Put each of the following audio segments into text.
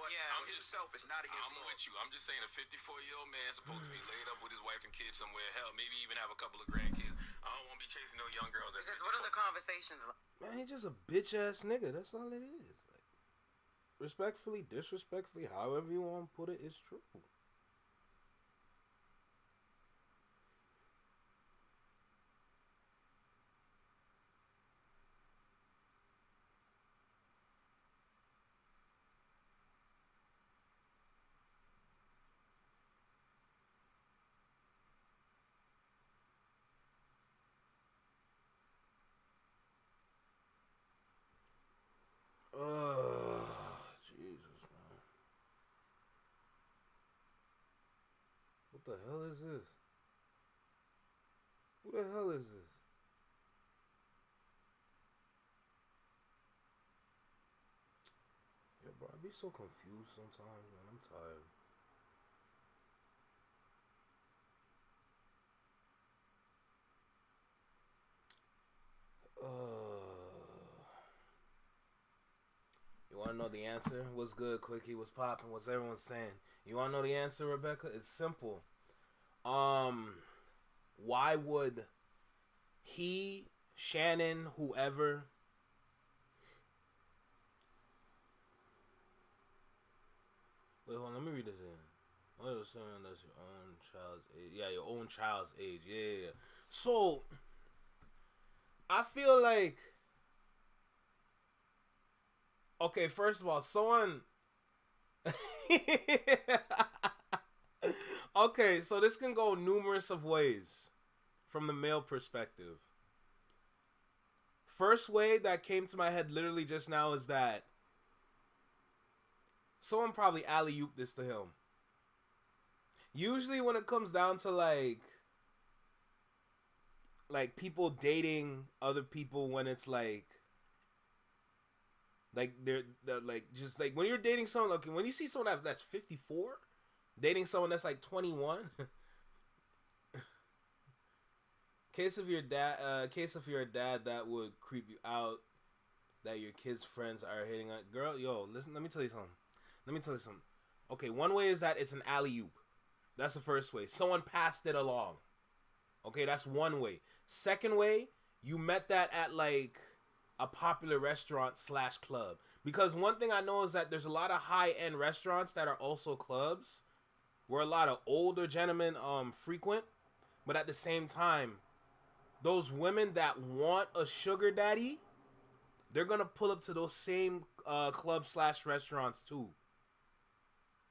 but Yeah. for himself, it's not against I'm law. with you. I'm just saying a 54-year-old man is supposed to be laid up with his wife and kids somewhere. Hell, maybe even have a couple of grandkids. I don't want to be chasing no young girls. Because what are the conversations like? Man, he's just a bitch ass nigga. That's all it is. Like, respectfully, disrespectfully, however you want to put it, it's true. Jesus, man. What the hell is this? Who the hell is this? Yeah, bro, I be so confused sometimes, man. I'm tired. You want to know the answer? What's good, Quickie? What's popping? What's everyone saying? You want to know the answer, Rebecca? It's simple. Why would he, Shannon, whoever... Wait, hold on. Let me read this in. What was saying? That's your own child's age. Yeah, your own child's age. Yeah. So, I feel like... Okay, first of all, someone... Okay, so this can go numerous of ways from the male perspective. First way that came to my head literally just now is that someone probably alley-ooped this to him. Usually when it comes down to like people dating other people, when it's like they're like, just like when you're dating someone, like when you see someone that's 54 dating someone that's like 21. Case of your dad that would creep you out, that your kids' friends are hitting on. Girl, yo, listen, let me tell you something. Okay, one way is that it's an alley-oop. That's the first way. Someone passed it along. Okay, that's one way. Second way, you met that at like a popular restaurant / club. Because one thing I know is that there's a lot of high-end restaurants that are also clubs where a lot of older gentlemen frequent. But at the same time, those women that want a sugar daddy, they're going to pull up to those same club / restaurants too.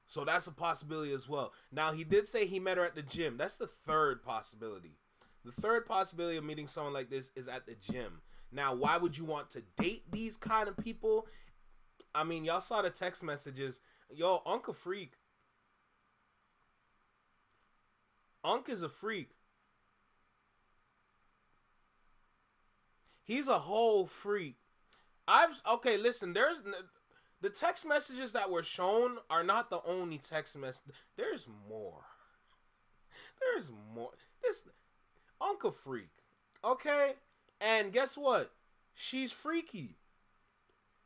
So that's a possibility as well. Now, he did say he met her at the gym. That's the third possibility. The third possibility of meeting someone like this is at the gym. Now, why would you want to date these kind of people? I mean, y'all saw the text messages. Yo, Unc a freak. Unc is a freak. He's a whole freak. Okay, listen, there's... The text messages that were shown are not the only text message. There's more. There's more. This Uncle freak. Okay? And guess what? She's freaky.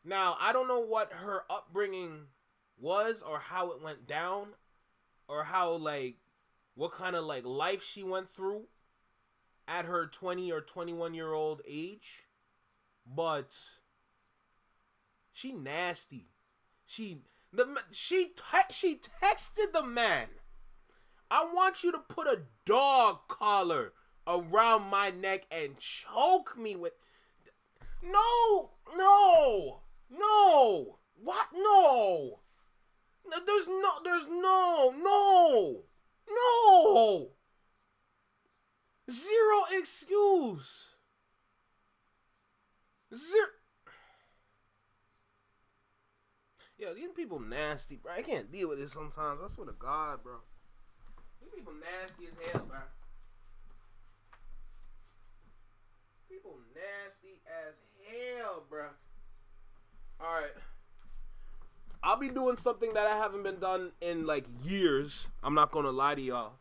Now, I don't know what her upbringing was or how it went down or how, like, what kind of, like, life she went through at her 20 or 21-year-old age. But she nasty. She texted the man, I want you to put a dog collar around my neck and choke me with... No. What? No. There's no. Zero excuse. Zero. Yo, these people nasty, bro. I can't deal with this sometimes. I swear to God, bro. These people nasty as hell, bro. People nasty as hell, bro. Alright. I'll be doing something that I haven't been done in, like, years. I'm not gonna lie to y'all.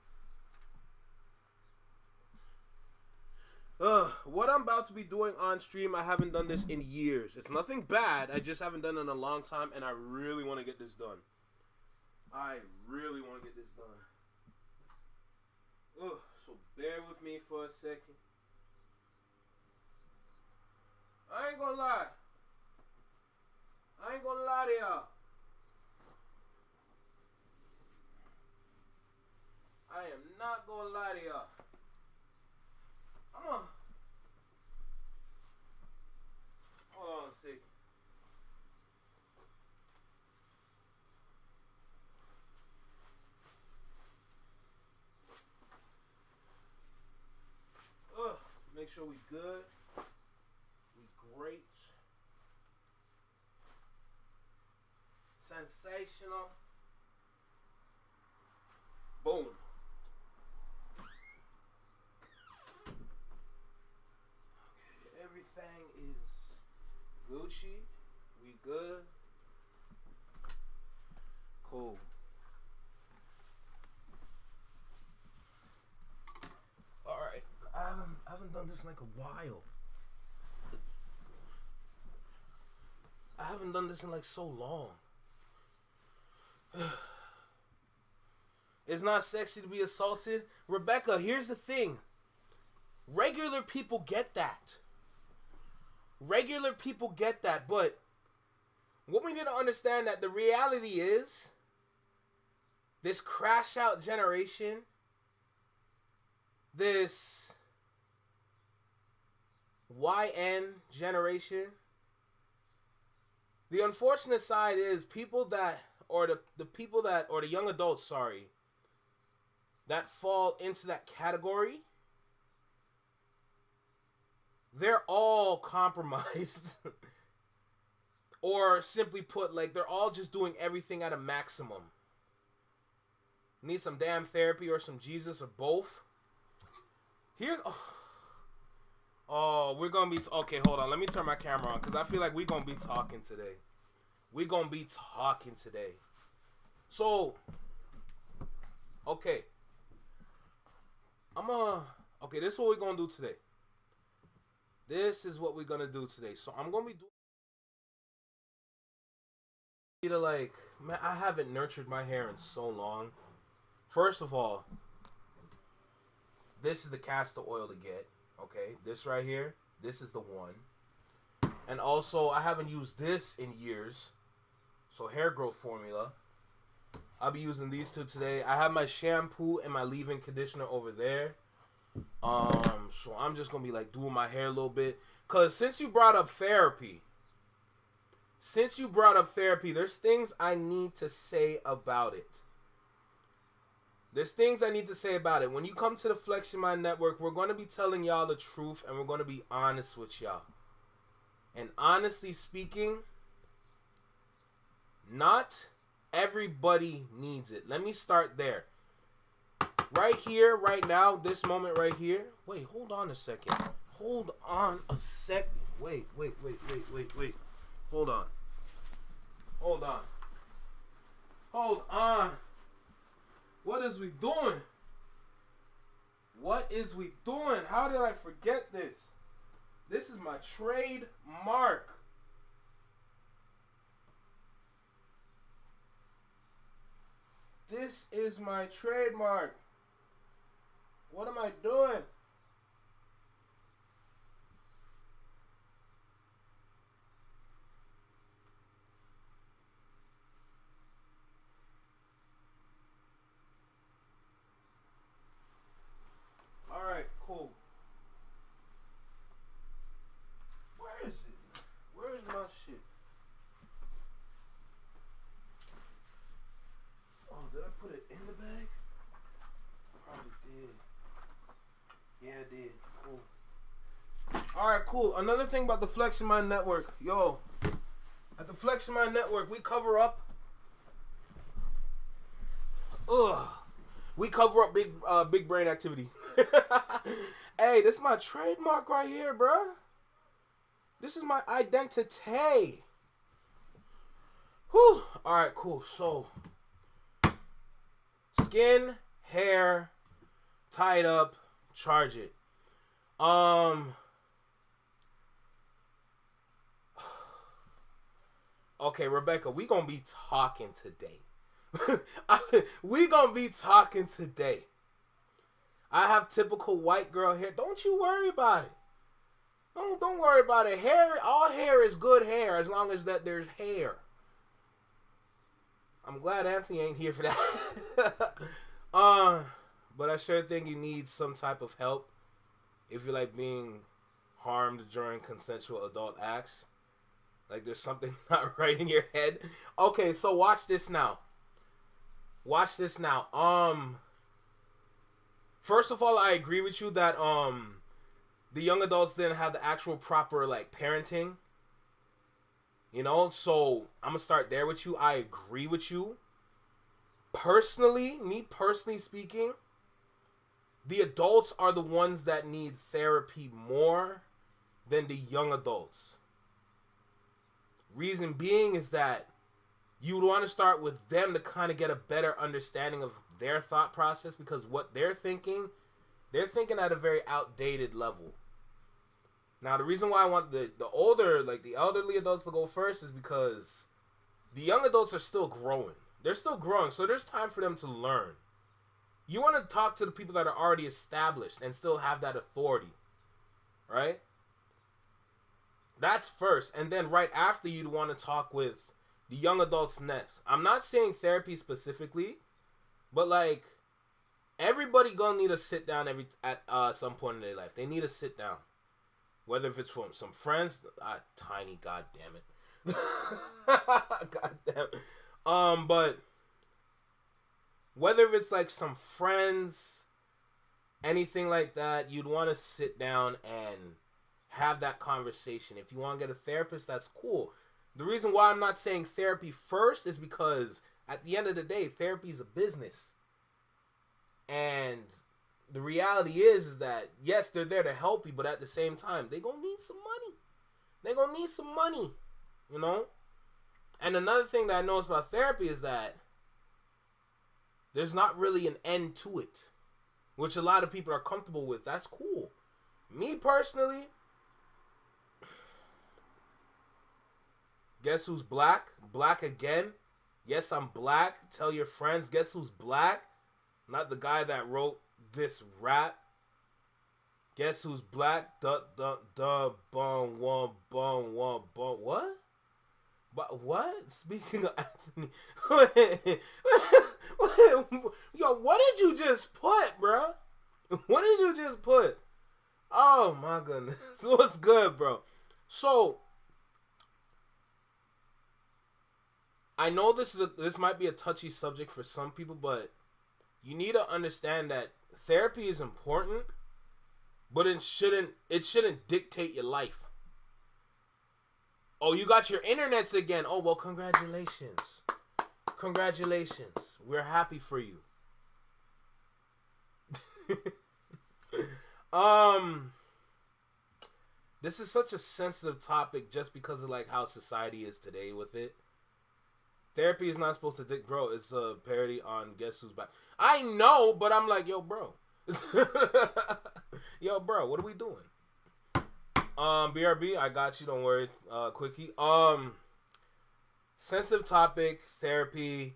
What I'm about to be doing on stream, I haven't done this in years. It's nothing bad. I just haven't done it in a long time, and I really want to get this done. I really want to get this done. Ugh, so bear with me for a second. I ain't gonna lie. I ain't gonna lie to y'all. I am not gonna lie to y'all. Hold on a second. Make sure we good. We great. Sensational. Boom. Okay, everything is Gucci. We good. Cool. All right. I haven't done this in like a while. I haven't done this in like so long. It's not sexy to be assaulted. Rebecca, here's the thing. Regular people get that. Regular people get that. But what we need to understand that the reality is this crash out generation, this YN generation, the unfortunate side is people that, or the people that, or the young adults, sorry, that fall into that category, they're all compromised. Or simply put, like, they're all just doing everything at a maximum. Need some damn therapy or some Jesus or both. Here's... Oh, we're going to be... Okay, hold on. Let me turn my camera on because I feel like we're going to be talking today. We're going to be talking today. So, okay. Okay, this is what we're going to do today. This is what we're going to do today. So, I'm going to be doing... Like, man, I haven't nurtured my hair in so long. First of all, this is the castor oil to get. Okay, this right here, this is the one. And also, I haven't used this in years. So, hair growth formula. I'll be using these two today. I have my shampoo and my leave-in conditioner over there. So I'm just going to be like doing my hair a little bit. Because since you brought up therapy, there's things I need to say about it. There's things I need to say about it. When you come to the Flex Your Mind Network, we're going to be telling y'all the truth and we're going to be honest with y'all. And honestly speaking, not everybody needs it. Let me start there. Right here, right now, this moment right here. Wait, hold on a second. Hold on a second. Wait. Hold on. What is we doing? How did I forget this? This is my trademark. This is my trademark. What am I doing? Alright, cool. Where is it? Where is my shit? Oh, did I put it in the bag? Probably did. Yeah, I did. Cool. Alright, cool. Another thing about the Flex Your Mind Network. Yo, at the Flex Your Mind Network, we cover up. We cover up big brain activity. Hey, this is my trademark right here, bruh. This is my identity. Whew. Alright, cool. So, skin, hair, tied up, charge it. Okay, Rebecca, we gonna be talking today. We gonna be talking today. I have typical white girl hair. Don't you worry about it. Don't worry about it. Hair, all hair is good hair as long as that there's hair. I'm glad Anthony ain't here for that. But I sure think you need some type of help if you're like being harmed during consensual adult acts. Like there's something not right in your head. Okay, so watch this now. Watch this now. First of all, I agree with you that the young adults didn't have the actual proper like parenting. You know, so I'm gonna start there with you. I agree with you. Personally, me personally speaking, the adults are the ones that need therapy more than the young adults. Reason being is that you would want to start with them to kind of get a better understanding of their thought process, because what they're thinking at a very outdated level. Now, the reason why I want the older, like the elderly adults to go first is because the young adults are still growing. They're still growing, so there's time for them to learn. You want to talk to the people that are already established and still have that authority, right? That's first. And then right after, you'd want to talk with the young adults next. I'm not saying therapy specifically, but like everybody gonna need to sit down at some point in their life. They need to sit down, whether if it's from some friends. Tiny, god damn it, god damn it. But whether it's like some friends, anything like that, you'd want to sit down and have that conversation. If you want to get a therapist, that's cool. The reason why I'm not saying therapy first is because at the end of the day, therapy is a business. And the reality is that, yes, they're there to help you, but at the same time, they're going to need some money. They're going to need some money, you know? And another thing that I noticed about therapy is that there's not really an end to it, which a lot of people are comfortable with. That's cool. Me personally, guess who's black? Black again. Yes, I'm black. Tell your friends. Guess who's black? Not the guy that wrote this rap. Guess who's black? Bum, one, bum, one, bum. What? But what? Speaking of Anthony. Yo, what did you just put, bro? What did you just put? Oh, my goodness. What's good, bro? So, I know this might be a touchy subject for some people, but you need to understand that therapy is important, but it shouldn't dictate your life. Oh, you got your internets again. Oh, well, congratulations. Congratulations. We're happy for you. This is such a sensitive topic just because of like how society is today with it. Therapy is not supposed to bro, it's a parody on Guess Who's Back. I know, but I'm like, yo, bro. Yo, bro, what are we doing? BRB, I got you, don't worry. Quickie. Sensitive topic, therapy.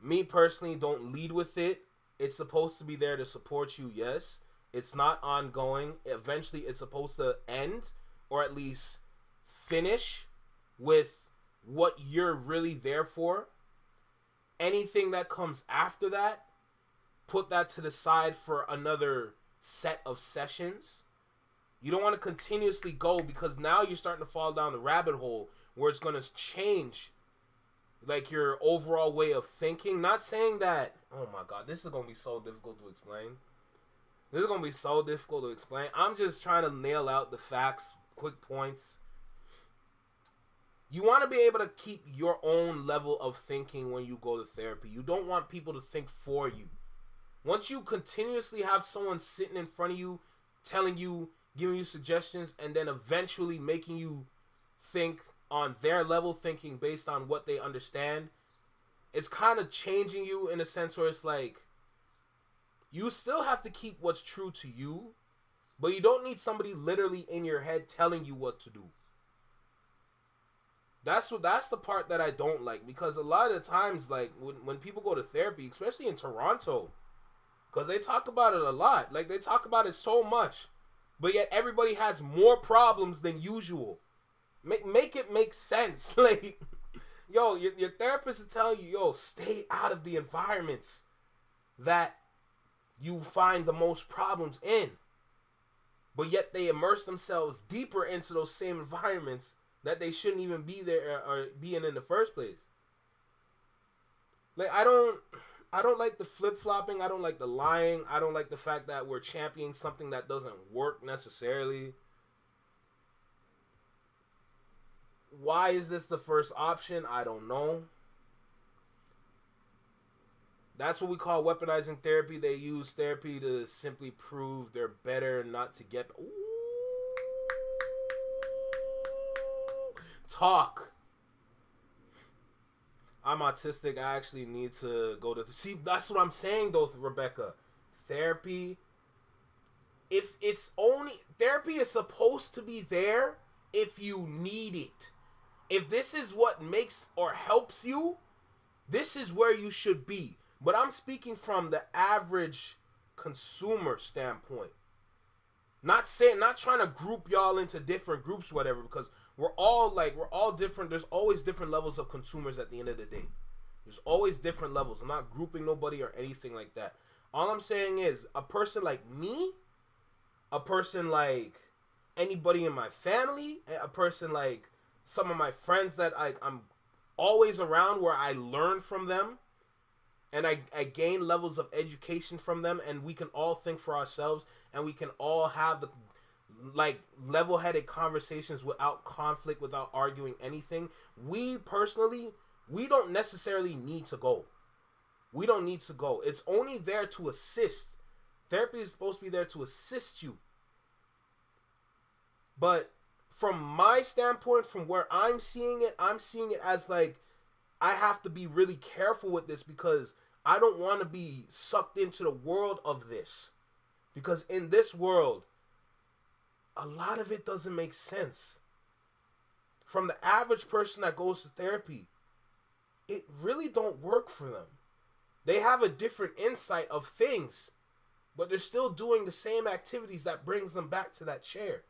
Me personally, don't lead with it. It's supposed to be there to support you, yes. It's not ongoing. Eventually, it's supposed to end, or at least finish with what you're really there for. Anything that comes after that, put that to the side for another set of sessions. You don't want to continuously go, because now you're starting to fall down the rabbit hole where it's going to change like your overall way of thinking. Not saying that, oh my god, this is going to be so difficult to explain. This is going to be so difficult to explain. I'm just trying to nail out the facts, quick points. You want to be able to keep your own level of thinking when you go to therapy. You don't want people to think for you. Once you continuously have someone sitting in front of you, telling you, giving you suggestions, and then eventually making you think on their level, thinking based on what they understand, it's kind of changing you in a sense where it's like, you still have to keep what's true to you, but you don't need somebody literally in your head telling you what to do. That's the part that I don't like, because a lot of the times, like when people go to therapy, especially in Toronto, because they talk about it a lot, like they talk about it so much, but yet everybody has more problems than usual. Make it make sense. Like, yo, your therapist is telling you, yo, stay out of the environments that you find the most problems in, but yet they immerse themselves deeper into those same environments that they shouldn't even be there or be in the first place. Like, I don't like the flip-flopping. I don't like the lying. I don't like the fact that we're championing something that doesn't work necessarily. Why is this the first option? I don't know. That's what we call weaponizing therapy. They use therapy to simply prove they're better, not to get... Ooh. Talk. I'm autistic. I actually need to go to... See, that's what I'm saying, though, Rebecca. Therapy... If it's only... Therapy is supposed to be there if you need it. If this is what makes or helps you, this is where you should be. But I'm speaking from the average consumer standpoint. Not trying to group y'all into different groups, whatever, because we're all different. There's always different levels of consumers at the end of the day. There's always different levels. I'm not grouping nobody or anything like that. All I'm saying is a person like me, a person like anybody in my family, a person like some of my friends that I'm always around, where I learn from them and I gain levels of education from them, and we can all think for ourselves, and we can all have the level-headed conversations without conflict, without arguing anything. We personally, we don't necessarily need to go. We don't need to go. It's only there to assist. Therapy is supposed to be there to assist you. But from my standpoint, from where I'm seeing it as like, I have to be really careful with this, because I don't want to be sucked into the world of this. Because in this world, a lot of it doesn't make sense. From the average person that goes to therapy, it really don't work for them. They have a different insight of things, but they're still doing the same activities that brings them back to that chair.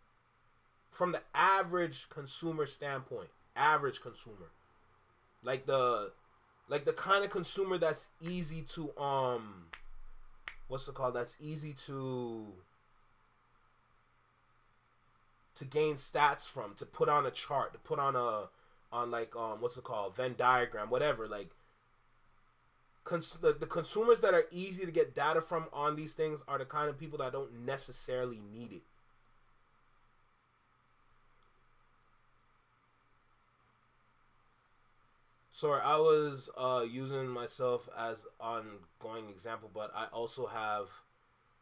From the average consumer standpoint, average consumer. Like the kind of consumer that's easy to that's easy to gain stats from, to put on a chart, to put on Venn diagram, whatever. Like, the consumers that are easy to get data from on these things are the kind of people that don't necessarily need it. Sorry, I was using myself as ongoing example, but I also have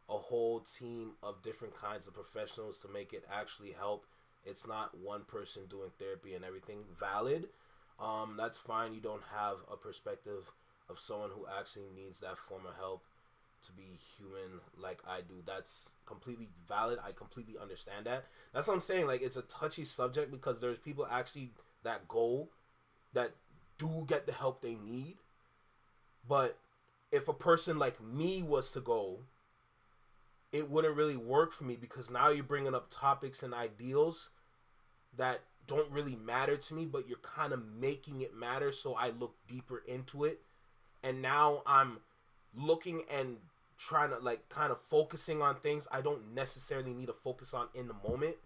a whole team of different kinds of professionals to make it actually help. It's not one person doing therapy and everything. Valid. That's fine. You don't have a perspective of someone who actually needs that form of help to be human like I do. That's completely valid. I completely understand that. That's what I'm saying. Like, it's a touchy subject, because there's people actually that do get the help they need. But if a person like me was to go, it wouldn't really work for me, because now you're bringing up topics and ideals that don't really matter to me, but you're kind of making it matter, so I look deeper into it. And now I'm looking and trying to kind of focusing on things I don't necessarily need to focus on in the moment.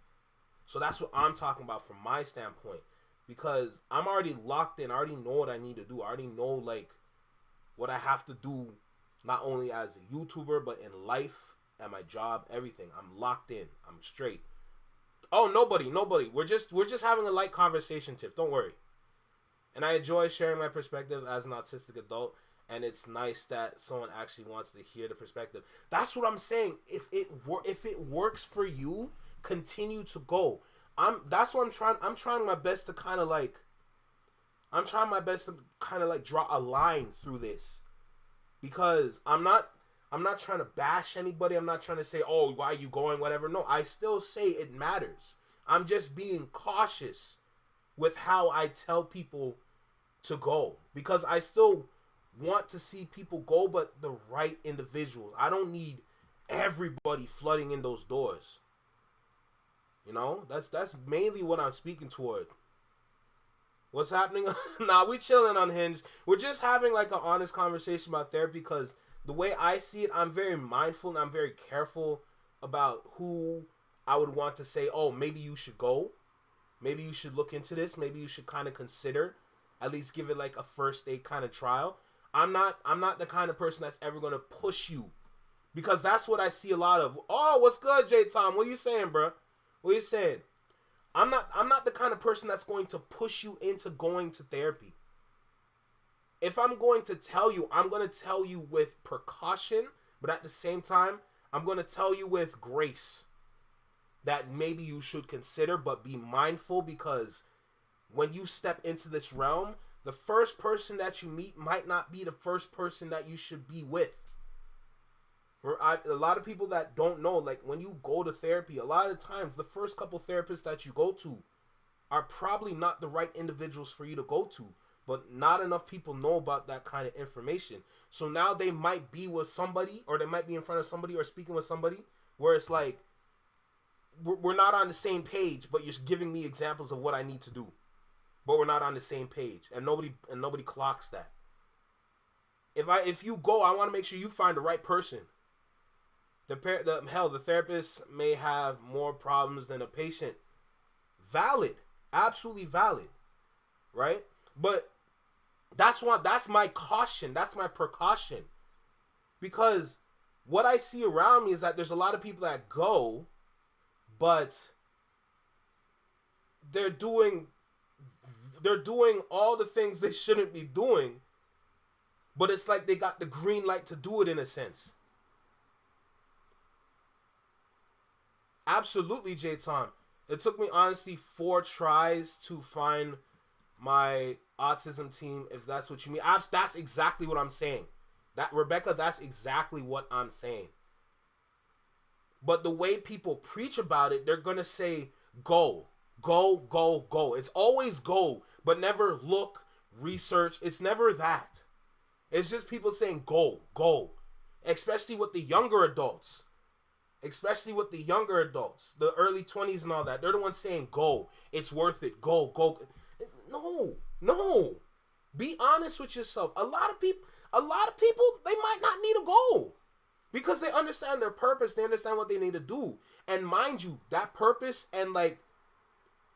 So that's what I'm talking about from my standpoint. Because I'm already locked in. I already know what I need to do. I already know, what I have to do, not only as a YouTuber, but in life, at my job, everything. I'm locked in. I'm straight. Oh, nobody. We're just having a light conversation, Tiff. Don't worry. And I enjoy sharing my perspective as an autistic adult. And it's nice that someone actually wants to hear the perspective. That's what I'm saying. If it works for you, continue to go. That's what I'm trying. I'm trying my best to kind of draw a line through this, because I'm not trying to bash anybody. I'm not trying to say, oh, why are you going, whatever. No, I still say it matters. I'm just being cautious with how I tell people to go, because I still want to see people go, but the right individuals. I don't need everybody flooding in those doors. You know, that's mainly what I'm speaking toward. What's happening? Nah, we chilling unhinged. We're just having like an honest conversation about therapy, because the way I see it, I'm very mindful and I'm very careful about who I would want to say, oh, maybe you should go. Maybe you should look into this. Maybe you should kind of consider, at least give it like a first date kind of trial. I'm not the kind of person that's ever going to push you, because that's what I see a lot of. Oh, what's good, J Tom? What are you saying, bro? What are you saying? I'm not the kind of person that's going to push you into going to therapy. If I'm going to tell you, I'm going to tell you with precaution, but at the same time, I'm going to tell you with grace that maybe you should consider, but be mindful, because when you step into this realm, the first person that you meet might not be the first person that you should be with. A lot of people that don't know, like when you go to therapy, a lot of times the first couple therapists that you go to are probably not the right individuals for you to go to, but not enough people know about that kind of information. So now they might be with somebody, or they might be in front of somebody or speaking with somebody where it's like, we're not on the same page, but you're giving me examples of what I need to do, but we're not on the same page, and nobody clocks that. If you go, I want to make sure you find the right person. The therapist may have more problems than a patient. Valid, absolutely valid, right? But that's my caution. That's my precaution, because what I see around me is that there's a lot of people that go, but they're doing all the things they shouldn't be doing, but it's like they got the green light to do it in a sense. Absolutely, J Tom. It took me honestly 4 tries to find my autism team, if that's what you mean. That's exactly what I'm saying. Rebecca, that's exactly what I'm saying. But the way people preach about it, they're going to say, go, go, go, go. It's always go, but never look, research. It's never that. It's just people saying, go, go. Especially with the younger adults. The early 20s and all that. They're the ones saying, go. It's worth it. Go, go. No. Be honest with yourself. A lot of people, they might not need to go, because they understand their purpose. They understand what they need to do. And mind you, that purpose and like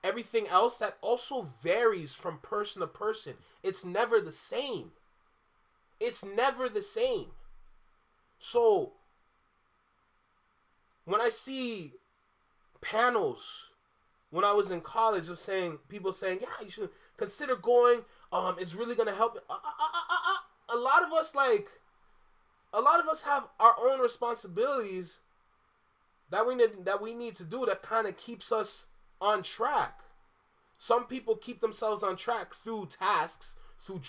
everything else, that also varies from person to person. It's never the same. So when I see panels when I was in college of people saying, yeah, you should consider going, it's really gonna help. A lot of us have our own responsibilities that we need to do, that kind of keeps us on track. Some people keep themselves on track through tasks, through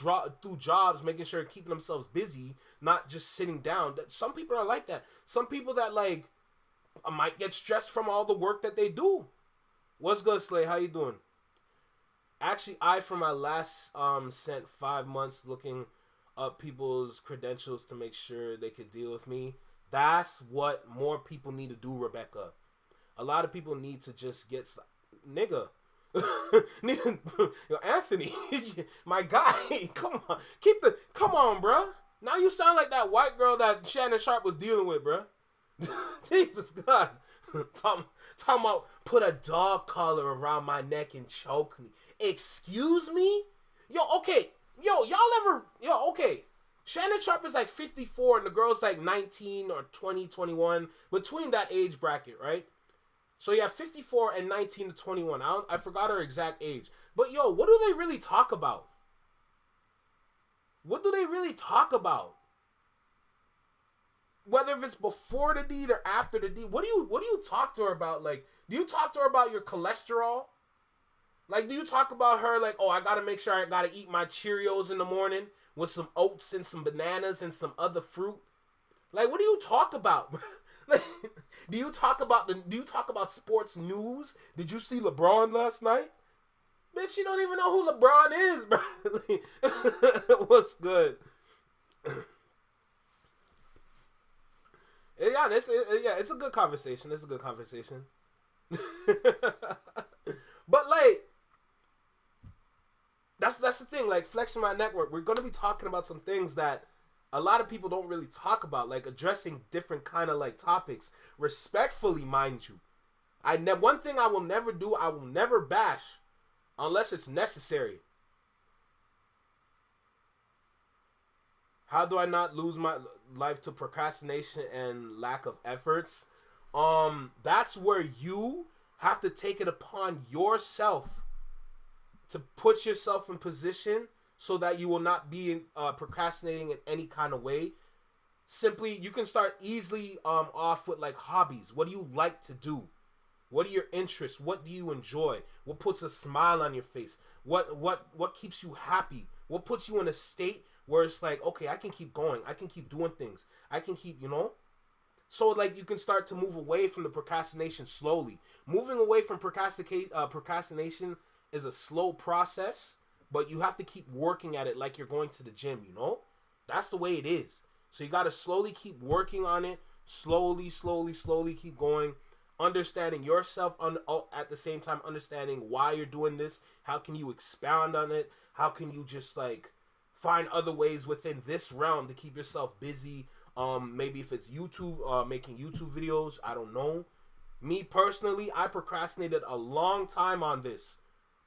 jobs, making sure keeping themselves busy, not just sitting down. Some people are like that. Some people that like might get stressed from all the work that they do. What's good, Slay? How you doing? Actually, for my last spent 5 months looking up people's credentials to make sure they could deal with me. That's what more people need to do, Rebecca. A lot of people need to just get nigga. Yo, Anthony, my guy, come on, bruh. Now you sound like that white girl that Shannon Sharp was dealing with, bruh. Jesus God. Talking about put a dog collar around my neck and choke me. Excuse me? Okay. Shannon Sharp is like 54 and the girl's like 19 or 20, 21. Between that age bracket, right? So you have 54 and 19 to 21. I forgot her exact age. But what do they really talk about? Whether if it's before the deed or after the deed, what do you talk to her about? Like, do you talk to her about your cholesterol? Like, do you talk about her like, oh, I gotta make sure I gotta eat my Cheerios in the morning with some oats and some bananas and some other fruit? Like, what do you talk about? Like, do you talk about sports news? Did you see LeBron last night? Bitch, you don't even know who LeBron is, bro. What's good? Yeah, it's a good conversation. It's a good conversation. But like, that's the thing. Like, flexing my network, we're gonna be talking about some things that a lot of people don't really talk about, like addressing different kind of like topics, respectfully, mind you. One thing I will never do, I will never bash, unless it's necessary. How do I not lose my life to procrastination and lack of efforts? That's where you have to take it upon yourself to put yourself in position so that you will not be procrastinating in any kind of way. Simply, you can start easily off with like hobbies. What do you like to do? What are your interests? What do you enjoy? What puts a smile on your face? What keeps you happy? What puts you in a state where it's like, okay, I can keep going. I can keep doing things. I can keep, So like you can start to move away from the procrastination slowly. Moving away from procrastination is a slow process, but you have to keep working at it like you're going to the gym, That's the way it is. So you got to slowly keep working on it. Slowly keep going. Understanding yourself at the same time, understanding why you're doing this. How can you expound on it? How can you just like find other ways within this realm to keep yourself busy? Maybe if it's YouTube, making YouTube videos, I don't know. Me personally, I procrastinated a long time on this.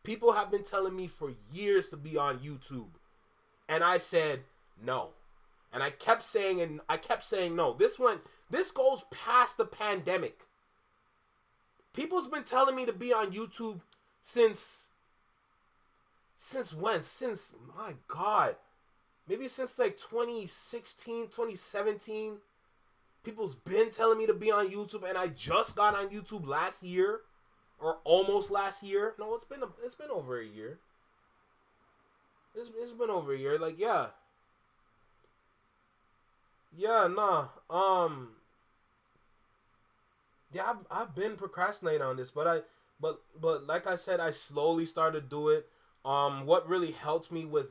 People have been telling me for years to be on YouTube. And I said no. And I kept saying no. This goes past the pandemic. People's been telling me to be on YouTube since when? Since, my God, maybe since like 2016, 2017. People's been telling me to be on YouTube, and I just got on YouTube last year, or almost last year. No, it's been over a year. It's been over a year. Like, yeah, nah. Yeah, I've been procrastinating on this, but like I said, I slowly started to do it. What really helped me with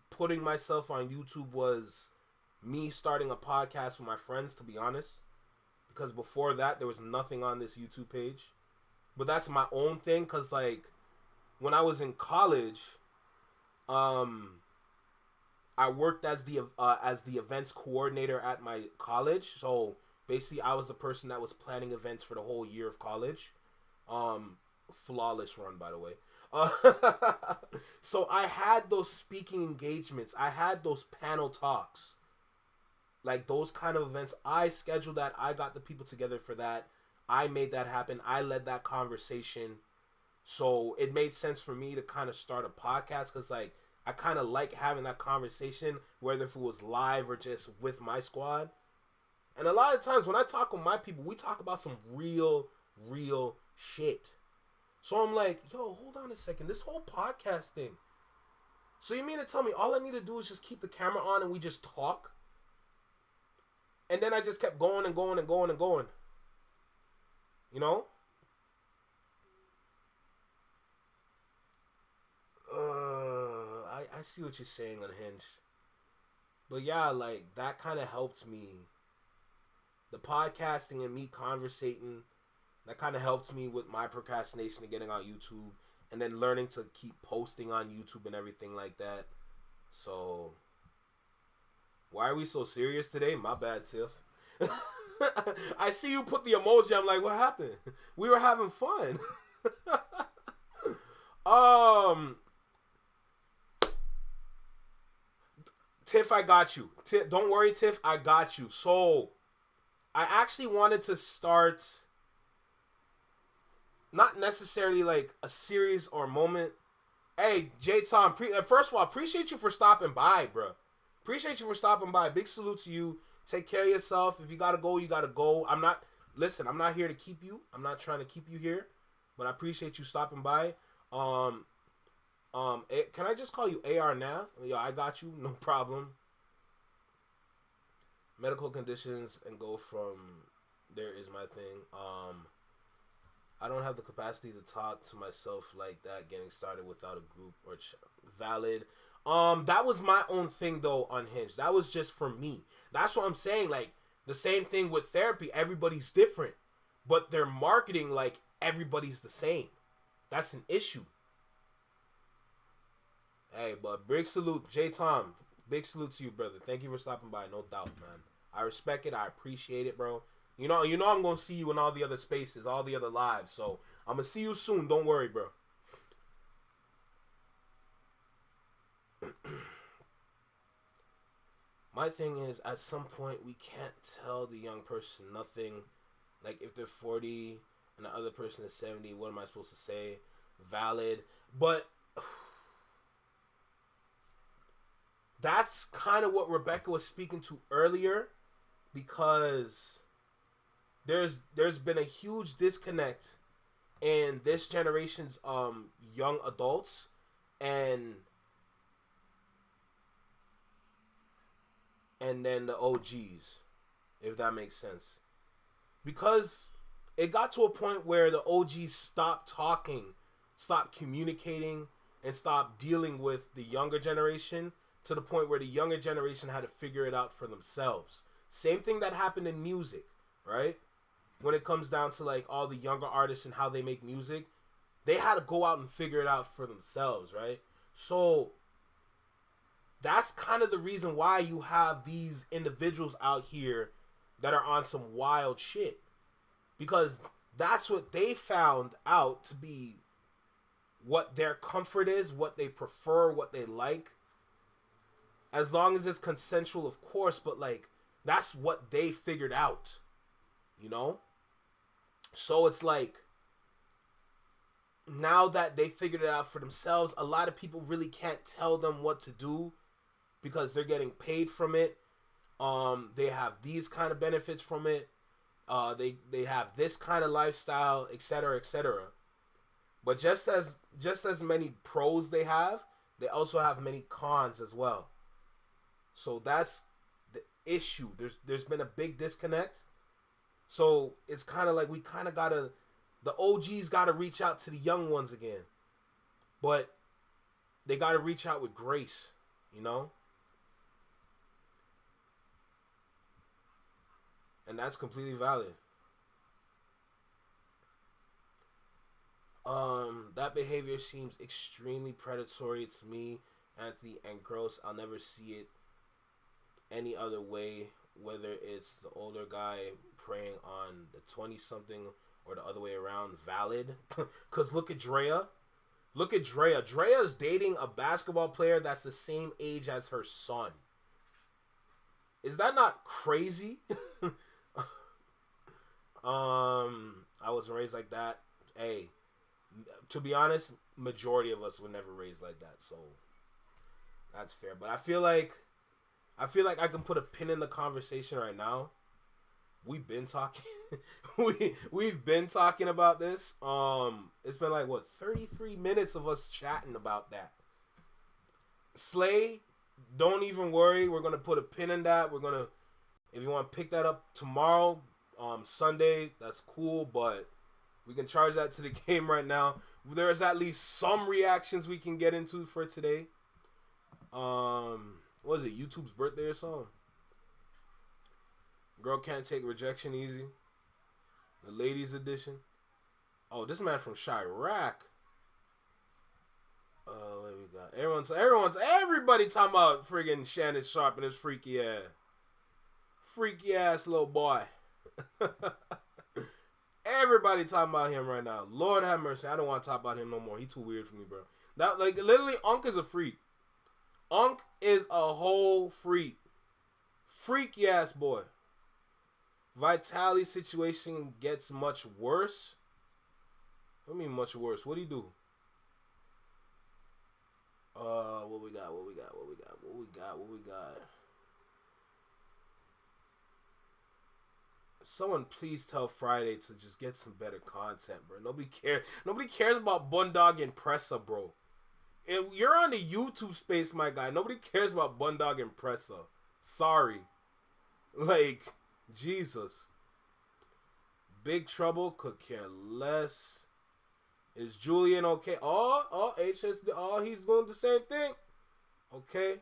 putting myself on YouTube was me starting a podcast with my friends, to be honest. Because before that, there was nothing on this YouTube page. But that's my own thing, because, like, when I was in college, I worked as the events coordinator at my college. So, basically, I was the person that was planning events for the whole year of college. Flawless run, by the way. So I had those speaking engagements. I had those panel talks. Like those kind of events. I scheduled that. I got the people together for that. I made that happen. I led that conversation. So it made sense for me to kind of start a podcast because like I kind of like having that conversation, whether if it was live or just with my squad. And a lot of times when I talk with my people, we talk about some real shit. So I'm like, yo, hold on a second. This whole podcast thing. So you mean to tell me all I need to do is just keep the camera on and we just talk? And then I just kept going and going and going and going. You know? I see what you're saying, Unhinged. But yeah, like, that kind of helped me. The podcasting and me conversating, that kind of helped me with my procrastination of getting on YouTube. And then learning to keep posting on YouTube and everything like that. So, why are we so serious today? My bad, Tiff. I see you put the emoji. I'm like, what happened? We were having fun. Tiff, I got you. Don't worry, Tiff, I got you. So, I actually wanted to start, not necessarily like a series or moment. Hey, J Tom, first of all, appreciate you for stopping by, bro. Appreciate you for stopping by. Big salute to you. Take care of yourself. If you gotta go, you gotta go. I'm not here to keep you. I'm not trying to keep you here, but I appreciate you stopping by. Can I just call you AR now? Yo, I got you. No problem. Medical conditions and go from there is my thing. I don't have the capacity to talk to myself like that, getting started without a group or valid. That was my own thing though on Hinge. That was just for me. That's what I'm saying. Like the same thing with therapy. Everybody's different, but they're marketing like everybody's the same. That's an issue. Hey, but big salute, J Tom. Big salute to you, brother. Thank you for stopping by. No doubt, man. I respect it. I appreciate it, bro. You know I'm gonna see you in all the other spaces, all the other lives. So I'm gonna see you soon. Don't worry, bro. My thing is, at some point, we can't tell the young person nothing. Like, if they're 40 and the other person is 70, what am I supposed to say? Valid. But that's kind of what Rebecca was speaking to earlier, because there's been a huge disconnect in this generation's young adults and then the OGs, if that makes sense. Because it got to a point where the OGs stopped talking, stopped communicating, and stopped dealing with the younger generation, to the point where the younger generation had to figure it out for themselves. Same thing that happened in music, right? When it comes down to like all the younger artists and how they make music, they had to go out and figure it out for themselves, right? So that's kind of the reason why you have these individuals out here that are on some wild shit. Because that's what they found out to be what their comfort is, what they prefer, what they like. As long as it's consensual, of course, but like that's what they figured out, you know? So it's like, now that they figured it out for themselves, a lot of people really can't tell them what to do because they're getting paid from it. They have these kind of benefits from it. They have this kind of lifestyle, etc., etc. But just as many pros they also have many cons as well. So that's the issue. There's been a big disconnect. So it's kind of like we kind of gotta, the OGs gotta reach out to the young ones again, but they gotta reach out with grace, you know. And that's completely valid. That behavior seems extremely predatory to me, Anthony, and gross. I'll never see it any other way, whether it's the older guy preying on the 20-something or the other way around. Valid. Because look at Drea. Look at Drea. Drea is dating a basketball player that's the same age as her son. Is that not crazy? I was raised like that. Hey, to be honest, majority of us were never raised like that, so that's fair. But I feel like I can put a pin in the conversation right now. We've been talking. we've been talking about this. It's been like 33 minutes of us chatting about that. Slay, don't even worry. We're gonna put a pin in that. We're gonna, if you want to pick that up tomorrow, Sunday, that's cool. But we can charge that to the game right now. There's at least some reactions we can get into for today. What is it? YouTube's birthday or something? Girl can't take rejection easy. The ladies edition. Oh, this man from Chirac. What do we got? Everybody talking about friggin' Shannon Sharp and his freaky ass little boy. Everybody talking about him right now. Lord have mercy. I don't want to talk about him no more. He too weird for me, bro. That, like, literally, Unc is a freak. Unc is a whole freak. Freaky ass boy. Vitali's situation gets much worse. What do you mean much worse? What do you do? What we got? Someone please tell Friday to just get some better content, bro. Nobody cares about Bundog and Pressa, bro. If you're on the YouTube space, my guy, nobody cares about Bundog and Pressa. Sorry. Like, Jesus. Big Trouble could care less. Is Julian okay? HSD. He's doing the same thing. Okay.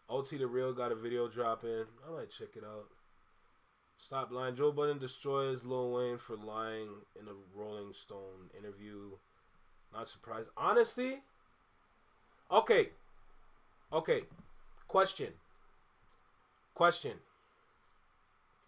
OT the Real got a video dropping. I might check it out. Stop lying. Joe Budden destroys Lil Wayne for lying in a Rolling Stone interview. Not surprised. Honestly. Okay. Question.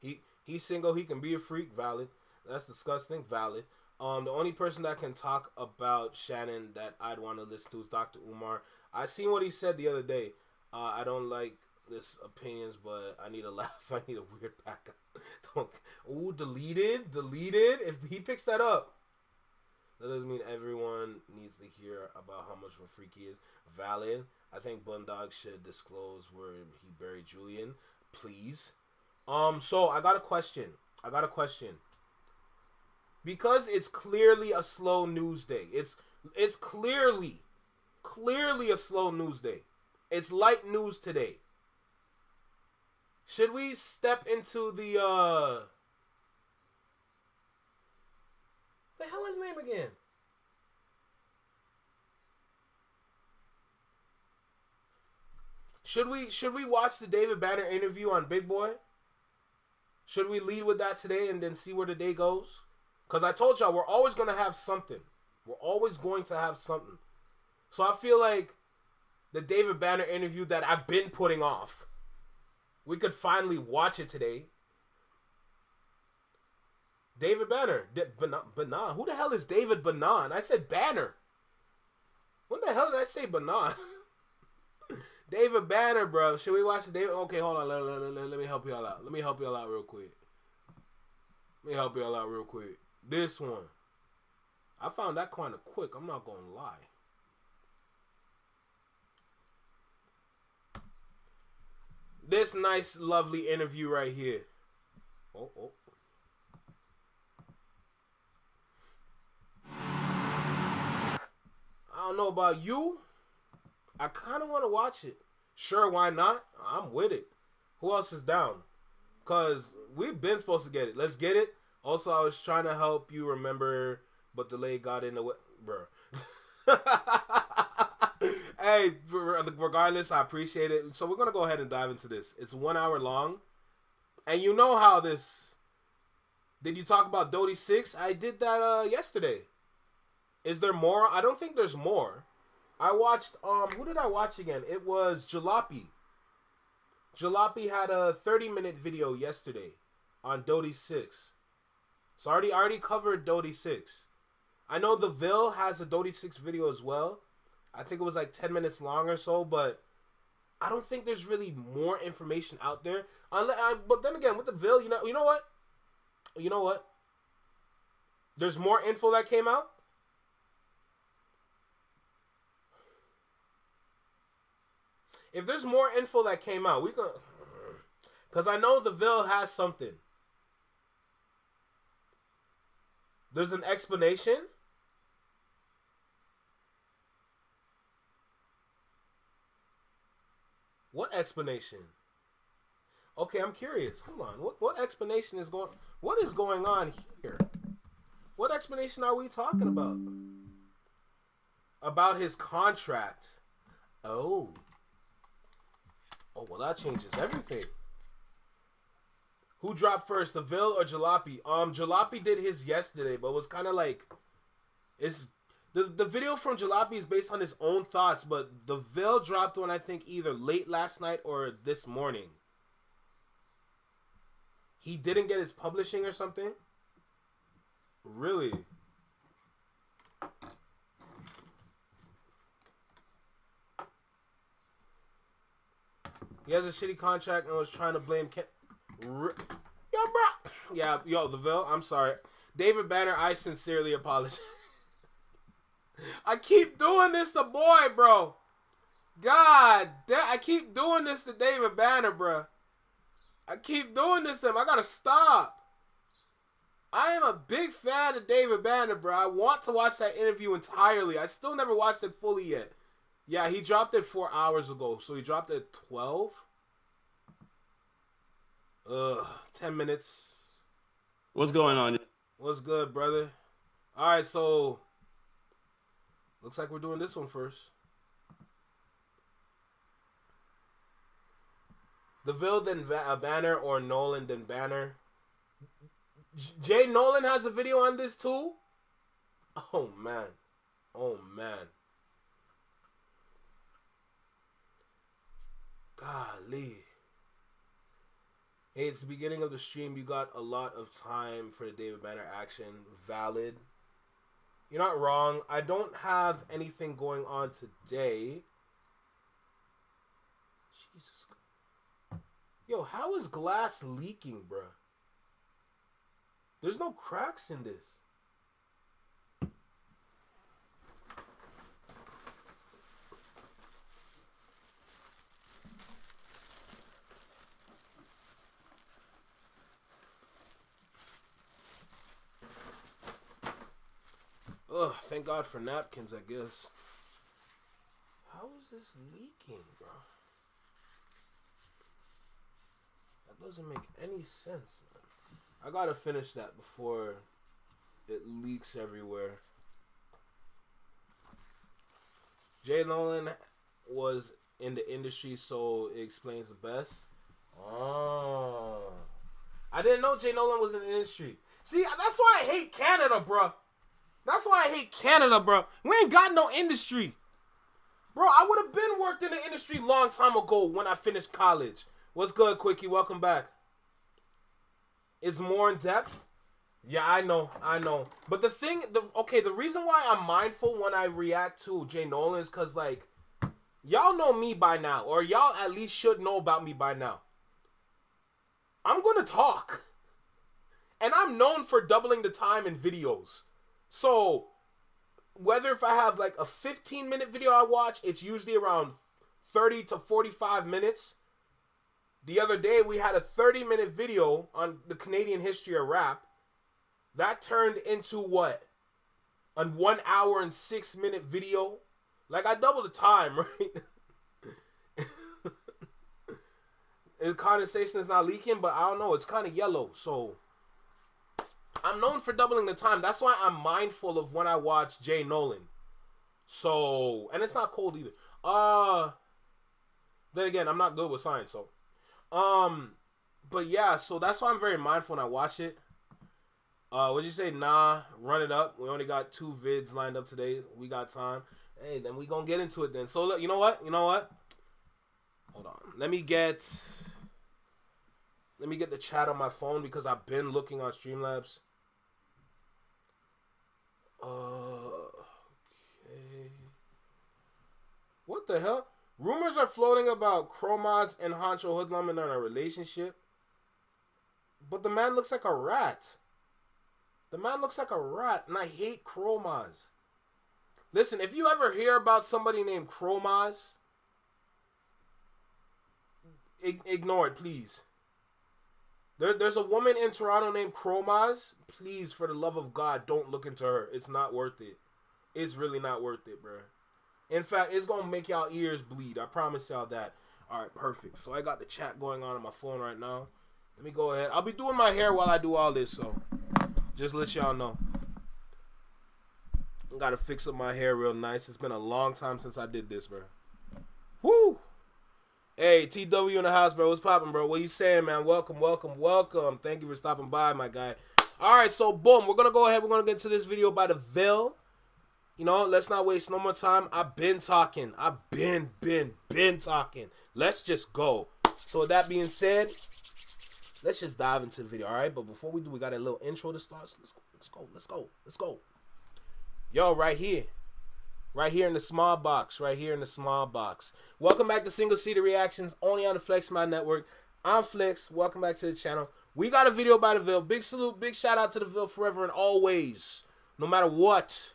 He's single. He can be a freak. Valid. That's disgusting. Valid. The only person that can talk about Shannon that I'd want to listen to is Dr. Umar. I seen what he said the other day. I don't like this opinions, but I need a laugh. I need a weird backup. Deleted. If he picks that up, that doesn't mean everyone needs to hear about how much of a freak he is. Valid. I think Bundog should disclose where he buried Julian, please. So I got a question. Because it's clearly a slow news day. It's clearly a slow news day. It's light news today. Should we step into the hell is his name again? Should we watch the David Banner interview on Bigboy? Should we lead with that today and then see where the day goes? Because I told y'all, we're always going to have something. So I feel like the David Banner interview that I've been putting off, we could finally watch it today. David Banner. Banan. Who the hell is David Banan? I said Banner. When the hell did I say Banan? David Banner, bro. Should we watch the David? Okay, hold on. Let me help y'all out. Let me help y'all out real quick. This one. I found that kind of quick. I'm not going to lie. This nice, lovely interview right here. Oh. I don't know about you. I kind of want to watch it. Sure, why not? I'm with it. Who else is down? Because we've been supposed to get it. Let's get it. Also, I was trying to help you remember, but delay got in the way. Bro. Hey, regardless, I appreciate it. So we're going to go ahead and dive into this. It's 1 hour long. And you know how this... Did you talk about Dodie 6? I did that yesterday. Is there more? I don't think there's more. I watched, who did I watch again? It was Jalopy. Jalopy had a 30-minute video yesterday on Dodie 6. So I already covered Dodie 6. I know the Ville has a Dodie 6 video as well. I think it was like 10 minutes long or so, but I don't think there's really more information out there. But then again, with the Ville, you know what? There's more info that came out. If there's more info that came out, we can... Because I know the Ville has something. There's an explanation. What explanation? Okay, I'm curious. Hold on. What explanation is going... What is going on here? What explanation are we talking about? About his contract. Oh, well, that changes everything. Who dropped first, the Ville or Jalopy? Jalopy did his yesterday, but it was kind of like... The video from Jalopy is based on his own thoughts, but the Ville dropped one, I think, either late last night or this morning. He didn't get his publishing or something? Really? He has a shitty contract and was trying to blame Yo, bro. Yeah, the Ville, I'm sorry. David Banner, I sincerely apologize. I keep doing this to boy, bro. God damn, I keep doing this to David Banner, bro. I keep doing this to him. I gotta stop. I am a big fan of David Banner, bro. I want to watch that interview entirely. I still never watched it fully yet. Yeah, he dropped it 4 hours ago. So he dropped it at 12? 10 minutes. What's going on? What's good, brother? All right, so looks like we're doing this one first. The Ville then Banner or Nolan then Banner. Jay Nolan has a video on this too? Oh, man. Oh, man. Golly. Hey, it's the beginning of the stream. You got a lot of time for the David Banner action. Valid. You're not wrong. I don't have anything going on today. Jesus. Yo, how is glass leaking, bruh? There's no cracks in this. Ugh, thank God for napkins, I guess. How is this leaking, bro? That doesn't make any sense, man. I gotta finish that before it leaks everywhere. Jay Nolan was in the industry, so it explains the best. Oh. I didn't know Jay Nolan was in the industry. See, that's why I hate Canada, bro. That's why I hate Canada, bro. We ain't got no industry. Bro, I would have been worked in the industry long time ago when I finished college. What's good, Quickie? Welcome back. It's more in depth? Yeah, I know. But the reason why I'm mindful when I react to Jay Nolan is because, like, y'all know me by now. Or y'all at least should know about me by now. I'm going to talk. And I'm known for doubling the time in videos. So, whether if I have like a 15-minute video I watch, it's usually around 30 to 45 minutes. The other day, we had a 30-minute video on the Canadian history of rap. That turned into what? A 1 hour and 6 minute video? Like, I doubled the time, right? The condensation is not leaking, but I don't know. It's kind of yellow, so I'm known for doubling the time. That's why I'm mindful of when I watch Jay Nolan. So, and it's not cold either. Then again, I'm not good with science, so. But yeah, so that's why I'm very mindful when I watch it. What'd you say? Nah, run it up. We only got 2 vids lined up today. We got time. Hey, then we gonna get into it then. So, you know what? Hold on. Let me get the chat on my phone because I've been looking on Streamlabs. Okay. What the hell? Rumors are floating about Chromaz and Honcho Hoodlum in a relationship. But the man looks like a rat. And I hate Chromaz. Listen, if you ever hear about somebody named Chromaz, ignore it, please. There's a woman in Toronto named Chromaz. Please, for the love of God, don't look into her. It's not worth it. It's really not worth it, bro. In fact, it's going to make y'all ears bleed. I promise y'all that. All right, perfect. So I got the chat going on my phone right now. Let me go ahead. I'll be doing my hair while I do all this, so just let y'all know. I got to fix up my hair real nice. It's been a long time since I did this, bro. Woo! Hey, TW in the house, bro. What's poppin', bro? What you saying, man? Welcome. Thank you for stopping by, my guy. All right, so boom. We're going to go ahead. We're going to get to this video by the Ville. You know, let's not waste no more time. I've been talking. I've been talking. Let's just go. So with that being said, let's just dive into the video, all right? But before we do, we got a little intro to start. So let's go. Yo, right here. Right here in the small box. Welcome back to Single Seater Reactions, only on the Flex My Network. I'm Flex. Welcome back to the channel. We got a video by the Ville. Big salute, big shout out to the Ville forever and always. No matter what.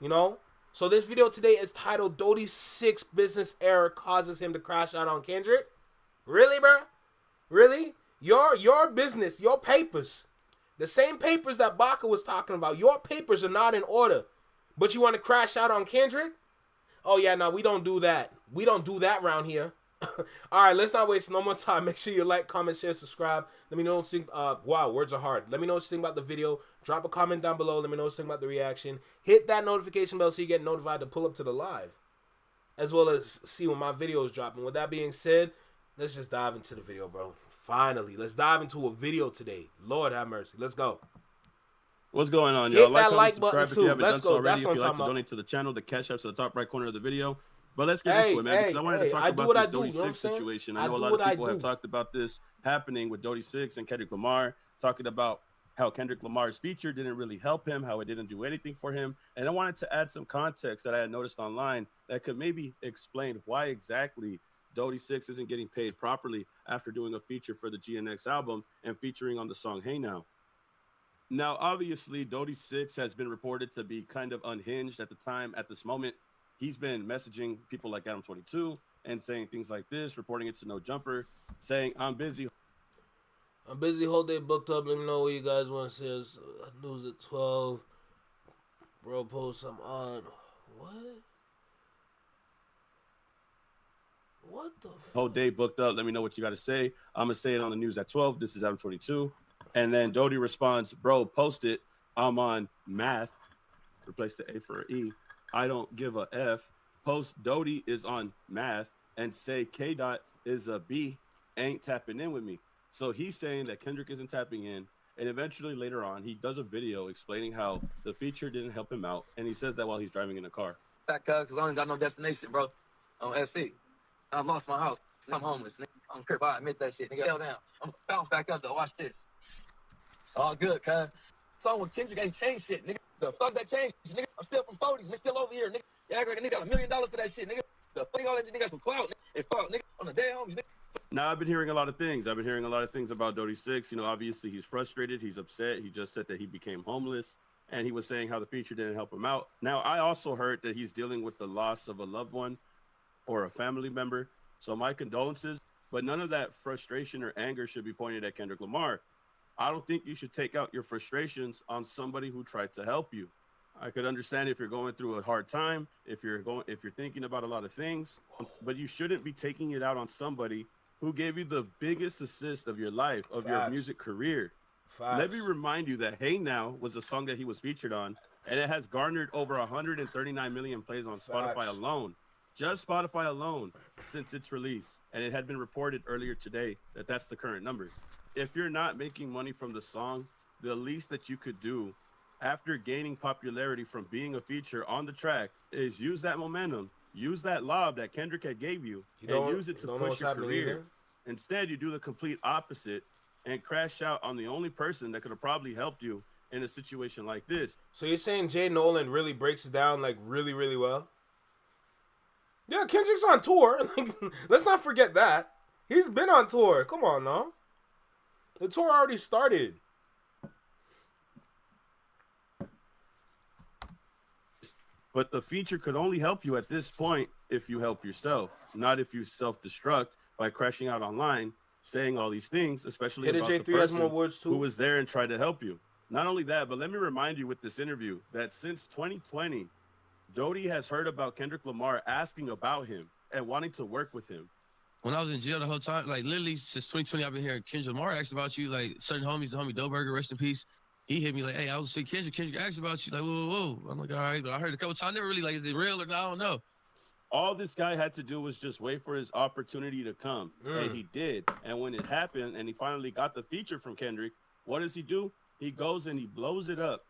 You know? So this video today is titled Doty's 6 business error causes him to crash out on Kendrick. Really, bro? Really? Your business, your papers. The same papers that Baca was talking about. Your papers are not in order. But you want to crash out on Kendrick? Oh, yeah, no, we don't do that. We don't do that around here. All right, let's not waste no more time. Make sure you like, comment, share, subscribe. Let me know what you think. Wow, words are hard. Let me know what you think about the video. Drop a comment down below. Let me know what you think about the reaction. Hit that notification bell so you get notified to pull up to the live, as well as see when my videos drop. And with that being said, let's just dive into the video, bro. Finally, let's dive into a video today. Lord have mercy. Let's go. What's going on, y'all? Hit that like button subscribe if you haven't Let's done so go. already. That's If what you'd I'm like to talking donate to the channel, the cash app's at the top right corner of the video. But let's get Hey, into it, man, because I wanted to talk I do about what this I do, Dodie you know what I'm 6 saying? situation. I I know a do lot what of I people have do. talked about this happening with Dodie 6 and Kendrick Lamar, talking about how Kendrick Lamar's feature didn't really help him, how it didn't do anything for him. And I wanted to add some context that I had noticed online that could maybe explain why exactly Dodie 6 isn't getting paid properly after doing a feature for the GNX album and featuring on the song Hey Now. Now, obviously, Dodie 6 has been reported to be kind of unhinged at this moment. He's been messaging people like Adam 22 and saying things like this, reporting it to No Jumper, saying, I'm busy, whole day booked up. Let me know what you guys want to see us. News at 12. Bro, post some on. What? What the whole day booked up. Let me know what you got to say. I'm going to say it on the news at 12. This is Adam 22. And then Dodie responds, bro, post it. I'm on math. Replace the A for an E. I don't give a F. Post Dodie is on math and say K Dot is a B, ain't tapping in with me. So he's saying that Kendrick isn't tapping in. And eventually later on, he does a video explaining how the feature didn't help him out. And he says that while he's driving in a car. Because I ain't got no destination, bro. On SC. I lost my house. I'm homeless, nigga. I don't care if I admit that shit, nigga. Hell down. I'm gonna bounce back up, though. Watch this. It's all good, cuz. Song with Kendrick ain't changed shit, nigga. The fuck's that changed, nigga? I'm still from 40s, nigga. Still over here, nigga. You act like a nigga got $1 million for that shit, nigga. The fuck all that nigga got some clout, nigga. And fuck, nigga. On the day homies, nigga. Now, I've been hearing a lot of things. I've been hearing a lot of things about Dodie 6. You know, obviously he's frustrated. He's upset. He just said that he became homeless. And he was saying how the feature didn't help him out. Now, I also heard that he's dealing with the loss of a loved one or a family member. So my condolences. But none of that frustration or anger should be pointed at Kendrick Lamar. I don't think you should take out your frustrations on somebody who tried to help you. I could understand if you're going through a hard time, if you're thinking about a lot of things, but you shouldn't be taking it out on somebody who gave you the biggest assist of your life, of your music career. Let me remind you that Hey Now was a song that he was featured on, and it has garnered over 139 million plays on Spotify alone. Just Spotify alone since its release. And it had been reported earlier today that that's the current number. If you're not making money from the song, the least that you could do after gaining popularity from being a feature on the track is use that momentum, use that lob that Kendrick had gave you, and use it to push your career. Instead, you do the complete opposite and crash out on the only person that could have probably helped you in a situation like this. So you're saying Jay Nolan really breaks it down like really, really well? Yeah, Kendrick's on tour. Let's not forget that. He's been on tour. Come on, now. The tour already started. But the feature could only help you at this point if you help yourself, not if you self-destruct by crashing out online, saying all these things, especially about the person who was there and tried to help you. Not only that, but let me remind you with this interview that since 2020, Dodie has heard about Kendrick Lamar asking about him and wanting to work with him. When I was in jail the whole time, like literally since 2020, I've been hearing Kendrick Lamar asked about you. Like certain homies, the homie Doughburger, rest in peace. He hit me like, "Hey, I was seeing Kendrick asked about you." Like, whoa. I'm like, all right, but I heard a couple times. I never really like, is it real or not? I don't know. All this guy had to do was just wait for his opportunity to come, and he did. And when it happened, and he finally got the feature from Kendrick, what does he do? He goes and he blows it up.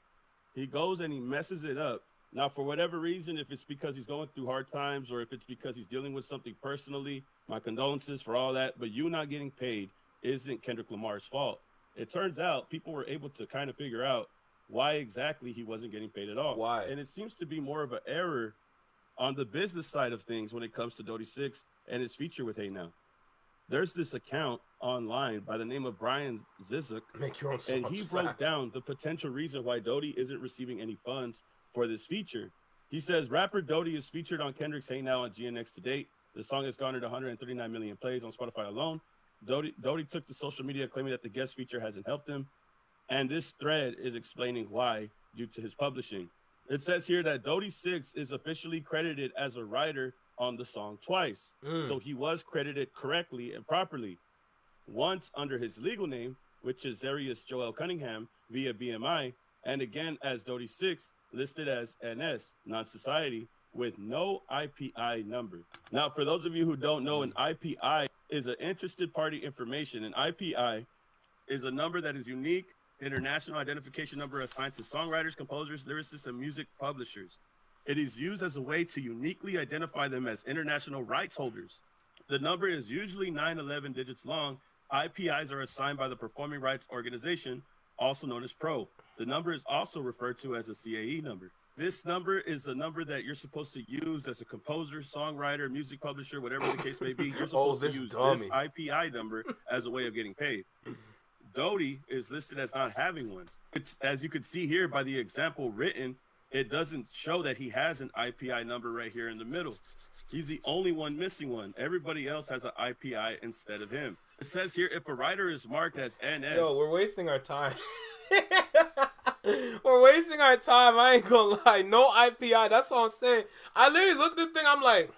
He goes and he messes it up. Now, for whatever reason, if it's because he's going through hard times or if it's because he's dealing with something personally, my condolences for all that. But you not getting paid isn't Kendrick Lamar's fault. It turns out people were able to kind of figure out why exactly he wasn't getting paid at all. Why? And it seems to be more of an error on the business side of things when it comes to Dodie 6 and his feature with Hey Now. There's this account online by the name of Brian Zizek, and he broke down the potential reason why Dodie isn't receiving any funds for this feature. He says rapper Dodie is featured on Kendrick's Hey Now on GNX to date. The song has garnered 139 million plays on Spotify alone. Dodie took to social media claiming that the guest feature hasn't helped him, and this thread is explaining why due to his publishing. It says here that Dodie 6 is officially credited as a writer on the song twice. So he was credited correctly and properly. Once under his legal name, which is Zarius Joel Cunningham via BMI, and again as Dodie 6, listed as NS, non-society, with no IPI number. Now, for those of you who don't know, an IPI is an interested party information. An IPI is a number that is unique, international identification number assigned to songwriters, composers, lyricists, and music publishers. It is used as a way to uniquely identify them as international rights holders. The number is usually 911 digits long. IPIs are assigned by the Performing Rights Organization, also known as PRO. The number is also referred to as a CAE number. This number is a number that you're supposed to use as a composer, songwriter, music publisher, whatever the case may be. You're supposed to use this IPI number as a way of getting paid. Dodie is listed as not having one. It's, as you can see here by the example written, it doesn't show that he has an IPI number right here in the middle. He's the only one missing one. Everybody else has an IPI instead of him. It says here, if a writer is marked as NS... Yo, we're wasting our time. We're wasting our time. I ain't gonna lie. No IPI. That's all I'm saying. I literally looked at the thing. I'm like,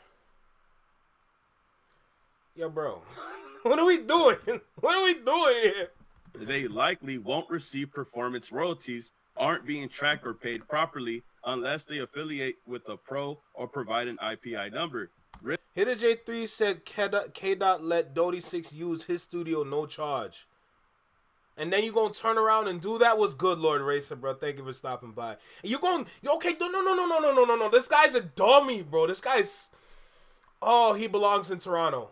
yo, bro, what are we doing? What are we doing here? They likely won't receive performance royalties, aren't being tracked or paid properly unless they affiliate with a pro or provide an IPI number. Hitter J3 said K-Dot let Dodie 6 use his studio no charge. And then you gonna turn around and do that? Was good, Lord Racer, bro. Thank you for stopping by. And you going, okay, no. This guy's a dummy, bro. This guy's, oh, he belongs in Toronto.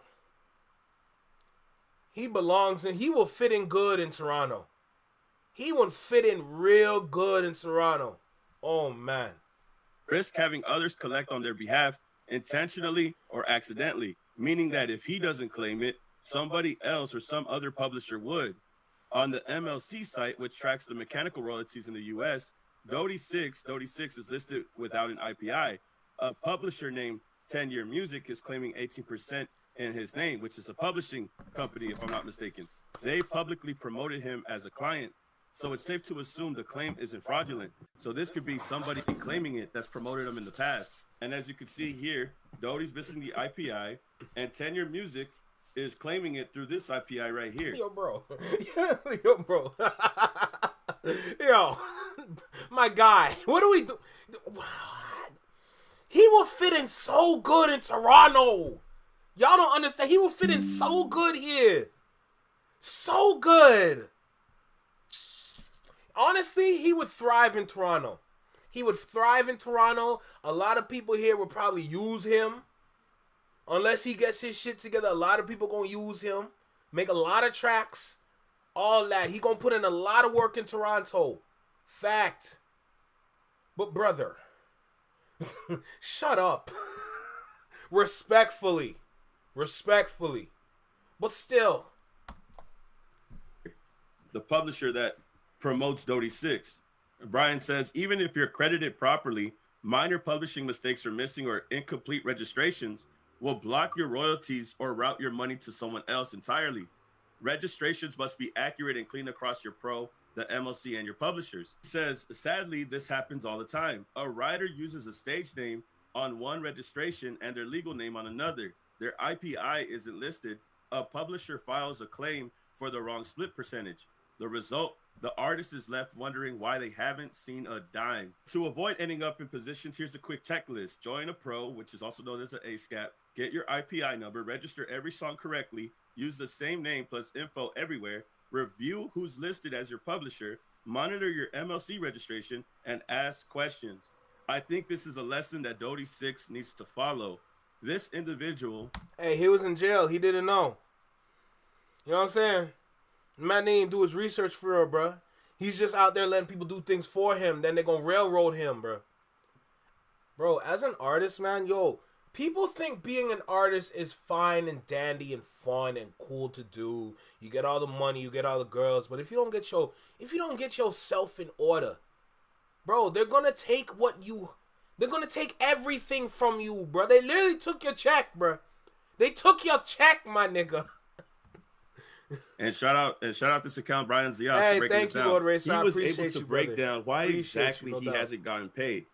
He will fit in good in Toronto. He would fit in real good in Toronto. Oh, man. Risk having others collect on their behalf intentionally or accidentally, meaning that if he doesn't claim it, somebody else or some other publisher would. On the MLC site, which tracks the mechanical royalties in the U.S., Dodie 6 is listed without an IPI. A publisher named 10 Year Music is claiming 18% in his name, which is a publishing company, if I'm not mistaken. They publicly promoted him as a client, so it's safe to assume the claim isn't fraudulent. So this could be somebody claiming it that's promoted him in the past. And as you can see here, Dodie's missing the IPI, and 10 Year Music is claiming it through this IPI right here. Yo, bro. Yo, my guy. What do we do? He will fit in so good in Toronto. Y'all don't understand. He will fit in so good here. So good. Honestly, he would thrive in Toronto. He would thrive in Toronto. A lot of people here would probably use him. Unless he gets his shit together, a lot of people gonna use him. Make a lot of tracks. All that. He gonna put in a lot of work in Toronto. Fact. But brother, shut up. Respectfully. But still. The publisher that promotes Dodie 6. Brian says, even if you're credited properly, minor publishing mistakes or missing or incomplete registrations will block your royalties or route your money to someone else entirely. Registrations must be accurate and clean across your pro, the MLC, and your publishers. He says, sadly, this happens all the time. A writer uses a stage name on one registration and their legal name on another. Their IPI isn't listed. A publisher files a claim for the wrong split percentage. The result, the artist is left wondering why they haven't seen a dime. To avoid ending up in positions, here's a quick checklist. Join a pro, which is also known as an ASCAP. Get your IPI number, register every song correctly, use the same name plus info everywhere, review who's listed as your publisher, monitor your MLC registration, and ask questions. I think this is a lesson that Dodie 6 needs to follow. This individual... Hey, he was in jail. He didn't know. You know what I'm saying? Man didn't do his research for real, bro. He's just out there letting people do things for him. Then they're going to railroad him, bro. Bro, as an artist, man, yo, people think being an artist is fine and dandy and fun and cool to do. You get all the money, you get all the girls. But if you don't get yourself in order, bro, they're going to take they're going to take everything from you, bro. They literally took your check, bro. They took your check, my nigga. And shout out this account, Brian Zias, hey, for breaking thank this you, down. Lord Racer. He I was appreciate able to you, break brother. down why Appreciate exactly you, no he doubt. hasn't gotten paid.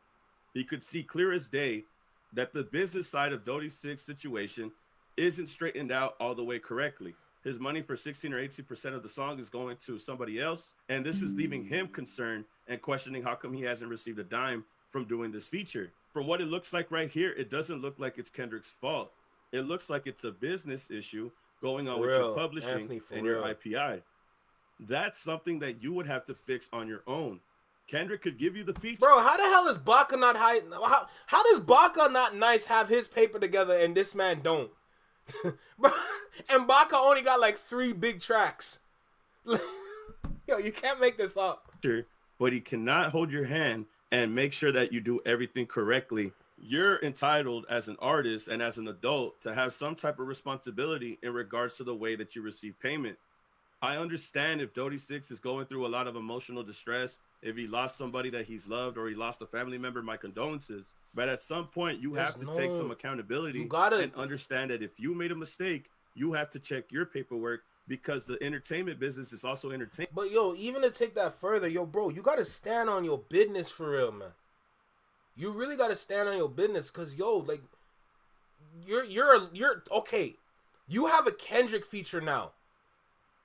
He could see clear as day that the business side of Dodie Six's situation isn't straightened out all the way correctly. His money for 16 or 18% of the song is going to somebody else, and this is leaving him concerned and questioning how come he hasn't received a dime from doing this feature. From what it looks like right here, it doesn't look like it's Kendrick's fault. It looks like it's a business issue going on with your publishing and your IPI. That's something that you would have to fix on your own. Kendrick could give you the feature. Bro, how the hell is Baca not high? How does Baca not nice have his paper together and this man don't? Bro, and Baca only got like 3 big tracks. Yo, you can't make this up. But he cannot hold your hand and make sure that you do everything correctly. You're entitled as an artist and as an adult to have some type of responsibility in regards to the way that you receive payment. I understand if Dodie Six is going through a lot of emotional distress, if he lost somebody that he's loved or he lost a family member, my condolences. But at some point, you have to take some accountability and understand that if you made a mistake, you have to check your paperwork because the entertainment business is also entertainment. But yo, even to take that further, yo, bro, you got to stand on your business for real, man. You really got to stand on your business because, yo, like, you're okay. You have a Kendrick feature now.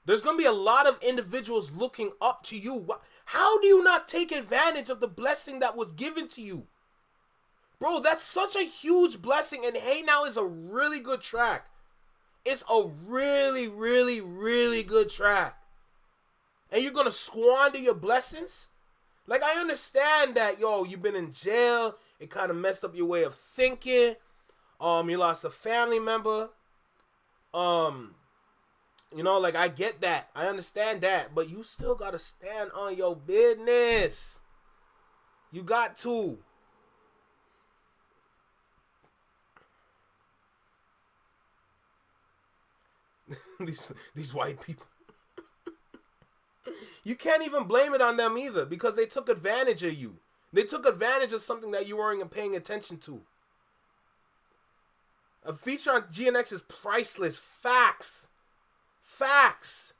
There's going to be a lot of individuals looking up to you. How do you not take advantage of the blessing that was given to you? Bro, that's such a huge blessing. And Hey Now is a really good track. It's a really, really, really good track. And you're going to squander your blessings? Like, I understand that, yo, you've been in jail. It kind of messed up your way of thinking. You lost a family member. You know, like, I get that. I understand that. But you still got to stand on your business. You got to. These white people. You can't even blame it on them either because they took advantage of you. They took advantage of something that you weren't even paying attention to. A feature on GNX is priceless. Facts. Facts.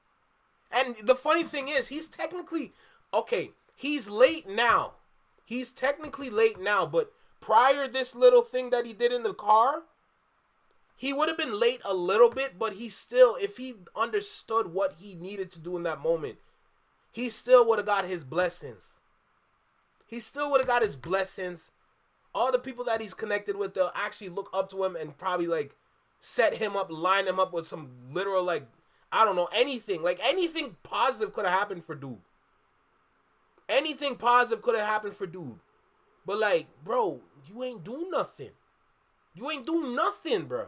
And the funny thing is, he's technically, okay, he's late now. He's technically late now, but prior this little thing that he did in the car, he would have been late a little bit, but he still, if he understood what he needed to do in that moment, he still would have got his blessings. He still would have got his blessings. All the people that he's connected with, they'll actually look up to him and probably, like, set him up, line him up with some literal, like, I don't know, anything. Like, anything positive could have happened for dude. Anything positive could have happened for dude. But, like, bro, you ain't do nothing. You ain't do nothing, bro.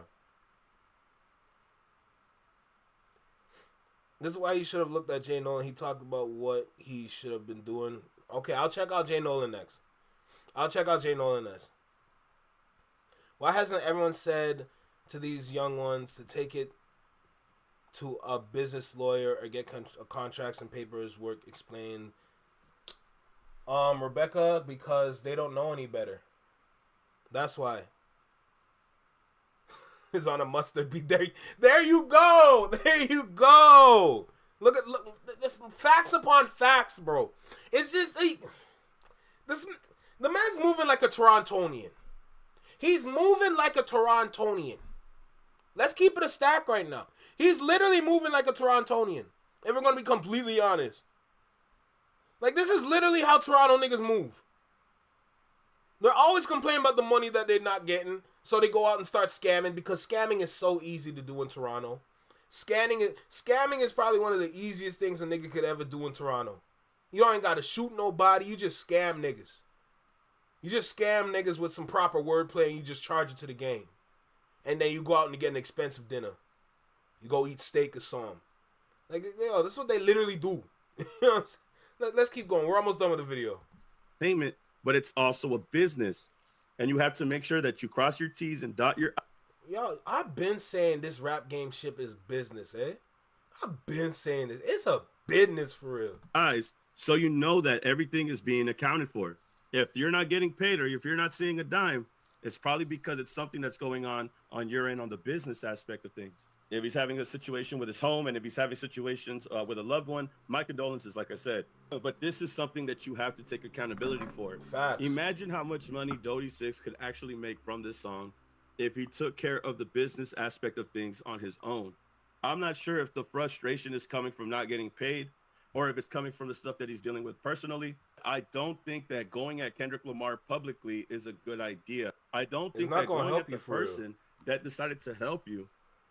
This is why you should have looked at Jay Nolan. He talked about what he should have been doing. Okay, I'll check out Jay Nolan next. Why hasn't everyone said to these young ones to take it to a business lawyer or get contracts and papers work explained? Rebecca, because they don't know any better. That's why. Is on a mustard beat. There you go. There you go. Look, facts upon facts, bro. It's just the man's moving like a Torontonian. He's moving like a Torontonian. Let's keep it a stack right now. He's literally moving like a Torontonian. If we're gonna be completely honest. Like, this is literally how Toronto niggas move. They're always complaining about the money that they're not getting. So they go out and start scamming because scamming is so easy to do in Toronto. Scamming is probably one of the easiest things a nigga could ever do in Toronto. You don't even got to shoot nobody. You just scam niggas. You just scam niggas with some proper wordplay and you just charge it to the game. And then you go out and get an expensive dinner. You go eat steak or something. Like, yo, this is what they literally do. You know what I'm saying? Let's keep going. We're almost done with the video. Payment, but it's also a business. And you have to make sure that you cross your T's and dot your I's. Yo, I've been saying this rap game ship is business, eh? I've been saying this. It's a business for real. So you know that everything is being accounted for. If you're not getting paid or if you're not seeing a dime, it's probably because it's something that's going on your end on the business aspect of things. If he's having a situation with his home and if he's having situations with a loved one, my condolences, like I said. But this is something that you have to take accountability for. Facts. Imagine how much money Dodie Six could actually make from this song if he took care of the business aspect of things on his own. I'm not sure if the frustration is coming from not getting paid or if it's coming from the stuff that he's dealing with personally. I don't think that going at Kendrick Lamar publicly is a good idea. I don't think that going at the person that decided to help you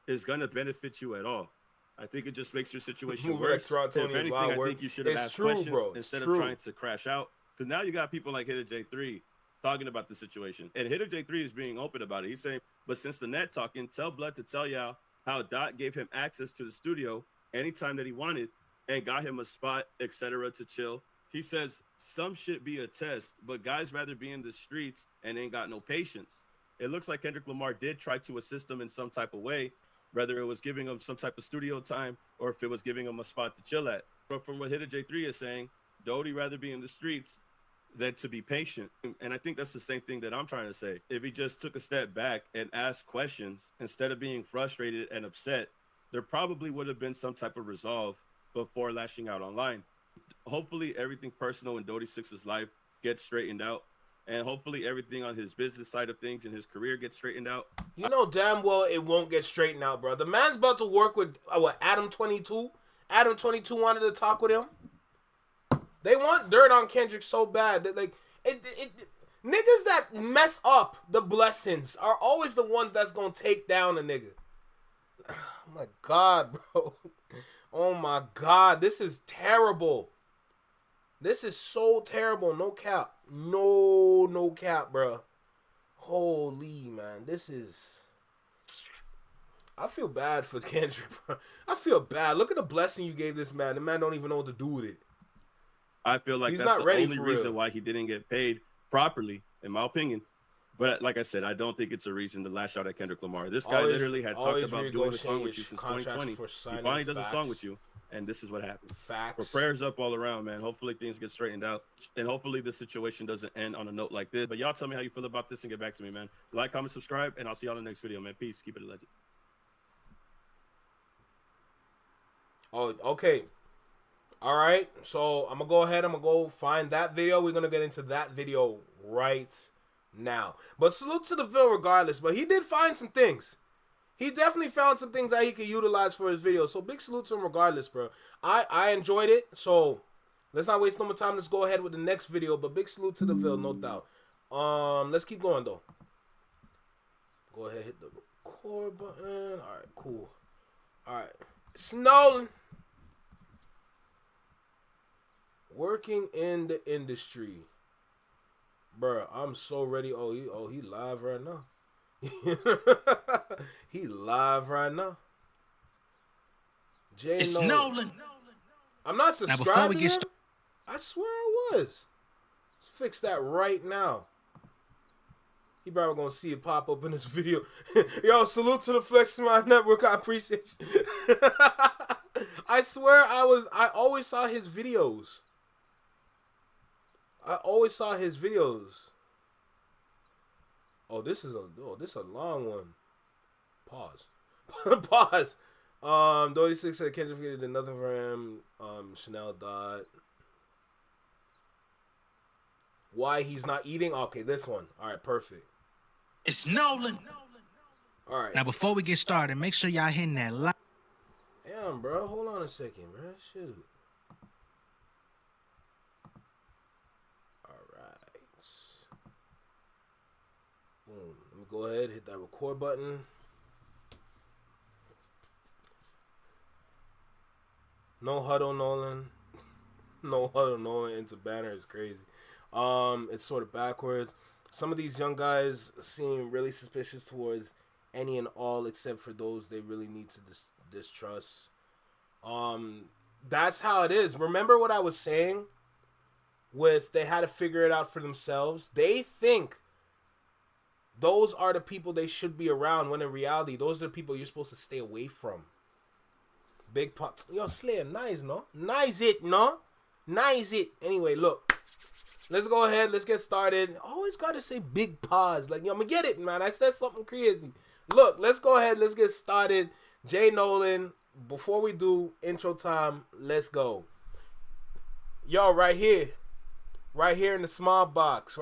is going to benefit you at all. I think it just makes your situation worse. If anything, I think you should have asked questions instead of trying to crash out. Because now you got people like Hitter J3 talking about the situation. And Hitter J3 is being open about it. He's saying, but since the net talking, tell Blood to tell y'all how Dot gave him access to the studio anytime that he wanted and got him a spot, etc. to chill. He says some shit be a test, but guys rather be in the streets and ain't got no patience. It looks like Kendrick Lamar did try to assist him in some type of way, whether it was giving him some type of studio time or if it was giving him a spot to chill at. But from what Hitter J3 is saying, Dodie rather be in the streets than to be patient. And I think that's the same thing that I'm trying to say. If he just took a step back and asked questions instead of being frustrated and upset, there probably would have been some type of resolve before lashing out online. Hopefully everything personal in Dodie Six's life gets straightened out. And hopefully everything on his business side of things and his career gets straightened out. You know damn well it won't get straightened out, bro. The man's about to work with, Adam 22? Adam 22 wanted to talk with him. They want dirt on Kendrick so bad that, like, niggas that mess up the blessings are always the ones that's going to take down a nigga. Oh, my God, bro. Oh, my God. This is terrible. This is so terrible. No cap. No cap, bro. Holy, man. This is... I feel bad for Kendrick, bro. I feel bad. Look at the blessing you gave this man. The man don't even know what to do with it. I feel like that's the only reason why he didn't get paid properly, in my opinion. But like I said, I don't think it's a reason to lash out at Kendrick Lamar. This guy literally had talked about doing a song with you since 2020. He finally does a song with you, and this is what happens. Facts. But prayers up all around, man. Hopefully things get straightened out, and hopefully the situation doesn't end on a note like this. But y'all tell me how you feel about this and get back to me, man. Like, comment, subscribe, and I'll see y'all in the next video, man. Peace. Keep it a legend. Oh, okay. All right. So I'm going to go ahead. I'm going to go find that video. We're going to get into that video right now. But salute to the Ville regardless. But he did find some things. He definitely found some things that he could utilize for his video. So big salute to him regardless, bro. I enjoyed it. So let's not waste no more time. Let's go ahead with the next video. But big salute to the Ville, no doubt. Let's keep going, though. Go ahead, hit the record button. All right, cool. All right. Snowden. Working in the industry. Bruh, I'm so ready. Oh, he live right now. He live right now. It's Nolan. I'm not subscribed now, before we to get him. I swear I was. Let's fix that right now. He probably gonna see it pop up in this video. Yo, salute to the Flex Smile Network. I appreciate you. I swear I always saw his videos. Oh, this is a long one. Pause. Pause. Dodie Six said Kendrick did another for him. Chanel Dot. Why he's not eating? Okay, this one. All right, perfect. It's Nolan. All right. Now, before we get started, make sure y'all hitting that like. Damn, bro. Hold on a second, bro. Shoot. All right. Boom. Let me go ahead, hit that record button. No huddle, Nolan. No huddle, Nolan into banner is crazy. It's sort of backwards. Some of these young guys seem really suspicious towards any and all except for those they really need to distrust. That's how it is. Remember what I was saying with they had to figure it out for themselves? They think those are the people they should be around when in reality, those are the people you're supposed to stay away from. Big pop. Yo, Slayer, nice, no? Nice it, no? Nice it. Anyway, look. Let's go ahead. Let's get started. Always got to say big pause. Like, yo, I'm going to get it, man. I said something crazy. Look, let's go ahead. Let's get started. Jay Nolan, before we do intro time, let's go. Yo, right here in the small box,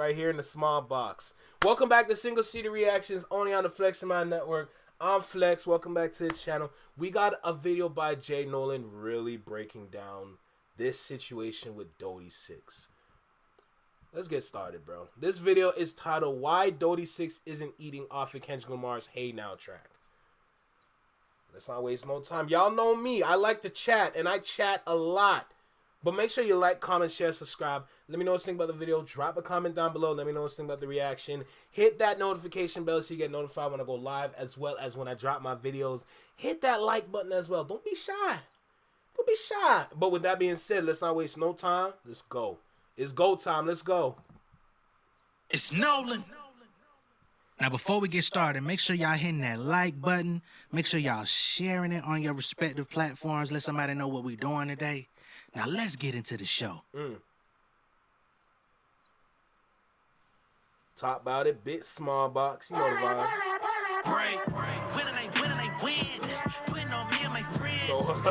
Welcome back to Single City Reactions, only on the Flex Mind Network. I'm Flex. Welcome back to the channel. We got a video by Jay Nolan really breaking down this situation with Dodie 6. Let's get started, bro. This video is titled Why Dodie 6 Isn't Eating Off of Kendrick Lamar's Hey Now track. Let's not waste no time. Y'all know me. I like to chat, and I chat a lot. But make sure you like, comment, share, subscribe. Let me know what you think about the video. Drop a comment down below. Let me know what you think about the reaction. Hit that notification bell so you get notified when I go live, as well as when I drop my videos. Hit that like button as well. Don't be shy. Don't be shy. But with that being said, let's not waste no time. Let's go. It's go time. Let's go. It's Nolan. Now, before we get started, make sure y'all hitting that like button. Make sure y'all sharing it on your respective platforms. Let somebody know what we're doing today. Now, let's get into the show. Top about it, big small box. You know the vibe. Winning, they win. Putting on me and my friends.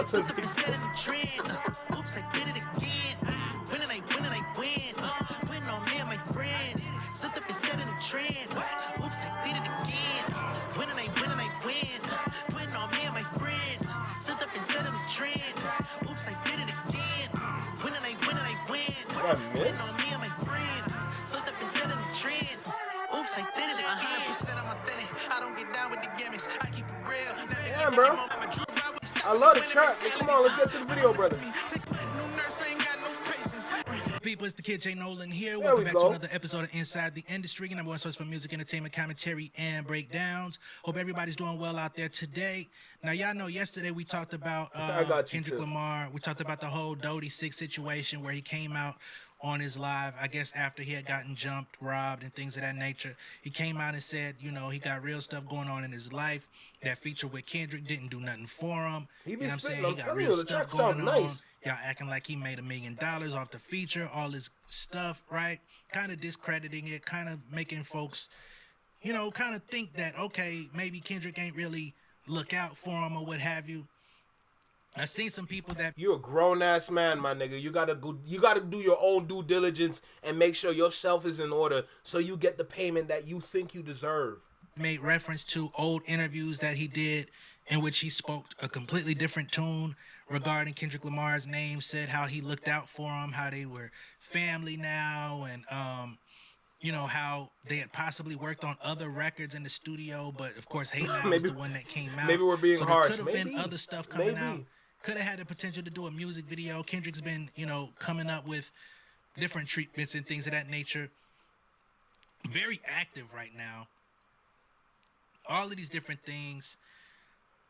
Slipped up and set in the trend. Oops, I did it again. Winning, they win. Putting on me and my friends. Slipped up and set in the trend. Oops, I did it again. Winning, they win. Putting on me and my friends. Slipped up and set in the trend. Oops, I did it again. Winning, they win. Putting on me and my friends. Slipped up and set in the trend. Oops, I did it again. 100% I'm authentic. I don't get down with the gimmicks. I keep it real. Damn, bro. I love the track. Come on, let's get to the video, brother. People, it's the kid Jay Nolan here. There Welcome we back go. to another episode of Inside the Industry, your number one source for music, entertainment, commentary, and breakdowns. Hope everybody's doing well out there today. Now, y'all know yesterday we talked about I got you, Kendrick too. Lamar. We talked about the whole Dodie 6 situation where he came out on his live, I guess after he had gotten jumped, robbed, and things of that nature. He came out and said, you know, he got real stuff going on in his life. That feature with Kendrick didn't do nothing for him. He You be know what I'm saying? spitting, He I'm got telling real you, the stuff track going sound on. nice. Y'all acting like he made $1 million off the feature, all this stuff, right? Kind of discrediting it, kind of making folks, you know, kind of think that, okay, maybe Kendrick ain't really look out for him or what have you. I've seen some people that You a grown ass man, my nigga. You gotta do your own due diligence and make sure your shelf is in order so you get the payment that you think you deserve. made reference to old interviews that he did in which he spoke a completely different tune regarding Kendrick Lamar's name, said how he looked out for him, how they were family now, and you know, how they had possibly worked on other records in the studio, but of course Hey Now was the one that came out. Maybe we're being so harsh. There could have been Maybe. other stuff coming Maybe. out. Could have had the potential to do a music video. Kendrick's been, you know, coming up with different treatments and things of that nature. Very active right now. All of these different things.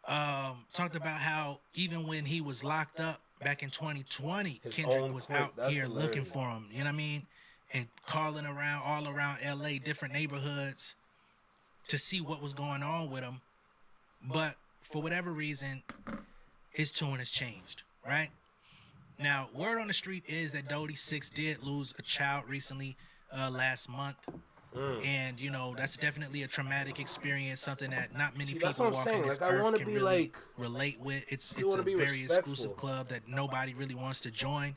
Talked about how even when he was locked up back in 2020, His Kendrick own was clip. out That's here hilarious. looking for him. You know what I mean? And calling around all around LA, different neighborhoods to see what was going on with him. But for whatever reason, his tune has changed, right? Now, word on the street is that Dodie 6 did lose a child recently, last month. And, you know, that's definitely a traumatic experience, something that not many See, that's people what I'm walking saying. this Like, I earth wanna can be, really like, relate with. It's wanna a be very respectful. exclusive club that nobody really wants to join.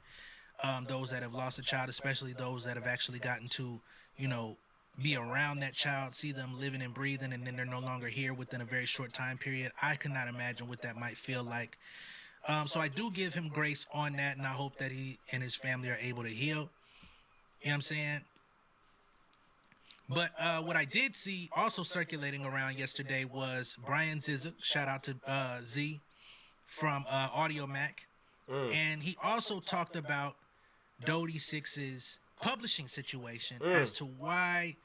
Those that have lost a child, especially those that have actually gotten to, you know, be around that child, see them living and breathing, and then they're no longer here within a very short time period. I could not imagine what that might feel like. So I do give him grace on that, and I hope that he and his family are able to heal. You know what I'm saying? But what I did see also circulating around yesterday was Brian Zizza, shout out to Z from Audio Mac. And he also talked about Dodie 6's publishing situation as to why,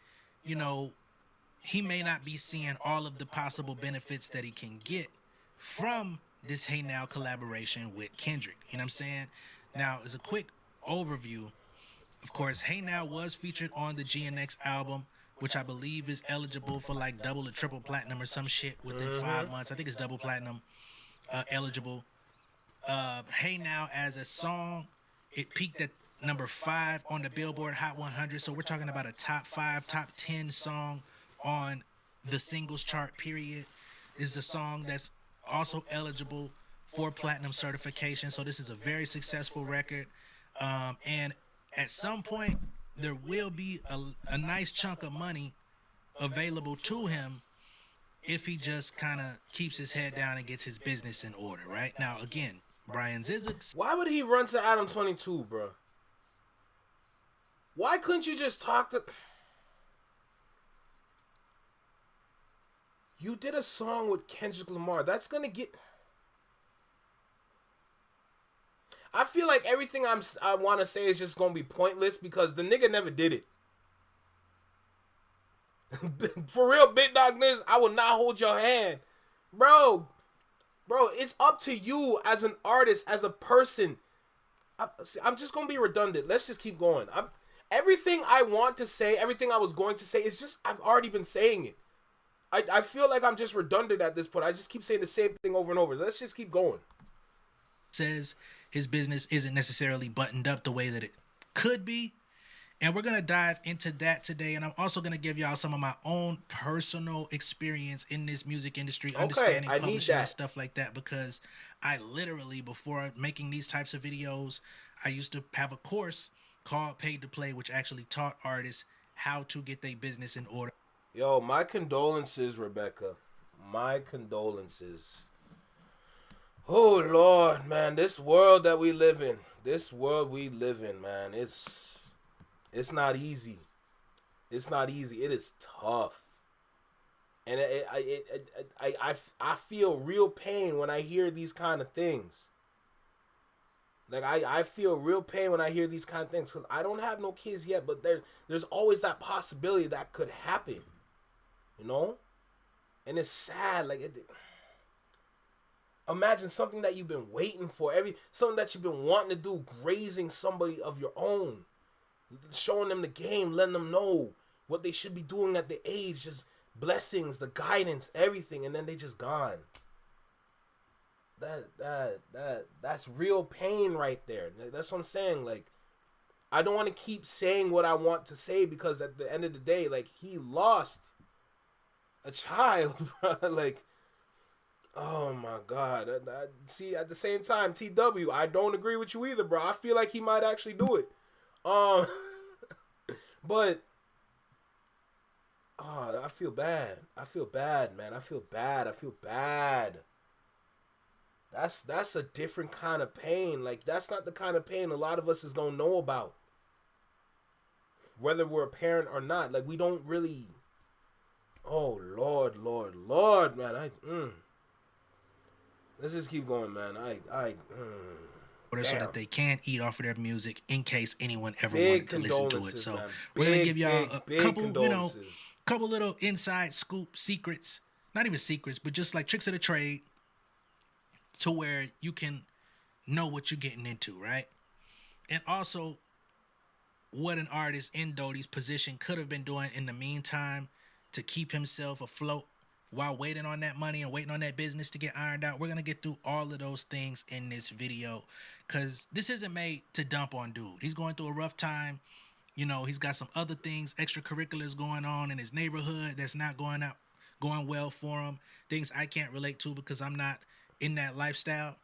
you know, he may not be seeing all of the possible benefits that he can get from this Hey Now collaboration with Kendrick. You know what I'm saying? Now, as a quick overview, of course, Hey Now was featured on the GNX album, which I believe is eligible for like double or triple platinum or some shit within 5 months. I think it's double platinum eligible. Hey Now as a song, it peaked at number 5 on the Billboard Hot 100. So we're talking about a top 5, top 10 song on the singles chart, period. Is the song that's also eligible for platinum certification. So this is a very successful record. And at some point, there will be a nice chunk of money available to him if he just kind of keeps his head down and gets his business in order. Right now, again, Brian Zizek. Why would he run to Adam 22, bro? Why couldn't you just talk to... You did a song with Kendrick Lamar. That's gonna get... I feel like everything I want to say is just gonna be pointless because the nigga never did it. For real, Big Dog Niz, I will not hold your hand. Bro, it's up to you as an artist, as a person. I'm just gonna be redundant. Let's just keep going. Everything I want to say, everything I was going to say, is just, I've already been saying it. I feel like I'm just redundant at this point. I just keep saying the same thing over and over. Let's just keep going. Says his business isn't necessarily buttoned up the way that it could be. And we're going to dive into that today. And I'm also going to give y'all some of my own personal experience in this music industry, understanding publishing and stuff like that. Because I literally, before making these types of videos, I used to have a course called Paid to Play, which actually taught artists how to get their business in order. Yo, my condolences, Rebecca. My condolences. Oh, Lord, man. This world that we live in. Man. It's not easy. It's not easy. It is tough. And I feel real pain when I hear these kind of things. Like, I feel real pain when I hear these kind of things. Because I don't have no kids yet, but there's always that possibility that could happen. You know? And it's sad. Like, imagine something that you've been waiting for. Something that you've been wanting to do. Raising somebody of your own. Showing them the game. Letting them know what they should be doing at the age. Just blessings, the guidance, everything. And then they just gone. That's real pain right there. That's what I'm saying. Like, I don't want to keep saying what I want to say because at the end of the day, like, he lost a child, bro. Like, oh my God. See, at the same time, TW, I don't agree with you either, bro. I feel like he might actually do it. But I feel bad. I feel bad, man. I feel bad. That's a different kind of pain. Like, that's not the kind of pain a lot of us is gonna know about. Whether we're a parent or not. Like, we don't really... Oh, Lord, man. Let's just keep going, man. So that they can eat off of their music in case anyone ever wanted to listen to it. So we're going to give y'all a couple little inside scoop secrets. Not even secrets, but just like tricks of the trade to where you can know what you're getting into, right? And also what an artist in Doty's position could have been doing in the meantime to keep himself afloat while waiting on that money and waiting on that business to get ironed out. We're going to get through all of those things in this video because this isn't made to dump on dude. He's going through a rough time. You know, he's got some other things, extracurriculars going on in his neighborhood that's not going well for him. Things I can't relate to because I'm not in that lifestyle.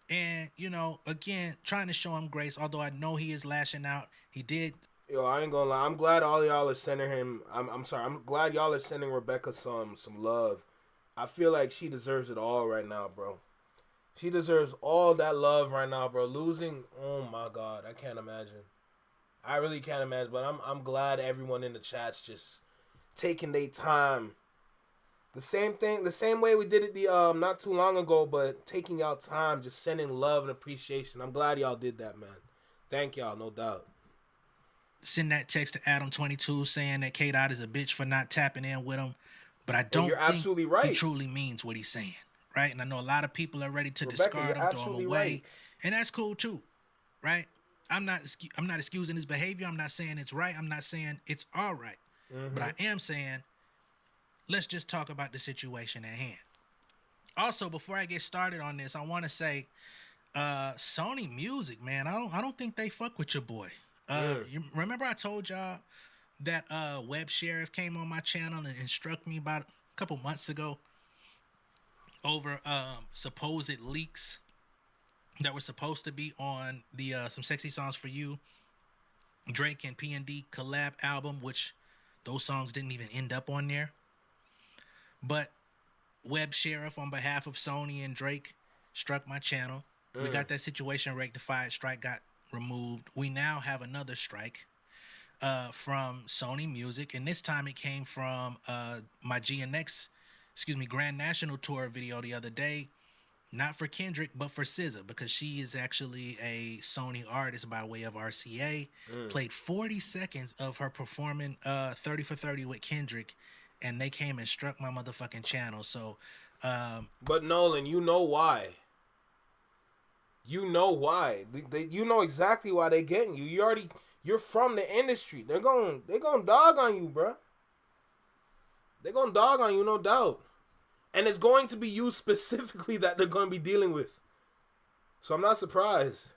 And, you know, again, trying to show him grace, although I know he is lashing out. He did. Yo, I ain't gonna lie. I'm glad all y'all are sending him. I'm glad y'all are sending Rebecca some love. I feel like she deserves it all right now, bro. She deserves all that love right now, bro. Losing, oh my God, I can't imagine. I really can't imagine. But I'm glad everyone in the chat's just taking their time. The same way we did it not too long ago, but taking y'all time, just sending love and appreciation. I'm glad y'all did that, man. Thank y'all, no doubt. Send that text to Adam22 saying that K-Dot is a bitch for not tapping in with him. But I don't think absolutely right. He truly means what he's saying, right? And I know a lot of people are ready to discard him, throw him away. Right. And that's cool too, right? I'm not excusing his behavior. I'm not saying it's right. I'm not saying it's all right. Mm-hmm. But I am saying, let's just talk about the situation at hand. Also, before I get started on this, I want to say, Sony Music, man, I don't think they fuck with your boy. You remember I told y'all that Web Sheriff came on my channel and struck me about a couple months ago? over supposed leaks that were supposed to be on the Some Sexy Songs for You Drake and P&D collab album, which those songs didn't even end up on there. But Web Sheriff, on behalf of Sony and Drake, struck my channel. We got that situation rectified. Strike got removed. We now have another strike from Sony Music, and this time it came from my Grand National Tour video the other day. Not for Kendrick, but for SZA, because she is actually a Sony artist by way of RCA. Played 40 seconds of her performing 30 for 30 with Kendrick, and they came and struck my motherfucking channel. So, but Nolan, you know why. You know why. You know exactly why they getting you. You're from the industry. They're gonna dog on you, bro. They're gonna dog on you, no doubt. And it's going to be you specifically that they're going to be dealing with. So I'm not surprised.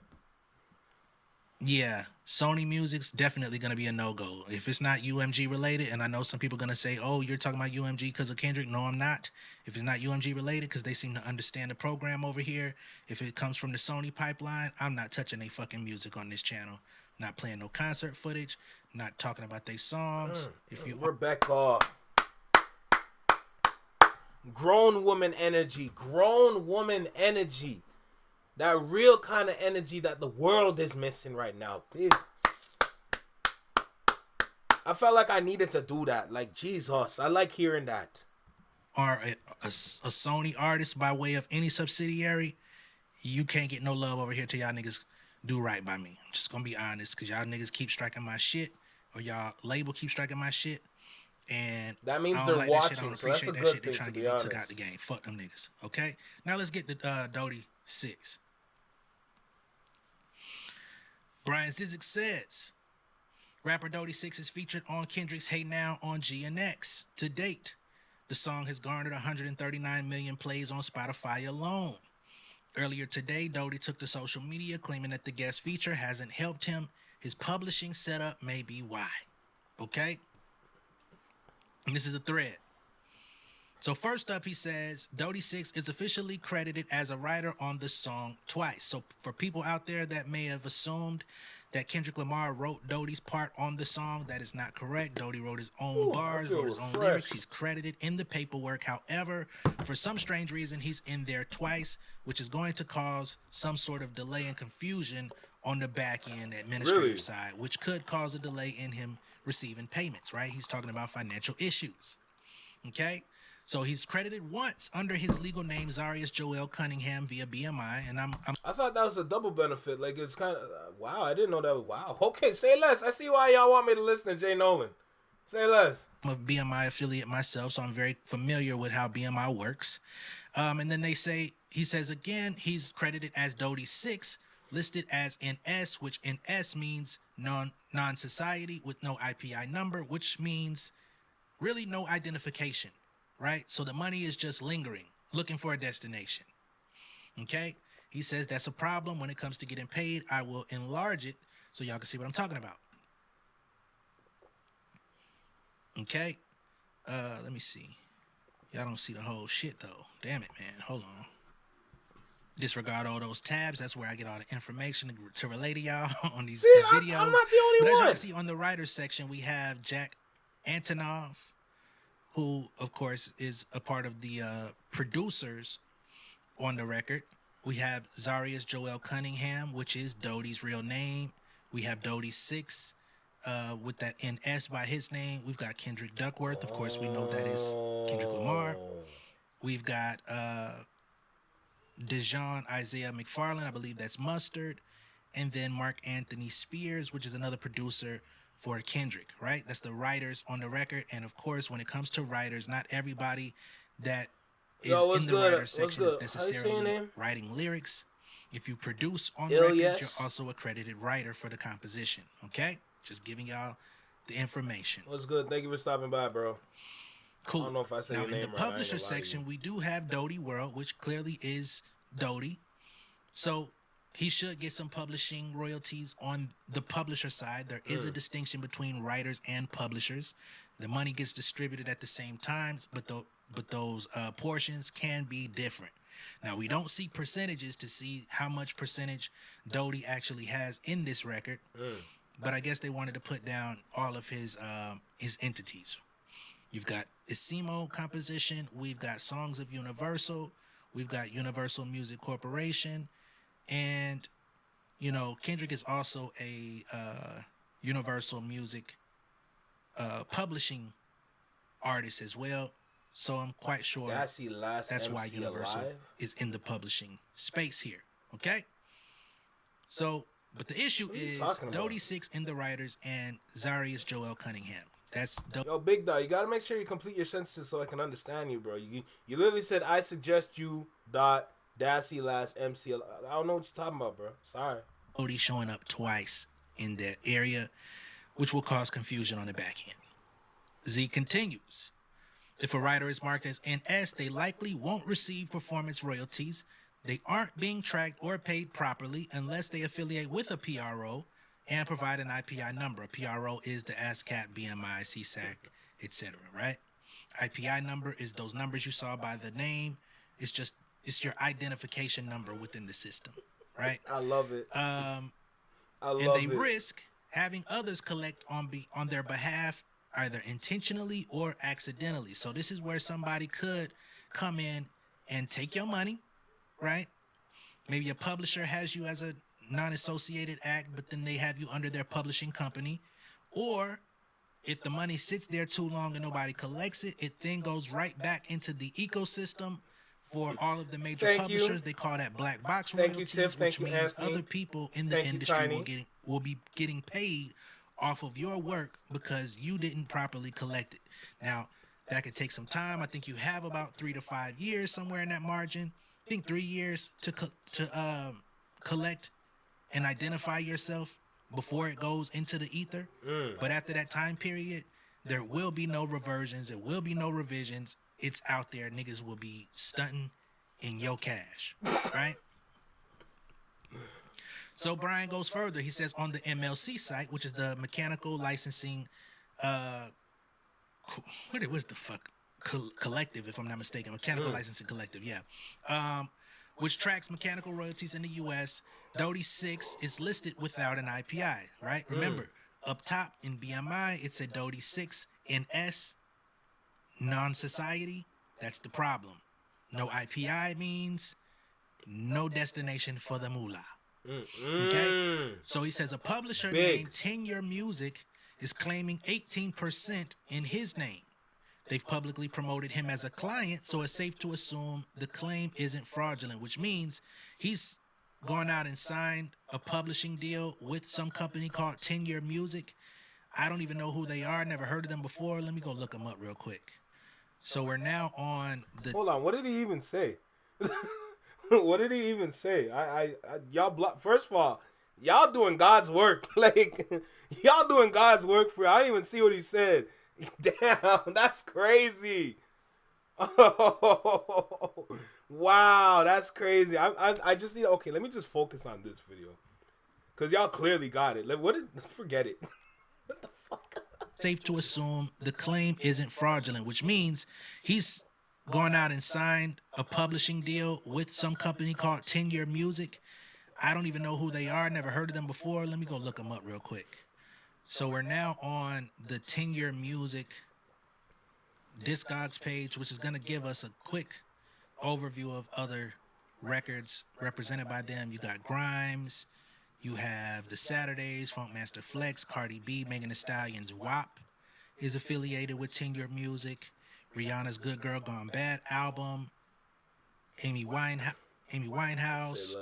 Yeah, Sony Music's definitely going to be a no-go. If it's not UMG related, and I know some people are going to say, oh, you're talking about UMG because of Kendrick. No, I'm not. If it's not UMG related, because they seem to understand the program over here, if it comes from the Sony pipeline, I'm not touching their fucking music on this channel. Not playing no concert footage, not talking about their songs. We're back off. Grown woman energy. That real kind of energy that the world is missing right now. Please. I felt like I needed to do that. Like, Jesus, I like hearing that. Or a Sony artist by way of any subsidiary, you can't get no love over here till y'all niggas do right by me. I'm just gonna be honest, because y'all niggas keep striking my shit, or y'all label keep striking my shit. And that means I they're don't like watching. That shit. I don't so that's appreciate a that good shit. They're thing, trying to to get be me took honest. out the game. Fuck them niggas. Okay? Now let's get to Dodie 6. Brian Zizik says, rapper Dodie 6 is featured on Kendrick's Hey Now on GNX. To date, the song has garnered 139 million plays on Spotify alone. Earlier today, Dodie took to social media claiming that the guest feature hasn't helped him. His publishing setup may be why. Okay? And this is a thread. So first up, he says, Dodie 6 is officially credited as a writer on the song twice. So for people out there that may have assumed that Kendrick Lamar wrote Dodie's part on the song, that is not correct. Dodie wrote his own bars, wrote his own lyrics. He's credited in the paperwork. However, for some strange reason, he's in there twice, which is going to cause some sort of delay and confusion on the back end administrative side, which could cause a delay in him receiving payments, right? He's talking about financial issues. Okay? So he's credited once under his legal name, Zarius Joel Cunningham, via BMI, and I thought that was a double benefit. Like, it's kind of wow. I didn't know that. Wow. Okay, say less. I see why y'all want me to listen to Jay Nolan. Say less. I'm a BMI affiliate myself, so I'm very familiar with how BMI works. And then he says again, he's credited as Dodie 6, listed as NS, which NS means non-society with no IPI number, which means really no identification. Right? So the money is just lingering, looking for a destination. Okay? He says that's a problem when it comes to getting paid. I will enlarge it so y'all can see what I'm talking about. Okay? Let me see. Y'all don't see the whole shit though. Damn it, man. Hold on. Disregard all those tabs. That's where I get all the information to relay to y'all on these videos. I'm not the only but as one. you can see on the writers section, we have Jack Antonov, who, of course, is a part of the producers on the record. We have Zarius Joel Cunningham, which is Dodie's real name. We have Dodie 6 with that NS by his name. We've got Kendrick Duckworth. Of course, we know that is Kendrick Lamar. We've got Dejon Isaiah McFarland. I believe that's Mustard. And then Mark Anthony Spears, which is another producer for Kendrick, right? That's the writers on the record. And of course, when it comes to writers, not everybody that is in the writers section is necessarily writing lyrics. If you produce on record, you're also a credited writer for the composition, okay? Just giving y'all the information. What's good? Thank you for stopping by, bro. Cool. I don't know if I say now, your name in the right. publisher section, we do have Dodie World, which clearly is Dodie. So he should get some publishing royalties on the publisher side. There is a distinction between writers and publishers. The money gets distributed at the same times, but but those portions can be different. Now, we don't see percentages to see how much percentage Dodie actually has in this record, but I guess they wanted to put down all of his entities. You've got Isimo composition, we've got Songs of Universal, we've got Universal Music Corporation, and, you know, Kendrick is also a Universal Music publishing artist as well. So I'm quite sure that's why Universal is in the publishing space here. Okay? So, but the issue is Dodie 6 in the writers and Zarius Joel Cunningham. That's Yo, Big Dog, you gotta make sure you complete your sentences so I can understand you, bro. You literally said, I suggest you Dassy last MC. I don't know what you're talking about, bro. Sorry. Dodie showing up twice in that area, which will cause confusion on the back end. Z continues. If a writer is marked as NS, they likely won't receive performance royalties. They aren't being tracked or paid properly unless they affiliate with a PRO and provide an IPI number. A PRO is the ASCAP, BMI, CSAC, etc., right? IPI number is those numbers you saw by the name. It's your identification number within the system, right? I love it. And they risk having others collect on their behalf, either intentionally or accidentally. So this is where somebody could come in and take your money, right? Maybe a publisher has you as a non-associated act, but then they have you under their publishing company. Or if the money sits there too long and nobody collects it, it then goes right back into the ecosystem for all of the major publishers. They call that black box royalties, which means other people in the industry will be getting paid off of your work because you didn't properly collect it. Now, that could take some time. I think you have about 3 to 5 years somewhere in that margin. I think 3 years to collect and identify yourself before it goes into the ether. But after that time period, there will be no reversions. There will be no revisions. It's out there. Niggas will be stunting in your cash, right? So Brian goes further. He says on the MLC site, which is the mechanical licensing, what's the fuck? Collective, if I'm not mistaken. Mechanical licensing collective, yeah. Which tracks mechanical royalties in the U.S. Dodie 6 is listed without an IPI, right? Remember, up top in BMI, it said Dodie 6 NS, non-society. That's the problem. No IPI means no destination for the moolah. Okay? So he says a publisher named Tenure Music is claiming 18% in his name. They've publicly promoted him as a client, so it's safe to assume the claim isn't fraudulent, which means he's gone out and signed a publishing deal with some company called Tenure Music. I don't even know who they are. Never heard of them before. Let me go look them up real quick. So we're now on the... Hold on. What did he even say? What did he even say? Y'all first of all, y'all doing God's work. Like, y'all doing God's work for I didn't even see what he said. Damn, that's crazy. Oh, wow, that's crazy. I just need, okay, let me just focus on this video. Because y'all clearly got it. Like, forget it. What the fuck? Safe to assume the claim isn't fraudulent, which means he's gone out and signed a publishing deal with some company called Tenure Music. I don't even know who they are. Never heard of them before. Let me go look them up real quick. So we're now on the Tenure Music Discogs page, which is going to give us a quick overview of other records represented by them. You got Grimes, you have The Saturdays, Funkmaster Flex, Cardi B, Megan Thee Stallion's WAP is affiliated with Tenure Music. Rihanna's Good Girl Gone Bad album, Amy Winehouse,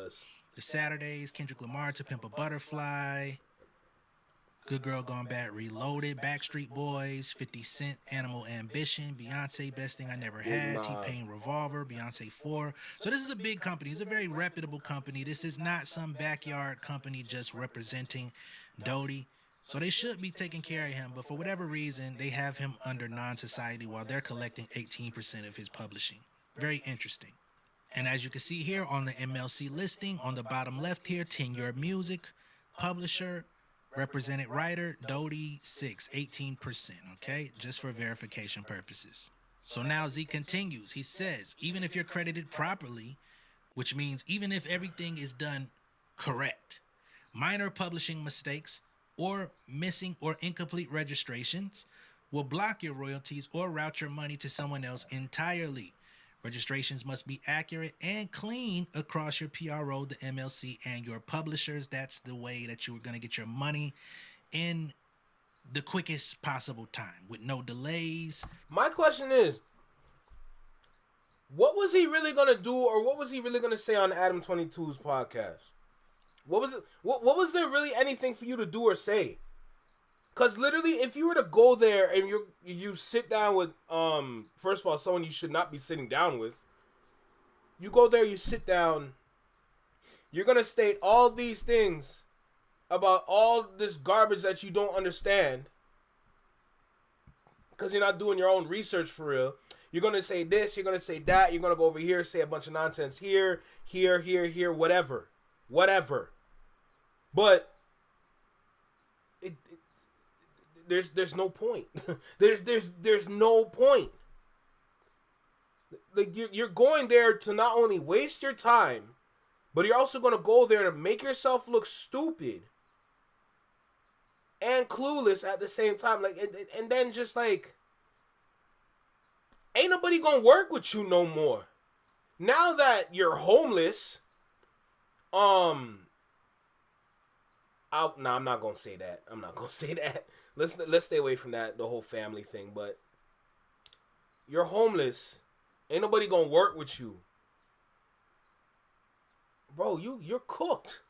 The Saturdays, Kendrick Lamar, To Pimp a Butterfly, Good Girl Gone Bad Reloaded, Backstreet Boys, 50 Cent, Animal Ambition, Beyonce, Best Thing I Never Had, T-Pain Revolver, Beyonce 4. So this is a big company. It's a very reputable company. This is not some backyard company just representing Dodie. So they should be taking care of him, but for whatever reason, they have him under non-society while they're collecting 18% of his publishing. Very interesting. And as you can see here on the MLC listing, on the bottom left here, Tenure Music, publisher, represented writer, Dodie 6, 18%, okay? Just for verification purposes. So now Z continues. He says, even if you're credited properly, which means even if everything is done correct, minor publishing mistakes or missing or incomplete registrations will block your royalties or route your money to someone else entirely. Registrations must be accurate and clean across your PRO, the MLC, and your publishers. That's the way that you are going to get your money in the quickest possible time with no delays. My question is, what was he really gonna do, or what was he really gonna say on Adam 22's podcast? What was it? What was there really anything for you to do or say? Cause literally, if you were to go there and you sit down with first of all, someone you should not be sitting down with. You go there, you sit down. You're gonna state all these things about all this garbage that you don't understand, because you're not doing your own research for real. You're going to say this, you're going to say that, you're going to go over here, say a bunch of nonsense here, whatever. But there's no point. there's no point. Like you're going there to not only waste your time, but you're also going to go there to make yourself look stupid and clueless at the same time. Like, and then just like, ain't nobody gonna work with you no more. Now that you're homeless, I'm not gonna say that. I'm not gonna say that. Let's stay away from that, the whole family thing. But you're homeless. Ain't nobody gonna work with you, bro. You're cooked.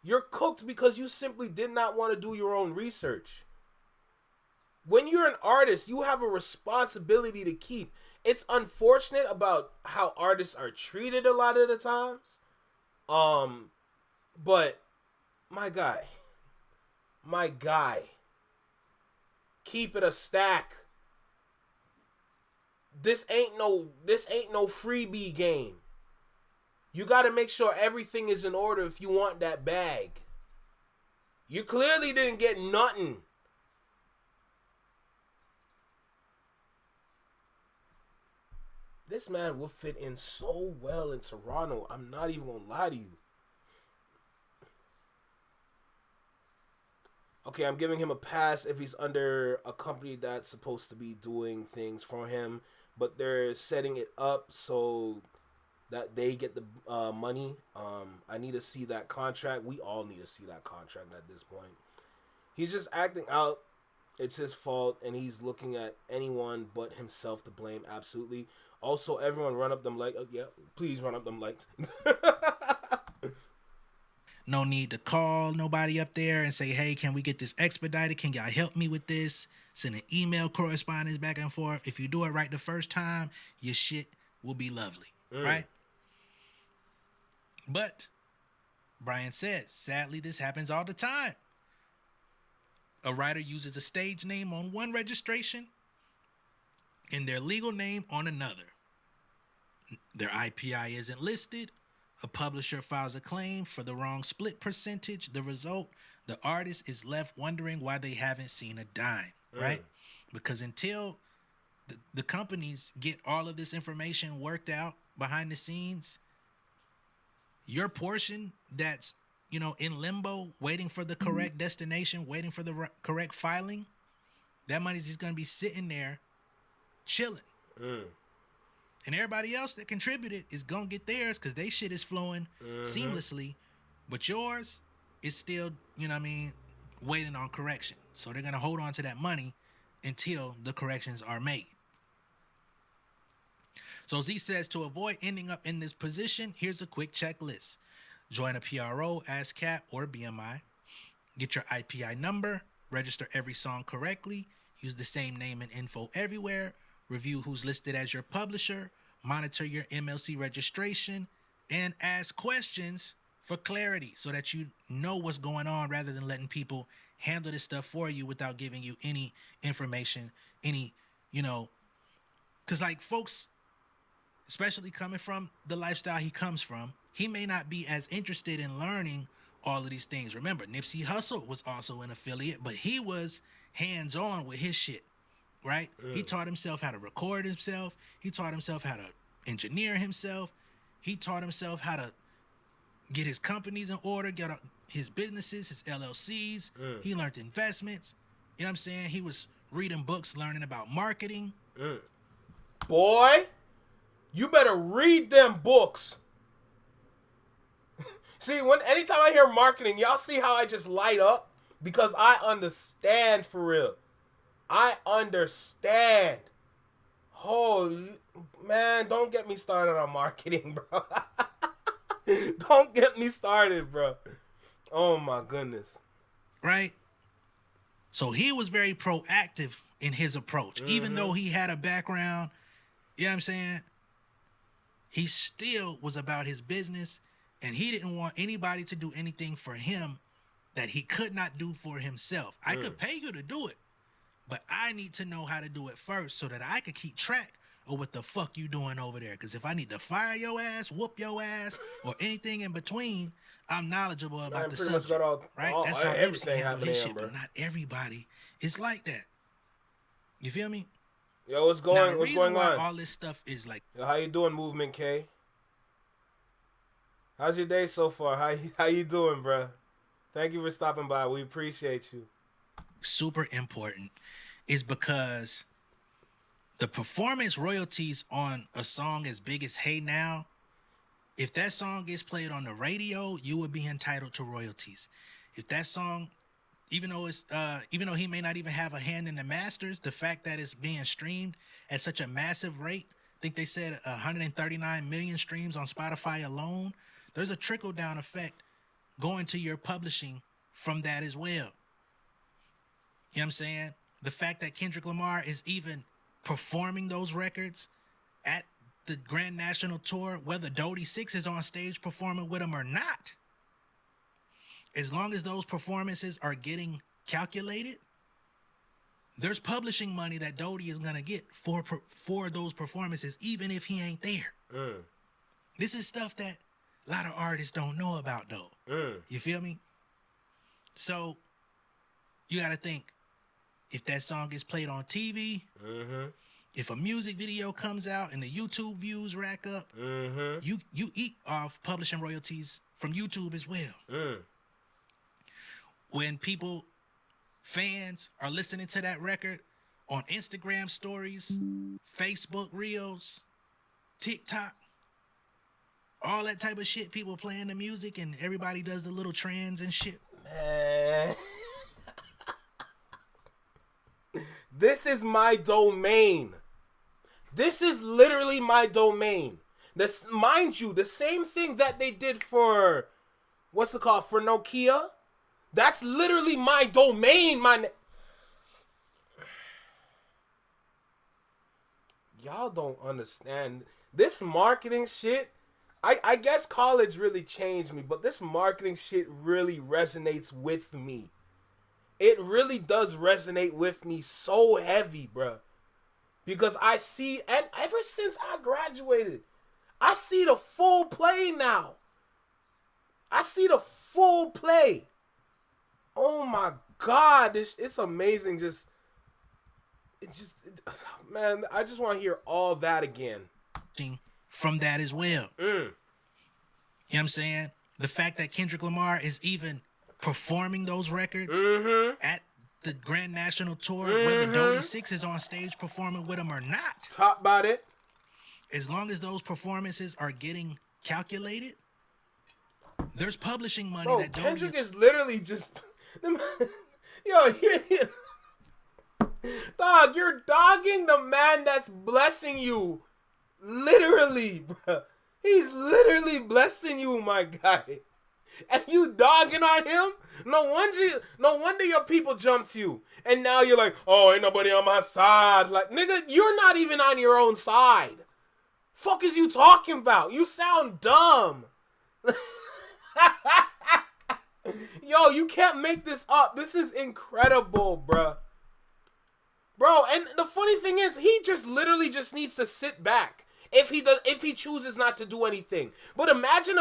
You're cooked because you simply did not want to do your own research. When you're an artist, you have a responsibility to keep. It's unfortunate about how artists are treated a lot of the times. But my guy, keep it a stack. This ain't no freebie game. You got to make sure everything is in order if you want that bag. You clearly didn't get nothing. This man will fit in so well in Toronto. I'm not even going to lie to you. Okay, I'm giving him a pass if he's under a company that's supposed to be doing things for him, but they're setting it up so that they get the money. I need to see that contract. We all need to see that contract at this point. He's just acting out. It's his fault, and he's looking at anyone but himself to blame. Absolutely. Also, everyone run up them like, yeah, please run up them like. No need to call nobody up there and say, hey, can we get this expedited? Can y'all help me with this? Send an email correspondence back and forth. If you do it right the first time, your shit will be lovely, right? But Brian says, sadly, this happens all the time. A writer uses a stage name on one registration and their legal name on another. Their IPI isn't listed. A publisher files a claim for the wrong split percentage. The result, the artist is left wondering why they haven't seen a dime, right? Because until the companies get all of this information worked out behind the scenes, your portion that's, in limbo, waiting for the correct destination, waiting for the correct filing, that money's just going to be sitting there chilling. And everybody else that contributed is going to get theirs because they shit is flowing seamlessly. But yours is still, waiting on correction. So they're going to hold on to that money until the corrections are made. So Z says, to avoid ending up in this position, here's a quick checklist. Join a PRO, ASCAP, or BMI. Get your IPI number. Register every song correctly. Use the same name and info everywhere. Review who's listed as your publisher, monitor your MLC registration, and ask questions for clarity so that you know what's going on rather than letting people handle this stuff for you without giving you any information, because like folks, especially coming from the lifestyle he comes from, he may not be as interested in learning all of these things. Remember, Nipsey Hussle was also an affiliate, but he was hands-on with his shit. right? He taught himself how to record himself. He taught himself how to engineer himself. He taught himself how to get his companies in order, get his businesses, his LLCs. He learned investments. You know what I'm saying? He was reading books, learning about marketing. Boy, you better read them books. See, anytime I hear marketing, y'all see how I just light up? Because I understand for real. I understand. Holy man, don't get me started on marketing, bro. Don't get me started, bro. Oh my goodness. Right? So he was very proactive in his approach. Even though he had a background, you know what I'm saying? He still was about his business, and he didn't want anybody to do anything for him that he could not do for himself. I could pay you to do it, but I need to know how to do it first so that I could keep track of what the fuck you doing over there. Because if I need to fire your ass, whoop your ass, or anything in between, I'm knowledgeable about the subject. Right? That's how Nipsey handled his shit, but not everybody is like that. You feel me? Yo, what's going on? All this stuff is like, yo, how you doing, Movement K? How's your day so far? How you doing, bro? Thank you for stopping by. We appreciate you. Super important is because the performance royalties on a song as big as Hey Now, if that song gets played on the radio, you would be entitled to royalties. If that song, even though he may not even have a hand in the masters, the fact that it's being streamed at such a massive rate, I think they said 139 million streams on Spotify alone, there's a trickle-down effect going to your publishing from that as well. You know what I'm saying? The fact that Kendrick Lamar is even performing those records at the Grand National Tour, whether Dodie 6 is on stage performing with him or not, as long as those performances are getting calculated, there's publishing money that Dodie is going to get for those performances, even if he ain't there. This is stuff that a lot of artists don't know about, though. You feel me? So you got to think, if that song gets played on TV, if a music video comes out and the YouTube views rack up, you eat off publishing royalties from YouTube as well. When fans are listening to that record on Instagram stories, Facebook Reels, TikTok, all that type of shit, people playing the music and everybody does the little trends and shit. Man. This is my domain. This is literally my domain. This, mind you, the same thing that they did for, what's it called, for Nokia. That's literally my domain, y'all don't understand. This marketing shit, I guess college really changed me, but this marketing shit really resonates with me. It really does resonate with me so heavy, bruh. Because I see, and ever since I graduated, I see the full play now. I see the full play. Oh my God, it's amazing. Man, I just want to hear all that again. From that as well. You know what I'm saying? The fact that Kendrick Lamar is even performing those records at the Grand National Tour, whether Dodie 6 is on stage performing with him or not. Talk about it. As long as those performances are getting calculated, there's publishing money. Bro, that Kendrick is literally just... Yo, dog, you're dogging the man that's blessing you. Literally, bro. He's literally blessing you, my guy. And you dogging on him? No wonder your people jumped you. And now you're like, oh, ain't nobody on my side. Like, nigga, you're not even on your own side. Fuck is you talking about? You sound dumb. Yo, you can't make this up. This is incredible, bruh. Bro, and the funny thing is, he just literally just needs to sit back. If he chooses not to do anything. But imagine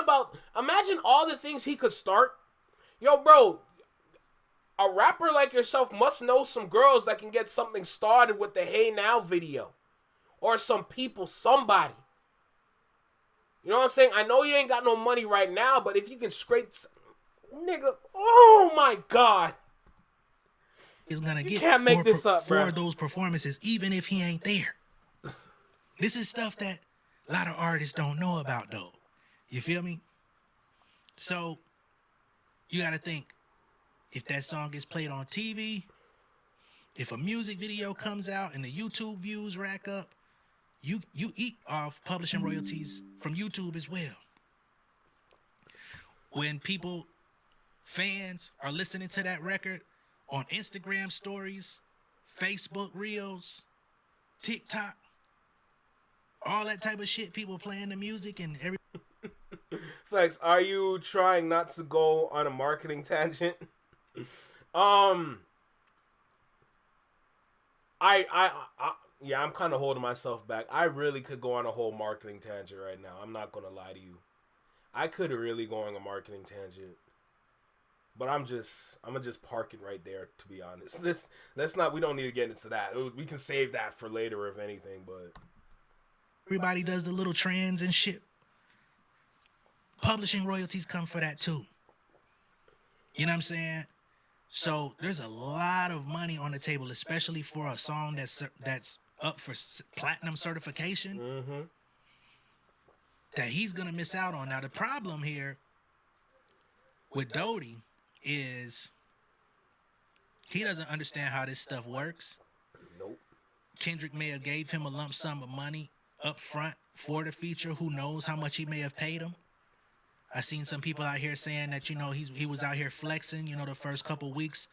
all the things he could start. Yo, bro, a rapper like yourself must know some girls that can get something started with the Hey Now video. Or some people, somebody. You know what I'm saying? I know you ain't got no money right now, but if you can scrape... Nigga, oh my God. Is gonna get can't make this up, for bruh. those performances, even if he ain't there. This is stuff that a lot of artists don't know about, though. You feel me? So you got to think, if that song gets played on TV, if a music video comes out and the YouTube views rack up, you eat off publishing royalties from YouTube as well. When people, fans, are listening to that record on Instagram stories, Facebook Reels, TikTok, all that type of shit, people playing the music and every... Flex, are you trying not to go on a marketing tangent? I'm kind of holding myself back. I really could go on a whole marketing tangent right now. I'm not gonna lie to you. I could really go on a marketing tangent, but I'm gonna just park it right there. To be honest, we don't need to get into that. We can save that for later, if anything. But everybody does the little trends and shit. Publishing royalties come for that too. You know what I'm saying? So there's a lot of money on the table, especially for a song that's up for platinum certification, that he's gonna miss out on. Now the problem here with Doty is he doesn't understand how this stuff works. nope. Kendrick may have gave him a lump sum of money up front for the feature. Who knows how much he may have paid him? I seen some people out here saying that, you know, he was out here flexing, you know, the first couple weeks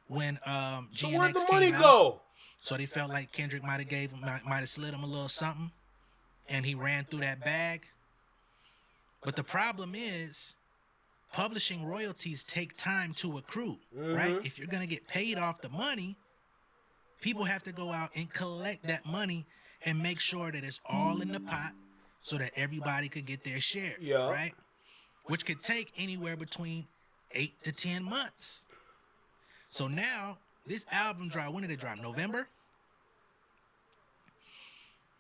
when GNX So where'd the came money out. go? So they felt like Kendrick might have slid him a little something, and he ran through that bag. But the problem is, publishing royalties take time to accrue, right? If you're gonna get paid off the money, people have to go out and collect that money and make sure that it's all in the pot so that everybody could get their share, Yeah. right? Which could take anywhere between 8 to 10 months. So now, this album dropped, when did it drop? November?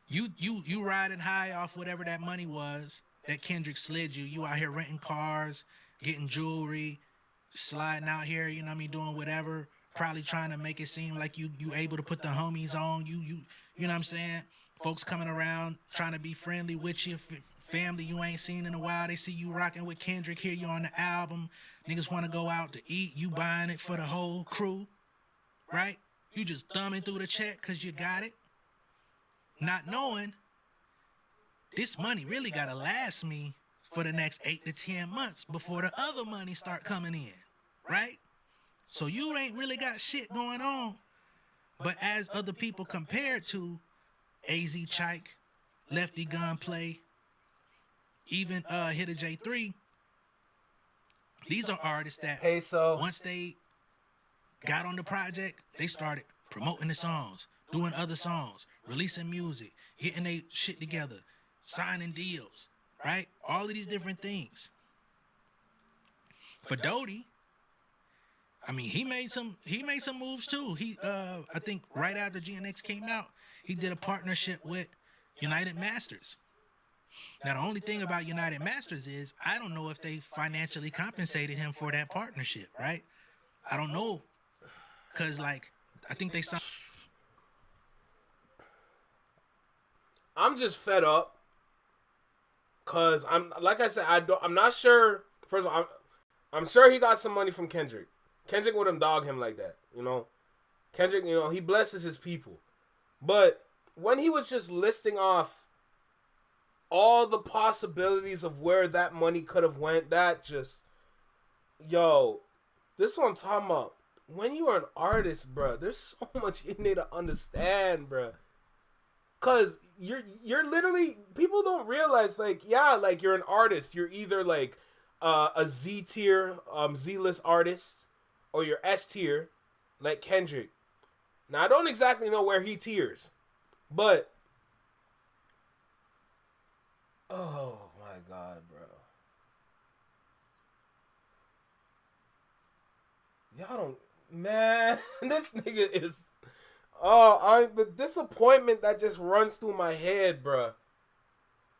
You riding high off whatever that money was that Kendrick slid you. You out here renting cars, getting jewelry, sliding out here, you know what I mean, doing whatever, probably trying to make it seem like you able to put the homies on. You know what I'm saying? Folks coming around trying to be friendly with you. Family you ain't seen in a while, they see you rocking with Kendrick, hear you on the album. Niggas want to go out to eat, you buying it for the whole crew, right? You just thumbing through the check because you got it. Not knowing this money really got to last me for the next 8 to 10 months before the other money start coming in, right? So you ain't really got shit going on. But as other people compared to AZ Chike, Lefty Gunplay, even Hitter J3, these are artists that once they got on the project, they started promoting the songs, doing other songs, releasing music, getting their shit together, signing deals, right? All of these different things. For Doty, I mean, he made some moves too. He I think right after GNX came out, he did a partnership with United Masters. Now, the only thing about United Masters is I don't know if they financially compensated him for that partnership, right? I don't know. Because, like, I think they signed. I'm just fed up. Because, like I said, I'm not sure. First of all, I'm sure he got some money from Kendrick. Kendrick wouldn't dog him like that, you know? Kendrick, you know, he blesses his people. But when he was just listing off all the possibilities of where that money could have went, that just, yo, this is what I'm talking about. When you are an artist, bro, there's so much you need to understand, bro. Cause you're literally, people don't realize, like, yeah, like, you're an artist. You're either like a Z tier, Z-list artist, or you're S tier, like Kendrick. Now I don't exactly know where he tiers, but oh my God, bro. Man, this nigga is. Oh, the disappointment that just runs through my head, bruh.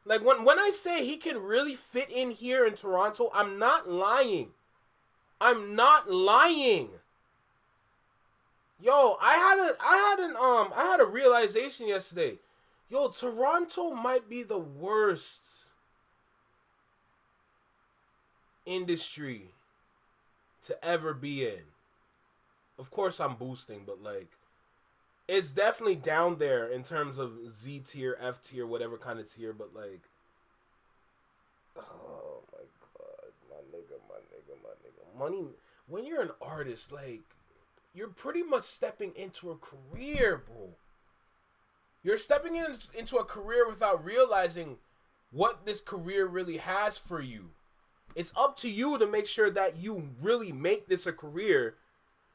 Like when I say he can really fit in here in Toronto, I'm not lying. I'm not lying. Yo, I had a realization yesterday. Yo, Toronto might be the worst industry to ever be in. Of course I'm boosting, but like it's definitely down there in terms of Z tier, F tier, whatever kind of tier, but like oh my god, my nigga. Money, when you're an artist, like you're pretty much stepping into a career, bro. You're stepping into a career without realizing what this career really has for you. It's up to you to make sure that you really make this a career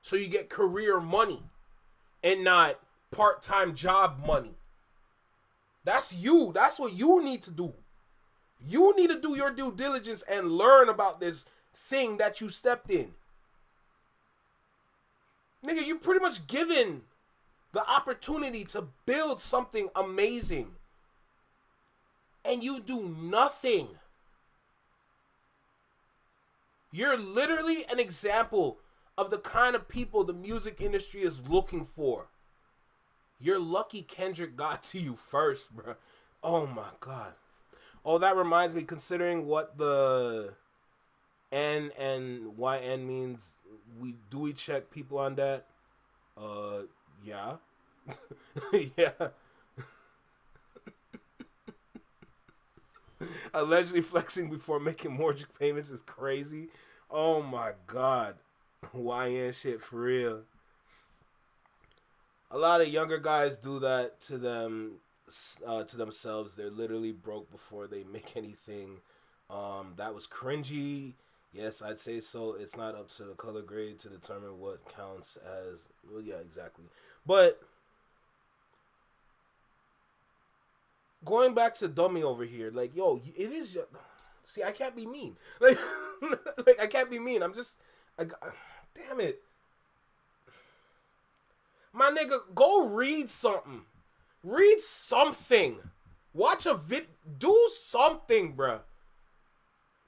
so you get career money and not part-time job money. That's you. That's what you need to do. You need to do your due diligence and learn about this thing that you stepped in. Nigga, you pretty much given the opportunity to build something amazing. And you do nothing. You're literally an example of the kind of people the music industry is looking for. You're lucky Kendrick got to you first, bro. Oh my god. Oh, that reminds me, considering what the N and YN means, we check people on that? Yeah. Yeah. Allegedly flexing before making mortgage payments is crazy. Oh my god. YN shit for real. A lot of younger guys do that to themselves. They're literally broke before they make anything. That was cringy. Yes, I'd say so. It's not up to the color grade to determine what counts as. Well, yeah, exactly. But going back to Dummy over here, like, yo, it is. See, I can't be mean. Like, I can't be mean. Damn it. My nigga, go read something. Read something. Watch a vid. Do something, bruh.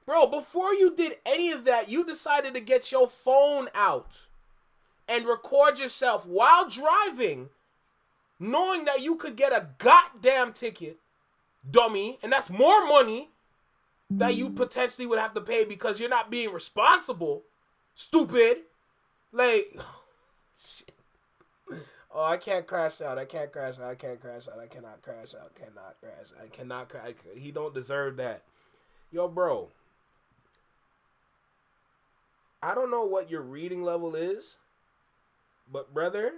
Bro, before you did any of that, you decided to get your phone out and record yourself while driving, knowing that you could get a goddamn ticket, dummy, and that's more money that you potentially would have to pay because you're not being responsible. Stupid. Like, shit. Oh, I can't crash out. I cannot crash out. He don't deserve that. Yo, bro. I don't know what your reading level is, but brother,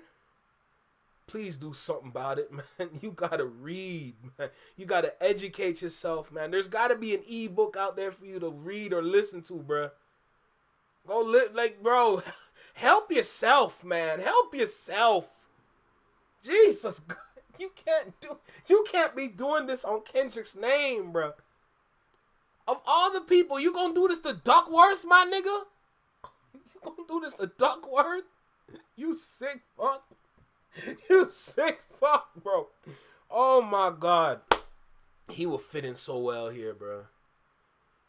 please do something about it, man. You gotta read, man. You gotta educate yourself, man. There's gotta be an ebook out there for you to read or listen to, bro. Bro, help yourself, man. Help yourself. Jesus, God, you can't be doing this on Kendrick's name, bro. Of all the people, you gonna do this to Duckworth, my nigga? You gonna do this to Duckworth? You sick fuck. You sick fuck, bro. Oh my god. He will fit in so well here, bro.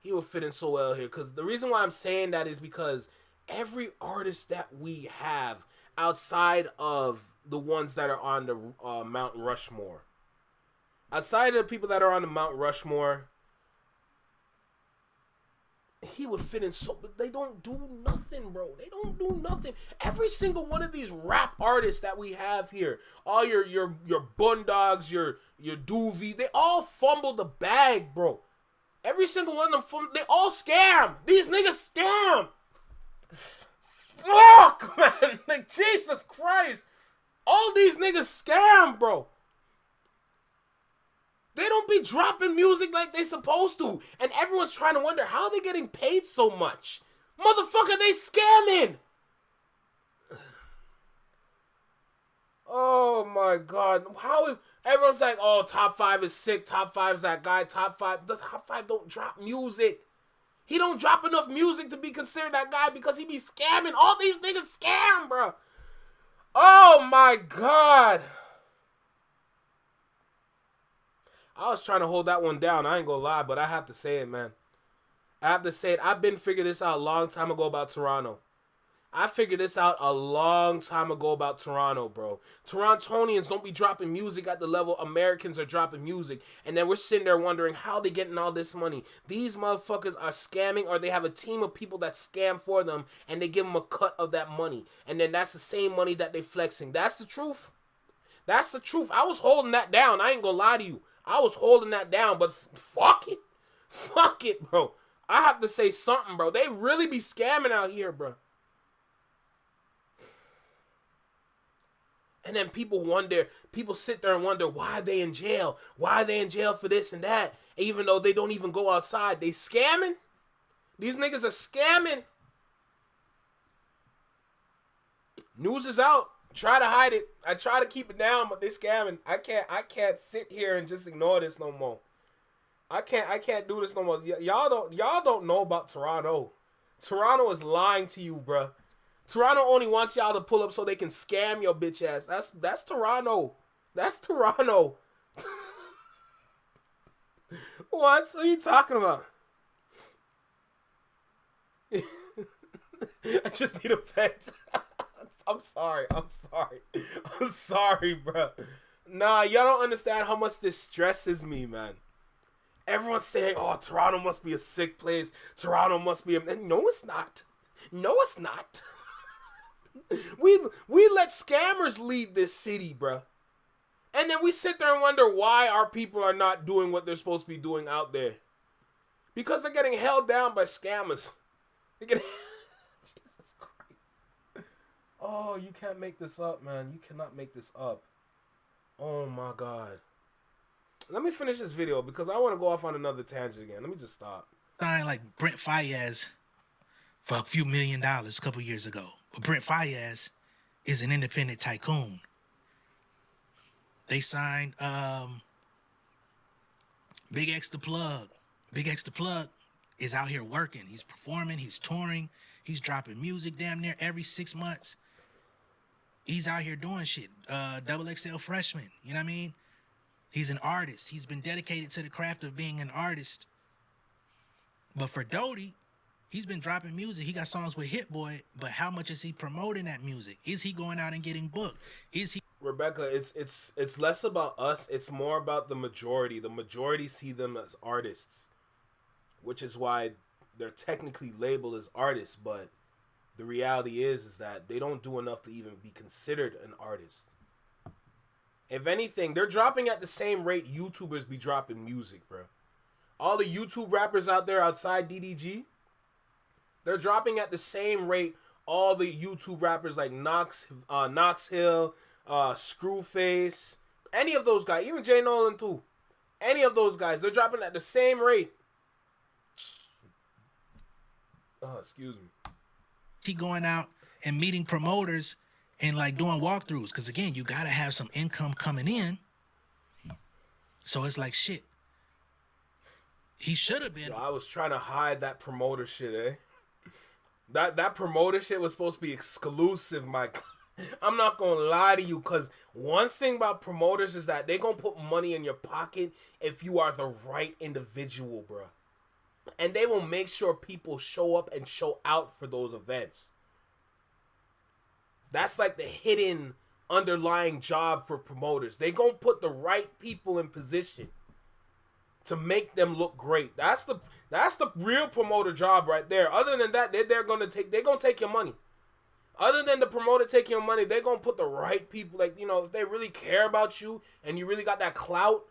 He will fit in so well here. Because the reason why I'm saying that is because every artist that we have outside of the ones that are on the Mount Rushmore, outside of the people that are on the Mount Rushmore, he would fit in so, but they don't do nothing, bro. They don't do nothing. Every single one of these rap artists that we have here, all your Bundogs, your Doovie, they all fumble the bag, bro. Every single one of them, they all scam. These niggas scam. Fuck, man. Like, Jesus Christ. All these niggas scam, bro. They don't be dropping music like they supposed to. And everyone's trying to wonder how they getting paid so much. Motherfucker, they scamming. Oh my god. How is everyone's like, oh, top 5 is sick, top 5 is that guy, top 5. The top 5 don't drop music. He don't drop enough music to be considered that guy because he be scamming. All these niggas scam, bro. Oh my God. I was trying to hold that one down. I ain't gonna lie, but I have to say it, man. I have to say it. I've been figuring this out a long time ago about Toronto. I figured this out a long time ago about Toronto, bro. Torontonians don't be dropping music at the level Americans are dropping music. And then we're sitting there wondering how they getting all this money. These motherfuckers are scamming, or they have a team of people that scam for them and they give them a cut of that money. And then that's the same money that they flexing. That's the truth. That's the truth. I was holding that down. I ain't gonna lie to you. I was holding that down, but fuck it. Fuck it, bro. I have to say something, bro. They really be scamming out here, bro. And then people sit there and wonder, why are they in jail? Why are they in jail for this and that? Even though they don't even go outside. They scamming? These niggas are scamming. News is out. Try to hide it. I try to keep it down, but they scamming. I can't sit here and just ignore this no more. I can't do this no more. Y'all don't know about Toronto. Toronto is lying to you, bruh. Toronto only wants y'all to pull up so they can scam your bitch ass. That's Toronto. That's Toronto. What are you talking about? I just need a vent. I'm sorry, bro. Nah, y'all don't understand how much this stresses me, man. Everyone's saying, oh, Toronto must be a sick place. Toronto must be a... No, it's not. No, it's not. We let scammers lead this city, bro. And then we sit there and wonder why our people are not doing what they're supposed to be doing out there. Because they're getting held down by scammers. They're getting... Jesus Christ. Oh, you can't make this up, man. You cannot make this up. Oh, my God. Let me finish this video because I want to go off on another tangent again. Let me just stop. Signed like Brent Fayez for a few $1 million a couple years ago. But Brent Fayez is an independent tycoon. They signed Big X the Plug. Big X the Plug is out here working. He's performing. He's touring. He's dropping music damn near every 6 months. He's out here doing shit. Double XL freshman. You know what I mean? He's an artist. He's been dedicated to the craft of being an artist. But for Doty, he's been dropping music. He got songs with Hit Boy, but how much is he promoting that music? Is he going out and getting booked? Is he... Rebecca, it's less about us. It's more about the majority. The majority see them as artists, which is why they're technically labeled as artists. But the reality is that they don't do enough to even be considered an artist. If anything, they're dropping at the same rate YouTubers be dropping music, bro. All the YouTube rappers out there outside DDG, they're dropping at the same rate all the YouTube rappers like Knox Hill, Screwface, any of those guys, even Jay Nolan too. Any of those guys, they're dropping at the same rate. Oh, excuse me. He going out and meeting promoters and like doing walkthroughs, because again, you gotta have some income coming in. So it's like shit. He should have been. Yo, I was trying to hide that promoter shit, eh? That promoter shit was supposed to be exclusive, Mike. I'm not gonna lie to you, because one thing about promoters is that they gonna put money in your pocket if you are the right individual, bro. And they will make sure people show up and show out for those events. That's like the hidden underlying job for promoters. They gonna put the right people in position to make them look great. That's the real promoter job right there. Other than that, they're gonna take your money. Other than the promoter taking your money, they're gonna put the right people. Like, you know, if they really care about you and you really got that clout,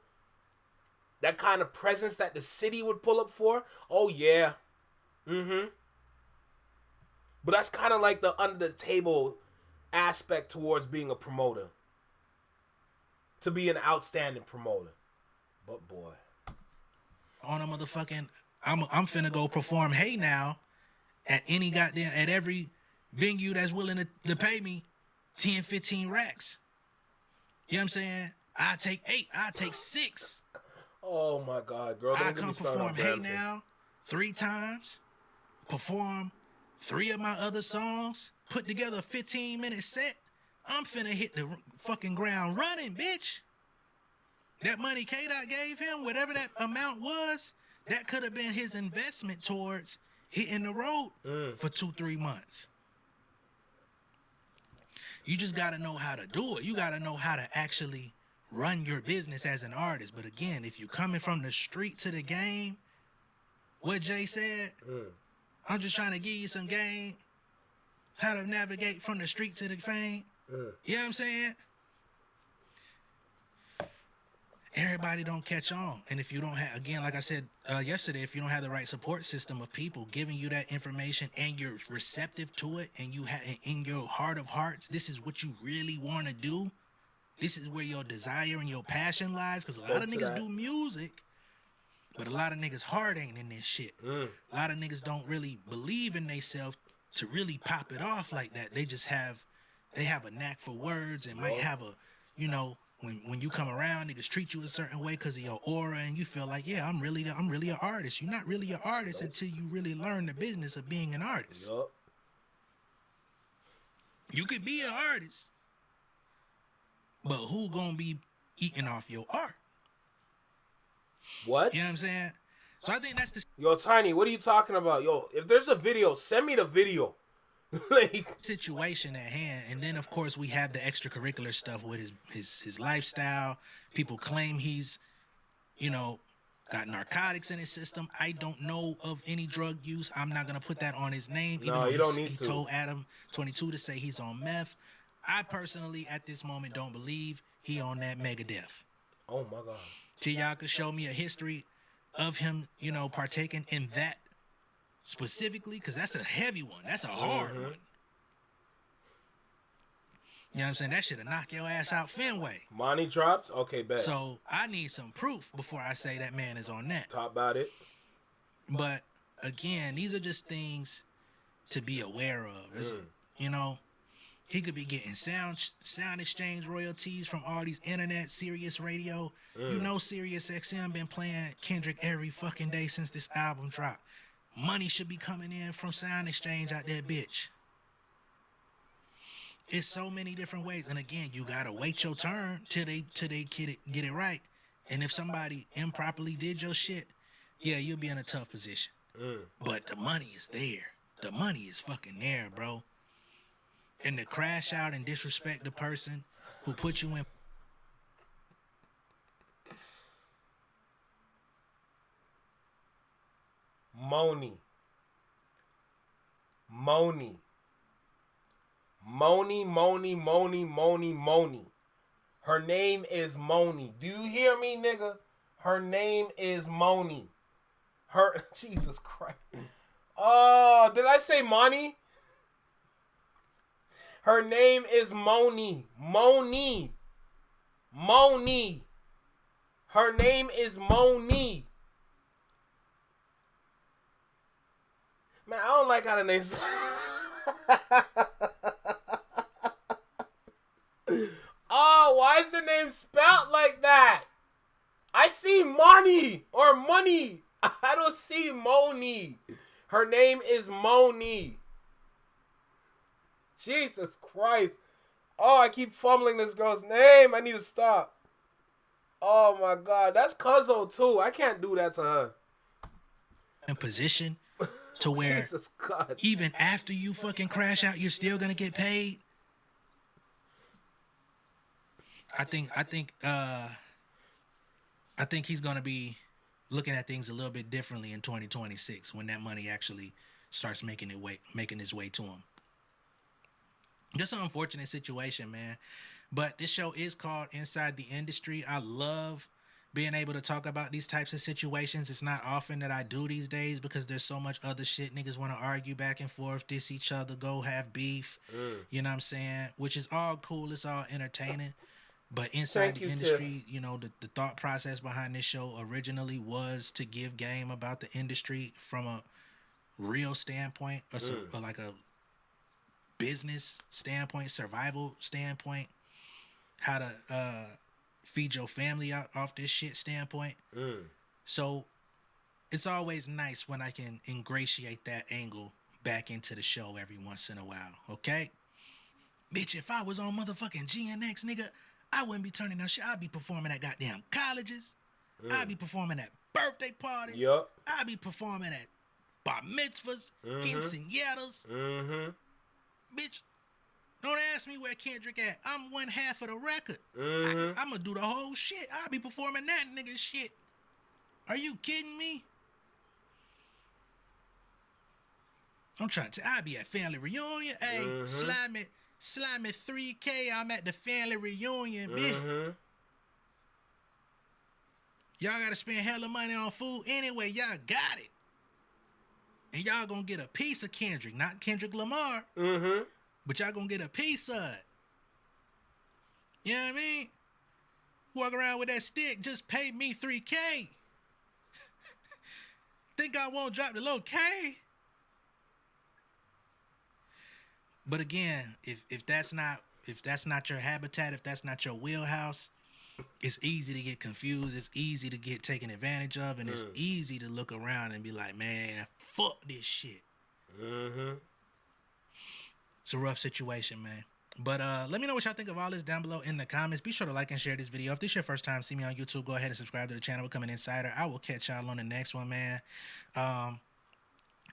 that kind of presence that the city would pull up for. Oh yeah, but that's kind of like the under the table aspect towards being a promoter. To be an outstanding promoter, but boy, on a motherfucking, I'm finna go perform Hey Now at any goddamn, at every venue that's willing to pay me 10, 15 racks. You know what I'm saying? I take 8, I take 6. Oh my God, girl! I come perform Hey Now 3 times. perform 3 of my other songs, put together a 15-minute set. I'm finna hit the fucking ground running, bitch. That money K-Dot gave him, whatever that amount was, that could have been his investment towards hitting the road for 2-3 months. You just got to know how to do it. You got to know how to actually run your business as an artist. But again, if you coming from the street to the game, what Jay said, I'm just trying to give you some game, how to navigate from the street to the fame. You know what I'm saying? Everybody don't catch on. And if you don't have, again, like I said yesterday, if you don't have the right support system of people giving you that information and you're receptive to it, and you have in your heart of hearts, this is what you really want to do. This is where your desire and your passion lies. Because a lot of niggas do music, but a lot of niggas' heart ain't in this shit. A lot of niggas don't really believe in themselves to really pop it off like that. They just have a knack for words and might have a, you know, when you come around, niggas treat you a certain way because of your aura, and you feel like, yeah, I'm really an artist. You're not really an artist until you really learn the business of being an artist. You could be an artist, but who gonna be eating off your art? What? You know what I'm saying? So I think that's the Yo, Tiny, what are you talking about? Yo, if there's a video, send me the video. Like, situation at hand. And then of course we have the extracurricular stuff with his lifestyle. People claim he's, you know, got narcotics in his system. I don't know of any drug use. I'm not gonna put that on his name. Even though you don't need he to. told Adam 22 to say he's on meth. I personally at this moment don't believe he on that Megadeth. oh my God. Till y'all could show me a history of him, you know, partaking in that specifically, because that's a heavy one. That's a hard one. You know what I'm saying? That should have knocked your ass out Fenway. Money dropped? Okay, bet. So I need some proof before I say that man is on that. Talk about it. But again, these are just things to be aware of. You know, he could be getting sound exchange royalties from all these internet Sirius radio. You know, Sirius XM been playing Kendrick every fucking day since this album dropped. Money should be coming in from sound exchange out there, bitch. It's so many different ways. And again, you gotta wait your turn till they get it right. And if somebody improperly did your shit, yeah, you'll be in a tough position. But the money is there. The money is fucking there, bro. And to crash out and disrespect the person who put you in. Moni. Her name is Moni. Do you hear me, nigga? Her name is Moni. Jesus Christ. Oh, did I say Moni? Her name is Moni. Her name is Moni. Man, I don't like how the name's... Oh, why is the name spelled like that? I see money or money. I don't see Moni. Her name is Moni. Jesus Christ. Oh, I keep fumbling this girl's name. I need to stop. Oh my God. That's Cuzzo too. I can't do that to her. In position to where Jesus God. Even after you fucking crash out, you're still gonna get paid. I think he's gonna be looking at things a little bit differently in 2026 when that money actually starts making its way to him. Just an unfortunate situation, man. But this show is called Inside the Industry. I love being able to talk about these types of situations. It's not often that I do these days because there's so much other shit. Niggas want to argue back and forth, diss each other, go have beef. You know what I'm saying? Which is all cool. It's all entertaining. But inside the industry, you know, the thought process behind this show originally was to give game about the industry from a real standpoint, or like a business standpoint, survival standpoint, how to feed your family out off this shit standpoint. So it's always nice when I can ingratiate that angle back into the show every once in a while, okay? Bitch, if I was on motherfucking GNX, nigga, I wouldn't be turning that shit. I'd be performing at goddamn colleges. I'd be performing at birthday parties. Yup. I'd be performing at bar mitzvahs, quinceañeras. Bitch, don't ask me where Kendrick at. I'm one half of the record. I'm gonna do the whole shit. I'll be performing that nigga shit. Are you kidding me? I'm trying to. I'll be at family reunion. Hey, slime it 3K. I'm at the family reunion, bitch. Y'all gotta spend hella money on food anyway. Y'all got it. And y'all gonna get a piece of Kendrick, not Kendrick Lamar. But y'all gonna get a piece of it. You know what I mean? Walk around with that stick, just pay me 3K. Think I won't drop the low K? But again, if that's not your habitat, if that's not your wheelhouse, it's easy to get confused. It's easy to get taken advantage of, and it's easy to look around and be like, man, fuck this shit. It's a rough situation, man. But let me know what y'all think of all this down below in the comments. Be sure to like and share this video. If this is your first time seeing me on YouTube, go ahead and subscribe to the channel. Become an insider. I will catch y'all on the next one, man.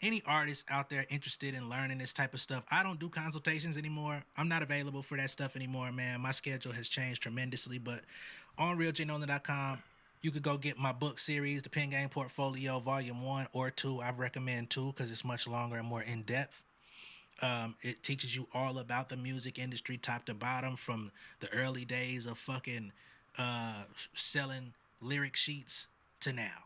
Any artists out there interested in learning this type of stuff, I don't do consultations anymore. I'm not available for that stuff anymore, man. My schedule has changed tremendously. But on realjnolan.com, you could go get my book series, The Pen Game Portfolio, Volume 1 or 2. I recommend 2 because it's much longer and more in-depth. It teaches you all about the music industry, top to bottom, from the early days of fucking selling lyric sheets to now.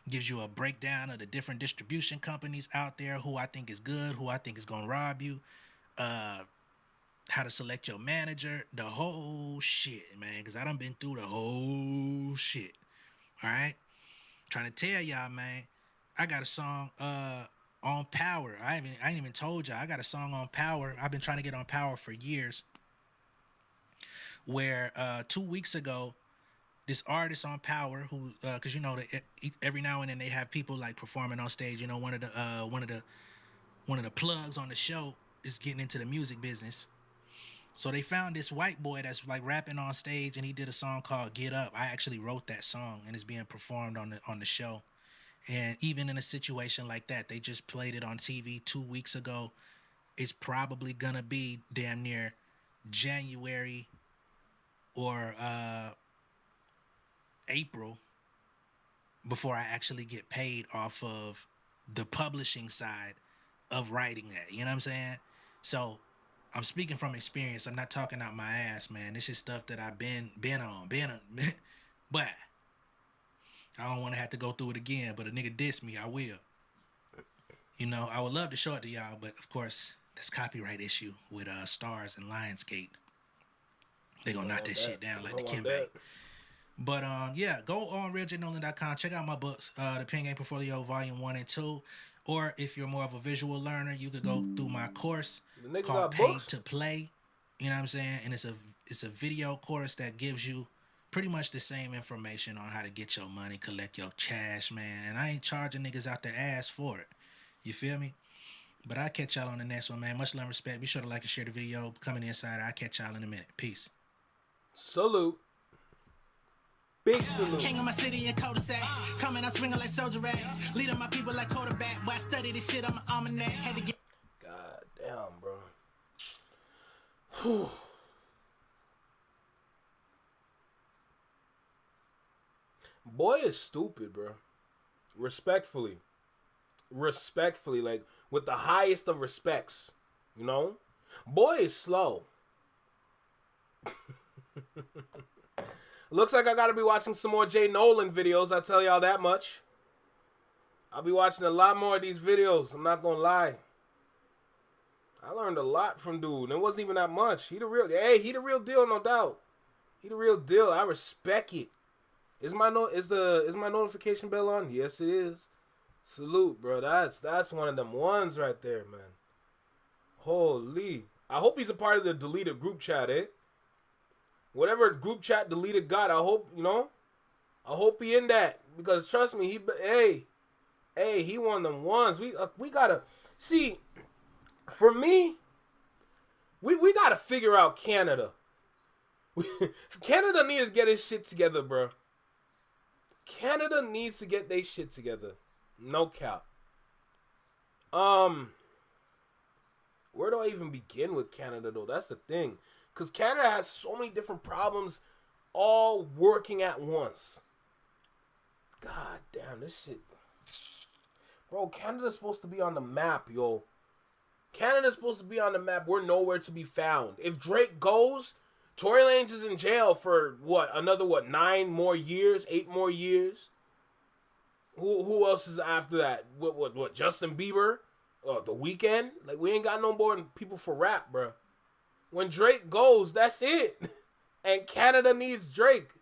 Gives you a breakdown of the different distribution companies out there, who I think is good, who I think is gonna rob you, how to select your manager, the whole shit, man. Because I done been through the whole shit. All right, trying to tell y'all, man. I got a song on Power. I ain't even told y'all. I got a song on Power. I've been trying to get on Power for years. Where 2 weeks ago, this artist on Power, who, because you know, every now and then they have people like performing on stage. You know, one of the plugs on the show is getting into the music business. So they found this white boy that's like rapping on stage, and he did a song called "Get Up." I actually wrote that song, and it's being performed on the show. And even in a situation like that, they just played it on TV 2 weeks ago. It's probably gonna be damn near January or April before I actually get paid off of the publishing side of writing that. You know what I'm saying? So I'm speaking from experience. I'm not talking out my ass, man. This is stuff that I've been on. But I don't want to have to go through it again. But a nigga diss me, I will. You know, I would love to show it to y'all, but of course, that's copyright issue with Stars and Lionsgate. They gonna knock that shit down like the Kimbe. But yeah, go on realjnolan.com. Check out my books, The Pen Game Portfolio Volume 1 and 2. Or if you're more of a visual learner, you could go through my course called Paid to Play. You know what I'm saying? And it's a video course that gives you pretty much the same information on how to get your money, collect your cash, man. And I ain't charging niggas out the ass for it. You feel me? But I'll catch y'all on the next one, man. Much love and respect. Be sure to like and share the video. Becoming the Insider. I'll catch y'all in a minute. Peace. Salute. Big salute. King of my city and cul-de-sac. Coming out swinging like soldier rags. Leading my people like quarterback. Boy, I study this shit, I'm an almanac. Had to get. God damn, bro. Whew. Boy is stupid, bro. Respectfully, like with the highest of respects, you know. Boy is slow. Looks like I gotta be watching some more Jay Nolan videos. I tell y'all that much. I'll be watching a lot more of these videos. I'm not gonna lie. I learned a lot from dude. It wasn't even that much. He the real deal, no doubt. He the real deal. I respect it. Is my notification bell on? Yes, it is. Salute, bro. That's one of them ones right there, man. Holy. I hope he's a part of the deleted group chat, eh? Whatever group chat deleted got, I hope he in that. Because trust me, Hey, he one of them ones. We gotta see. For me, we gotta figure out Canada. Canada needs to get his shit together, bro. Canada needs to get their shit together. No cap. Where do I even begin with Canada though? That's the thing. Cause Canada has so many different problems all working at once. God damn, this shit. Bro, Canada's supposed to be on the map, yo. Canada's supposed to be on the map. We're nowhere to be found. If Drake goes, Tory Lanez is in jail for another 9 more years, 8 more years. Who else is after that? What Justin Bieber? The Weeknd? Like, we ain't got no more people for rap, bro. When Drake goes, that's it. And Canada needs Drake.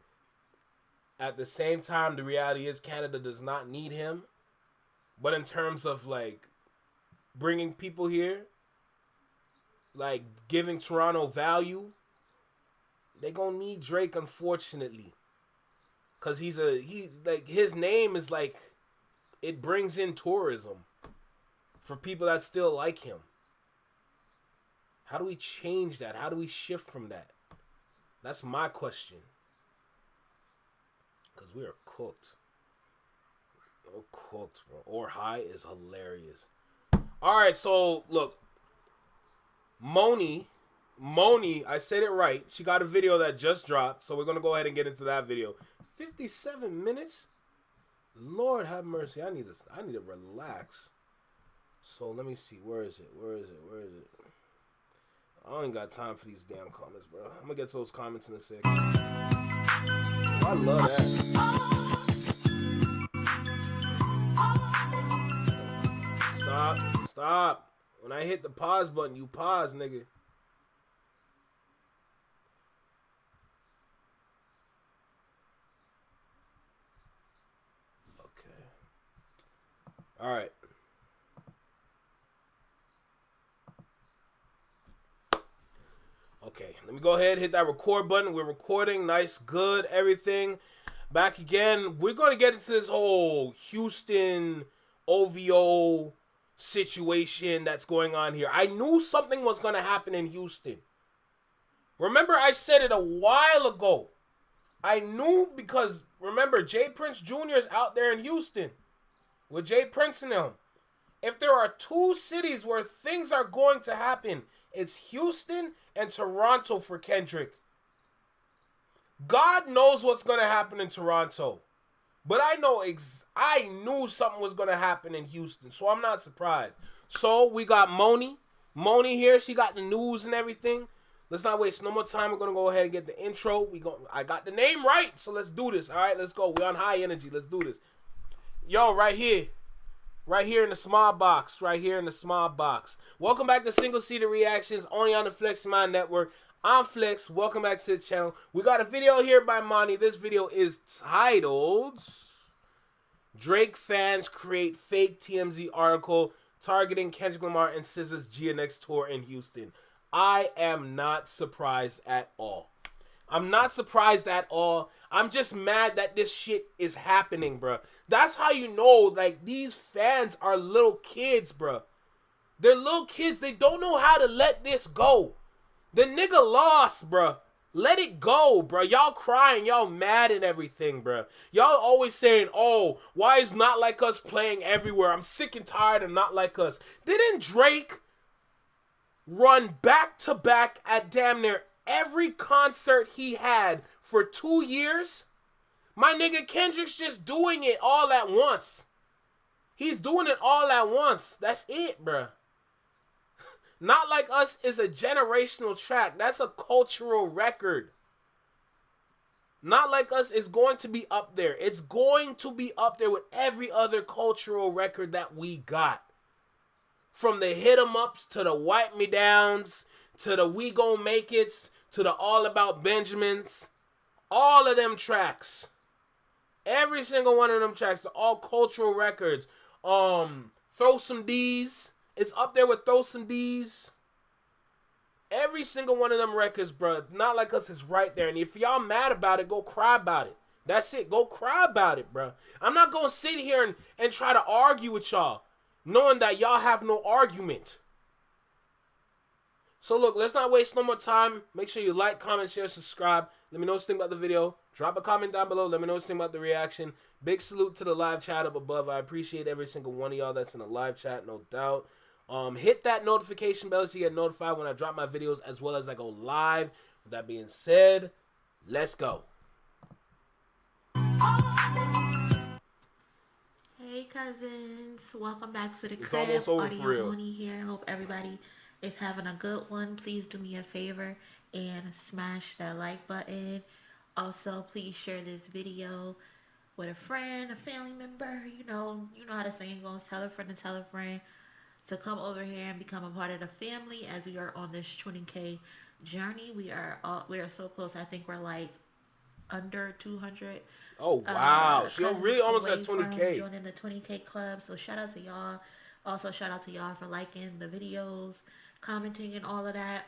At the same time, the reality is Canada does not need him. But in terms of, like, bringing people here, like, giving Toronto value, they gonna need Drake, unfortunately. Because his name is, like, it brings in tourism for people that still like him. How do we change that? How do we shift from that? That's my question. Because we are cooked. We're cooked, bro. Or High is hilarious. Alright, so, look. Moni, I said it right. She got a video that just dropped. So we're going to go ahead and get into that video. 57 minutes? Lord have mercy. I need to relax. So let me see. Where is it? I ain't got time for these damn comments, bro. I'm gonna get to those comments in a second. I love that. Stop. When I hit the pause button, you pause, nigga. Okay. All right. Okay, let me go ahead, hit that record button. We're recording, nice, good, everything. Back again. We're going to get into this whole Houston OVO situation that's going on here. I knew something was going to happen in Houston. Remember, I said it a while ago. I knew because, remember, Jay Prince Jr. is out there in Houston with Jay Prince and them. If there are 2 cities where things are going to happen, it's Houston and Toronto for Kendrick. God knows what's going to happen in Toronto. But I knew something was going to happen in Houston, so I'm not surprised. So we got Moni. Moni here, she got the news and everything. Let's not waste no more time. We're going to go ahead and get the intro. I got the name right, so let's do this. All right, let's go. We're on high energy. Let's do this. Yo, right here. Right here in the small box. Welcome back to Single Seater Reactions, only on the Flex Mind Network. I'm Flex. Welcome back to the channel. We got a video here by Monty. This video is titled Drake Fans Create Fake TMZ Article Targeting Kendrick Lamar and SZA's GNX Tour in Houston. I am not surprised at all. I'm just mad that this shit is happening, bro. That's how you know, like, these fans are little kids, bro. They're little kids. They don't know how to let this go. The nigga lost, bro. Let it go, bro. Y'all crying. Y'all mad and everything, bro. Y'all always saying, oh, why is Not Like Us playing everywhere? I'm sick and tired of Not Like Us. Didn't Drake run back-to-back at damn near every concert he had for 2 years? My nigga Kendrick's just doing it all at once. He's doing it all at once. That's it, bruh. Not Like Us is a generational track. That's a cultural record. Not Like Us is going to be up there. It's going to be up there with every other cultural record that we got. From the Hit 'Em Ups to the Wipe Me Downs to the We Gon' Make It's to the All About Benjamins. All of them tracks. Every single one of them tracks, they're all cultural records. Throw Some D's. It's up there with Throw Some D's. Every single one of them records, bro. Not Like Us is right there. And if y'all mad about it, go cry about it. That's it. Go cry about it, bro. I'm not gonna sit here and try to argue with y'all, knowing that y'all have no argument. So look, let's not waste no more time. Make sure you like, comment, share, subscribe. Let me know what you think about the video. Drop a comment down below. Let me know what you think about the reaction. Big salute to the live chat up above. I appreciate every single one of y'all that's in the live chat, no doubt. Hit that notification bell so you get notified when I drop my videos as well as I go live. With that being said, let's go. Hey cousins, welcome back to the It's crib. almost over Audio for real. Mooney here. Hope everybody is having a good one. Please do me a favor and smash that like button. Also, please share this video with a friend, a family member. You know how the saying goes. Tell a friend to tell a friend to come over here and become a part of the family as we are on this 20K journey. We are so close. I think we're like under 200. Oh wow, she cousins really almost away at from 20K. joining the 20K club. So shout out to y'all. Also shout out to y'all for liking the videos, commenting, and all of that.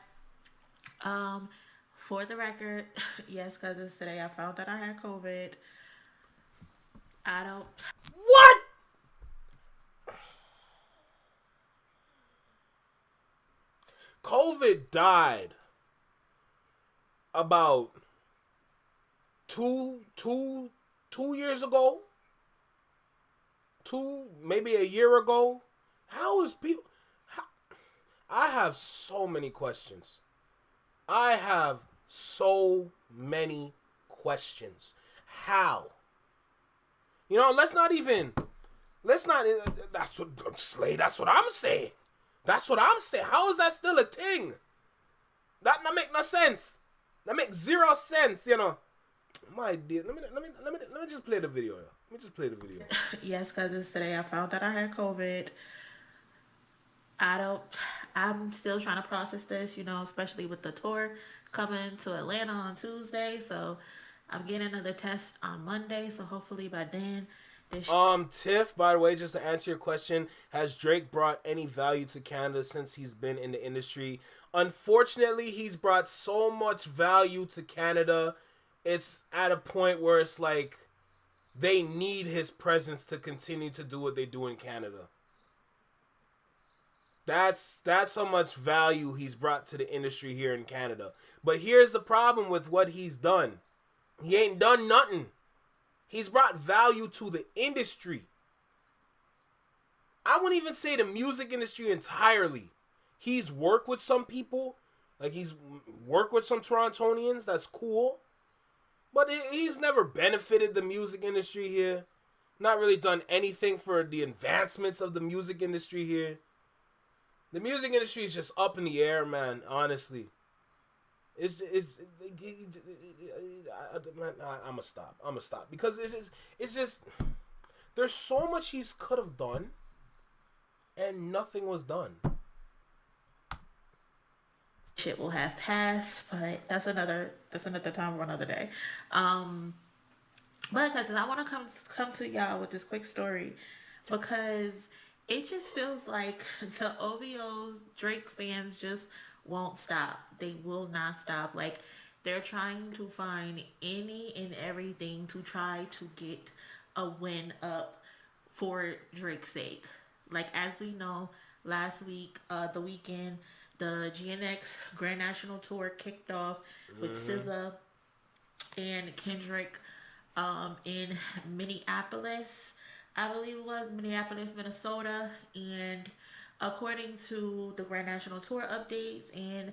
For the record, yes, cousins, today I found that I had COVID. I don't. What? COVID died about two years ago. Maybe a year ago. How is people? I have so many questions. How? Let's not. That's what Slay. That's what I'm saying. How is that still a thing? That make no sense. That makes zero sense. My dear, let me just play the video. Yes, cousins, today I found that I had COVID. I'm still trying to process this, especially with the tour coming to Atlanta on Tuesday. So I'm getting another test on Monday. So hopefully by then. Tiff, by the way, just to answer your question, has Drake brought any value to Canada since he's been in the industry? Unfortunately, he's brought so much value to Canada. It's at a point where it's like they need his presence to continue to do what they do in Canada. That's how much value he's brought to the industry here in Canada. But here's the problem with what he's done. He ain't done nothing. He's brought value to the industry. I wouldn't even say the music industry entirely. He's worked with some people. Like, he's worked with some Torontonians. That's cool. But he's never benefited the music industry here. Not really done anything for the advancements of the music industry here. The music industry is just up in the air, man, honestly. I'm gonna stop because it's just there's so much he could have done and nothing was done. Shit will have passed, but that's another time for another day. But because I want to come to y'all with this quick story because it just feels like the OVO's Drake fans just won't stop. They will not stop. Like, they're trying to find any and everything to try to get a win up for Drake's sake. Like, as we know, last week, the weekend, the GNX Grand National Tour kicked off with SZA and Kendrick in Minneapolis. I believe it was Minneapolis, Minnesota. And according to the Grand National Tour updates and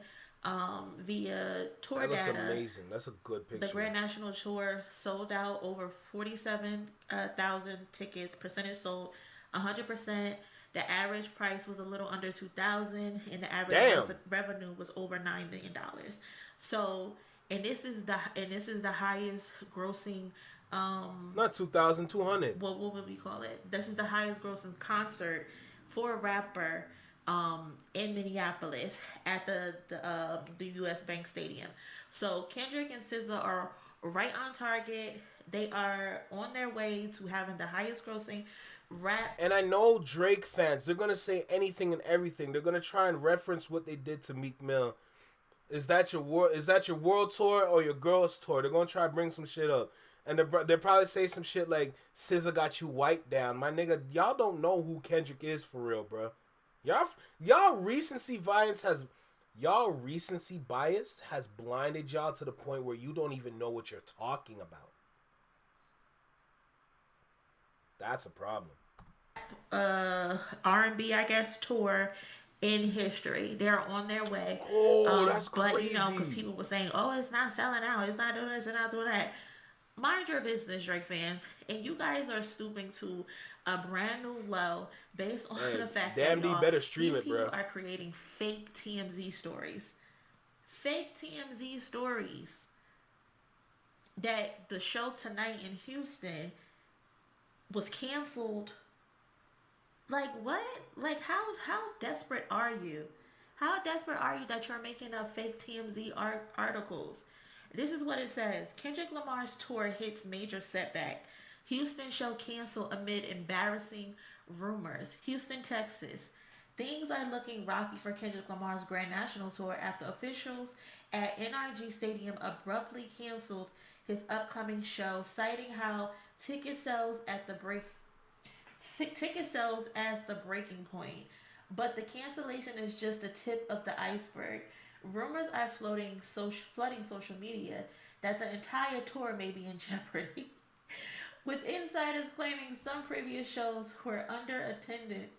via tour that looks data, amazing. That's a good picture. the Grand National Tour sold out over 47,000 tickets. Percentage sold 100%. The average price was a little under $2,000, and the average revenue was over $9 million. So, and this is the highest grossing. Not 2,200. What would we call it? This is the highest grossing concert for a rapper in Minneapolis at the U.S. Bank Stadium. So Kendrick and SZA are right on target. They are on their way to having the highest grossing rap. And I know Drake fans, they're going to say anything and everything. They're going to try and reference what they did to Meek Mill. Is that your world tour or your girls tour? They're gonna try to bring some shit up, and they'll probably say some shit like SZA got you wiped down, my nigga. Y'all don't know who Kendrick is for real, bro. Y'all recency bias has blinded y'all to the point where you don't even know what you're talking about. That's a problem. R&B, I guess, tour in history. They're on their way. Oh, that's but, crazy. But, because people were saying, oh, it's not selling out. It's not doing this and not doing that. Mind your business, Drake fans. And you guys are stooping to a brand new low based on the fact that better stream it, bro. People are creating fake TMZ stories. Fake TMZ stories. That the show tonight in Houston was canceled. Like, what? Like, how desperate are you? How desperate are you that you're making up fake TMZ articles? This is what it says. Kendrick Lamar's tour hits major setback. Houston show canceled amid embarrassing rumors. Houston, Texas. Things are looking rocky for Kendrick Lamar's Grand National Tour after officials at NRG Stadium abruptly canceled his upcoming show, citing how ticket sales as the breaking point. But the cancellation is just the tip of the iceberg. Rumors are flooding social media that the entire tour may be in jeopardy, with insiders claiming some previous shows were underattended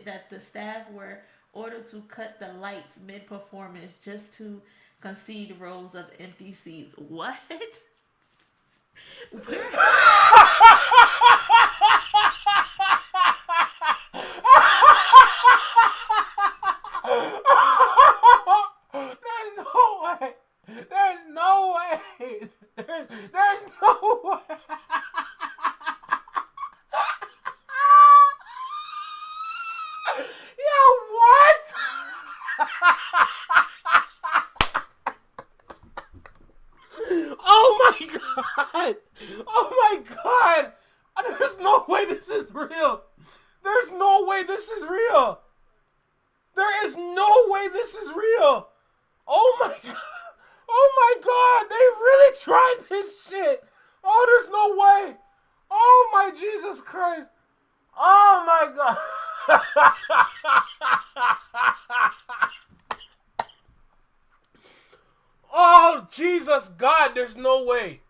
that the staff were ordered to cut the lights mid-performance just to concede rows of empty seats. What? Where? There's no way. There's no way. Yo, what? Oh my god. Oh my god. There's no way this is real. There's no way this is real. There is no way this is real. Oh my god. Oh my god. They really tried this shit. Oh, there's no way. Oh my Jesus Christ. Oh my god. Oh Jesus God. There's no way.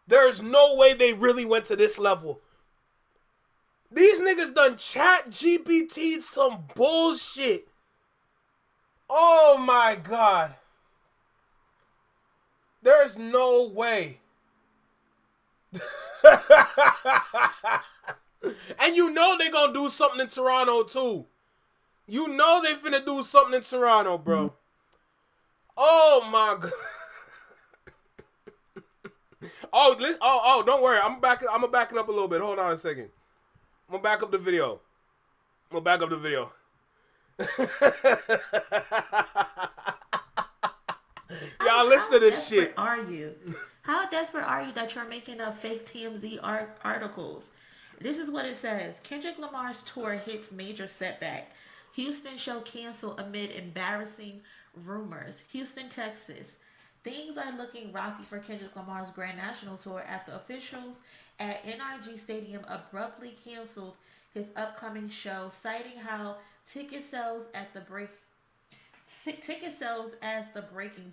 There's no way they really went to this level. These niggas done chat GPT'd some bullshit. Oh my god. There's no way. And you know they gonna do something in Toronto too. You know they finna do something in Toronto, bro. Oh my god. Oh, don't worry. I'm gonna back it up a little bit. Hold on a second. I'm gonna back up the video. Y'all listen to this shit. How desperate are you that you're making up fake TMZ articles? This is what it says. Kendrick Lamar's tour hits major setback. Houston show canceled amid embarrassing rumors. Houston, Texas. Things are looking rocky for Kendrick Lamar's Grand National Tour after officials at NRG Stadium abruptly canceled his upcoming show, citing how ticket sales as the breaking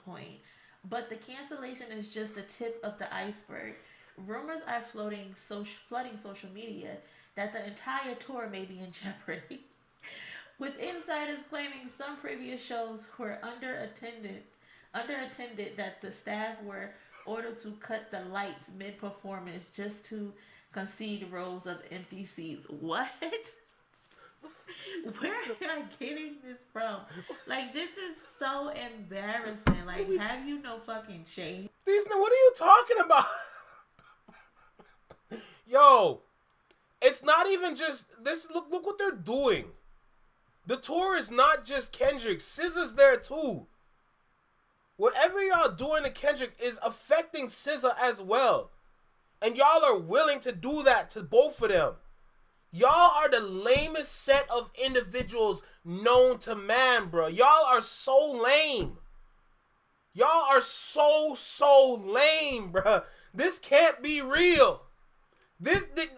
point. But the cancellation is just the tip of the iceberg. Rumors are flooding social media that the entire tour may be in jeopardy, with insiders claiming some previous shows were underattended that the staff were ordered to cut the lights mid-performance just to concede rows of empty seats. What? Where am I getting this from? Like, this is so embarrassing. Like, have you no fucking shame? What are you talking about? Yo, it's not even just this. Look what they're doing. The tour is not just Kendrick. SZA's there too. Whatever y'all doing to Kendrick is affecting SZA as well. And y'all are willing to do that to both of them. Y'all are the lamest set of individuals known to man, bro. Y'all are so lame. Y'all are so lame, bruh. This can't be real.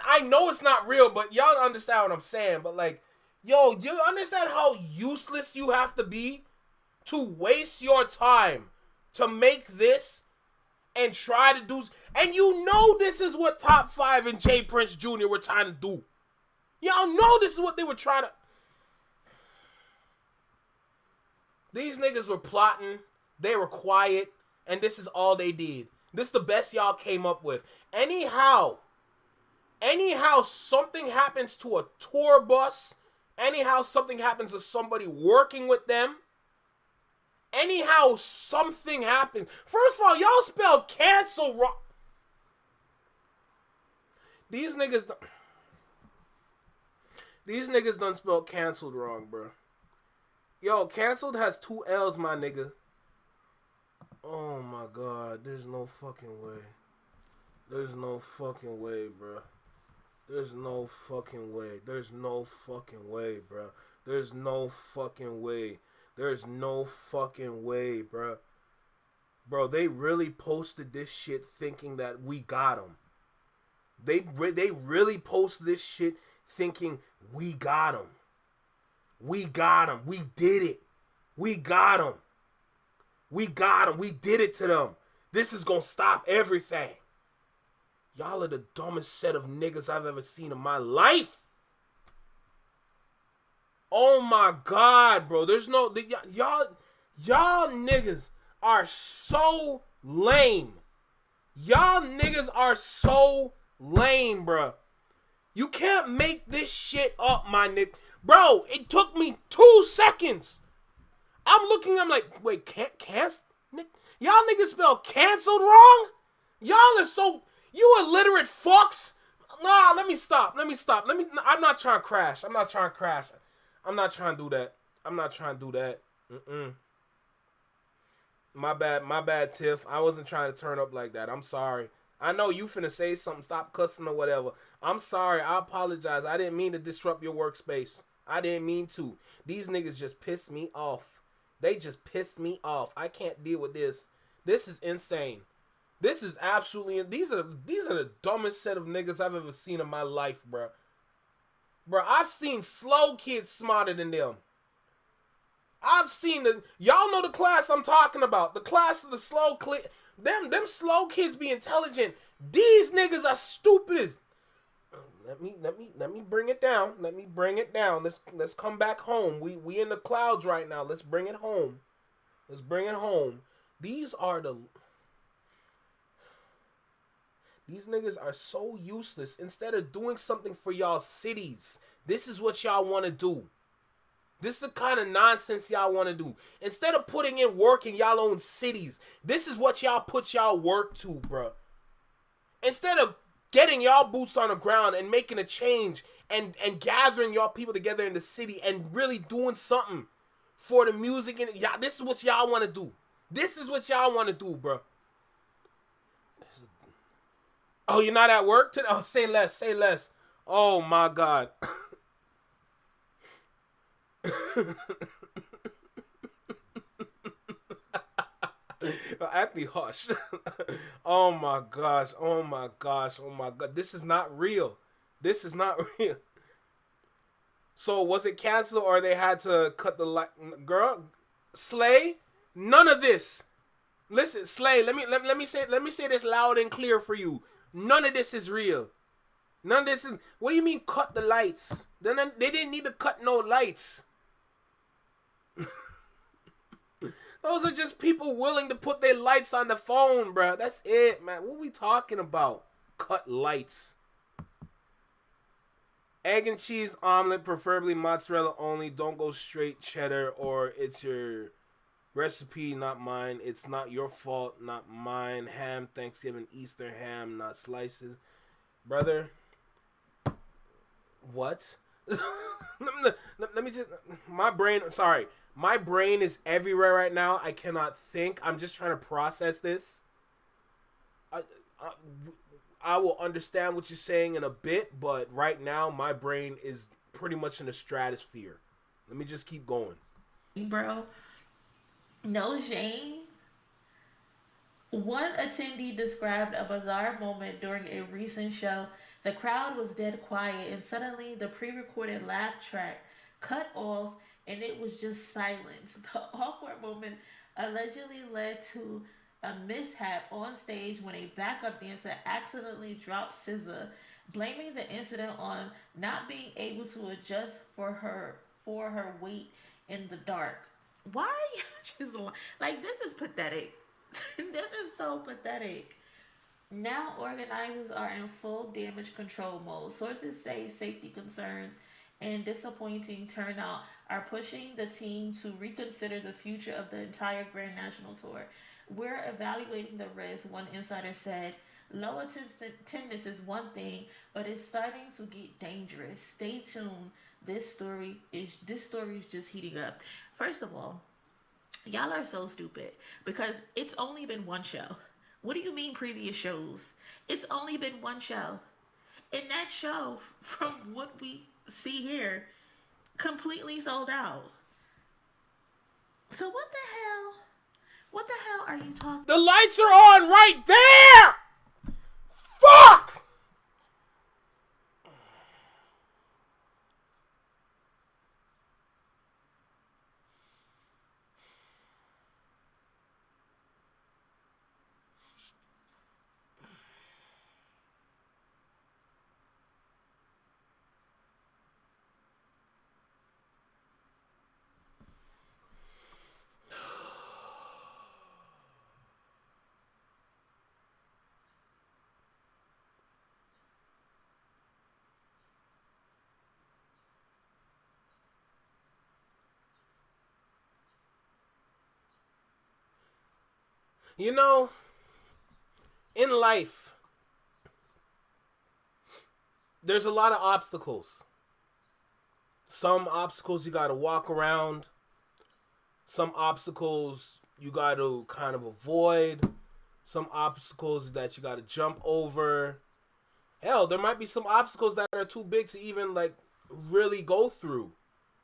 I know it's not real, but y'all understand what I'm saying. But like, yo, you understand how useless you have to be to waste your time to make this and try to do, and you know this is what Top 5 and Jay Prince Jr. were trying to do. Y'all know this is what they were trying to. These niggas were plotting, they were quiet, and this is all they did. This is the best y'all came up with. Anyhow something happens to a tour bus, anyhow something happens to somebody working with them, anyhow something happens. First of all, y'all spelled cancel wrong. These niggas done spelled canceled wrong, bro. Yo, canceled has 2 L's, my nigga. Oh my god, there's no fucking way. There's no fucking way, bro. There's no fucking way. There's no fucking way, bro. There's no fucking way. There's no fucking way, bro. Bro, they really posted this shit thinking that we got them. They really posted this shit thinking we got them. We got them. We did it. We got them. We got them. We did it to them. This is gonna stop everything. Y'all are the dumbest set of niggas I've ever seen in my life. Oh my god, bro. There's no... Y'all niggas are so lame. Y'all niggas are so lame, bro. You can't make this shit up, my nigga. Bro, it took me 2 seconds. I'm like, wait, cancel? Y'all niggas spell canceled wrong? Y'all are so... You illiterate fucks. Nah, let me stop. I'm not trying to crash. I'm not trying to do that. My bad, Tiff. I wasn't trying to turn up like that. I'm sorry. I know you finna say something. Stop cussing or whatever. I'm sorry. I apologize. I didn't mean to disrupt your workspace. I didn't mean to. These niggas just pissed me off. They just pissed me off. I can't deal with this. This is insane. This is absolutely... These are the dumbest set of niggas I've ever seen in my life, bro. Bro, I've seen slow kids smarter than them. I've seen the... Y'all know the class I'm talking about. The class of the slow kid. Them slow kids be intelligent. These niggas are stupid as... Let me bring it down. Let's come back home. We in the clouds right now. Let's bring it home. These niggas are so useless. Instead of doing something for y'all cities, this is what y'all want to do. This is the kind of nonsense y'all want to do. Instead of putting in work in y'all own cities, this is what y'all put y'all work to, bro. Instead of getting y'all boots on the ground and making a change and gathering y'all people together in the city and really doing something for the music, and y'all, this is what y'all want to do. Bro. Oh, you're not at work today? Oh, say less. Oh my god. Anthony, hush. Oh my gosh. This is not real. So was it canceled or they had to cut the light? Girl, Slay, none of this. Listen, Slay, let me say this loud and clear for you. None of this is real. None of this is... What do you mean cut the lights? They didn't need to cut no lights. Those are just people willing to put their lights on the phone, bro. That's it, man. What are we talking about? Cut lights. Egg and cheese omelet, preferably mozzarella only. Don't go straight cheddar, or it's your recipe, not mine. It's not your fault, not mine. Ham, Thanksgiving, Easter ham, not slices. Brother, what? let me just... My brain is everywhere right now. I cannot think. I'm just trying to process this. I will understand what you're saying in a bit, but right now my brain is pretty much in the stratosphere. Let me just keep going. Bro, no shame, One attendee described a bizarre moment during a recent show. The crowd was dead quiet, and suddenly the pre recorded laugh track cut off, and it was just silence. The awkward moment allegedly led to a mishap on stage when a backup dancer accidentally dropped SZA, blaming the incident on not being able to adjust for her weight in the dark. Why are you just like this is pathetic? This is so pathetic. Now organizers are in full damage control mode. Sources say safety concerns and disappointing turnout are pushing the team to reconsider the future of the entire Grand National Tour. We're evaluating the risk, one insider said. Low attendance is one thing, but it's starting to get dangerous. Stay tuned. This story is just heating up. First of all, y'all are so stupid because it's only been one show. What do you mean previous shows? It's only been one show. And that show, from what we see here, completely sold out. So what the hell? What the hell are you talking? The lights are on right there! Fuck! You know, in life, there's a lot of obstacles. Some obstacles you gotta walk around. Some obstacles you gotta kind of avoid. Some obstacles that you gotta jump over. Hell, there might be some obstacles that are too big to even, like, really go through.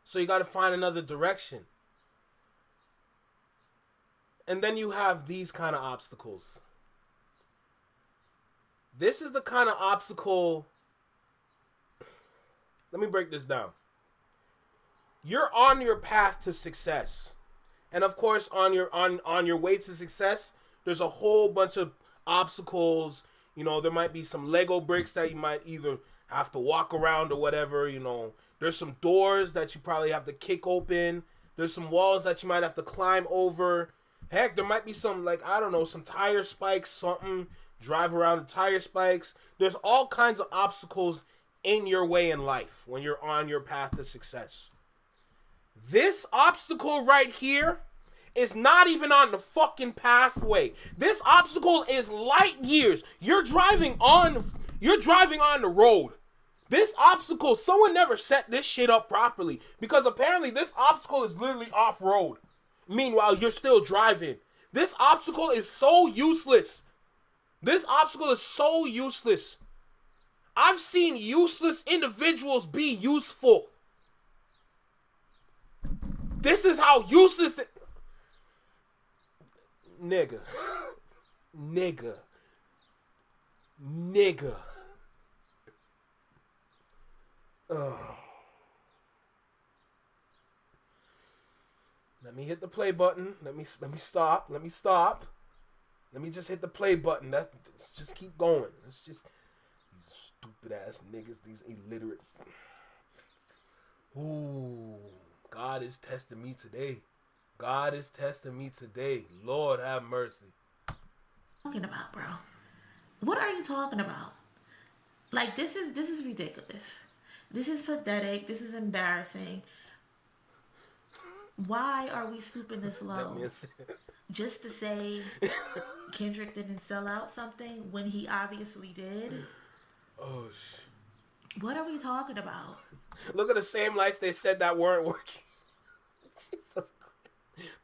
So you gotta find another direction. And then you have these kind of obstacles. This is the kind of obstacle. Let me break this down. You're on your path to success. And of course, on your way to success, there's a whole bunch of obstacles. You know, there might be some Lego bricks that you might either have to walk around or whatever, you know. There's some doors that you probably have to kick open. There's some walls that you might have to climb over. Heck, there might be some, like, I don't know, some tire spikes, something, drive around the tire spikes. There's all kinds of obstacles in your way in life when you're on your path to success. This obstacle right here is not even on the fucking pathway. This obstacle is light years. You're driving on the road. This obstacle, someone never set this shit up properly because apparently this obstacle is literally off-road. Meanwhile, you're still driving. This obstacle is so useless. This obstacle is so useless. I've seen useless individuals be useful. This is how useless it... Nigga. Ugh. Let me hit the play button. Let me stop. Let me just hit the play button. Let's just keep going. Let's just these stupid ass niggas, these illiterate. Ooh, God is testing me today. God is testing me today. Lord have mercy. Talking about, bro? What are you talking about? Like this is ridiculous. This is pathetic. This is embarrassing. Why are we stooping this low? Just to say Kendrick didn't sell out something when he obviously did? Oh, shit. What are we talking about? Look at the same lights they said that weren't working.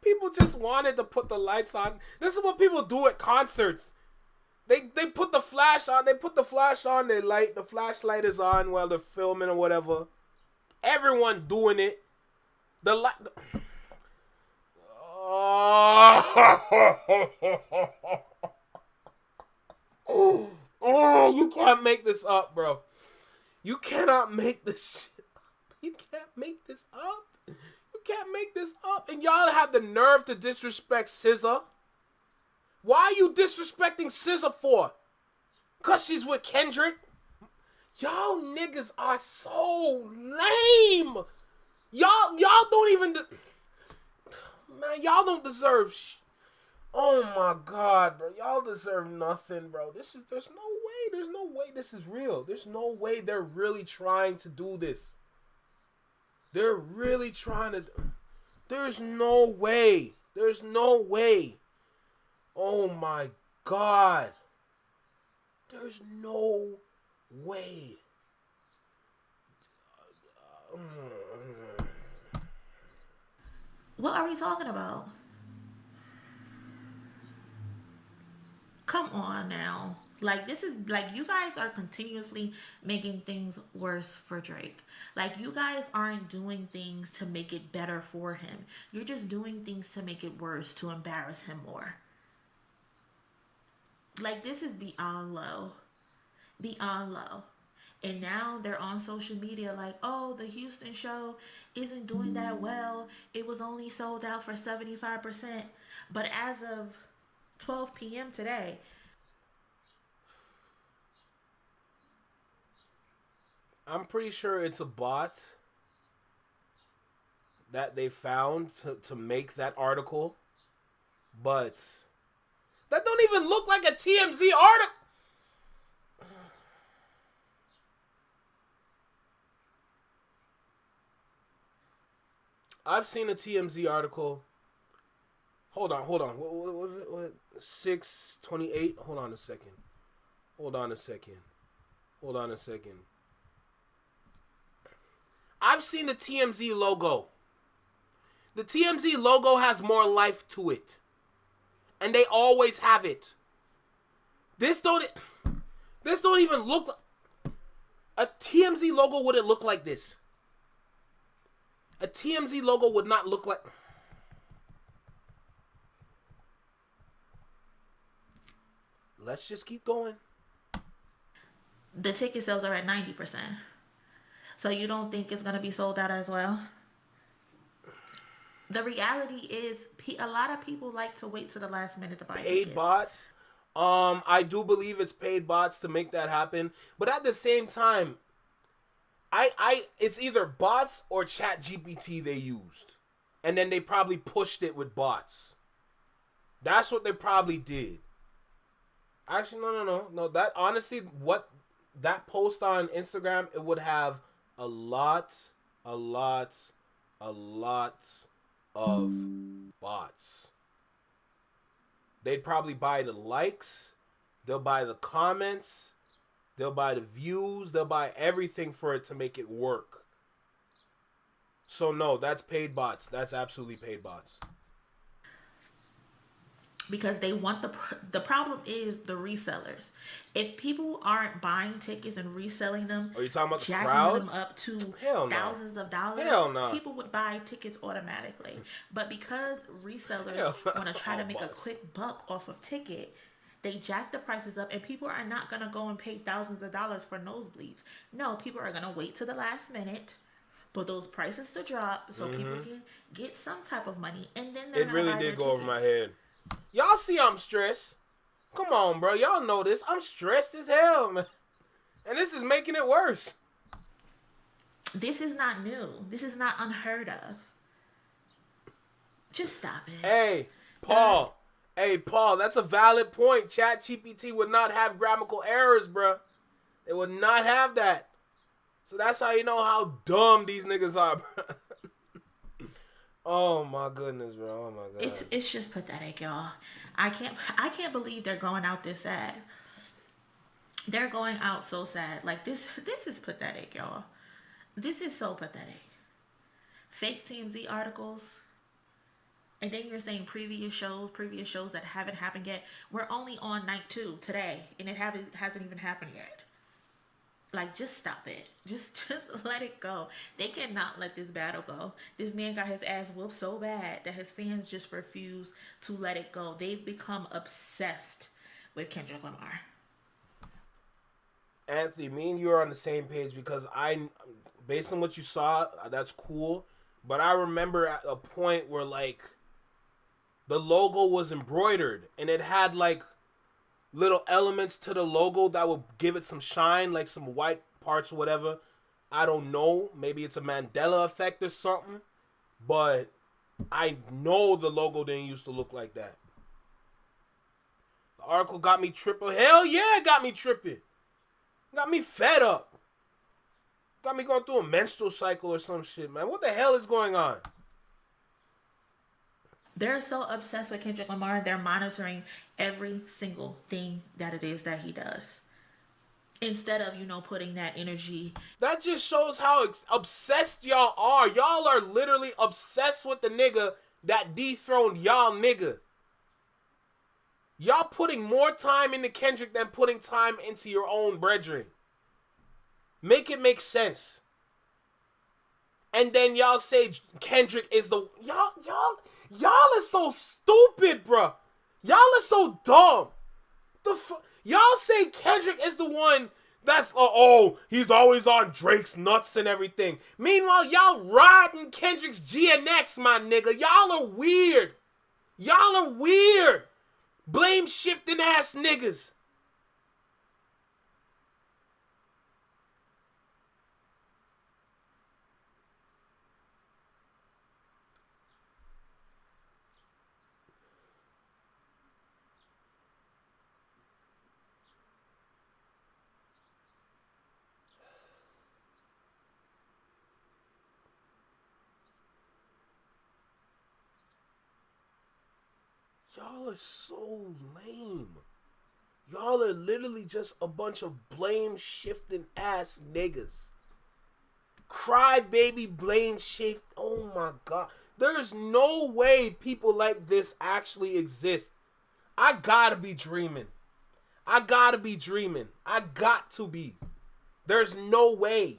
People just wanted to put the lights on. This is what people do at concerts. They put the flash on. They put the flash on. The flashlight is on while they're filming or whatever. Everyone doing it. The light. Oh. Oh, you can't make this up, bro. You cannot make this shit up. You can't make this up. You can't make this up. And y'all have the nerve to disrespect SZA. Why are you disrespecting SZA for? Because she's with Kendrick? Y'all niggas are so lame. Y'all don't even... Man, y'all don't deserve... Oh my God, bro. Y'all deserve nothing, bro. There's no way this is real. There's no way they're really trying to do this. They're really trying to... There's no way. There's no way. Oh my God. There's no way. What are we talking about? Come on now. Like, this is, like, you guys are continuously making things worse for Drake. Like, you guys aren't doing things to make it better for him. You're just doing things to make it worse, to embarrass him more. Like, this is beyond low. Beyond low. And now they're on social media like, oh, the Houston show isn't doing that well. It was only sold out for 75%. But as of 12 p.m. today, I'm pretty sure it's a bot that they found to make that article. But that don't even look like a TMZ article. I've seen a TMZ article. Hold on. What was it? What? 628? Hold on a second. I've seen the TMZ logo. The TMZ logo has more life to it. And they always have it. This don't even look like... A TMZ logo wouldn't look like this. A TMZ logo would not look like... Let's just keep going. the ticket sales are at 90%. So you don't think it's going to be sold out as well? The reality is, a lot of people like to wait to the last minute to buy tickets. Paid bots. I do believe it's paid bots to make that happen. But at the same time, it's either bots or ChatGPT they used. And then they probably pushed it with bots. That's what they probably did. Actually, no. That honestly, what that post on Instagram, it would have a lot of bots. They'd probably buy the likes, they'll buy the comments, they'll buy the views, they'll buy everything for it to make it work. So no, that's paid bots. That's absolutely paid bots. Because they want the problem is the resellers. If people aren't buying tickets and reselling them, are you talking about the jacking crowd? them up to thousands of dollars, people would buy tickets automatically. But because resellers want to try to make a quick buck off of ticket, they jack the prices up, and people are not going to go and pay thousands of dollars for nosebleeds. No, people are going to wait to the last minute for those prices to drop so people can get some type of money, and then they're it really buy did their go tickets. over my head. Y'all see I'm stressed. Come on, bro. Y'all know this. I'm stressed as hell, man. And this is making it worse. This is not new. This is not unheard of. Just stop it. Hey, Paul. That's a valid point. ChatGPT would not have grammatical errors, bro. They would not have that. So that's how you know how dumb these niggas are, bro. Oh my goodness, bro. Oh my god. It's just pathetic, y'all. I can't believe they're going out this sad. They're going out so sad. Like this is pathetic, y'all. This is so pathetic. Fake TMZ articles. And then you're saying previous shows that haven't happened yet. We're only on night 2 today, and it hasn't even happened yet. Like, just stop it. Just let it go. They cannot let this battle go. This man got his ass whooped so bad that his fans just refuse to let it go. They've become obsessed with Kendrick Lamar. Anthony, me and you are on the same page because based on what you saw, that's cool. But I remember at a point where like the logo was embroidered and it had like little elements to the logo that would give it some shine, like some white parts or whatever. I don't know. Maybe it's a Mandela effect or something. But I know the logo didn't used to look like that. The article got me tripping. Hell yeah, it got me tripping. Got me fed up. Got me going through a menstrual cycle or some shit, man. What the hell is going on? They're so obsessed with Kendrick Lamar, they're monitoring every single thing that it is that he does. Instead of, putting that energy. That just shows how obsessed y'all are. Y'all are literally obsessed with the nigga that dethroned y'all nigga. Y'all putting more time into Kendrick than putting time into your own brethren. Make it make sense. And then y'all say Kendrick is the... Y'all are so stupid, bruh. Y'all are so dumb. Y'all say Kendrick is the one that's, he's always on Drake's nuts and everything. Meanwhile, y'all riding Kendrick's GNX, my nigga. Y'all are weird. Y'all are weird. Blame shifting ass niggas. Y'all are so lame. Y'all are literally just a bunch of blame shifting ass niggas. Crybaby blame shift. Oh my god. There's no way people like this actually exist. I gotta be dreaming. I got to be. There's no way.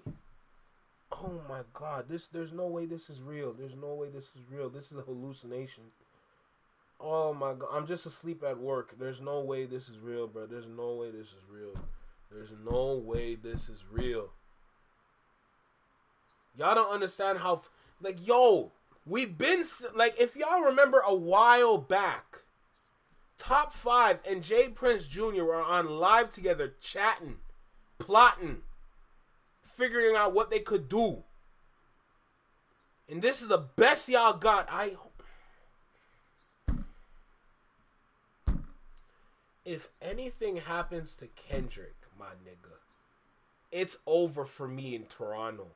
Oh my god. There's no way this is real. This is a hallucination. Oh my god, I'm just asleep at work. There's no way this is real, bro. There's no way this is real. Y'all don't understand how, we've been, if y'all remember a while back, Top 5 and Jay Prince Jr. were on live together, chatting, plotting, figuring out what they could do. And this is the best y'all got. If anything happens to Kendrick, my nigga, it's over for me in Toronto.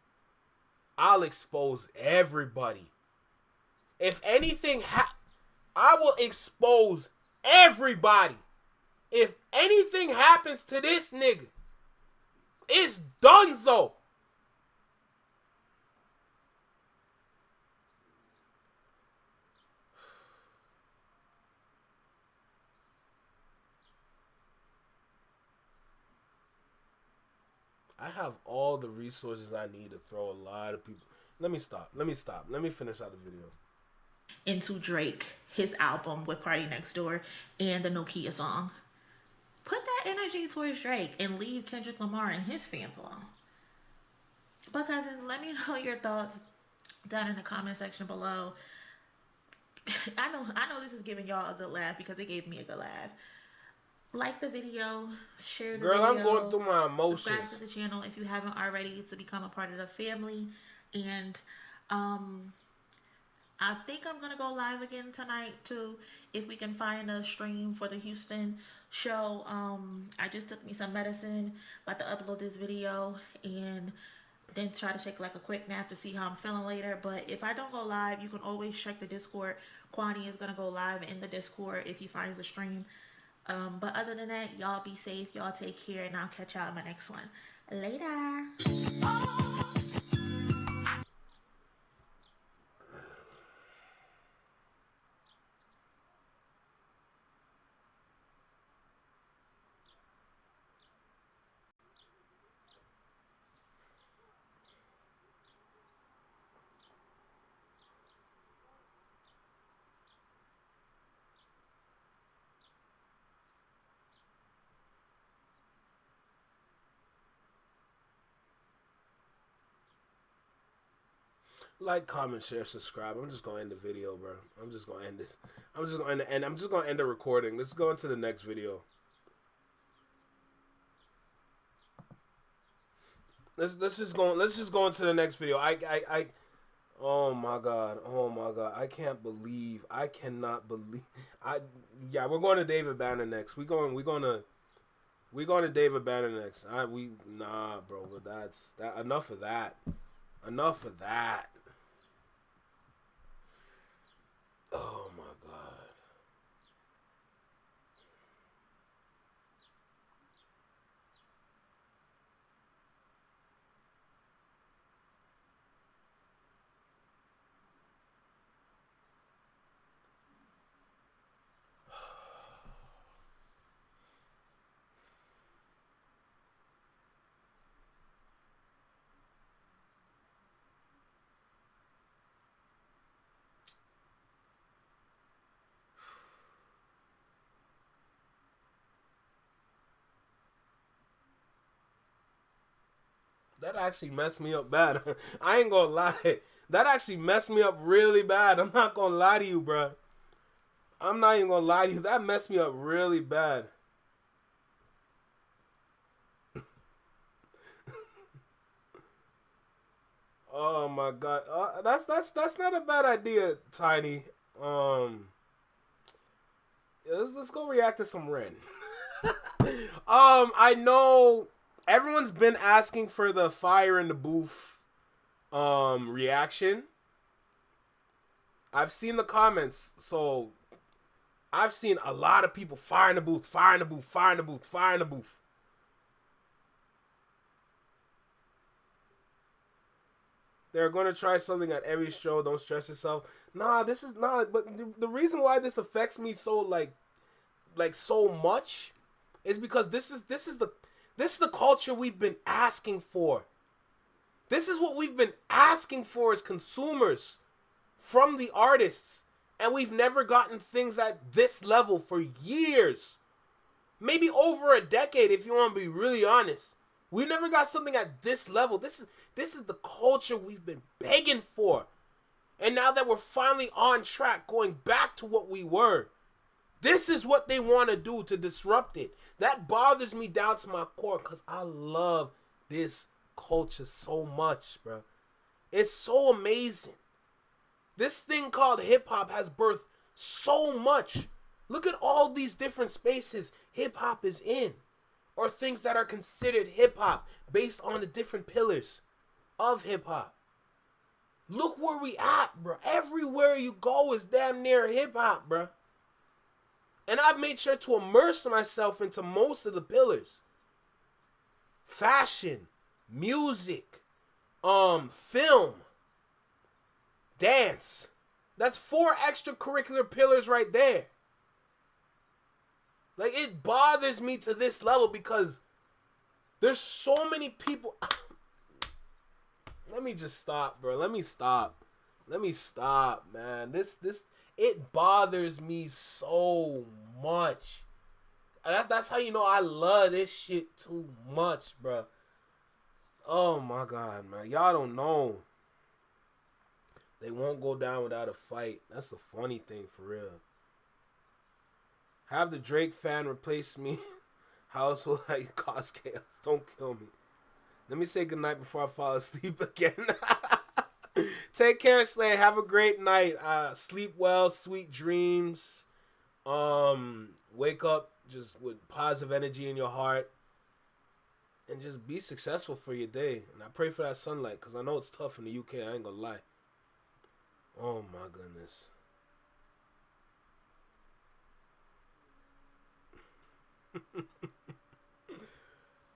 I'll expose everybody. If anything I will expose everybody. If anything happens to this nigga, it's donezo. I have all the resources I need to throw a lot of people. Let me stop. Let me finish out the video. Into Drake, his album with Party Next Door and the Nokia song. Put that energy towards Drake and leave Kendrick Lamar and his fans alone. But cousins, let me know your thoughts down in the comment section below. I know this is giving y'all a good laugh because it gave me a good laugh. Like the video, share the video. Girl, I'm going through my emotions. Subscribe to the channel if you haven't already to become a part of the family. And I think I'm going to go live again tonight too if we can find a stream for the Houston show. I just took me some medicine. About to upload this video and then try to take like a quick nap to see how I'm feeling later. But if I don't go live, you can always check the Discord. Kwani is going to go live in the Discord if he finds a stream. But other than that, y'all be safe, y'all take care, and I'll catch y'all in my next one. Later. Like, comment, share, subscribe. I'm just gonna end the video, bro. I'm just gonna end this. I'm just gonna end. I'm just gonna end the recording. Let's go into the next video. Let's just go into the next video. Oh my god. I cannot believe. Yeah, we're going to David Banner next. We're going to David Banner next. Nah, bro. But that's that. Enough of that. Oh my god. That actually messed me up bad. I ain't gonna lie. That actually messed me up really bad. I'm not gonna lie to you, bro. I'm not even gonna lie to you. That messed me up really bad. Oh my god. That's not a bad idea, Tiny. Let's go react to some Ren. I know everyone's been asking for the fire in the booth reaction. I've seen the comments, so I've seen a lot of people fire in the booth, fire in the booth, fire in the booth, fire in the booth. They're going to try something at every show. Don't stress yourself. Nah, this is not. But the reason why this affects me so like so much is because this is the culture we've been asking for. This is what we've been asking for as consumers from the artists, and we've never gotten things at this level for years, maybe over a decade. If you want to be really honest, we never got something at this level. This is the culture we've been begging for. And now that we're finally on track, going back to what we were, this is what they want to do to disrupt it. That bothers me down to my core because I love this culture so much, bro. It's so amazing. This thing called hip-hop has birthed so much. Look at all these different spaces hip-hop is in, or things that are considered hip-hop based on the different pillars of hip-hop. Look where we at, bro. Everywhere you go is damn near hip-hop, bro. And I've made sure to immerse myself into most of the pillars. Fashion, music, film, dance. That's 4 extracurricular pillars right there. Like, it bothers me to this level because there's so many people. Let me just stop, bro. Let me stop, man. It bothers me so much. And that's how you know I love this shit too much, bro. Oh my god, man. Y'all don't know. They won't go down without a fight. That's the funny thing for real. Have the Drake fan replace me. House will like cause chaos. Don't kill me. Let me say goodnight before I fall asleep again. Take care, Slay. Have a great night. Sleep well, sweet dreams. Wake up just with positive energy in your heart. And just be successful for your day. And I pray for that sunlight because I know it's tough in the UK. I ain't gonna lie. Oh my goodness.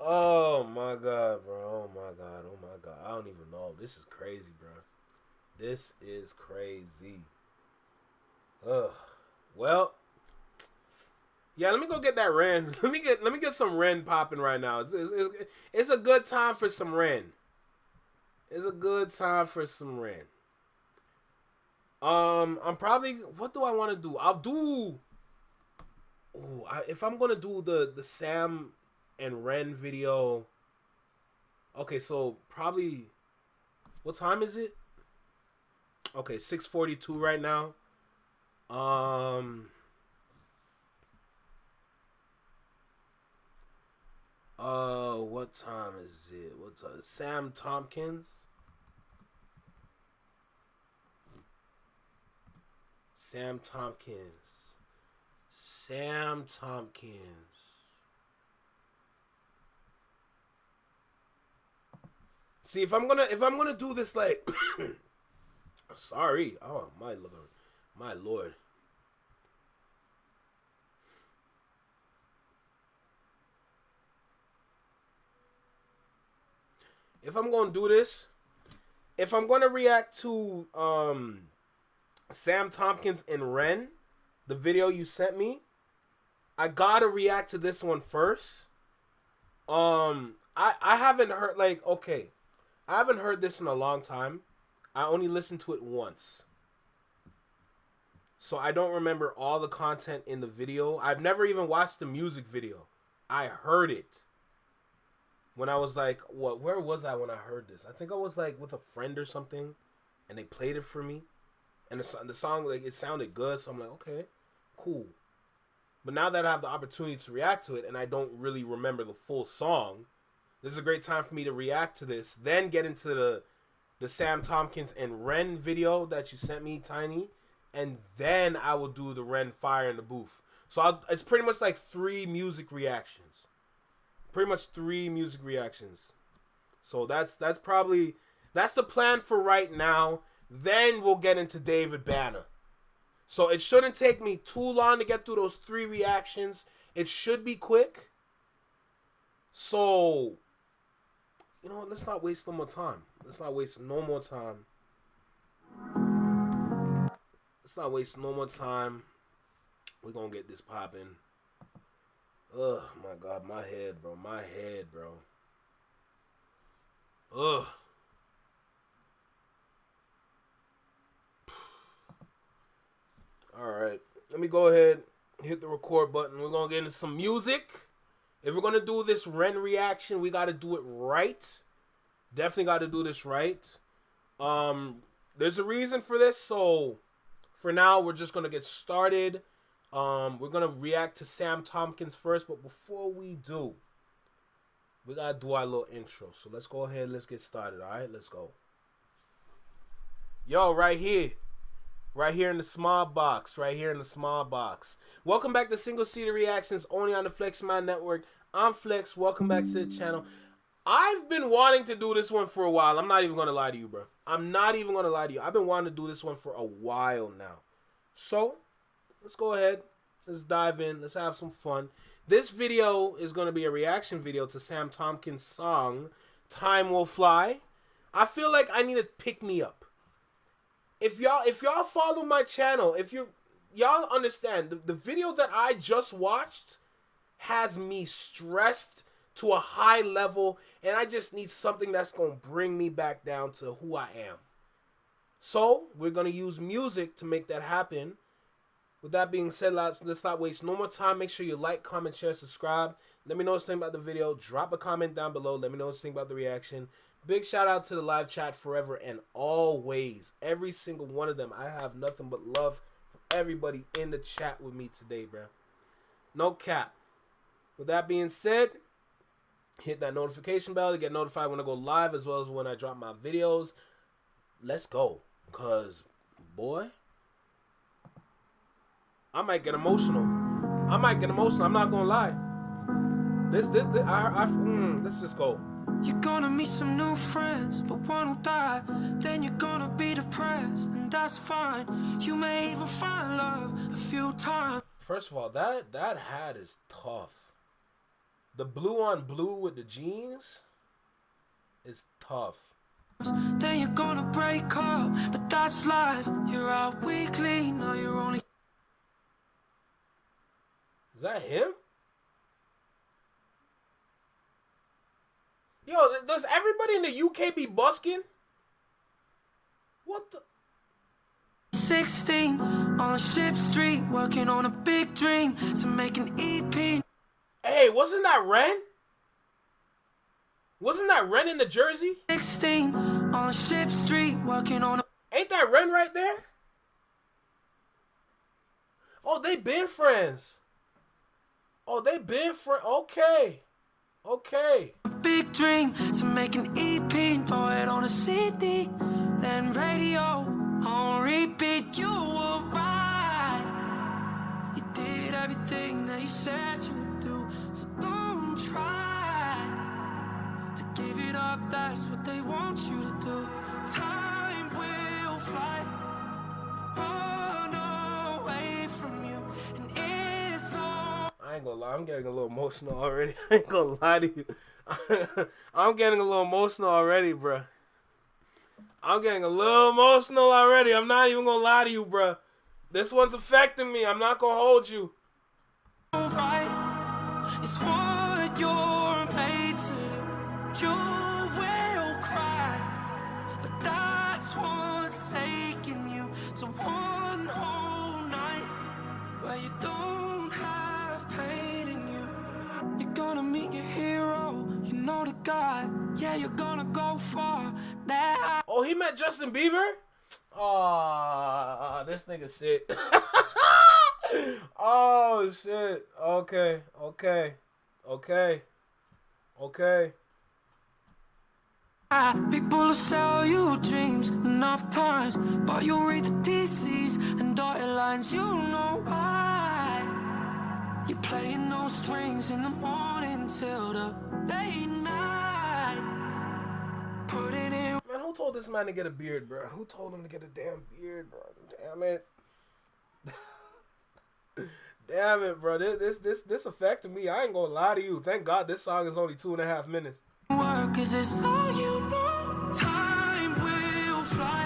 Oh my god, bro. Oh my god. Oh my god. I don't even know. This is crazy, bro. This is crazy. Ugh. Well, yeah, let me go get that Ren. Let me get some Ren popping right now. It's a good time for some Ren. It's a good time for some Ren. I'm probably, what do I want to do? I'll do, if I'm gonna do the Sam and Ren video. Okay, so probably, what time is it? Okay, 6:42 right now. What time is it? What time? Sam Tompkins. Sam Tompkins. Sam Tompkins. See, if I'm gonna do this like, sorry, oh my lord, my lord. If I'm gonna do this, if I'm gonna react to Sam Tompkins and Ren, the video you sent me, I gotta react to this one first. I haven't heard I haven't heard this in a long time. I only listened to it once. So I don't remember all the content in the video. I've never even watched the music video. I heard it. When I was like, where was I when I heard this? I think I was like with a friend or something, and they played it for me. And the song, like, it sounded good, so I'm like, okay, cool. But now that I have the opportunity to react to it, and I don't really remember the full song, this is a great time for me to react to this. Then get into the Sam Tompkins and Ren video that you sent me, Tiny. And then I will do the Ren Fire in the Booth. So it's pretty much like 3 music reactions. Pretty much 3 music reactions. So that's the plan for right now. Then we'll get into David Banner. So it shouldn't take me too long to get through those 3 reactions. It should be quick. So, you know what? Let's not waste no more time. Let's not waste no more time. We're gonna get this popping. Ugh, my God, my head, bro. Ugh. Alright, let me go ahead, hit the record button. We're gonna get into some music. If we're gonna do this Ren reaction, we gotta do it right. Definitely gotta do this right. There's a reason for this, so for now, we're just gonna get started. We're gonna react to Sam Tompkins first, but before we do, we gotta do our little intro. So let's go ahead, let's get started. All right, let's go. Yo, right here in the small box, Welcome back to Single Seater Reactions, only on the Flex Mind Network. I'm Flex. Welcome back to the channel. I've been wanting to do this one for a while. I'm not even gonna lie to you, bro. I've been wanting to do this one for a while now. So let's go ahead. Let's dive in. Let's have some fun. This video is going to be a reaction video to Sam Tompkins' song, Time Will Fly. I feel like I need to pick me up. If y'all follow my channel, y'all understand, the video that I just watched has me stressed to a high level, and I just need something that's going to bring me back down to who I am. So we're going to use music to make that happen. With that being said, let's not waste no more time. Make sure you like, comment, share, subscribe. Let me know what you think about the video. Drop a comment down below. Let me know what you think about the reaction. Big shout out to the live chat forever and always. Every single one of them. I have nothing but love for everybody in the chat with me today, bro. No cap. With that being said, hit that notification bell to get notified when I go live as well as when I drop my videos. Let's go. Because, boy, I might get emotional. I'm not gonna lie. Let's just go. You're gonna meet some new friends, but one will die. Then you're gonna be depressed, and that's fine. You may even find love a few times. First of all, that hat is tough. The blue on blue with the jeans is tough. Then you're gonna break up, but that's life. You're out weekly, now you're only. Is that him? Yo, does everybody in the UK be busking? What the? 16 on Ship Street, working on a big dream to make an EP. Hey, wasn't that Ren? Wasn't that Ren in the jersey? 16 on Ship Street, working on a. Ain't that Ren right there? Oh, they been friends. Oh, they been friends. Okay. Okay. Big dream to make an EP and throw it on a CD. Then radio on repeat. You were right. You did everything that you said you would do. So don't try to give it up. That's what they want you to do. Time will fly. Run away from you. And it's all. I ain't gonna lie, I'm getting a little emotional already. I ain't gonna lie to you. I'm getting a little emotional already, bruh. I'm getting a little emotional already. I'm not even gonna lie to you, bruh. This one's affecting me. I'm not gonna hold you. Right. It's what you're made to do. You will cry, but that's what's taking you to one whole night where you don't have pain in you. You're gonna meet your hero, you know the guy. Yeah, you're gonna go far. That Oh, he met Justin Bieber? Oh, this nigga shit. Oh, shit. Okay. people will sell you dreams enough times, but you'll read the DCs and dotted lines. You know why you're playing those strings in the morning till the late night. Putting in. Man, who told this man to get a beard, bro? Who told him to get a damn beard, bro? Damn it. Damn it, bro. This affected me. I ain't gonna lie to you. Thank God this song is only 2.5 minutes. Work is this all you know? Time will fly.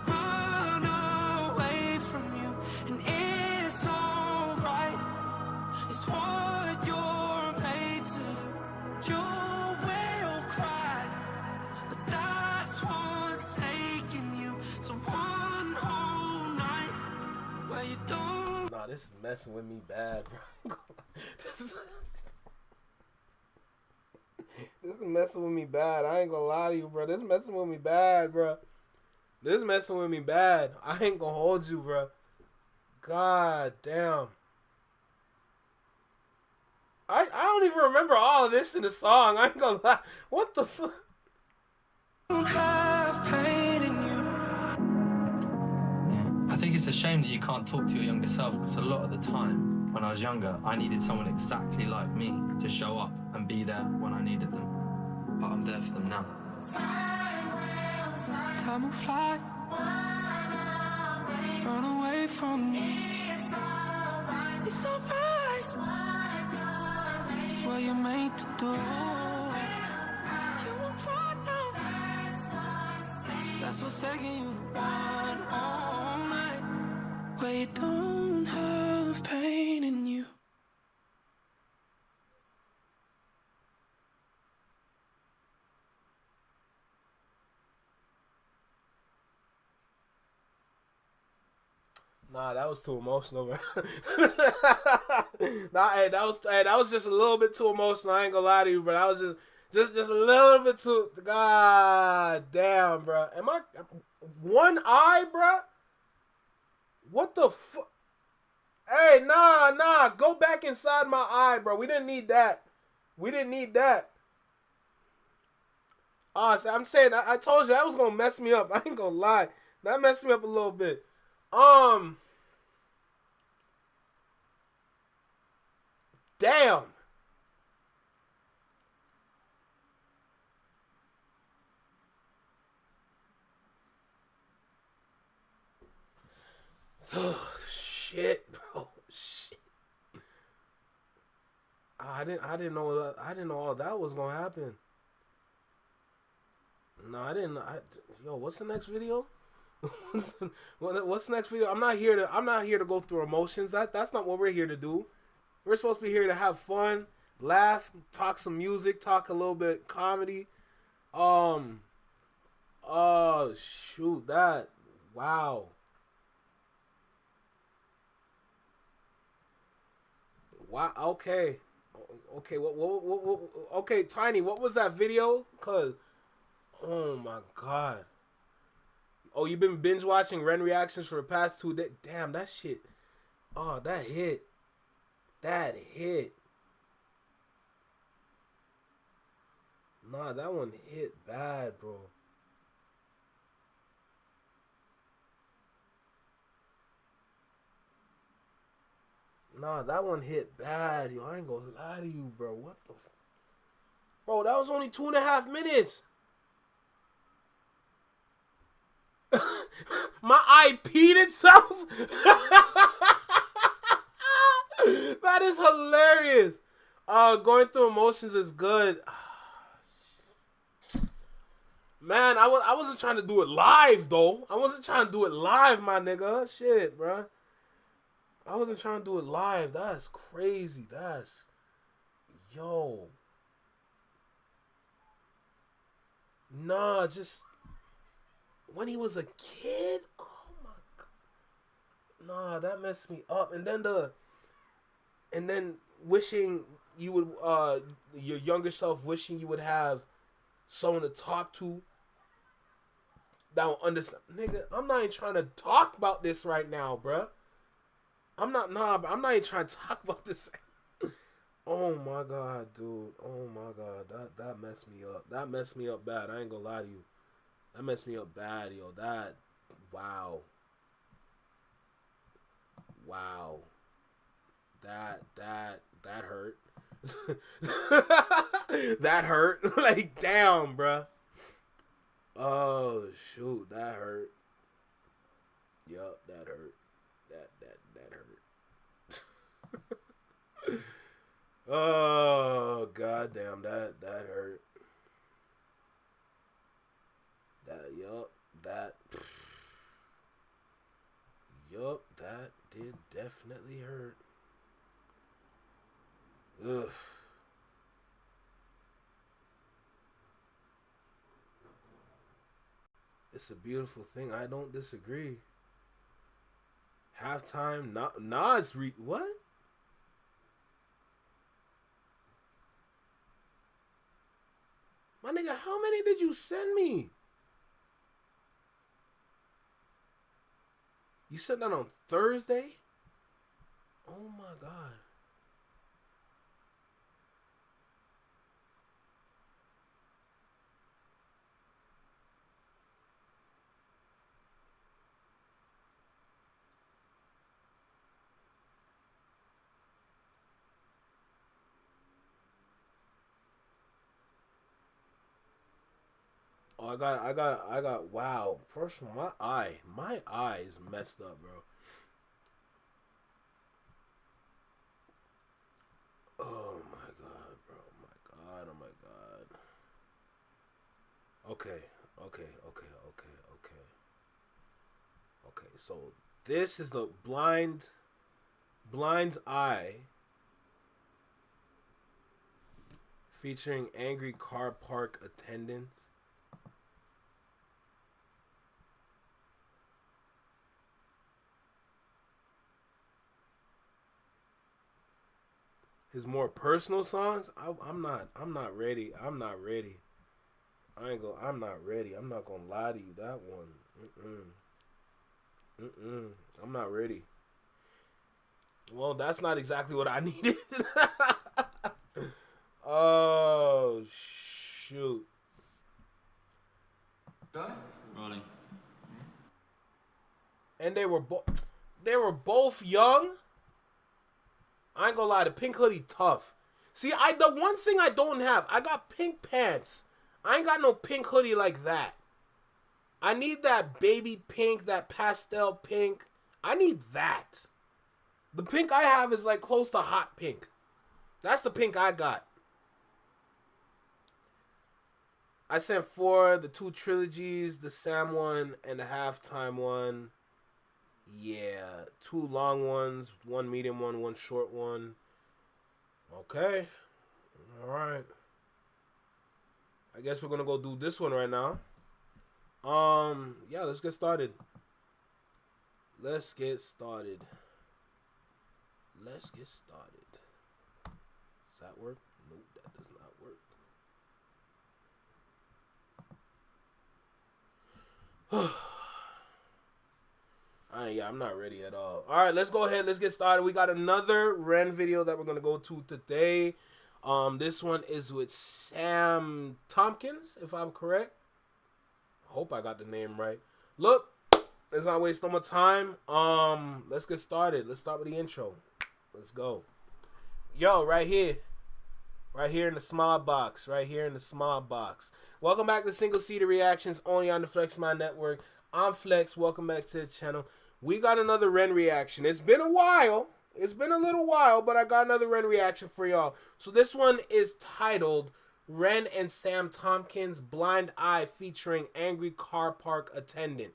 Run away from you, and it's alright. It's what you're made to do. You will cry, but that's what's taking you to one whole night where you don't. Nah, this is messing with me bad, bro. This is messing with me bad. I ain't gonna lie to you, bro. This is messing with me bad, bro. This is messing with me bad. I ain't gonna hold you, bro. God damn. I don't even remember all of this in the song. I ain't gonna lie. What the fuck? Don't have pain in you. Yeah. I think it's a shame that you can't talk to your younger self, because a lot of the time, when I was younger, I needed someone exactly like me to show up and be there when I needed them. But I'm there for them now. Time will fly. Run away from me. It's alright. It's what you're made to do. You won't cry now. That's what's taking you one all night where you don't have pain in you. Nah, that was too emotional, bro. Nah, hey, that was just a little bit too emotional. I ain't gonna lie to you, bro. That was just a little bit too. God damn, bro. Am I one eye, bro? What the fuck? Hey, nah. Go back inside my eye, bro. We didn't need that. So I'm saying, I told you that was gonna mess me up. I ain't gonna lie. That messed me up a little bit. Damn. Oh, shit, bro. Shit. I didn't know all that was gonna happen. No, I didn't. Yo, what's the next video? What's the next video? I'm not here to go through emotions. That's not what we're here to do. We're supposed to be here to have fun, laugh, talk some music, talk a little bit comedy. Oh shoot, that. Wow. Okay. What okay, Tiny, what was that video? Cause oh my god. Oh, you've been binge watching Ren reactions for the past 2 days. Damn, that shit. Oh, that hit. That hit. Nah, that one hit bad, bro. Nah, that one hit bad, yo. I ain't gonna lie to you, bro. What the Bro, that was only 2.5 minutes. My eye peed itself. That is hilarious. Going through emotions is good. Man, I wasn't trying to do it live though. I wasn't trying to do it live, my nigga. Shit, bro. I wasn't trying to do it live. That's crazy. Yo. Nah, just when he was a kid. Oh my god. Nah, that messed me up. And then wishing you would your younger self wishing you would have someone to talk to that will understand. Nigga, I'm not even trying to talk about this right now, bruh. I'm not even trying to talk about this. Oh my god, dude. Oh my god. That messed me up. That messed me up bad. I ain't gonna lie to you. That messed me up bad, yo. Wow. Wow. That hurt. That hurt. Like, damn, bruh. Oh, shoot. That hurt. Yup, that hurt. That hurt. Oh, goddamn. That hurt. Yup, that did definitely hurt. Ugh. It's a beautiful thing. I don't disagree. Halftime, Nas what? My nigga, how many did you send me? You sent that on Thursday? Oh my god. Oh, I got. Wow. First of all, my eye is messed up, bro. Oh my god, bro. Oh my god. Okay. So this is the blind eye featuring angry car park attendants. His more personal songs, I'm not ready. I'm not ready. I'm not ready. I'm not gonna lie to you. That one, I'm not ready. Well, that's not exactly what I needed. Oh shoot! Rolling. And they were both young. I ain't gonna lie, the pink hoodie tough. See, the one thing I don't have, I got pink pants. I ain't got no pink hoodie like that. I need that baby pink, that pastel pink. I need that. The pink I have is like close to hot pink. That's the pink I got. I sent 4, the 2 trilogies, the Sam one, and the halftime one. Yeah, 2 long ones, 1 medium one, 1 short one. Okay. All right. I guess we're going to go do this one right now. Yeah, let's get started. Does that work? Nope, that does not work. Yeah, I'm not ready at all. All right, let's go ahead. Let's get started. We got another Ren video that we're gonna go to today. This one is with Sam Tompkins, if I'm correct. I hope I got the name right. Look, let's not waste no more time. Let's get started. Let's start with the intro. Let's go. Yo, right here in the small box. Right here in the small box. Welcome back to Single Seater Reactions, only on the Flex My Network. I'm Flex. Welcome back to the channel. We got another Ren reaction. It's been a while. It's been a little while, but I got another Ren reaction for y'all. So this one is titled Ren and Sam Tompkins Blind Eye featuring Angry Car Park Attendant.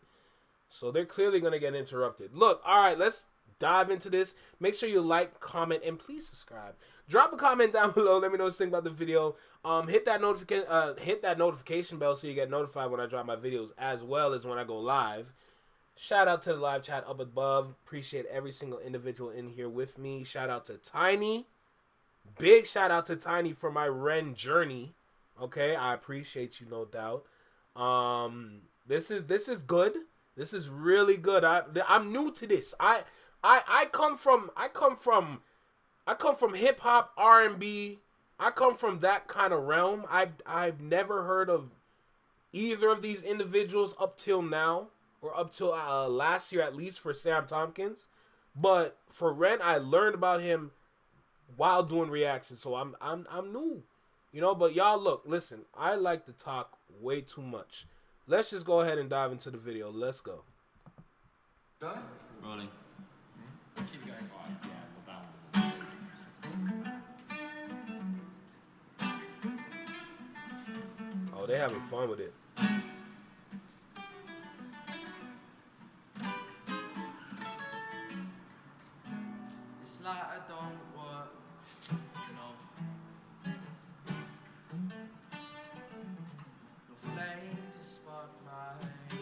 So they're clearly going to get interrupted. Look, all right, let's dive into this. Make sure you like, comment, and please subscribe. Drop a comment down below. Let me know what you think about the video. Hit that notification bell so you get notified when I drop my videos, as well as when I go live. Shout out to the live chat up above. Appreciate every single individual in here with me. Shout out to Tiny. Big shout out to Tiny for my Ren journey. Okay, I appreciate you, no doubt. This is good. This is really good. I'm new to this. I come from hip hop, R&B. I come from that kind of realm. I've never heard of either of these individuals up till now, or up till last year at least for Sam Tompkins. But for Ren, I learned about him while doing reactions, so I'm new, you know. But y'all, look, listen, I like to talk way too much. Let's just go ahead and dive into the video. Let's go. Rolling. Keep going. Oh, they having fun with it. It's like I don't work, no. No flame to spark my goal.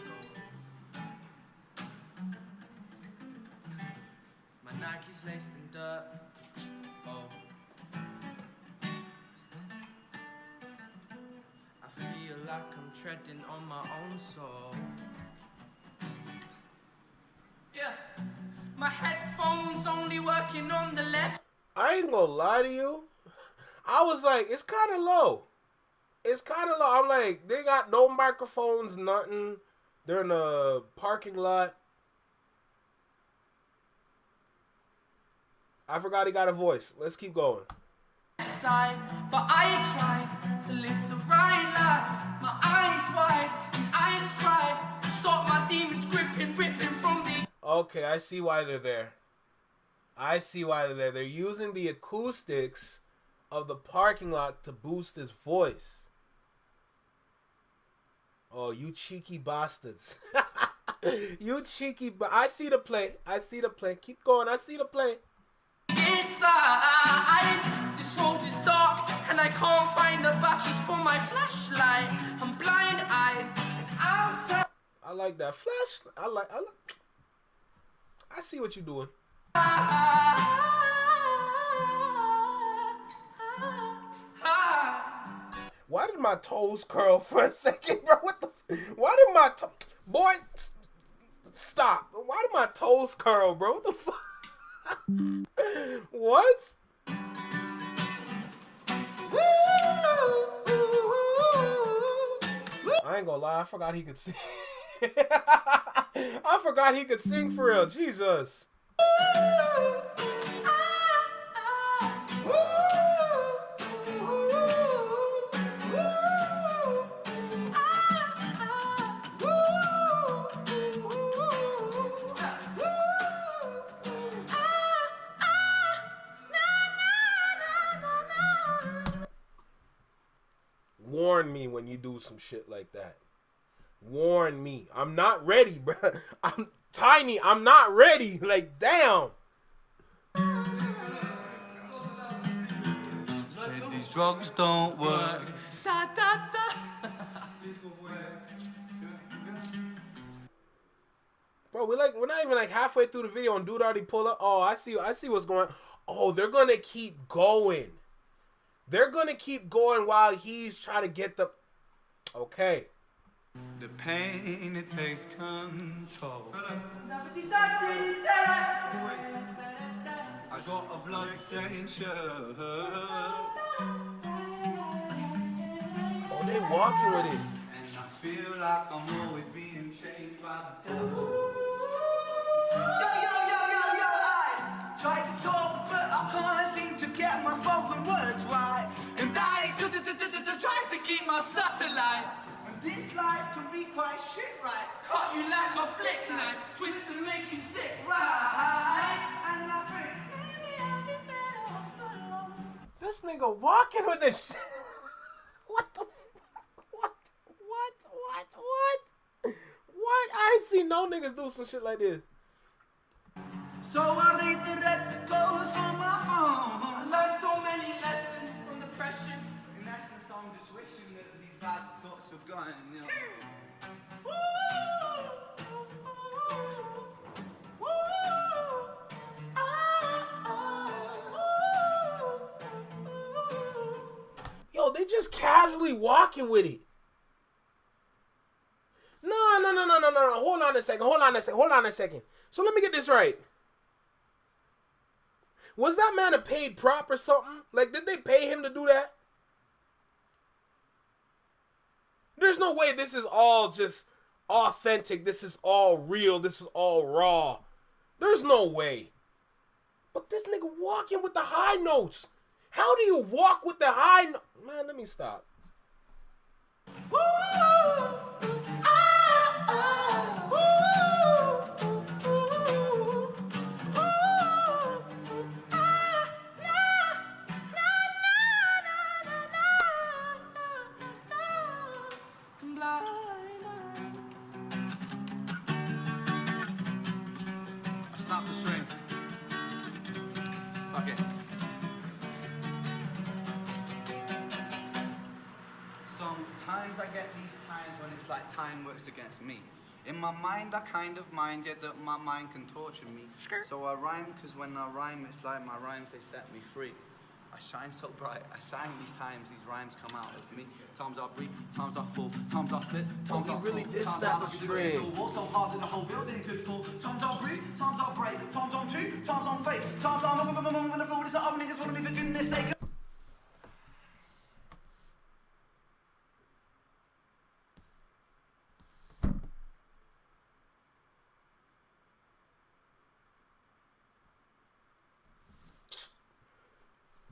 My Nike's laced in dirt, oh. I feel like I'm treading on my own soul. Yeah. My headphones only working on the left. I ain't gonna lie to you. I was like, it's kind of low. It's kind of low. I'm like, they got no microphones, nothing. They're in a parking lot. I forgot he got a voice. Let's keep going. Side, but I try to live the right life. My eyes wide and I strive to stop my demons gripping, ripping from the. Okay, I see why they're there. I see why they're there. They're using the acoustics of the parking lot to boost his voice. Oh, you cheeky bastards. You cheeky I see the play. I see the play. Keep going. I see the play. Inside, this road is dark and I can't find the batteries for my flashlight. I'm blind-eyed and outside. I like that flashlight. I like. I see what you're doing. Why did my toes curl for a second, bro? What the? Why did my boy? Stop! Why did my toes curl, bro? What the fuck? What? I ain't gonna lie. I forgot he could sing. I forgot he could sing for real. Jesus. Warn me when you do some shit like that. Warn me. I'm not ready, bro. I'm Tiny. I'm not ready. Like, damn. Said these drugs don't work. Da, da, da. Bro, we're not even like halfway through the video and dude already pull up. Oh, I see what's going on. Oh, they're gonna keep going. They're gonna keep going while he's trying to get the. Okay. The pain, it takes control. I got a blood-stained shirt. Oh, they walking with it. And I feel like I'm always being chased by the devil. I try to talk, but I can't seem to get my spoken words right. And I try to keep my satellite. And this life can be quite shit, right? Cut you like a flick knife, twist and make you sick, right? And I think maybe I'll be better off alone. This nigga walking with this. What the? What? I ain't seen no niggas do some shit like this. So I read the red goes from my phone. I learned so many lessons from depression. In essence, I'm just wishing that these bad thoughts were gone, you know. Yo, they just casually walking with it. No. Hold on a second. So let me get this right. Was that man a paid prop or something? Like, did they pay him to do that? There's no way this is all just authentic. This is all real. This is all raw. There's no way. But this nigga walking with the high notes. How do you walk with the high notes? Man, let me stop. Stop the string. Okay. Sometimes I get these times when it's like time works against me. In my mind, I kind of mind, yet that my mind can torture me. So I rhyme, because when I rhyme, it's like my rhymes, they set me free. I shine so bright, I shine these times, these rhymes come out of me. Times I breathe, times I fall, times I slip, times I fall. Really did snap a string. So hard that the whole building could fall. Times I breathe, times I break, times I'm true, times I'm fake, times I'm when the floor is up, niggas wanna be for goodness sake.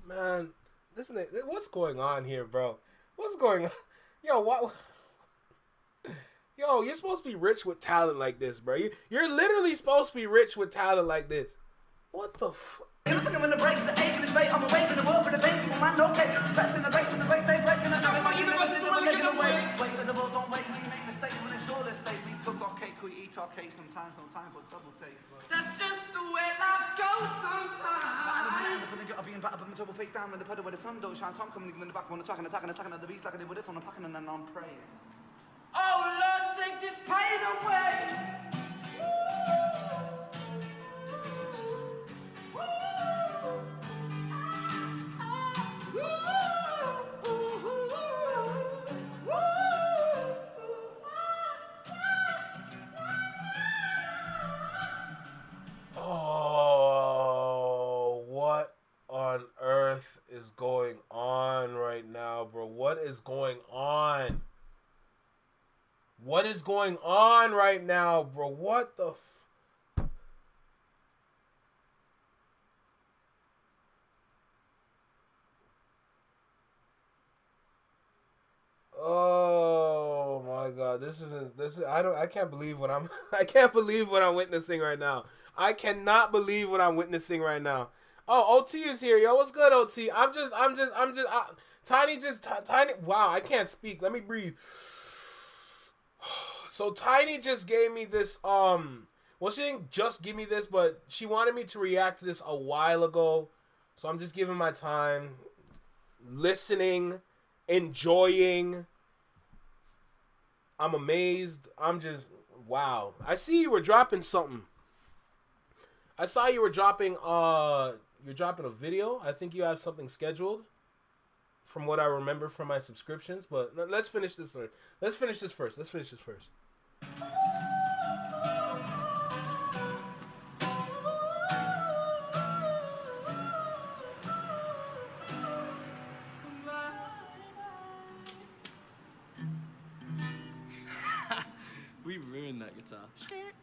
Man, this nigga, what's going on here, bro? What's going on? Yo, what? Yo, you're supposed to be rich with talent like this, bro. You're literally supposed to be rich with talent like this. What the fuck? When the brakes are aching, it's bait. I'm awake in the world for the basic man. Okay, pressing the brake when the brakes they break, and I know my universe is never making away. Wait, when the world don't wait, we make mistakes when it's all at stake. We cook our cake, we eat our cake. Sometimes no time for double takes. That's just the way life goes sometimes. I'll be in battle, put my double face down when the pedal where the sun don't shine. So I'm coming in the back, on the track and attacking at the beast like I did with this on the packing, and then I'm praying. Oh Lord, take this pain away. Oh, what on earth is going on right now, bro? What is going on? What is going on right now, bro? What the Oh my God, this is I can't believe what I'm I can't believe what I'm witnessing right now. I cannot believe what I'm witnessing right now. Oh, OT is here, yo. What's good, OT? Tiny. Wow, I can't speak. Let me breathe. So Tiny just gave me this. Well, she didn't just give me this, but she wanted me to react to this a while ago. So I'm just giving my time, listening, enjoying. I'm amazed. I'm just wow. I see you were dropping something. I saw you were dropping you're dropping a video. I think you have something scheduled from what I remember from my subscriptions. But let's finish this. Let's finish this first. We ruined that guitar. Sick.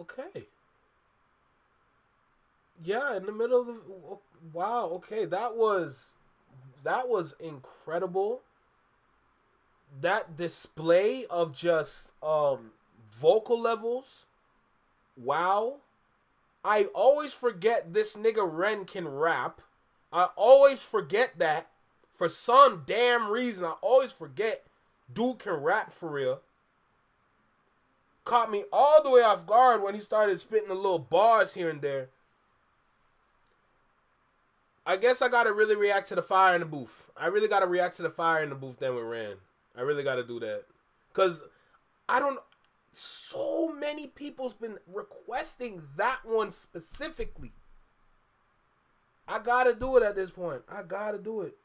Okay. Yeah, in the middle of the wow. Okay, that was incredible. That display of just vocal levels. Wow. I always forget this nigga Ren can rap. I always forget that. For some damn reason, I always forget dude can rap for real. Caught me all the way off guard when he started spitting the little bars here and there. I guess I gotta really react to the fire in the booth. I really gotta react to the fire in the booth then with Ren. I really gotta do that. Cause so many people's been requesting that one specifically. I gotta do it at this point. I gotta do it.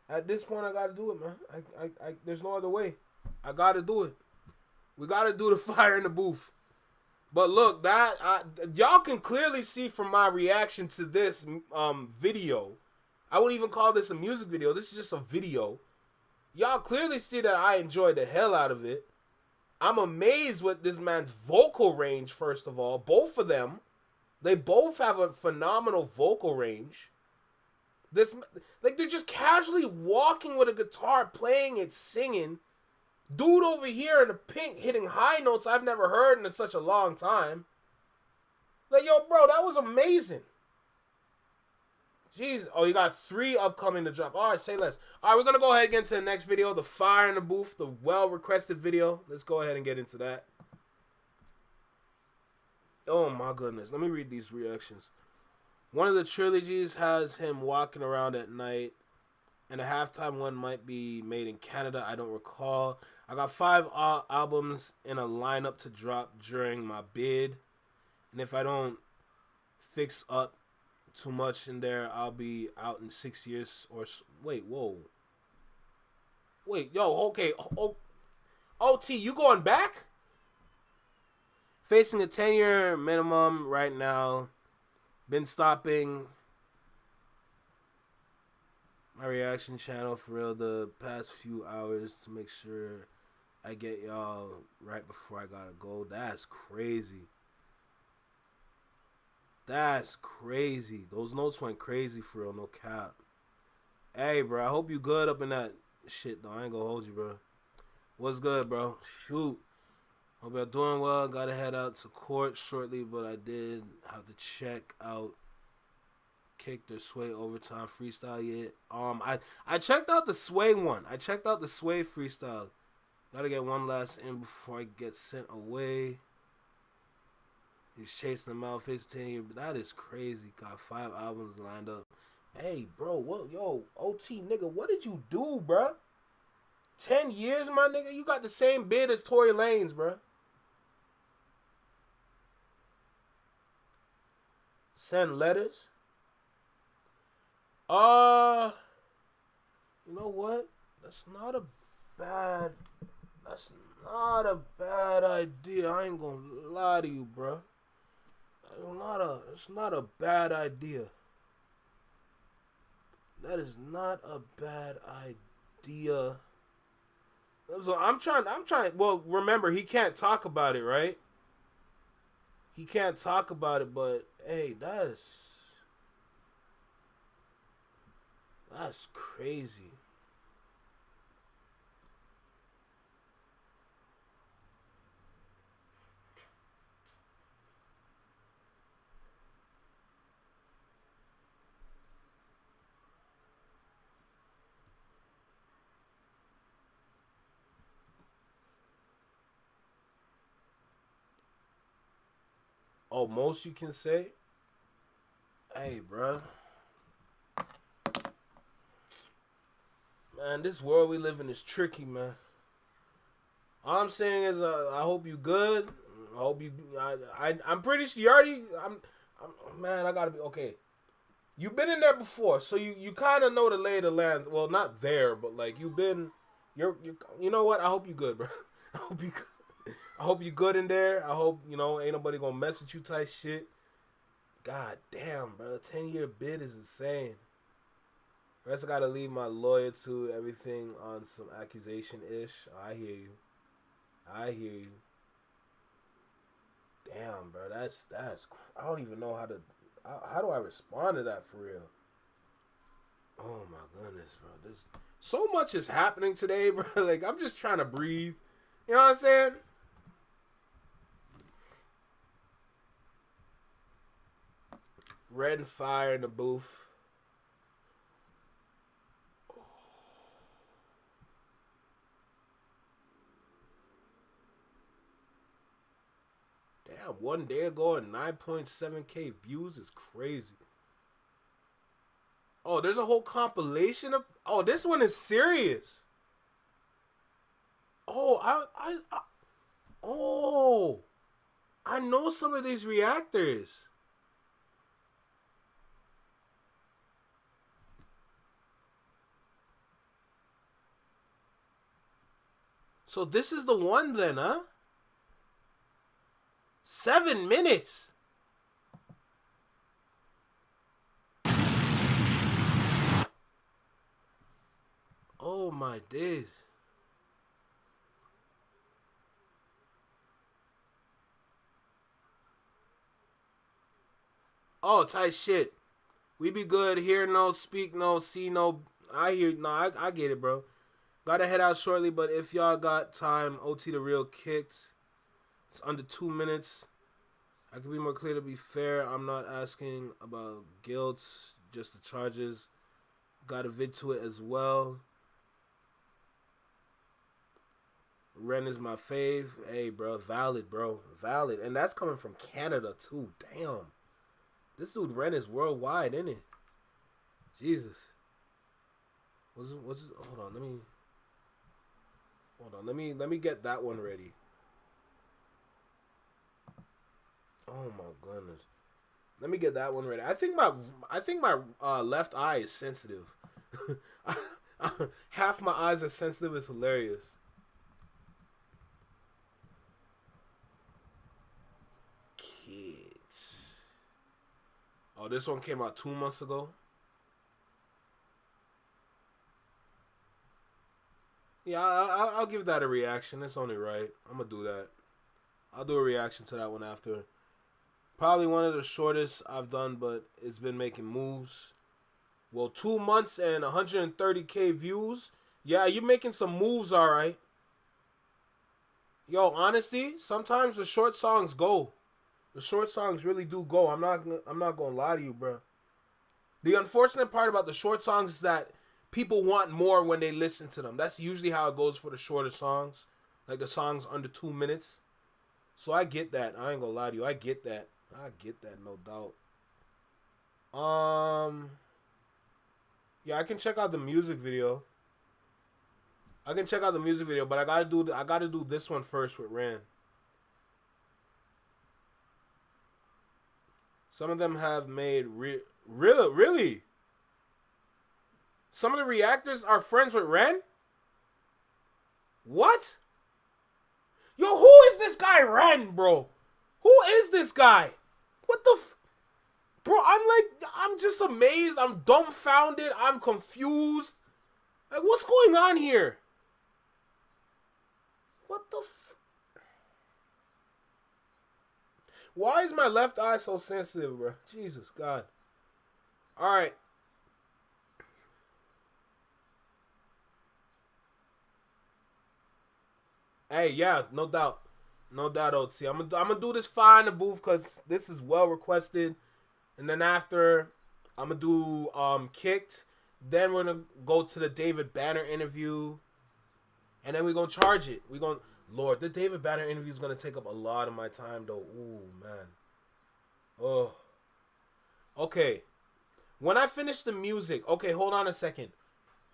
At this point, I gotta do it, man. There's no other way. I gotta do it. We gotta do the fire in the booth. But look, y'all can clearly see from my reaction to this video. I wouldn't even call this a music video. This is just a video. Y'all clearly see that I enjoyed the hell out of it. I'm amazed with this man's vocal range, first of all. Both of them. They both have a phenomenal vocal range. They're just casually walking with a guitar, playing it, singing. Dude over here in the pink hitting high notes I've never heard in such a long time. Like, yo, bro, that was amazing. Jeez. Oh, you got 3 upcoming to drop. All right, say less. All right, we're going to go ahead and get into the next video, the fire in the booth, the well-requested video. Let's go ahead and get into that. Oh, my goodness. Let me read these reactions. One of the trilogies has him walking around at night, and the halftime one might be made in Canada. I don't recall. I got 5 albums in a lineup to drop during my bid, and if I don't fix up too much in there, I'll be out in 6 years or... Wait, whoa. Wait, yo, okay. OT, you going back? Facing a 10-year minimum right now. Been stopping my reaction channel for real the past few hours to make sure I get y'all right before I gotta go. That's crazy. That's crazy. Those notes went crazy for real, no cap. Hey, bro, I hope you good up in that shit, though. I ain't gonna hold you, bro. What's good, bro? Shoot. Hope y'all doing well. Gotta head out to court shortly, but I did have to check out Kicked or Sway Overtime Freestyle yet. I checked out the Sway one. I checked out the Sway freestyle. Gotta get one last in before I get sent away. He's chasing them out 15. That is crazy. Got 5 albums lined up. Hey, bro, what? Yo, OT, nigga, what did you do, bro? 10 years, my nigga? You got the same bid as Tory Lanez, bro. Send letters. You know what? That's not a bad idea. I ain't gonna lie to you, bro. It's not a bad idea. That is not a bad idea. So I'm trying. Well, remember, he can't talk about it, right? He can't talk about it, but hey, that's crazy. Oh, most you can say? Hey, bro. Man, this world we live in is tricky, man. All I'm saying is, I hope you good. I hope you. I'm pretty sure you already. Man, I gotta be okay. You've been in there before, so you kind of know the lay of the land. Well, not there, but like you've been. You know what? I hope you good, bro. I hope you. I hope you good in there. I hope ain't nobody gonna mess with you type shit. God damn, bro. 10-year bid is insane. Rest I gotta leave my lawyer to everything on some accusation-ish. I hear you. I hear you. Damn, bro. That's. I don't even know how to. How do I respond to that for real? Oh my goodness, bro. There's so much is happening today, bro. Like I'm just trying to breathe. You know what I'm saying? Red and Fire in the booth. Damn, one day ago and 9.7K views is crazy. Oh, there's a whole compilation of. Oh, this one is serious. Oh, Oh, I know some of these reactors. So this is the one then, huh? 7 minutes. Oh my days. Oh, tight shit. We be good. Hear no, speak no, see no. I hear no. I get it, bro. Gotta head out shortly, but if y'all got time, OT the real kicked. It's under 2 minutes. I can be more clear to be fair. I'm not asking about guilt, just the charges. Got a vid to it as well. Ren is my fave. Hey, bro. Valid, bro. Valid. And that's coming from Canada, too. Damn. This dude Ren is worldwide, isn't it? Jesus. Hold on, let me get that one ready. Oh my goodness. Let me get that one ready. I think my left eye is sensitive. Half my eyes are sensitive. It's hilarious. Kids. Oh, this one came out 2 months ago. Yeah, I'll give that a reaction. It's only right. I'm going to do that. I'll do a reaction to that one after. Probably one of the shortest I've done, but it's been making moves. Well, 2 months and 130K views. Yeah, you're making some moves, all right. Yo, honestly, sometimes the short songs go. The short songs really do go. I'm not going to lie to you, bro. The unfortunate part about the short songs is that people want more when they listen to them. That's usually how it goes for the shorter songs. Like the songs under 2 minutes. So I get that. I ain't gonna lie to you. I get that. No doubt. Yeah, I can check out the music video. But I gotta do this one first with Ran. Some of them have made really. Some of the reactors are friends with Ren? What? Yo, who is this guy Ren, bro? Who is this guy? What the bro, I'm just amazed. I'm dumbfounded. I'm confused. Like, what's going on here? What the Why is my left eye so sensitive, bro? Jesus God. All right. Hey, yeah, no doubt. No doubt, OT. I'm gonna do this fire in the booth because this is well requested. And then after, I'm gonna do Kicked. Then we're gonna go to the David Banner interview. And then we're gonna charge it. Lord, the David Banner interview is gonna take up a lot of my time though. Ooh, man. Oh. Okay. When I finish the music, okay, hold on a second.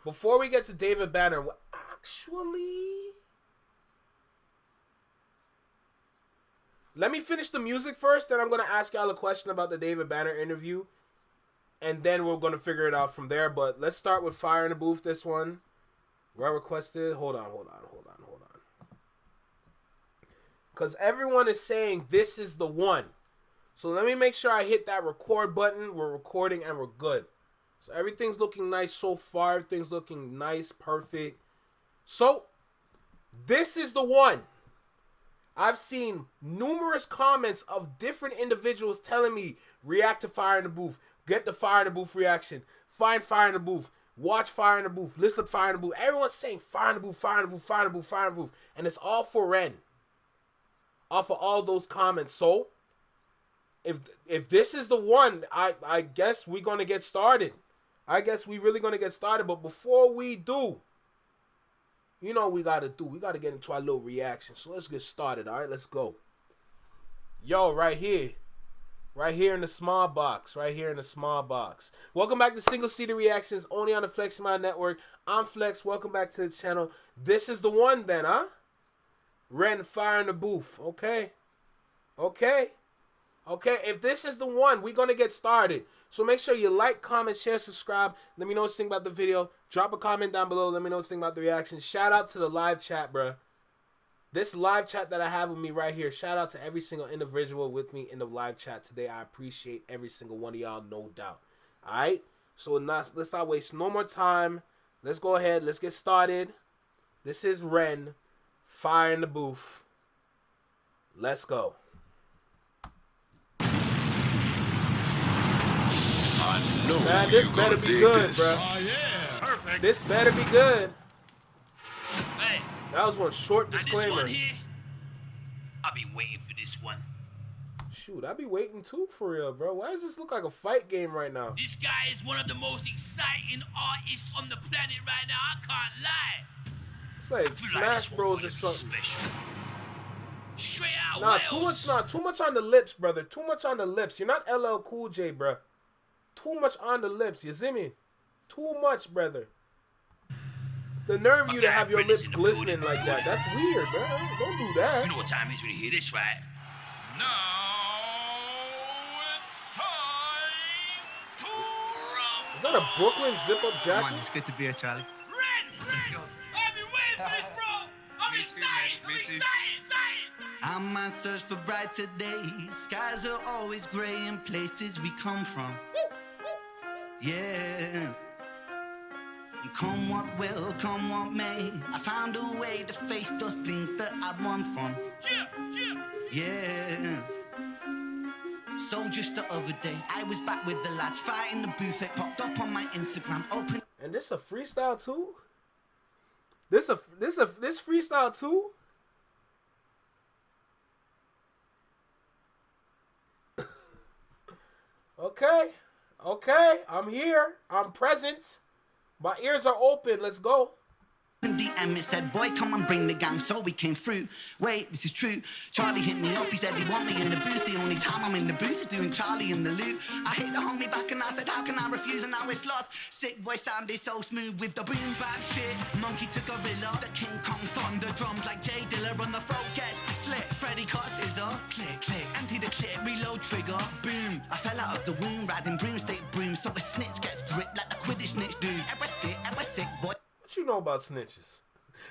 Before we get to David Banner, actually, let me finish the music first, then I'm going to ask y'all a question about the David Banner interview, and then we're going to figure it out from there. But let's start with Fire in the Booth, this one. Where requested. Hold on. Because everyone is saying this is the one. So let me make sure I hit that record button. We're recording and we're good. So everything's looking nice so far. Everything's looking nice, perfect. So this is the one. I've seen numerous comments of different individuals telling me react to Fire in the Booth. Get the Fire in the Booth reaction. Find Fire in the Booth. Watch Fire in the Booth. Listen to Fire in the Booth. Everyone's saying Fire in the Booth, Fire in the Booth, Fire in the Booth, Fire in the Booth. And it's all for Ren. Off of all those comments. So if this is the one, I guess we're going to get started. I guess we really going to get started. But before we do, you know what we got to do. We got to get into our little reaction. So let's get started, all right? Let's go. Yo, right here. Right here in the small box. Right here in the small box. Welcome back to Single Seater Reactions, only on the Flex Mind Network. I'm Flex. Welcome back to the channel. This is the one then, huh? Ren, Fire in the Booth. Okay. If this is the one, we're going to get started. So make sure you like, comment, share, subscribe. Let me know what you think about the video. Drop a comment down below. Let me know what you think about the reaction. Shout out to the live chat, bruh. This live chat that I have with me right here. Shout out to every single individual with me in the live chat today. I appreciate every single one of y'all, no doubt. All right? So let's not waste no more time. Let's go ahead. Let's get started. This is Ren, Fire in the Booth. Let's go. Man, this better be good, bro. Oh, yeah. Perfect. This better be good. Hey. That was one short disclaimer. This one here, I've been waiting for this one. Shoot, I be waiting too for real, bro. Why does this look like a fight game right now? This guy is one of the most exciting artists on the planet right now. I can't lie. It's like Smash Bros or something. Special. Straight out too much on the lips, brother. Too much on the lips. You're not LL Cool J, bro. Too much on the lips, you see me? Too much, brother. The nerve of you to have your lips glistening like that. That's weird, bro. Don't do that. You know what time it is when you hear this, right? Now it's time to rumble. Is that a Brooklyn zip-up jacket? Come on, it's good to be here, Charlie. Let's go. I've been waiting for this, bro. I'm excited. I'm on search for brighter days. Skies are always gray in places we come from. Yeah. And come what will, come what may, I found a way to face those things that I run from. Yeah. So just the other day, I was back with the lads, fighting the booth. It popped up on my Instagram, open. And this a freestyle too? This freestyle too? Okay, I'm here. I'm present. My ears are open. Let's go. DM, it said, boy, come and bring the gang, so we came through. Wait, this is true. Charlie hit me up, he said he want me in the booth. The only time I'm in the booth is doing Charlie in the loot. I hit the homie back and I said, how can I refuse? And now it's lost. Sick boy sounded so smooth with the boom bap shit. Monkey to gorilla, the King Kong thunder drums like Jay Dilla on the throat gets slit. Freddy cut scissor, click, click, empty the clip, reload trigger, boom. I fell out of the womb, riding broomstick broom, so a snitch gets gripped like the Quidditch snitch dude. Ever sick, boy. What you know about snitches?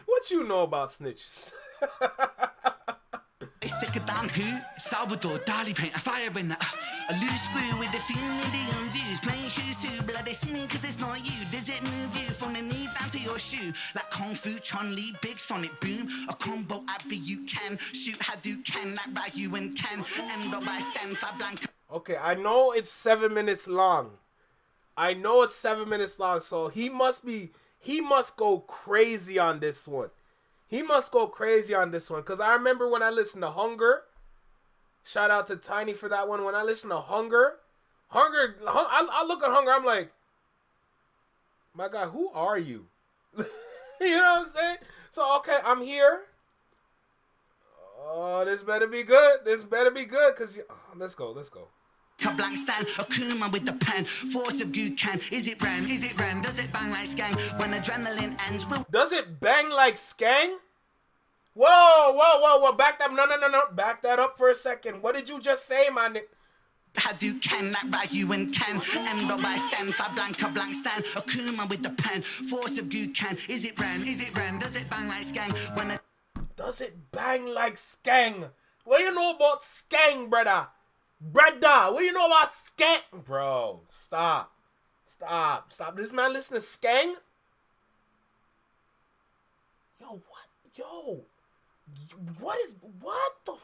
What you know about snitches? It's sicker than who? Salvador, Dali paint, a fire in that. A loose screw with a few million views. Playing shoes too, bloody smooth cause it's not you. Does it move you from the knee down to your shoe? Like Kung Fu, Chun-Li, Big Sonic Boom. A combo Abby you can. Shoot Hadouken like Ryu and Ken. Endo by Sen, Fablanca. Okay, I know it's 7 minutes long. So he must go crazy on this one. Because I remember when I listened to Hunger. Shout out to Tiny for that one. When I listened to Hunger, I look at Hunger, I'm like, my God, who are you? You know what I'm saying? So, okay, I'm here. Oh, this better be good. Because, let's go. a blank stand. A Kuma with the pen, force of goo can. Is it ran? Is it ran? Does it bang like skang? When adrenaline ends, will Does it bang like skang? Whoa, whoa, whoa, whoa. Back that, no. Back that up for a second. What did you just say, my nigga? I do can that right you and can Endo by sen fa blank a blank stand A Kuma with the pen Force of goo can Is it ran? Is it ran? Does it bang like skang? When Does it bang like skang? What you know about skang, brother? Brother, what you know about skang? Bro, stop. Stop. This man listen to skang? Yo, what? Yo. What the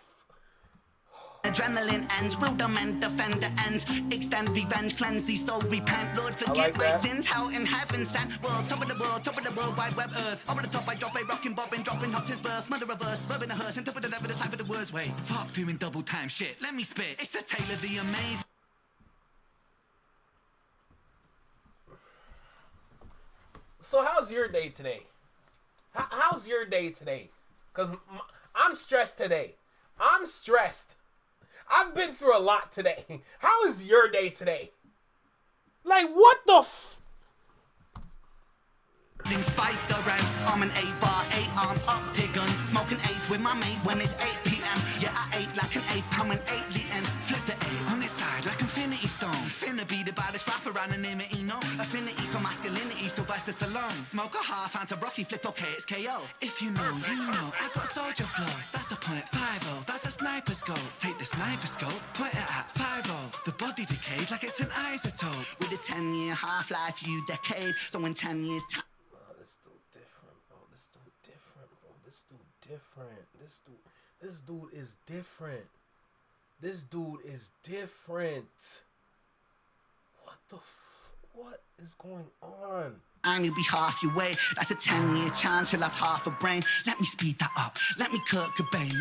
adrenaline ends, will the men defend the ends? Extend revenge, cleanse these soul, repent. Lord, forgive like my that. sins. How in heaven sent? World, top of the world, wide web earth. Over the top, I drop a rockin' bobbin', dropping hop since birth. Mother reverse, rubbing a hearse, and top of the level, it's time for the words. Wait, fuck doing double time shit. Let me spit. It's the tale of the amazing. So how's your day today? How's your day today? Because I'm stressed today. I'm stressed. I've been through a lot today. How is your day today? Like, what the Spike the rank, I'm an 8-bar, 8-arm up diggin'. Smoking 8 with my mate when it's 8 p.m. Yeah, I ate like an 8, I'm an 8 eatin'. Flip the 8 on its side like Infinity Stone. Finna be the baddest rapper anonymity, no. Affinity for masculinity, Sylvester Stallone. Smoke a half, Fanta Rocky, flip okay, it's KO. If you know, you know. I got soldier flow, that's a .50. That's a sniper scope. Take the sniper scope, point it at 50. The body decays like it's an isotope. With a 10-year half-life, you decade. So in 10 years time. This dude is different. This dude is different. What is going on? And you'll be half your way. That's a 10-year chance you'll have half a brain. Let me speed that up. Let me Kurt Cobain.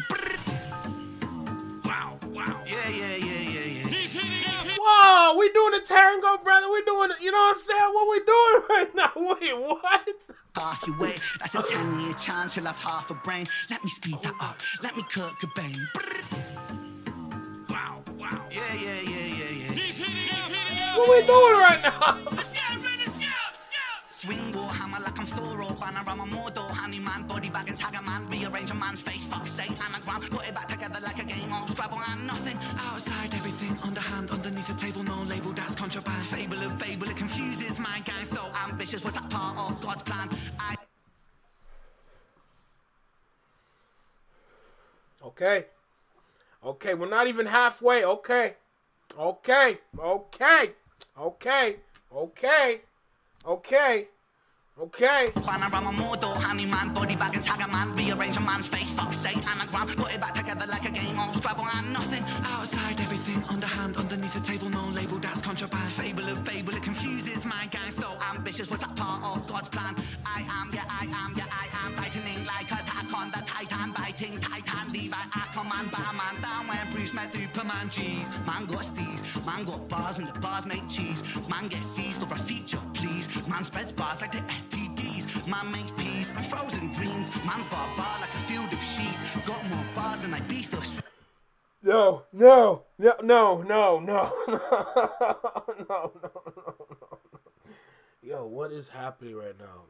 Wow. Yeah. Whoa, we doing the tango, brother. We doing it. You know what I'm saying? What we doing right now? Wait, what? Half your way. That's a 10-year chance you'll have half a brain. Let me speed that up. Let me Kurt Cobain. Wow. Yeah. What we doing right now? Let's go. Swing warhammer like I'm Thor or Banner. I'm a Mordor, honey man, body bag and tag a man. Rearrange a man's face, fuck's sake, anagram. Put it back together like a game of Scrabble and nothing. Outside everything, underhand, underneath the table, no label, that's contraband. Fable of fable, it confuses my gang. So ambitious, was that part of God's plan? Okay, we're not even halfway. Okay. Panorama Mordor, honey man, body bag and tag a man. Rearrange a man's face, fuck's sake, anagram. Put it back together like a game of Scrabble and nothing. Outside everything, underhand, underneath the table, no label, that's contraband. Fable of fable, it confuses my gang. So ambitious, was that part of God's plan? I am. Fighting like a attack on the Titan, biting Titan, Levi, Aquaman, Batman, down when Bruce met Superman. Jeez, man got steez, man got bars and the bars make cheese. Man gets fees for a feature, please. Man spreads bars like the STDs. Man makes peas and frozen greens. Man's bar like a field of sheep. Got more bars than Ibiza. No. Yo, what is happening right now?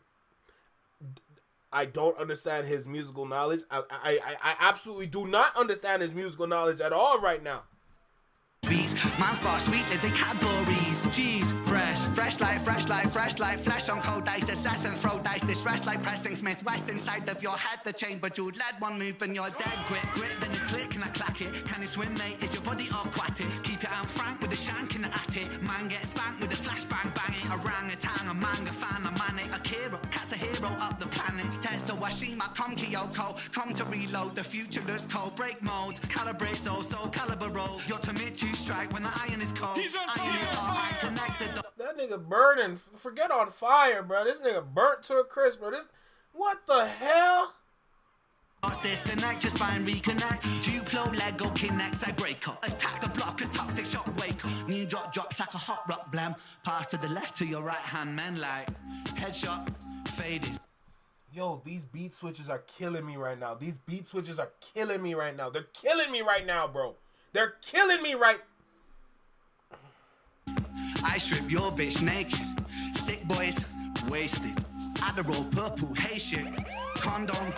I don't understand his musical knowledge. I absolutely do not understand his musical knowledge at all right now. Man's bar sweet like the Cadbury's. Jeez, fresh like flesh on cold ice. Assassin throw dice. This fresh like Preston Smith West inside of your head. The chamber jeweled lead, one move and you're dead. Grip, then it's click and I clack it. Can you swim, mate? Is your body aquatic? Keep it out frank with a shank in the attic. Man gets spanked with a flashbang, bang it. Orangutan, a manga fan, a manic, a hero, cat's a hero up the planet. Testo Washima, come Kyoko, come to reload. The future looks cold. Break modes, calibrate so caliber roll. You're to mid to strike when the iron is cold. Iron is hot, I connected. That nigga burning. Forget on fire, bro. This nigga burnt to a crisp, bro. What the hell? Disconnect, your spine reconnect. Duplo, Lego, Kinect, I break up. Attack the block, a toxic shock wake up. New drops like a hot rock blam. Pass to the left to your right hand, man, like headshot, faded. Yo, these beat switches are killing me right now. They're killing me right now, bro. They're killing me right. I strip your bitch naked. Sick boys, wasted. Adderall, purple, hey shit. Condom,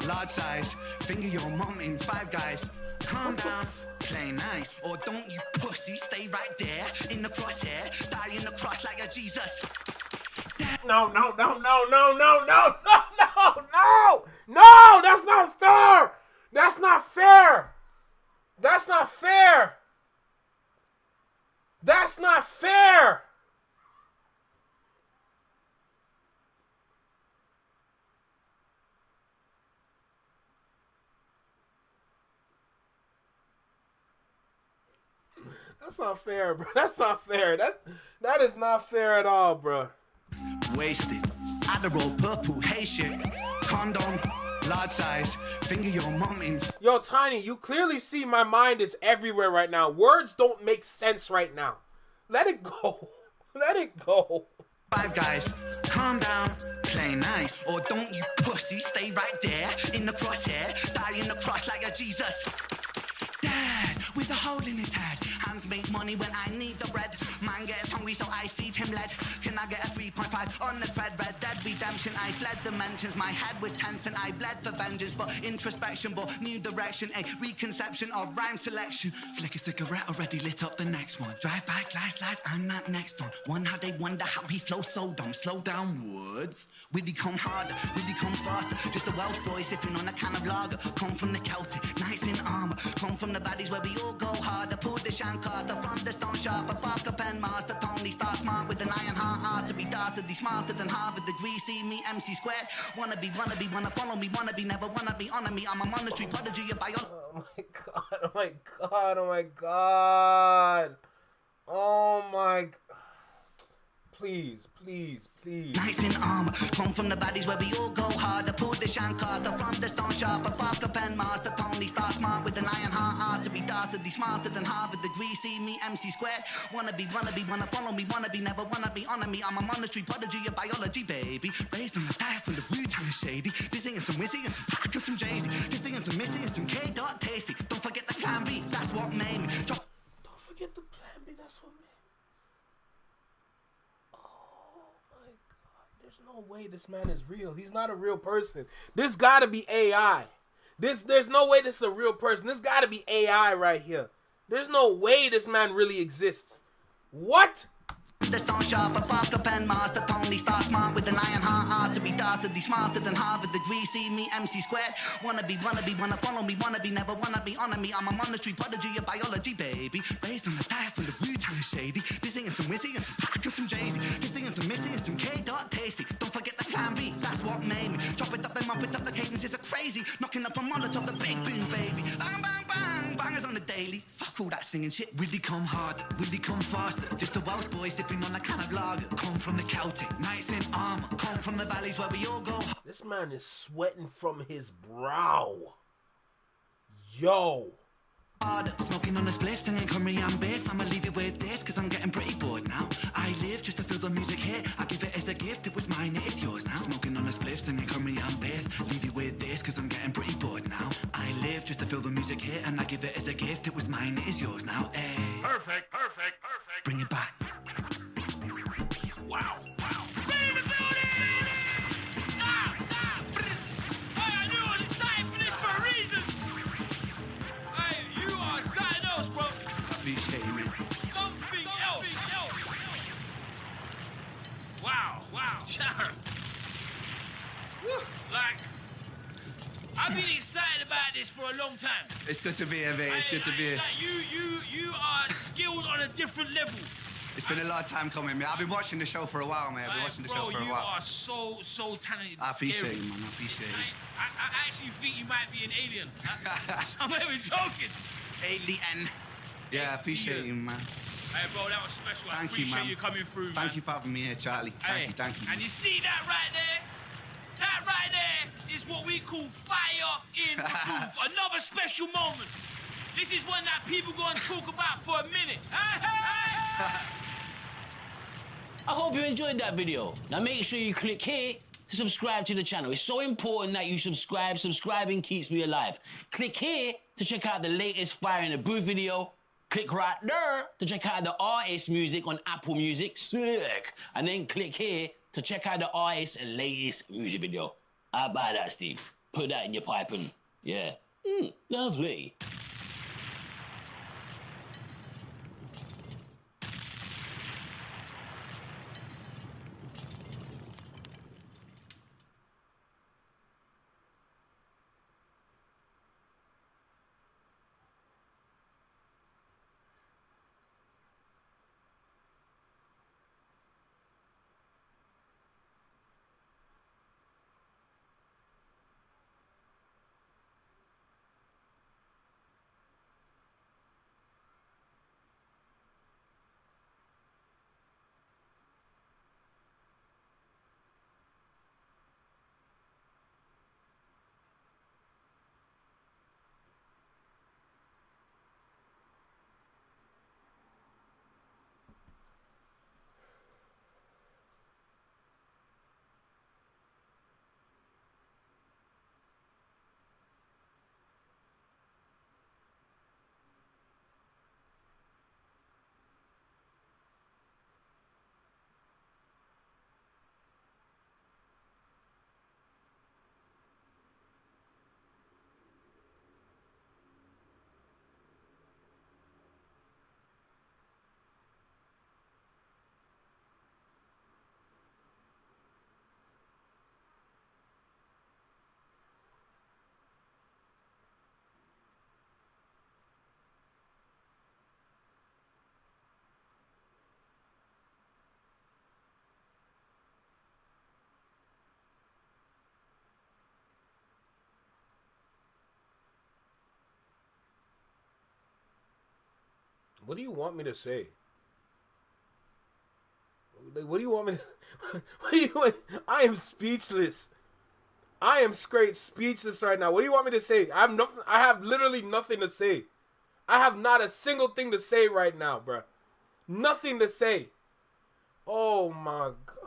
large size. Finger your mom in Five Guys. Calm down, play nice. Or don't you pussy stay right there in the crosshair. Die in the cross like a Jesus. No, no, no, no, no, no, no, no, no, no, no, that's not fair. That's not fair. That's not fair. That's not fair. That's not fair, bro. That's not fair. That is not fair at all, bro. Wasted. Adderall, purple, hey shit. Condom, large size. Finger your mom in. Yo, Tiny, you clearly see my mind is everywhere right now. Words don't make sense right now. Let it go. Let it go. Five Guys, calm down, play nice. Or don't you pussy stay right there in the crosshair. Die in the cross like a Jesus. Dad, with a hole in his head. Hands make money when I need the bread. Man gets hungry so I feed him lead. Can I get a 3.5 on the thread? Red Dead Redemption, I fled dimensions. My head was tense and I bled for vengeance. But introspection, but new direction. A reconception of rhyme selection. Flick a cigarette, already lit up the next one. Drive by, glass light, I'm that next one. One how they wonder how we flow so dumb. Slow down, Woods. Will he come harder? Will he come faster? Just a Welsh boy sipping on a can of lager. Come from the Celtic, nice in armor. Come from the valleys where we all go harder. Pull the Shankarta from the stone sharper. Parker pen master, Tony Star smart with an iron heart. To be dastardly smarter than Harvard degree. See me, MC squared. Wanna follow me, wanna be, never wanna be, honor me. I'm a monetary prodigy, a bio. Oh my god, oh my god, oh my god. Oh my. Please, please, please. Nice in armor, come from the baddies where we all go harder. Pull the Shankarta from the stone sharper. Parker pen master, Tony Star smart with an iron heart. To be dastardly smarter than Harvard degree. See me, MC squared. Wanna follow me, wanna be, never wanna be, honor me. I'm a monetary prodigy, a biology baby. Raised on a diet from the Wu-Tang shady. Dizzy and some Wizzy and some Packer from Jay-Z. Dizzy and some Missy and some K-Dot tasty. Don't forget the Plan B, that's what made me. Don't forget the Plan B, that's what made me. No way this man is real. He's not a real person. This gotta be AI. There's no way this is a real person. This gotta be AI right here. There's no way this man really exists. What? The stone sharper, Parker pen master, Tony Star smart with an iron heart. To be dastardly smarter than Harvard degree. See me, MC squared. Wanna follow me, wanna be, never wanna be, honor me. I'm a monetary prodigy, a biology baby. Raised on a diet from the Wu-Tang shady. Dizzy and some Wizzy and some Packer from Jay-Z. Dizzy and some Missy and some K-Dot tasty. Don't forget the Plan B, that's what made me. Chop it up, then mop it up, the cadence is a crazy. Knocking up a Molotov, the big boom baby. Bang, bang, bang, bangers on the daily. Fuck all that singing shit. Will he come harder? Will he come faster? Just a Welsh boy sipping on a can of lager. Come from the Celtic, nights in armor. Come from the valleys where we all go. This man is sweating from his brow. Yo. Smoking on a spliff, singing Curry and Biff. I'ma leave it with this, cause I'm getting pretty bored now. I live just to feel the music hit. I give it as a gift, it was mine, it is yours now. Smoking on a spliff, singing Curry and Biff. Leave it with this, cause I'm getting pretty bored now. I live just to feel the music hit, and I give it as a gift, it was mine, it is yours now. Ay. Perfect, perfect, perfect. Bring it back. Wow, wow. Ready to build it! I knew I was excited for this for a reason. Hey, you are something else, bro. Appreciate you. Something else. Wow, wow. Like, I've been excited about this for a long time. It's good to be here, mate. It's good to be here. Like, you are skilled on a different level. It's been a long time coming, man. I've been watching the show for a while, man. I've been watching the show for a while. You are so talented. I appreciate scary. you, man. I appreciate you. I actually think you might be an alien. I'm not even joking. Alien. Yeah, I appreciate you, man. Hey, bro, that was special. I Thank you, appreciate man. you coming through, man. Thank you for having me here, Charlie. Thank you, thank you. And you see that right there? That right there is what we call fire in the booth. Another special moment. This is one that people go and talk about for a minute. I hope you enjoyed that video. Now make sure you click here to subscribe to the channel. It's so important that you subscribe. Subscribing keeps me alive. Click here to check out the latest Fire in the Booth video. Click right there to check out the artist music on Apple Music. Sick. And then click here to check out the artist's latest music video. How about that, Steve? Put that in your piping. Yeah. Lovely. What do you want me to say? What do you want me to... What do you want? I am speechless. I am straight speechless right now. What do you want me to say? I have nothing. I have literally nothing to say. I have not a single thing to say right now, bro. Nothing to say. Oh my God.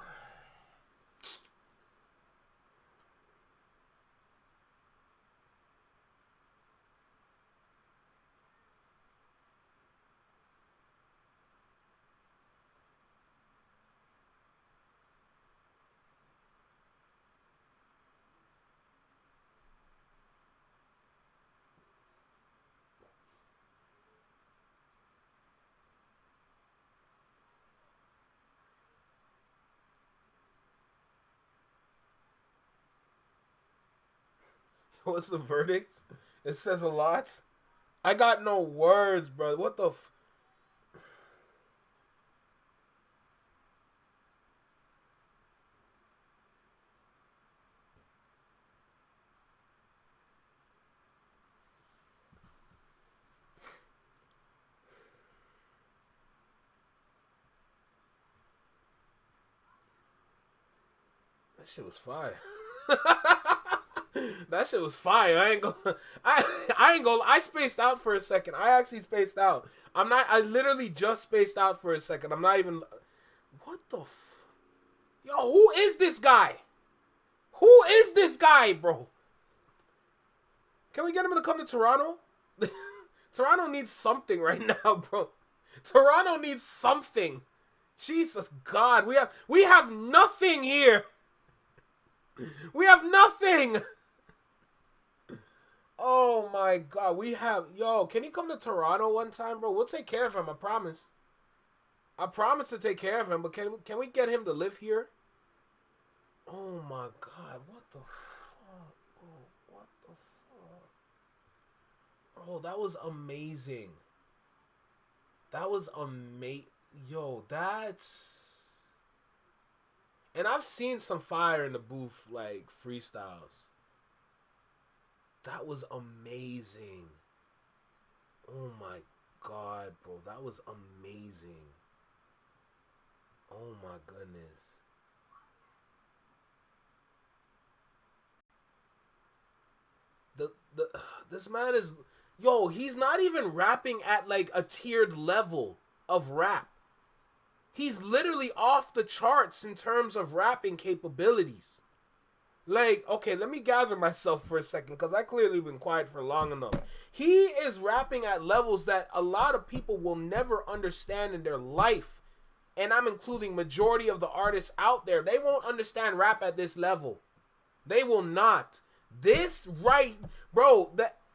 What's the verdict? It says a lot. I got no words, bro. What the That shit was fire. That shit was fire. I spaced out for a second. I actually spaced out. I literally just spaced out for a second. I'm not even... What the Yo, who is this guy? Who is this guy, bro? Can we get him to come to Toronto? Toronto needs something right now, bro. Toronto needs something. Jesus God, we have nothing here. We have nothing. Oh my God, yo, can he come to Toronto one time, bro? We'll take care of him, I promise. I promise to take care of him, but can we get him to live here? Oh my God, what the fuck, bro? What the fuck? Bro, that was amazing. That was amazing. Yo, that's... And I've seen some fire in the booth, like, freestyles. That was amazing. Oh my God, bro. That was amazing. Oh my goodness. This man is... Yo, he's not even rapping at, like, a tiered level of rap. He's literally off the charts in terms of rapping capabilities. Like, okay, let me gather myself for a second because I clearly been quiet for long enough. He is rapping at levels that a lot of people will never understand in their life. And I'm including majority of the artists out there. They won't understand rap at this level. They will not. This right, bro,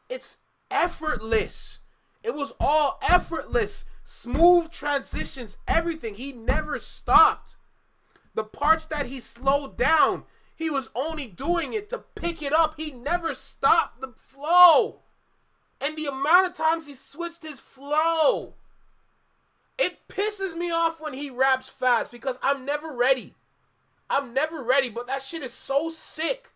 it's effortless. It was all effortless. Smooth transitions, everything. He never stopped. The parts that he slowed down, he was only doing it to pick it up. He never stopped the flow. And the amount of times he switched his flow. It pisses me off when he raps fast because I'm never ready. I'm never ready, but that shit is so sick.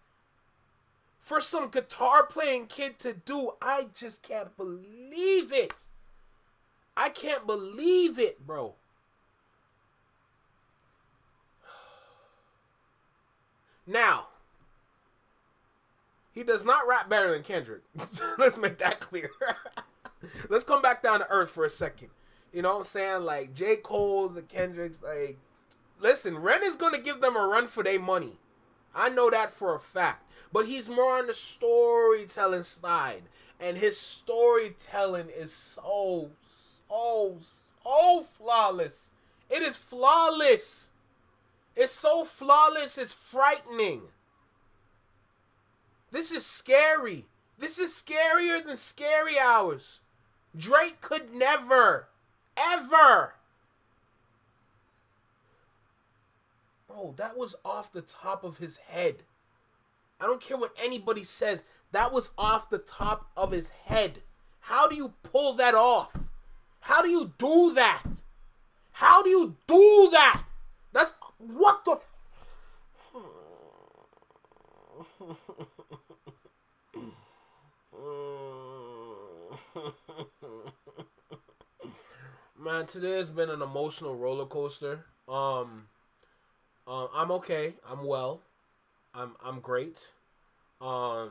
For some guitar playing kid to do, I just can't believe it. I can't believe it, bro. Now, he does not rap better than Kendrick. Let's make that clear. Let's come back down to earth for a second. You know what I'm saying? Like, J. Cole's and Kendrick's, like, listen, Ren is going to give them a run for their money. I know that for a fact. But he's more on the storytelling side. And his storytelling is so flawless. It is flawless. It's so flawless, it's frightening. This is scary. This is scarier than Scary Hours. Drake could never, ever. Bro, that was off the top of his head. I don't care what anybody says. That was off the top of his head. How do you pull that off? How do you do that? How do you do that? That's what the Man, today has been an emotional roller coaster. I'm okay. I'm well. I'm great. Oh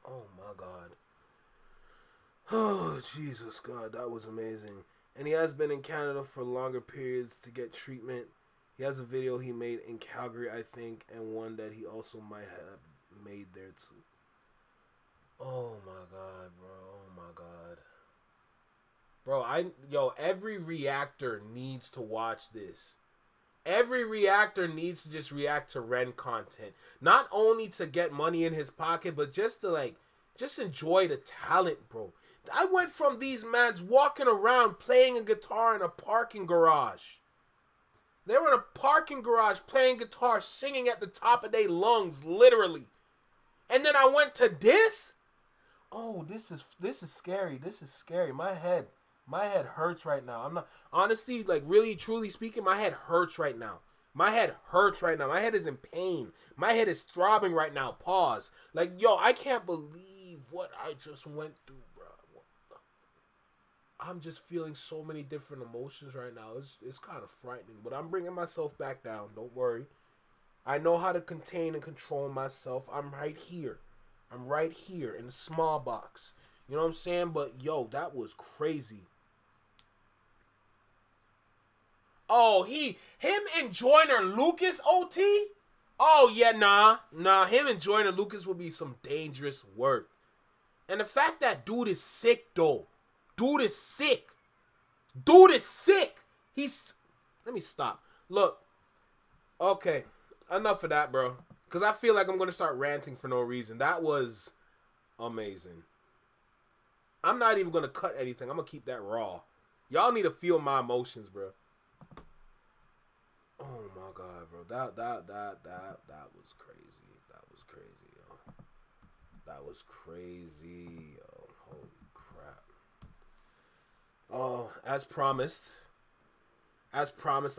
my God. Oh, Jesus, God, that was amazing. And he has been in Canada for longer periods to get treatment. He has a video he made in Calgary, I think, and one that he also might have made there too. Oh my God, bro. Oh my God. Bro, every reactor needs to watch this. Every reactor needs to just react to Ren content. Not only to get money in his pocket, but just to just enjoy the talent, bro. I went from these mans walking around playing a guitar in a parking garage. They were in a parking garage playing guitar, singing at the top of their lungs, literally. And then I went to this. Oh, this is scary. This is scary. My head hurts right now. I'm not honestly, really, truly speaking, my head hurts right now. My head hurts right now. My head is in pain. My head is throbbing right now. Pause. I can't believe what I just went through, bro. I'm just feeling so many different emotions right now. It's kind of frightening, but I'm bringing myself back down. Don't worry. I know how to contain and control myself. I'm right here. I'm right here in the small box. You know what I'm saying? But, that was crazy. Oh, him and Joyner Lucas, OT? Oh, yeah, nah. Him and Joyner Lucas would be some dangerous work. And the fact that dude is sick, though. Dude is sick. Let me stop. Look. Okay. Enough of that, bro. Because I feel like I'm going to start ranting for no reason. That was amazing. I'm not even going to cut anything. I'm going to keep that raw. Y'all need to feel my emotions, bro. Oh, my God, bro. That was crazy. That was crazy, yo. That was crazy, yo. Holy crap. Oh, as promised, I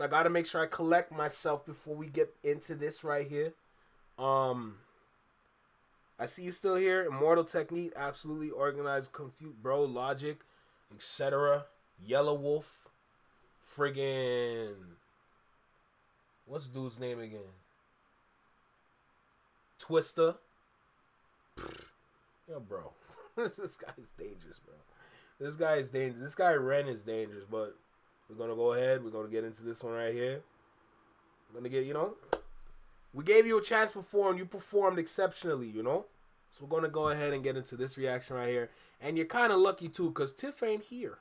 gotta make sure I collect myself before we get into this right here. I see you still here. Immortal Technique, absolutely organized, confused, bro, Logic, etc. Yellow Wolf, friggin', what's dude's name again? Twista. Yo, bro, this guy's dangerous, bro. This guy is dangerous. This guy Ren is dangerous, but We're gonna go ahead. We're gonna get into this one right here. We're gonna get, we gave you a chance before and you performed exceptionally, So we're gonna go ahead and get into this reaction right here. And you're kind of lucky too, cause Tiff ain't here.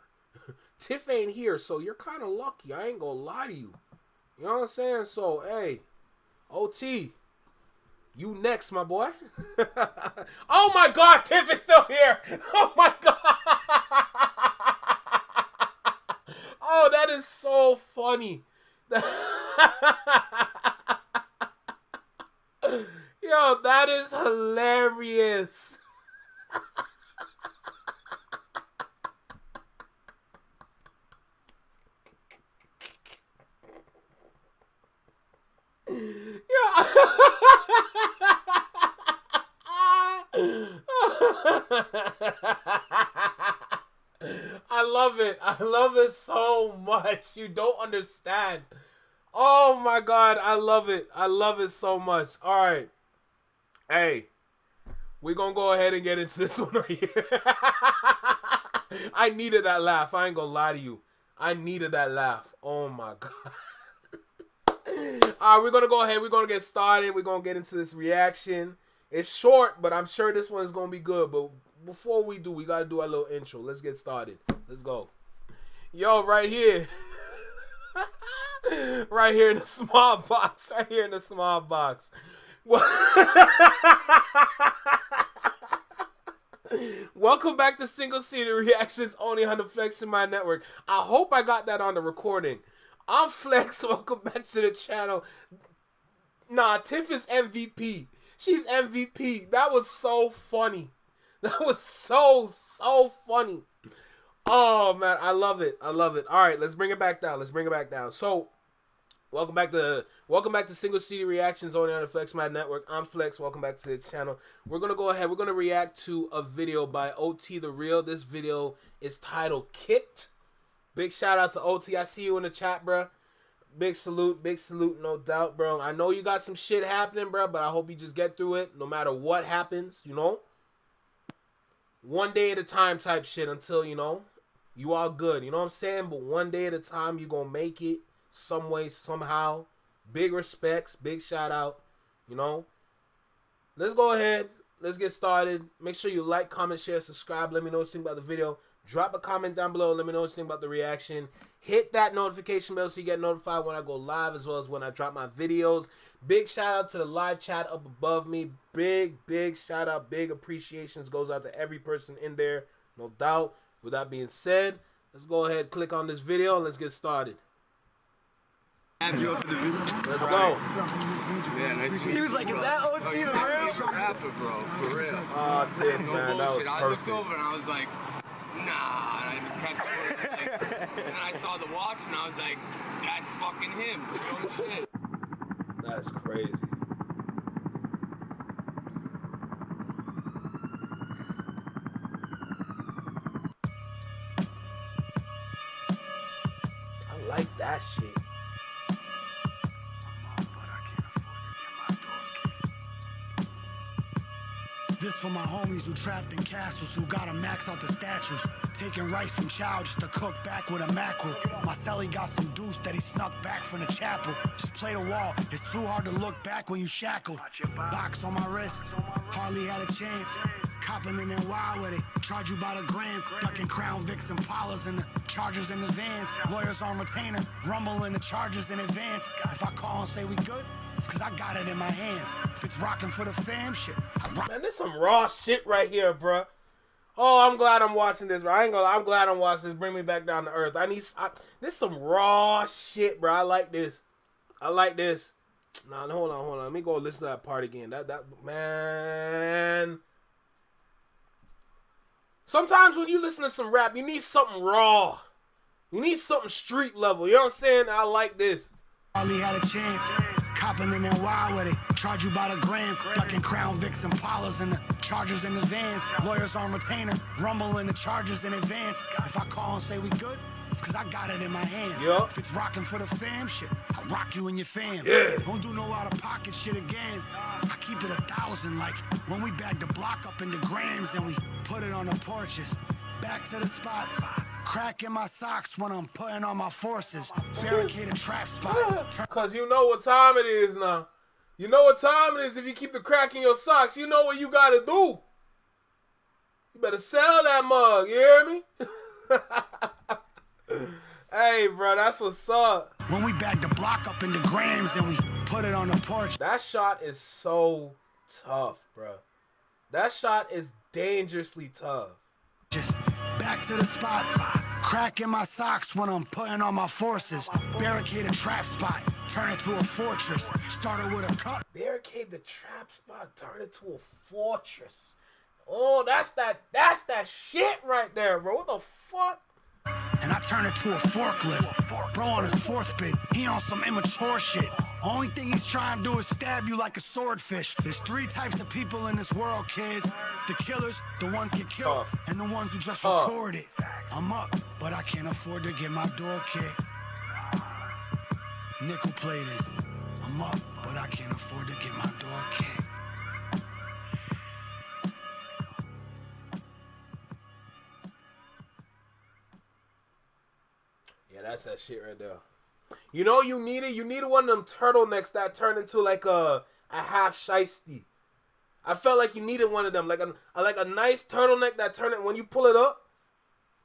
Tiff ain't here, so you're kind of lucky. I ain't gonna lie to you. You know what I'm saying? So hey, OT, you next, my boy. Oh my God, Tiff is still here. Oh my God. Oh, that is so funny. Yo, that is hilarious. I love it. I love it so much. You don't understand. Oh my God, I love it. I love it so much. All right. Hey, we're going to go ahead and get into this one right here. I needed that laugh. I ain't going to lie to you. I needed that laugh. Oh my God. All right, we're going to go ahead. We're going to get started. We're going to get into this reaction. It's short, but I'm sure this one is going to be good. But before we do, we got to do our little intro. Let's get started. Let's go. Yo, right here. Right here in the small box. Right here in the small box. Welcome back to Single City Reactions only on the Flex in My Network. I hope I got that on the recording. I'm Flex. Welcome back to the channel. Nah, Tiff is MVP. She's MVP. That was so funny. That was so funny. Oh, man. I love it. I love it. All right, let's bring it back down. Let's bring it back down. So, welcome back to Single City Reactions only on the Flex My Network. I'm Flex. Welcome back to the channel. We're going to go ahead. We're going to react to a video by OT The Real. This video is titled Kicked. Big shout out to OT. I see you in the chat, bro. Big salute, no doubt, bro. I know you got some shit happening, bro, but I hope you just get through it no matter what happens, One day at a time type shit until, you all good. You know what I'm saying? But one day at a time, you going to make it some way, somehow. Big respects, big shout out, Let's go ahead. Let's get started. Make sure you like, comment, share, subscribe. Let me know what you think about the video. Drop a comment down below. Let me know what you think about the reaction. Hit that notification bell so you get notified when I go live as well as when I drop my videos. Big shout out to the live chat up above me. Big shout out. Big appreciations goes out to every person in there. No doubt. With that being said, let's go ahead, click on this video, and let's get started. Let's go. Yeah, nice to meet you. He was like, is that OT The Real? Rapper, bro, for real. Oh, Tiff, man, that was perfect. I looked over and I was like, nah, and I just kept going. And I saw the watch and I was like, that's fucking him. Oh shit. That's crazy. I like that shit. This for my homies who trapped in castles, who gotta max out the statues. Taking rice from chow just to cook back with a mackerel. My celly got some deuce that he snuck back from the chapel. Just play the wall, it's too hard to look back when you shackled. Box on my wrist, hardly had a chance. Copping in that wild where they charge you by the gram. Ducking Crown Vics and Palas and the Chargers in the vans. Lawyers on retainer, rumble in the Chargers in advance. If I call and say we good, it's cause I got it in my hands. If it's rocking for the fam, shit, I rock. Man, this some raw shit right here, bro. Oh, I'm glad I'm watching this, bro. I ain't gonna lie, I'm glad I'm watching this. Bring me back down to earth. This some raw shit, bro. I like this. I like this. Nah, hold on. Let me go listen to that part again. That man. Sometimes when you listen to some rap, you need something raw. You need something street level. You know what I'm saying? I like this. Hardly had a chance. Copping in that wild where they charge you by the gram. Ducking Crown Vics and Palas and the Chargers in the vans. Lawyers on retainer, rumble in the Chargers in advance. If I call and say we good, it's cause I got it in my hands. Yep. If it's rocking for the fam, shit, I rock you and your fam. Yeah. Don't do no out of pocket shit again. I keep it 1,000 like when we bag the block up into grams and we put it on the porches. Back to the spots. Crack in my socks when I'm putting on my forces. Barricade a trap spot. Cause you know what time it is now. You know what time it is if you keep the crack in your socks. You know what you gotta do. You better sell that mug, you hear me? Hey, bro, that's what's up. When we bag the block up into grams and we put it on the porch. That shot is so tough, bro. That shot is dangerously tough. Just back to the spots. Crack in my socks when I'm putting on my forces. Barricade a trap spot. Turn it to a fortress. Started with a cup. Barricade the trap spot. Turn it to a fortress. Oh, that's that shit right there, bro. What the fuck? And I turn it to a forklift. Bro on his fourth bit, he on some immature shit. Only thing he's trying to do is stab you like a swordfish. There's 3 types of people in this world, kids. The killers, the ones get killed, and the ones who just record it. I'm up, but I can't afford to get my door kicked. Nickel plated. I'm up, but I can't afford to get my door kicked. Yeah, that's that shit right there. You know you needed one of them turtlenecks that turned into like a half shiesty. I felt like you needed one of them, like a nice turtleneck that turned it when you pull it up.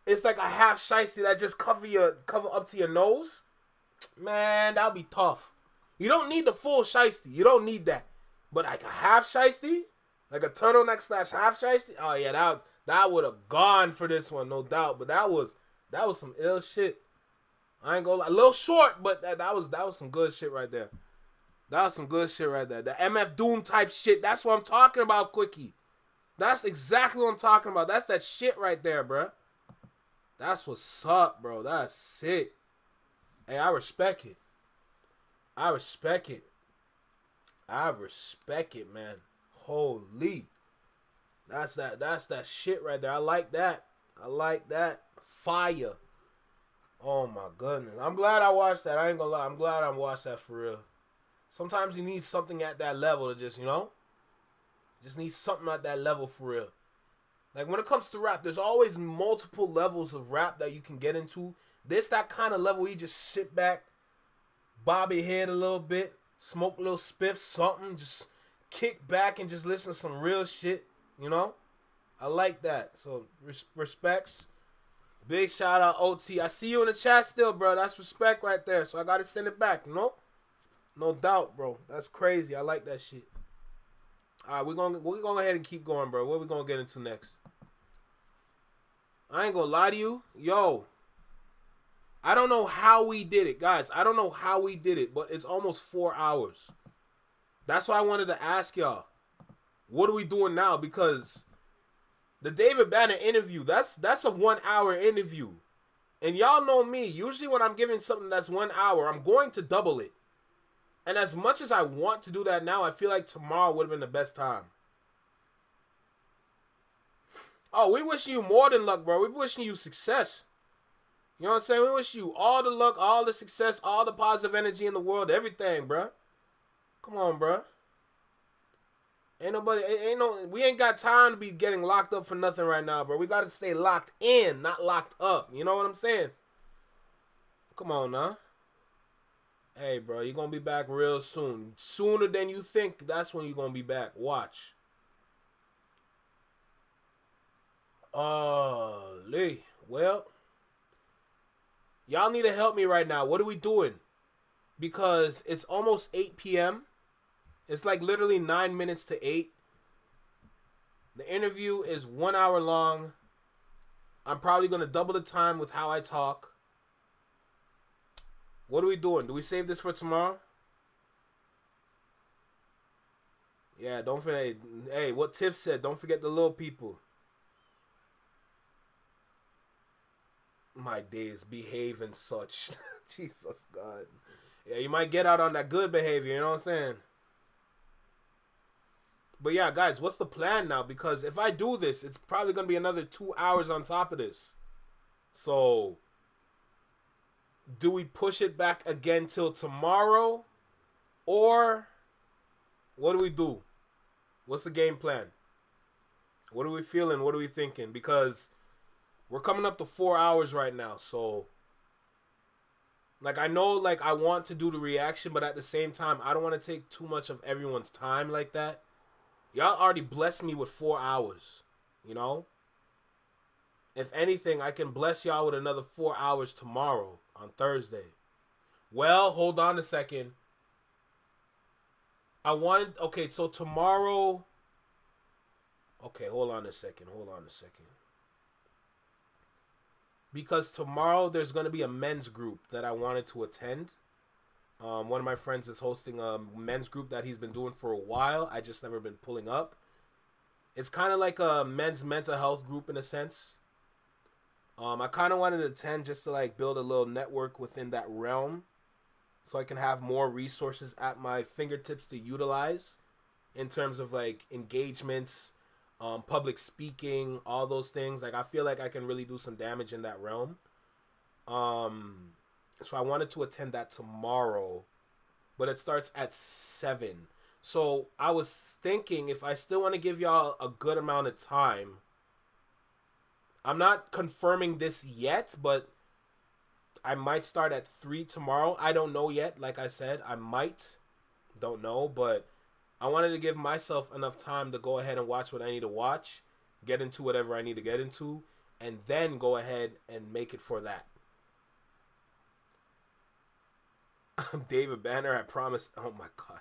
It's like a half shiesty that just cover up to your nose. Man, that'll be tough. You don't need the full shiesty. You don't need that. But like a half shiesty, like a turtleneck / half shiesty. Oh yeah, that would have gone for this one, no doubt. But that was some ill shit. I ain't gonna lie. A little short, but that was some good shit right there. That was some good shit right there. The MF Doom type shit. That's what I'm talking about, Quickie. That's exactly what I'm talking about. That's that shit right there, bro. That's what's up, bro. That's sick. Hey, I respect it. I respect it. I respect it, man. Holy. That's that shit right there. I like that. I like that. Fire. Oh my goodness. I'm glad I watched that. I ain't gonna lie. I'm glad I watched that for real. Sometimes you need something at that level to just, just need something at that level for real. Like when it comes to rap, there's always multiple levels of rap that you can get into. This that kind of level where you just sit back, bob your head a little bit, smoke a little spiff, something, just kick back and just listen to some real shit, I like that. So respects. Big shout out OT. I see you in the chat still, bro. That's respect right there. So I gotta send it back, No doubt, bro. That's crazy. I like that shit. Alright, we're gonna go ahead and keep going, bro. What we gonna get into next? I ain't gonna lie to you. Yo. I don't know how we did it, guys. I don't know how we did it, but it's almost 4 hours. That's why I wanted to ask y'all. What are we doing now? Because the David Banner interview, that's a 1 hour interview. And y'all know me. Usually when I'm giving something that's 1 hour, I'm going to double it. And as much as I want to do that now, I feel like tomorrow would have been the best time. Oh, we wishing you more than luck, bro. We wishing you success. You know what I'm saying? We wish you all the luck, all the success, all the positive energy in the world, everything, bro. Come on, bro. We ain't got time to be getting locked up for nothing right now, bro. We got to stay locked in, not locked up. You know what I'm saying? Come on, now. Hey, bro, you're going to be back real soon. Sooner than you think, that's when you're going to be back. Watch. Lee. Well, y'all need to help me right now. What are we doing? Because it's almost 8 p.m. It's like literally 9 minutes to 8. The interview is 1 hour long. I'm probably going to double the time with how I talk. What are we doing? Do we save this for tomorrow? Yeah, don't forget. Hey, what Tiff said, don't forget the little people. My days, behave and such. Jesus God. Yeah, you might get out on that good behavior, you know what I'm saying? But yeah, guys, what's the plan now? Because if I do this, it's probably going to be another 2 hours on top of this. So, do we push it back again till tomorrow? Or what do we do? What's the game plan? What are we feeling? What are we thinking? Because we're coming up to 4 hours right now, so like I know like I want to do the reaction, but at the same time I don't want to take too much of everyone's time like that. Y'all already blessed me with 4 hours, you know? If anything, I can bless y'all with another 4 hours tomorrow on Thursday. Well, hold on a second. Okay, so tomorrow. Okay, hold on a second. Because tomorrow there's going to be a men's group that I wanted to attend. One of my friends is hosting a men's group that he's been doing for a while. I just never been pulling up. It's kind of like a men's mental health group in a sense. I kind of wanted to attend just to like build a little network within that realm, so I can have more resources at my fingertips to utilize in terms of like engagements, public speaking, all those things. Like I feel like I can really do some damage in that realm. So I wanted to attend that tomorrow, but it starts at 7. So I was thinking if I still want to give y'all a good amount of time, I'm not confirming this yet, but I might start at 3 tomorrow. I don't know yet. Like I said, I might. Don't know, but I wanted to give myself enough time to go ahead and watch what I need to watch, get into whatever I need to get into, and then go ahead and make it for that. David Banner, I promise. Oh my God.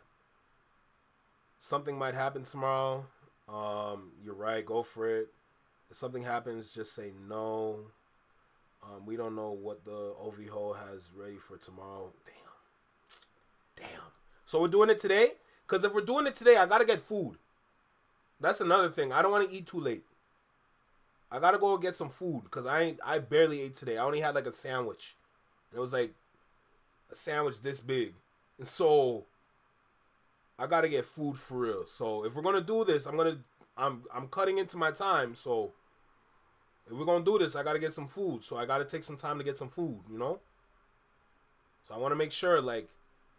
Something might happen tomorrow. You're right. Go for it. If something happens, just say no. We don't know what the OVO has ready for tomorrow. Damn. So we're doing it today? Because if we're doing it today, I got to get food. That's another thing. I don't want to eat too late. I got to go get some food because I barely ate today. I only had like a sandwich. And it was like a sandwich this big. And so I got to get food for real. So if we're going to do this, I'm cutting into my time. So if we're going to do this, I got to get some food. So I got to take some time to get some food, you know? So I want to make sure, like,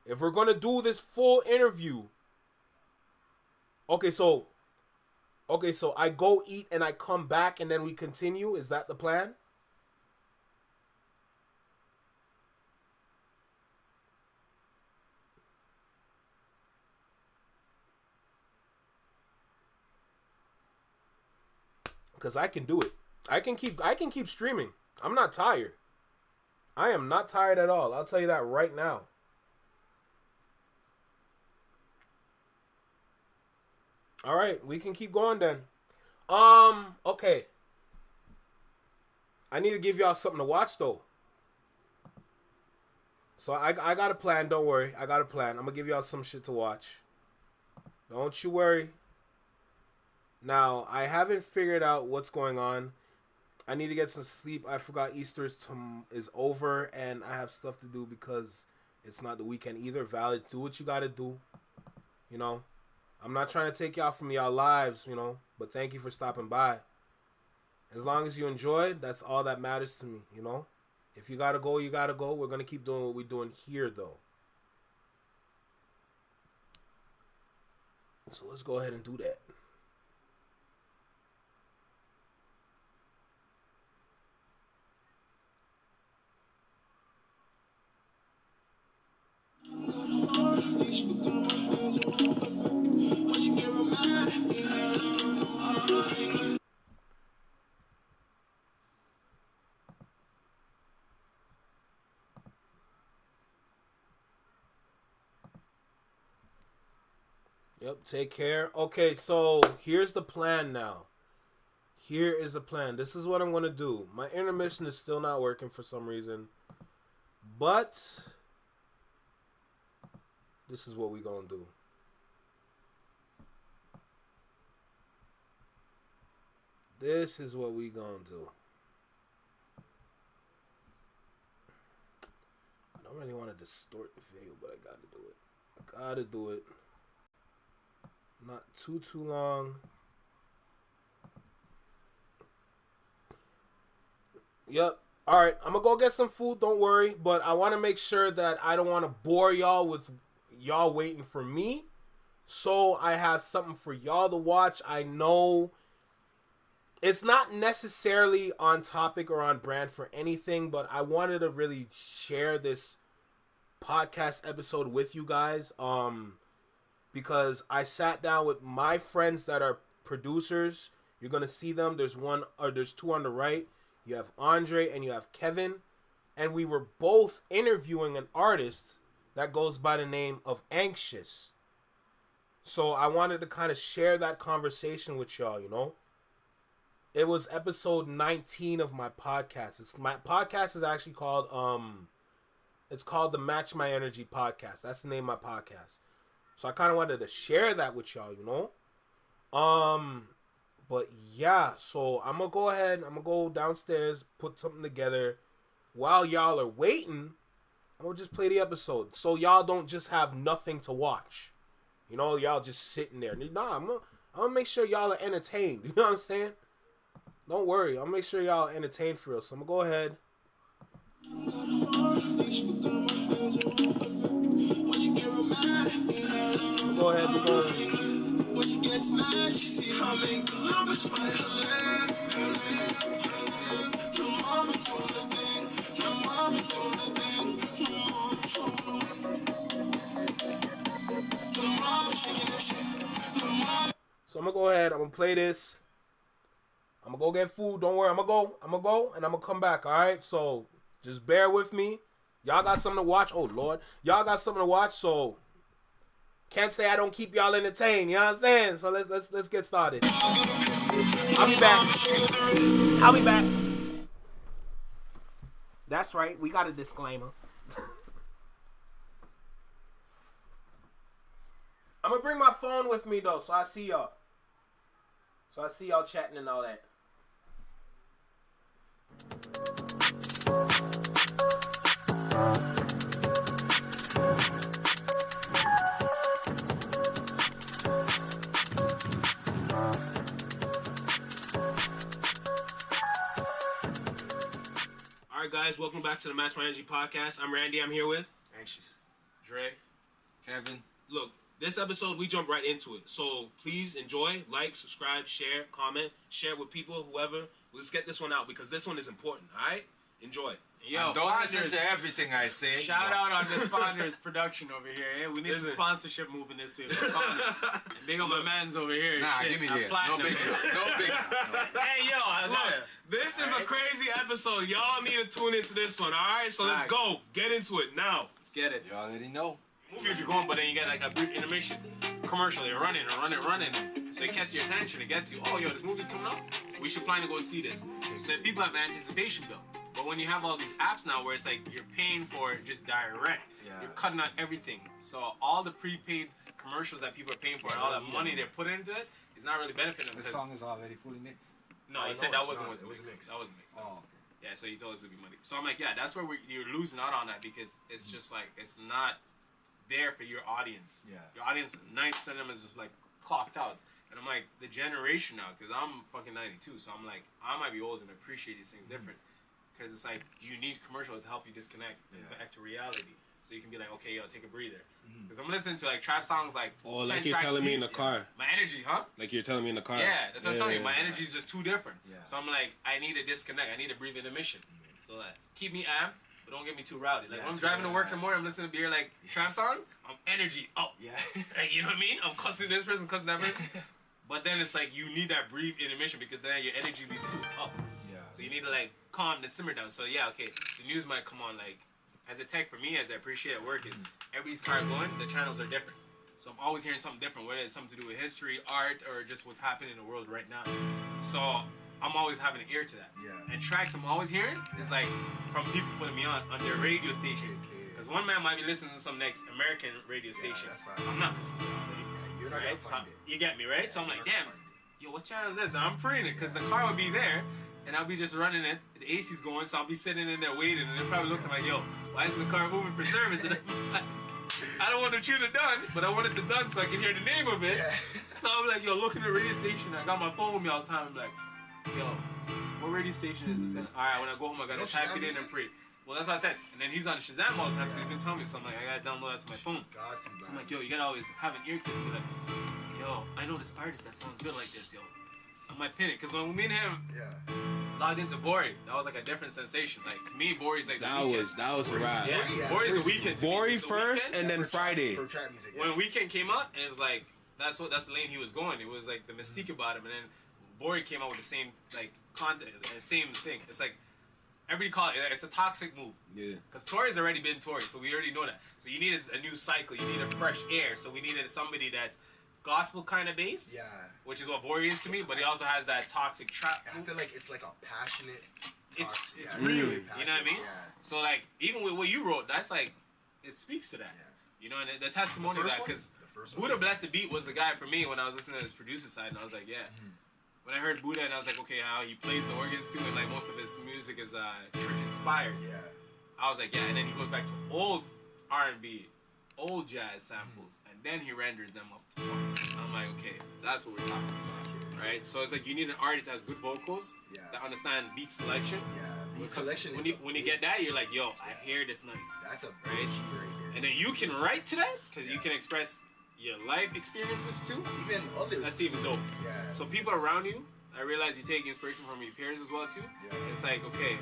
if we're going to do this full interview. Okay, so I go eat and I come back and then we continue. Is that the plan? Because I can do it. I can keep streaming. I'm not tired. I am not tired at all. I'll tell you that right now. All right, we can keep going then. Okay. I need to give y'all something to watch though. So I got a plan. Don't worry. I got a plan. I'm gonna give y'all some shit to watch. Don't you worry. Now, I haven't figured out what's going on. I need to get some sleep. I forgot Easter is over, and I have stuff to do because it's not the weekend either. Valid, do what you gotta do. You know, I'm not trying to take y'all from y'all lives, you know, but thank you for stopping by. As long as you enjoyed, that's all that matters to me, you know. If you gotta go, you gotta go. We're gonna keep doing what we're doing here, though. So let's go ahead and do that. Yep, take care. Okay, so here's the plan now. Here is the plan. This is what I'm going to do. My intermission is still not working for some reason. But this is what we're going to do. This is what we going to do. I don't really want to distort the video, but I got to do it. I got to do it. Not too long. Yep. All right. I'm going to go get some food. Don't worry. But I want to make sure that I don't want to bore y'all with y'all waiting for me. So I have something for y'all to watch. I know It's not necessarily on topic or on brand for anything, but I wanted to really share this podcast episode with you guys. Because I sat down with my friends that are producers. You're gonna see them. There's two on the right. You have Andre and you have Kevin, and we were both interviewing an artist that goes by the name of Anxious. So I wanted to kind of share that conversation with y'all, you know. It was episode 19 of my podcast. My podcast is actually called it's called the Match My Energy Podcast. That's the name of my podcast. So I kind of wanted to share that with y'all, you know. But yeah, so I'm gonna go ahead. I'm gonna go downstairs, put something together. While y'all are waiting, I'm gonna just play the episode, so y'all don't just have nothing to watch. You know, y'all just sitting there. Nah, I'm gonna make sure y'all are entertained. You know what I'm saying? Don't worry, I'll make sure y'all are entertained for real. So I'm gonna go ahead. Go ahead, we're going. When she gets mad, she see how make the lovers fight her leg. Your mama doing the thing. Your mama doing the thing. Your mama shaking that shit. So I'm gonna go ahead. I'm gonna play this. I'm gonna go get food. Don't worry. I'm gonna go, and I'm gonna come back. All right. So just bear with me. Y'all got something to watch. Oh Lord, y'all got something to watch. So can't say I don't keep y'all entertained. You know what I'm saying? So let's get started. I'll be back. That's right. We got a disclaimer. I'm gonna bring my phone with me though, so I see y'all. So I see y'all chatting and all that. All right, guys, welcome back to the Match My Energy Podcast. I'm Randy. I'm here with Anxious, Dre, Kevin. Look, this episode, we jump right into it. So please enjoy, like, subscribe, share, comment, share with people, whoever. Let's get this one out because this one is important, all right? Enjoy. Yo, don't listen to everything I say. Shout out on this Founders production over here. Hey, we need some sponsorship moving this way. And big up my man's over here. Nah, shit. give me I'm this. platinum. No big. Hey, yo, Look, this is a crazy episode. Y'all need to tune into this one, all right? So let's go. Get into it now. Let's get it. You already know. Movies are going, but then you get like a brief intermission. Commercial, you're running. So it gets your attention. It gets you, oh, yo, this movie's coming out. We should plan to go see this. So people have anticipation built. But when you have all these apps now where it's like you're paying for it just direct, you're cutting out everything. So all the prepaid commercials that people are paying for and all that money they're putting into it is not really benefiting them. The song is already fully mixed. No, he said that wasn't mixed. mixed. That wasn't mixed. Oh, okay. Yeah, so he told us it would be money. So I'm like, yeah, that's where you're losing out on that because it's just like, it's not there for your audience. Yeah. Your audience, 90% of them is just like clocked out. And I'm like, the generation now, because I'm fucking 92, so I'm like, I might be old and appreciate these things different. Because it's like, you need commercial to help you disconnect back to reality. So you can be like, okay, yo, take a breather. Because I'm listening to like trap songs like... Oh, like you're telling me in the car. My energy, huh? Like you're telling me in the car. Yeah, that's what I'm telling you. My energy is just too different. Yeah. So I'm like, I need a disconnect. I need a breathe intermission. So that keep me amped, but don't get me too rowdy. Like when I'm driving to work in the morning, I'm listening to like trap songs. I'm energy up. Yeah. Like, you know what I mean? I'm cussing this person, cussing that person. But then it's like you need that brief intermission because then your energy be too up. Yeah. So you need to like calm the simmer down. So yeah, okay, the news might come on like as a tech for me, as I appreciate at work is everybody's car going, the channels are different. So I'm always hearing something different, whether it's something to do with history, art, or just what's happening in the world right now. So I'm always having an ear to that. Yeah. And tracks I'm always hearing is like from people putting me on their radio station. Because one man might be listening to some next American radio station. That's fine. I'm not listening to it. You're not Right? gonna find it. You get me, right? So I'm like, damn, yo, what channel is this? And I'm praying it because the car would be there and I'll be just running it. The AC's going, so I'll be sitting in there waiting and they're probably looking like, yo, why isn't the car moving for service? And I'm like, I don't want to chew the done, but I want it to done so I can hear the name of it. Yeah. So I'm like, yo, look at the radio station. I got my phone with me all the time. I'm like, yo, what radio station is this? All right, when I go home, I gotta type it in and pray. Well, that's what I said. And then he's on Shazam all the time, so he's been telling me. So I'm like, I gotta download that to my phone. So I'm like, yo, you gotta always have an ear to this and be like, yo, I know this artist that sounds good like this, yo. my opinion, because when me and him logged into Bori, that was like a different sensation. Like to me, Bori's like that was a ride. Yeah, Bori's the weekend. Bori first, and then Friday. For trap music. When Weekend came out, and it was like that's the lane he was going. It was like the mystique about him, and then Bori came out with the same like content and same thing. It's like everybody call it. It's a toxic move. Yeah. Because Tory's already been Tory, so we already know that. So you need a new cycle. You need a fresh air. So we needed somebody that's gospel kind of base. Yeah. Which is what Bori is to me, but he also has that toxic trap. I feel like it's like a passionate. It's really, you know what I mean? Yeah. So like even with what you wrote, that's like it speaks to that. Yeah. You know, and the testimony of that, because Buddha Bless the Beat was the guy for me when I was listening to his producer side, and I was like, yeah. When I heard Buddha, and I was like, okay, how he plays the organs too, and like most of his music is church inspired. Yeah. I was like, yeah, and then he goes back to old R&B, old jazz samples, and then he renders them up to one. I'm like, okay, that's what we're talking about, right? So it's like you need an artist that has good vocals, that understand beat selection. Yeah, beat selection. When you get that, you're like, yo, I hear this nice. That's a right? big key right here. And then you can write to that because you can express your life experiences too. Even others. That's even dope. Yeah. So people around you, I realize you take inspiration from your peers as well too. Yeah. It's like, okay,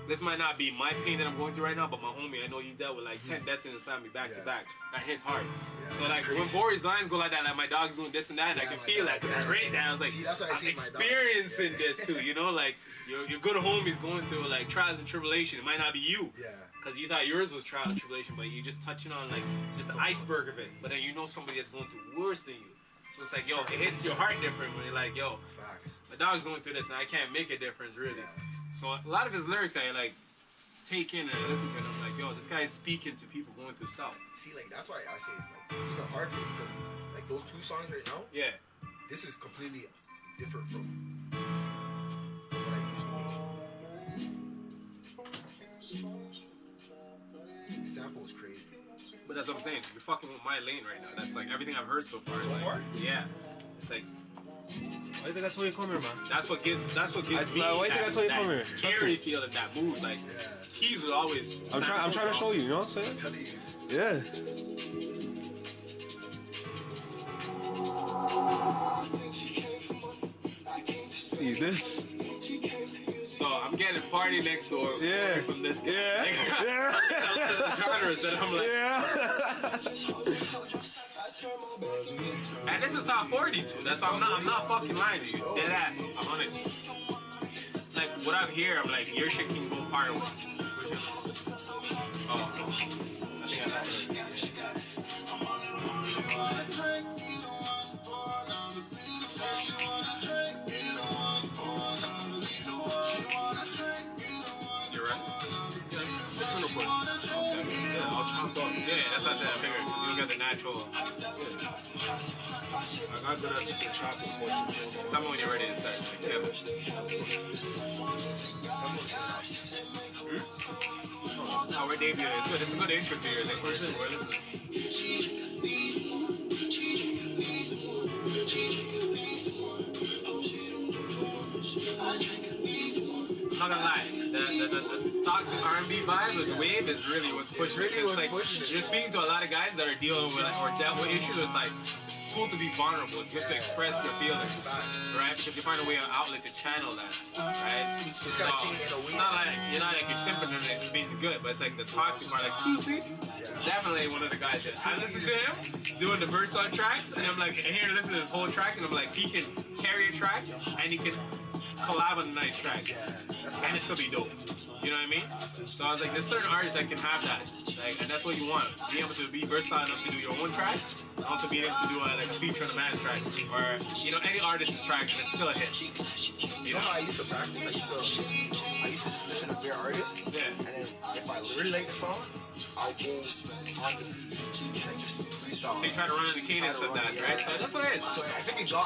this might not be my pain that I'm going through right now, but my homie, I know he's dealt with like 10 deaths in his family back to back. That hits hard. Yeah, so like when Bori's lines go like that, like my dog's doing this and that, and I can feel that because I read that. I was like, that's why I see I'm my dog. experiencing this too, you know, like your good homies going through like trials and tribulation. It might not be you. Yeah. Because you thought yours was trial and tribulation, but you're just touching on like just the iceberg of it. But then you know somebody that's going through worse than you. So it's like, yo, it hits your heart different when you're like, yo, my dog's going through this and I can't make a difference really. So a lot of his lyrics I like take in and listen to, and I'm like, yo, this guy is speaking to people going through stuff. See, like that's why I say it's even hard for me because like those two songs right now. Yeah. This is completely different from what I usually make. The sample is crazy. But that's what I'm saying. You're fucking with my lane right now. That's like everything I've heard so far. So like, far? Yeah. It's like. Why you think I told you to come here, man? That's what gives me why you think I told you to come here? Scary feel of that mood. Like he's always. I'm trying to show you. You know what I'm saying? Yeah. See this? So I'm getting party next door. Yeah. From this. Yeah. Yeah. That's the genres that I'm like. Yeah. And this is top 40 too. That's I'm not fucking lying to you. Dead ass. 100. Like what I'm here, I'm like your shit can go far away. Oh. I think I got You're right. Yeah, this one will put. Yeah, I'll chop up. Yeah, that's not that I figured. You don't get the natural. I got good at the chopping portion. Tell me when you're ready to start. Kevin. Our debut is good. It's a good intro to yours. Like, we're listening. I'm not gonna lie, the toxic R&B vibe, the wave is really what's pushing. It's like you're speaking to a lot of guys that are dealing with or dealt with issues. It's like it's cool to be vulnerable. It's good to express your feelings, right? Because you find a way, an outlet to channel that, right? So, it's not like you're simping and it's being good, but it's like the toxic part, like Tusi, definitely one of the guys that I listen to him doing the verse on tracks, and I'm like, and here listen to this whole track, and I'm like, he can carry a track and he can collab on a nice track, and it still be dope. You know what I mean? So I was like, there's certain artists that can have that, like, and that's what you want. Being able to be versatile enough to do your own track, and also being able to do like a feature on a man's track, or you know any artist's track, and it's still a hit. You know how I used to practice? I used to just listen to their artists, and then if I really like the song, I'll go on the beat and just freestyle. So you try to run in the cadence of that, right? So that's what it is. So I think it got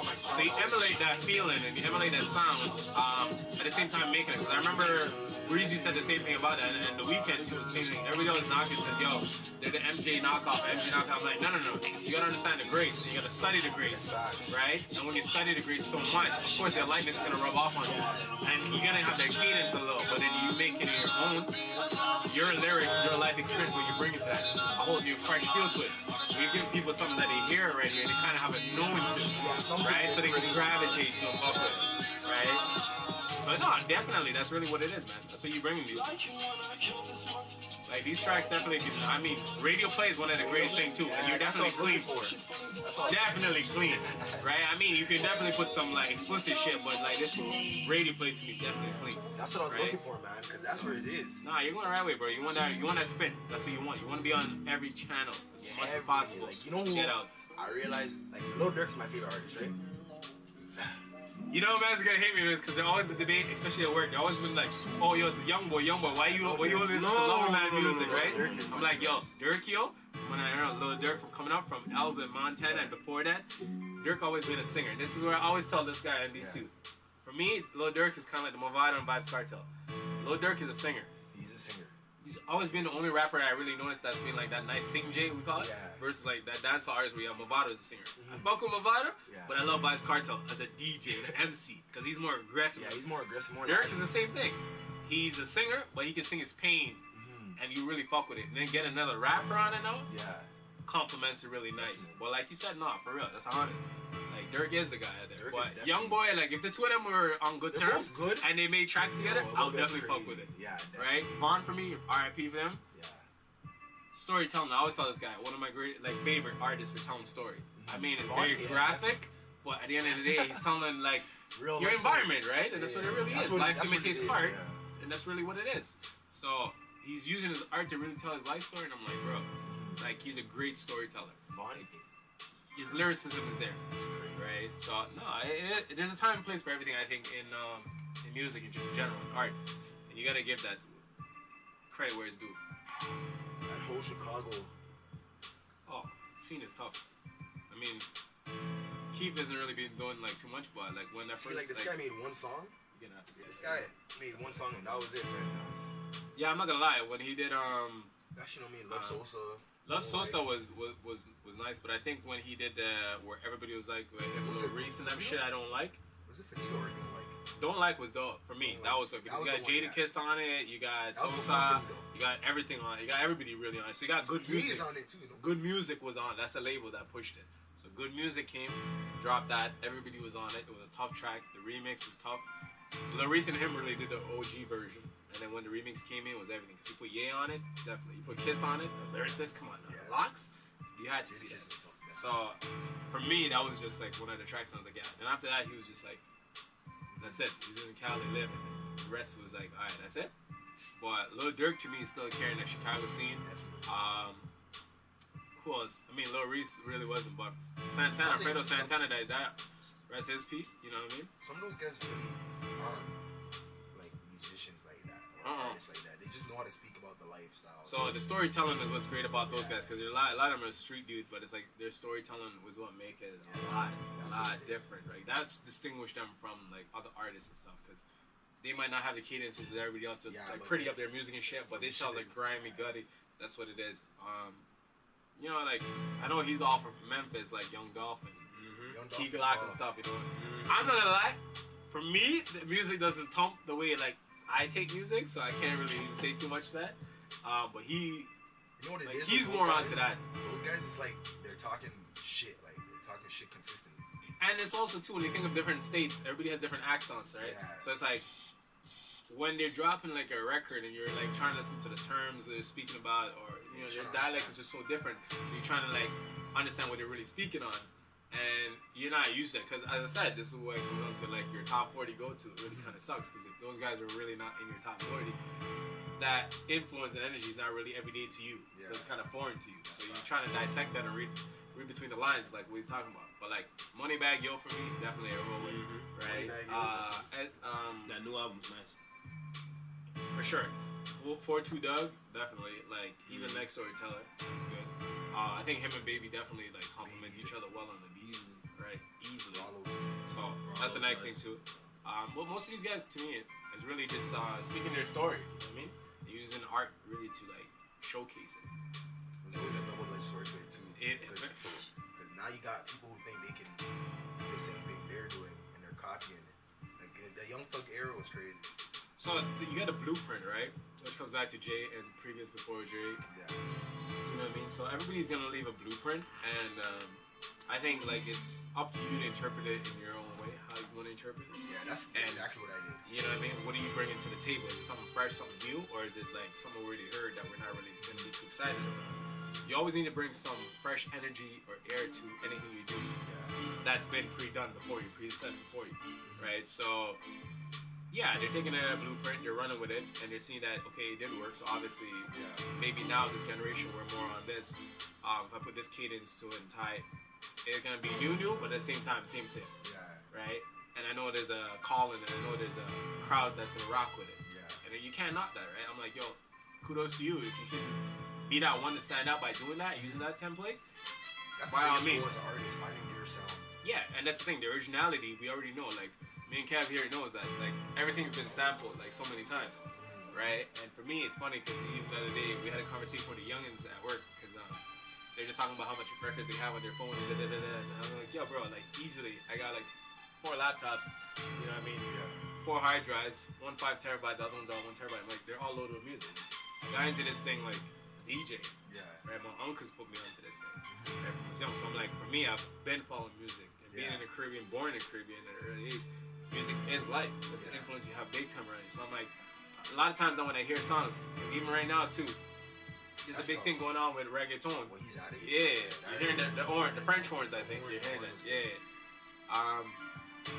my sound. So you emulate that feeling and you emulate that sound at the same time making it. Because I remember Breezy said the same thing about that, and the Weekend too was the same thing. Everybody always knocking says, yo, they're the MJ knockoff. I'm like, no. So you gotta understand the grades. You gotta study the grades, right? And when you study the grades so much, of course their lightness is gonna rub off on you. And you're gonna have their cadence a little, but then you make it your own. Your lyrics, your life experience, when you bring it to that, a whole new fresh feel to it. we give people something that they hear already and they kind of have a known to, right? So they can gravitate to a fuck with it, right? So no, definitely, that's really what it is, man. That's what you bring me. Like these tracks definitely, I mean, radio play is one of the greatest things too, and you're definitely clean for it. Definitely clean, right? I mean, you can definitely put some like explicit shit, but like this radio play to me is definitely clean. That's what I was looking for, man, because that's where it is. Nah, you're going the right way, bro. You want that spin. That's what you want. You want to be on every channel as much as possible. Like, you know who? Get out. I realized, like, Lil Durk's my favorite artist, right? You know, man's gonna hate me with this because they're always the debate, especially at work. They're always been like, "Oh, yo, it's a young boy. Why you listen to Lover Man music, right?" I'm like, "Yo, Durk, yo." When I heard Lil Durk from coming up from Elza in Montana, and before that, Durk always been a singer. This is where I always tell this guy and these two. For me, Lil Durk is kind of like the Movado and Vybz Kartel. Lil Durk is a singer. He's a singer. He's always been the only rapper that I really noticed that's been like that nice sing J, we call it, versus like that dancehall artist where Movado is a singer. I fuck with Movado, but I love Vybz Kartel as a DJ, as an MC, because he's more aggressive. Yeah, he's more aggressive. Durk is the same thing. He's a singer, but he can sing his pain, and you really fuck with it. And then get another rapper on it, though. Yeah. Compliments are really nice. But like you said, no, for real, that's 100. Like Durk is the guy out there. But Young Boy, like if the two of them were on good terms and they made tracks together, I'll definitely fuck with it. Yeah. Right? Vaughn for me, R.I.P. for them. Yeah. Storytelling, I always saw this guy, one of my great favorite artists for telling story. I mean, it's very graphic, but at the end of the day, he's telling like real your environment, right? And that's what it really That's is. what- Life that's what it imitates is, art, yeah. and that's really what it is. So he's using his art to really tell his life story, and I'm like, bro, like he's a great storyteller. His lyricism is there, right? So no, there's a time and place for everything. I think in music and just in general, in art, and you gotta give that credit where it's due. That whole Chicago. Oh, scene is tough. I mean, Keith hasn't really been doing like too much, but like when that See, first like this guy made one song. You're gonna have to get This guy made one song and that was it for him. Yeah, I'm not gonna lie. When he did Gosh, you know me, Love Sosa. Love Sosa was nice, but I think when he did where everybody was like with him with Reese and that shit I don't like. Was it Finito or Don't Like? Don't Like was dope for me. That was dope because you got Jadakiss on it, you got That was Sosa, before Finito. you got everything on it, you got everybody really on it. So you got good He music. is on it too, you know? Good music was on. That's the label that pushed it. So good music came, dropped that. Everybody was on it. It was a tough track. The remix was tough. Lil Reese and him really did the OG version. And then when the remix came in, it was everything. Because he put Ye on it, definitely. You put Kiss on it, the lyricist, come on now. Locks, you had to see it. So for me, that was just like one of the tracks. I was like, yeah. And after that, he was just like, that's it. He's in Cali living. The rest was like, all right, that's it. But Lil Durk to me is still carrying the Chicago scene. Who else? I mean, Lil Reese really wasn't, but Santana, Fredo Santana, that rest his peak. You know what I mean? Some of those guys really aren't like musicians like that or artists like that. They just know how to speak about the lifestyle. So the storytelling is what's great about those guys, because a lot of them are street dudes, but it's like their storytelling was what make it a lot different, right? That's distinguished them from like other artists and stuff, because they might not have the cadences as everybody else, just like pretty up their music and shit, but they tell like grimy, gutty. That's what it is. You know, like I know he's all from Memphis, like Young Dolphin, Key Glock and stuff. You know, I'm not gonna lie. For me, the music doesn't thump the way like I take music, so I can't really even say too much to that. But he, you know what it like, is? he's Those more guys, onto that. Those guys, it's like they're talking shit, like they're talking shit consistently. And it's also too when you think of different states, everybody has different accents, right? Yeah. So it's like when they're dropping like a record and you're like trying to listen to the terms they're speaking about, or you know, their dialect is just so different. And you're trying to like understand what they're really speaking on, and you're not used to it. Because as I said, this is what it comes down to, like your top 40 go-to. It really kind of sucks because if those guys are really not in your top 40, that influence and energy is not really everyday to you. So it's kind of foreign to you. So you're trying to dissect that and read between the lines, like what he's talking about. But like Moneybag Yo for me, definitely a roll with, right? That new album's nice. For sure. 4-2 Doug, definitely. Like he's a next storyteller. That's good. I think him and Baby definitely like complement each other well on the beat, right? Easily. So that's the next thing too. But most of these guys, to me, is really just speaking their story. You know what I mean? They're using art really to like showcase it. There's always a double-edged sword to it too. Because now you got people who think they can do the same thing they're doing and they're copying it. Like the Young Thug era was crazy. So you got a blueprint, right? Which comes back to Jay and previous before Jay. Yeah. You know what I mean? So everybody's gonna leave a blueprint, and I think like it's up to you to interpret it in your own way, how you want to interpret it. Yeah, that's exactly what I did. You know what I mean? What are you bringing to the table? Is it something fresh, something new, or is it like something we already heard that we're not really gonna be too excited about? You always need to bring some fresh energy or air to anything you do that's been pre-done before you, pre-assessed before you, right? So, yeah, they're taking a blueprint, they're running with it, and they're seeing that, okay, it did work, so obviously, maybe now, this generation, we're more on this. If I put this cadence to it and tie it, it's gonna be new, but at the same time, same, right? And I know there's a calling, and I know there's a crowd that's gonna rock with it. And then you can't knock that, right? I'm like, yo, kudos to you if you can be that one to stand out by doing that, using that template. That's by all the means. biggest goal as an artist, finding your sound. Yeah, and that's the thing, the originality, we already know, like, me and Kev here knows that, like, everything's been sampled, like, so many times, right? And for me, it's funny, because even the other day, we had a conversation with the youngins at work, because they're just talking about how much records they have on their phone, and I'm like, yo, bro, like, easily, I got, like, 4 laptops, you know what I mean? 4 hard drives, one 5 terabyte, the other one's all 1 terabyte, I'm like, they're all loaded with music. I got into this thing, like, DJ, right? My uncles put me onto this thing, right, from I was young, so I'm like, for me, I've been following music, and being in the Caribbean, born in the Caribbean at an early age, music is life. That's the influence you have big time around you. So I'm like, a lot of times now when I hear songs, because even right now too, there's a big thing going on with reggaeton. Well, he's out of here. Yeah, you're hearing the French horns, I think. You're hearing that.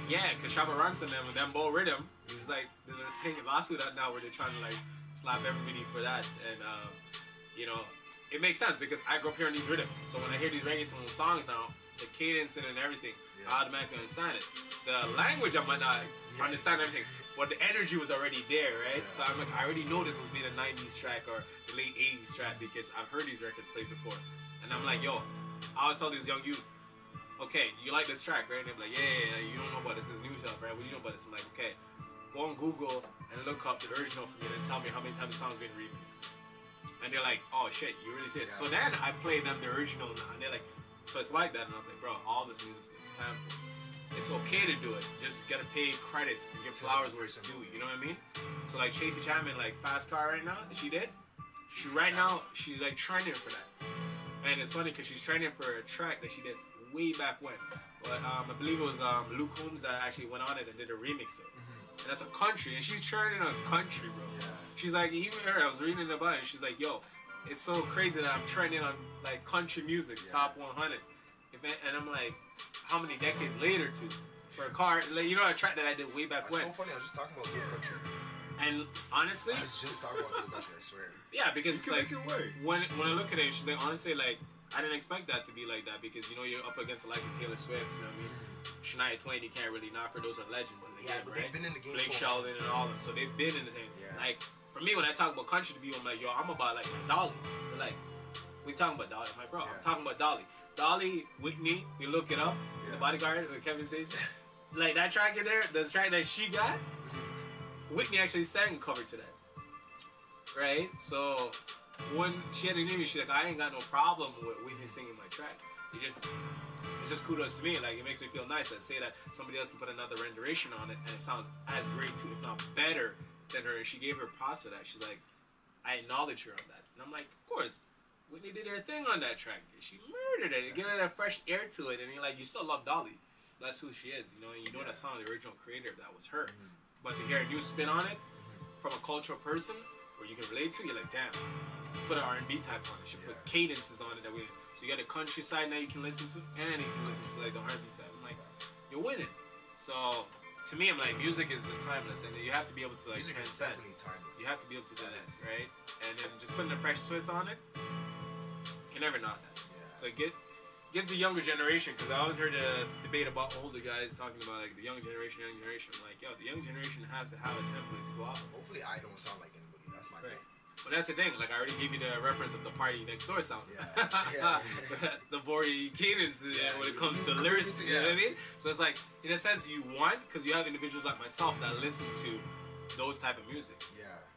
Yeah, because Shabba Ranks and them Bo Rhythm, he was like, there's a thing, lawsuit out now where they're trying to like slap everybody for that. And, you know, it makes sense because I grew up hearing these rhythms. So when I hear these reggaeton songs now, the cadence and everything, I automatically understand it. The language, I might not understand everything, but the energy was already there, right? So I'm like, I already know this was being a 90s track or the late 80s track because I've heard these records played before. And I'm like, yo, I always tell these young youth, okay, you like this track, right? And they're like, yeah, you don't know about this is new stuff, right? What do you know about this? I'm like, okay, go on Google and look up the original for me and tell me how many times the song's been remixed. And they're like, oh shit, you really serious? So then I play them the original and they're like, so it's like that. And I was like, bro, all this music's been sampled. It's okay to do it. Just gotta pay credit and give flowers where it's due. You know what I mean? So like Chasey Chapman, like Fast Car right now, that she did. She's like trending for that. And it's funny because she's trending for a track that she did way back when. But I believe it was Luke Combs that actually went on it and did a remix of it. And that's a country, and she's trending on country, bro. She's like, even her, I was reading about it, and she's like, yo, it's so crazy that I'm trending on like country music, top 100. And I'm like, how many decades later too? For a car, like, you know, a track that I did way back when. That's so funny, I was just talking about good country. And honestly, I was just talking about good country, I swear. Yeah, because it's like, when I look at it, she's like, honestly, like, I didn't expect that to be like that because, you know, you're up against like Taylor Swift, you know what I mean? Shania Twain, you can't really knock her. Those are legends in the game, but right? they've been in the game Blake so Shelton and all of them. So they've been in the thing. Like, for me, when I talk about country to people, I'm like, yo, I'm about like Dolly. They're like, we talking about Dolly. I'm like, bro, I'm talking about Dolly. Dolly, Whitney, you look it up, The Bodyguard with Kevin Spacey. Like, that track in there, the track that she got, Whitney actually sang a cover to that. Right? So, when she had an interview, she's like, I ain't got no problem with Whitney singing my track. It's just kudos to me. Like, it makes me feel nice that say that somebody else can put another rendition on it and it sounds as great too, if not better than her. And she gave her props to that. She's like, I acknowledge her on that. And I'm like, of course, Whitney did her thing on that track. She murdered it. It gave it a fresh air to it. And you're like, you still love Dolly. That's who she is, you know. And you know that song, the original creator, that was her. But to hear a new spin on it from a cultural person where you can relate to, you're like, damn. She put an R&B type on it. She put cadences on it that we. So you got a country side now you can listen to, and you can listen to like the R&B side. I'm like, you're winning. So to me, I'm like, music is just timeless, and you have to be able to like Music is transcend. definitely timeless. You have to be able to do that, right? And then just putting a fresh twist on it, you can never knock that. So give the younger generation, because I always heard a debate about older guys talking about like the young generation. I'm like, yo, the young generation has to have a template to go off. Hopefully, I don't sound like anybody. That's my right. But that's the thing, like I already gave you the reference of the Party Next Door sound. The Vori cadence when it comes to lyrics, you know what I mean? So it's like, in a sense, you want, because you have individuals like myself that listen to those type of music.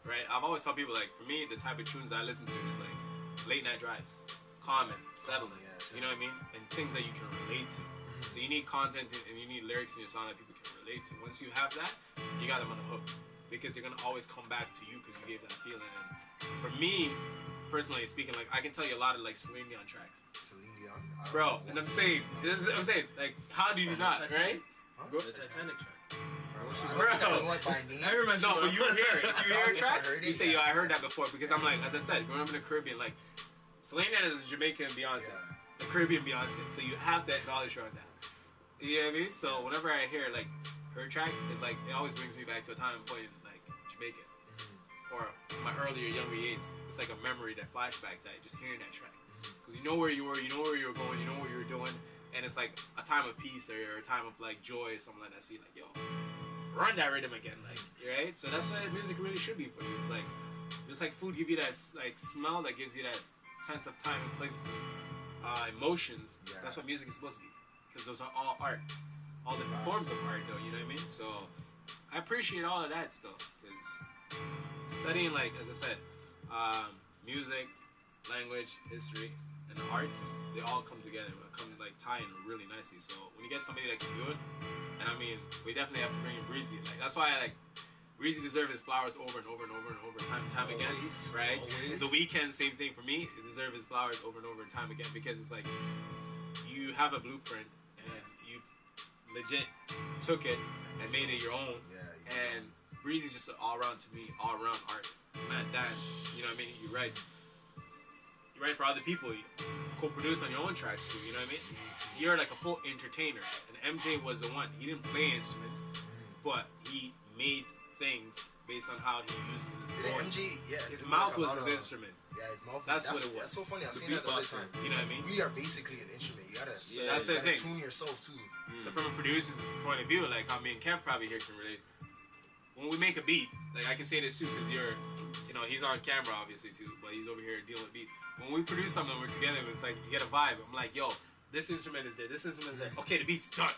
Right? I've always told people, like, for me, the type of tunes I listen to is like late night drives, calming, settling, you know what I mean? And things that you can relate to. So you need content and you need lyrics in your song that people can relate to. Once you have that, you got them on the hook. Because they're going to always come back to you because you gave that feeling. And for me, personally speaking, like I can tell you a lot of like Celine Dion tracks. Celine Dion, Bro, and I'm saying, like, how do you not, right? The Titanic track. Bro, I remember. No, but you hear it. If you hear a track, you say, yo, I heard that before. Because I'm like, as I said, growing up in the Caribbean, like, Celine Dion is a Jamaican Beyonce. The Caribbean Beyonce. So you have to acknowledge her on that. You know what I mean? So whenever I hear, like, her tracks, it's like, it always brings me back to a time point in, like, Jamaica. Or my earlier, younger years. It's like a memory, that flashback, that just hearing that track. Because you know where you were, you know where you were going, you know what you were doing. And it's like a time of peace or a time of, like, joy or something like that. So you're like, yo, run that rhythm again, like, right? So that's what music really should be for you. It's like, just like food give you that, like, smell that gives you that sense of time and place, emotions. Yeah. That's what music is supposed to be, because those are all art, all different forms of art, though. You know what I mean? So I appreciate all of that stuff, because studying, like, as I said, music, language, history, and the arts, they all come together, like tie in really nicely. So when you get somebody that can do it, and I mean, we definitely have to bring in Breezy. Like, that's why I like Breezy deserves his flowers over and over and over and over, time and time again, right? Always. The Weeknd, same thing for me. He deserves his flowers over and over and time again, because it's like you have a blueprint and you legit took it and made it your own. And Breezy's just an all-around, to me, all-around artist. Man, dance, you know what I mean? You write for other people. You co-produce on your own tracks too. You know what I mean? You're like a full entertainer. And MJ was the one. He didn't play instruments, but he made things based on how he uses his voice. His mouth was his instrument. Yeah, his mouth. That's what it was. That's so funny. I The seen that the other time. You know what I mean? We are basically an instrument. You gotta, that's you the gotta thing. tune yourself too. So from a producer's point of view, like how me and Kev probably here can relate. When we make a beat, like I can say this too, because he's on camera obviously too, but he's over here dealing with beat. When we produce something, we're together, it's like you get a vibe. I'm like, yo, this instrument is there, this instrument is there. Okay, the beat's done.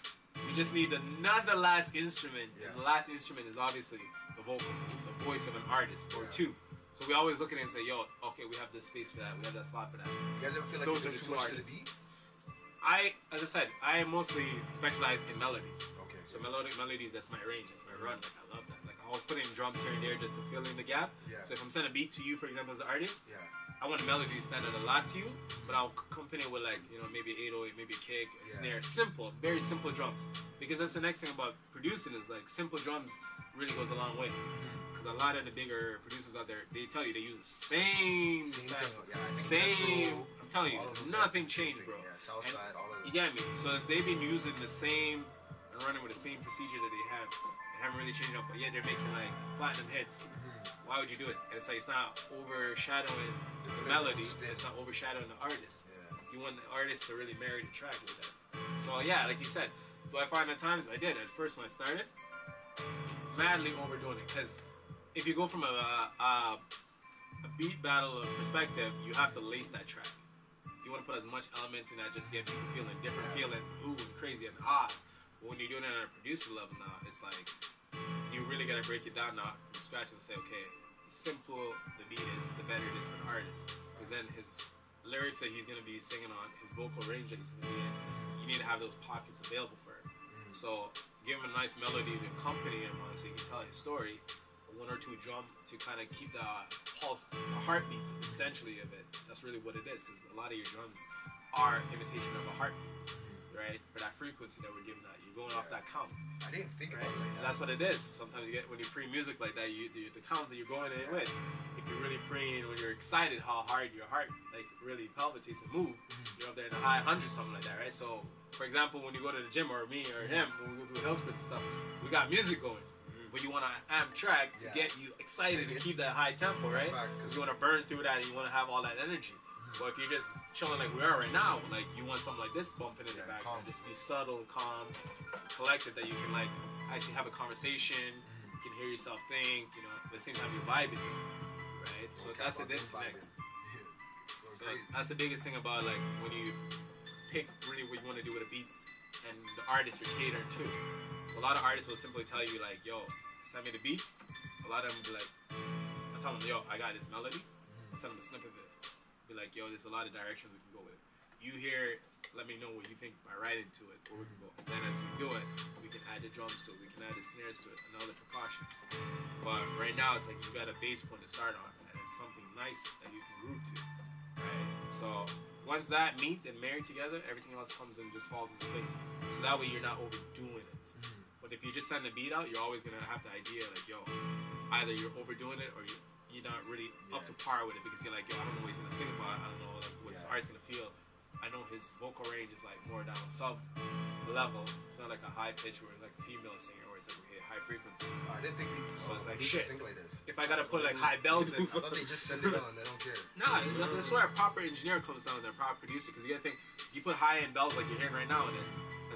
We just need another last instrument, and the last instrument is obviously the vocal, the voice of an artist or two. So we always look at it and say, yo, okay, we have this space for that, we have that spot for that. You guys ever feel like those you're are the too two much to the artists. beat? As I said, I mostly specialize in melodies. Okay. So melodic melodies, that's my range, that's my run. Like I love that. Like I always put in drums here and there just to fill in the gap. Yeah. So if I'm sending a beat to you, for example, as an artist, yeah, I want a melody to stand out a lot to you, but I'll accompany it with like, maybe an 808, maybe a kick, a snare, simple, very simple drums. Because that's the next thing about producing is like simple drums really goes a long way. Because a lot of the bigger producers out there, they tell you they use the same I'm telling you, nothing changed, bro. Yeah, Southside, all of You get me? So they've been using the same and running with the same procedure that they have and haven't really changed up, but yet they're making like platinum hits. Why would you do it? And it's like it's not overshadowing the melody, it's not overshadowing the artist. You want the artist to really marry the track with that. So yeah, like you said, do I find at times I did at first when I started, madly overdoing it, because if you go from a beat battle perspective, you have to lace that track. You want to put as much element in that just to get people feeling different feelings, ooh, and crazy and ahs. But when you're doing it on a producer level now, it's like you really gotta break it down now from scratch and say, okay, the simple the beat is, the better it is for the artist. Because then his lyrics that he's gonna be singing on, his vocal range that he's gonna be in, you need to have those pockets available for him. So give him a nice melody to accompany him on, so he can tell his story. One or two drum to kind of keep the pulse, the heartbeat, essentially of it. That's really what it is, because a lot of your drums are imitation of a heartbeat, right? For that frequency that we're giving out, you're going off that count. I didn't think right? about it like that. So that's what it is. Sometimes you get when you pre music like that, the count that you're going in with. If you're really preying, when you're excited, how hard your heart like really palpitates and move, you're up there in the high hundreds, something like that, right? So, for example, when you go to the gym, or me or him, when we go through hill sprints and stuff, we got music going. But you want to amp track to get you excited and keep that high tempo, right? Because you want to burn through that and you want to have all that energy. But if you're just chilling like we are right now, like you want something like this bumping in the background, just be subtle, calm, collected, that you can like actually have a conversation, you can hear yourself think, at the same time you're vibing, right? So that's a disconnect. So that's the biggest thing about like when you pick really what you want to do with a beat and the artist you're catering to. So a lot of artists will simply tell you like, yo, send me the beats. A lot of them will be like, I tell them, yo, I got this melody. I'll send them a snippet of it. Be like, yo, there's a lot of directions we can go with. You hear it, let me know what you think by writing to it, or we can go. And then as we do it, we can add the drums to it, we can add the snares to it, and all the precautions. But right now, it's like you got a bass point to start on, and something nice that you can groove to, right? So once that meet and marry together, everything else comes and just falls into place. So that way you're not overdoing it. But if you just send a beat out, you're always gonna have the idea like, yo, either you're overdoing it or you're not really up to par with it because you're like, yo, I don't know what he's gonna sing about. I don't know like what his art's gonna feel. I know his vocal range is like more down sub level. It's not like a high pitch where like a female singer where it's like okay, high frequency. I didn't think so it's like we shit. think like this. If I gotta put like high bells in, I thought they just send it on. They don't care. Nah, that's where a proper engineer comes down and a proper producer because you gotta think you put high end bells like you're hearing right now and then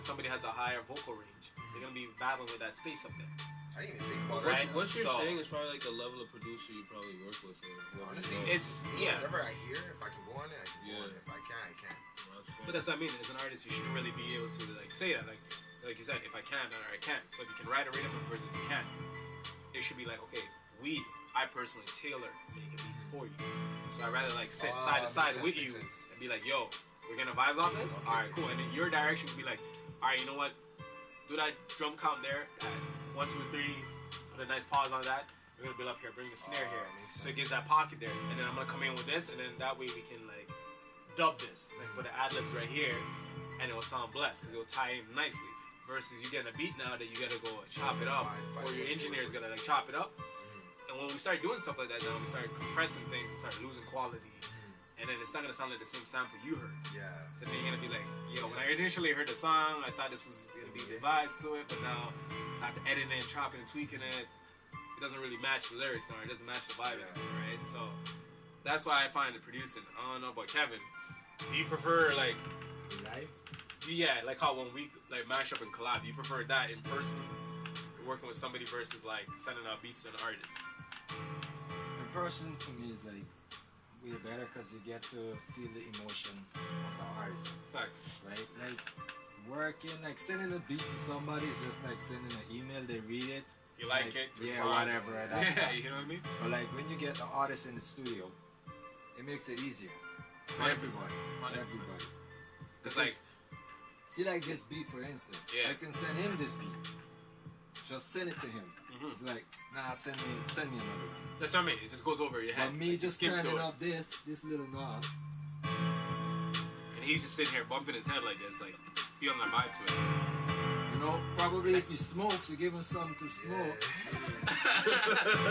somebody has a higher vocal range. They're gonna be battling with that space up there. I didn't even think about Right? that. What you're saying is probably like the level of producer you probably work with. Honestly, it's whatever I hear, if I can go on it, I can go on it. If I can't, I can't. But that's what I mean. As an artist, you shouldn't really be able to like say that. Like you said, if I can, then I can. So if you can write a rhythm versus if you can't, it should be like, okay, I personally tailor making beats for you. So I'd rather like sit side to side with you and be like, yo, we're gonna vibes on this. All right, cool. And then your direction would be like, all right, you know what? Do that drum count there at 1, 2, 3. Put a nice pause on that. We're gonna build up here. Bring the snare here, so it gives that pocket there. And then I'm gonna come in with this, and then that way we can like dub this. Like put the ad libs right here, and it will sound blessed because it will tie in nicely. Versus you getting a beat now that you gotta go chop it up, or your engineer's gonna like chop it up. And when we start doing stuff like that, now we start compressing things and start losing quality. And then it's not gonna sound like the same sample you heard. Yeah. So then you're gonna be like, yo, when I initially heard the song, I thought this was gonna be the vibes to it, but now after editing it, chopping and tweaking it, it doesn't really match the lyrics now. It doesn't match the vibe anymore, right? So that's why I find it producing. I don't know about Kevin. Do you prefer like live? Yeah, like how when we like mash up and collab, do you prefer that in person, working with somebody versus like sending out beats to an artist? In person for me is like way better because you get to feel the emotion of the artist. Facts. Right? Like working, like sending a beat to somebody is just like sending an email, they read it. You like it? Yeah, respond. whatever. That's Yeah, it. you know what I mean? But like when you get the artist in the studio, it makes it easier for 100%. everybody. For 100%. everybody. Cause like, see like this beat for instance. Yeah. I can send him this beat. Just send it to him. It's like, nah, send me another one. That's what I mean. It just goes over your head. But me like, just skip turning through it. up this little knob. And he's just sitting here bumping his head like this, like feeling that vibe to it. You know, probably if he smokes, you give him something to smoke.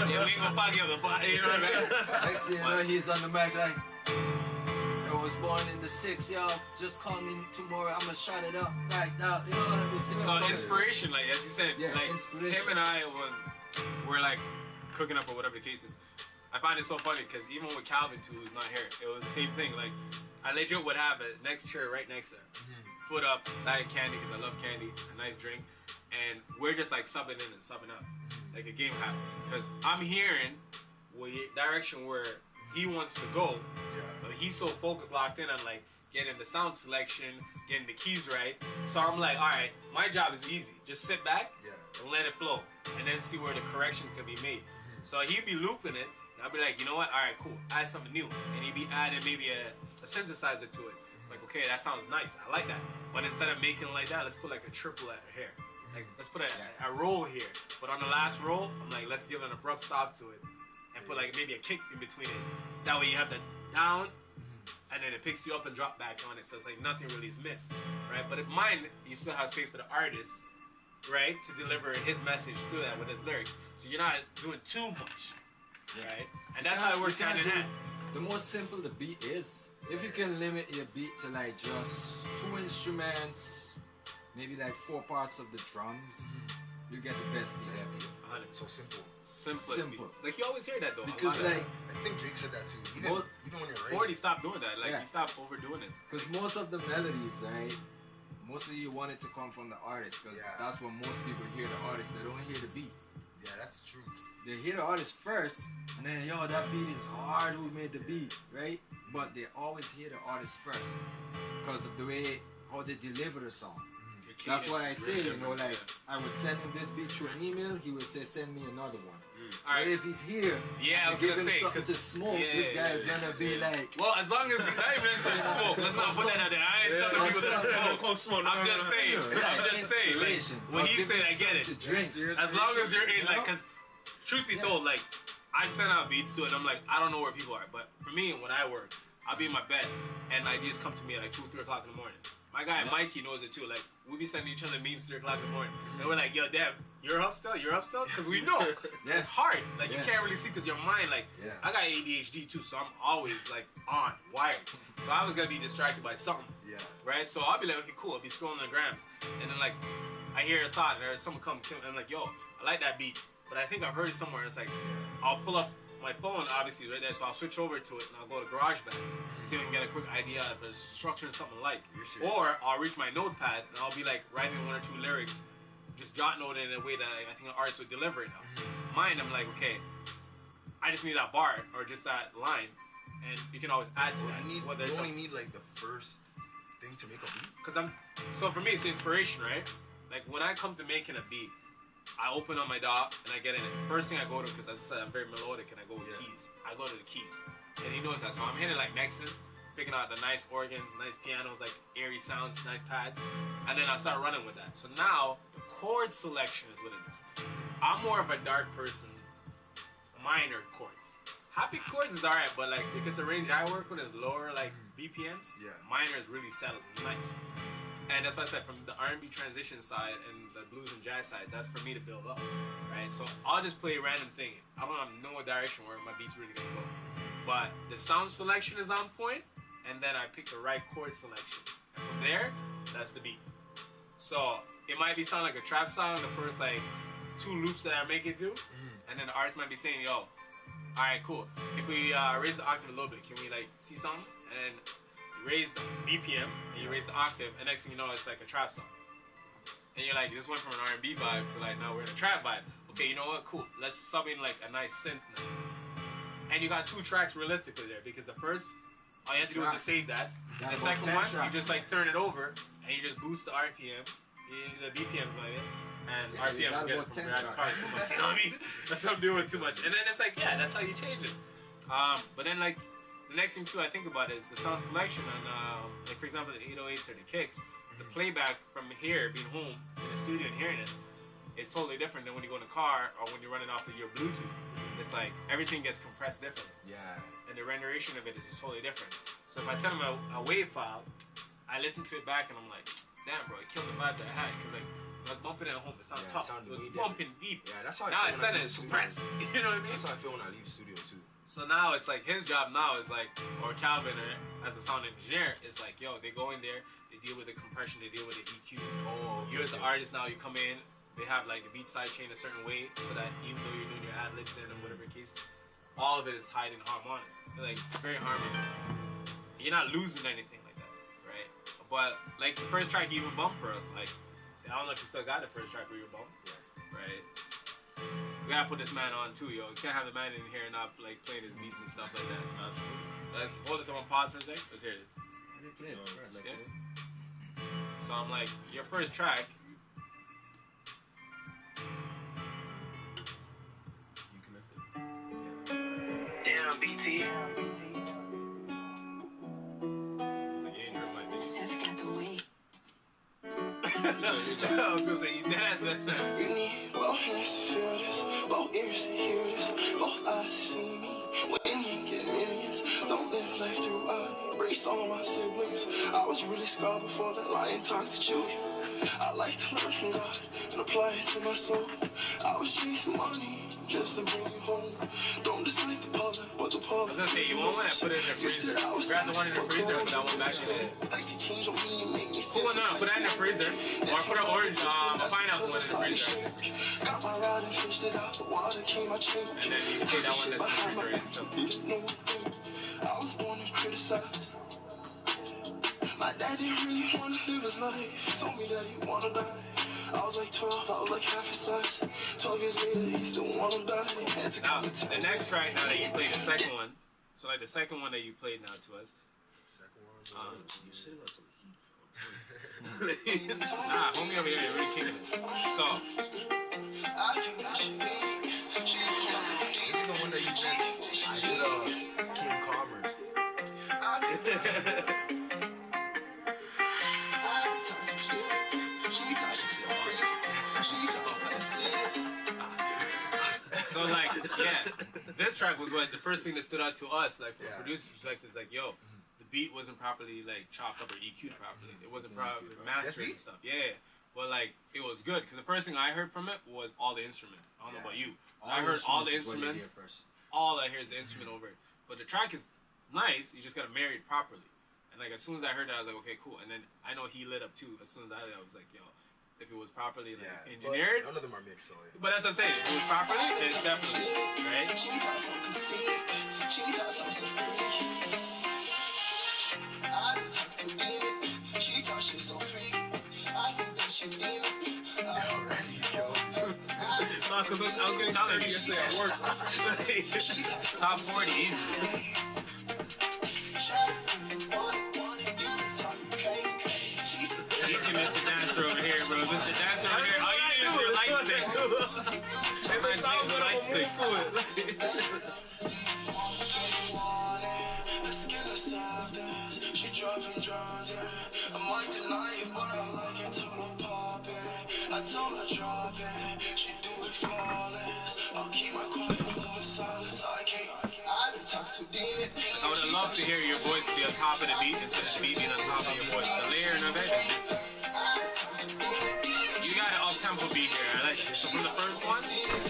Yeah, we ain't gonna fuck you up the body, you know what I mean? Next thing you know, he's on the mic like, I was born in the 6, y'all. Just call me tomorrow, I'ma shut it up right now. You know what I mean? So inspiration, like as you said, Yeah, like inspiration. him and I, when we're like cooking up or whatever the case is, I find it so funny because even with Calvin too, who's not here, it was the same thing. Like I legit would have a next chair right next to her, foot up, diet candy because I love candy, a nice drink, and we're just like subbing in and subbing up, like a game happening. Because I'm hearing the direction where he wants to go, but he's so focused, locked in on like getting the sound selection, getting the keys right. So I'm like, all right, my job is easy. Just sit back and let it flow, and then see where the corrections can be made. So he'd be looping it, and I'd be like, you know what? All right, cool. Add something new, and he'd be adding maybe a synthesizer to it. Like, okay, that sounds nice. I like that. But instead of making it like that, let's put like a triple here. Like, let's put a roll here. But on the last roll, I'm like, let's give an abrupt stop to it, and put like maybe a kick in between it. That way you have the down, and then it picks you up and drop back on it. So it's like nothing really is missed, right? But if mine, you still have space for the artist, right, to deliver his message through that with his lyrics. So you're not doing too much, right? And that's how it works hand in hand. The more simple the beat is, if you can limit your beat to like just 2 instruments, maybe like 4 parts of the drums, you get the best beat ever. So simple. Simple. Like you always hear that though. Because like, I think Drake said that too. Even when you're already stopped doing that. Like you stopped overdoing it. Because most of the melodies, right? Mostly you want it to come from the artist, because that's when most people hear the artist. They don't hear the beat. Yeah, that's true. They hear the artist first, and then yo, that beat is hard. Who made the beat, right? But they always hear the artist first, because of the way how they deliver the song. That's why I say, you know, like I would send him this beat through an email. He would say, send me another one. But if he's here, I was give gonna him say, something to smoke. This guy is gonna be like, well, as long as he's not even necessarily smoke. Let's not put that out there. I ain't telling people to smoke. I'm just saying. I'm just saying. Like, when he said, I get it. As long as you're in, like, because truth be told, like, I send out beats to it. I'm like, I don't know where people are, but for me, when I work, I'll be in my bed and ideas come to me at like 2, 3 o'clock in the morning. My guy Mikey knows it too. Like we be sending each other memes 3 o'clock in the morning, and we're like, "Yo, Deb, you're up still? You're up still?" Because we know it's hard. Like you can't really see because your mind, like, I got ADHD too, so I'm always like on wired. So I was gonna be distracted by something. Yeah. Right. So I'll be like, okay, cool. I'll be scrolling the grams, and then like I hear a thought, and someone come, and I'm like, yo, I like that beat, but I think I've heard it somewhere. It's like I'll pull up my phone, obviously, right there, so I'll switch over to it and I'll go to GarageBand, see if I can get a quick idea of the structure and something like. Or I'll reach my notepad and I'll be like writing 1 or 2 lyrics, just jot note it in a way that I think an artist would deliver it now. Mine, I'm like, okay, I just need that bar or just that line, and you can always add to it. You only need like the first thing to make a beat? So for me, it's inspiration, right? Like when I come to making a beat, I open up my DAW and I get in it. First thing I go to, because as I said, I'm very melodic and I go with keys. I go to the keys. And he knows that. So I'm hitting like Nexus, picking out the nice organs, nice pianos, like airy sounds, nice pads. And then I start running with that. So now the chord selection is what it is. I'm more of a dark person, minor chords. Happy chords is alright, but like because the range I work with is lower like BPMs, minor is really settled and nice. And that's why I said from the R&B transition side and the blues and jazz side, that's for me to build up, right? So I'll just play a random thing. I don't have no direction where my beat's really gonna go. But the sound selection is on point, and then I pick the right chord selection. And from there, that's the beat. So it might be sound like a trap sound in the first like 2 loops that I make it do, and then the artist might be saying, yo, alright, cool. If we raise the octave a little bit, can we like see something? And raise the BPM and you raise the octave, and next thing you know, it's like a trap song. And you're like, this went from an R&B vibe to like now we're in a trap vibe. Okay, you know what? Cool. Let's sub in like a nice synth now. And you got 2 tracks realistically there because the first, all you have to do is just save that. And the second one, you just like turn it over and you just boost the RPM, the BPM's like it, and RPM will get it from driving cars too much. You know what I mean? That's what I'm doing too much. And then it's like, yeah, that's how you change it. But then like. The next thing too I think about is the sound selection on, like for example, the 808s or the kicks. The playback from here, being home in the studio and hearing it, is totally different than when you go in the car or when you're running off of your Bluetooth. It's like everything gets compressed different. Yeah. And the renderation of it is just totally different. So if I send them a wave file, I listen to it back and I'm like, damn, bro, it killed the vibe that I had because like when I was bumping it at home, it sounded tough. It was bumping deep. Yeah, that's how I feel. Now I send it suppressed. You know what I mean? That's how I feel when I leave the studio too. So now it's like his job now is like, or Calvin or as a sound engineer, it's like, yo, they go in there, they deal with the compression, they deal with the EQ. You as the artist now, you come in, they have like the beat side chain a certain way so that even though you're doing your ad libs in or whatever case, all of it is tied in harmonics. They're like very harmonious. You're not losing anything like that, right? But like the first track you even bumped for us, like I don't know if you still got the first track where you bumped, right? We gotta put this man on too, yo. You can't have the man in here and not like playing his beats and stuff like that. Let's hold this on pause for a second. Let's hear this. Yeah. So I'm like, your first track. Damn, BT. I was gonna say, you dead ass man. You need both hands to feel this, both ears to hear this, both eyes to see me. When you get millions, don't live life through I embrace all my siblings. I was really scarred before that lion talked to children. I like to learn from God and apply it to my soul. I was chasing money just to bring you home. Don't dislike the public, but the public. I was gonna say, you want one? I put it in the freezer. Grab the one in the freezer and put that one back in. Like to change on me and make me feel. Cool, no, put that in the freezer. Or put an orange, pineapple one in the freezer. Got my rod and fished it out. The water came, I changed. And then you take that one that's in the freezer. I was born and criticized. My dad didn't really want to live his life. He told me that he wanna die. I was like 12, I was like half his size. 12 years later, he still wanna die. Now, the next track, now that you played the second one, so like the second one that you played now to us. Second one? You're sitting on some heat. Nah, homie over here, you're really kicking it. So. This is the one that you said I should King Calmer. So like, yeah, this track was what the first thing that stood out to us, like from a producer's perspective, is like, yo, the beat wasn't properly like chopped up or EQ'd properly. It wasn't properly mastered and stuff. Yeah. But like it was good because the first thing I heard from it was all the instruments. I don't know about you. I heard all the instruments. All I hear is the instrument over it. But the track is nice. You just gotta marry it properly. And like as soon as I heard that, I was like, okay, cool. And then I know he lit up too. As soon as I was like, yo, if it was properly like engineered. None of them are mixed, so But that's what I'm saying. If it was properly, then it's definitely right. She thought she so freaky. I think that she need it. No, because I was getting 30 yesterday at work. Top 40 easy. Easy, Mr. Dancer over here, bro. Mr. Dancer over here. All you need is your light sticks. If it sounds good, I'm gonna move to it. She dropping draws, yeah. I might deny it, but I like it. Told her pop it. I told her drop it. She do it flawless. I'll keep my quiet, moving silence. I can't. I didn't talk too deep. I would have loved to hear your voice be on top of the beat instead of the beat being on top of your voice. The layering of it. You got an up-tempo beat here. I like it. So from the first one,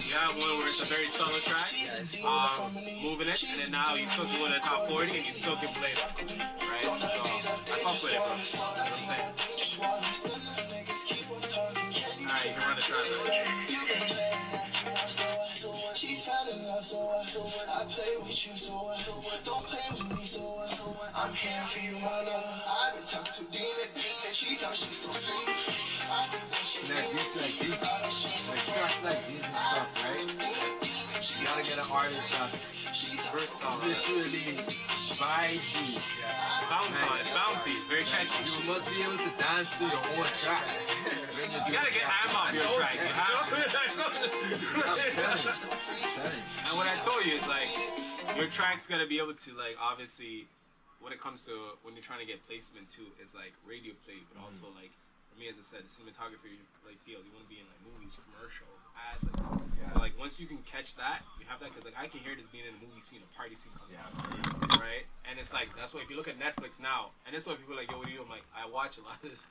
you have one where it's a very subtle track, moving it, and then now you still do it at top 40 and you still can play it. Right? So I fuck with it, bro. You know what I'm saying? Alright, you can run the track. She fell in love, so I play with you, so don't play with me, so I'm here for you, my love. I've been talking to Demon, and she thought she's so sweet. I think that she like tracks like these and stuff, right? You gotta get an artist that's literally vibey. It's bouncy, it's very catchy. You must be able to dance to your own track. You gotta get ham off your track. You have And what I told you is like, your track's gotta be able to like, obviously, when it comes to when you're trying to get placement too, is like radio play, but also like, for me as I said, the cinematography like field. You want to be in like movies, commercials, ads. Like, so like once you can catch that, you have that because like I can hear this being in a movie scene, a party scene comes out, right? And it's like that's why if you look at Netflix now, and that's why people are like, yo, what do you do? I'm like, I watch a lot of this.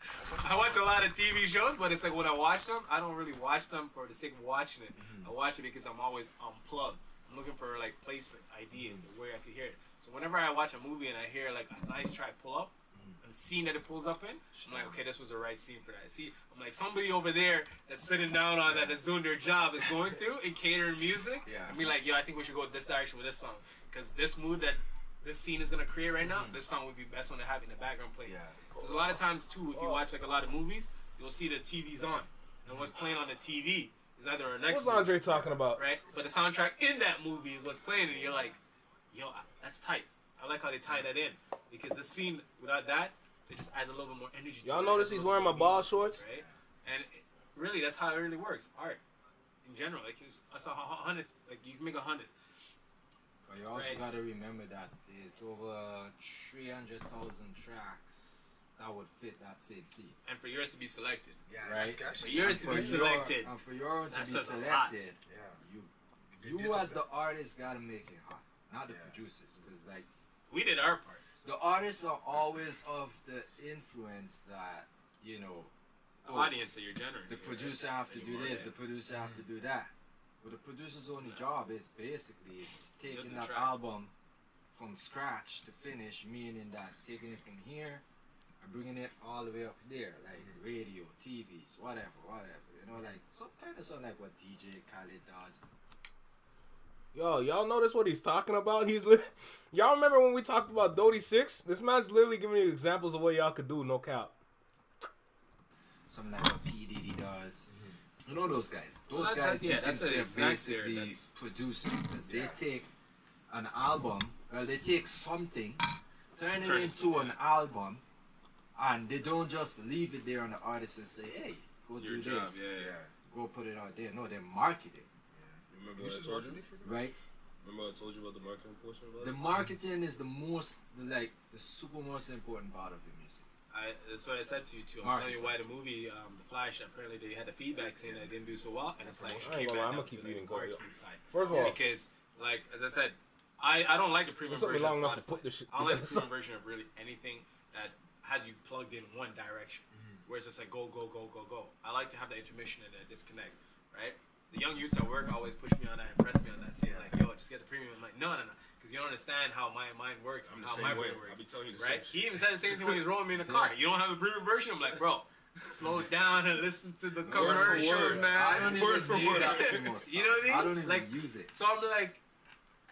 I watch a lot of TV shows, but it's like when I watch them, I don't really watch them for the sake of watching it. I watch it because I'm always unplugged. I'm looking for like placement ideas and where I can hear it. So whenever I watch a movie and I hear like a nice track pull up, and the scene that it pulls up in, I'm like, okay, this was the right scene for that. See, I'm like, somebody over there that's sitting down on that, that's doing their job, is going through and catering music. I mean, like, yo, I think we should go this direction with this song, because this mood that this scene is gonna create right now, this song would be best one to have in the background play. Because a lot of times too, if you watch like a lot of movies, you'll see the TV's on, and what's playing on the TV is either our next. What's Andre talking about? Right, but the soundtrack in that movie is what's playing, and you're like, yo, that's tight. I like how they tie that in, because the scene without that, it just adds a little bit more energy. Y'all notice he's wearing my ball shorts? Right, and really, that's how it really works. Art, in general, like that's 100. Like you can make 100. But you also gotta remember that there's over 300,000 tracks that would fit that same scene. And for yours to be selected, right? For yours to be selected, and for yours to be selected, you as the artist gotta make it hot, not the producers, because like we did our part. The artists are always of the influence that the audience that you're generating. The producer have to do this, the producer have to do that. But the producer's only job is basically taking that album from scratch to finish, meaning that taking it from here and bringing it all the way up there, like radio, TVs, whatever. You know, like some kind of something like what DJ Khaled does. Yo, y'all notice what he's talking about? Y'all remember when we talked about Dodie 6? This man's literally giving you examples of what y'all could do, no cap. Something like what P. Diddy does. You know those guys. Those guys, that's basically producers, because they take an album, they take something, turn it into an album, and they don't just leave it there on the artist and say, hey, go do this. Go put it out there. No, they market it. Remember what I told you? Right? Remember I told you about the marketing portion of the marketing is the most, the super most important part of your music. That's what I said to you too. I'm telling you why the movie, The Flash, apparently they had the feedback saying that it didn't do so well, and it's like, I'm gonna keep eating marketing side. First of all, because Like as I said, I don't like the premium It took me version of long enough to Spotify. put this shit I don't like the together. premium version of really anything that has you plugged in one direction. Where it's just like go, go, go, go, go. I like to have the intermission and the disconnect, right? The young youths at work always push me on that, impress me on that, saying like, yo, just get the premium. I'm like, no, because you don't understand how my mind works and how my brain works. I'll be telling you the right? same He even said the same thing when he was rolling me in the car. You don't have the premium version? I'm like, bro, slow down and listen to the commercials, man. I don't Word even for use word. that anymore. You know what I mean? I don't even like, use it. So I'm like,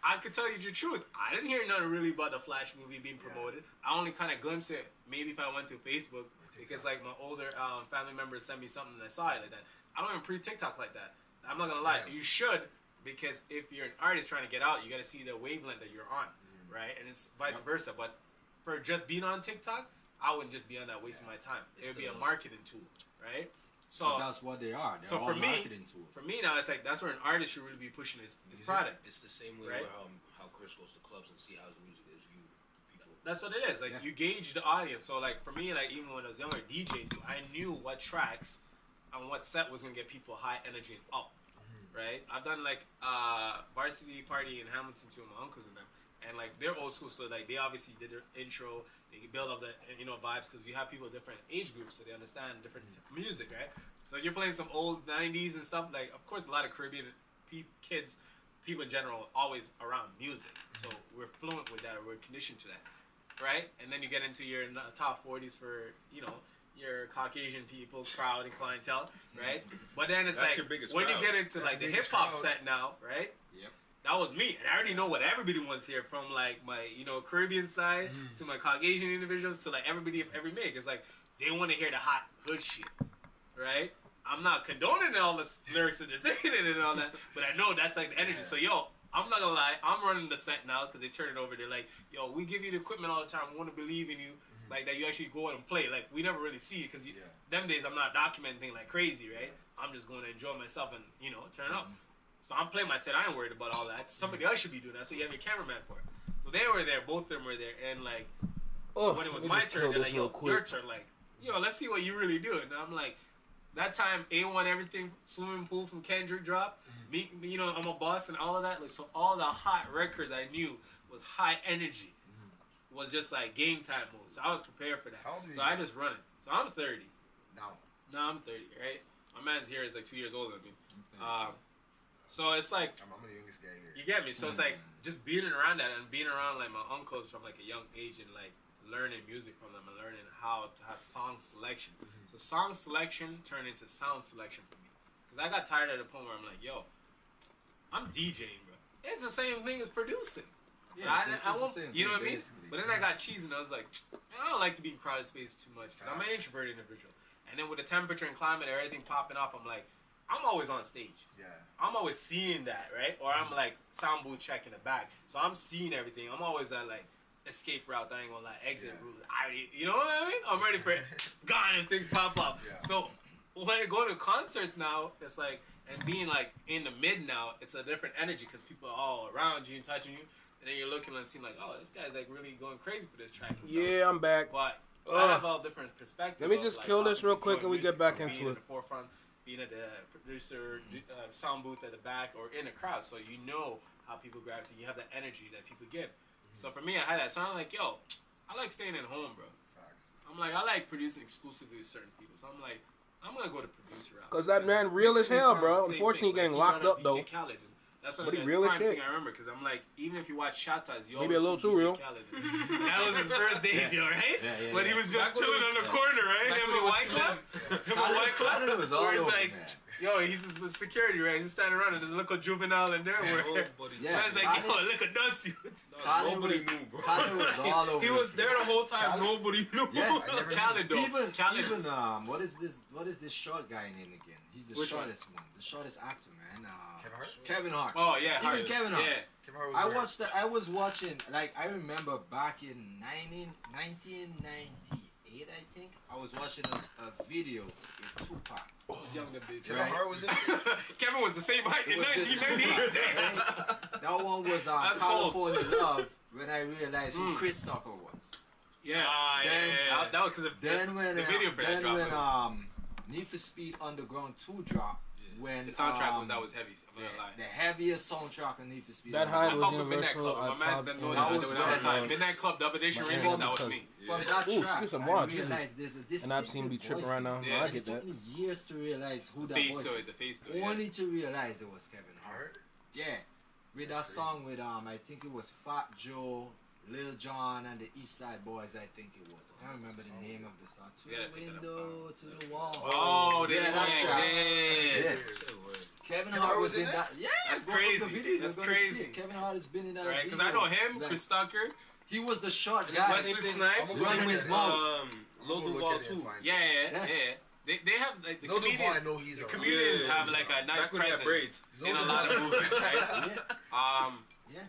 I could tell you the truth. I didn't hear nothing really about the Flash movie being promoted. I only kind of glimpsed it maybe if I went through Facebook because like my older family members sent me something and I saw it like that. I don't even pre-TikTok like that. I'm not gonna lie. You should, because if you're an artist trying to get out, you got to see the wavelength that you're on, right? And it's vice versa. But for just being on TikTok, I wouldn't just be on that wasting my time. It would be a marketing tool, right? So But that's what they are. They're so all for me, marketing tools. for me now, it's like that's where an artist should really be pushing his product. It's the same way right? where how Chris goes to clubs and see how the music is viewed. People. That's what it is. Like you gauge the audience. So like for me, like even when I was younger, DJing, I knew what tracks and what set was gonna get people high energy and up. Right? I've done like varsity party in Hamilton too, my uncles and them, and like they're old school, so like they obviously did their intro. They build up the vibes because you have people of different age groups, so they understand different music, right? So you're playing some old '90s and stuff. Like of course, a lot of Caribbean kids, people in general, always around music, so we're fluent with that, or we're conditioned to that, right? And then you get into your top 40s for your Caucasian people, crowd and clientele, right? But then it's That's like your biggest when crowd. you get into That's like the the hip biggest hop crowd. set now, right? Yep. That was me, and I already know what everybody wants here, from like my Caribbean side to my Caucasian individuals to like everybody of every make. It's like they want to hear the hot hood shit, right? I'm not condoning all the lyrics that they're saying and all that, but I know that's like the energy. So yo, I'm not gonna lie, I'm running the set now because they turn it over. They're like, yo, we give you the equipment all the time. We want to believe in you, like that you actually go out and play. Like we never really see it because them days I'm not documenting like crazy, right? I'm just going to enjoy myself and turn up. So I'm playing my set. I ain't worried about all that. Somebody else should be doing that. So you have your cameraman for it. So they were there. Both of them were there. And like when it was my turn, they're like, yo, your turn. Like, yo, let's see what you really do. And I'm like, that time A1 everything swimming pool from Kendrick drop. Me, I'm a boss and all of that. Like, so all the hot records I knew was high energy. Was just like game time moves. So I was prepared for that. So I just run it. So I'm 30. No, I'm 30, right? My man's here is like 2 years older than me. So it's like I'm the youngest guy here. you get me. So it's like just being around that and being around like my uncles from like a young age and like learning music from them and learning how to have song selection. So song selection turned into sound selection for me because I got tired at the point where I'm like, yo, I'm DJing, bro. It's the same thing as producing. Yeah, I it's won't, the same you know thing, what I mean? basically. But then I got cheese and I was like, I don't like to be in crowded space too much because I'm an introverted individual. And then with the temperature and climate and everything popping off, I'm like, I'm always on stage. Yeah. I'm always seeing that, right? Or I'm like sound booth check in the back. So I'm seeing everything. I'm always that like escape route. I ain't gonna lie, exit route. You know what I mean? I'm ready for it. Gone if things pop up. Yeah. So when I go to concerts now, it's like, and being like in the mid now, it's a different energy because people are all around you and touching you. And then you're looking and seeing like, oh, this guy's like really going crazy for this track and stuff. Yeah, I'm back. But I have all different perspectives. Let me just kill this real quick and we get back being into in it. the forefront, being at the producer, sound booth at the back, or in the crowd, so you know how people gravitate. You have the energy that people give. So for me, I had that. So I'm like, yo, I like staying at home, bro. I'm like, I like producing exclusively with certain people. So I'm like, I'm gonna go to producer route. Cause that man real as hell, bro. Unfortunately, he getting locked up though. That's But he real as shit. thing I remember, because I'm like, even if you watch Shatas, you Maybe a little always see too DJ real. Khaled. That was his first days, yo, right? Yeah, When he was just Back when chilling it was- on the corner, right? back Him when and it was White Club. Him and White Club. Khaled was all Where it's over, like, man. yo, he's just with security, right? Just standing around and there's a little juvenile in there where Yeah, man's like, yo, look at Nancy. Nobody knew, bro. Khaled was all over. He was the there place. the whole time. Nobody knew. Yeah, Khaled, though. Even what is this short guy name again? He's the Which one? shortest one. The shortest actor, man. Kevin Hart. Oh, yeah, Even Hart. Kevin Hart. Yeah. I was watching, like, I remember back in 1998, I think, I was watching a video with Tupac. I was young that day. Kevin Hart was in Kevin was the same height in It was just 1998. That one was That's cold. California Love, when I realized who Chris Tucker was. Yeah. Then- That was because of Then when the video for that then drop. when Need for Speed Underground 2 dropped, when The soundtrack was heavy. I'm not gonna lie. The heaviest soundtrack on Need for Speed. That Hyde I was fuck with Midnight universal. Club. My man's that know that that. was That was when- like Midnight Club Dub Edition remix. That was me. From that Ooh, track, excuse some I more, realized there's a distinctive And I've seen me tripping right now. Yeah. I get that. It took me years to realize who The that face was. to it. The face to it. Only to realize it was Kevin Hart. Yeah, with that song with I think it was Fat Joe, Lil Jon, and the East Side Boys. I think it was. I can't remember the name of the song. To the window, to the wall. Oh, yeah, that track. yeah. Kevin Hart was in that. Yeah, That's go look crazy. the video, That's you're gonna crazy. see it. Kevin Hart has been in that. Right, because I video. know him, Like, Chris Tucker. He was the short And guy. Wesley Snipes. Running his mouth. Lil Duval too. Yeah. They have like the Lil Duval, comedians. I know he's the around. comedians Yeah. have like a nice Back when he had presence braids. in a lot of movies, right? Yeah.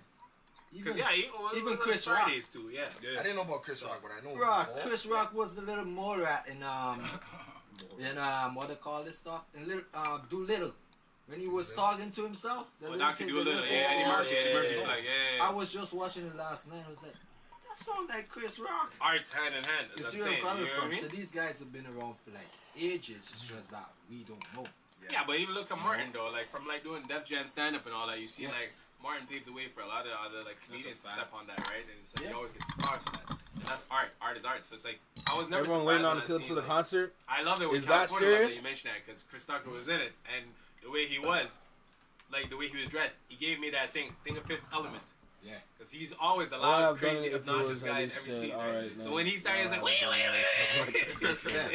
Because even Chris Fridays Rock. too. Yeah. I didn't know about Chris Rock, but I know Chris Rock was the little mole rat in what they call this stuff in Doolittle. When he was talking to himself, Dr. Doolittle, Eddie Murphy, like, yeah. I was just watching it last night. I was like, that sounds like Chris Rock. Arts hand in hand. You That's see what where I'm I'm saying. coming You know what from? I mean? So these guys have been around for like ages. It's just that we don't know. Yeah, but even look at Martin though, like from like doing Def Jam stand up and all that, you see like Martin paved the way for a lot of other like comedians to step on that, right? And it's like he always gets flowers for that. And that's art. Art is art. So it's like I was never Everyone surprised waiting on when the I kill seen, to the like, concert. I love it when Is that California love that serious? you mentioned that because Chris Tucker was in it and the way he was, like the way he was dressed, he gave me that thing of Fifth Element. Yeah. Because he's always the Well, loud, I've done crazy, it if it obnoxious was guy at I've ever least seen. said, Right? alright, So no. when he started, it's like, wait.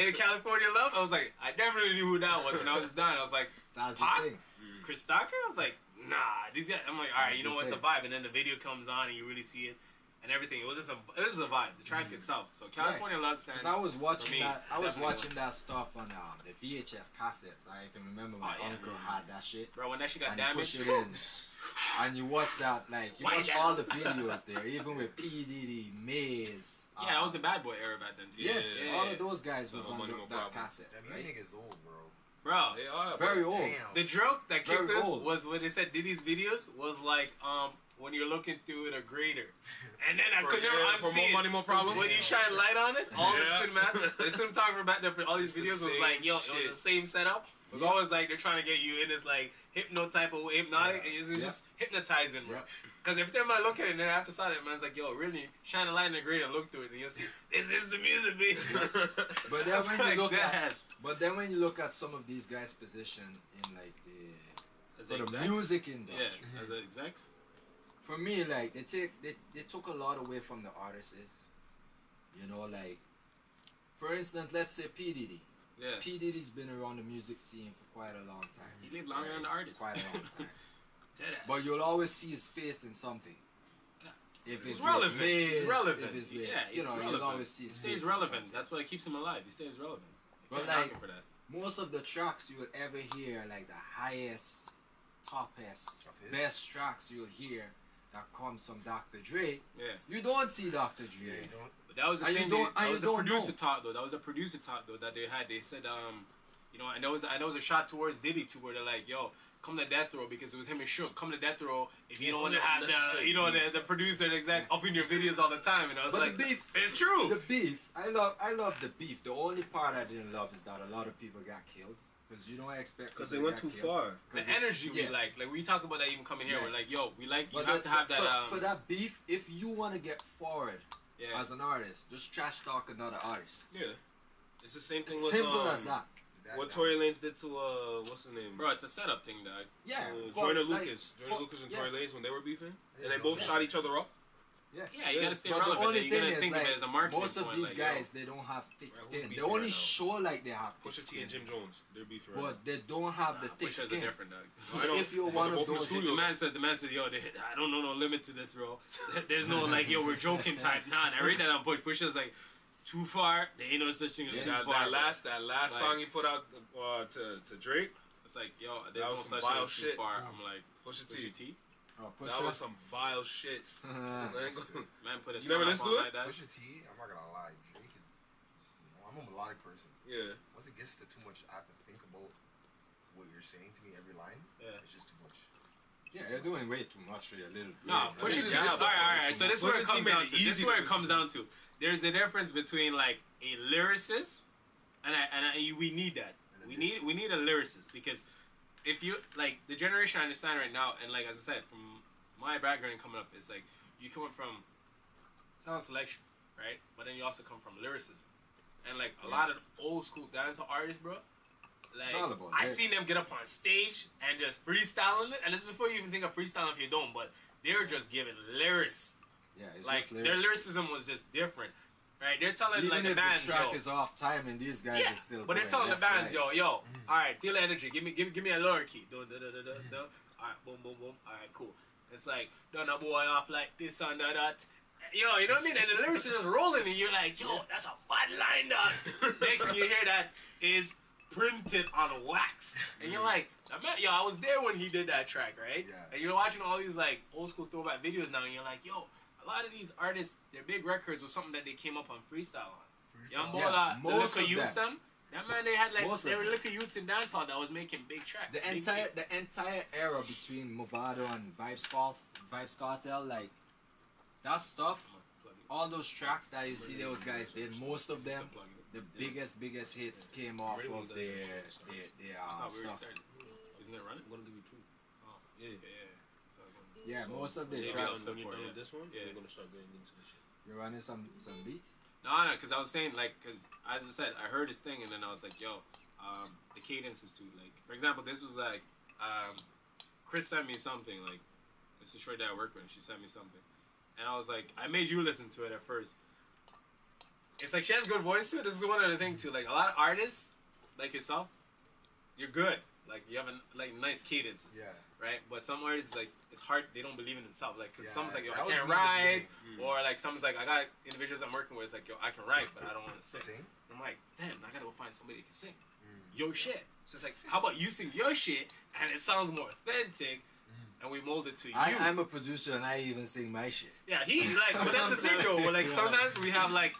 In California Love, I was like, I definitely knew who that was. And I was done. I was like, That's Pac? the thing. Chris Tucker? I was like, nah. These guys, I'm like, all right, That's you know the what's a thing. vibe. And then the video comes on and you really see it and everything. It was just a vibe. The track itself. So California Love stands. 'Cause I was watching for me, that. I was definitely watching that stuff on the VHF cassettes. I can remember my uncle had that shit. Bro, when that shit got And he damaged. pushed it in. And you watch that, like, you Why watch that- all the videos there, even with P. Diddy, Maze. Yeah, that was the bad boy era back then too. Yeah, all of those guys So was no on money, the, no that problem. cassette. Damn, Right? you niggas old, bro. Bro, They are Very bro. old. Damn. the joke that Very kicked us old. was when they said Diddy's videos was like when you're looking through it a grader, and then I For- could never yeah, for unsee more it. money, more problems? When you shine light on it, all Yeah. the cinematographer back there for all these It's the videos was same like, yo, it shit. was the same setup. It was always like they're trying to get you in this like hypno type of hypnotic. It's just hypnotizing, bro. Because every time I look at it, and then after saw it, man's like, yo, really shine a light in the grader and look through it, and you'll see this is the music, baby. But then That's when like you look that. at, but then when you look at some of these guys' position in like As the execs? music industry, Yeah, as the execs. for me, like they took a lot away from the artists. You know, like for instance, let's say P. Diddy. Yeah. P. Diddy's been around the music scene for quite a long time. He lived longer than the artist. Quite a long time. Deadass. But you'll always see his face in something. If He's it's relevant. with Miz, He's relevant. If it's with, Yeah, he's you know, relevant. you'll always see He his stays face in relevant. something. That's what keeps him alive. He stays relevant. You But can't knock like him for that. most of the tracks you'll ever hear, like the highest, toppest, best tracks you'll hear that comes from Dr. Dre. Yeah. You don't see Dr. Dre. But that was the And you thing. don't- That and was you the don't producer know. talk though. That was a producer talk though that they had. They said, you know, and there was a shot towards Diddy too, where they're like, yo, come to Death Row because it was him and Shook. Come to Death Row if you don't want to have the, you know, the producer, the exec up in your videos all the time. And I was But like, the beef, it's true. The beef, I love the beef. The only part I didn't love is that a lot of people got killed because you don't expect. Because people they went got too killed. far. The 'Cause energy yeah. we like we talked about that even coming here. Yeah. We're like, yo, we like you But have to have that. for that beef. If you want to get forward Yeah. as an artist, just trash talk another artist. Yeah. It's the same thing It's with simple as that. what Tory Lanez did to what's his name? Bro, it's a setup thing, dog. Yeah, Joyner like, Lucas. Joyner Lucas and yeah. Tory Lanez when they were beefing, and they both shot each other up. Yeah, you gotta stay But relevant. the only You thing gotta is, think of like, it as a marketing most of point, these like, guys, yo. they don't have thick Right, who's skin. They beefing only right now? show like they have thick Pusha T skin. and Jim Jones. They're beefing right But they don't have the thick Pusha's skin. different, dog. So if you're one of those, The man said, yo, I don't know no limit to this, bro. There's no like, yo, we're joking type. Nah, I read that on Push. Pusha's like, too far. There ain't no such thing as too now. far. That last Like, song he put out to Drake. It's like, yo, That there's no was some such thing vile as too shit. far. I'm like, Pusha Pusha T. T. Oh, That was some vile shit. Man put a You never song listen on to it? like that. Pusha T, I'm not gonna lie, Drake is just, I'm a melodic person. Yeah. Once it gets to too much, I have to think about what you're saying to me every line. Yeah. It's just too much. yeah, they're doing way too much for a little. No, Pusha T. All right. So this is where it comes down to. This is where it comes down to. There's a difference between like a lyricist, and we need that. We need a lyricist because if you like the generation I understand right now, and like as I said, from my background coming up, it's like you come up from sound selection, right? But then you also come from lyricism, and like a lot of old school dancehall artists, bro. Like It's all about I lyrics. seen them get up on stage and just freestyling it, and this is before you even think of freestyling if you don't, but they're just giving lyrics. Yeah, it's Like just their lyrics. lyricism was just different, right? They're telling Even like the if bands, the track yo, is off time and these guys are still but they're going telling the left, bands, right. yo, all right, feel the energy. Give me a lower key. Do, do, do, do, do, do. All right, boom, boom, boom. All right, cool. It's like, done a boy off like this and that. Yo, you know what I mean? And the lyrics are just rolling, and you're like, yo, that's a bad line, dog. Next thing you hear that is printed on wax, and you're like, yo, I was there when he did that track, right? Yeah. And you're watching all these like old school throwback videos now, and you're like, yo, a lot of these artists, their big records was something that they came up on freestyle on. Young boy, the most Liquor of Youths, them. that man, they had like Most of they were them. Liquor Youths in dancehall that was making big tracks. The entire era between Movado and Vibes Cartel, like that stuff, all those tracks that you see those guys did, most of them, the biggest hits came off of their stuff. Isn't it running? I'm gonna give you two. Oh, yeah. Yeah, So, most of the JB, tracks. when you're done with this one, we're gonna start getting into the shit. You're running some beats. No, because I was saying like, because as I said, I heard this thing and then I was like, yo, the cadence is too like. For example, this was like, Chris sent me something like, this is Short that I work with. She sent me something, and I was like, I made you listen to it at first. It's like she has good voice too. This is one other thing too. Like a lot of artists, like yourself, you're good. Like you have like nice cadences. Yeah. Right. But some artists like it's hard. They don't believe in themselves. Like because someone's like yo, that I was can't me at the write, beginning. or like someone's like I got individuals I'm working with. It's like yo, I can write, but I don't want to sing. I'm like, damn, I gotta go find somebody that can sing your shit. So it's like, how about you sing your shit and it sounds more authentic, and we mold it to you. I'm a producer and I even sing my shit. Yeah, he's like, but that's the thing though. Where, like sometimes we have like,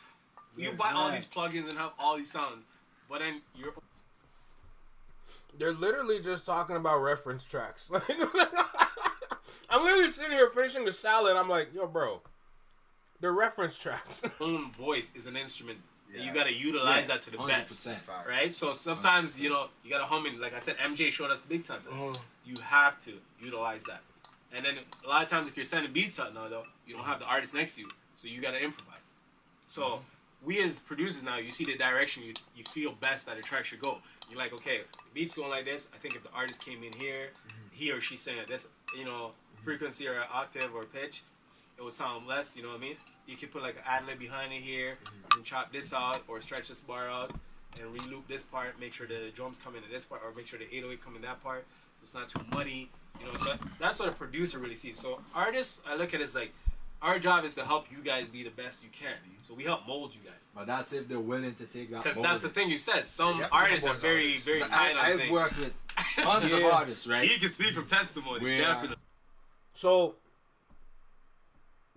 you buy all these plugins and have all these sounds, but then They're literally just talking about reference tracks. I'm literally sitting here finishing the salad. I'm like, yo, bro, they're reference tracks. own voice is an instrument. And you gotta utilize that to the 100%. best, right? So sometimes you know you gotta hum in. Like I said, MJ showed us big time. You have to utilize that. And then a lot of times, if you're sending beats out now, though, you don't have the artist next to you, so you gotta improvise. So we as producers now, you see the direction you feel best that a track should go. You're like, okay, the beat's going like this. I think if the artist came in here, he or she sang at this, you know, frequency or octave or pitch, it would sound less. You know what I mean? You could put like an ad-lib behind it here, and chop this out, or stretch this bar out, and re-loop this part, make sure the drums come into this part, or make sure the 808 come in that part, so it's not too muddy, you know, so that's what a producer really sees. So artists, I look at it as like, our job is to help you guys be the best you can. So we help mold you guys. But that's if they're willing to take that. Because that's the thing you said. Some artists are very, very tight on I've things. worked with tons of artists, right? You can speak from testimony, definitely. So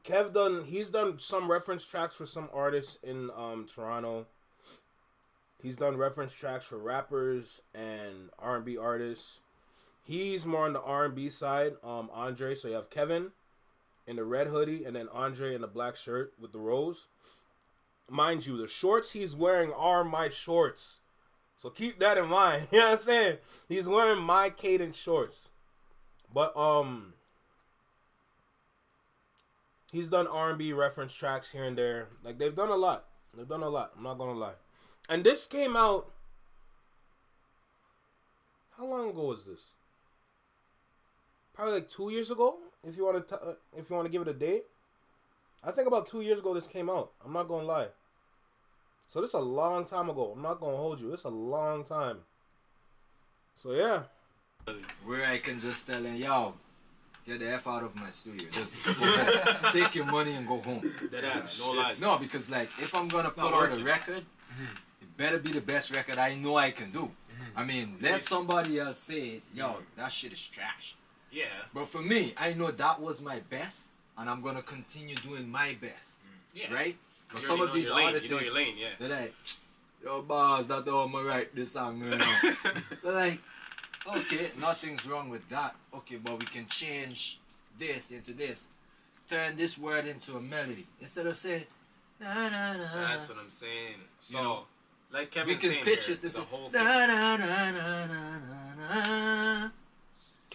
he's done some reference tracks for some artists in Toronto. He's done reference tracks for rappers and R&B artists. He's more on the R&B side. Andre, so you have Kevin in the red hoodie and then Andre in the black shirt with the rose. Mind you, the shorts he's wearing are my shorts. So keep that in mind. You know what I'm saying? He's wearing my Cadence shorts. But he's done R&B reference tracks here and there. Like they've done a lot. I'm not gonna lie. And this came out. How long ago was this? Probably like 2 years ago. If you want to give it a date, I think about 2 years ago this came out. I'm not gonna lie. So this is a long time ago. I'm not gonna hold you. It's a long time. So yeah. Where I can just tell him, yo, get the F out of my studio. Just go home. Take your money and go home. That ass, no lies. No, because like if I'm gonna put out a record, it better be the best record I know I can do. I mean, let somebody else say, yo, that shit is trash. Yeah. But for me, I know that was my best, and I'm gonna continue doing my best. Yeah. Right? But You some already of know these your lane. artists, You know your lane, yeah. they're like, yo, boss, that's how I'm gonna write this song right now. They're like, okay, nothing's wrong with that. Okay, but we can change this into this. Turn this word into a melody. Instead of saying, na na na. That's what I'm saying. So, You know, like Kevin we can saying pitch here, it this the way. whole Na thing. na na na na na na.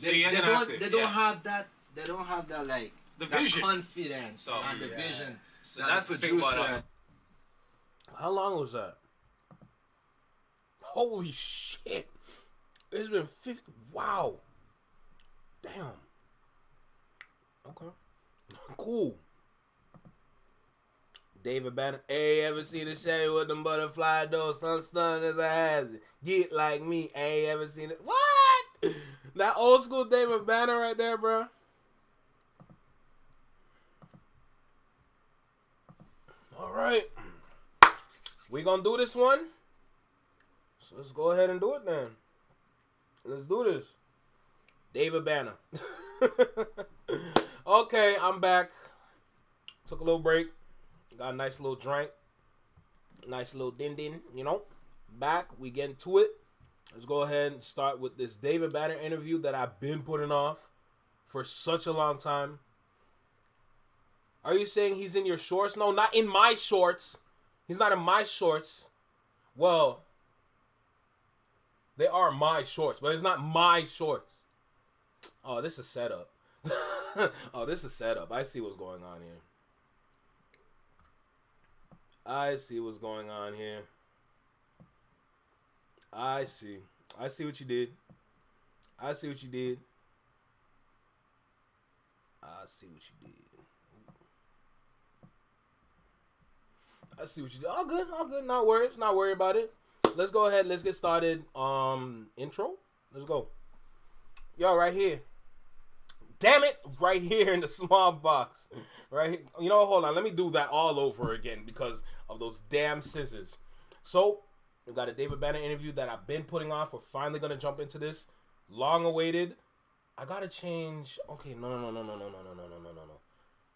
They don't have that. They don't have that like the that vision, confidence, and the vision. So that's the thing about us. How long was that? Holy shit! It's been 50. Wow. Damn. Okay. Cool. David Banner. Hey, ever seen the shade with them butterfly doors? Stun as a hazard. Get like me. Hey, ever seen it? What? That old school David Banner right there, bro. All right. We gonna do this one. So let's go ahead and do it then. Let's do this. David Banner. Okay, I'm back. Took a little break. Got a nice little drink. Nice little din, you know. Back, we get into it. Let's go ahead and start with this David Banner interview that I've been putting off for such a long time. Are you saying he's in your shorts? No, not in my shorts. He's not in my shorts. Well, they are my shorts, but it's not my shorts. Oh, this is setup. Oh, this is setup. I see what's going on here. I see what's going on here. I see. I see what you did. I see what you did. I see what you did. I see what you did. All good. All good. Not worried. Not worried about it. Let's go ahead. Let's get started. Intro. Let's go. Yo, right here. Damn it. Right here in the small box. Right here. You know, hold on. Let me do that all over again because of those damn scissors. So, we got a David Banner interview that I've been putting off. We're finally going to jump into this. Long awaited. I got to change. Okay, no.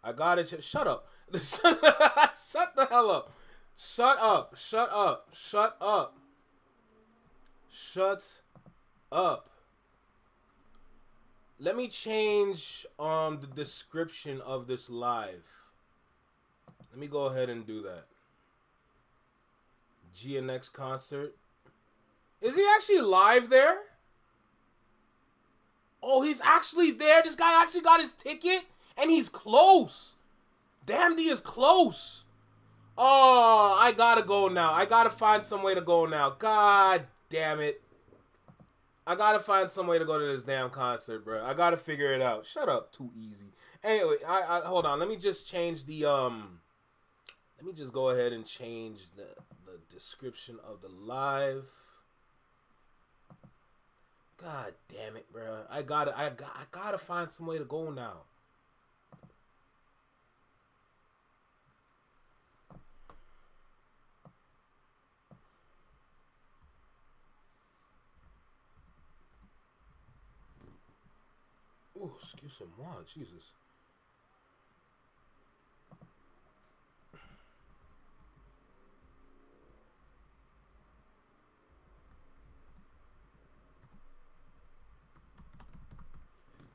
I got to shut up. Shut the hell up. Shut up. Shut up. Shut up. Shut up. Let me change the description of this live. Let me go ahead and do that. GNX concert. Is he actually live there? Oh, he's actually there. This guy actually got his ticket and he's close. Damn, he is close. Oh, I gotta go now. I gotta find some way to go now. God damn it. I gotta find some way to go to this damn concert, bro. I gotta figure it out. Shut up, too easy. Anyway, I hold on. Let me just change the Let me just go ahead and change the description of the live. God damn it, bro. I gotta find some way to go now. Ooh, excuse-moi, Jesus.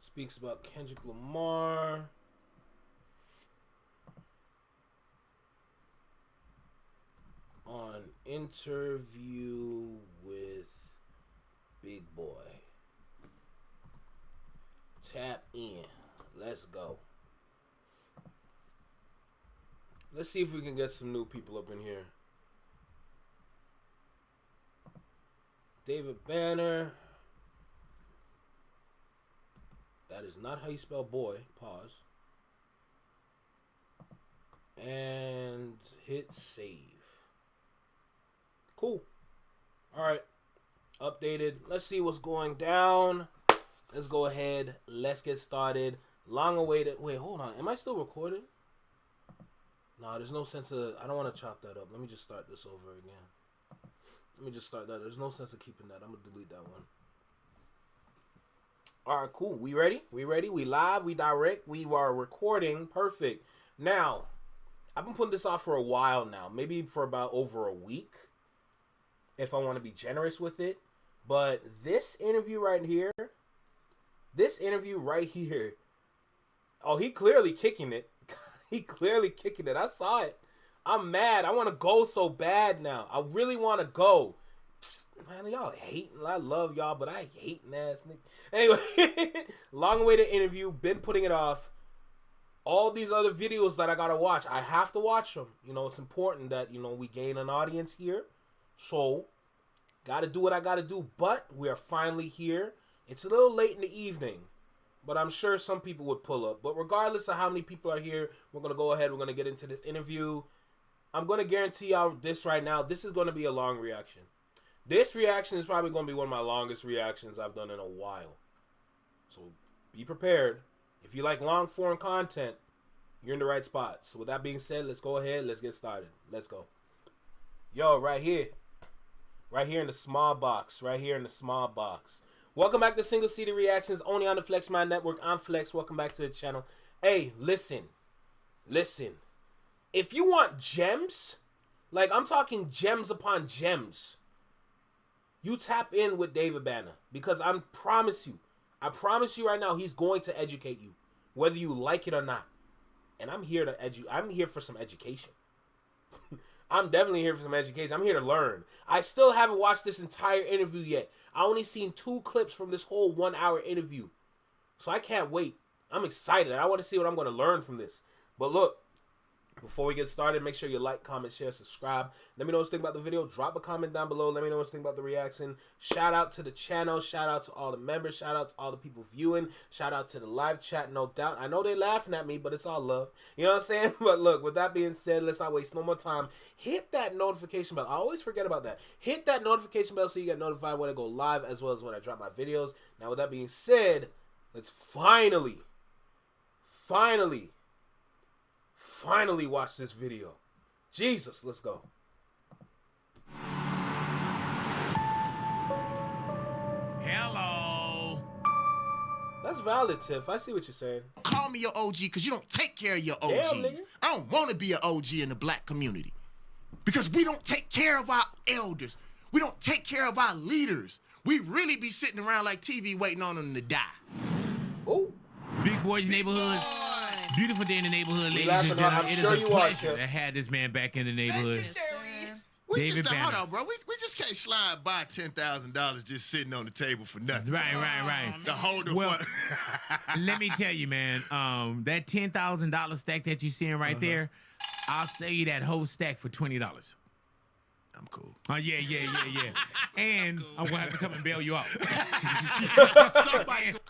Speaks about Kendrick Lamar. On interview with Bigboy. Tap in. Let's go. Let's see if we can get some new people up in here. David Banner. That is not how you spell boy. Pause. And hit save. Cool. Alright. Updated. Let's see what's going down. Let's go ahead. Let's get started. Long awaited. Wait, hold on. Am I still recording? No, there's no sense of... I don't want to chop that up. Let me just start this over again. Let me just start that. There's no sense of keeping that. I'm going to delete that one. Alright, cool. We ready? We ready? We live? We direct? We are recording. Perfect. Now, I've been putting this off for a while now. Maybe for about over a week. If I want to be generous with it. But this interview right here... Oh, he clearly kicking it. He clearly kicking it. I saw it. I'm mad. I want to go so bad now. I really want to go. Man, y'all hating. I love y'all, but I hating ass nigga. Anyway, long-awaited interview. Been putting it off. All these other videos that I gotta watch, I have to watch them. You know, it's important that, you know, we gain an audience here. So, gotta do what I gotta do. But we are finally here. It's a little late in the evening, but I'm sure some people would pull up. But regardless of how many people are here, we're gonna go ahead. We're gonna get into this interview. I'm gonna guarantee y'all this right now. This is gonna be a long reaction. This reaction is probably gonna be one of my longest reactions I've done in a while. So be prepared. If you like long form content, you're in the right spot. So with that being said, let's go ahead. Let's get started. Let's go. Yo, right here. Right here in the small box. Right here in the small box. Welcome back to Single Seated Reactions, only on the Flex Mind Network. I'm Flex. Welcome back to the channel. Hey, listen. Listen. If you want gems, like I'm talking gems upon gems, you tap in with David Banner. Because I promise you right now, he's going to educate you, whether you like it or not. And I'm here to I'm here for some education. I'm definitely here for some education. I'm here to learn. I still haven't watched this entire interview yet. I only seen 2 clips from this whole 1-hour interview. So I can't wait. I'm excited. I want to see what I'm going to learn from this. But look, before we get started, make sure you like, comment, share, subscribe. Let me know what you think about the video. Drop a comment down below. Let me know what you think about the reaction. Shout out to the channel. Shout out to all the members. Shout out to all the people viewing. Shout out to the live chat, no doubt. I know they're laughing at me, but it's all love. You know what I'm saying? But look, with that being said, let's not waste no more time. Hit that notification bell. I always forget about that. Hit that notification bell so you get notified when I go live as well as when I drop my videos. Now, with that being said, let's finally watch this video. Jesus, let's go. Hello. That's valid, Tiff. I see what you're saying. Call me your OG because you don't take care of your OGs. Damn, nigga. I don't want to be an OG in the black community because we don't take care of our elders. We don't take care of our leaders. We really be sitting around like TV waiting on them to die. Oh. Bigboy's neighborhood. Beautiful day in the neighborhood, ladies and gentlemen. It is a pleasure to have this man back in the neighborhood. David Banner. Hold on, bro. We just can't slide by $10,000 just sitting on the table for nothing. Right. The holder. Well, let me tell you, man. That $10,000 stack that you're seeing right there, I'll sell you that whole stack for $20. I'm cool. Oh, yeah. And I'm going to have to come and bail you out.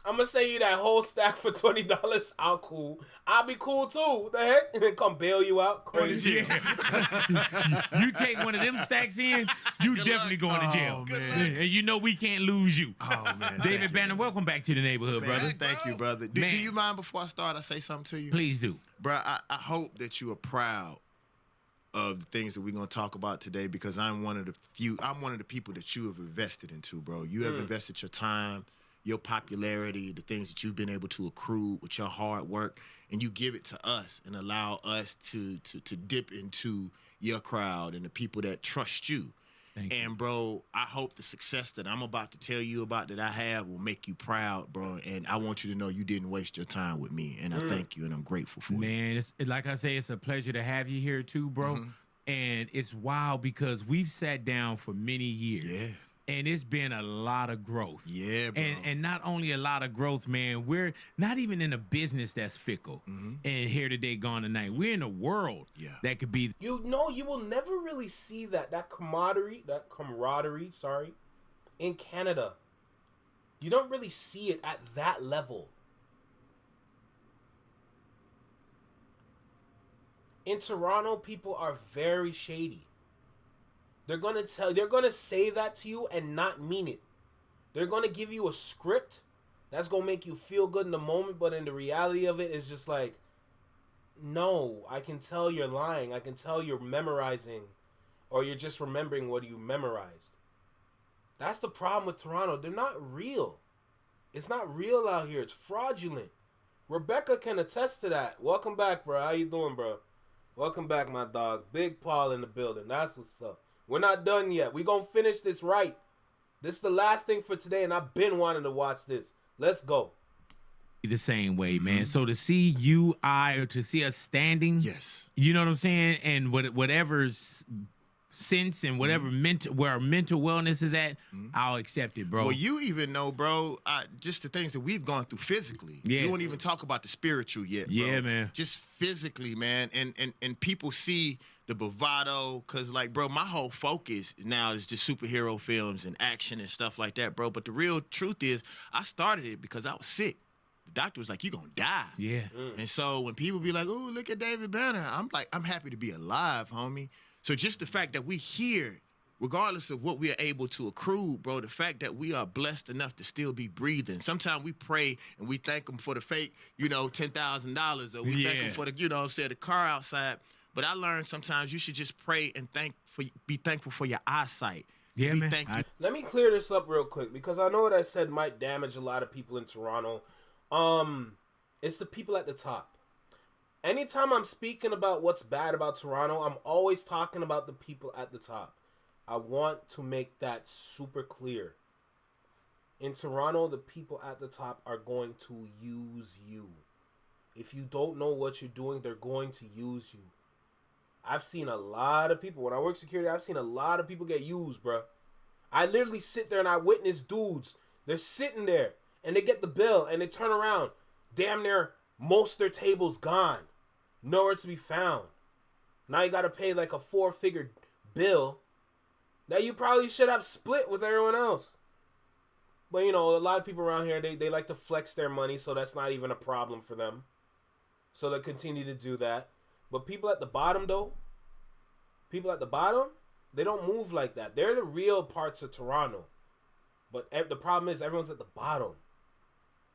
I'm going to sell you that whole stack for $20. I'll be cool too. What the heck? And then come bail you out. You take one of them stacks in, you definitely going to jail. Oh, man. And you know we can't lose you. Oh, man. David Banner, welcome back to the neighborhood, brother. Thank you, brother. Do you mind before I start, I say something to you? Please do. Bro, I hope that you are proud of the things that we're going to talk about today because I'm one of the people that you have invested into, bro. You have invested your time, your popularity, the things that you've been able to accrue with your hard work, and you give it to us and allow us to dip into your crowd and the people that trust you. And, bro, I hope the success that I'm about to tell you about that I have will make you proud, bro. And I want you to know you didn't waste your time with me. And I thank you, and I'm grateful for you. Man, it's like I say, it's a pleasure to have you here, too, bro. And it's wild because we've sat down for many years. Yeah. And it's been a lot of growth. Yeah, bro. And not only a lot of growth, man, we're not even in a business that's fickle and here today, gone tonight. We're in a world that could be. You know, you will never really see that camaraderie, in Canada. You don't really see it at that level. In Toronto, people are very shady. They're gonna say that to you and not mean it. They're gonna give you a script that's gonna make you feel good in the moment, but in the reality of it, it's just like, no, I can tell you're lying. I can tell you're memorizing, or you're just remembering what you memorized. That's the problem with Toronto. They're not real. It's not real out here. It's fraudulent. Rebecca can attest to that. Welcome back, bro. How you doing, bro? Welcome back, my dog. Big Paul in the building. That's what's up. We're not done yet. We're going to finish this right. This is the last thing for today, and I've been wanting to watch this. Let's go. The same way, man. So to see or to see us standing, yes, you know what I'm saying, and whatever's sense and whatever where mental wellness is at, I'll accept it, bro. Well, you even know, bro, just the things that we've gone through physically. Yeah. You won't even talk about the spiritual yet, bro. Yeah, man. Just physically, man. And people see the bravado, because, like, bro, my whole focus now is just superhero films and action and stuff like that, bro. But the real truth is I started it because I was sick. The doctor was like, you're going to die. Yeah. And so when people be like, oh, look at David Banner, I'm like, I'm happy to be alive, homie. So just the fact that we here, regardless of what we are able to accrue, bro, the fact that we are blessed enough to still be breathing. Sometimes we pray and we thank him for the fake, $10,000, or we thank him for the, the car outside. But I learned sometimes you should just pray and be thankful for your eyesight. Yeah, man. Let me clear this up real quick, because I know what I said might damage a lot of people in Toronto. It's the people at the top. Anytime I'm speaking about what's bad about Toronto, I'm always talking about the people at the top. I want to make that super clear. In Toronto, the people at the top are going to use you. If you don't know what you're doing, they're going to use you. I've seen a lot of people. When I work security, I've seen a lot of people get used, bro. I literally sit there and I witness dudes. They're sitting there and they get the bill and they turn around. Damn near most of their tables gone. Nowhere to be found. Now you got to pay like a 4-figure bill that you probably should have split with everyone else. But, a lot of people around here, they like to flex their money, so that's not even a problem for them. So they continue to do that. But people at the bottom, though, they don't move like that. They're the real parts of Toronto. But the problem is everyone's at the bottom.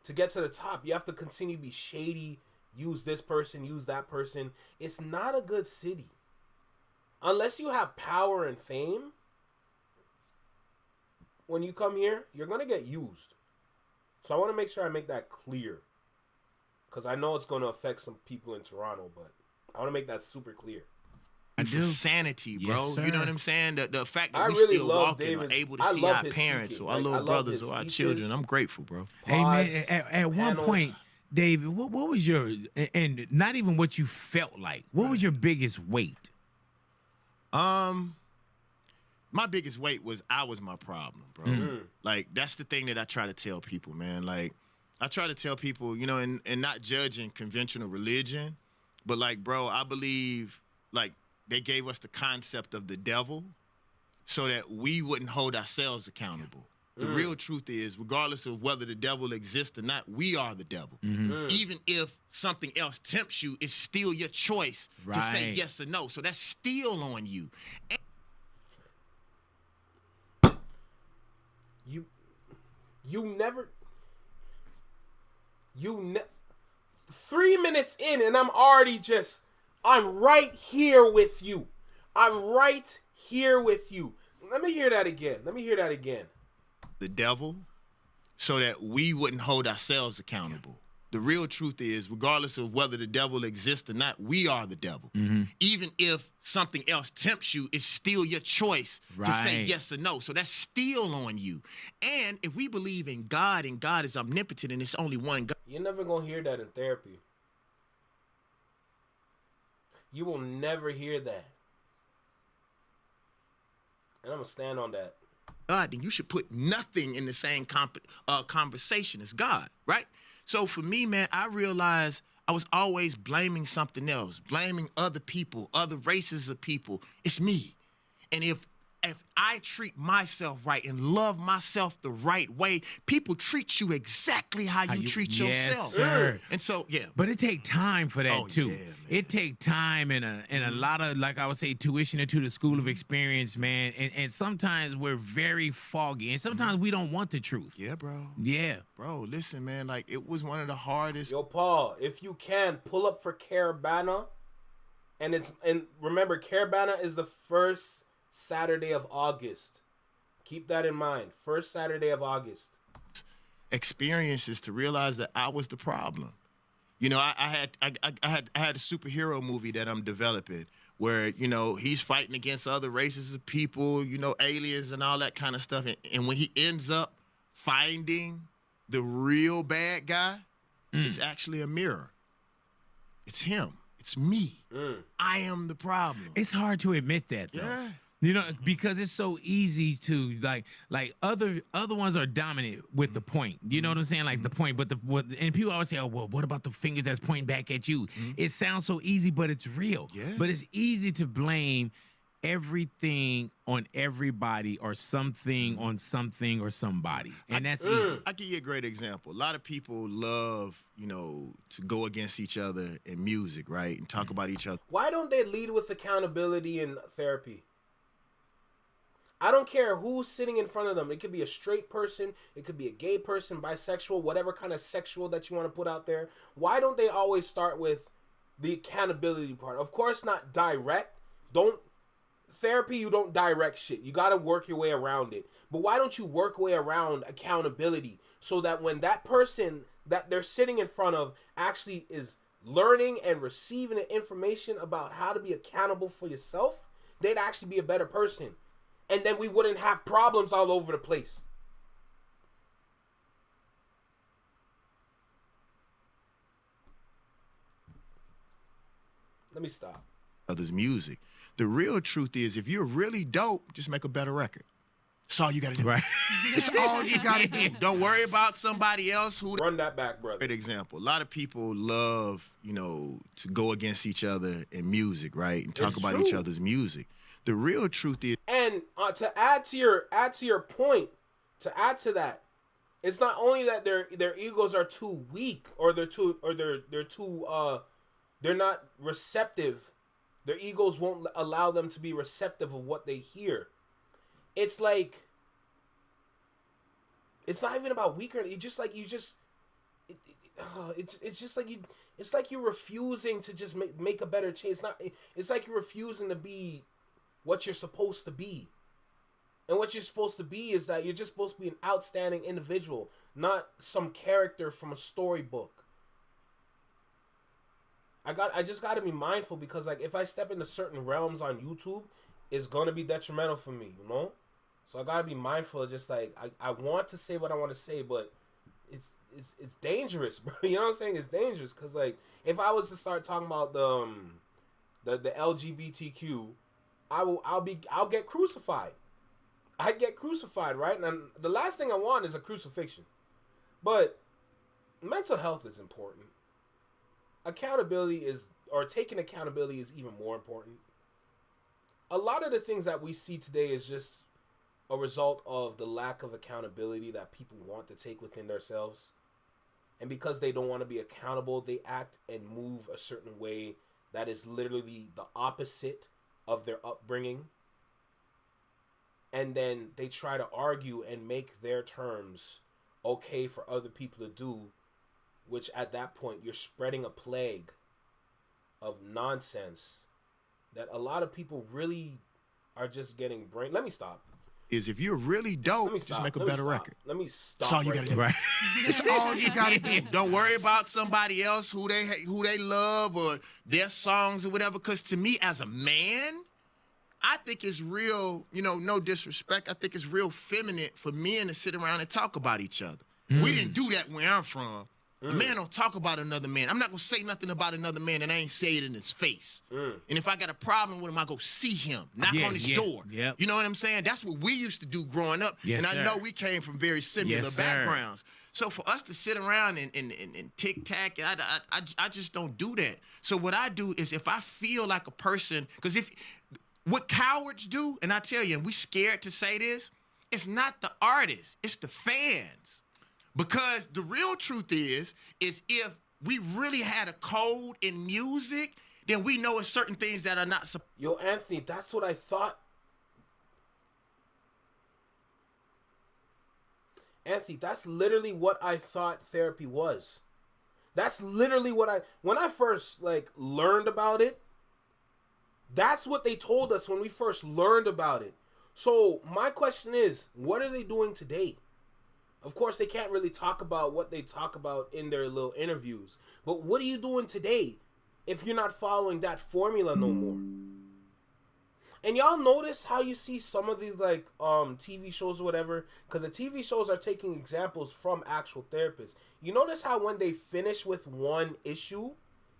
To get to the top, you have to continue to be shady, use this person, use that person. It's not a good city. Unless you have power and fame, when you come here, you're going to get used. So I want to make sure I make that clear. Because I know it's going to affect some people in Toronto, but I want to make that super clear. For sanity, bro. Yes, you know what I'm saying? The fact that I we really still love walking, David's- are able to I see love our his parents speaking. or our Like, I little love brothers his or our speeches. children. I'm grateful, bro. Hey, man, at one point, David, what was your, and not even what you felt like, what was your biggest weight? My biggest weight was I was my problem, bro. Like, that's the thing that I try to tell people, man. Like, I try to tell people, and not judging conventional religion, but, like, bro, I believe, like, they gave us the concept of the devil so that we wouldn't hold ourselves accountable. The real truth is, regardless of whether the devil exists or not, we are the devil. Even if something else tempts you, it's still your choice to say Right. yes or no. So that's still on you. You 3 minutes in and I'm right here with you. I'm right here with you. Let me hear that again. The devil so that we wouldn't hold ourselves accountable. The real truth is, regardless of whether the devil exists or not, we are the devil. Even if something else tempts you, it's still your choice to say Right. yes or no. So that's still on you. And if we believe in God and God is omnipotent and it's only one God. You're never going to hear that in therapy. You will never hear that. And I'm going to stand on that. God, then you should put nothing in the same conversation as God, right? So for me, man, I realized I was always blaming something else, blaming other people, other races of people. It's me. And if I treat myself right and love myself the right way, people treat you exactly how you treat yes, yourself. Sir. And so, yeah. But it take time for that too. Yeah, it take time and a lot of, like I would say, tuition into the school of experience, man. And sometimes we're very foggy, and sometimes we don't want the truth. Yeah, bro. Yeah, bro. Listen, man. Like, it was one of the hardest. Yo, Paul, if you can pull up for Caravana, and remember, Caravana is the first Saturday of August. Keep that in mind. First Saturday of August. Experiences to realize that I was the problem. I had a superhero movie that I'm developing where, he's fighting against other races of people, aliens and all that kind of stuff. And when he ends up finding the real bad guy, it's actually a mirror. It's him. It's me. I am the problem. It's hard to admit that, though. Yeah. You know, because it's so easy to like other ones are dominant with the point. You know what I'm saying? Like the point, but and people always say, "Oh, well, what about the fingers that's pointing back at you?" It sounds so easy, but it's real. Yeah. But it's easy to blame everything on everybody or something on something or somebody, and that's easy. I'll give you a great example. A lot of people love, to go against each other in music, right, and talk about each other. Why don't they lead with accountability in therapy? I don't care who's sitting in front of them. It could be a straight person. It could be a gay person, bisexual, whatever kind of sexual that you want to put out there. Why don't they always start with the accountability part? Of course, not direct. Therapy, you don't direct shit. You got to work your way around it. But why don't you work your way around accountability so that when that person that they're sitting in front of actually is learning and receiving the information about how to be accountable for yourself, they'd actually be a better person. And then we wouldn't have problems all over the place. Let me stop. Others' music. The real truth is, if you're really dope, just make a better record. That's all you got to do. Right. It's all you got to do. Don't worry about somebody else who... Run that back, brother. Great example. A lot of people love, to go against each other in music, right, and talk about each other's music. The real truth is... And to add to your point, to add to that, it's not only that their egos are too weak or they're not receptive. Their egos won't allow them to be receptive of what they hear. It's like, it's not even about weaker. It's just like it's like you're refusing to just make a better change. It's like you're refusing to be what you're supposed to be. And what you're supposed to be is that you're just supposed to be an outstanding individual, not some character from a storybook. I just got to be mindful because, like, if I step into certain realms on YouTube, it's going to be detrimental for me, So I got to be mindful of just, like, I want to say what I want to say, but it's dangerous, bro. You know what I'm saying? It's dangerous because, like, if I was to start talking about the LGBTQ, I'll get crucified. I'd get crucified, right? And the last thing I want is a crucifixion. But mental health is important. Taking accountability is even more important. A lot of the things that we see today is just a result of the lack of accountability that people want to take within themselves. And because they don't want to be accountable, they act and move a certain way that is literally the opposite of their upbringing. And then they try to argue and make their terms okay for other people to do, which at that point you're spreading a plague of nonsense that a lot of people really are just getting brain. Let me stop. Is if you're really dope, just make a better record. Let me stop. That's all you got to do. Right. It's all you got to do. Don't worry about somebody else who they love or their songs or whatever. Because to me, as a man, I think it's real, no disrespect. I think it's real feminine for men to sit around and talk about each other. We didn't do that where I'm from. A man don't talk about another man. I'm not going to say nothing about another man and I ain't say it in his face. And if I got a problem with him, I go see him, knock on his door. Yep. You know what I'm saying? That's what we used to do growing up. Yes, and I sir. know we came from very similar backgrounds. So for us to sit around and tic-tac, I just don't do that. So what I do is if I feel like a person, because what cowards do, and I tell you, and we scared to say this, it's not the artist, it's the fans. Because the real truth is if we really had a code in music, then we know it's certain things that are not... Yo, Anthony, that's what I thought. Anthony, that's literally what I thought therapy was. That's literally what when I first, learned about it, that's what they told us when we first learned about it. So my question is, what are they doing today? Of course, they can't really talk about what they talk about in their little interviews. But what are you doing today if you're not following that formula no more? And y'all notice how you see some of these TV shows or whatever, because the TV shows are taking examples from actual therapists. You notice how when they finish with one issue,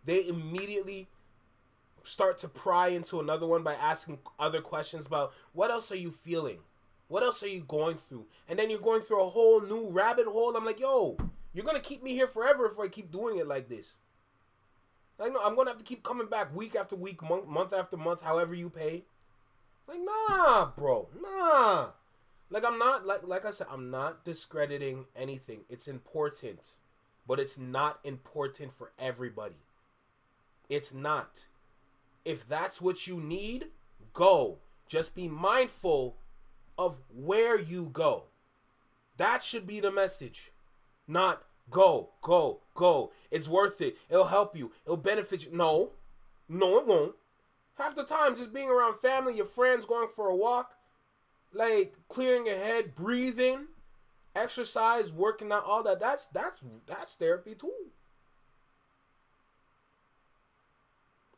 they immediately start to pry into another one by asking other questions about what else are you feeling? What else are you going through? And then you're going through a whole new rabbit hole. I'm like, yo, you're going to keep me here forever if I keep doing it like this. Like, no, I'm going to have to keep coming back week after week, month after month, however you pay. Like, nah, bro. Nah. Like, I'm not, like I said, I'm not discrediting anything. It's important. But it's not important for everybody. It's not. If that's what you need, go. Just be mindful of where you go. That should be the message. Not go, go, go. It's worth it. It'll help you. It'll benefit you. No. No, it won't. Half the time, just being around family, your friends, going for a walk, like clearing your head, breathing, exercise, working out, all that. That's therapy too.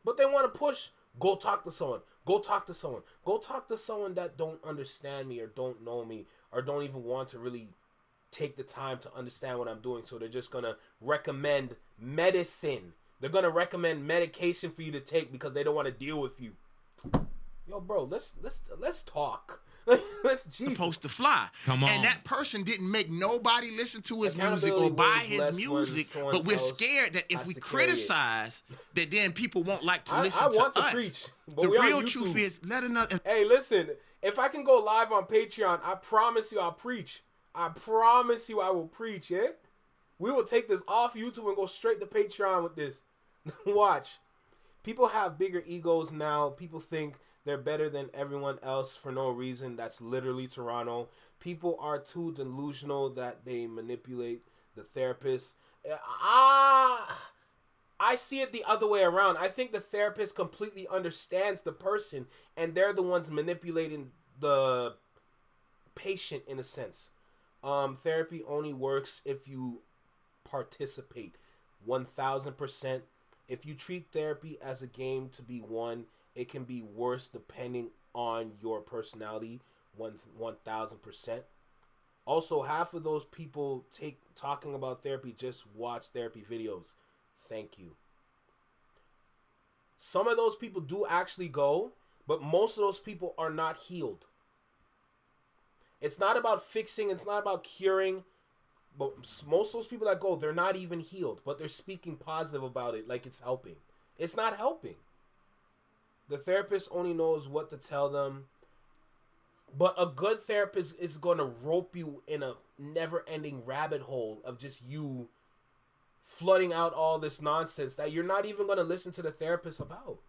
But they want to push, go talk to someone. Go talk to someone. Go talk to someone that don't understand me or don't know me or don't even want to really take the time to understand what I'm doing. So they're just going to recommend medicine. They're going to recommend medication for you to take because they don't want to deal with you. Yo, bro, let's talk. Let's supposed to fly. Come on. And that person didn't make nobody listen to his music or buy his music, but we're scared that if we criticize, that then people won't like to listen to us. Preach, but the real truth is, let another. Hey, listen, if I can go live on Patreon, I promise you I'll preach. I promise you I will preach, yeah? We will take this off YouTube and go straight to Patreon with this. Watch. People have bigger egos now. People think they're better than everyone else for no reason. That's literally Toronto. People are too delusional that they manipulate the therapist. I see it the other way around. I think the therapist completely understands the person and they're the ones manipulating the patient in a sense. Therapy only works if you participate 1000%. If you treat therapy as a game to be won, it can be worse depending on your personality, 1000%. Also, half of those people talking about therapy just watch therapy videos. Thank you. Some of those people do actually go, but most of those people are not healed. It's not about fixing, it's not about curing, but most of those people that go, they're not even healed, but they're speaking positive about it like it's helping. It's not helping. The therapist only knows what to tell them. But a good therapist is going to rope you in a never-ending rabbit hole of just you flooding out all this nonsense that you're not even going to listen to the therapist about.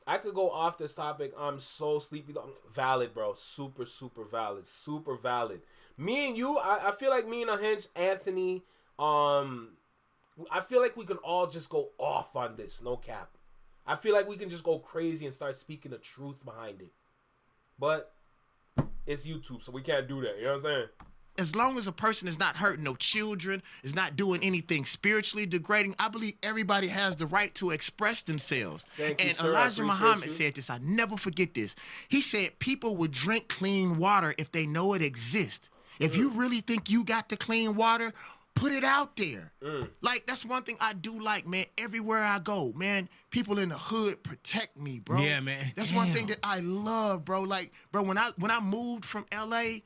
I could go off this topic. I'm so sleepy. Valid, bro. Super, super valid. Super valid. Me and you, I feel like me and Unhinged, Anthony, I feel like we can all just go off on this, no cap. I feel like we can just go crazy and start speaking the truth behind it. But it's YouTube, so we can't do that. You know what I'm saying? As long as a person is not hurting no children, is not doing anything spiritually degrading, I believe everybody has the right to express themselves. Thank you, and sir. Elijah Muhammad said this. I never forget this. He said people would drink clean water if they know it exists. If you really think you got the clean water, put it out there. Like, that's one thing I do like, man. Everywhere I go, man, people in the hood protect me, bro. Yeah, man. That's one thing that I love, bro. Like, bro, when I moved from LA,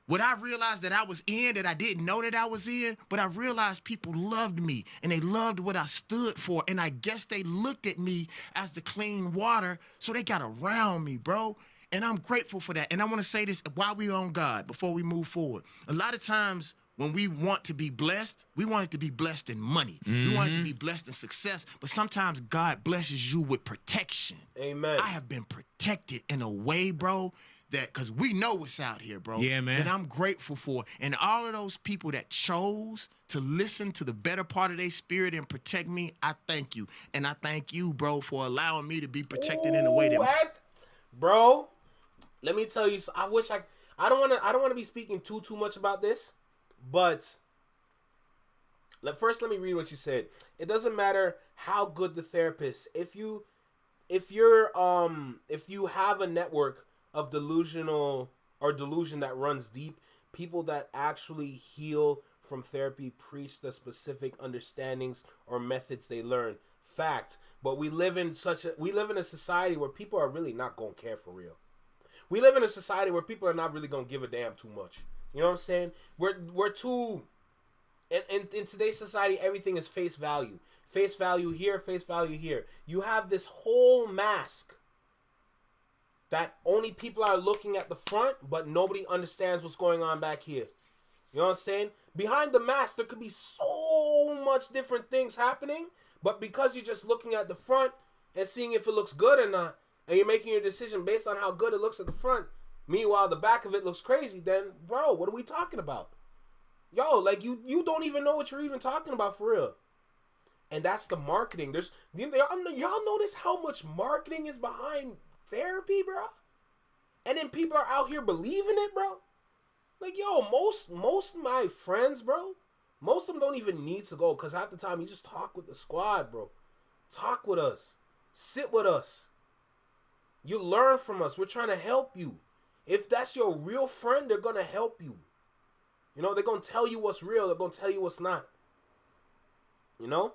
what I realized that I was in, that I didn't know that I was in, but I realized people loved me and they loved what I stood for. And I guess they looked at me as the clean water, so they got around me, bro. And I'm grateful for that. And I want to say this while we're on God, before we move forward. A lot of times when we want to be blessed, we want it to be blessed in money. We want it to be blessed in success. But sometimes God blesses you with protection. Amen. I have been protected in a way, bro, that because we know what's out here, bro. Yeah, man. That I'm grateful for. And all of those people that chose to listen to the better part of their spirit and protect me, I thank you. And I thank you, bro, for allowing me to be protected in a way that... Bro, let me tell you, I don't want to be speaking too much about this, but first let me read what you said. It doesn't matter how good the therapist. If you have a network of delusion that runs deep, people that actually heal from therapy preach the specific understandings or methods they learn. Fact. But we live in a society where people are really not gonna care for real. We live in a society where people are not really gonna give a damn too much. You know what I'm saying? We're too. In today's society, everything is face value. Face value here, face value here. You have this whole mask that only people are looking at the front, but nobody understands what's going on back here. You know what I'm saying? Behind the mask, there could be so much different things happening, but because you're just looking at the front and seeing if it looks good or not, and you're making your decision based on how good it looks at the front, meanwhile the back of it looks crazy, then, bro, what are we talking about? Yo, like, you don't even know what you're even talking about for real. And that's the marketing. Y'all notice how much marketing is behind therapy, bro? And then people are out here believing it, bro? Like, yo, most of my friends, bro, most of them don't even need to go, because half the time you just talk with the squad, bro. Talk with us. Sit with us. You learn from us. We're trying to help you. If that's your real friend, they're going to help you. You know, they're going to tell you what's real. They're going to tell you what's not. You know?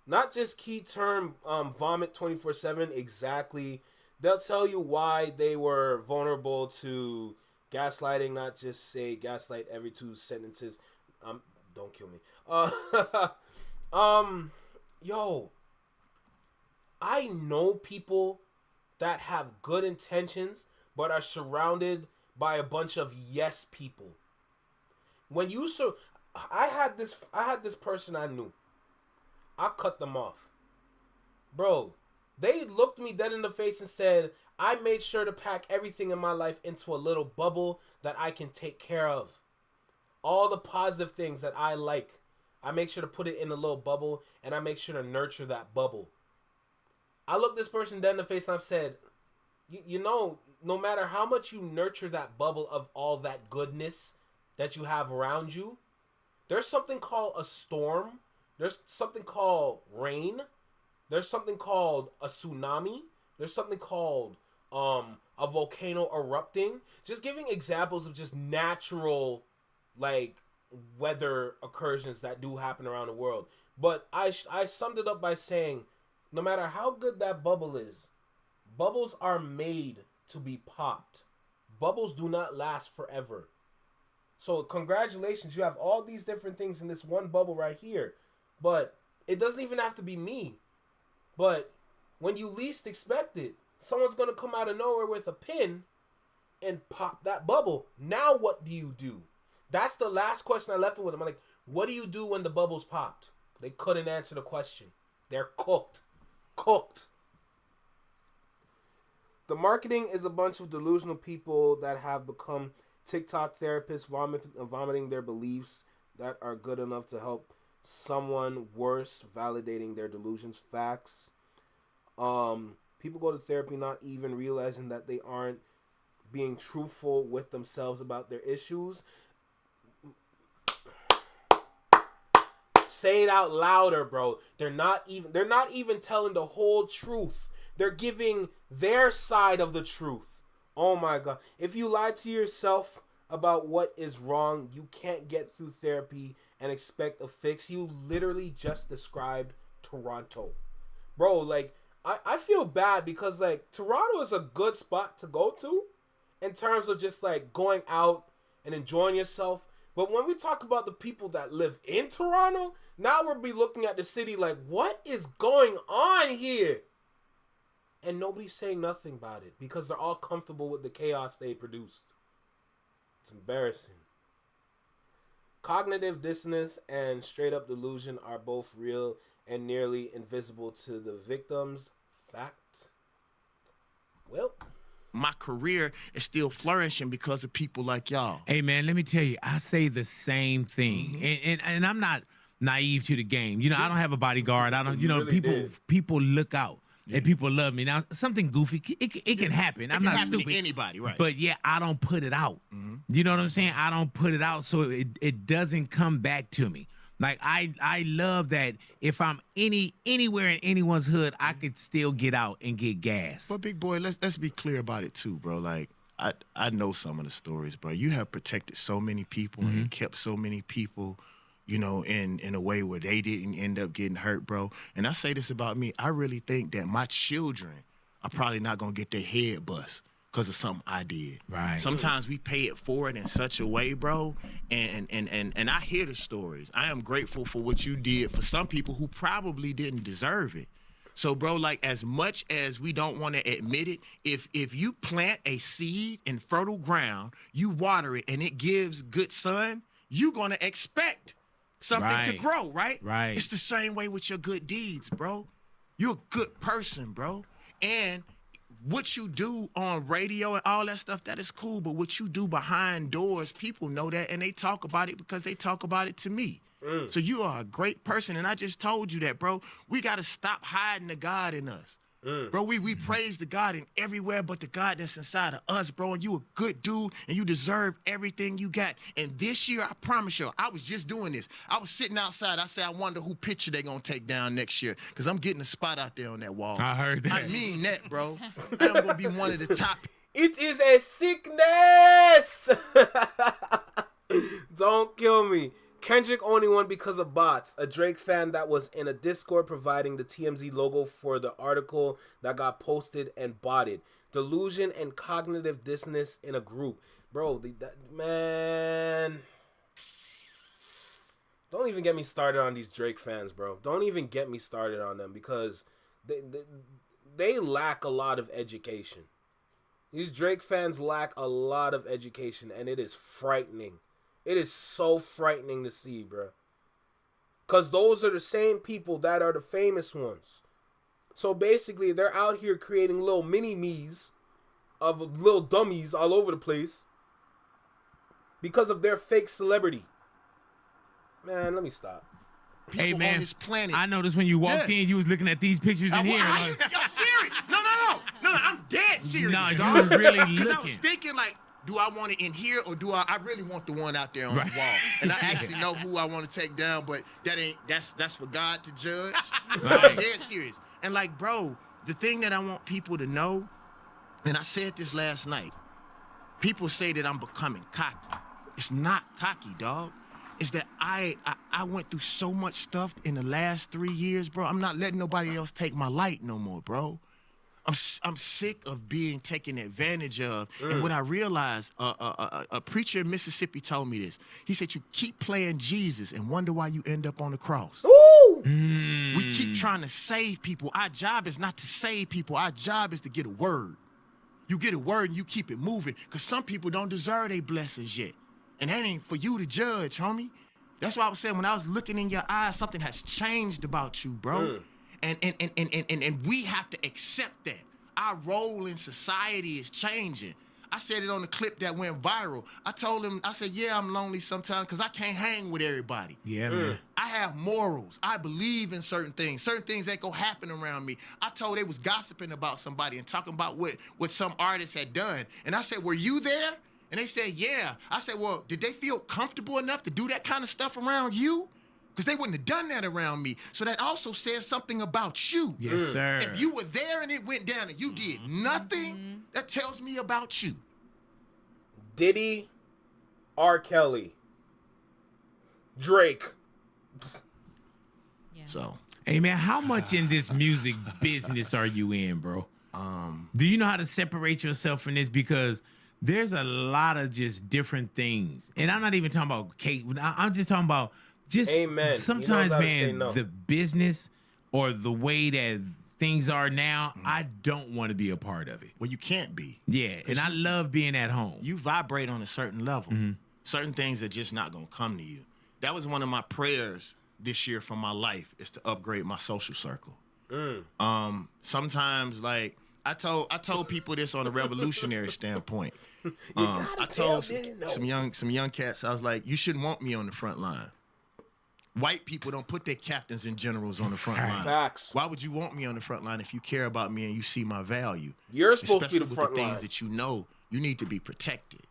Not just key term vomit 24/7 exactly. They'll tell you why they were vulnerable to gaslighting, not just say gaslight every 2 sentences. Don't kill me. Yo, I know people that have good intentions but are surrounded by a bunch of yes people. I had this person I knew. I cut them off. Bro, they looked me dead in the face and said, I made sure to pack everything in my life into a little bubble that I can take care of. All the positive things that I like, I make sure to put it in a little bubble, and I make sure to nurture that bubble. I looked this person dead in the face and I've said, you know, no matter how much you nurture that bubble of all that goodness that you have around you, there's something called a storm. There's something called rain. There's something called a tsunami. There's something called a volcano erupting. Just giving examples of just natural, like, weather incursions that do happen around the world. But I summed it up by saying, no matter how good that bubble is, bubbles are made to be popped. Bubbles do not last forever. So congratulations, you have all these different things in this one bubble right here. But it doesn't even have to be me. But when you least expect it, someone's going to come out of nowhere with a pin and pop that bubble. Now what do you do? That's the last question I left with them. I'm like, what do you do when the bubble's popped? They couldn't answer the question. They're cooked. Cooked. The marketing is a bunch of delusional people that have become TikTok therapists, vomiting their beliefs that are good enough to help someone worse, validating their delusions. Facts. People go to therapy not even realizing that they aren't being truthful with themselves about their issues. Say it out louder, bro. They're not even telling the whole truth. They're giving their side of the truth. Oh my God. If you lie to yourself about what is wrong, you can't get through therapy and expect a fix. You literally just described Toronto. Bro, like, I feel bad because, like, Toronto is a good spot to go to in terms of just, like, going out and enjoying yourself. But when we talk about the people that live in Toronto, now we'll be looking at the city like, what is going on here? And nobody's saying nothing about it because they're all comfortable with the chaos they produced. It's embarrassing. Cognitive dissonance and straight up delusion are both real and nearly invisible to the victims. Fact. Well, my career is still flourishing because of people like y'all. Hey, man, let me tell you, I say the same thing. And I'm not naive to the game. You know, I don't have a bodyguard. I don't, you know, people look out. And people love me. Now, something goofy, it can happen. I'm not stupid. To anybody, right? But yeah, I don't put it out. You know what I'm saying? I don't put it out so it doesn't come back to me. Like, I love that if I'm anywhere in anyone's hood, I could still get out and get gas. But Big Boy, let's be clear about it too, bro. Like, I know some of the stories, bro. You have protected so many people and kept so many people, you know, in a way where they didn't end up getting hurt, bro. And I say this about me. I really think that my children are probably not gonna get their head bust because of something I did. Right. Sometimes we pay it forward in such a way, bro. And I hear the stories. I am grateful for what you did for some people who probably didn't deserve it. So, bro, like, as much as we don't want to admit it, if you plant a seed in fertile ground, you water it, and it gives good sun, you're going to expect something to grow, right? Right. It's the same way with your good deeds, bro. You're a good person, bro. And what you do on radio and all that stuff, that is cool. But what you do behind doors, people know that, and they talk about it because they talk about it to me. So you are a great person, and I just told you that, bro. We got to stop hiding the God in us. Bro, we praise the God in everywhere but the God that's inside of us, bro. And you a good dude, and you deserve everything you got. And this year, I promise you, I was just doing this. I was sitting outside. I said, I wonder who picture they going to take down next year, because I'm getting a spot out there on that wall. I heard that. I mean that, bro. I am going to be one of the top. It is a sickness. Don't kill me. Kendrick only won because of bots. A Drake fan that was in a Discord providing the TMZ logo for the article that got posted and botted. Delusion and cognitive dissonance in a group. Bro, man. Don't even get me started on these Drake fans, bro. Don't even get me started on them, because they lack a lot of education. These Drake fans lack a lot of education, and it is frightening. It is so frightening to see, bro. Because those are the same people that are the famous ones. So basically, they're out here creating little mini-me's of little dummies all over the place because of their fake celebrity. Man, let me stop. Hey, man, on this planet. I noticed when you walked in, you was looking at these pictures in here. Yo, serious? No, I'm dead serious. No, dog. you were really Because looking. I was thinking, like, do I want it in here, or do I really want the one out there on the wall? And I actually know who I want to take down, but that's for God to judge. I'm dead serious. And like, bro, the thing that I want people to know, and I said this last night, people say that I'm becoming cocky. It's not cocky, dog. It's that I went through so much stuff in the last 3 years, bro. I'm not letting nobody else take my light no more, bro. I'm sick of being taken advantage of. And what I realized, a preacher in Mississippi told me this. He said, you keep playing Jesus and wonder why you end up on the cross. Ooh! We keep trying to save people. Our job is not to save people. Our job is to get a word. You get a word and you keep it moving, because some people don't deserve their blessings yet. And that ain't for you to judge, homie. That's why I was saying, when I was looking in your eyes, something has changed about you, bro. And we have to accept that. Our role in society is changing. I said it on the clip that went viral. I told him, I said, yeah, I'm lonely sometimes because I can't hang with everybody. Yeah, man. I have morals. I believe in certain things. Certain things ain't gonna happen around me. I told they was gossiping about somebody and talking about what some artist had done. And I said, were you there? And they said, yeah. I said, well, did they feel comfortable enough to do that kind of stuff around you? Because they wouldn't have done that around me. So that also says something about you. Yes, sir. If you were there and it went down and you did nothing, that tells me about you. Diddy, R. Kelly, Drake. So, hey, man, how much in this music business are you in, bro? Do you know how to separate yourself from this? Because there's a lot of just different things. And I'm not even talking about Kate. I'm just talking about just sometimes, man, the business or the way that things are now, I don't want to be a part of it. Well, you can't be. Yeah, and I love being at home. You vibrate on a certain level. Certain things are just not going to come to you. That was one of my prayers this year for my life, is to upgrade my social circle. Sometimes, like, I told people this on a revolutionary standpoint. I told some young cats, I was like, you shouldn't want me on the front line. White people don't put their captains and generals on the front line. Facts. Why would you want me on the front line if you care about me and you see my value? You're supposed to be the Especially front with the line. things that you know, you need to be protected.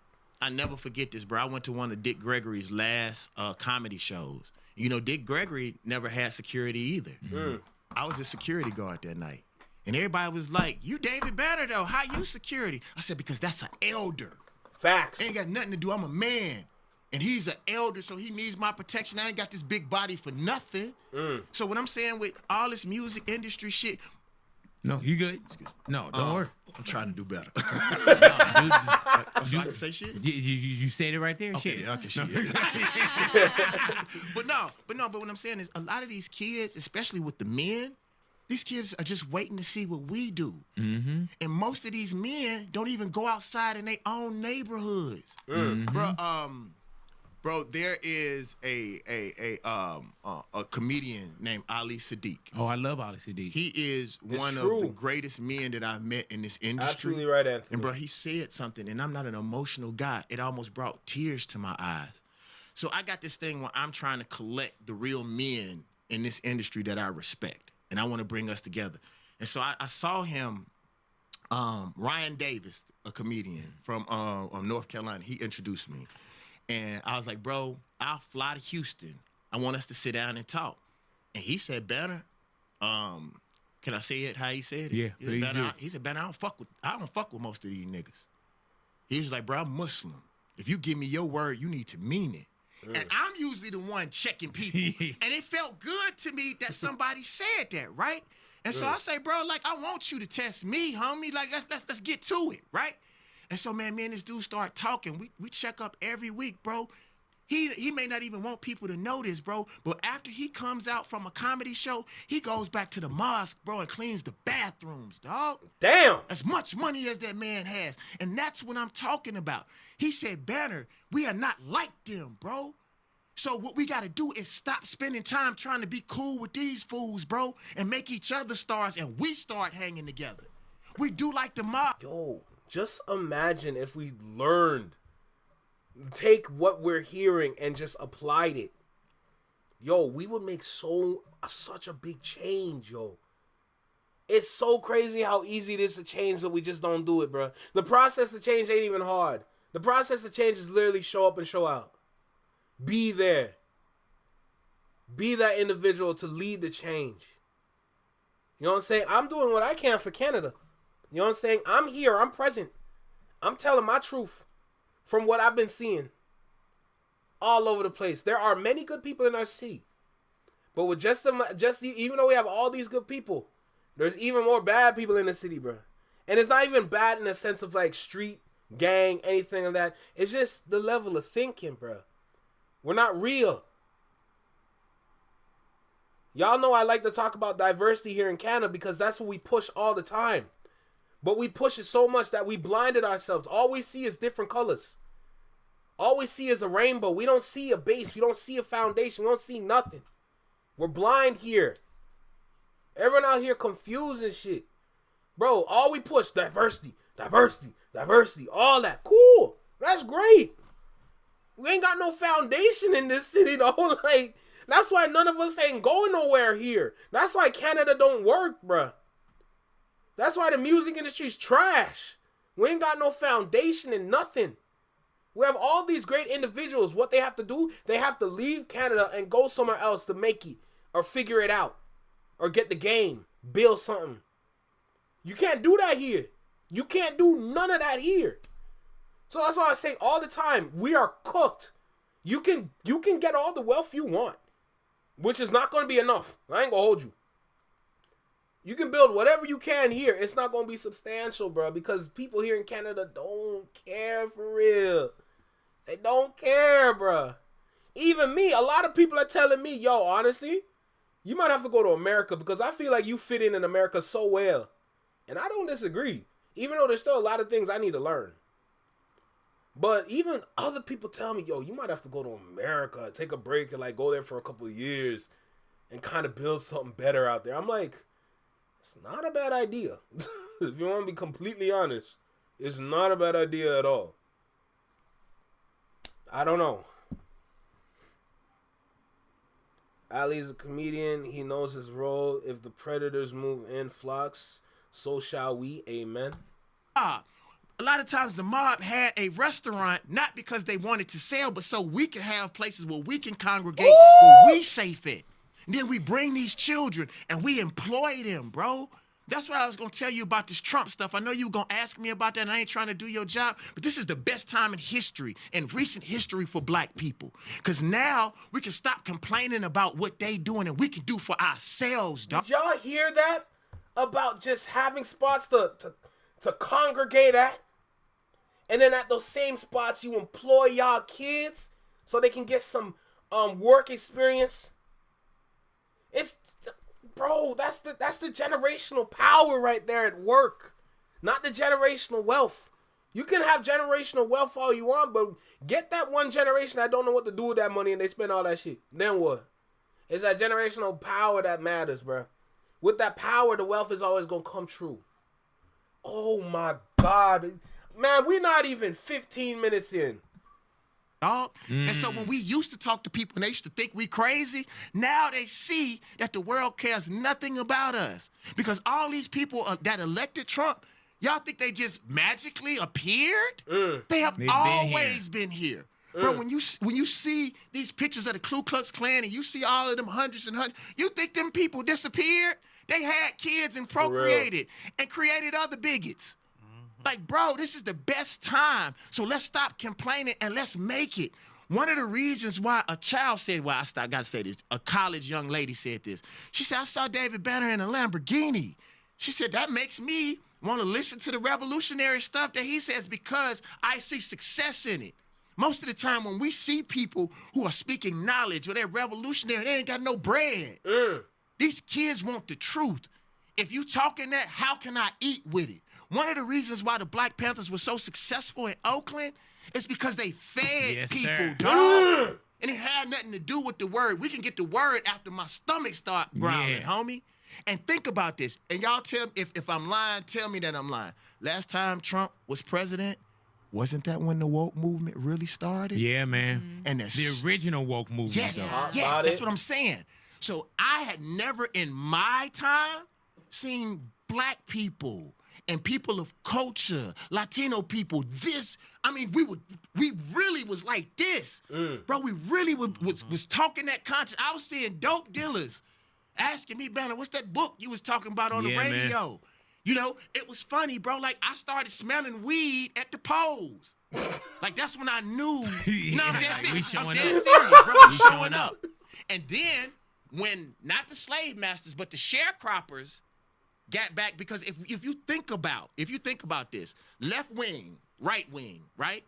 I never forget this, bro. I went to one of Dick Gregory's last comedy shows. You know, Dick Gregory never had security either. I was a security guard that night. And everybody was like, you David Banner, though. How you security? I said, because that's an elder. Facts. Ain't got nothing to do. I'm a man. And he's an elder, so he needs my protection. I ain't got this big body for nothing. So what I'm saying with all this music industry shit. No, you good. No, don't worry. I'm trying to do better. So I can say shit? You said it right there. Okay, shit. okay, shit. But what I'm saying is a lot of these kids, especially with the men, these kids are just waiting to see what we do. Mm-hmm. And most of these men don't even go outside in their own neighborhoods. Mm-hmm. Bro, there is a comedian named Ali Sadiq. Oh, I love Ali Sadiq. He is one of the greatest men that I've met in this industry. Absolutely right, Anthony. And bro, he said something, and I'm not an emotional guy. It almost brought tears to my eyes. So I got this thing where I'm trying to collect the real men in this industry that I respect, and I want to bring us together. And so I saw him, Ryan Davis, a comedian from North Carolina. He introduced me. And I was like, bro, I'll fly to Houston. I want us to sit down and talk. And he said, Banner, can I say it how he said it? Yeah, please do. He said, Banner, I don't fuck with most of these niggas. He was like, bro, I'm Muslim. If you give me your word, you need to mean it. And I'm usually the one checking people. And it felt good to me that somebody said that, right? And so I say, bro, like, I want you to test me, homie. Like, let's get to it, right? And so, man, me and this dude start talking. We check up every week, bro. He may not even want people to know this, bro. But after he comes out from a comedy show, he goes back to the mosque, bro, and cleans the bathrooms, dog. Damn. As much money as that man has. And that's what I'm talking about. He said, Banner, we are not like them, bro. So what we got to do is stop spending time trying to be cool with these fools, bro, and make each other stars, and we start hanging together. We do like the mob. Yo. Just imagine if we learned, take what we're hearing and just applied it. Yo, we would make such a big change, yo. It's so crazy how easy it is to change, but we just don't do it, bro. The process to change ain't even hard. The process to change is literally show up and show out. Be there. Be that individual to lead the change. You know what I'm saying? I'm doing what I can for Canada. You know what I'm saying? I'm here. I'm present. I'm telling my truth from what I've been seeing all over the place. There are many good people in our city. But with even though we have all these good people, there's even more bad people in the city, bro. And it's not even bad in the sense of like street, gang, anything like that. It's just the level of thinking, bro. We're not real. Y'all know I like to talk about diversity here in Canada because that's what we push all the time. But we push it so much that we blinded ourselves. All we see is different colors. All we see is a rainbow. We don't see a base. We don't see a foundation. We don't see nothing. We're blind here. Everyone out here confused and shit. Bro, all we push, diversity, diversity, diversity, all that. Cool. That's great. We ain't got no foundation in this city, though. Like, that's why none of us ain't going nowhere here. That's why Canada don't work, bruh. That's why the music industry's trash. We ain't got no foundation and nothing. We have all these great individuals. What they have to do, they have to leave Canada and go somewhere else to make it or figure it out or get the game, build something. You can't do that here. You can't do none of that here. So that's why I say all the time, we are cooked. You can get all the wealth you want, which is not going to be enough. I ain't going to hold you. You can build whatever you can here. It's not going to be substantial, bro, because people here in Canada don't care for real. They don't care, bro. Even me, a lot of people are telling me, yo, honestly, you might have to go to America because I feel like you fit in America so well. And I don't disagree, even though there's still a lot of things I need to learn. But even other people tell me, yo, you might have to go to America, take a break and like go there for a couple of years and kind of build something better out there. I'm like, it's not a bad idea. If you want to be completely honest, it's not a bad idea at all. I don't know. Ali's a comedian. He knows his role. If the predators move in flocks, so shall we. Amen. A lot of times the mob had a restaurant not because they wanted to sell, but so we can have places where we can congregate, where we safe at. And then we bring these children and we employ them, bro. That's what I was going to tell you about this Trump stuff. I know you were going to ask me about that, and I ain't trying to do your job, but this is the best time in history, in recent history for black people. Because now we can stop complaining about what they doing, and we can do for ourselves, dog. Did y'all hear that? About just having spots to congregate at? And then at those same spots, you employ y'all kids so they can get some work experience? Bro, that's the generational power right there at work, not the generational wealth. You can have generational wealth all you want, but get that one generation that don't know what to do with that money and they spend all that shit. Then what? It's that generational power that matters, bro. With that power, the wealth is always gonna come true. Oh my God, man, we're not even 15 minutes in. Dog. And so when we used to talk to people and they used to think we crazy, now they see that the world cares nothing about us. Because all these people that elected Trump, y'all think they just magically appeared? They have always been here. Bro, when you see these pictures of the Ku Klux Klan and you see all of them hundreds and hundreds, you think them people disappeared? They had kids and procreated and created other bigots. Like, bro, this is the best time. So let's stop complaining and let's make it. One of the reasons why a child said, well, I got to say this, a college young lady said this. She said, I saw David Banner in a Lamborghini. She said, that makes me want to listen to the revolutionary stuff that he says because I see success in it. Most of the time when we see people who are speaking knowledge or they're revolutionary, they ain't got no bread. These kids want the truth. If you talking that, how can I eat with it? One of the reasons why the Black Panthers were so successful in Oakland is because they fed people, dog. And it had nothing to do with the word. We can get the word after my stomach start growling, homie. And think about this. And y'all tell me, if I'm lying, tell me that I'm lying. Last time Trump was president, wasn't that when the woke movement really started? Yeah, man. And the original woke movement. Yes, that's what I'm saying. So I had never in my time seen black people and people of culture, Latino people, we really was like this. Bro, we really was talking that conscious. I was seeing dope dealers asking me, Banner, what's that book you was talking about on the radio? Man. You know, it was funny, bro. Like, I started smelling weed at the polls. Like, that's when I knew. You know, I'm dead serious, bro. We showing up. And then, when, not the slave masters, but the sharecroppers got back, because if you think about this, left wing, right wing, right?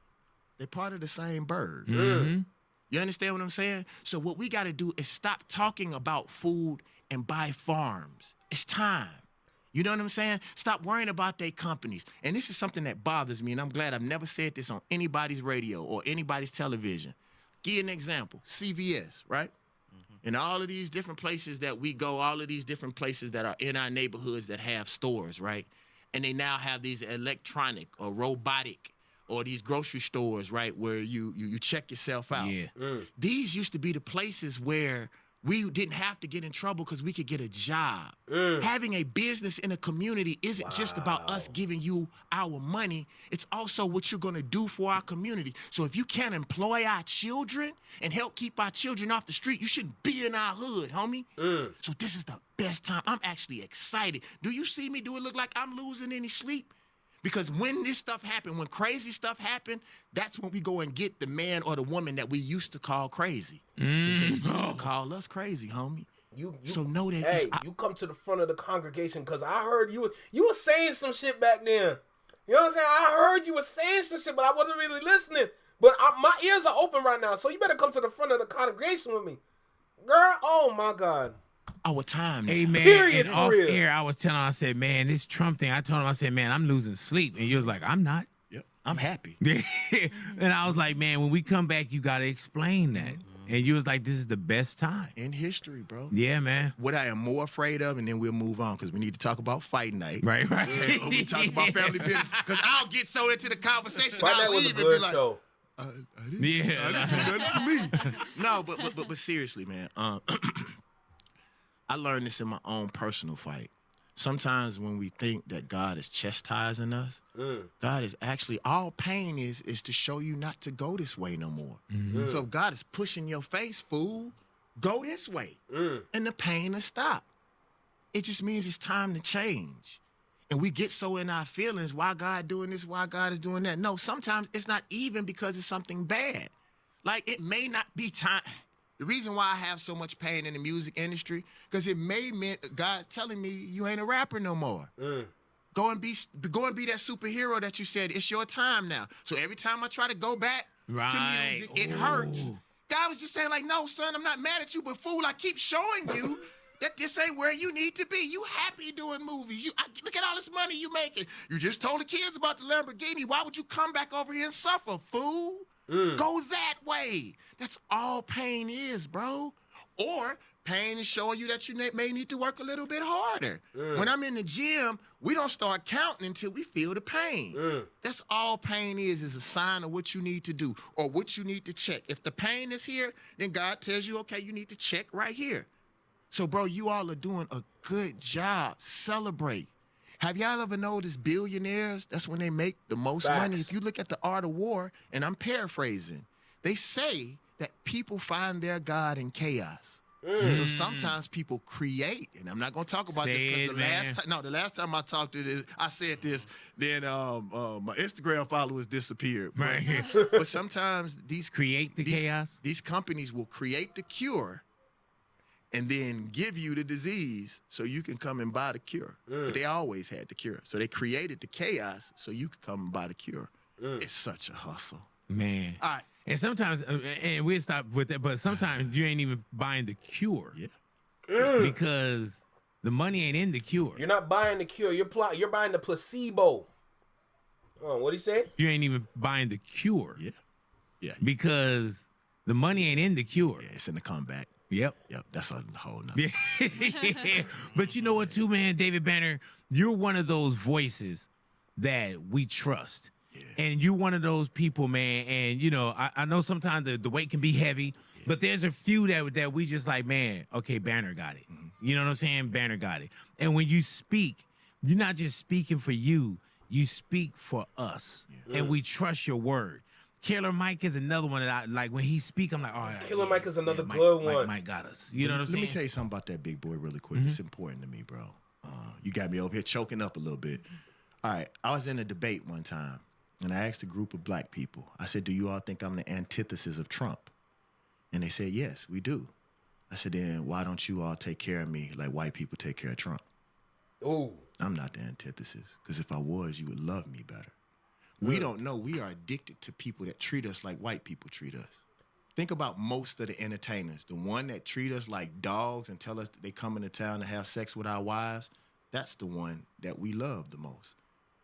They're part of the same bird. You understand what I'm saying? So what we got to do is stop talking about food and buy farms. It's time. You know what I'm saying? Stop worrying about their companies. And this is something that bothers me, and I'm glad I've never said this on anybody's radio or anybody's television. Give you an example. CVS, right? And all of these different places that we go, all of these different places that are in our neighborhoods that have stores, right? And they now have these electronic or robotic or these grocery stores, right, where you check yourself out. These used to be the places where we didn't have to get in trouble because we could get a job. Having a business in a community isn't just about us giving you our money. It's also what you're going to do for our community. So if you can't employ our children and help keep our children off the street, you shouldn't be in our hood, homie. So this is the best time. I'm actually excited. Do you see me? Do it look like I'm losing any sleep? Because when this stuff happened, when crazy stuff happened, that's when we go and get the man or the woman that we used to call crazy. They used to call us crazy, homie. So know that. Hey, you come to the front of the congregation because I heard you were saying some shit back then. You know what I'm saying? I heard you were saying some shit, but I wasn't really listening. But my ears are open right now, so you better come to the front of the congregation with me. Girl, oh my God. Our time. Hey, man, and off air, I was telling him, I said, man, this Trump thing, I told him, I said, man, I'm losing sleep. And you was like, I'm not. Yep, I'm happy. And I was like, man, when we come back, you got to explain that. And you was like, this is the best time. In history, bro. Yeah, man. What I am more afraid of, and then we'll move on, because we need to talk about fight night. Right. We talk about family business, because I'll get so into the conversation, Fight I'll Night was leave a and be good like, show. I didn't do nothing for me. No, but seriously, man. I learned this in my own personal fight. Sometimes when we think that God is chastising us, God is actually, all pain is to show you not to go this way no more. So if God is pushing your face, fool, go this way. And the pain will stop. it just means it's time to change. And we get so in our feelings, why God doing this, why God is doing that. No, sometimes it's not even because it's something bad. Like, it may not be time. The reason why I have so much pain in the music industry, because it may mean God's telling me you ain't a rapper no more. Go and be that superhero that you said. It's your time now. So every time I try to go back to music, it hurts. God was just saying, like, no, son, I'm not mad at you, but fool, I keep showing you that this ain't where you need to be. You happy doing movies. Look at all this money you making. You just told the kids about the Lamborghini. Why would you come back over here and suffer, fool? Go that way. That's all pain is, bro. Or pain is showing you that you may need to work a little bit harder. When I'm in the gym, we don't start counting until we feel the pain. That's all pain is a sign of what you need to do or what you need to check. If the pain is here, then God tells you, okay, you need to check right here. So, bro, you all are doing a good job. Celebrate. Have y'all ever noticed billionaires? That's when they make the most money. If you look at The Art of War, and I'm paraphrasing, they say that people find their God in chaos. So sometimes people create, and I'm not gonna talk about this because the last time I talked to this, I said this, then my Instagram followers disappeared. Right. But sometimes these chaos. These companies will create the cure and then give you the disease so you can come and buy the cure. But they always had the cure. So they created the chaos so you could come and buy the cure. It's such a hustle. Man. All right. And sometimes, and we'll stop with that, but sometimes you ain't even buying the cure. Yeah. Because the money ain't in the cure. You're not buying the cure. You're buying the placebo. Oh, what'd he say? You ain't even buying the cure. Yeah. Because the money ain't in the cure. Yeah, it's in the comeback. Yep. That's a whole nother. But you know what, too, man? David Banner, you're one of those voices that we trust. And you're one of those people, man. And, you know, I know sometimes the weight can be heavy, but there's a few that we just like, man, okay, Banner got it. You know what I'm saying? Banner got it. And when you speak, you're not just speaking for you, you speak for us. And we trust your word. Killer Mike is another one that I like. When he speak, I'm like, oh, yeah. Killer Mike is another good one. Mike got us. You know what I'm saying? Let me tell you something about that big boy really quick. It's important to me, bro. You got me over here choking up a little bit. All right, I was in a debate one time, and I asked a group of black people. I said, do you all think I'm the antithesis of Trump? And they said, yes, we do. I said, then why don't you all take care of me like white people take care of Trump? Ooh. I'm not the antithesis, because if I was, you would love me better. We don't know. We are addicted to people that treat us like white people treat us. Think about most of the entertainers. The one that treat us like dogs and tell us that they come into town to have sex with our wives, that's the one that we love the most.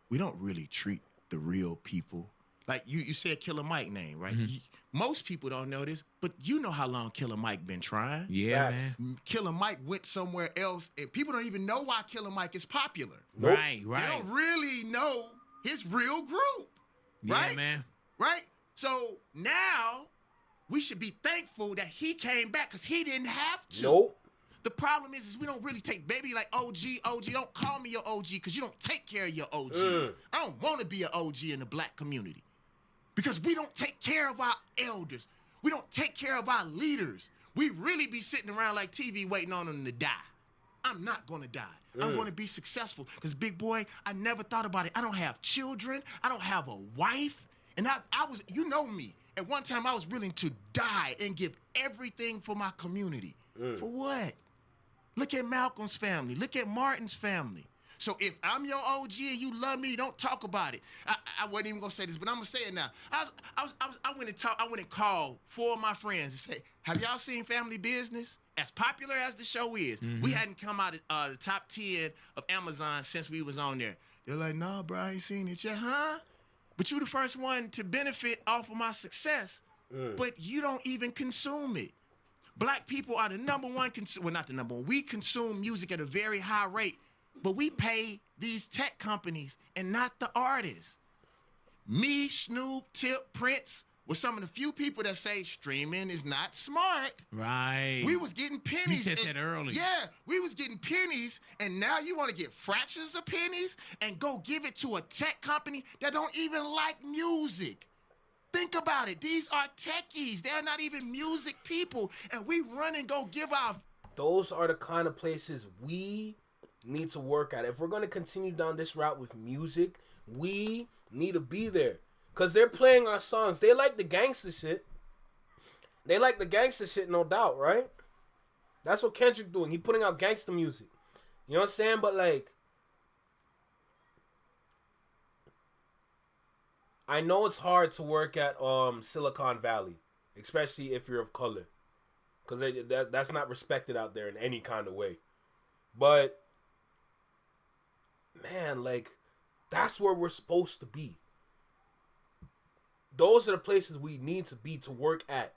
We don't really treat the real people. Like you said Killer Mike name, right? Most people don't know this, but you know how long Killer Mike been trying. Yeah, man. Killer Mike went somewhere else, and people don't even know why Killer Mike is popular. Right. They don't really know his real group. Right? Yeah, man. Right? So now we should be thankful that he came back because he didn't have to. Nope. The problem is we don't really take baby like OG. Don't call me your OG because you don't take care of your OG. I don't want to be an OG in the black community because we don't take care of our elders. We don't take care of our leaders. We really be sitting around like TV waiting on them to die. I'm not going to die. I'm going to be successful because, big boy, I never thought about it. I don't have children. I don't have a wife. And I was, you know me, at one time I was willing to die and give everything for my community. For what? Look at Malcolm's family. Look at Martin's family. So if I'm your OG and you love me, don't talk about it. I wasn't even gonna say this, but I'm gonna say it now. I went and called 4 of my friends and said, have y'all seen Family Business? As popular as the show is, we hadn't come out of the top 10 of Amazon since we was on there. They're like, nah, bro, I ain't seen it yet, huh? But you the first one to benefit off of my success, but you don't even consume it. Black people are the number one, well, not the number one. We consume music at a very high rate, but we pay these tech companies and not the artists. Me, Snoop, Tip, Prince were some of the few people that say streaming is not smart. Right. We was getting pennies. You said that earlier. Yeah, we was getting pennies, and now you want to get fractions of pennies and go give it to a tech company that don't even like music. Think about it. These are techies. They're not even music people, and we run and go give our... Those are the kind of places we need to work at. If we're going to continue down this route with music, we need to be there. Because they're playing our songs. They like the gangster shit. They like the gangster shit, no doubt, right? That's what Kendrick doing. He putting out gangster music. You know what I'm saying? But like, I know it's hard to work at Silicon Valley, especially if you're of color, because that's not respected out there in any kind of way. But man, like, that's where we're supposed to be. Those are the places we need to be to work at.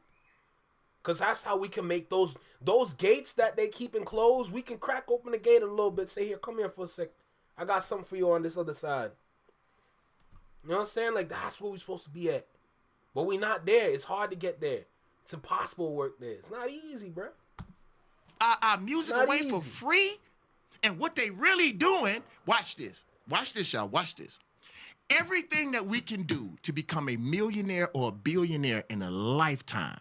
Because that's how we can make those gates that they keep closed. We can crack open the gate a little bit. Say, here, come here for a sec. I got something for you on this other side. You know what I'm saying? Like, that's where we're supposed to be at. But we not there. It's hard to get there. It's impossible to work there. It's not easy, bro. Our music away for free. And what they really doing, watch this. Watch this, y'all. Watch this. Everything that we can do to become a millionaire or a billionaire in a lifetime,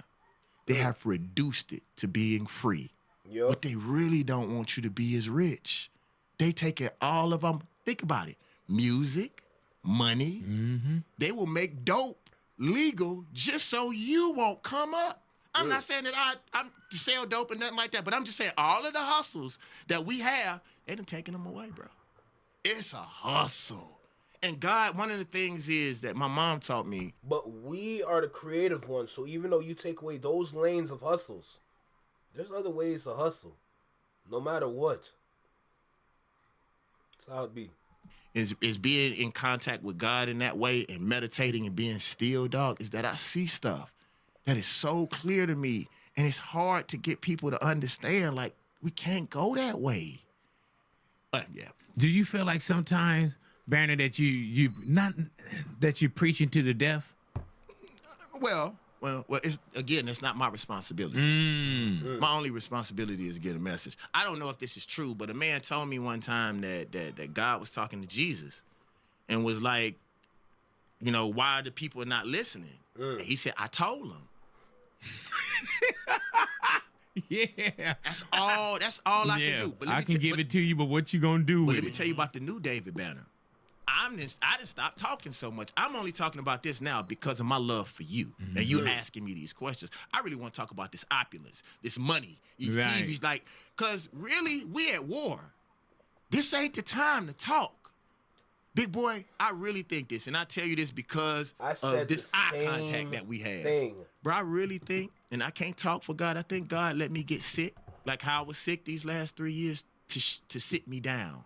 they have reduced it to being free. Yep. What they really don't want you to be is rich. They take it all of them. Think about it. Music, money. Mm-hmm. They will make dope legal just so you won't come up. I'm not saying that I'm to sell dope or nothing like that, but I'm just saying all of the hustles that we have, they done taken them away, bro. It's a hustle. And God, one of the things is that my mom taught me. But we are the creative ones, so even though you take away those lanes of hustles, there's other ways to hustle, no matter what. That's how it be. Is being in contact with God in that way and meditating and being still, dog, is that I see stuff that is so clear to me. And it's hard to get people to understand, like, we can't go that way. But yeah. Do you feel like sometimes, Banner, that you not that you're preaching to the deaf? Well, it's, again, it's not my responsibility. My only responsibility is to get a message. I don't know if this is true, but a man told me one time that God was talking to Jesus and was like, you know, why are the people not listening? And he said, I told them. Yeah. That's all I can do. But I can give it to you, but what you gonna do with it? Let me tell you about the new David Banner. I just stopped talking so much. I'm only talking about this now because of my love for you. And you asking me these questions. I really want to talk about this opulence, this money, these TVs, like, because really, we at war. This ain't the time to talk. Big boy, I really think this, and I tell you this because of this eye contact that we have. Bro, I really think, and I can't talk for God, I think God let me get sick, like how I was sick these last 3 years, to sit me down.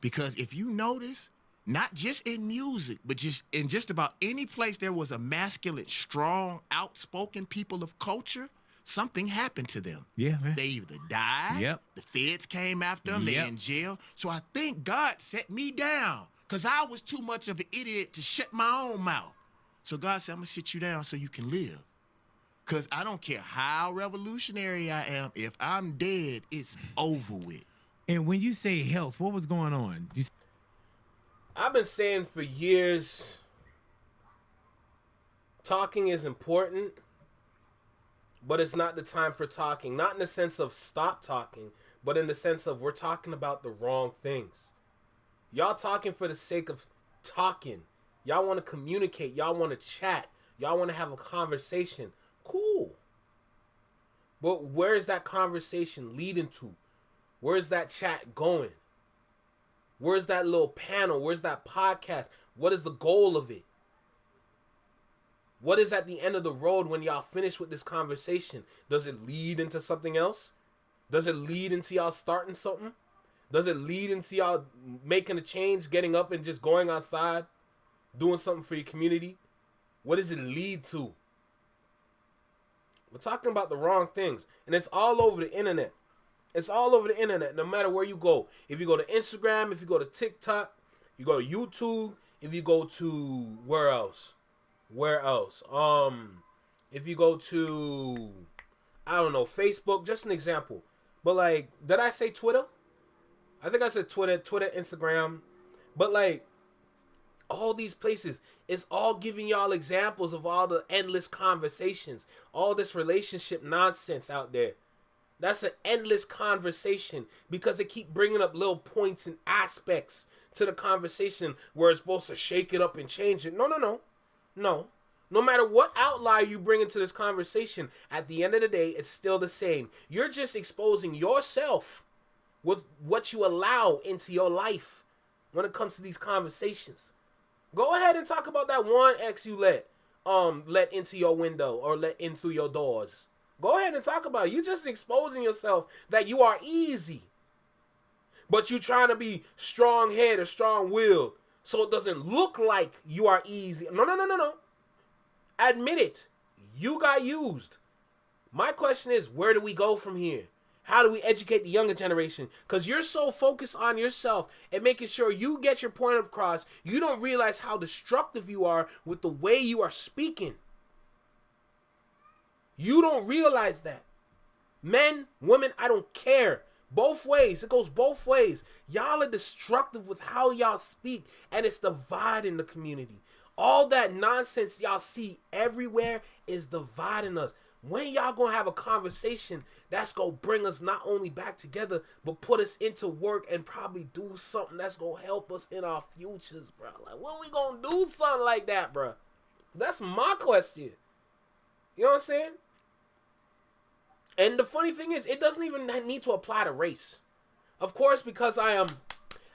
Because if you notice, not just in music, but just in just about any place there was a masculine, strong, outspoken people of culture, something happened to them. Yeah, man. They either died, the feds came after them, they in jail. So I think God set me down because I was too much of an idiot to shut my own mouth. So God said, I'm going to sit you down so you can live. Because I don't care how revolutionary I am. If I'm dead, it's over with. And when you say health, what was going on? I've been saying for years, talking is important, but it's not the time for talking. Not in the sense of stop talking, but in the sense of we're talking about the wrong things. Y'all talking for the sake of talking. Y'all want to communicate. Y'all want to chat. Y'all want to have a conversation. Cool. But where's that conversation leading to? Where's that chat going? Where's that little panel? Where's that podcast? What is the goal of it? What is at the end of the road when y'all finish with this conversation? Does it lead into something else? Does it lead into y'all starting something? Does it lead into y'all making a change, getting up and just going outside, doing something for your community? What does it lead to? We're talking about the wrong things. And it's all over the internet. It's all over the internet, no matter where you go. If you go to Instagram, if you go to TikTok, you go to YouTube, if you go to where else? If you go to, I don't know, Facebook, just an example. But like, did I say Twitter? I think I said Twitter, Instagram. But like, all these places, it's all giving y'all examples of all the endless conversations, all this relationship nonsense out there. That's an endless conversation because they keep bringing up little points and aspects to the conversation where it's supposed to shake it up and change it. No. No matter what outlier you bring into this conversation, at the end of the day, it's still the same. You're just exposing yourself with what you allow into your life when it comes to these conversations. Go ahead and talk about that one ex you let into your window or let in through your doors. Go ahead and talk about it. You're just exposing yourself that you are easy. But you trying to be strong-headed or strong-willed so it doesn't look like you are easy. No. Admit it. You got used. My question is, where do we go from here? How do we educate the younger generation? Because you're so focused on yourself and making sure you get your point across, you don't realize how destructive you are with the way you are speaking. You don't realize that. Men, women, I don't care. Both ways. It goes both ways. Y'all are destructive with how y'all speak, and it's dividing the community. All that nonsense y'all see everywhere is dividing us. When y'all gonna have a conversation that's gonna bring us not only back together, but put us into work and probably do something that's gonna help us in our futures, bro? Like, when we gonna do something like that, bro? That's my question. You know what I'm saying? And the funny thing is, it doesn't even need to apply to race. Of course, because I'm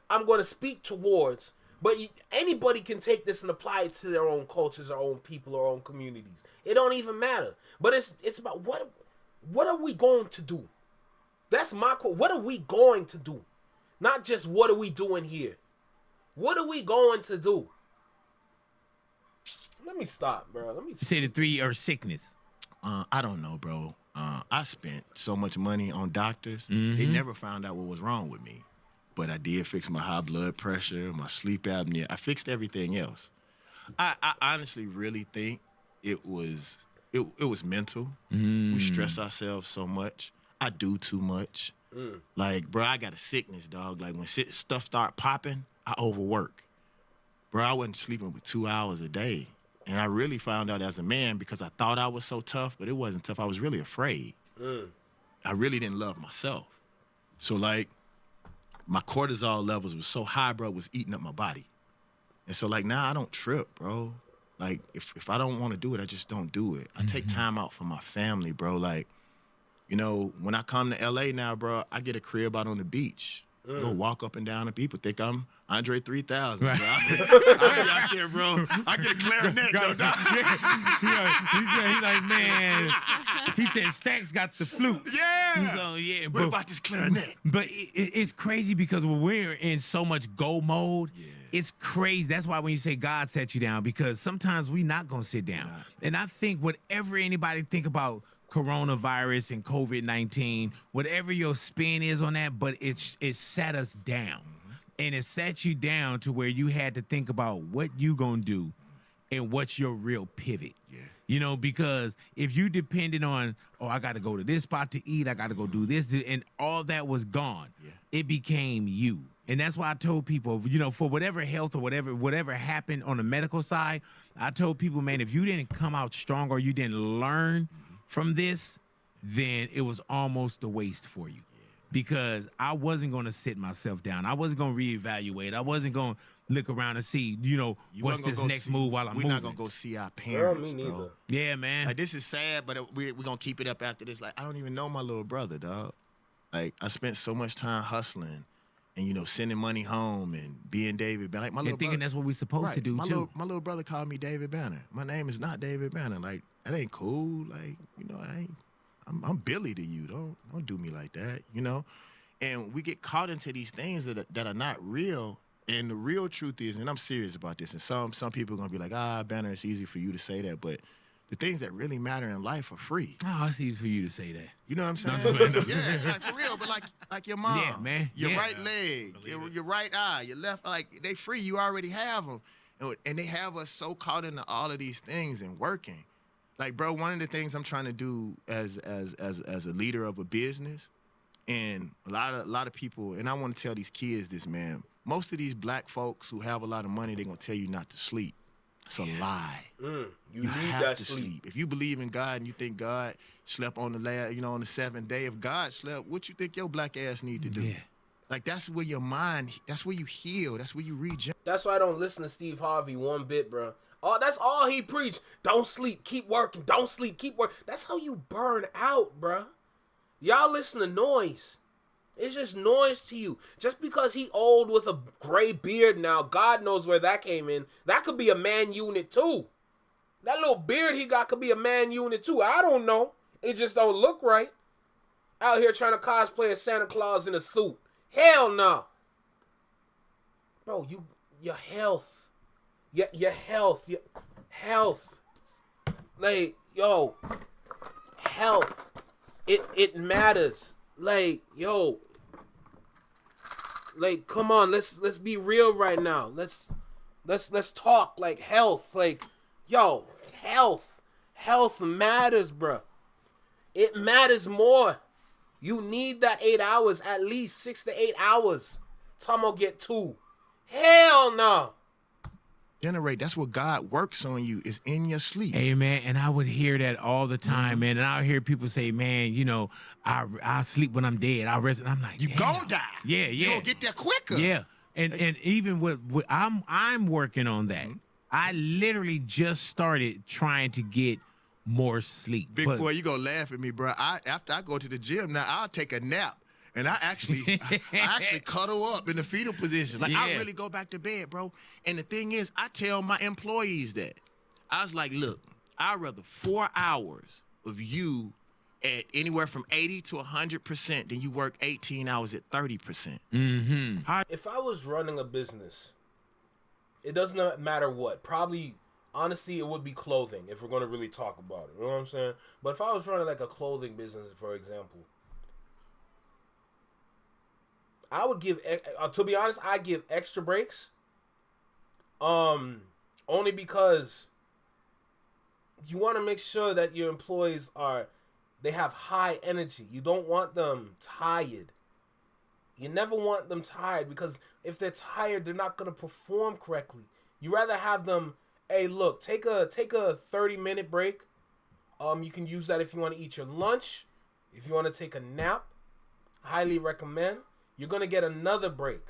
going to speak towards, but anybody can take this and apply it to their own cultures, their own people, their own communities. It don't even matter. But it's about what are we going to do? That's my quote. What are we going to do? Not just what are we doing here. What are we going to do? Let me stop, bro. Let me say the three are sickness. I don't know, bro. I spent so much money on doctors. Mm-hmm. They never found out what was wrong with me. But I did fix my high blood pressure, my sleep apnea. I fixed everything else. I honestly really think it was mental. We stress ourselves so much. I do too much. Like, bro, I got a sickness, dog. Like, when stuff start popping, I overwork. Bro, I wasn't sleeping for 2 hours a day. And I really found out as a man because I thought I was so tough, but it wasn't tough. I was really afraid. I really didn't love myself. So, like, my cortisol levels was so high, bro, it was eating up my body. And so, like, now I don't trip, bro. Like, if I don't want to do it, I just don't do it. I take time out for my family, bro. Like, you know, when I come to L.A. now, bro, I get a crib out on the beach. I go walk up and down and people think I'm Andre 3000. Right. Bro. I be out there, bro. I get a clarinet, though. He's like, man. He said Stacks got the flute. Yeah. Yeah. What about this clarinet? But it's crazy because when we're in so much go mode, it's crazy. That's why when you say God set you down, because sometimes we not going to sit down. And I think whatever anybody think about coronavirus and COVID-19, whatever your spin is on that, but it sat us down. And it sat you down to where you had to think about what you gonna do and what's your real pivot. You know, because if you depended on, I got to go to this spot to eat, I got to go do this, and all that was gone, it became you. And that's why I told people, you know, for whatever health or whatever happened on the medical side, I told people, man, if you didn't come out strong or you didn't learn from this, then it was almost a waste for you. Because I wasn't going to sit myself down. I wasn't going to reevaluate. I wasn't going to look around and see, you know, what's this next move while I'm moving. We're not going to go see our parents, me neither. bro. Yeah, man. Like, this is sad, but we're going to keep it up after this. Like, I don't even know my little brother, dog. Like, I spent so much time hustling and, you know, sending money home and being David Banner. Like, my little thinking brother, that's what we're supposed to do, too. My little brother called me David Banner. My name is not David Banner. Like, that ain't cool. Like, you know, I'm Billy to you. Don't do me like that, you know? And we get caught into these things that are not real. And the real truth is, and I'm serious about this, and some people are going to be like, Banner, it's easy for you to say that, but the things that really matter in life are free. Oh, it's easy for you to say that. You know what I'm saying? Yeah, like for real, but like your mom. Yeah, man. Your right leg, your right eye, your left, like they free, you already have them. And they have us so caught into all of these things and working. Like, bro, one of the things I'm trying to do as a leader of a business, and a lot of people, and I want to tell these kids this, man. Most of these black folks who have a lot of money, they're going to tell you not to sleep. It's a lie. You You need have that to sleep. sleep. If you believe in God and you think God slept on on the seventh day, if God slept, what you think your black ass need to do? Yeah. Like that's where your mind, that's where you heal, that's where you regenerate. That's why I don't listen to Steve Harvey one bit, bro. That's all he preached. Don't sleep, keep working. Don't sleep, keep working. That's how you burn out, bro. Y'all listen to noise. It's just noise to you. Just because he old with a gray beard now, God knows where that came in. That could be a man unit too. That little beard he got could be a man unit too. I don't know. It just don't look right. Out here trying to cosplay as Santa Claus in a suit. Hell no. Bro, your health. Your health. Like, yo, health. It matters. Like, yo. Like, come on, let's be real right now. Let's talk like health. Like, yo, health. Health matters, bro. It matters more. You need that 8 hours, at least 6 to 8 hours. Time I'll get 2. Hell no. Generate. That's what God works on you, is in your sleep. Hey, man, and I would hear that all the time, man. And I would hear people say, man, I sleep when I'm dead. I rest. And I'm like, You damn. gonna die. Yeah. You gonna get there quicker. Yeah. And even with I'm working on that. I literally just started trying to get more sleep. Big boy, you gonna laugh at me, bro. After I go to the gym now, I'll take a nap. And I actually cuddle up in the fetal position. Like, I really go back to bed, bro. And the thing is, I tell my employees that. I was like, look, I'd rather 4 hours of you at anywhere from 80 to 100% than you work 18 hours at 30%. Mm-hmm. If I was running a business, it doesn't matter what. Probably, honestly, it would be clothing, if we're going to really talk about it. You know what I'm saying? But if I was running like a clothing business, for example, I would give, to be honest, I give extra breaks. Only because you want to make sure that your employees they have high energy. You don't want them tired. You never want them tired, because if they're tired, they're not going to perform correctly. You rather have them, hey, look, take a 30-minute break. You can use that if you want to eat your lunch, if you want to take a nap. Highly recommend. You're going to get another break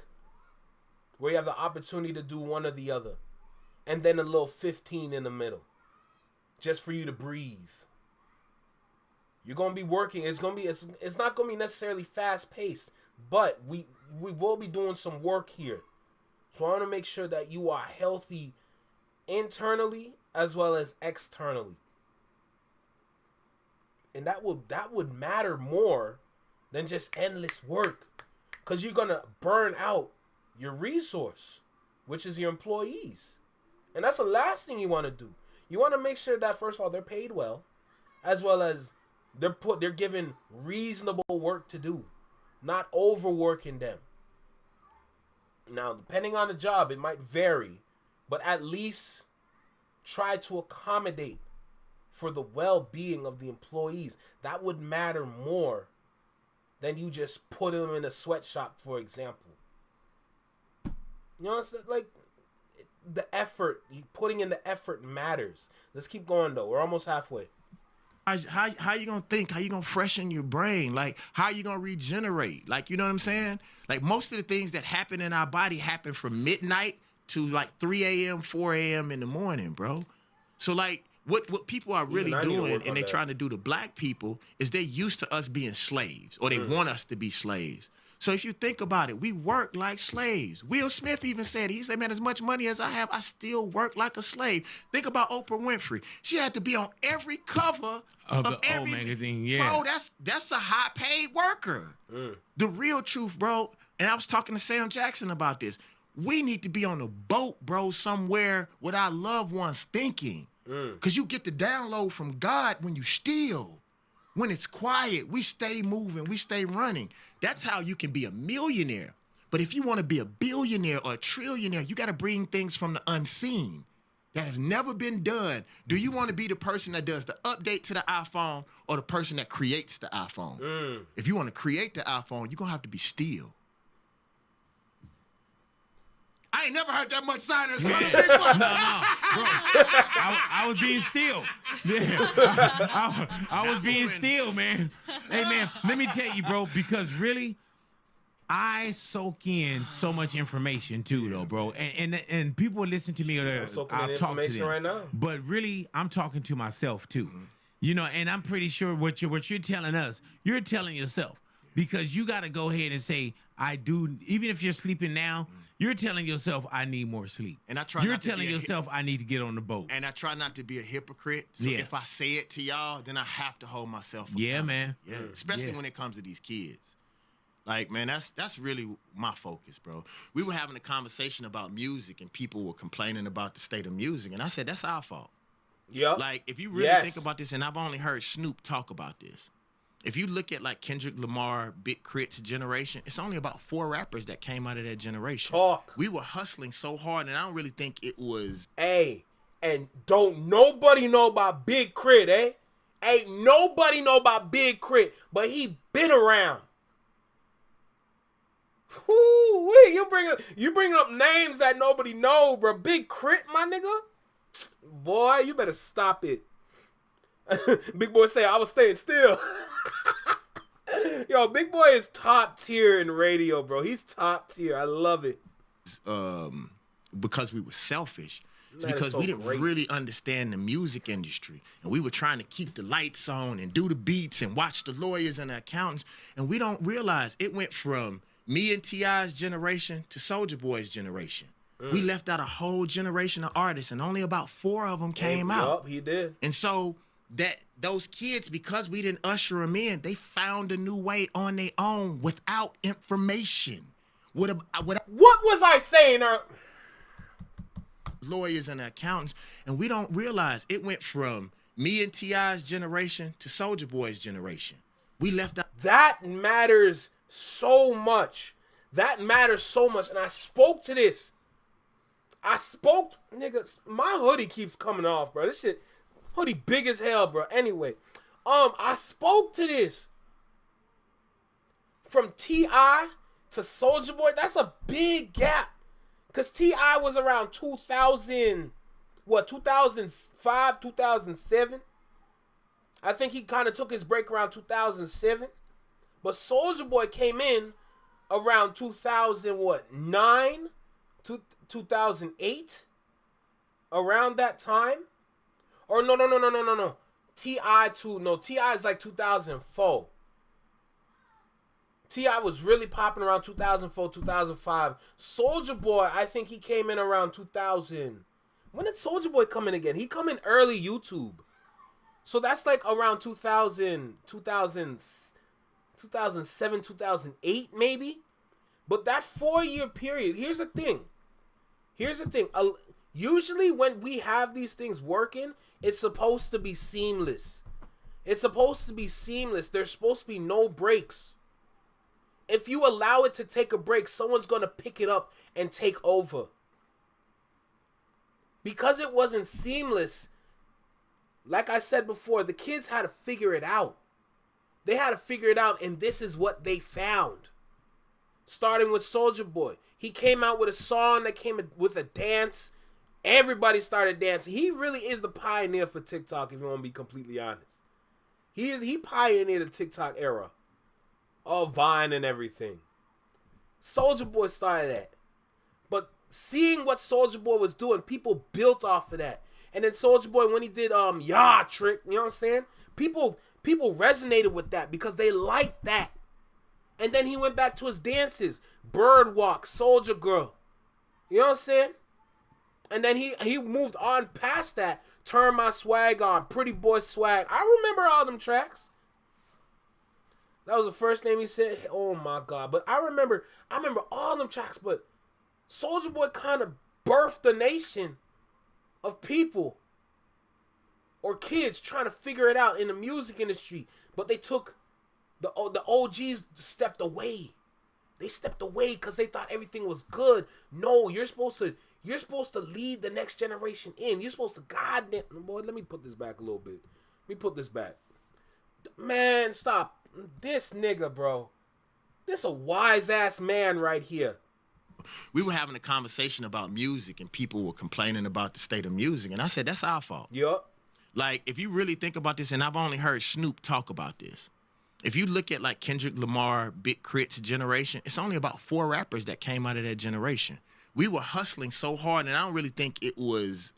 where you have the opportunity to do one or the other. And then a little 15 in the middle. Just for you to breathe. You're going to be working. It's not going to be necessarily fast paced. But we will be doing some work here. So I want to make sure that you are healthy internally as well as externally. And that would matter more than just endless work. Because you're going to burn out your resource, which is your employees. And that's the last thing you want to do. You want to make sure that, first of all, they're paid well, as well as they're given reasonable work to do, not overworking them. Now, depending on the job, it might vary, but at least try to accommodate for the well-being of the employees. That would matter more than you just put them in a sweatshop, for example. You know, it's like the effort, putting in the effort matters. Let's keep going though. We're almost halfway. How you gonna think? How you gonna freshen your brain? Like, how you gonna regenerate? Like, you know what I'm saying? Like, most of the things that happen in our body happen from midnight to like 3 a.m., 4 a.m. in the morning, bro. So like, what people are really doing, and they're trying to do to black people, is they're used to us being slaves, or they want us to be slaves. So if you think about it, we work like slaves. Will Smith even said, he said, man, as much money as I have, I still work like a slave. Think about Oprah Winfrey. She had to be on every cover of every magazine. Yeah, bro, that's a high paid worker. The real truth, bro. And I was talking to Sam Jackson about this. We need to be on a boat, bro, somewhere with our loved ones thinking. Because you get the download from God when you still. When it's quiet, we stay moving, we stay running. That's how you can be a millionaire. But if you want to be a billionaire or a trillionaire, you got to bring things from the unseen that have never been done. Do you want to be the person that does the update to the iPhone, or the person that creates the iPhone? If you want to create the iPhone, you're going to have to be still. I ain't never heard that much silence. Man, Big Boy. no, bro. I was being still. Yeah, I was being still, man. Hey, man, let me tell you, bro, because really, I soak in so much information too, though, bro. And people will listen to me or I'll talk to them. Right now. But really, I'm talking to myself too. You know, and I'm pretty sure what you're telling us, you're telling yourself. Because you got to go ahead and say, I do, even if you're sleeping now, you're telling yourself, I need more sleep. And I try You're not to telling be a yourself, I need to get on the boat. And I try not to be a hypocrite. So if I say it to y'all, then I have to hold myself accountable. Yeah, man. Yeah, especially when it comes to these kids. Like, man, that's really my focus, bro. We were having a conversation about music, and people were complaining about the state of music, and I said, that's our fault. Yeah. Like, if you really think about this, and I've only heard Snoop talk about this, if you look at like Kendrick, Lamar, Big Crit's generation, it's only about 4 rappers that came out of that generation. We were hustling so hard, and I don't really think it was. Hey, and don't nobody know about Big Crit, eh? Ain't nobody know about Big Crit, but he been around. Woo-wee, you bringing up names that nobody know, bro. Big Crit, my nigga. Boy, you better stop it. Big Boy say I was staying still. Yo, Big Boy is top tier in radio, bro. He's top tier. I love it. Because we were selfish. It's Man, because so we didn't great. really understand the music industry. And we were trying to keep the lights on and do the beats and watch the lawyers and the accountants. And we don't realize it went from me and T.I.'s generation to Soulja Boy's generation. We left out a whole generation of artists, and only about 4 of them came out. Yup, he did. And so those kids, because we didn't usher them in, they found a new way on their own without information. What was I saying? Lawyers and accountants, and we don't realize it went from me and T.I.'s generation to Soulja Boy's generation. We left out. That matters so much. That matters so much. And I spoke to this. Niggas, my hoodie keeps coming off, bro. This shit, hoodie big as hell, bro. Anyway, I spoke to this. From T.I. to Soulja Boy, that's a big gap. Because T.I. was around 2005, 2007. I think he kind of took his break around 2007. But Soulja Boy came in around 2009, 2008, around that time. Or no. T.I. is like 2004. T.I. was really popping around 2004, 2005. Soulja Boy, I think he came in around 2000. When did Soulja Boy come in again? He come in early YouTube. So that's like around 2007, 2008 maybe. But that 4-year period, here's the thing. Usually when we have these things working, it's supposed to be seamless. There's supposed to be no breaks. If you allow it to take a break, someone's going to pick it up and take over. Because it wasn't seamless, like I said before, the kids had to figure it out. They had to figure it out, and this is what they found. Starting with Soulja Boy. He came out with a song that came with a dance. Everybody started dancing. He really is the pioneer for TikTok, if you want to be completely honest. He pioneered the TikTok era. All Vine and everything. Soulja Boy started that. But seeing what Soulja Boy was doing, people built off of that. And then Soulja Boy, when he did Yah Trick, you know what I'm saying? People resonated with that because they liked that. And then he went back to his dances. Birdwalk, Soulja Girl. You know what I'm saying? And then he moved on past that. Turn My Swag On, Pretty Boy Swag. I remember all them tracks. That was the first name he said. Oh my God. But I remember all them tracks, but Soulja Boy kind of birthed a nation of people or kids trying to figure it out in the music industry. But they took, the OGs stepped away. They stepped away because they thought everything was good. No, you're supposed to lead the next generation in. You're supposed to goddamn, boy, let me put this back a little bit. Let me put this back. Man, stop. This nigga, bro. This a wise ass man right here. we were having a conversation about music, and people were complaining about the state of music, and I said that's our fault. Yup. Like, if you really think about this, and I've only heard Snoop talk about this. If you look at like Kendrick Lamar, Big Crit's generation, it's only about 4 rappers that came out of that generation. We were hustling so hard, and I don't really think it was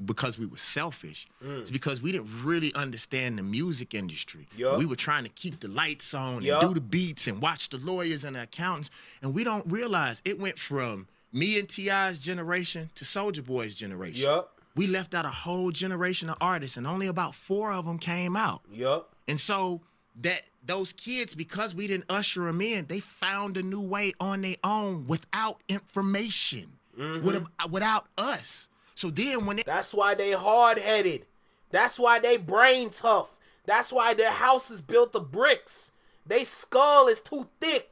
because we were selfish. It's because we didn't really understand the music industry. Yup. We were trying to keep the lights on Yup. and do the beats and watch the lawyers and the accountants, and we don't realize it went from me and T.I.'s generation to Soulja Boy's generation. Yup. We left out a whole generation of artists, and only about 4 of them came out. Yup. And so that those kids, because we didn't usher them in, they found a new way on their own without information, without us. So then when that's why they hard-headed. That's why they brain tough. That's why their house is built of bricks. They skull is too thick.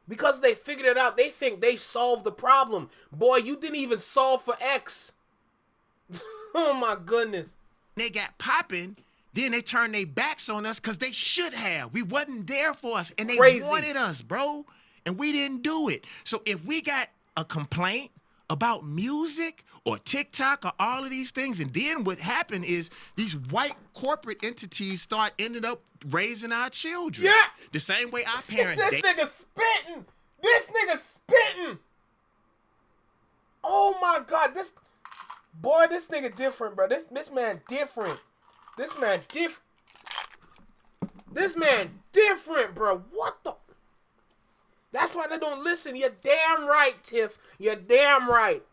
Because they figured it out, they think they solved the problem. Boy, you didn't even solve for X. Oh my goodness. They got popping, then they turned their backs on us because they should have. We wasn't there for us, and they wanted us, bro, and we didn't do it. So if we got a complaint about music or TikTok or all of these things, and then what happened is these white corporate entities ended up raising our children. Yeah. The same way our parents. This nigga spitting. This nigga spitting. Oh my God. This nigga different, bro. This man different. This man different, bro. What the? That's why they don't listen. You're damn right, Tiff. You're damn right.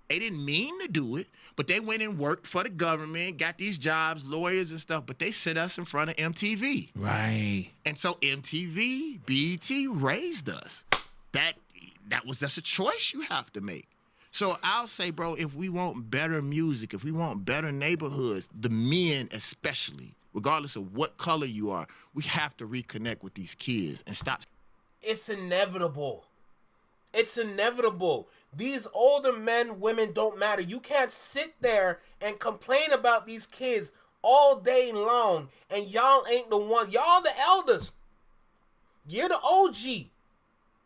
They didn't mean to do it, but they went and worked for the government, got these jobs, lawyers and stuff, but they set us in front of MTV. Right. And so MTV, BET raised us. That's a choice you have to make. So I'll say, bro, if we want better music, if we want better neighborhoods, the men especially, regardless of what color you are, we have to reconnect with these kids and stop. It's inevitable. It's inevitable. These older men, women don't matter. You can't sit there and complain about these kids all day long, and y'all ain't the one. Y'all the elders. You're the OG.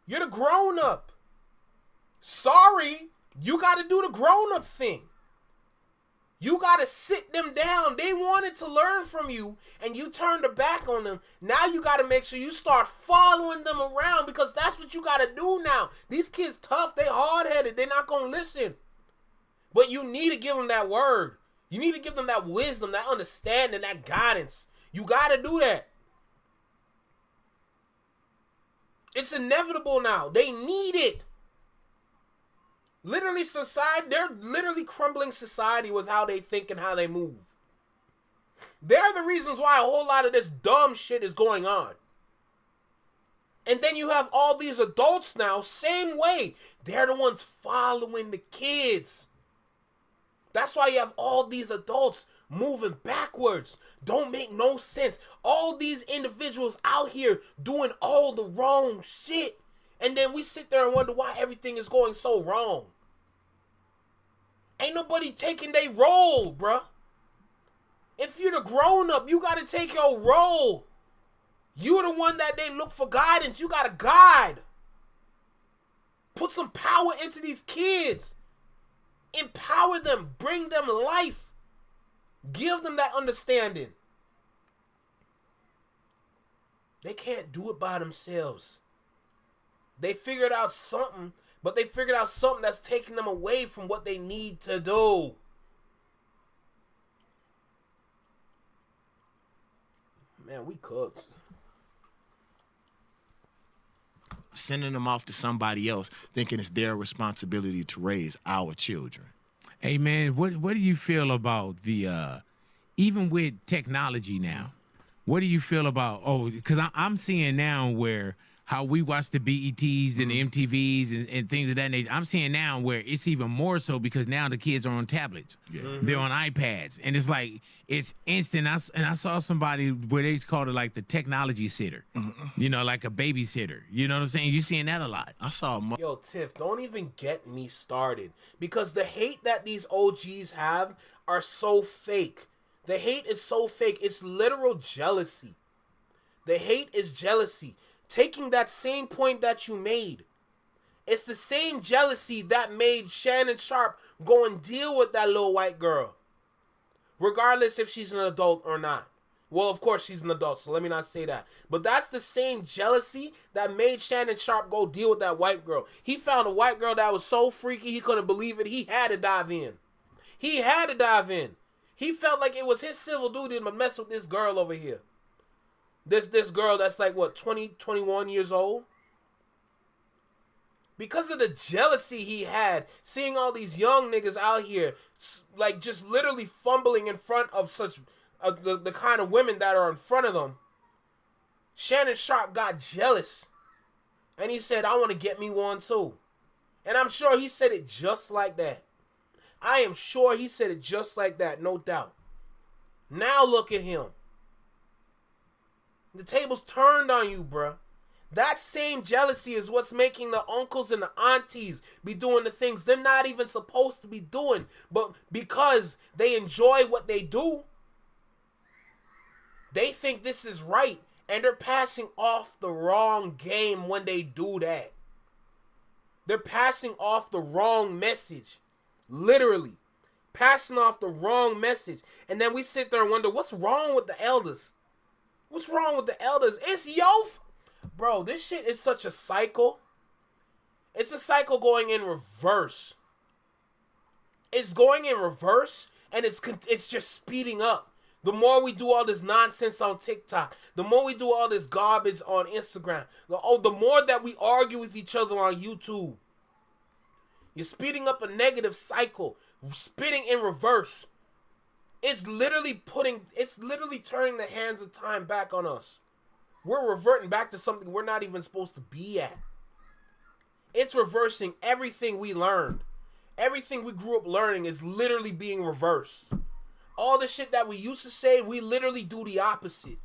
You're the grown-up. Sorry, you got to do the grown-up thing. You got to sit them down. They wanted to learn from you, and you turned your back on them. Now you got to make sure you start following them around, because that's what you got to do now. These kids tough. They hard-headed. They're not going to listen. But you need to give them that word. You need to give them that wisdom, that understanding, that guidance. You got to do that. It's inevitable now. They need it. Literally, society, they're literally crumbling society with how they think and how they move. They're the reasons why a whole lot of this dumb shit is going on. And then you have all these adults now, same way. They're the ones following the kids. That's why you have all these adults moving backwards. Don't make no sense. All these individuals out here doing all the wrong shit. And then we sit there and wonder why everything is going so wrong. Ain't nobody taking their role, bruh. If you're the grown-up, you got to take your role. You're the one that they look for guidance. You got to guide. Put some power into these kids. Empower them. Bring them life. Give them that understanding. They can't do it by themselves. They figured out something, but they figured out something that's taking them away from what they need to do. Man, we cooked. Sending them off to somebody else, thinking it's their responsibility to raise our children. Hey, man, what do you feel about the, even with technology now, what do you feel about, because I'm seeing now where how we watch the BETs and the MTVs and things of that nature. I'm seeing now where it's even more so because now the kids are on tablets. Yeah. They're on iPads. And it's like, it's instant. I saw somebody where they called it like the technology sitter. You know, like a babysitter. You know what I'm saying? You're seeing that a lot. I saw Yo, Tiff, don't even get me started. Because the hate that these OGs have are so fake. The hate is so fake. It's literal jealousy. The hate is jealousy. Taking that same point that you made It's the same jealousy that made Shannon Sharp go and deal with that little white girl. Regardless if she's an adult or not. Well, of course she's an adult, so let me not say that. But that's the same jealousy that made Shannon Sharp go deal with that white girl. He found a white girl that was so freaky he couldn't believe it. He had to dive in. He had to dive in. He felt like it was his civil duty to mess with this girl over here. This girl that's like, what, 20, 21 years old? Because of the jealousy he had, seeing all these young niggas out here, like, just literally fumbling in front of such the kind of women that are in front of them, Shannon Sharp got jealous. And he said, I want to get me one too. And I'm sure he said it just like that. I am sure he said it just like that, no doubt. Now look at him. The table's turned on you, bruh. That same jealousy is what's making the uncles and the aunties be doing the things they're not even supposed to be doing. But because they enjoy what they do, they think this is right. And they're passing off the wrong game when they do that. They're passing off the wrong message. Literally. Passing off the wrong message. And then we sit there and wonder, what's wrong with the elders? What's wrong with the elders? It's bro, this shit is such a cycle. It's a cycle going in reverse. It's going in reverse, and it's just speeding up. The more we do all this nonsense on TikTok, the more we do all this garbage on Instagram, the more that we argue with each other on YouTube. You're speeding up a negative cycle, spitting in reverse. It's literally turning the hands of time back on us. We're reverting back to something we're not even supposed to be at. It's reversing everything we learned. Everything we grew up learning is literally being reversed. All the shit that we used to say, we literally do the opposite.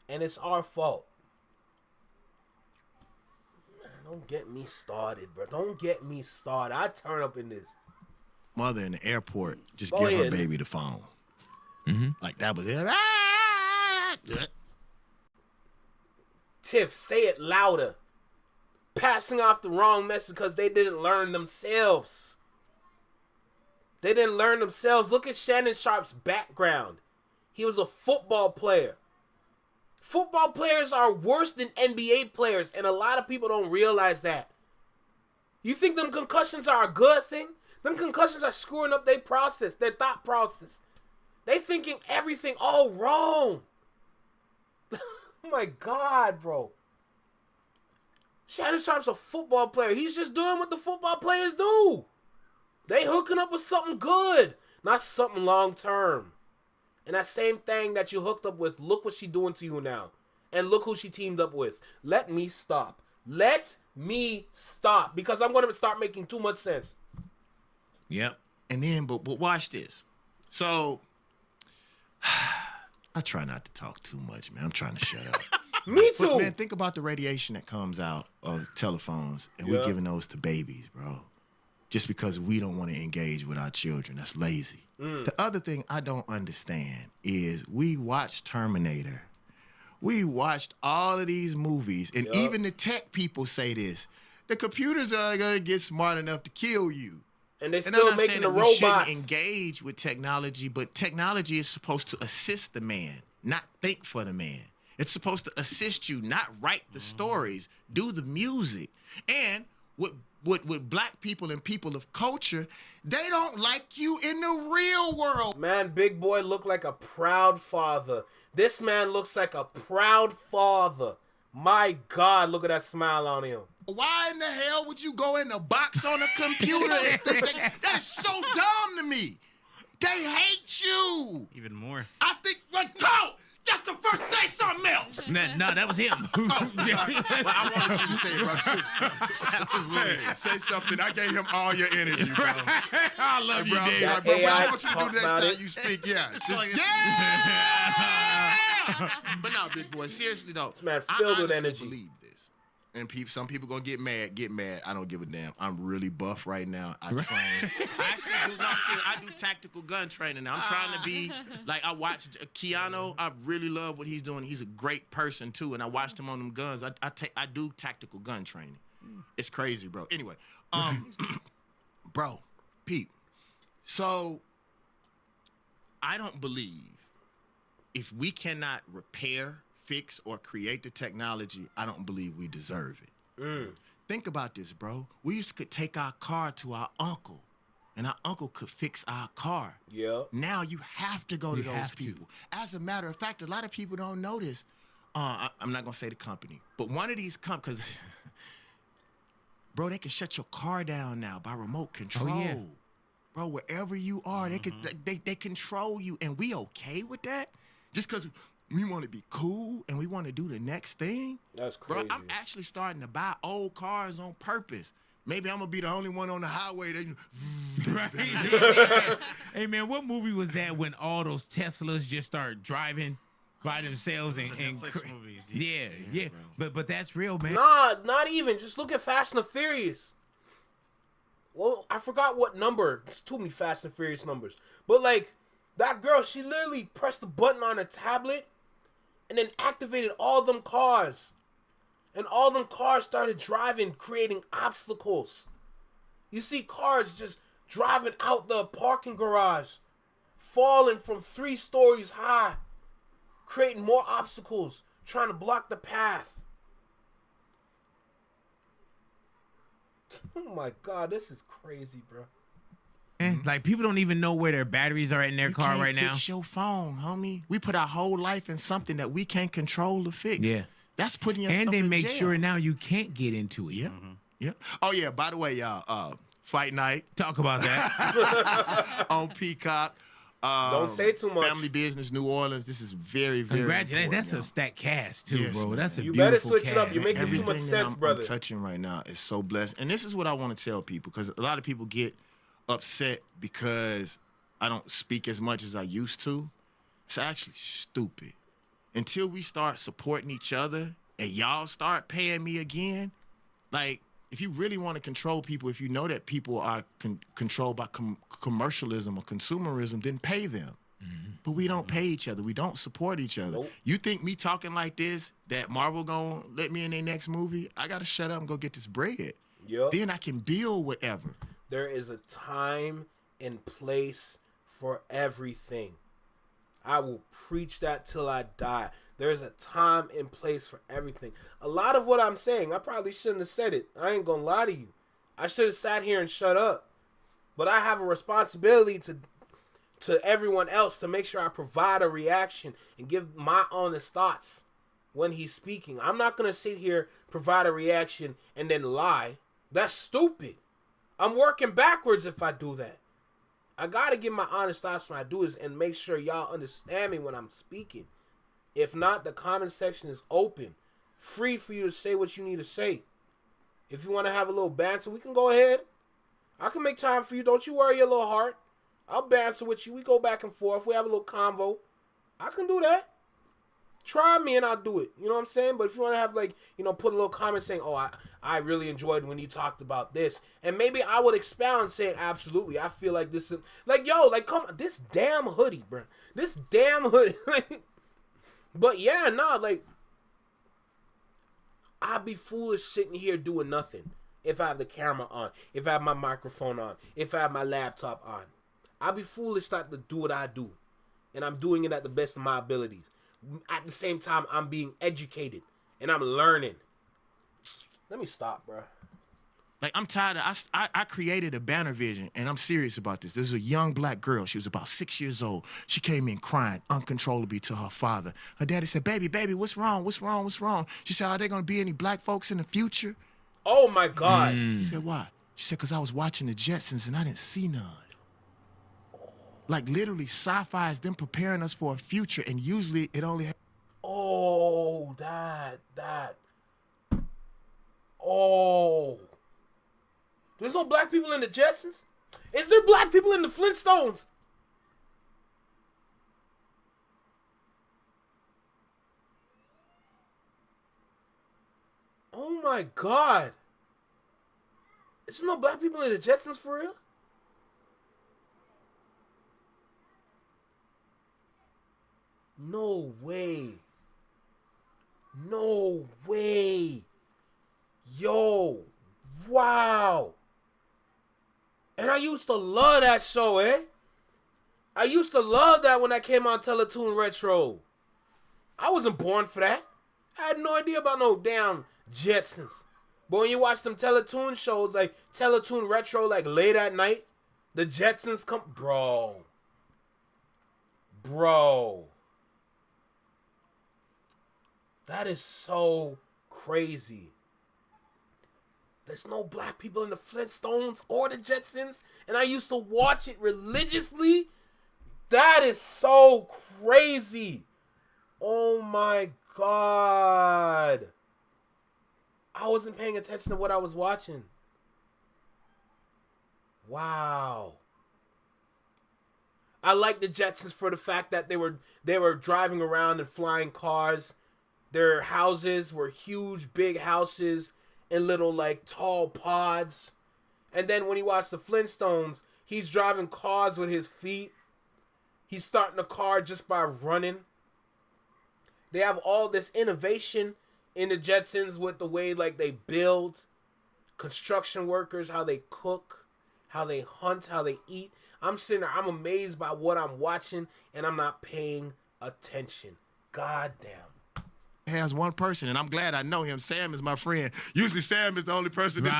And it's our fault. Man, don't get me started, bro. Don't get me started. I turn up in this. Mother in the airport just Go give her ahead. baby the phone. Like that was it. Tiff, say it louder. Passing off the wrong message because they didn't learn themselves. They didn't learn themselves. Look at Shannon Sharp's background. He was a football player. Football players are worse than NBA players, and a lot of people don't realize that. You think them concussions are a good thing? Them concussions are screwing up their process, their thought process. They thinking everything all wrong. Oh my God, bro. Shannon Sharp's a football player. He's just doing what the football players do. They hooking up with something good, not something long term. And that same thing that you hooked up with, look what she doing to you now. And look who she teamed up with. Let me stop. Let me stop. Because I'm going to start making too much sense. Yep. And then, but watch this. So, I try not to talk too much, man. I'm trying to shut up. Me too. But, man, think about the radiation that comes out of telephones, and we're giving those to babies, bro. Just because we don't want to engage with our children. That's lazy. The other thing I don't understand is we watched Terminator. We watched all of these movies, and even the tech people say this. The computers are going to get smart enough to kill you. And they're still making the robots. We shouldn't engage with technology, but technology is supposed to assist the man, not think for the man. It's supposed to assist you, not write the stories, do the music. And with black people and people of culture, they don't like you in the real world. Man, Bigboy looked like a proud father. This man looks like a proud father. My God, look at that smile on him. Why in the hell would you go in a box on a computer and think that's so dumb to me? They hate you. Even more. I think, talk. That's the first. Say something else. No, that was him. Oh, sorry. Well, I wanted you to say it, bro. Say something. I gave him all your energy, bro. I love you, Dave. Bro, what I want you to do next time you speak, But no, big boy, seriously though, This man filled with honestly energy. believe this. And some people gonna get mad. I don't give a damn. I'm really buff right now. I train. I actually do. No, I'm serious. I do tactical gun training now. I'm trying to be like I watched Keanu. I really love what he's doing. He's a great person too, and I watched him on them guns. I do tactical gun training. It's crazy, bro. Anyway, bro, Pete. So I don't believe if we cannot repair, fix, or create the technology, I don't believe we deserve it. Think about this, bro. We used to take our car to our uncle, and our uncle could fix our car. Yeah. Now you have to go to those people. As a matter of fact, a lot of people don't know this. I'm not gonna say the company, but one of these companies, bro, they can shut your car down now by remote control. Oh, yeah. Bro, wherever you are, they control you, and we okay with that? Just because we want to be cool and we want to do the next thing? That's crazy. Bro, I'm actually starting to buy old cars on purpose. Maybe I'm going to be the only one on the highway. Right. Hey, man, what movie was that when all those Teslas just start driving by themselves and yeah. But that's real, man. Nah, not even. Just look at Fast and the Furious. Well, I forgot what number. There's too many Fast and Furious numbers. But like that girl, she literally pressed the button on her tablet and then activated all them cars. And all them cars started driving, creating obstacles. You see cars just driving out the parking garage, falling from 3 stories high, creating more obstacles, trying to block the path. Oh my God, this is crazy, bro. Like, people don't even know where their batteries are in their car right now. Fix your phone, homie. We put our whole life in something that we can't control or fix. Yeah. That's putting yourself And they in make jail. sure now you can't get into it. Yeah. Yeah. Oh, yeah. By the way, y'all, Fight Night. Talk about that. On Peacock. Don't say too much. Family Business, New Orleans. This is very, very Congratulations. important, That's y'all. a stacked cast, too, Yes, bro. man. That's a You beautiful better switch cast. it up. You're making too much Everything sense, that I'm brother. touching right now is so blessed. And this is what I want to tell people, because a lot of people get upset because I don't speak as much as I used to. It's actually stupid. Until we start supporting each other and y'all start paying me again, like, if you really want to control people, if you know that people are controlled by commercialism or consumerism, then pay them. But we don't pay each other. We don't support each other. Nope. You think me talking like this, that Marvel gonna let me in their next movie? I gotta shut up and go get this bread. Yep. Then I can build whatever. There is a time and place for everything. I will preach that till I die. There's a time and place for everything. A lot of what I'm saying, I probably shouldn't have said it. I ain't gonna lie to you. I should have sat here and shut up. But I have a responsibility to everyone else to make sure I provide a reaction and give my honest thoughts when he's speaking. I'm not gonna sit here, provide a reaction, and then lie. That's stupid. I'm working backwards if I do that. I gotta give my honest thoughts when I do this and make sure y'all understand me when I'm speaking. If not, the comment section is open. Free for you to say what you need to say. If you want to have a little banter, we can go ahead. I can make time for you. Don't you worry your little heart. I'll banter with you. We go back and forth. We have a little convo. I can do that. Try me and I'll do it. You know what I'm saying? But if you want to have, like, you know, put a little comment saying, oh, I really enjoyed when you talked about this. And maybe I would expound saying, absolutely. I feel like this is, like, yo, like, come on. This damn hoodie, bro. This damn hoodie. But yeah, nah, like, I'd be foolish sitting here doing nothing if I have the camera on, if I have my microphone on, if I have my laptop on. I'd be foolish not to do what I do. And I'm doing it at the best of my abilities. At the same time, I'm being educated and I'm learning. Let me stop, bro. Like, I'm tired of, I created a banner vision, and I'm serious about this. There's a young black girl. She was about 6 years old. She came in crying uncontrollably to her father. Her daddy said, baby, what's wrong? What's wrong? What's wrong? She said, are there going to be any black folks in the future? Oh, my God. He said, why? She said, because I was watching the Jetsons, and I didn't see none. Like, literally, sci-fi is them preparing us for a future, and usually it only... Oh, that. Oh. There's no black people in the Jetsons? Is there black people in the Flintstones? Oh my God. There's no black people in the Jetsons for real? No way. No way. Yo. Wow. And I used to love that show, eh? I used to love that when that came on Teletoon Retro. I wasn't born for that. I had no idea about no damn Jetsons. But when you watch them Teletoon shows, like Teletoon Retro, like late at night, the Jetsons come... Bro. That is so crazy. There's no black people in the Flintstones or the Jetsons, and I used to watch it religiously. That is so crazy. Oh my God. I wasn't paying attention to what I was watching. Wow. I like the Jetsons for the fact that they were driving around in flying cars. Their houses were huge, big houses in little like tall pods. And then when you watch the Flintstones, he's driving cars with his feet. He's starting a car just by running. They have all this innovation in the Jetsons with the way like they build, construction workers, how they cook, how they hunt, how they eat. I'm sitting there, I'm amazed by what I'm watching, and I'm not paying attention. God damn. Has one person, and I'm glad I know him. Sam is my friend. Usually Sam is the only person in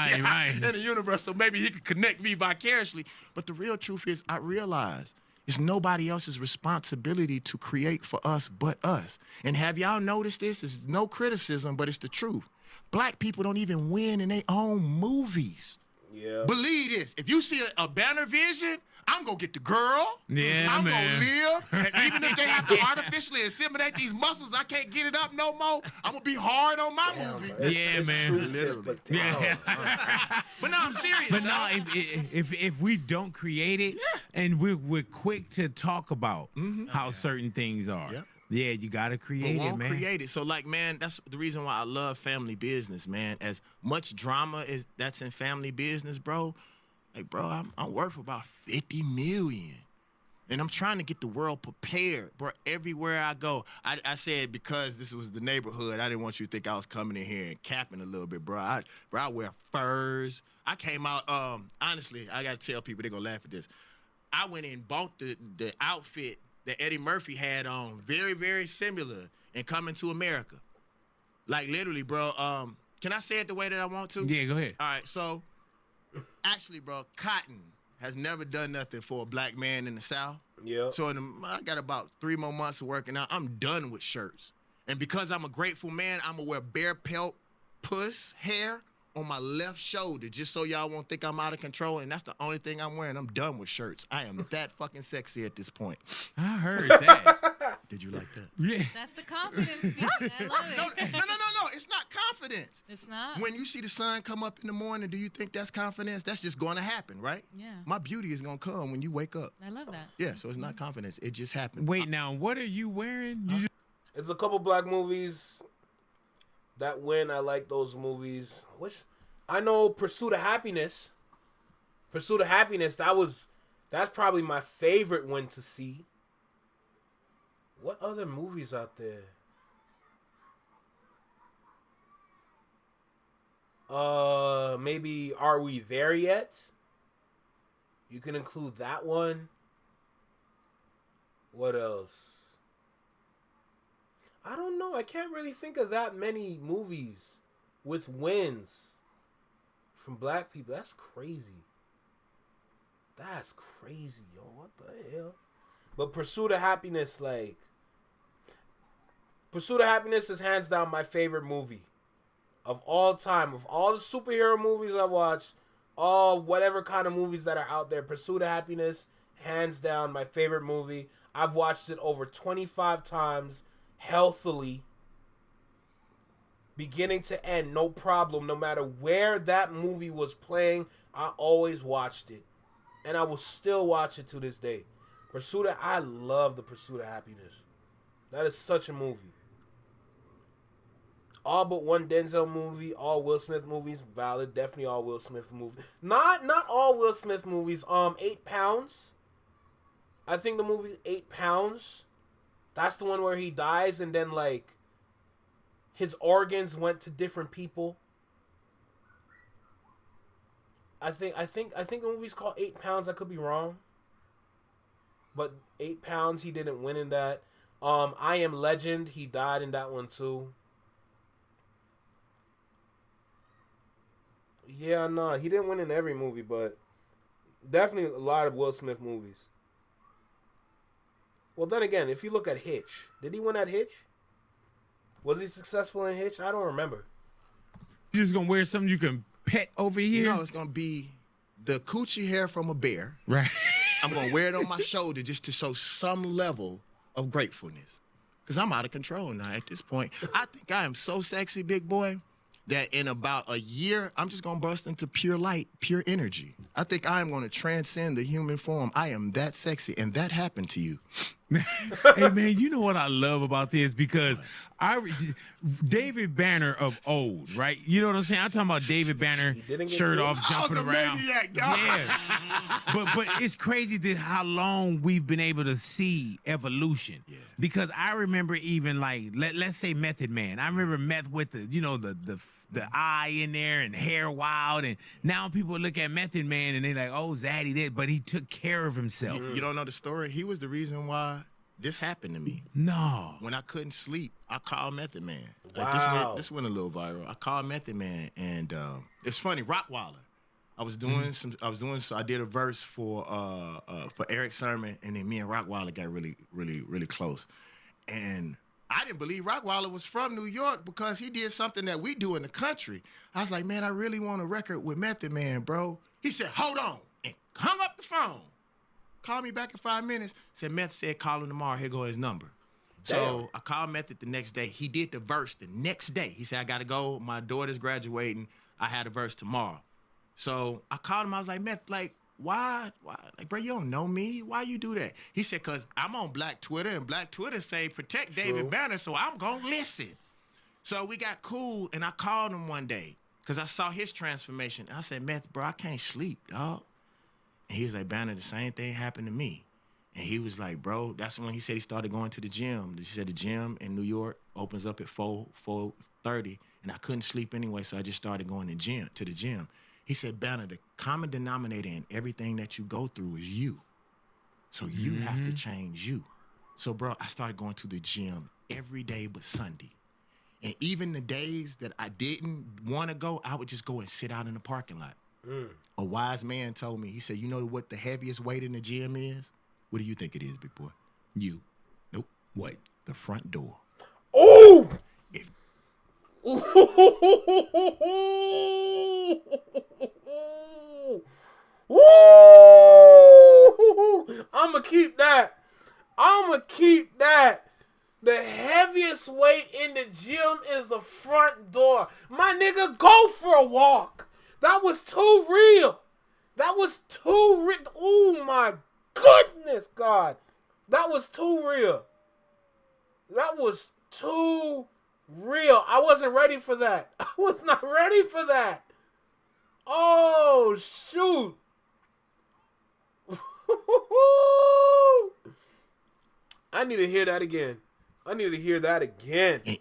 the universe, so maybe he could connect me vicariously. But the real truth is, I realize it's nobody else's responsibility to create for us but us. And have y'all noticed this? It's no criticism, but it's the truth. Black people don't even win in their own movies. Yeah. Believe this. If you see a banner vision, I'm going to get the girl. Yeah, I'm man. going to live. And even if they have to artificially insimulate these muscles, I can't get it up no more. I'm going to be hard on my movie. Yeah, man. Literally. Yeah. But no, I'm serious. But no, if we don't create it, and we're quick to talk about how certain things are. Yeah, you gotta create But it, won't man. create it. So, like, man, that's the reason why I love family business, man. As much drama as that's in family business, bro. Like, bro, I'm worth about 50 million. And I'm trying to get the world prepared, bro, everywhere I go. I said because this was the neighborhood, I didn't want you to think I was coming in here and capping a little bit, bro. I wear furs. I came out, honestly, I got to tell people, they're going to laugh at this. I went and bought the outfit that Eddie Murphy had on, very, very similar, in Coming to America. Like, literally, bro, can I say it the way that I want to? Yeah, go ahead. All right, so, actually, bro, Cotton has never done nothing for a black man in the South. Yeah. So I got about 3 more months of working out. I'm done with shirts. And because I'm a grateful man, I'm going to wear bear pelt puss hair on my left shoulder just so y'all won't think I'm out of control. And that's the only thing I'm wearing. I'm done with shirts. I am that fucking sexy at this point. I heard that. Did you like that? Yeah. That's the confidence speaking. I love it. No. It's not confidence. It's not. When you see the sun come up in the morning, do you think that's confidence? That's just going to happen, right? Yeah. My beauty is going to come when you wake up. I love that. Yeah, so it's not confidence. It just happened. Wait, now, what are you wearing? It's a couple black movies that when I like those movies. Which I know Pursuit of Happiness. Pursuit of Happiness, that's probably my favorite one to see. What other movies out there? Maybe Are We There Yet? You can include that one. What else? I don't know. I can't really think of that many movies with wins from black people. That's crazy. That's crazy, yo. What the hell? But Pursuit of Happiness, like... Pursuit of Happiness is hands down my favorite movie of all time. Of all the superhero movies I watched, all whatever kind of movies that are out there, Pursuit of Happiness, hands down my favorite movie. I've watched it over 25 times, healthily, beginning to end, no problem. No matter where that movie was playing, I always watched it. And I will still watch it to this day. I love the Pursuit of Happiness. That is such a movie. All but one Denzel movie, all Will Smith movies, valid. Definitely all Will Smith movies. Not all Will Smith movies. 8 Pounds. I think the movie 8 Pounds. That's the one where he dies and then like his organs went to different people. I think the movie's called 8 Pounds. I could be wrong. But 8 Pounds, he didn't win in that. I Am Legend, he died in that one too. Yeah, no, he didn't win in every movie, but definitely a lot of Will Smith movies. Well, then again, if you look at Hitch, did he win at Hitch? Was he successful in Hitch? I don't remember. You just gonna wear something you can pet over here? No, it's gonna be the coochie hair from a bear. Right. I'm gonna wear it on my shoulder just to show some level of gratefulness. Because I'm out of control now at this point. I think I am so sexy, big boy, that in about a year, I'm just gonna burst into pure light, pure energy. I think I am gonna transcend the human form. I am that sexy, and that happened to you. Hey man, you know what I love about this? Because David Banner of old, right? You know what I'm saying? I'm talking about David Banner, shirt off, jumping around. Maniac, yeah, but it's crazy how long we've been able to see evolution. Yeah. Because I remember even like let's say Method Man. I remember Meth with the eye in there and hair wild, and now people look at Method Man and they're like, oh, Zaddy did, but he took care of himself. You don't know the story? He was the reason why this happened to me. No. When I couldn't sleep, I called Method Man. Wow. Like this went a little viral. I called Method Man, and it's funny. Rottweiler. I did a verse for Eric Sermon, and then me and Rottweiler got really close. And I didn't believe Rottweiler was from New York because he did something that we do in the country. I was like, man, I really want a record with Method Man, bro. He said, hold on, and hung up the phone. Called me back in 5 minutes. Said, Meth said, call him tomorrow. Here go his number. Damn. So I called Method the next day. He did the verse the next day. He said, I got to go. My daughter's graduating. I had a verse tomorrow. So I called him. I was like, Meth, like, why? Like, bro, you don't know me. Why you do that? He said, because I'm on Black Twitter, and Black Twitter say, protect David Banner, so I'm going to listen. So we got cool, and I called him one day because I saw his transformation. I said, Meth, bro, I can't sleep, dog. And he was like, Banner, the same thing happened to me. And he was like, bro, that's when he said he started going to the gym. He said the gym in New York opens up at 4:30, and I couldn't sleep anyway, so I just started going to the gym. He said, Banner, the common denominator in everything that you go through is you. So you have to change you. So, bro, I started going to the gym every day but Sunday. And even the days that I didn't want to go, I would just go and sit out in the parking lot. A wise man told me, he said, you know what the heaviest weight in the gym is? What do you think it is, big boy? You. Nope. What? The front door. Oh! I'ma keep that. The heaviest weight in the gym is the front door. My nigga, go for a walk. That was too real. Oh my goodness, God. That was too real. I wasn't ready for that. I was not ready for that. Oh, shoot. I need to hear that again. And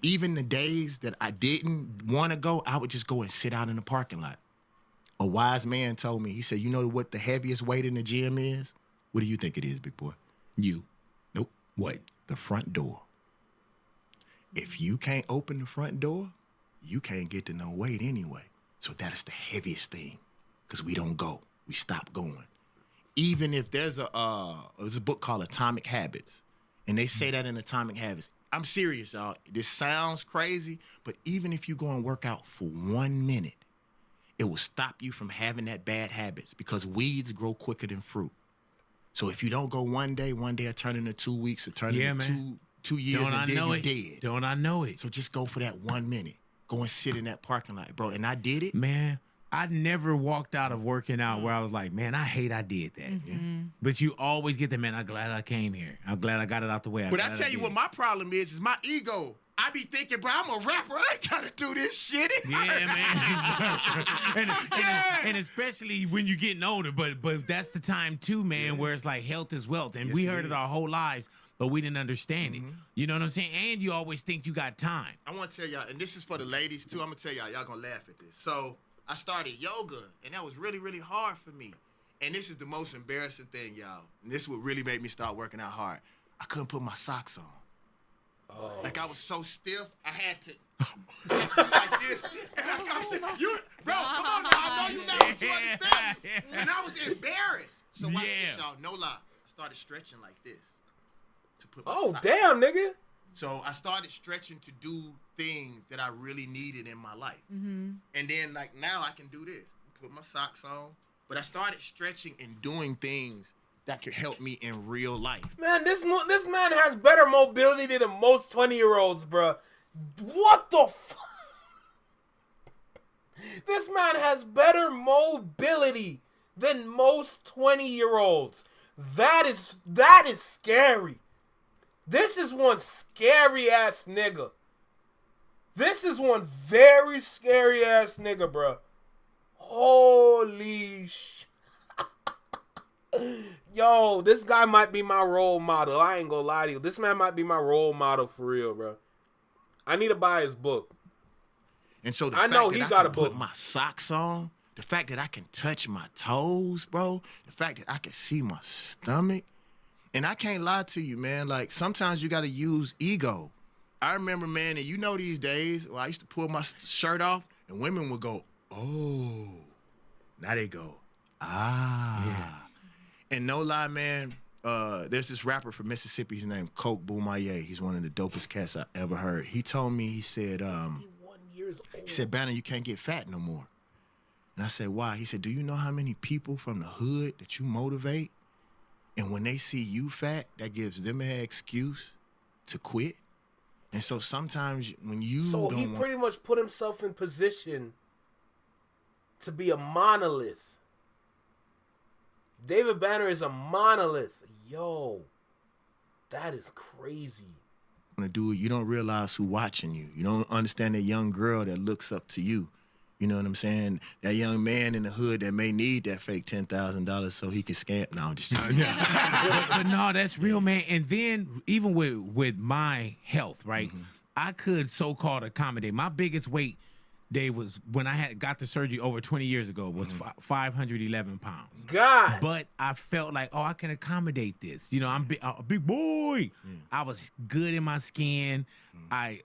even the days that I didn't want to go, I would just go and sit out in the parking lot. A wise man told me, he said, you know what the heaviest weight in the gym is? What do you think it is, big boy? You. Nope. What? The front door. If you can't open the front door, you can't get to no weight anyway. So that is the heaviest thing, because we don't go. We stop going. Even if there's a book called Atomic Habits, and they say that in Atomic Habits. I'm serious, y'all. This sounds crazy, but even if you go and work out for 1 minute, it will stop you from having that bad habits, because weeds grow quicker than fruit. So if you don't go one day will turn into 2 weeks, or turn into two years, and then you're dead. Don't I know it? So just go for that 1 minute. Go and sit in that parking lot, bro. And I did it. Man, I never walked out of working out where I was like, man, I hate I did that. But you always get that, man, I'm glad I came here. I'm glad I got it out the way. But I tell you what my problem is my ego. I be thinking, bro, I'm a rapper. I ain't gotta do this shit. Man. and especially when you're getting older. But that's the time too, man, where it's like health is wealth. And we heard it our whole lives, but we didn't understand it. You know what I'm saying? And you always think you got time. I want to tell y'all, and this is for the ladies too. I'm gonna tell y'all gonna laugh at this. So I started yoga, and that was really, really hard for me. And this is the most embarrassing thing, y'all. And this would really make me start working out hard. I couldn't put my socks on. Oh. Like I was so stiff, I had to like this. And I'm saying, bro, come on now. I know you not what you understand. And I was embarrassed. So watch this, y'all. No lie. I started stretching like this to put my socks damn, nigga. So I started stretching to do things that I really needed in my life. And then like now I can do this. Put my socks on. But I started stretching and doing things that could help me in real life. Man, this man has better mobility than most 20-year-olds, bro. What the fuck? This man has better mobility than most 20-year-olds. That is scary. This is one scary ass nigga. This is one very scary ass nigga, bro. Holy sh! Yo, this guy might be my role model. I ain't gonna lie to you. This man might be my role model for real, bro. I need to buy his book. And so the fact that I can put my socks on, the fact that I can touch my toes, bro, the fact that I can see my stomach, and I can't lie to you, man. Like sometimes you gotta use ego. I remember, man, and you know these days, I used to pull my shirt off, and women would go, "Oh," now they go, "Ah." Yeah. And no lie, man, there's this rapper from Mississippi. His name Coke Boomaye. He's one of the dopest cats I ever heard. He told me, he said, Banner, you can't get fat no more. And I said, why? He said, do you know how many people from the hood that you motivate? And when they see you fat, that gives them an excuse to quit. And so sometimes when you So he pretty much put himself in position to be a monolith. David Banner is a monolith. Yo, that is crazy. To do it, you don't realize who's watching you. You don't understand that young girl that looks up to you. You know what I'm saying? That young man in the hood that may need that fake $10,000 so he can scam. No, I'm just joking. but no, that's real, man. And then even with my health, right? I could so-called accommodate. My biggest weight day was when I got the surgery over 20 years ago was 511 pounds. God. But I felt like, I can accommodate this. You know, I'm a big boy. I was good in my skin.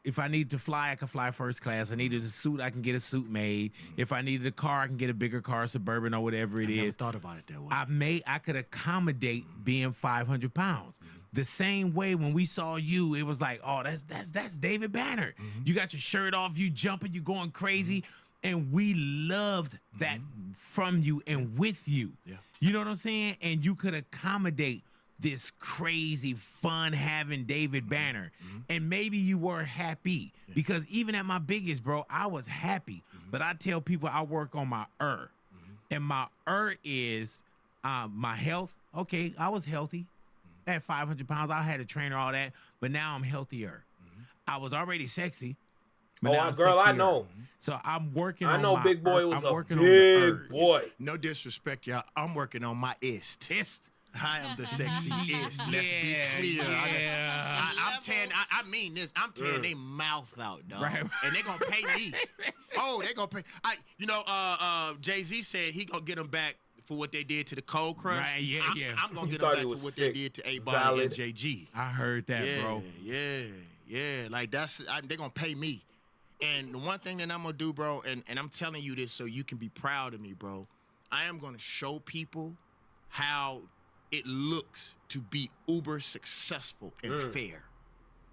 If I needed to fly, I could fly first class. I needed a suit, I can get a suit made. If I needed a car, I can get a bigger car, Suburban or whatever it is. I never thought about it that way. I could accommodate being 500 pounds. The same way when we saw you, it was like, that's David Banner. You got your shirt off, you jumping, you going crazy. And we loved that from you and with you. Yeah. You know what I'm saying? And you could accommodate this crazy, fun-having David Banner. And maybe you were happy. Because even at my biggest, bro, I was happy. But I tell people I work on my And my is my health. Okay, I was healthy. At 500 pounds, I had a trainer, all that, but now I'm healthier. I was already sexy. But now I'm girl, sexier. I know. So I'm working I on know my Bigboy was I'm working a on the big urge. boy. No disrespect, y'all. I'm working on my ist. I am the sexy ist. Let's be clear. I'm tearing. I mean this. I'm tearing their mouth out, dog. Right. And they gonna pay me. They gonna pay. Jay-Z said he gonna get them back for what they did to the Cold Crush. Right, yeah. I'm gonna get them back for what they did to A-Ball and JG. I heard that, bro. Yeah. Like they're gonna pay me. And the one thing that I'm gonna do, bro, and I'm telling you this so you can be proud of me, bro. I am gonna show people how it looks to be uber successful and fair.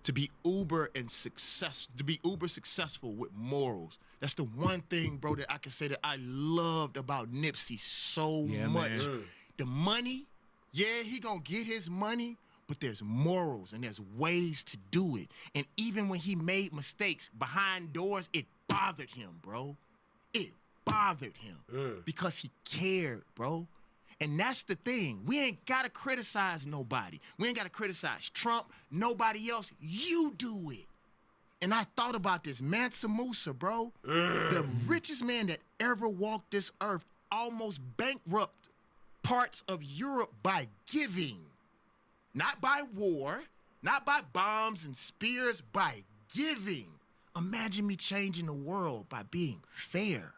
To be uber successful with morals. That's the one thing, bro, that I can say that I loved about Nipsey so much. Man. The money, he gonna get his money, but there's morals and there's ways to do it. And even when he made mistakes behind doors, it bothered him, bro. It bothered him because he cared, bro. And that's the thing. We ain't got to criticize nobody. We ain't got to criticize Trump, nobody else. You do it. And I thought about this. Mansa Musa, bro, the richest man that ever walked this earth, almost bankrupt parts of Europe by giving. Not by war, not by bombs and spears, by giving. Imagine me changing the world by being fair.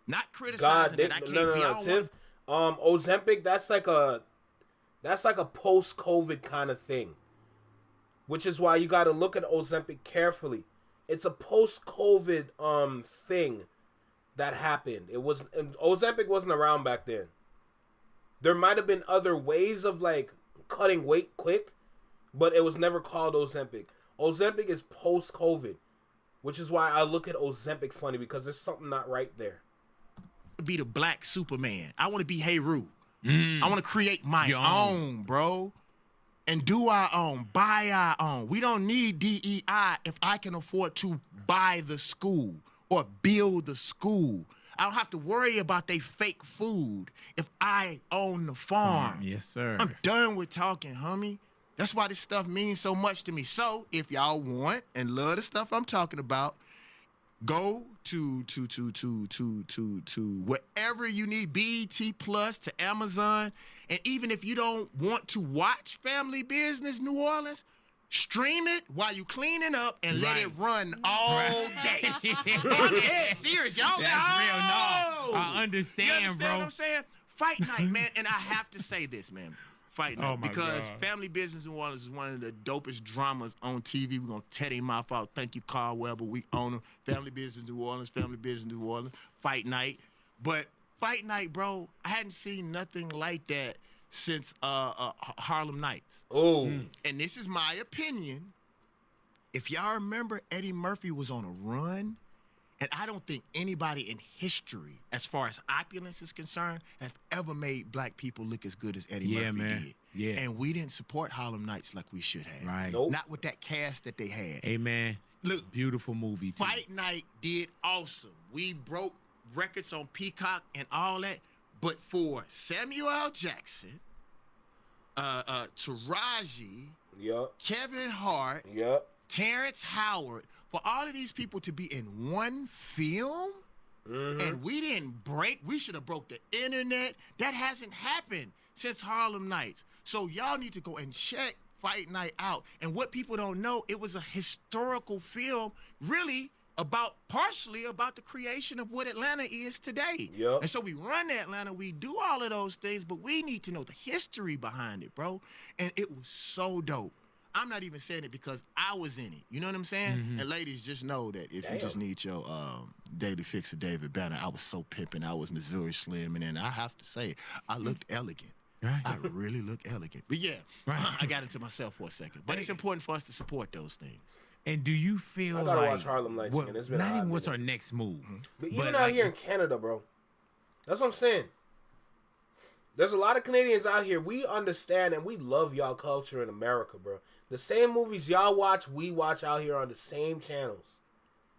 Not criticizing that I can't be Tiff. Ozempic, that's like a post-COVID kind of thing. Which is why you got to look at Ozempic carefully. It's a post-COVID thing that happened. Ozempic wasn't around back then. There might have been other ways of like cutting weight quick, but it was never called Ozempic. Ozempic is post-COVID, which is why I look at Ozempic funny, because there's something not right there. Be the black Superman. I want to be Heru. I want to create my own, bro. And do our own, buy our own. We don't need DEI if I can afford to buy the school or build the school. I don't have to worry about they fake food if I own the farm. Yes, sir. I'm done with talking, homie. That's why this stuff means so much to me. So if y'all want and love the stuff I'm talking about, go to wherever you need, BET Plus, to Amazon. And even if you don't want to watch Family Business New Orleans, stream it while you cleaning up and let it run all day. I'm dead serious, y'all. That's real. No, I understand, you understand bro. what I'm saying? Fight night, man. And I have to say this, man. Fight night. Because Family Business New Orleans is one of the dopest dramas on TV. We're going to tear their mouth out. Thank you, Carl Weber. We own them. Family Business New Orleans, Family Business New Orleans, Fight night. But Fight night, bro, I hadn't seen nothing like that since Harlem Nights. Oh. And this is my opinion. If y'all remember, Eddie Murphy was on a run, and I don't think anybody in history, as far as opulence is concerned, has ever made black people look as good as Eddie Murphy did. Yeah. And we didn't support Harlem Nights like we should have. Right. Nope. Not with that cast that they had. Hey, man. Look, beautiful movie, too. Fight Night did awesome. We broke records on Peacock and all that. But for Samuel L. Jackson, Taraji, Kevin Hart, Terrence Howard, for all of these people to be in one film, and we didn't break, we should have broke the internet. That hasn't happened since Harlem Nights. So y'all need to go and check Fight Night out. And what people don't know, it was a historical film, really partially about the creation of what Atlanta is today. And so we run Atlanta, we do all of those things, but we need to know the history behind it, bro. And it was so dope. I'm not even saying it because I was in it. You know what I'm saying? And ladies, just know that if you just need your daily fix of David Banner, I was so pimping. I was Missouri Slim, and then I have to say, I looked elegant. Right. I really look elegant. But yeah, I got into myself for a second. But it's important for us to support those things. And do you feel I gotta like watch Harlem Nights again. It's been not a hot even what's minute. our next move? But even out here in Canada, bro. That's what I'm saying. There's a lot of Canadians out here. We understand and we love y'all culture in America, bro. The same movies y'all watch, we watch out here on the same channels.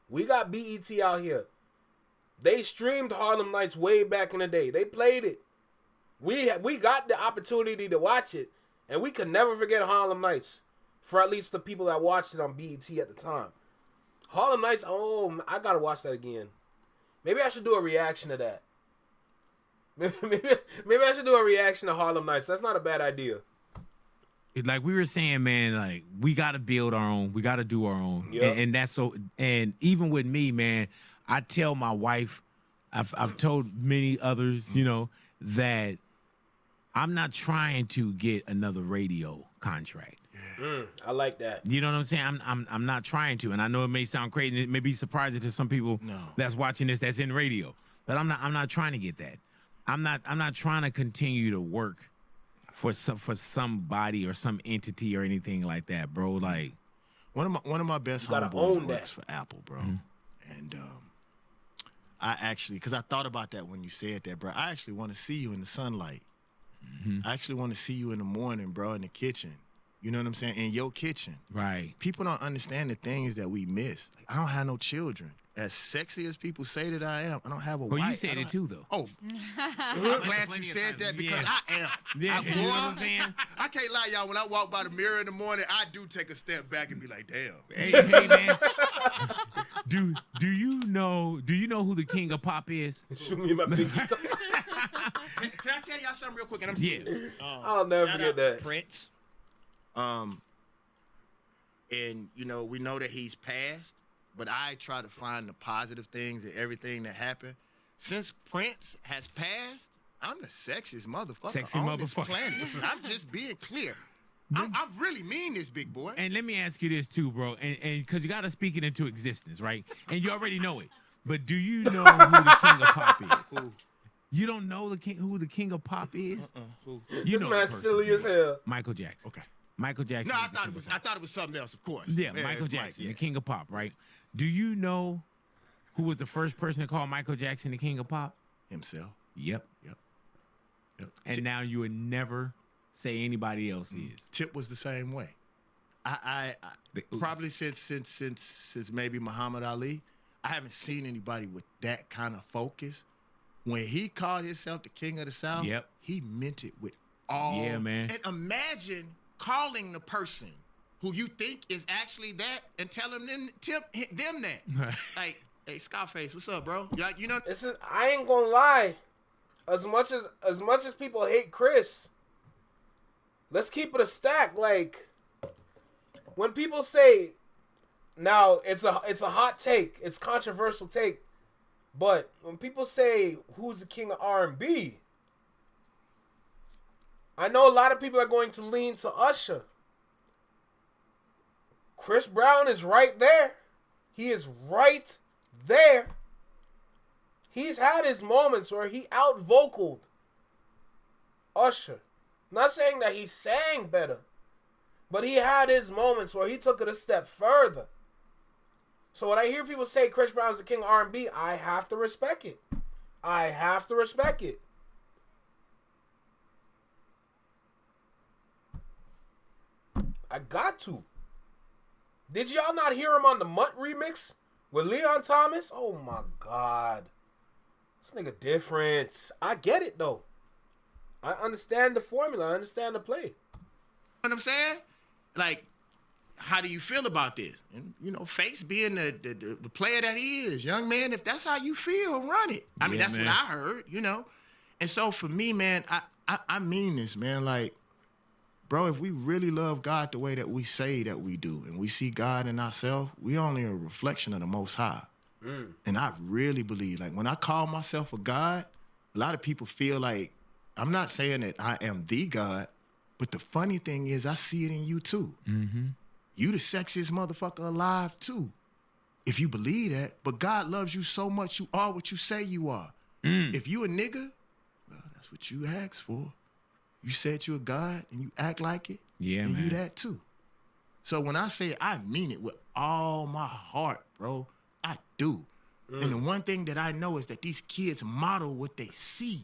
We got BET out here. They streamed Harlem Nights way back in the day. They played it. We got the opportunity to watch it, and we could never forget Harlem Nights. For at least the people that watched it on BET at the time. Harlem Nights, I gotta watch that again. Maybe I should do a reaction to that. Maybe I should do a reaction to Harlem Nights. That's not a bad idea. Like we were saying, man, like we gotta build our own. We gotta do our own. Yep. And that's so. And even with me, man, I tell my wife, I've told many others, you know, that I'm not trying to get another radio contract. I like that. You know what I'm saying? I'm not trying to, and I know it may sound crazy. It may be surprising to some people that's watching this that's in radio, but I'm not trying to get that. I'm not trying to continue to work for somebody or some entity or anything like that, bro. Like one of my best homeboys works for Apple, bro, and I actually, because I thought about that when you said that, bro. I actually want to see you in the sunlight. I actually want to see you in the morning, bro, in the kitchen. You know what I'm saying? In your kitchen. Right. People don't understand the things that we miss. Like, I don't have no children. as sexy as people say that I am, I don't have a Well, wife. you said it too, though. Oh, I'm glad you said that because I am. Yeah, you know what I'm saying? I can't lie, y'all. When I walk by the mirror in the morning, I do take a step back and be like, damn. Hey man. Do you know who the king of pop is? Shoot me my pinky toe. Can I tell y'all something real quick? And I'm serious. I'll never shout forget out that. to Prince. And you know, we know that he's passed, but I try to find the positive things in everything that happened. Since Prince has passed, I'm the sexiest motherfucker on this planet. I'm just being clear. I really mean this, big boy. And let me ask you this too, bro, and because you got to speak it into existence, right? And you already know it. But do you know who the king of pop is? Who? You don't know who the king of pop is? Who? You This know man's the person. silly as hell. Michael Jackson. Okay. Michael Jackson. No, is the king of pop. I thought it was something else, of course. Yeah, Yeah, Michael it's Mike, Jackson, yeah. the king of pop, right? Do you know who was the first person to call Michael Jackson the king of pop? Himself. Yep. Yep. And now you would never say anybody else is. Tip was the same way. I probably since maybe Muhammad Ali, I haven't seen anybody with that kind of focus. When he called himself the king of the South, Yep. he meant it with all. Yeah, man. And imagine calling the person who you think is actually that and telling them that. Like, hey, Scarface, what's up, bro? You know, I ain't gonna lie. As much as people hate Chris, let's keep it a stack. Like, when people say, now it's a hot take, it's controversial take, but when people say who's the king of R&B, I know a lot of people are going to lean to Usher. Chris Brown is right there. He is right there. He's had his moments where he out-vocaled Usher. Not saying that he sang better, but he had his moments where he took it a step further. So when I hear people say Chris Brown's the king of R&B, I have to respect it. I have to respect it. I got to. Did y'all not hear him on the Mutt remix with Leon Thomas? Oh my God. This nigga different. I get it though. I understand the formula. I understand the play. You know what I'm saying? Like, how do you feel about this? And, you know, Face being the player that he is, young man, if that's how you feel, run it. I mean, that's man. what I heard, you know. And so for me, man, I mean this, man. Like, bro, if we really love God the way that we say that we do, and we see God in ourselves, we only a reflection of the Most High. And I really believe, like, when I call myself a God, a lot of people feel like, I'm not saying that I am the God, but the funny thing is I see it in you too. Mm-hmm. You the sexiest motherfucker alive too, if you believe that. But God loves you so much, you are what you say you are. If you a nigga, well, that's what you asked for. You said you a God and you act like it, Yeah, and man. you that too. So when I say it, I mean it with all my heart, bro. I do. And the one thing that I know is that these kids model what they see.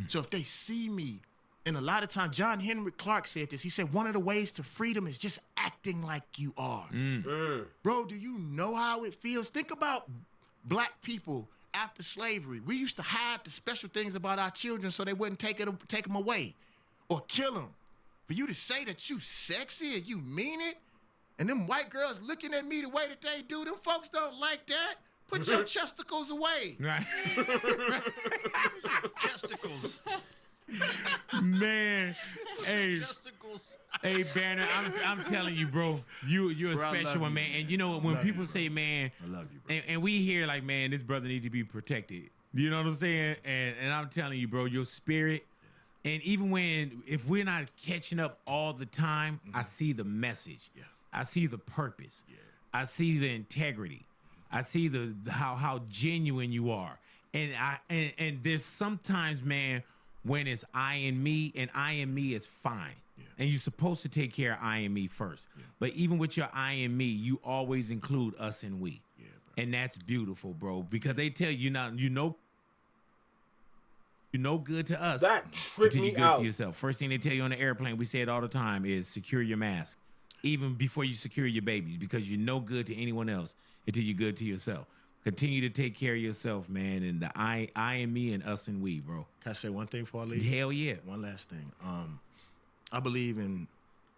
So if they see me, and a lot of times, John Henry Clark said this. He said, one of the ways to freedom is just acting like you are. Bro, do you know how it feels? Think about black people after slavery. We used to hide the special things about our children so they wouldn't take them away or kill them. For you to say that you sexy and you mean it, and them white girls looking at me the way that they do, them folks don't like that. Put your chesticles away. Right. Chesticles. Man, hey, Banner, I'm telling you, bro, you're a Bro, I special love one, you, man. man. And you know when Love people you, say, man, I love you, bro. and we hear like, man, this brother needs to be protected. You know what I'm saying? And I'm telling you, bro, your spirit. And even if we're not catching up all the time, I see the message. Yeah. I see the purpose. Yeah. I see the integrity. I see the how genuine you are. And and there's sometimes, man, when it's I and me, and I and me is fine. Yeah. And you're supposed to take care of I and me first. Yeah. But even with your I and me, you always include us and we. Yeah, bro. And that's beautiful, bro, because they tell you now, you're no good to us That tripped until me you're good out. to yourself. First thing they tell you on the airplane, we say it all the time, is secure your mask. Even before you secure your babies, because you're no good to anyone else until you're good to yourself. Continue to take care of yourself, man. And the I and me and us and we, bro. Can I say one thing before I leave? Hell yeah. One last thing. I believe in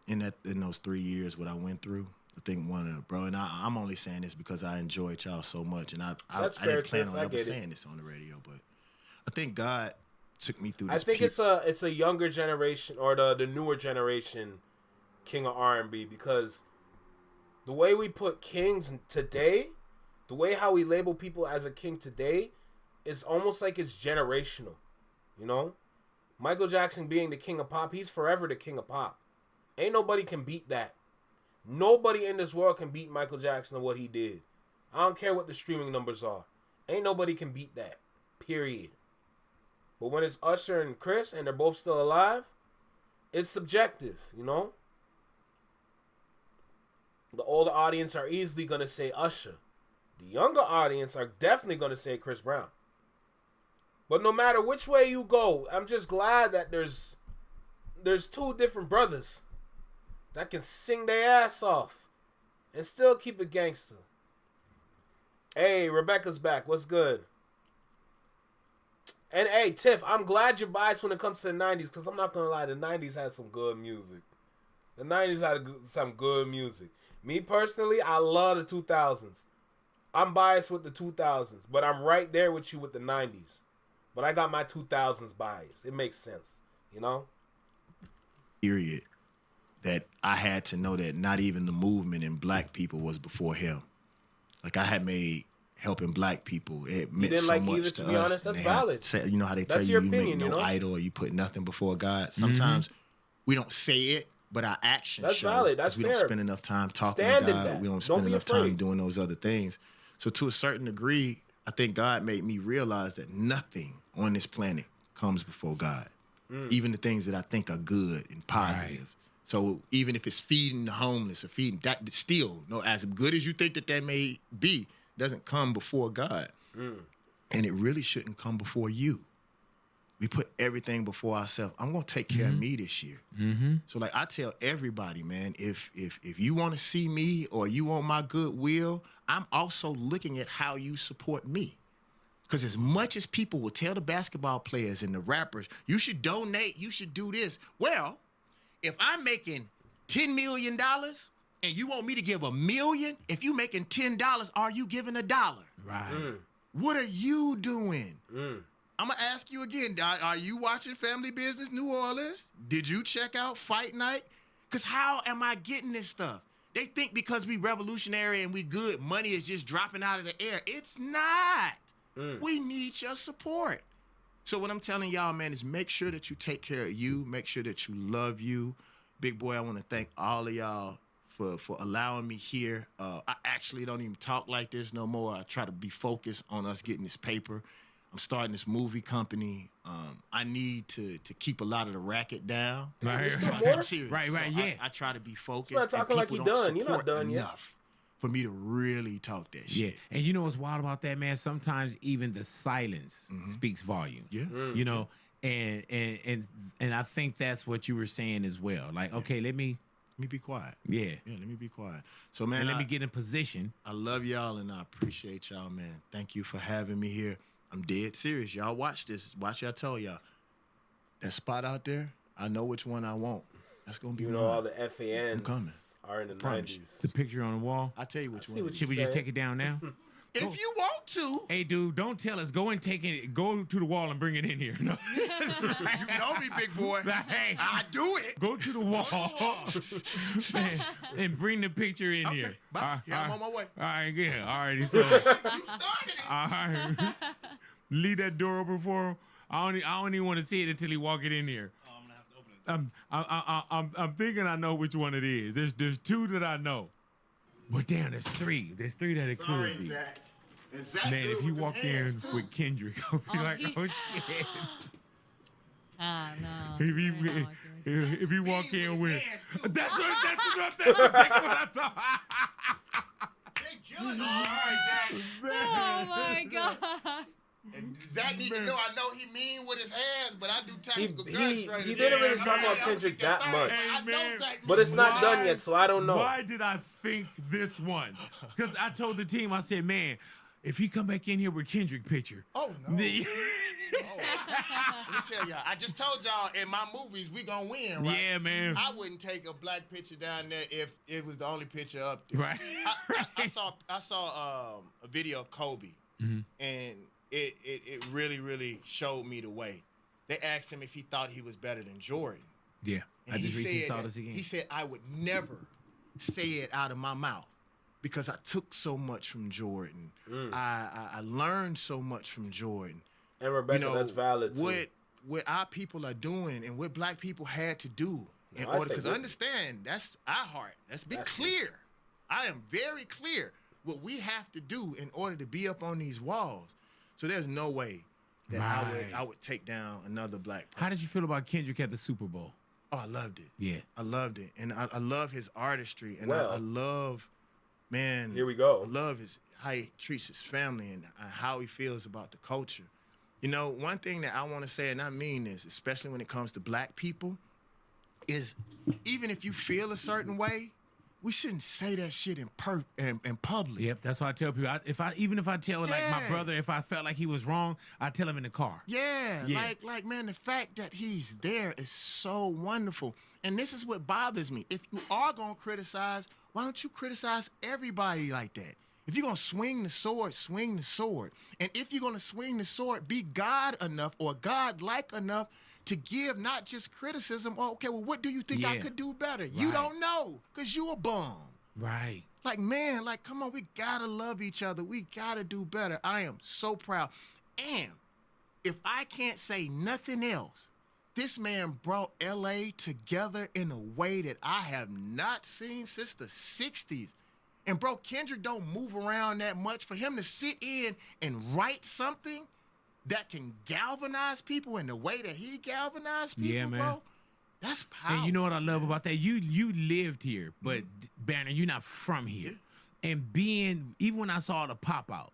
those 3 years what I went through. I think bro, and I'm only saying this because I enjoyed y'all so much, and I didn't plan on ever saying this on the radio, but I think God took me through this. I think it's a younger generation or the newer generation king of R&B, because the way we put kings today, the way how we label people as a king today, is almost like it's generational. You know, Michael Jackson being the king of pop, he's forever the king of pop. Ain't nobody can beat that. Nobody in this world can beat Michael Jackson and what he did. I don't care what the streaming numbers are. Ain't nobody can beat that. Period. But when it's Usher and Chris and they're both still alive, it's subjective, you know? The older audience are easily going to say Usher. The younger audience are definitely going to say Chris Brown. But no matter which way you go, I'm just glad that there's two different brothers that can sing their ass off and still keep it gangster. Hey, Rebecca's back. What's good? And hey, Tiff, I'm glad you're biased when it comes to the 90s, because I'm not going to lie, the 90s had some good music. The 90s had some good music. Me personally, I love the 2000s. I'm biased with the 2000s, but I'm right there with you with the 90s. But I got my 2000s bias. It makes sense, you know? Period. That I had to know that not even the movement in black people was before him. Like, I had made helping black people. It meant so much to us. To be honest, that's valid. You know how they tell you make no idol or you put nothing before God? Sometimes we don't say it, but our actions show. That's valid. That's fair. We don't spend enough time talking to God. We don't spend enough time doing those other things. So to a certain degree, I think God made me realize that nothing on this planet comes before God. Even the things that I think are good and positive. Right. So even if it's feeding the homeless or feeding that, still, as good as you think that may be, doesn't come before God. And it really shouldn't come before you. We put everything before ourselves. I'm gonna take care of me this year. So like I tell everybody, man, if you want to see me or you want my goodwill, I'm also looking at how you support me. Because as much as people will tell the basketball players and the rappers, you should donate, you should do this. Well, if I'm making $10 million and you want me to give $1 million, if you making $10, are you giving $1? Right. What are you doing? I'm going to ask you again. Are you watching Family Business New Orleans? Did you check out Fight Night? Because how am I getting this stuff? They think because we revolutionary and we good, money is just dropping out of the air. It's not. We need your support. So what I'm telling y'all, man, is make sure that you take care of you. Make sure that you love you. Big Boy, I want to thank all of y'all for allowing me here. I actually don't even talk like this no more. I try to be focused on us getting this paper. I'm starting this movie company. I need to keep a lot of the racket down. Right, I'm serious. Right, so yeah. I try to be focused. You're not talking like you're done. You're not done yet. For me to really talk that shit. Yeah, and you know what's wild about that, man? Sometimes even the silence speaks volumes. Yeah. You know, and I think that's what you were saying as well. Like, okay, let me be quiet. Yeah. Yeah, let me be quiet. So, man, and let me get in position. I love y'all and I appreciate y'all, man. Thank you for having me here. I'm dead serious. Y'all watch this. Watch y'all tell y'all. That spot out there, I know which one I want. That's going to be mine. All the FANs I'm coming. Are in the 90s. The picture on the wall. I'll tell you which one. Should we just take it down now? If you want to. Hey, dude, don't tell us. Go and take it. Go to the wall and bring it in here. No. You know me, big boy. Hey, I do it. Go to the wall man, and bring the picture in here. Bye. I'm on my way. All right, yeah. All right. So, you started it. All right. Leave that door open for him. I don't even want to see it until he walk it in here. I'm thinking I know which one it is. There's two that I know, but damn, there's three. There's three that it could be. Zach. Man, if he walk in with Kendrick, I'll be like, oh shit. No. If he walk in with, that's the second one I thought. All right, Zach. Oh my god. And Zach need to know I know he mean with his hands, but I do tactical gun training. He didn't really talk about Kendrick that much. Hey, man, but it's not done yet, so I don't know. Why did I think this one? Because I told the team, I said, man, if he come back in here with Kendrick picture. Oh no. Let me tell y'all. I just told y'all in my movies we gonna win, right? Yeah, man. I wouldn't take a black picture down there if it was the only picture up there. Right. I saw a video of Kobe, and it really showed me the way. They asked him if he thought he was better than Jordan. Yeah, And I just recently saw that, this again. He said, I would never say it out of my mouth because I took so much from Jordan. I learned so much from Jordan. And Rebecca, that's valid too. What our people are doing and what black people had to do in I order, say because this. understand, that's our heart. Let's be clear. I am very clear what we have to do in order to be up on these walls. So there's no way that I would take down another black person. How did you feel about Kendrick at the Super Bowl? Oh, I loved it. Yeah. I loved it. And I love his artistry. And Well, I love, man. here we go. I love how he treats his family and how he feels about the culture. You know, one thing that I want to say, and I mean this, especially when it comes to black people, is even if you feel a certain way, we shouldn't say that shit in public. Yep, that's why I tell people. Even if I tell like my brother, if I felt like he was wrong, I tell him in the car. Yeah, like man, the fact that he's there is so wonderful. And this is what bothers me. If you are gonna criticize, why don't you criticize everybody like that? If you're gonna swing the sword, swing the sword. And if you're gonna swing the sword, be God enough or God-like enough to give not just criticism. Oh, okay, well, what do you think I could do better? You don't know, because you a bum. Right. Like, man, like, come on, we gotta love each other. We gotta do better. I am so proud. And if I can't say nothing else, this man brought LA together in a way that I have not seen since the 60s. And bro, Kendrick don't move around that much. For him to sit in and write something that can galvanize people in the way that he galvanized people, bro, that's powerful. And you know what I love about that? You lived here, but Banner, you're not from here. And even when I saw the pop out,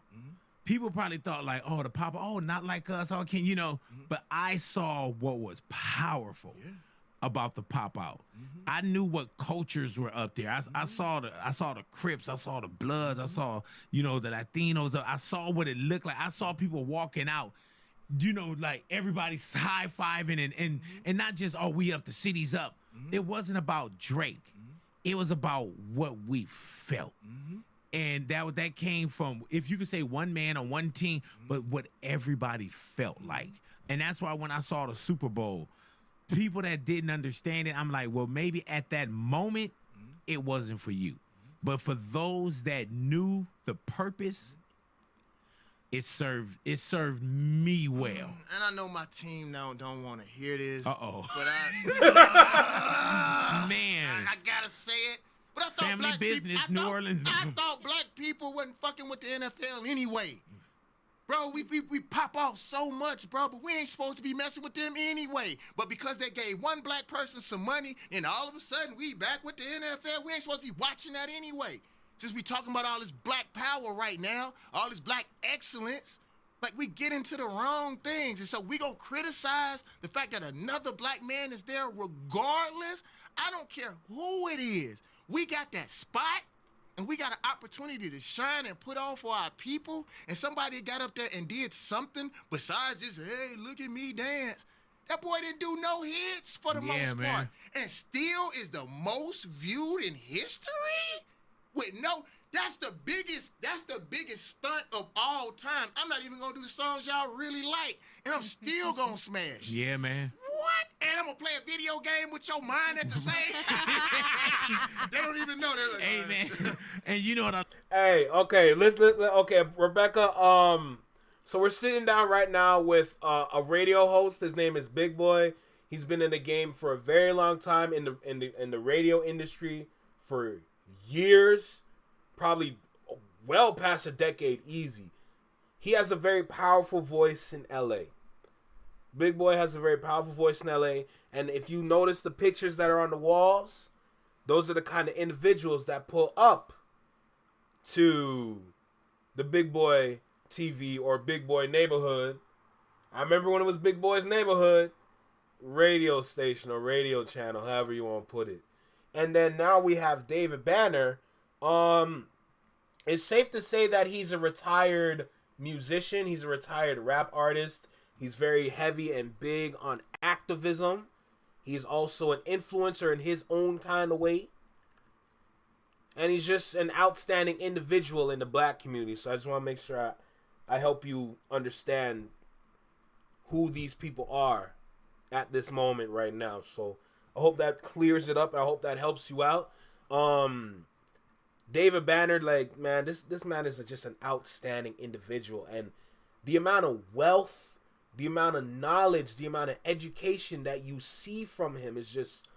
people probably thought like, oh, the pop out, oh, not like us, oh, can you know? But I saw what was powerful about the pop out. I knew what cultures were up there. I saw the Crips, I saw the Bloods, I saw, you know, the Latinos. I saw what it looked like. I saw people walking out, you know, like everybody's high-fiving and not just, oh, we up, the city's up. It wasn't about Drake. It was about what we felt. And that came from, if you could say one man or one team, but what everybody felt like. And that's why when I saw the Super Bowl, people that didn't understand it, I'm like, well, maybe at that moment, it wasn't for you. But for those that knew the purpose, it served me well. And I know my team now don't want to hear this. Uh-oh. But Man. I gotta say it. But I thought Family black business, people, New Orleans. I thought black people wasn't fucking with the NFL anyway. Bro, we pop off so much, bro, but we ain't supposed to be messing with them anyway. But because they gave one black person some money, and all of a sudden we back with the NFL, we ain't supposed to be watching that anyway. Since we talking about all this black power right now, all this black excellence, like we get into the wrong things. And so we gonna criticize the fact that another black man is there regardless. I don't care who it is. We got that spot. And we got an opportunity to shine and put on for our people, and somebody got up there and did something besides just, hey, look at me dance. That boy didn't do no hits for the most part. And still is the most viewed in history? That's the biggest stunt of all time. I'm not even gonna do the songs y'all really like, and I'm still gonna smash. Yeah, man. What? And I'm gonna play a video game with your mind at the same time? They don't even know that. Hey, man. And you know what Hey, okay, okay, Rebecca, so we're sitting down right now with a radio host. His name is Bigboy. He's been in the game for a very long time in the radio industry for years, probably well past a decade easy. He has a very powerful voice in LA. Bigboy has a very powerful voice in LA, and if you notice the pictures that are on the walls, those are the kind of individuals that pull up to the Bigboy TV or Bigboy neighborhood. I remember when it was Bigboy's neighborhood radio station or radio channel, however you want to put it. And then now we have David Banner. it's safe to say that he's a retired musician. He's a retired rap artist. He's very heavy and big on activism. He's also an influencer in his own kind of way. And he's just an outstanding individual in the black community. So I just want to make sure I help you understand who these people are at this moment right now. So I hope that clears it up. I hope that helps you out. David Banner, like, man, this man is just an outstanding individual. And the amount of wealth, the amount of knowledge, the amount of education that you see from him is just,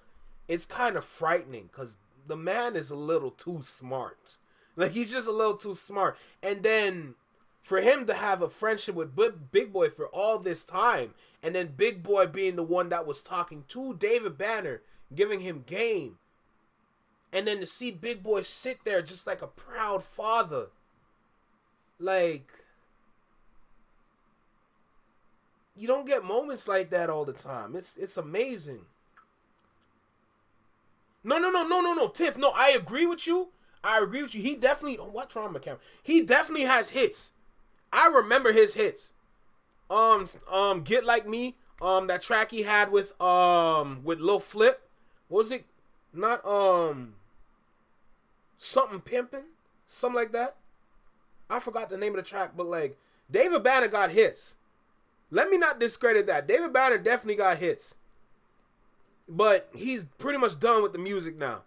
it's kind of frightening because the man is a little too smart. Like, he's just a little too smart. And then for him to have a friendship with Bigboy for all this time, and then Bigboy being the one that was talking to David Banner, giving him game, and then to see Bigboy sit there just like a proud father, like, you don't get moments like that all the time. It's amazing. No, Tiff. No, I agree with you. He definitely. Oh, what's wrong with my camera? He definitely has hits. I remember his hits. Get Like Me. That track he had with Lil Flip. What was it? Not something pimping, something like that. I forgot the name of the track, but like David Banner got hits. Let me not discredit that. David Banner definitely got hits. But he's pretty much done with the music now.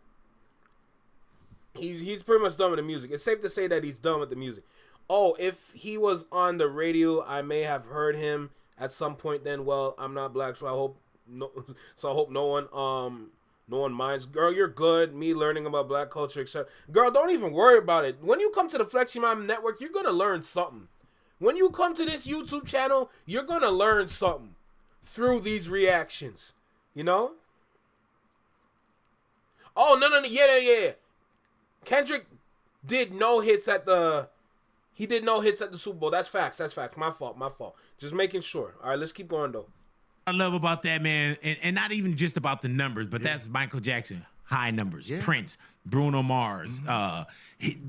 He's pretty much done with the music. It's safe to say that he's done with the music. Oh, if he was on the radio, I may have heard him at some point then. Well, I'm not black, so I hope no one minds. Girl, you're good. Me learning about black culture, etc. Girl, don't even worry about it. When you come to the Flex Your Mind Network, you're gonna learn something. When you come to this YouTube channel, you're gonna learn something through these reactions. You know? Oh, no. Yeah. Kendrick did no hits at the Super Bowl. That's facts. My fault. Just making sure. All right, let's keep going, though. I love about that, man, and not even just about the numbers, but that's Michael Jackson, high numbers, Prince, Bruno Mars,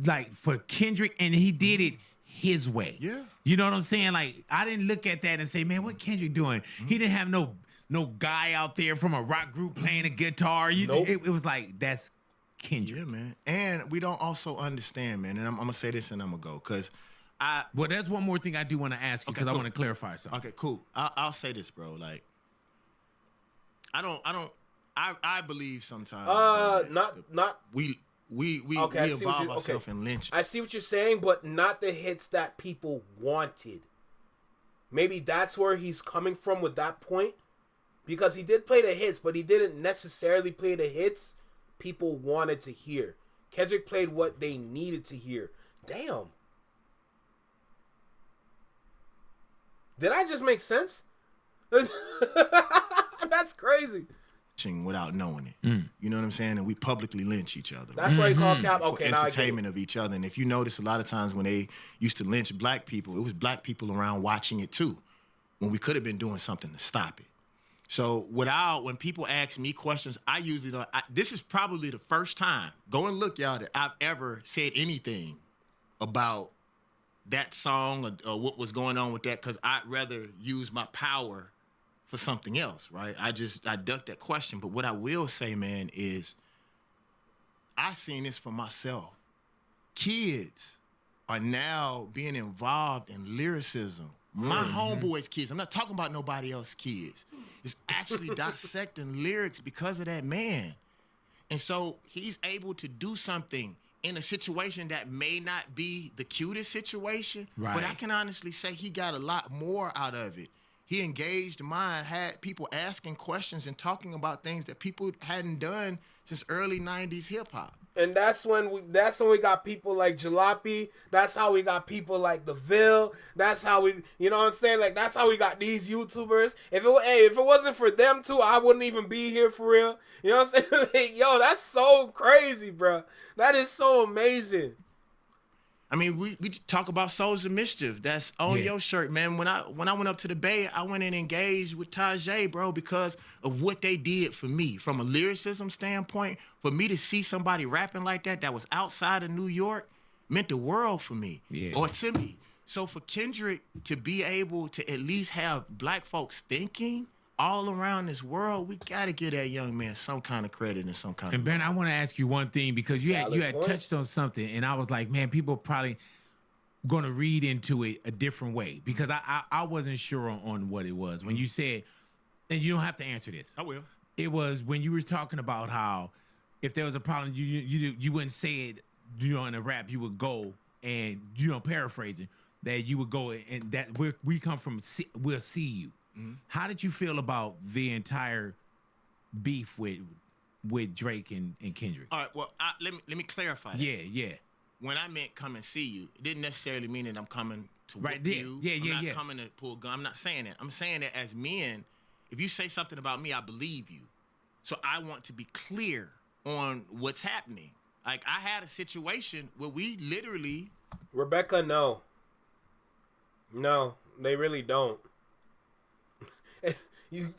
like for Kendrick, and he did it his way. Yeah. You know what I'm saying? Like, I didn't look at that and say, man, what Kendrick doing? He didn't have no guy out there from a rock group playing a guitar. It was like, that's Kendrick. Yeah, man. And we don't also understand, man, and I'm going to say this and I'm going to go, because well, there's one more thing I do want to ask you, because I want to clarify something. Okay, cool. I'll say this, bro. Like, I believe sometimes. We involve ourselves in lynching. I see what you're saying, but not the hits that people wanted. Maybe that's where he's coming from with that point, because he did play the hits, but he didn't necessarily play the hits people wanted to hear. Kendrick played what they needed to hear. Damn. Did I just make sense? That's crazy. Without knowing it. You know what I'm saying? And we publicly lynch each other. That's why he called Cap. For Okay, entertainment of each other. And if you notice, a lot of times when they used to lynch black people, it was black people around watching it too, when we could have been doing something to stop it. So when people ask me questions, I usually don't. This is probably the first time, go and look, y'all, that I've ever said anything about that song or what was going on with that, because I'd rather use my power for something else, right? I ducked that question. But what I will say, man, is I seen this for myself. Kids are now being involved in lyricism. My homeboys' kids, I'm not talking about nobody else's kids, is actually dissecting lyrics because of that man. And so he's able to do something in a situation that may not be the cutest situation, but I can honestly say he got a lot more out of it. He engaged mind, had people asking questions and talking about things that people hadn't done since early 90s hip hop. And that's when we got people like Jalopy. That's how we got people like The Ville. That's how we, you know what I'm saying? Like, that's how we got these YouTubers. If it wasn't for them two, I wouldn't even be here for real. You know what I'm saying? Like, yo, that's so crazy, bro. That is so amazing. I mean, we talk about Souls of Mischief. That's on your shirt, man. When I went up to the Bay, I went and engaged with Tajay, bro, because of what they did for me. From a lyricism standpoint, for me to see somebody rapping like that was outside of New York, meant the world for me, Yeah. or to me. So for Kendrick to be able to at least have black folks thinking all around this world, we gotta give that young man some kind of credit and some kind And of. Ben, I want to ask you one thing because you had Valid point. touched on something, and I was like, man, people probably gonna read into it a different way because I wasn't sure on what it was when you said, and you don't have to answer this. I will. It was when you were talking about how if there was a problem, you wouldn't say it, in a rap. You would go and paraphrasing that you would go and that we come from. We'll see you. Mm-hmm. How did you feel about the entire beef with Drake and Kendrick? All right. Well, let me clarify that. Yeah. When I meant come and see you, it didn't necessarily mean that I'm coming to Right whoop there. you. Yeah, I'm not coming to pull a gun. I'm not saying that. I'm saying that as men, if you say something about me, I believe you. So I want to be clear on what's happening. Like, I had a situation where we literally... Rebecca, no. No, they really don't.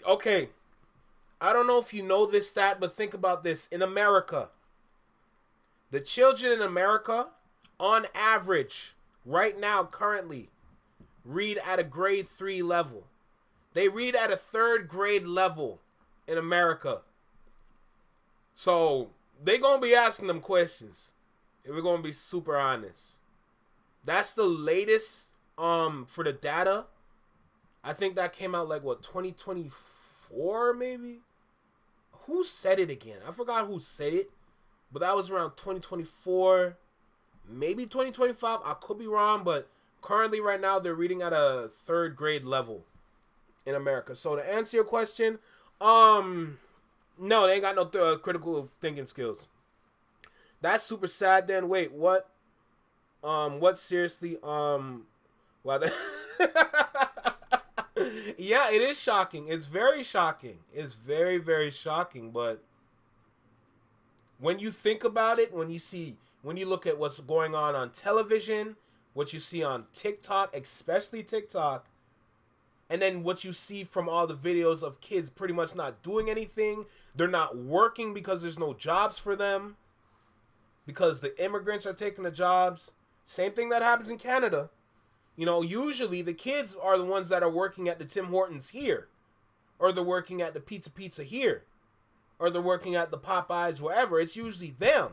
Okay. I don't know if you know this stat, but think about this. In America, the children in America, on average, right now, currently, read at a grade 3 level. They read at a 3rd grade level in America. So, they going to be asking them questions. If we're going to be super honest. That's the latest for the data. I think that came out like, 2024 maybe? Who said it again? I forgot who said it. But that was around 2024, maybe 2025. I could be wrong, but currently right now they're reading at a 3rd grade level in America. So to answer your question, no, they ain't got no critical thinking skills. That's super sad. Then wait, what? What seriously? Well, yeah, it is shocking. It's very shocking. It's very, very shocking. But when you think about it, when you look at what's going on television, what you see on TikTok, especially TikTok, and then what you see from all the videos of kids pretty much not doing anything, they're not working because there's no jobs for them, because the immigrants are taking the jobs. Same thing that happens in Canada. You know, usually the kids are the ones that are working at the Tim Hortons here, or they're working at the Pizza here, or they're working at the Popeyes, wherever. It's usually them.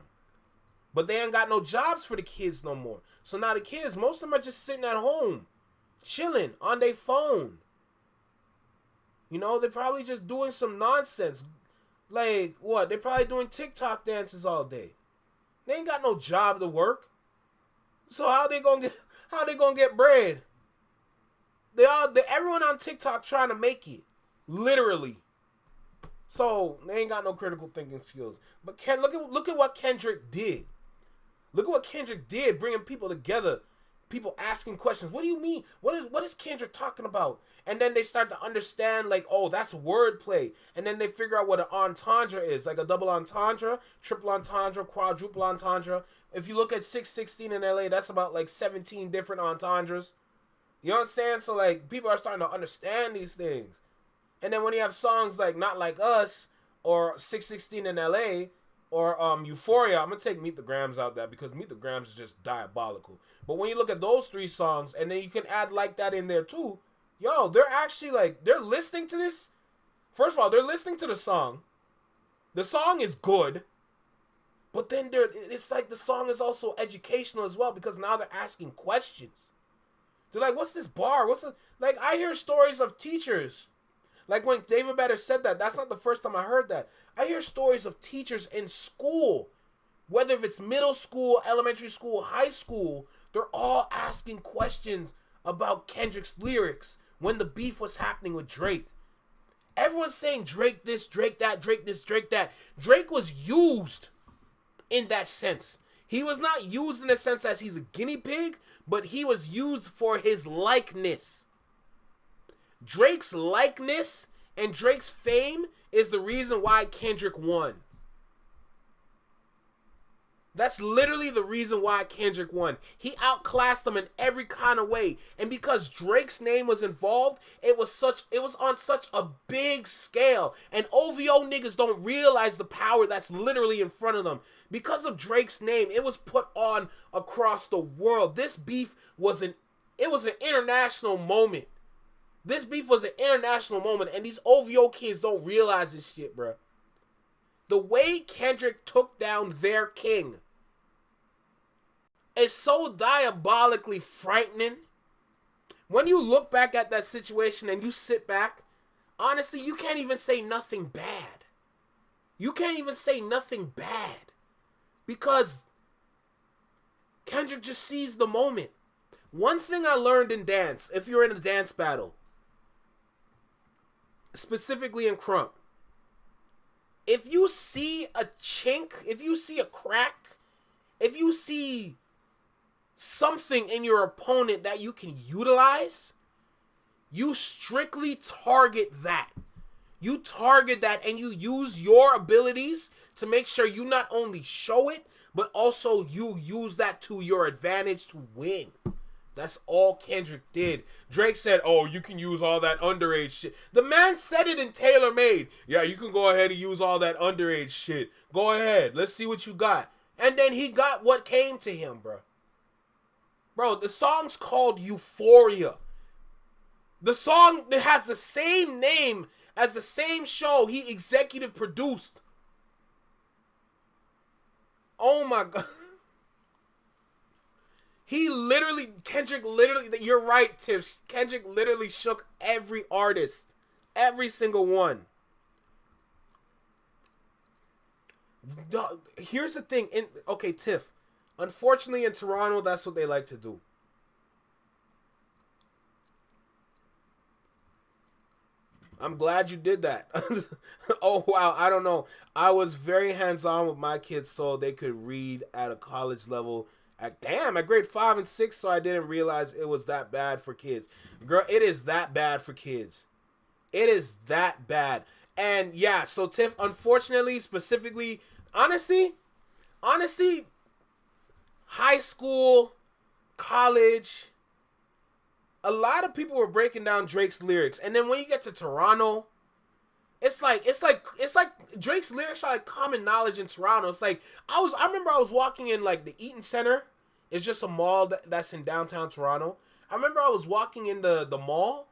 But they ain't got no jobs for the kids no more. So now the kids, most of them are just sitting at home, chilling on their phone. You know, they're probably just doing some nonsense. Like, what? They're probably doing TikTok dances all day. They ain't got no job to work. So how they gonna get bread? Everyone on TikTok trying to make it. Literally. So they ain't got no critical thinking skills. But look at what Kendrick did. Look at what Kendrick did, bringing people together. People asking questions. What do you mean? What is Kendrick talking about? And then they start to understand, like, oh, that's wordplay. And then they figure out what an entendre is, like a double entendre, triple entendre, quadruple entendre. If you look at 616 in LA, that's about like 17 different entendres. You know what I'm saying? So like people are starting to understand these things. And then when you have songs like Not Like Us or 616 in LA or Euphoria, I'm gonna take Meet the Grams out there because Meet the Grams is just diabolical. But when you look at those 3 songs and then you can add Like That in there too, yo, they're actually like, they're listening to this. First of all, they're listening to the song. The song is good. But then it's like the song is also educational as well because now they're asking questions. They're like, what's this bar? Like, I hear stories of teachers. Like when David Bader said that, that's not the first time I heard that. I hear stories of teachers in school, whether if it's middle school, elementary school, high school, they're all asking questions about Kendrick's lyrics when the beef was happening with Drake. Everyone's saying Drake this, Drake that, Drake this, Drake that. Drake was used in that sense. He was not used in the sense as he's a guinea pig, but he was used for his likeness. Drake's likeness and Drake's fame is the reason why Kendrick won. That's literally the reason why Kendrick won. He outclassed them in every kind of way. And because Drake's name was involved, it was on such a big scale. And OVO niggas don't realize the power that's literally in front of them. Because of Drake's name, it was put on across the world. This beef was an international moment. This beef was an international moment, and these OVO kids don't realize this shit, bro. The way Kendrick took down their king is so diabolically frightening. When you look back at that situation and you sit back, honestly, you can't even say nothing bad. You can't even say nothing bad. Because Kendrick just seized the moment. One thing I learned in dance, if you're in a dance battle, specifically in Crump, if you see a chink, if you see a crack, if you see something in your opponent that you can utilize, you strictly target that. You target that and you use your abilities to make sure you not only show it, but also you use that to your advantage to win. That's all Kendrick did. Drake said, oh, you can use all that underage shit. The man said it in Tailor Made. Yeah, you can go ahead and use all that underage shit. Go ahead. Let's see what you got. And then he got what came to him, bro. Bro, the song's called Euphoria. The song that has the same name as the same show he executive produced. Oh my God. Kendrick literally, you're right, Tips. Kendrick literally shook every artist. Every single one. Here's the thing. Okay, Tiff. Unfortunately, in Toronto, that's what they like to do. I'm glad you did that. Oh, wow. I don't know. I was very hands-on with my kids so they could read at a college level. At grade 5 and 6, so I didn't realize it was that bad for kids. Girl, it is that bad for kids. It is that bad. And yeah, so Tiff, unfortunately, specifically, honestly, high school, college, a lot of people were breaking down Drake's lyrics. And then when you get to Toronto, it's like Drake's lyrics are like common knowledge in Toronto. It's like I remember I was walking in like the Eaton Center. It's just a mall that's in downtown Toronto. I remember I was walking in the mall,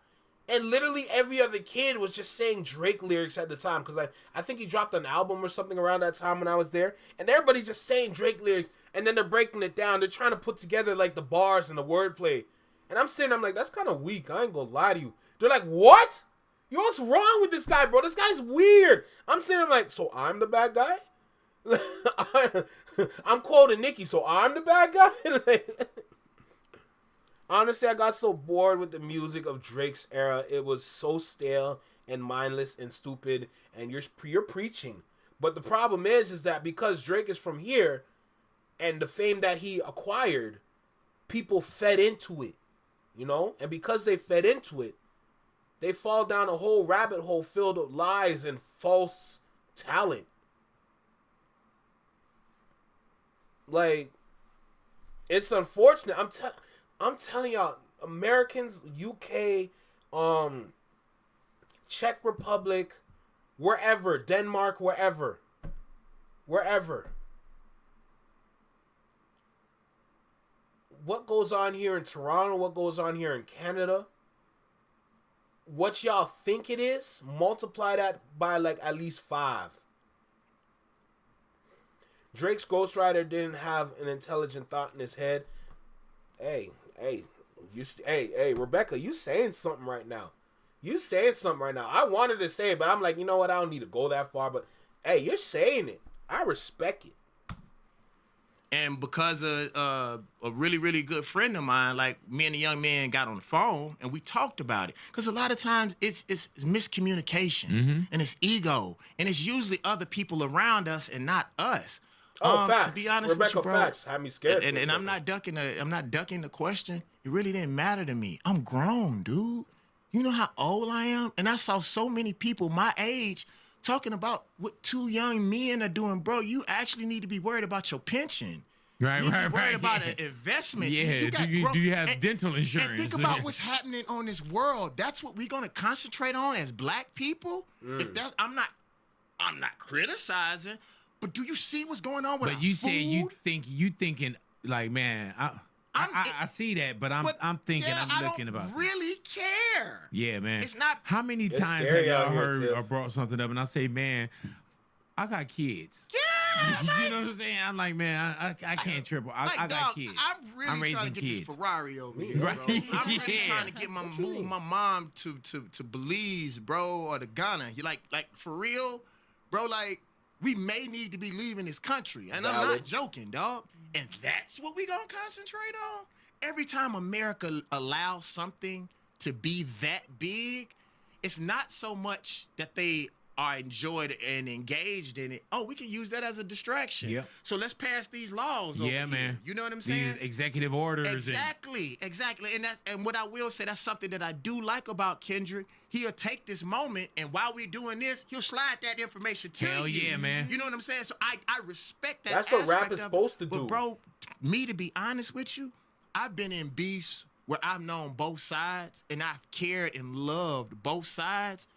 and literally every other kid was just saying Drake lyrics at the time, because I think he dropped an album or something around that time when I was there, and everybody's just saying Drake lyrics, and then they're breaking it down. They're trying to put together like the bars and the wordplay, and I'm like, that's kind of weak. I ain't gonna lie to you. They're like, what? Yo, what's wrong with this guy, bro? This guy's weird. I'm like, so I'm the bad guy? I'm quoting Nicki, so I'm the bad guy? Honestly, I got so bored with the music of Drake's era. It was so stale and mindless and stupid, and you're preaching. But the problem is that because Drake is from here, and the fame that he acquired, people fed into it, you know? And because they fed into it, they fall down a whole rabbit hole filled with lies and false talent. Like, it's unfortunate. I'm telling y'all, Americans, UK, Czech Republic, wherever, Denmark, wherever. What goes on here in Toronto, what goes on here in Canada, what y'all think it is, multiply that by like at least 5. Drake's ghostwriter didn't have an intelligent thought in his head. Hey, Rebecca, you saying something right now. I wanted to say it, but I'm like, you know what? I don't need to go that far. But hey, you're saying it. I respect it. And because a really, really good friend of mine, like me and the young man got on the phone and we talked about it. Because a lot of times it's miscommunication and it's ego. And it's usually other people around us and not us. Facts. To be honest Rebecca, with you, bro, facts. Had me scared. And I'm not ducking the question. It really didn't matter to me. I'm grown, dude. You know how old I am? And I saw so many people my age talking about what 2 young men are doing, bro. You actually need to be worried about your pension. Right, you need to right, be worried right. about an investment. Yeah, do you have dental insurance? And think about what's happening on this world. That's what we're gonna concentrate on as black people. If that, I'm not criticizing, but do you see what's going on with But our you food? said you thinking like, man, I see that, but I'm thinking, I'm looking about it. Really care. Yeah, man. It's not. How many It's times have scary y'all out here, heard Tiff. or brought something up, and I say, man, I got kids. Yeah, you know what I'm saying? I'm like, man, I can't triple. I got dog, kids. I'm really raising trying to get kids. this Ferrari over here, Right. bro. I'm really Yeah. trying to get move my mom to Belize, bro, or to Ghana. You like for real, bro? Like we may need to be leaving this country, and I'm not joking, dog. And that's what we gonna concentrate on. Every time America allows something to be that big, it's not so much that they are enjoyed and engaged in it. Oh, we can use that as a distraction. Yep. So let's pass these laws over Yeah, here. man. You know what I'm saying? These executive orders. Exactly. And what I will say, that's something that I do like about Kendrick. He'll take this moment, and while we're doing this, he'll slide that information to Hell you. yeah, man. You know what I'm saying? So I respect that. That's what rap aspect is of it. supposed to do. But bro, me to be honest with you, I've been in beefs where I've known both sides, and I've cared and loved both sides.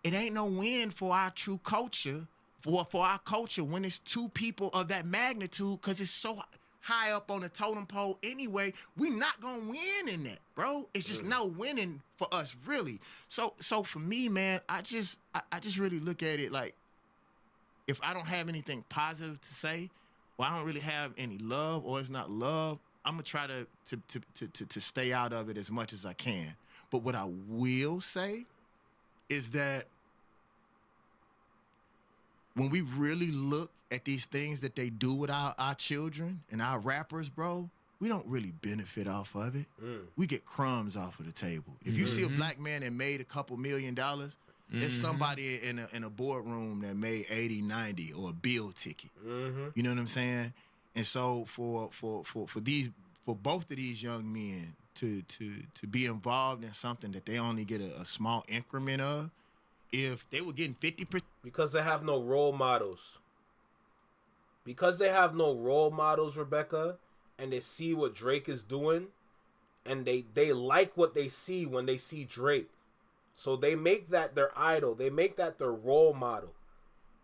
It ain't no win for our true culture, for our culture when it's 2 people of that magnitude, because it's so high up on the totem pole anyway. We not gonna win in that, bro. It's just no winning for us, really. So for me, man, I just really look at it like, if I don't have anything positive to say, or I don't really have any love, or it's not love, I'm gonna try to stay out of it as much as I can. But what I will say is that when we really look at these things that they do with our children and our rappers, bro, we don't really benefit off of it. We get crumbs off of the table. If you see a black man that made a couple $1 million, there's somebody in a boardroom that made 80, 90, or a bill ticket. You know what I'm saying? And so for both of these young men to be involved in something that they only get a small increment of, if they were getting 50%, because they have no role models. Because they have no role models, Rebecca, and they see what Drake is doing, and they like what they see when they see Drake. So they make that their idol. They make that their role model.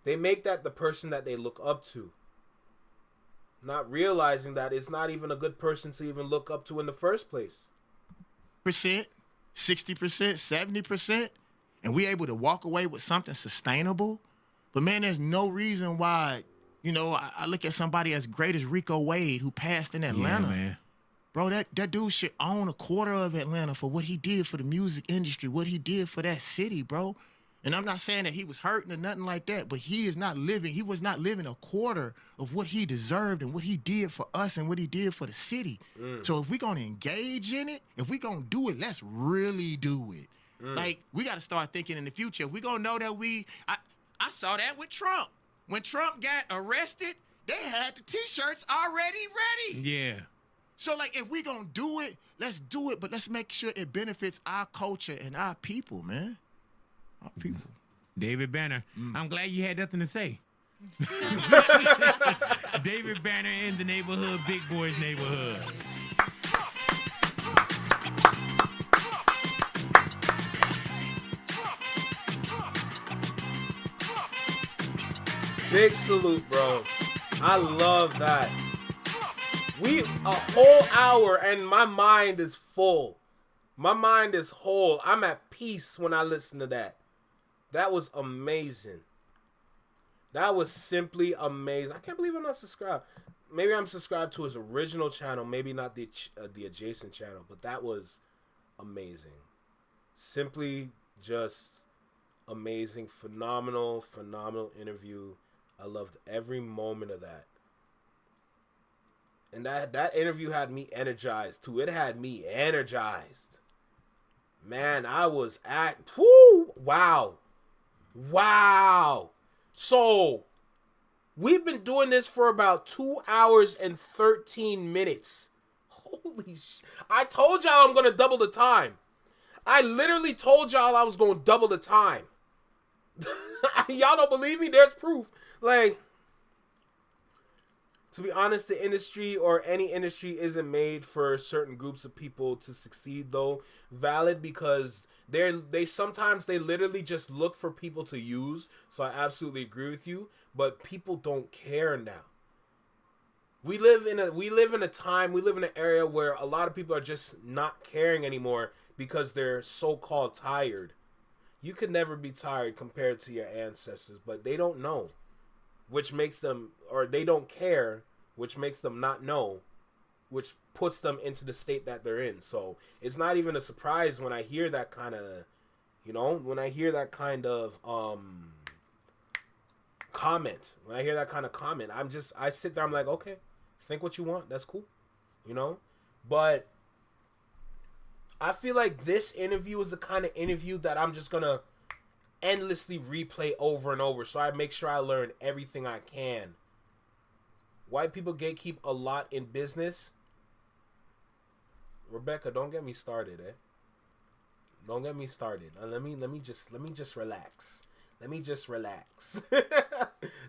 They make that the person that they look up to. Not realizing that it's not even a good person to even look up to in the first place. 60%, 70%, and we able to walk away with something sustainable. But man, there's no reason why, I look at somebody as great as Rico Wade, who passed in Atlanta. Yeah, man. Bro, that dude should own a quarter of Atlanta for what he did for the music industry, what he did for that city, bro. And I'm not saying that he was hurting or nothing like that, but he was not living a quarter of what he deserved and what he did for us and what he did for the city. So if we're going to engage in it, if we're going to do it, let's really do it. Like, we got to start thinking in the future. We're going to know that I saw that with Trump. When Trump got arrested, they had the T-shirts already ready. Yeah. So, like, if we going to do it, let's do it, but let's make sure it benefits our culture and our people, man. Our people. David Banner, I'm glad you had nothing to say. David Banner in the neighborhood, Big Boy's neighborhood. Big salute, bro. I love that. A whole hour and my mind is full. My mind is whole. I'm at peace when I listen to that. That was amazing. That was simply amazing. I can't believe I'm not subscribed. Maybe I'm subscribed to his original channel, maybe not the adjacent channel, but that was amazing. Simply just amazing, phenomenal interview. I loved every moment of that. And that interview had me energized too. It had me energized. Man, I was wow. So, we've been doing this for about 2 hours and 13 minutes. Holy sh! I told y'all I'm going to double the time. I literally told y'all I was going to double the time. Y'all don't believe me? There's proof. Like, to be honest, the industry or any industry isn't made for certain groups of people to succeed, though. Valid, because they sometimes they literally just look for people to use. So I absolutely agree with you. But people don't care now. We live in a time, we live in an area where a lot of people are just not caring anymore because they're so-called tired. You could never be tired compared to your ancestors, but they don't know, which makes them, or they don't care, which makes them not know, which puts them into the state that they're in. So it's not even a surprise when I hear that kind of, when I hear that kind of comment. When I hear that kind of comment, I sit there, I'm like, okay, think what you want, that's cool, But I feel like this interview is the kind of interview that I'm just gonna endlessly replay over and over, so I make sure I learn everything I can. White people gatekeep a lot in business. Rebecca, don't get me started, Don't get me started. Let me just relax. Let me just relax.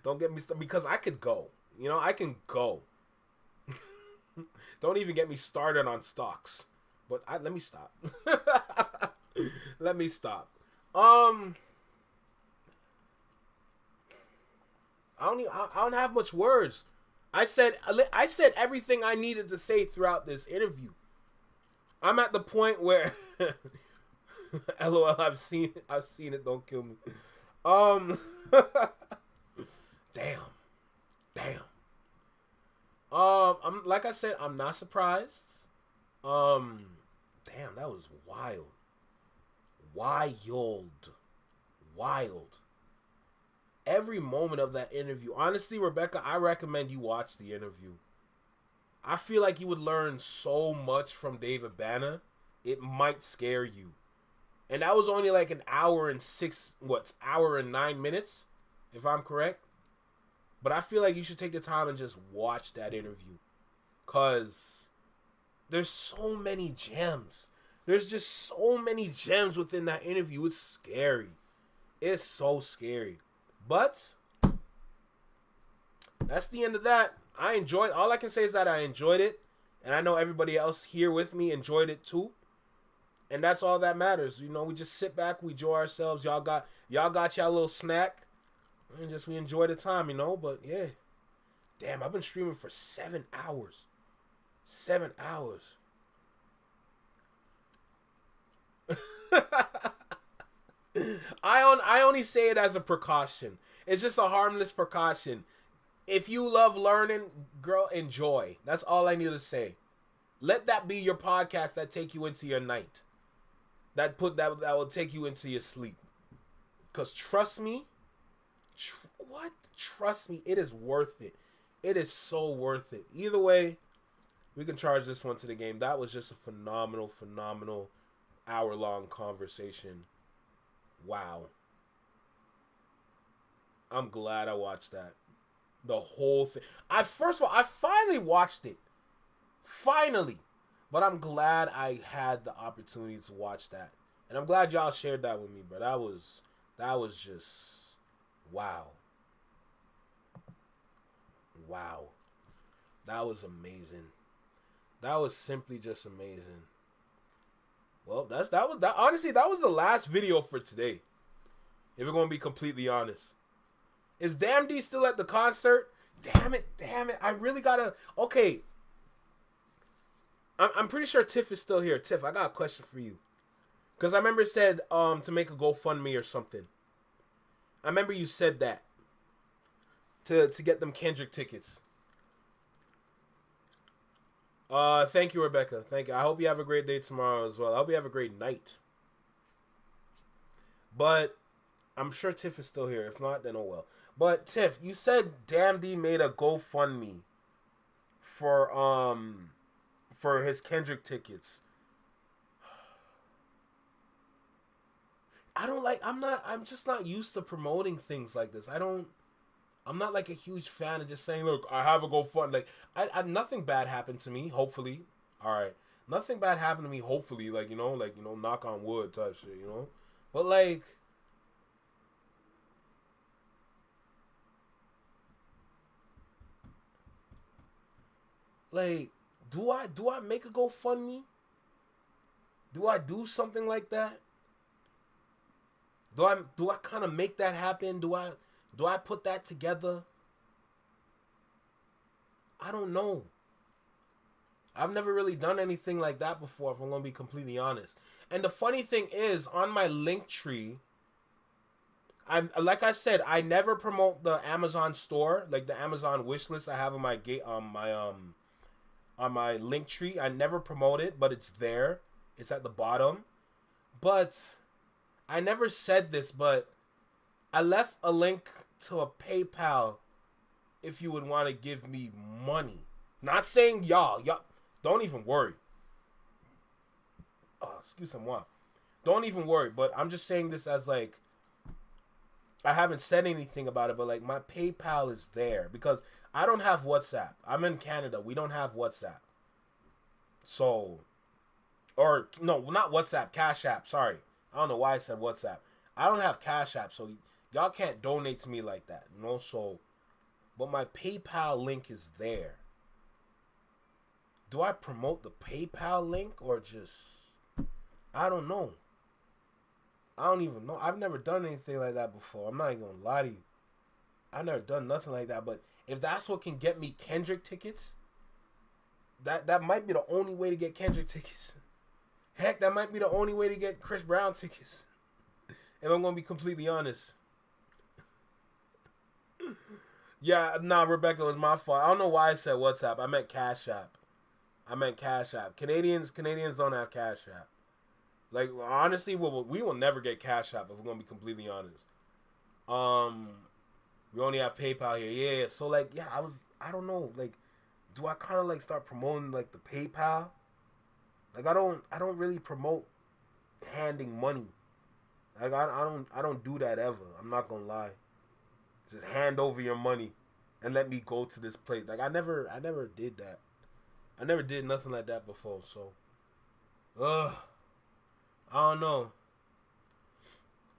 Don't get me started, because I could go. I can go. Don't even get me started on stocks. But let me stop. Let me stop. I don't have much words. I said everything I needed to say throughout this interview. I'm at the point where LOL, I've seen it, don't kill me. Damn. I'm like I said, I'm not surprised. Damn, that was wild. Wild. Every moment of that interview. Honestly, Rebecca, I recommend you watch the interview. I feel like you would learn so much from David Banner. It might scare you. And that was only like an hour and 9 minutes, if I'm correct. But I feel like you should take the time and just watch that interview. Because there's so many gems. There's just so many gems within that interview. It's scary. It's so scary. But that's the end of that. All I can say is that I enjoyed it. And I know everybody else here with me enjoyed it too. And that's all that matters. We just sit back, we enjoy ourselves. Y'all got y'all little snack. And just we enjoy the time, But yeah. Damn, I've been streaming for 7 hours. 7 hours. I only say it as a precaution. It's just a harmless precaution. If you love learning, girl, enjoy. That's all I need to say. Let that be your podcast that take you into your night. That will take you into your sleep. Because trust me, Trust me, it is worth it. It is so worth it. Either way, we can charge this one to the game. That was just a phenomenal hour-long conversation. Wow. I'm glad I watched that. The whole thing. First of all, I finally watched it. Finally. But I'm glad I had the opportunity to watch that. And I'm glad y'all shared that with me, bro. That was just wow. Wow. That was amazing. That was simply just amazing. Well, honestly, that was the last video for today. If we're gonna be completely honest. Is Damn D still at the concert? Damn it. I really gotta. Okay. I'm pretty sure Tiff is still here. Tiff, I got a question for you. Because I remember it said to make a GoFundMe or something. I remember you said that. To get them Kendrick tickets. Thank you, Rebecca. Thank you. I hope you have a great day tomorrow as well. I hope you have a great night. But I'm sure Tiff is still here. If not, then oh well. But Tiff, you said Damn D made a GoFundMe for his Kendrick tickets. I'm just not used to promoting things like this. I'm not like a huge fan of just saying, look, I have a GoFundMe. Like, nothing bad happened to me, hopefully. All right. Nothing bad happened to me, hopefully. Like, knock on wood type shit, But, like, Like, do I make a GoFundMe? Do I do something like that? Do I kind of make that happen? Do I put that together? I don't know. I've never really done anything like that before, if I'm gonna be completely honest. And the funny thing is, on my link tree, like I said, I never promote the Amazon store, like the Amazon wish list I have on my on my link tree. I never promote it, but it's there. It's at the bottom. But I never said this, but I left a link to a PayPal if you would want to give me money. Not saying y'all don't even worry. Oh, excuse me. Don't even worry, but I'm just saying this as like, I haven't said anything about it, but like my PayPal is there because I don't have WhatsApp. I'm in Canada. We don't have WhatsApp. So, or no, not WhatsApp, Cash App. Sorry. I don't know why I said WhatsApp. I don't have Cash App, so y'all can't donate to me like that, you know? So, but my PayPal link is there. Do I promote the PayPal link or just, I don't know. I don't even know. I've never done anything like that before. I'm not even gonna lie to you. I've never done nothing like that. But if that's what can get me Kendrick tickets, that might be the only way to get Kendrick tickets. Heck, that might be the only way to get Chris Brown tickets. If I'm gonna be completely honest. Yeah, nah, Rebecca, it was my fault. I don't know why I said WhatsApp. I meant Cash App. Canadians don't have Cash App. Like, honestly, we will never get Cash App if we're gonna be completely honest. We only have PayPal here. Yeah. So like, yeah, I don't know. Like, do I kind of like start promoting like the PayPal? Like, I don't really promote handing money. Like, I don't do that ever. I'm not gonna lie. Just hand over your money and let me go to this place. Like, I never did that. I never did nothing like that before. So, I don't know.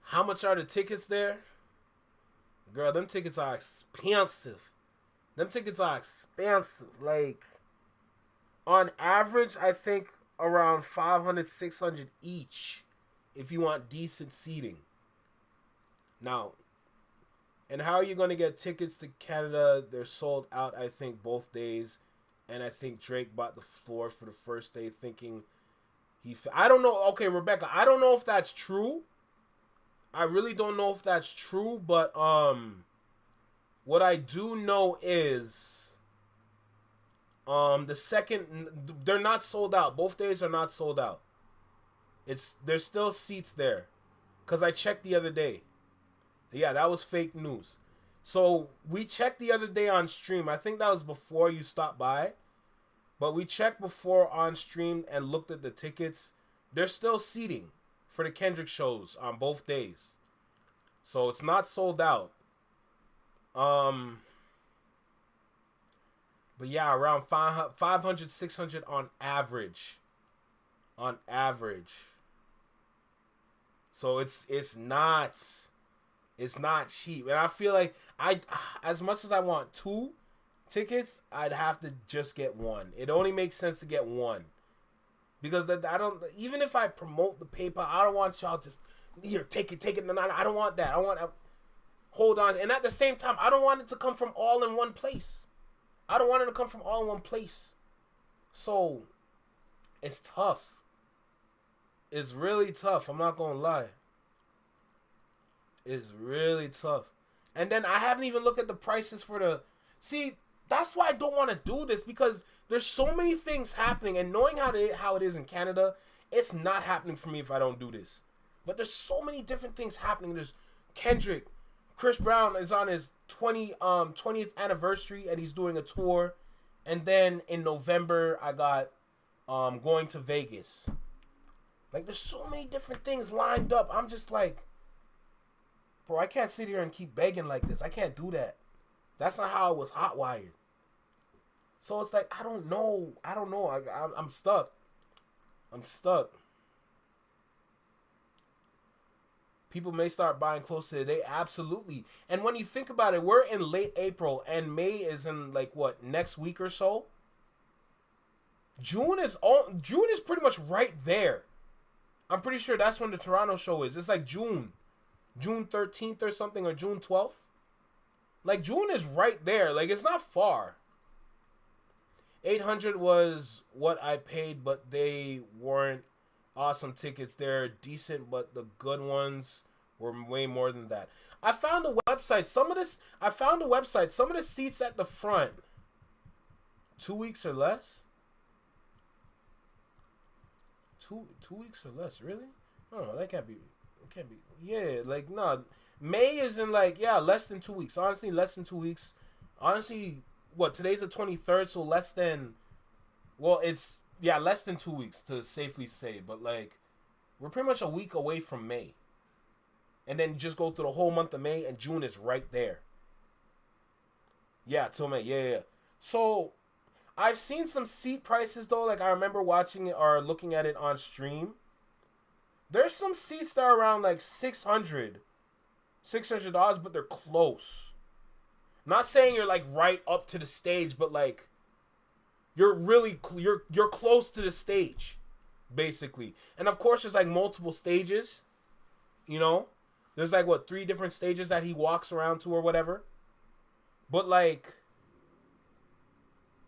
How much are the tickets there? Girl, them tickets are expensive. Like, on average, I think around 500, 600 each if you want decent seating. Now, and how are you going to get tickets to Canada? They're sold out, I think, both days. And I think Drake bought the floor for the first day thinking I don't know. Okay, Rebecca, I don't know if that's true. I really don't know if that's true, but what I do know is the second, they're not sold out. Both days are not sold out. There's still seats there, cause I checked the other day. Yeah, that was fake news. So we checked the other day on stream. I think that was before you stopped by. But we checked before on stream and looked at the tickets. There's still seating for the Kendrick shows on both days. So it's not sold out. But yeah, around 500, 600 on average. On average. So it's not cheap. And I feel like as much as I want two tickets, I'd have to just get one. It only makes sense to get one. Because I don't, even if I promote the PayPal, I don't want y'all just, here, take it. No, I don't want that. Hold on. And at the same time, I don't want it to come from all in one place. So, it's tough. It's really tough. I'm not going to lie. It's really tough. And then I haven't even looked at the prices for the... See, that's why I don't want to do this, because there's so many things happening, and knowing how it is in Canada, it's not happening for me if I don't do this. But there's so many different things happening. There's Kendrick. Chris Brown is on his 20th anniversary, and he's doing a tour. And then in November, I got going to Vegas. Like, there's so many different things lined up. I'm just like, bro, I can't sit here and keep begging like this. I can't do that. That's not how I was hot-wired. So it's like, I don't know. I'm stuck. People may start buying close to the day. Absolutely. And when you think about it, we're in late April, and May is in, like, what, next week or so? June is pretty much right there. I'm pretty sure that's when the Toronto show is. It's like June 13th or something, or June 12th. Like, June is right there. Like, it's not far. 800 was what I paid, but they weren't awesome tickets. They're decent, but the good ones were way more than that. I found a website. Some of the seats at the front, 2 weeks or less. 2 weeks or less, really? Oh, that can't be. It can't be. Yeah, like, no. May is in, like, yeah, less than 2 weeks. Honestly, less than 2 weeks. Honestly, what, today's the 23rd, so less than, well, it's, yeah, less than 2 weeks to safely say. But, like, we're pretty much a week away from May. And then just go through the whole month of May, and June is right there. Yeah, till May. Yeah. So, I've seen some seat prices, though. Like, I remember watching it or looking at it on stream. There's some seats that are around, like, $600, but they're close. Not saying you're, like, right up to the stage, but, like, you're really, you're close to the stage, basically. And, of course, there's, like, multiple stages, you know? There's, like, what, 3 different stages that he walks around to or whatever. But, like,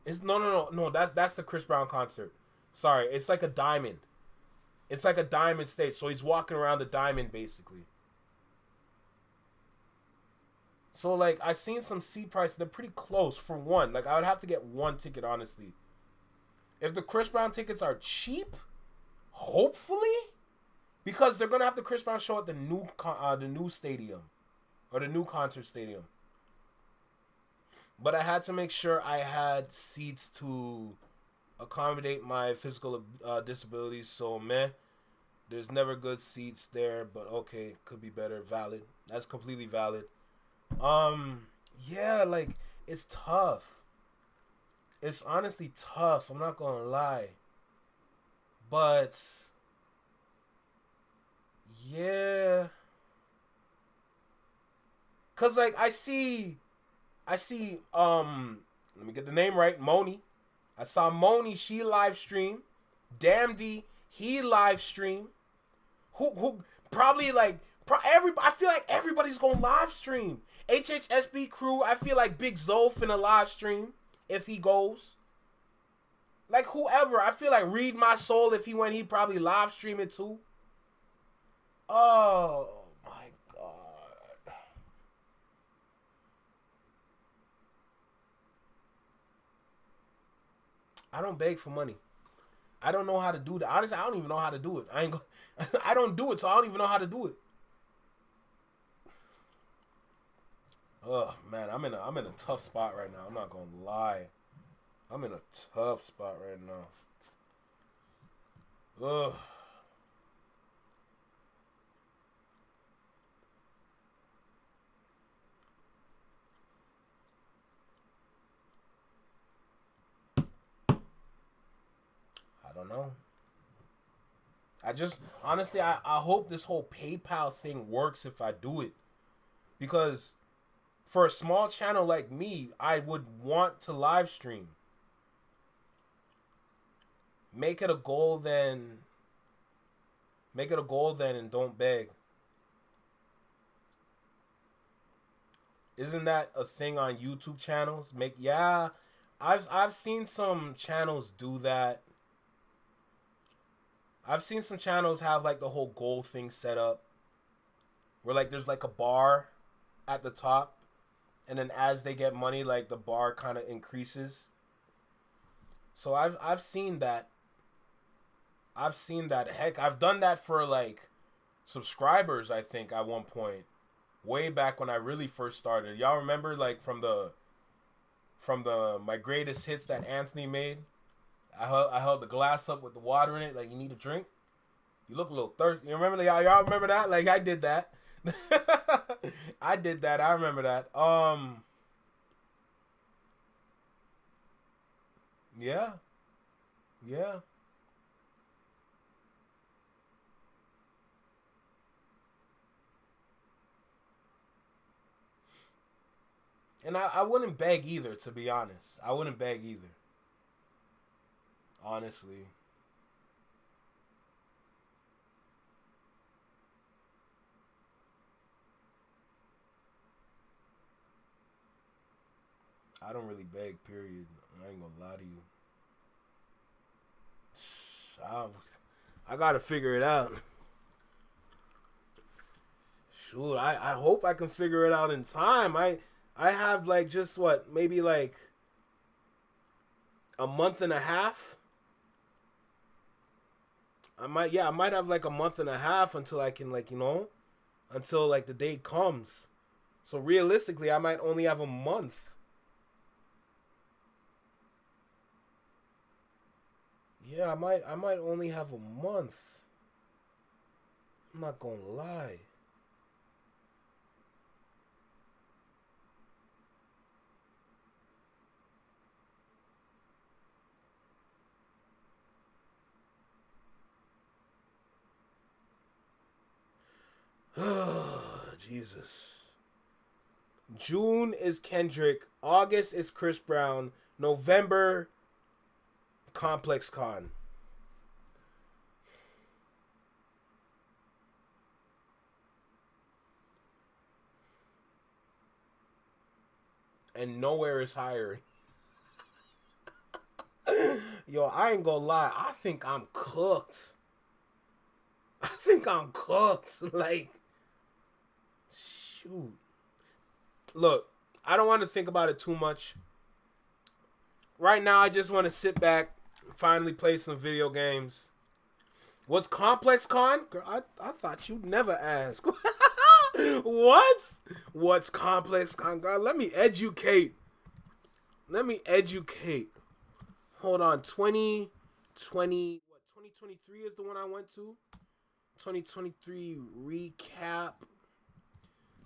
it's, no, that's the Chris Brown concert. Sorry, it's like a diamond. It's like a diamond stage, so he's walking around the diamond, basically. So, like, I've seen some seat prices. They're pretty close for one. Like, I would have to get one ticket, honestly. If the Chris Brown tickets are cheap, hopefully, because they're going to have the Chris Brown show at the new stadium, or the new concert stadium. But I had to make sure I had seats to accommodate my physical disabilities. So, there's never good seats there, but okay, could be better. Valid. That's completely valid. Yeah, like, it's tough. It's honestly tough. I'm not gonna lie. But, yeah. Cause, like, I see, let me get the name right, Moni. I saw Moni, she live stream. Damn, he live stream. Who probably, like, I feel like everybody's gonna live stream. HHSB crew, I feel like Big Zoe finna live stream if he goes. Like, whoever, I feel like Read My Soul, if he went, he'd probably live stream it too. Oh my god. I don't beg for money. I don't know how to do that. Honestly, I don't even know how to do it. I don't do it, so I don't even know how to do it. Oh man, I'm in a tough spot right now. I'm not gonna lie. I'm in a tough spot right now. Ugh. I don't know. Honestly, I hope this whole PayPal thing works if I do it. Because for a small channel like me, I would want to live stream. Make it a goal then and don't beg. Isn't that a thing on YouTube channels? I've seen some channels do that. I've seen some channels have, like, the whole goal thing set up. Where, like, there's, like, a bar at the top. And then as they get money, like, the bar kind of increases. So I've seen that. Heck, I've done that for, like, subscribers, I think, at one point. Way back when I really first started. Y'all remember, like, from the my greatest hits that Anthony made? I held the glass up with the water in it, like, you need a drink. You look a little thirsty. You remember, y'all remember that? Like, I did that. I remember that. Yeah. And I wouldn't beg either, to be honest. I wouldn't beg either. Honestly. I don't really beg, period. I ain't gonna lie to you. I gotta figure it out. Shoot, I hope I can figure it out in time. I have like just what, maybe like a month and a half. I might have like a month and a half until I can, like, you know, until like the day comes. So realistically, I might only have a month. Yeah, I might only have a month. I'm not gonna lie. Jesus. June is Kendrick. August is Chris Brown. November, Complex Con. And nowhere is hiring. Yo, I ain't gonna lie. I think I'm cooked. Like, shoot. Look, I don't want to think about it too much. Right now, I just want to sit back, finally play some video games. What's Complex Con? Girl, I thought you'd never ask. What? What's Complex Con? Girl, let me educate. Hold on, 2023 is the one I went to. 2023 recap.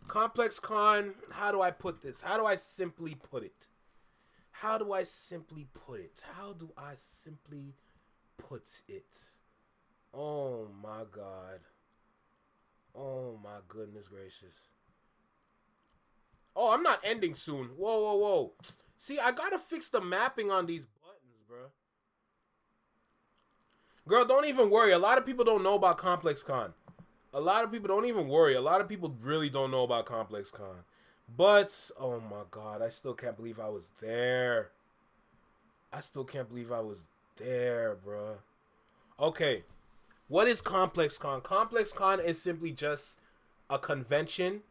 Complex Con, how do I put this? How do I simply put it? Oh my God. Oh my goodness gracious. Oh, I'm not ending soon. Whoa. See, I gotta fix the mapping on these buttons, bro. Girl, don't even worry. A lot of people don't know about Complex Con. Don't even worry. A lot of people really don't know about Complex Con. But, oh my God, I still can't believe I was there. Bro. Okay. What is Complex Con? Complex Con is simply just a convention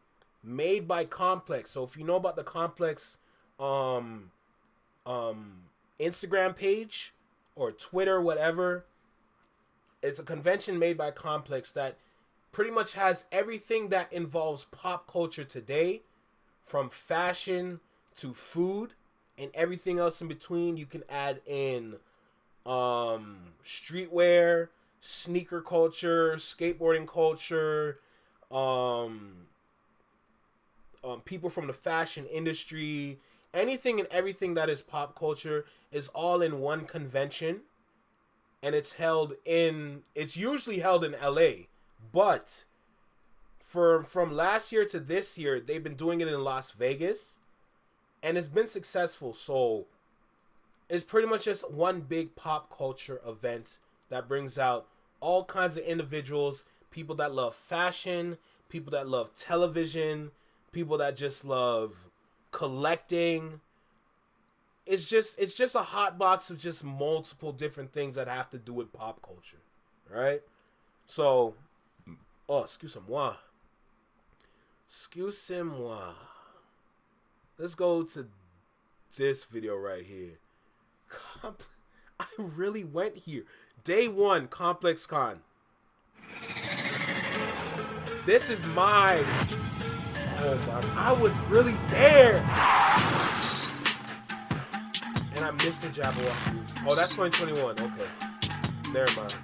made by Complex. So if you know about the Complex Instagram page or Twitter, whatever, it's a convention made by Complex that pretty much has everything that involves pop culture today, from fashion to food and everything else in between. You can add in streetwear, sneaker culture, skateboarding culture, people from the fashion industry, anything and everything that is pop culture is all in one convention. And it's usually held in LA, but from last year to this year, they've been doing it in Las Vegas, and it's been successful. So it's pretty much just one big pop culture event that brings out all kinds of individuals, people that love fashion, people that love television, people that just love collecting. It's just a hot box of just multiple different things that have to do with pop culture, right? So, excusez-moi. Let's go to this video right here. I really went here. Day 1, Complex Con. This is my... Oh my... I was really there. And I missed the Jabberwocky. Oh, that's 2021. Okay. Never mind.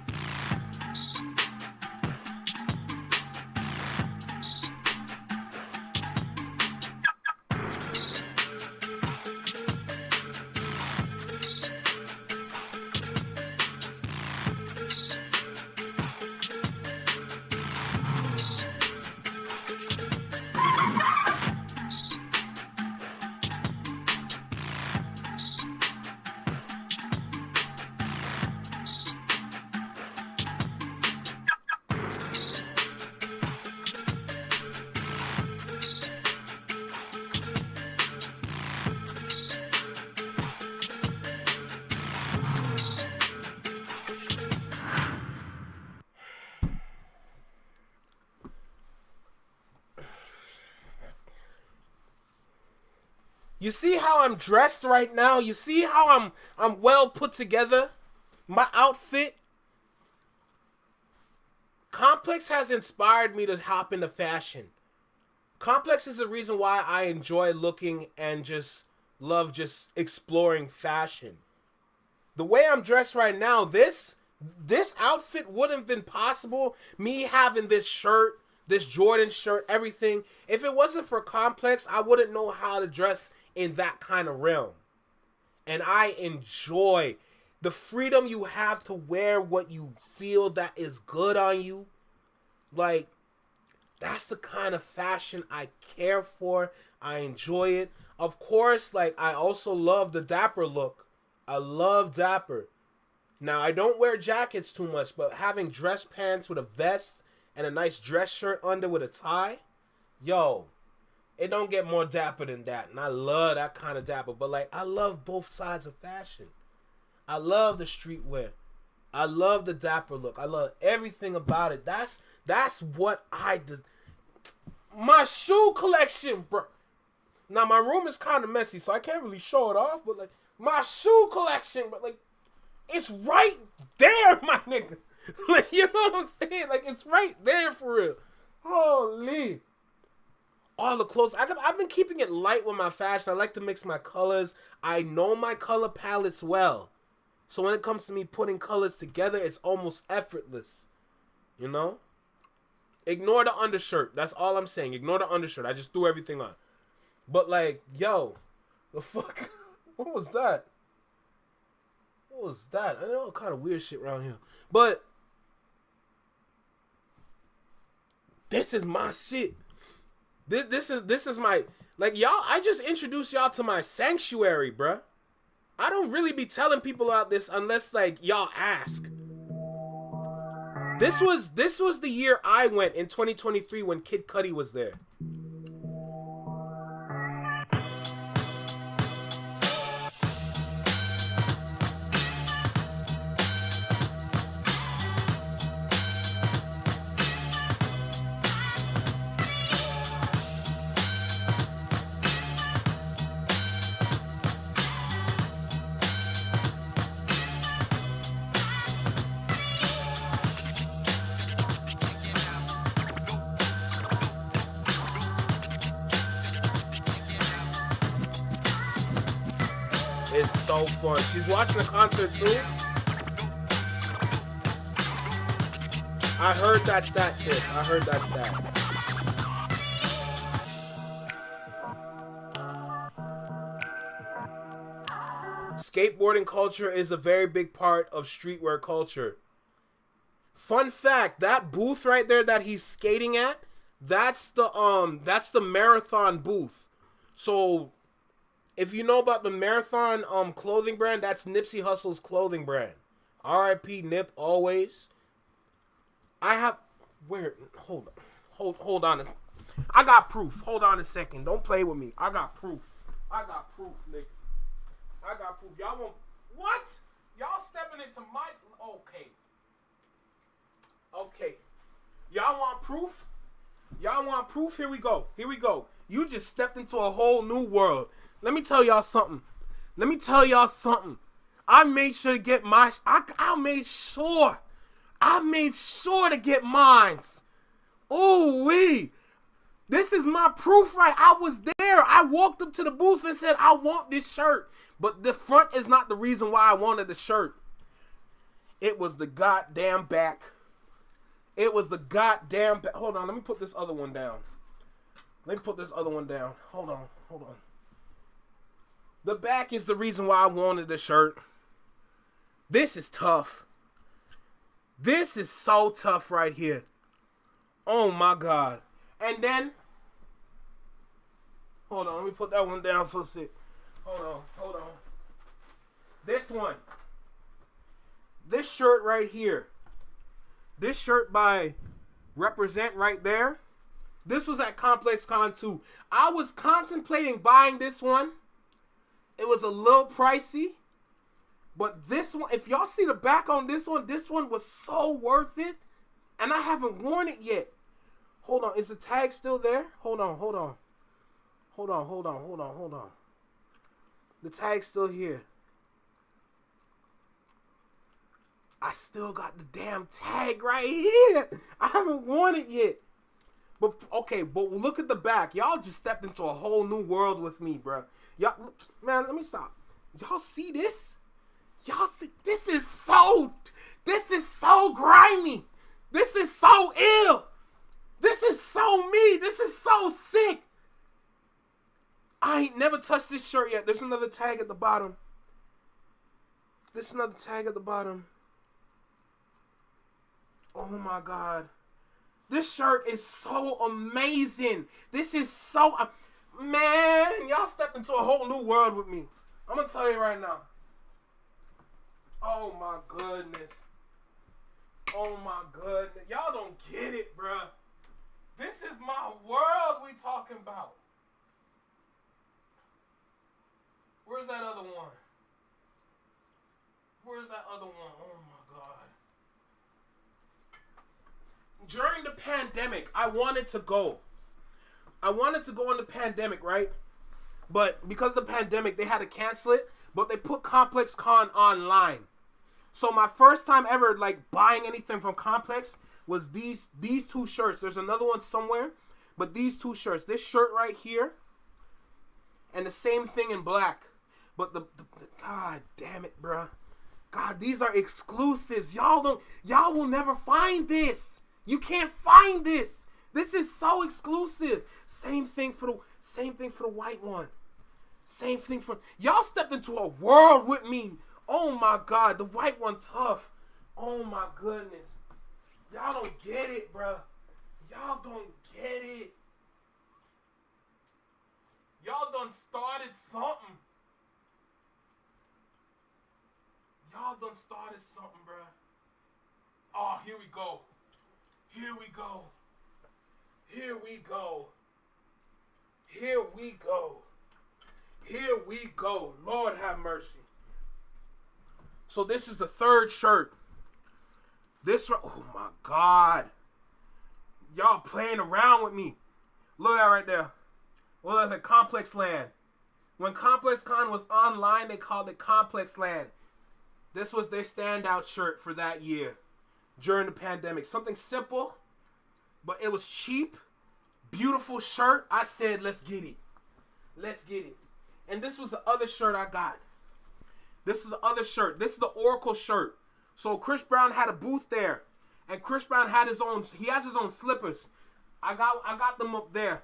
You see how I'm dressed right now? You see how I'm well put together? My outfit. Complex has inspired me to hop into fashion. Complex is the reason why I enjoy looking and just love just exploring fashion. The way I'm dressed right now, this outfit wouldn't have been possible, me having this shirt, this Jordan shirt, everything. If it wasn't for Complex, I wouldn't know how to dress in that kind of realm. And I enjoy the freedom you have to wear what you feel that is good on you. Like, that's the kind of fashion I care for. I enjoy it. Of course, like, I also love the dapper look. I love dapper. Now, I don't wear jackets too much, but having dress pants with a vest and a nice dress shirt under with a tie, yo, it don't get more dapper than that. And I love that kind of dapper. But, like, I love both sides of fashion. I love the streetwear. I love the dapper look. I love everything about it. That's what I do. My shoe collection, bro. Now, my room is kind of messy, so I can't really show it off. But, like, my shoe collection, but, like, it's right there, my nigga. Like, you know what I'm saying? Like, it's right there for real. Holy. All the clothes. I've been keeping it light with my fashion. I like to mix my colors. I know my color palettes well. So when it comes to me putting colors together, it's almost effortless. You know? Ignore the undershirt. That's all I'm saying. Ignore the undershirt. I just threw everything on. But, like, yo, the fuck? What was that? What was that? I know all kind of weird shit around here. But this is my shit. This is my, like, y'all, I just introduced y'all to my sanctuary, bruh. I don't really be telling people about this unless, like, y'all ask. This was the year I went in 2023 when Kid Cudi was there. It's so fun. She's watching a concert too. I heard that's that tip. I heard that's that. Skateboarding culture is a very big part of streetwear culture. Fun fact, that booth right there that he's skating at, that's the Marathon booth. So if you know about the Marathon clothing brand, that's Nipsey Hussle's clothing brand. R.I.P. Nip always. I have hold on. I got proof. Hold on a second. Don't play with me. I got proof. Nigga. I got proof. Y'all want what? Y'all stepping into my okay. Y'all want proof? Y'all want proof? Here we go. You just stepped into a whole new world. Let me tell y'all something. I made sure to get my. I made sure to get mines. Ooh wee. This is my proof, right? I was there. I walked up to the booth and said, I want this shirt. But the front is not the reason why I wanted the shirt. It was the goddamn back. Hold on, let me put this other one down. Hold on. The back is the reason why I wanted the shirt. This is tough. This is so tough right here. Oh my God. And then, hold on, let me put that one down for a sec. Hold on. This one. This shirt right here. This shirt by Represent right there. This was at Complex Con 2. I was contemplating buying this one. It was a little pricey. But this one, if y'all see the back on this one was so worth it. And I haven't worn it yet. Hold on, is the tag still there? Hold on. The tag's still here. I still got the damn tag right here. I haven't worn it yet. But okay, but look at the back. Y'all just stepped into a whole new world with me, bro. Y'all, man, let me stop. Y'all see this? Y'all see? This is so grimy. This is so ill. This is so me. This is so sick. I ain't never touched this shirt yet. There's another tag at the bottom. There's another tag at the bottom. Oh my God. This shirt is so amazing. This is so... man, y'all stepped into a whole new world with me. I'm going to tell you right now. Oh my goodness. Oh my goodness. Y'all don't get it, bruh. This is my world we talking about. Where's that other one? Where's that other one? Oh my God. During the pandemic, I wanted to go. I wanted to go in the pandemic, right? But because of the pandemic, they had to cancel it. But they put Complex Con online. So my first time ever like buying anything from Complex was these two shirts. There's another one somewhere. But these two shirts. This shirt right here. And the same thing in black. But the God damn it, bruh. God, these are exclusives. Y'all will never find this. You can't find this. This is so exclusive. Same thing for the white one. Same thing for y'all stepped into a world with me. Oh my God, the white one tough. Oh my goodness. Y'all don't get it, bruh. Y'all don't get it. Y'all done started something. Y'all done started something, bruh. Oh, here we go. Here we go. Here we go. Here we go. Here we go. Lord have mercy. So this is the third shirt. Oh my God. Y'all playing around with me. Look at that right there. Well, that's a Complex Land. When Complex Con was online, they called it Complex Land. This was their standout shirt for that year during the pandemic. Something simple, but it was cheap. Beautiful shirt. I said, let's get it. Let's get it. And this was the other shirt I got. This is the other shirt. This is the Oracle shirt. So Chris Brown had a booth there. And Chris Brown had his own, he has his own slippers. I got them up there.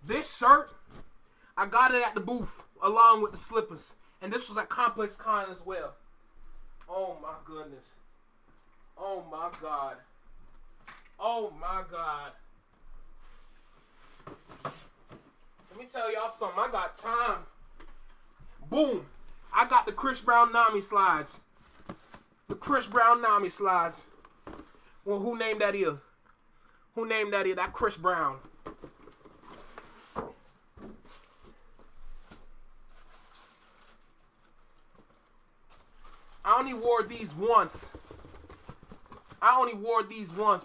This shirt, I got it at the booth along with the slippers. And this was at Complex Con as well. Oh my goodness. Oh my God. Oh my God. Let me tell y'all something. I got time. Boom. I got the Chris Brown Nami slides. The Chris Brown Nami slides. Well, who named that is? Who named that is? That Chris Brown. I only wore these once.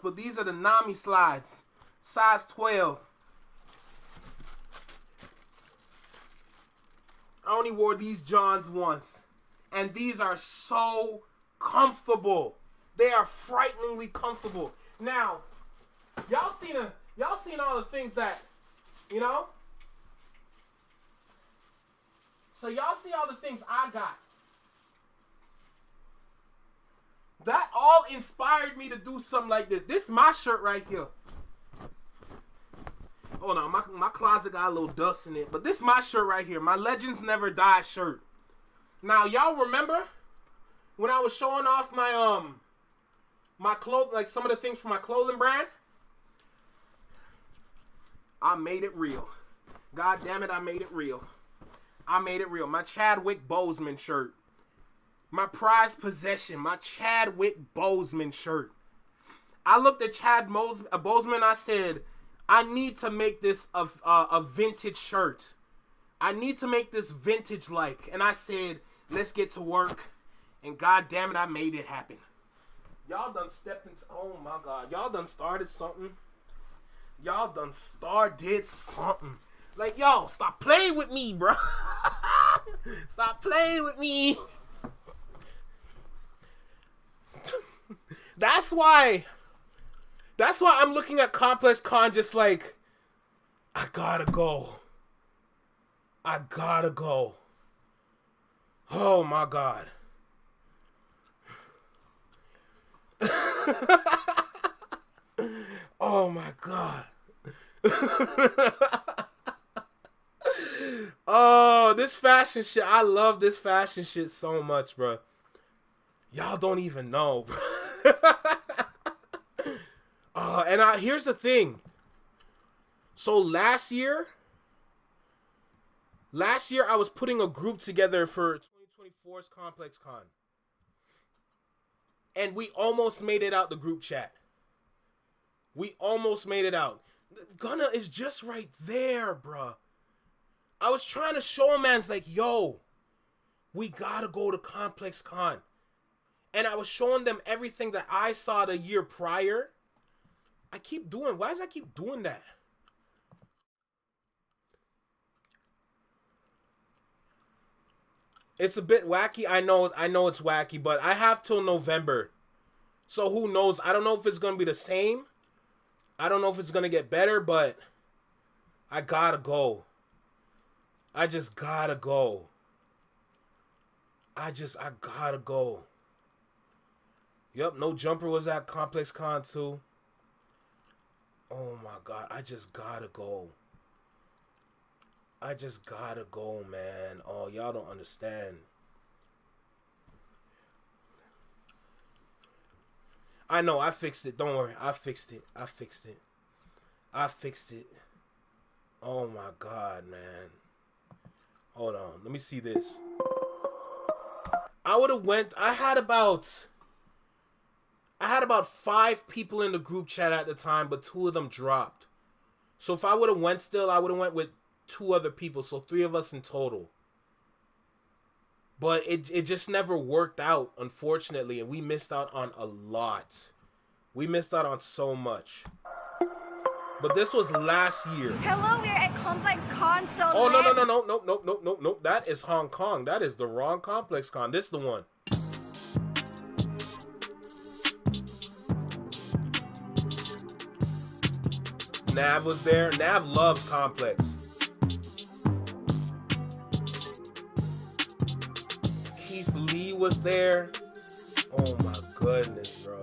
But these are the Nami slides. Size 12. I only wore these Johns once. And these are so comfortable. They are frighteningly comfortable. Now, y'all seen all the things that, you know? So y'all see all the things I got. That all inspired me to do something like this. This is my shirt right here. Hold on, my closet got a little dust in it. But this is my shirt right here. My Legends Never Die shirt. Now, y'all remember when I was showing off my my clothes, like some of the things from my clothing brand? I made it real. God damn it, I made it real. I made it real. My Chadwick Boseman shirt. My prized possession, my Chadwick Boseman shirt. I looked at Boseman, I said, I need to make this a vintage shirt. I need to make this vintage-like. And I said, let's get to work. And God damn it, I made it happen. Y'all done stepped into, oh my God. Y'all done started something. Y'all done started something. Like, yo, stop playing with me, bro. Stop playing with me. That's why I'm looking at Complex Con just like, I gotta go. Oh my God. Oh my God. Oh, this fashion shit. I love this fashion shit so much, bro. Y'all don't even know, bro. Here's the thing. So last year I was putting a group together for 2024's Complex Con. And we almost made it out the group chat. We almost made it out. Gunna is just right there, bruh. I was trying to show him, man's like, yo, we gotta go to Complex Con. And I was showing them everything that I saw the year prior. Why does I keep doing that? It's a bit wacky. I know it's wacky, but I have till November. So who knows? I don't know if it's going to be the same. I don't know if it's going to get better, but I gotta go. I just gotta go. I gotta go. Yep, No Jumper was at Complex Con too. Oh my God, I just gotta go. I just gotta go, man. Oh, y'all don't understand. I know, I fixed it. Don't worry. I fixed it. Oh my God, man. Hold on. Let me see this. I had about 5 people in the group chat at the time, but 2 of them dropped. So if I would have went still, I would have went with 2 other people, so 3 of us in total. But it just never worked out, unfortunately, and we missed out on a lot. We missed out on so much. But this was last year. Hello, we're at Complex Con, so Oh, no. That is Hong Kong. That is the wrong Complex Con. This is the one. Nav was there. Nav loves Complex. Keith Lee was there. Oh my goodness, bro.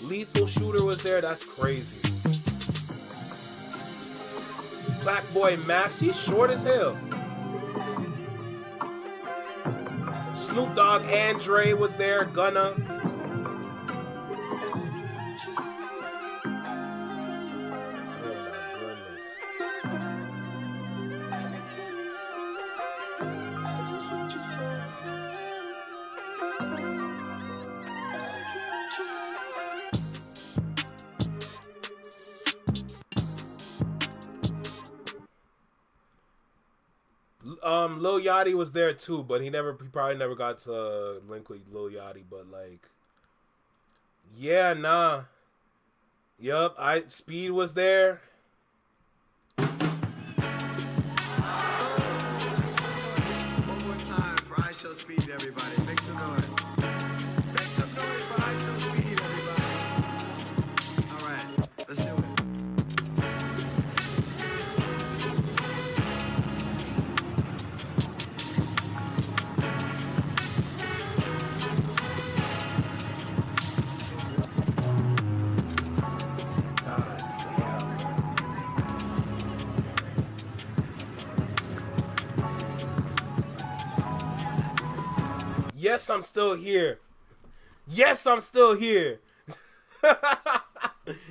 Lethal Shooter was there. That's crazy. Black Boy Max. He's short as hell. Snoop Dogg Andre was there. Gunna. Lil Yachty was there too, but he probably never got to link with Lil Yachty, but like, yeah, nah. Yup, Speed was there. One more time for I Show Speed, everybody. Make some noise. Make some noise for I Show Speed, everybody. All right, let's do it. Yes, I'm still here. Yes, I'm still here.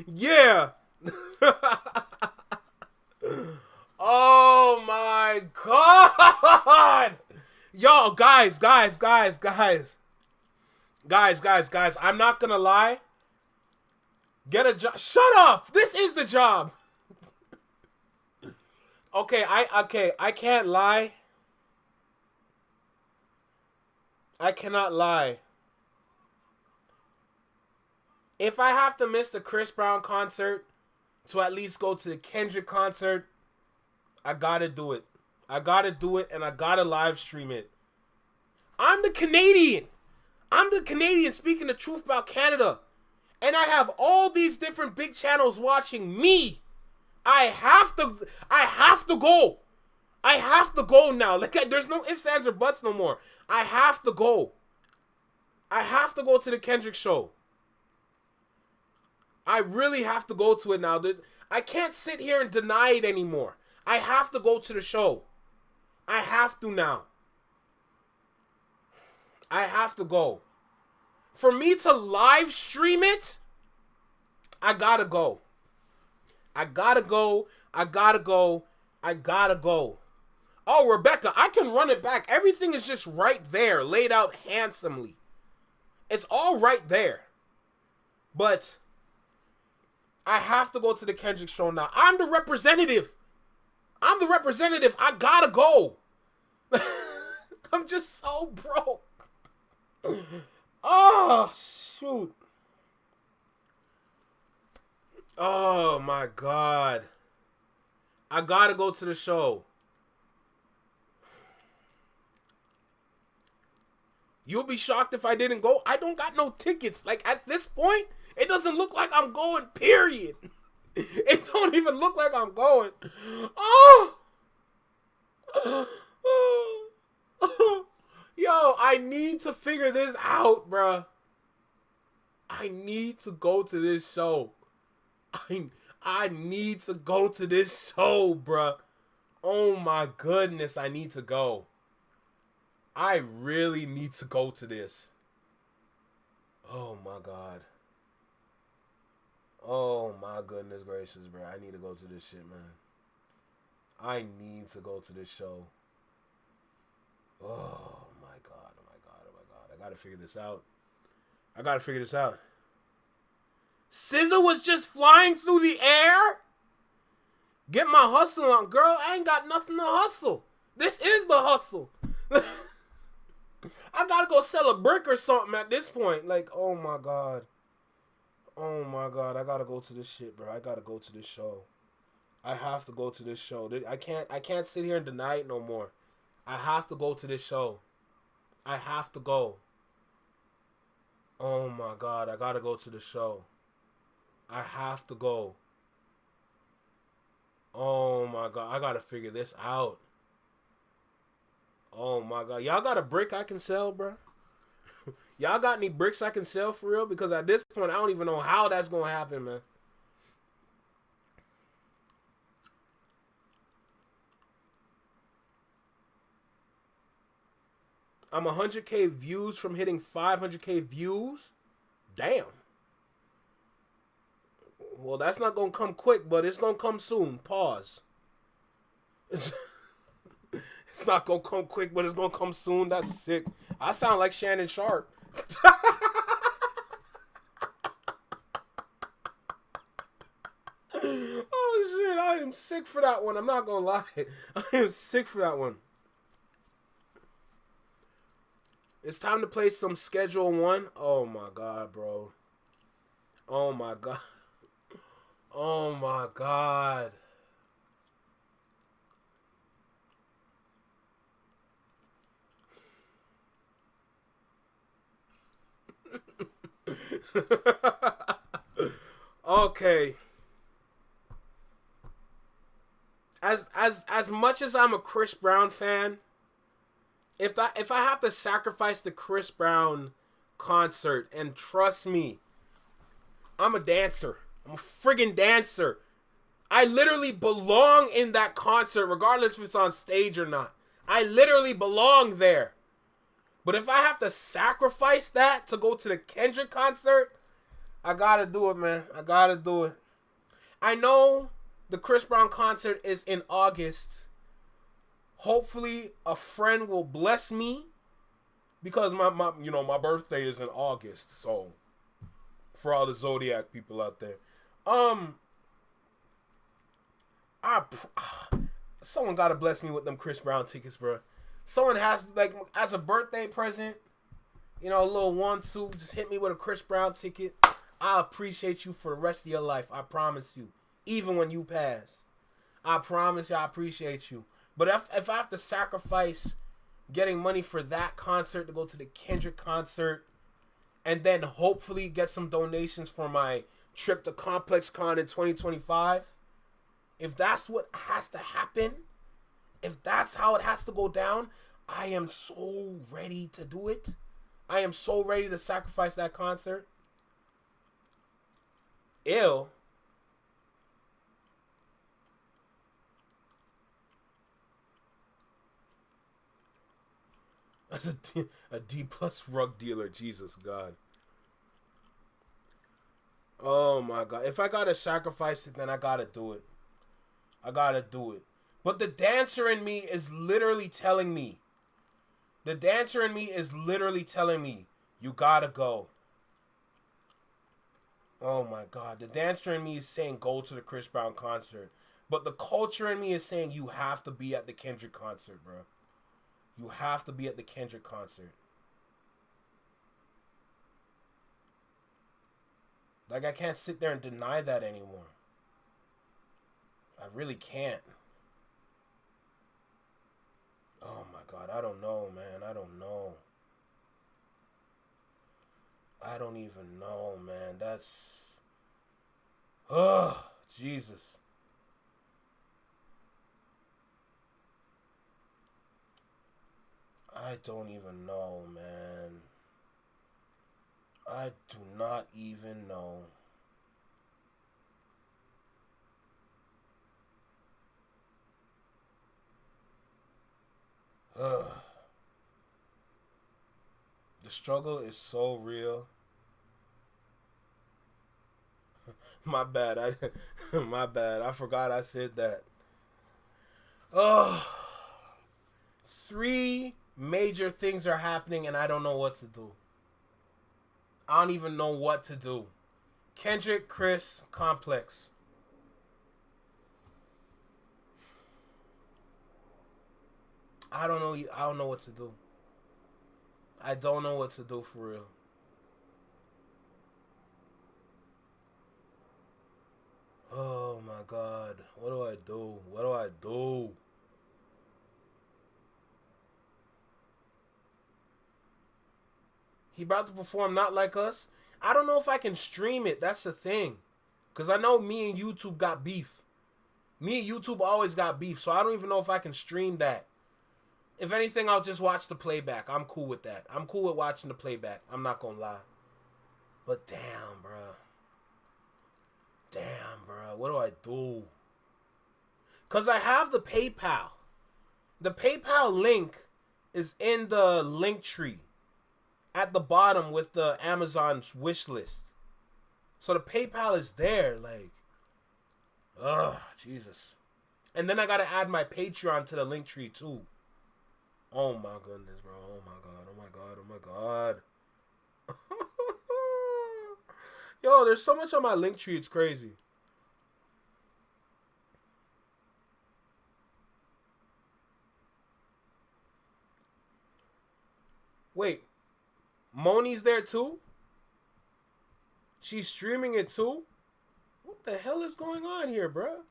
Yeah. Oh my God. Yo, guys. I'm not gonna lie. Get a job. Shut up. This is the job. Okay, I can't lie. I cannot lie. If I have to miss the Chris Brown concert, to at least go to the Kendrick concert, I gotta do it. I gotta do it, and I gotta live stream it. I'm the Canadian. I'm the Canadian speaking the truth about Canada. And I have all these different big channels watching me. I have to go. I have to go now. Like, there's no ifs, ands, or buts no more. I have to go. I have to go to the Kendrick show. I really have to go to it now. I can't sit here and deny it anymore. I have to go to the show. I have to now. I have to go. For me to live stream it, I gotta go. I gotta go. I gotta go. I gotta go. Oh, Rebecca, I can run it back. Everything is just right there, laid out handsomely. It's all right there. But I have to go to the Kendrick show now. I'm the representative. I gotta go. I'm just so broke. Oh, shoot. Oh, my God. I gotta go to the show. You'll be shocked if I didn't go. I don't got no tickets. Like, at this point, it doesn't look like I'm going, period. It don't even look like I'm going. Oh! Yo, I need to figure this out, bruh. I need to go to this show. I need to go to this show, bruh. Oh my goodness, I need to go. I really need to go to this. Oh my God. Oh my goodness gracious, bro. I need to go to this shit, man. I need to go to this show. Oh my God. Oh my God. Oh my God. I gotta figure this out. SZA was just flying through the air? Get my hustle on, girl. I ain't got nothing to hustle. This is the hustle. I gotta go sell a brick or something at this point. Like, oh my God. Oh my God. I gotta go to this shit, bro. I gotta go to this show. I have to go to this show. I can't sit here and deny it no more. I have to go to this show. I have to go. Oh my God. I gotta go to the show. I have to go. Oh my God. I gotta figure this out. Oh my God. Y'all got a brick I can sell, bro? Y'all got any bricks I can sell for real? Because at this point, I don't even know how that's going to happen, man. I'm 100K views from hitting 500K views? Damn. Well, that's not going to come quick, but it's going to come soon. Pause. It's not going to come quick, but it's going to come soon. That's sick. I sound like Shannon Sharp. Oh, shit. I am sick for that one. I'm not going to lie. I am sick for that one. It's time to play some Schedule 1. Oh, my God, bro. Oh, my God. Oh, my God. Okay. As much as I'm a Chris Brown fan, if I have to sacrifice the Chris Brown concert, and trust me, I'm a dancer. I'm a friggin' dancer. I literally belong in that concert, regardless if it's on stage or not. I literally belong there. But if I have to sacrifice that to go to the Kendrick concert, I gotta do it, man. I gotta do it. I know the Chris Brown concert is in August. Hopefully a friend will bless me, because my birthday is in August. So for all the Zodiac people out there, someone gotta bless me with them Chris Brown tickets, bro. Someone has, like, as a birthday present, a little 1-2, just hit me with a Chris Brown ticket. I appreciate you for the rest of your life. I promise you. even when you pass. I promise you, I appreciate you. But if I have to sacrifice getting money for that concert to go to the Kendrick concert, and then hopefully get some donations for my trip to Complex Con in 2025, if that's what has to happen, if that's how it has to go down, I am so ready to do it. I am so ready to sacrifice that concert. Ew. That's a D plus rug dealer. Jesus God. Oh my God. If I gotta sacrifice it, then I gotta do it. I gotta do it. But the dancer in me is literally telling me. The dancer in me is literally telling me, you gotta go. Oh my God. The dancer in me is saying go to the Chris Brown concert. But the culture in me is saying you have to be at the Kendrick concert, bro. You have to be at the Kendrick concert. Like, I can't sit there and deny that anymore. I really can't. Oh my God, I don't know, man. I don't know. I don't even know, man. That's... Oh, Jesus. I don't even know, man. I do not even know. Ugh. The struggle is so real. My bad. My bad. I forgot I said that. Oh. 3 major things are happening and I don't know what to do. I don't even know what to do. Kendrick, Chris, Complex. I don't know. I don't know what to do. I don't know what to do for real. Oh my God. What do I do? What do I do? He about to perform Not Like Us. I don't know if I can stream it. That's the thing. Because I know me and YouTube got beef. Me and YouTube always got beef. So I don't even know if I can stream that. If anything, I'll just watch the playback. I'm cool with that. I'm cool with watching the playback. I'm not going to lie. But damn, bro. Damn, bro. What do I do? Because I have the PayPal. The PayPal link is in the link tree. At the bottom with the Amazon's wish list. So the PayPal is there, like, ugh, Jesus. And then I gotta add my Patreon to the link tree too. Oh my goodness, bro. Oh my God. Oh my God. Oh my God. Yo, there's so much on my link tree, it's crazy. Wait. Moni's there too? She's streaming it too? What the hell is going on here, bruh?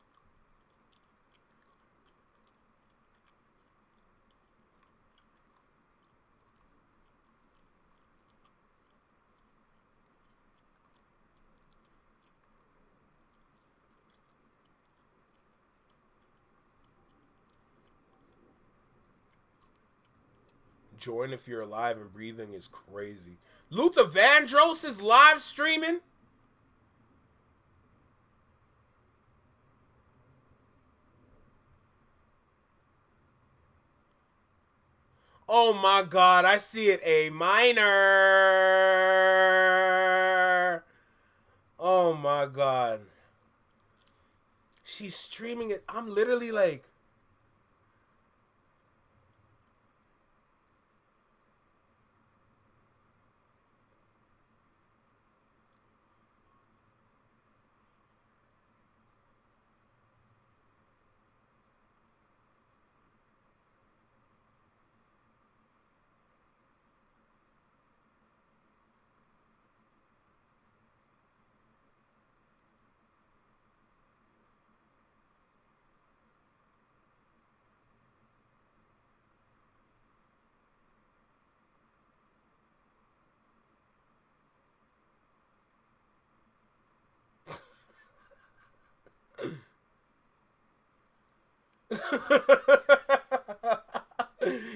Join if you're alive and breathing is crazy. Luther Vandross is live streaming? Oh my God, I see it. A minor. Oh my God. She's streaming it. I'm literally like...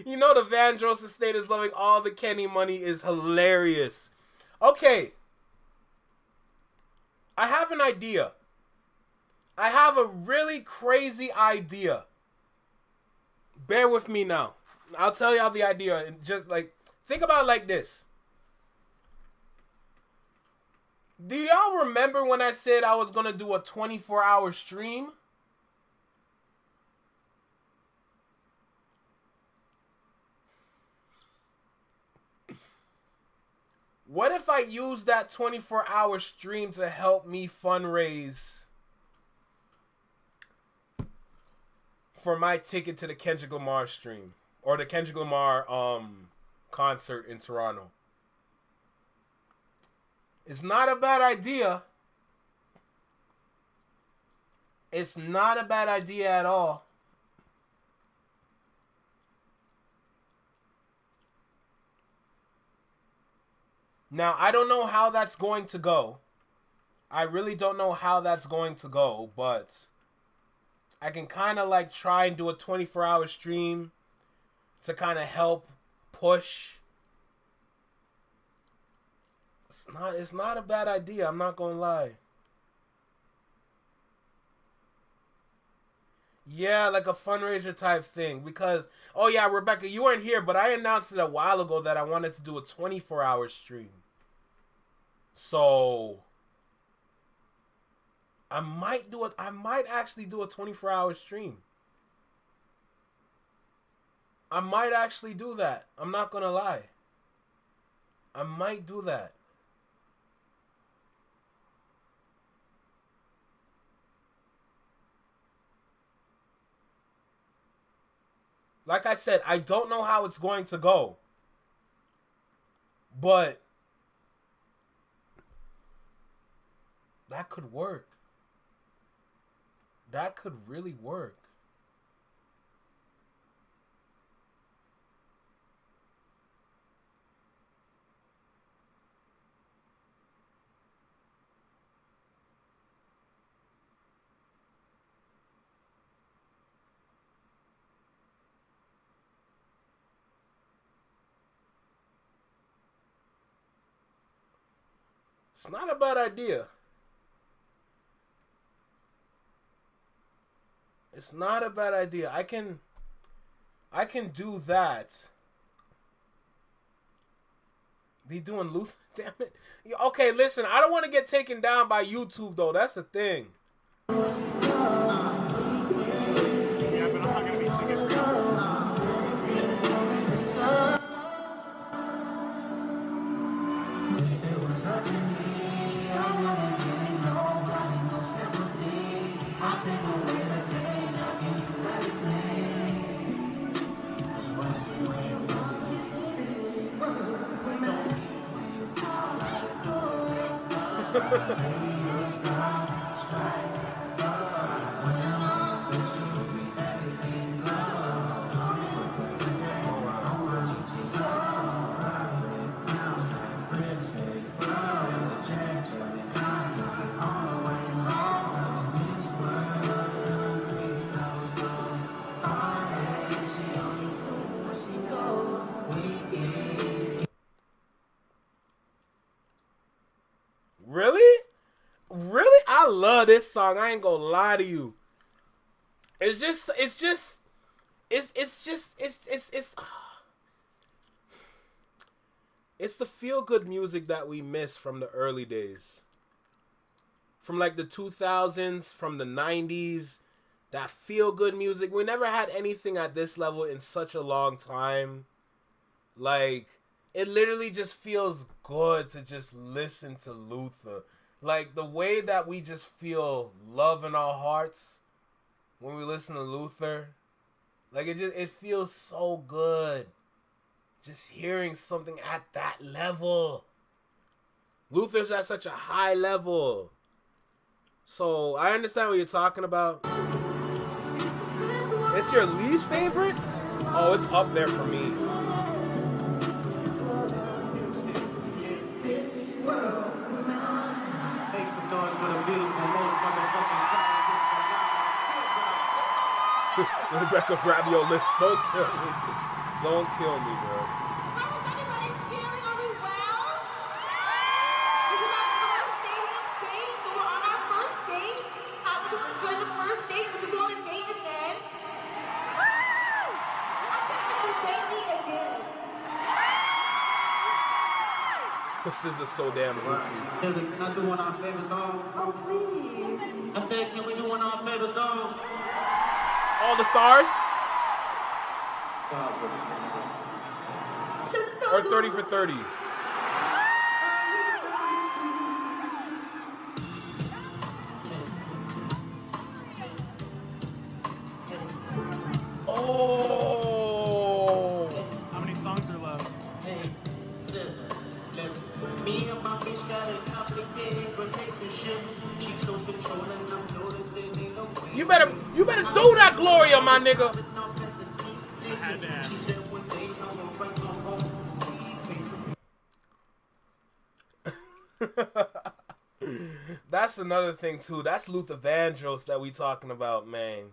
You know the Vandross estate is loving all the Kenny money is hilarious. Okay. I have an idea. I have a really crazy idea. Bear with me now. I'll tell y'all the idea. And just like, think about it like this. Do y'all remember when I said I was going to do a 24-hour stream? What if I use that 24-hour stream to help me fundraise for my ticket to the Kendrick Lamar stream or the Kendrick Lamar concert in Toronto? It's not a bad idea. It's not a bad idea at all. Now, I don't know how that's going to go. I really don't know how that's going to go, but I can kind of like try and do a 24-hour stream to kind of help push. It's not a bad idea, I'm not gonna lie. Yeah, like a fundraiser type thing. Because, oh yeah, Rebecca, you weren't here, but I announced it a while ago that I wanted to do a 24-hour stream. So I might actually do a 24-hour stream. I might actually do that. I'm not gonna lie. I might do that. Like I said, I don't know how it's going to go. But that could work. That could really work. It's not a bad idea. It's not a bad idea. I can do that. Be doing Luther, damn it. Okay, listen, I don't want to get taken down by YouTube though. That's the thing. Really? Really? I love this song. I ain't gonna lie to you. It's the feel-good music that we miss from the early days. From like the 2000s, from the 90s. That feel-good music. We never had anything at this level in such a long time. Like, it literally just feels good to just listen to Luther. Like, the way that we just feel love in our hearts when we listen to Luther. Like, it feels so good. Just hearing something at that level. Luther's at such a high level. So, I understand what you're talking about. It's your least favorite? Oh, it's up there for me. Make some noise for the beautiful, most motherfucking time. Rebecca, grab your lips. Don't kill me. Don't kill me, bro. This is so damn goofy. Can I do one of our favorite songs? Oh, please. I said, can we do one of our favorite songs? All the stars? Or 30 for 30. Oh! How many songs are left? Me and my bitch got a complicated relationship. She's so controlling, I'm noticing ain't no way. You better do that, Gloria, my nigga. I had to ask. That's another thing too. That's Luther Vandross that we talking about, man.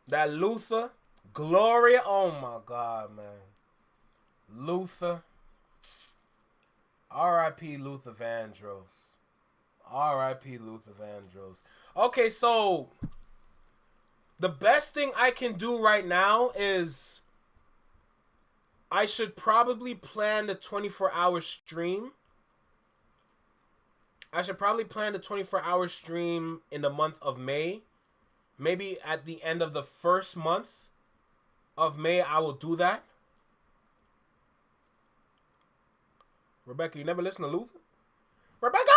That Luther, Gloria. Oh my God, man. Luther. R.I.P. Luther Vandross. R.I.P. Luther Vandross. Okay, so the best thing I can do right now is I should probably plan the 24-hour stream. I should probably plan the 24-hour stream in the month of May. Maybe at the end of the first month of May, I will do that. Rebecca, you never listen to Luther? Rebecca!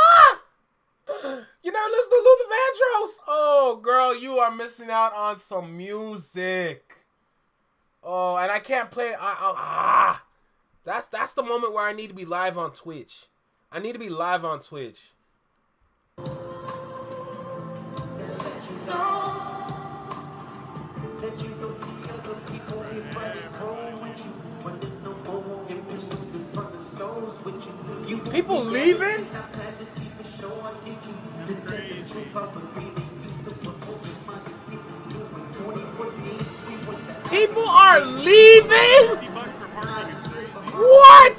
You never listen to Luther Vandross? Oh, girl, you are missing out on some music. Oh, and I can't play it. That's the moment where I need to be live on Twitch. I need to be live on Twitch. People leaving? People are leaving? What?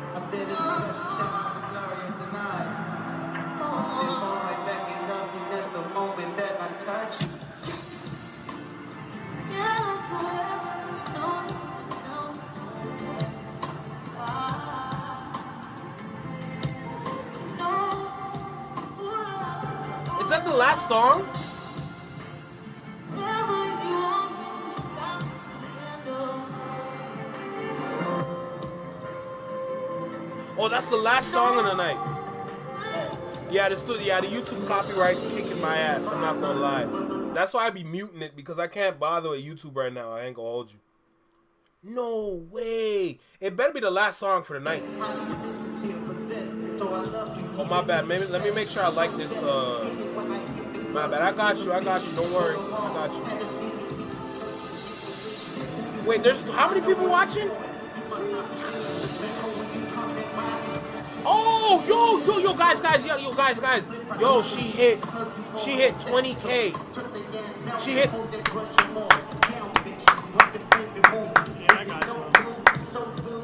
I said this is special shout out to Gloria tonight. Then fall right back and love me, that's the moment that I touch you. Is that the last song? Oh, that's the last song of the night. Yeah, the YouTube copyright's kicking my ass. I'm not gonna lie. That's why I be muting it, because I can't bother with YouTube right now. I ain't gonna hold you. No way. It better be the last song for the night. Oh, my bad. Maybe let me make sure I like this. My bad. I got you. Don't worry. I got you. Wait, there's how many people watching? Oh, yo, guys. Yo, she hit 20K. She hit.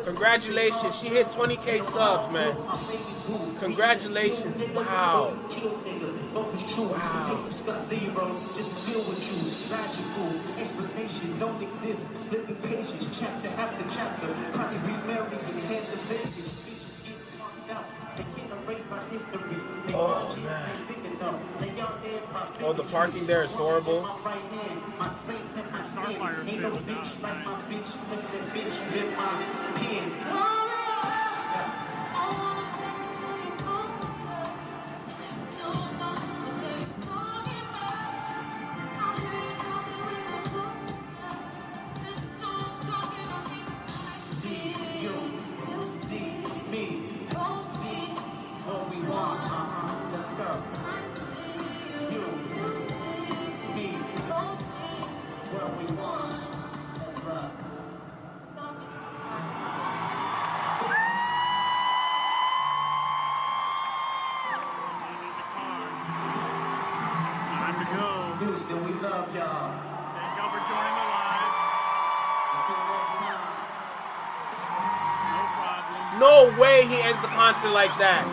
Congratulations, she hit 20K subs, man. Congratulations. Wow. Oh, man. Oh, the parking there is horrible. Houston, we love y'all. Thank y'all for joining the live. Until next time. No problem. No way he ends the concert like that.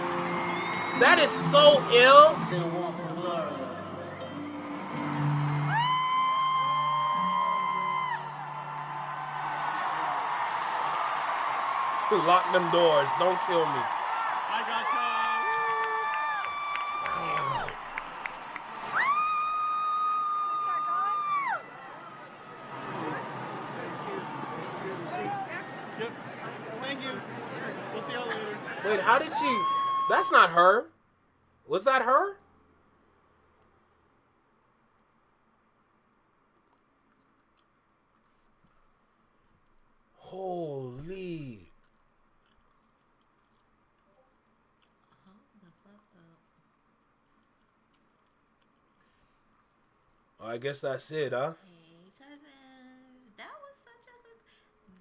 That is so ill. Send one from Florida. Lock them doors. Don't kill me. I got Yep. Thank you. We'll see y'all later. Wait, how did she? That's not her. Was that her? Holy. I guess that's it, huh? Hey, cousins. That was such a good...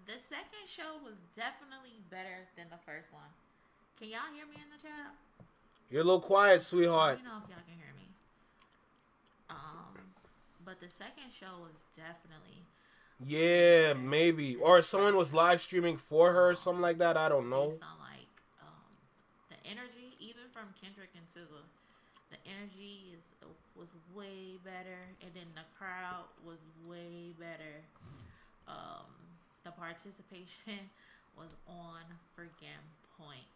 The second show was definitely better than the first one. Can y'all hear me in the chat? You're a little quiet, sweetheart. Let me know if y'all can hear me. But the second show was definitely... Yeah, maybe. Or someone was live streaming for her or something like that. I don't know. Based on, like, the energy, even from Kendrick and SZA, the energy was way better. And then the crowd was way better. The participation was on freaking point.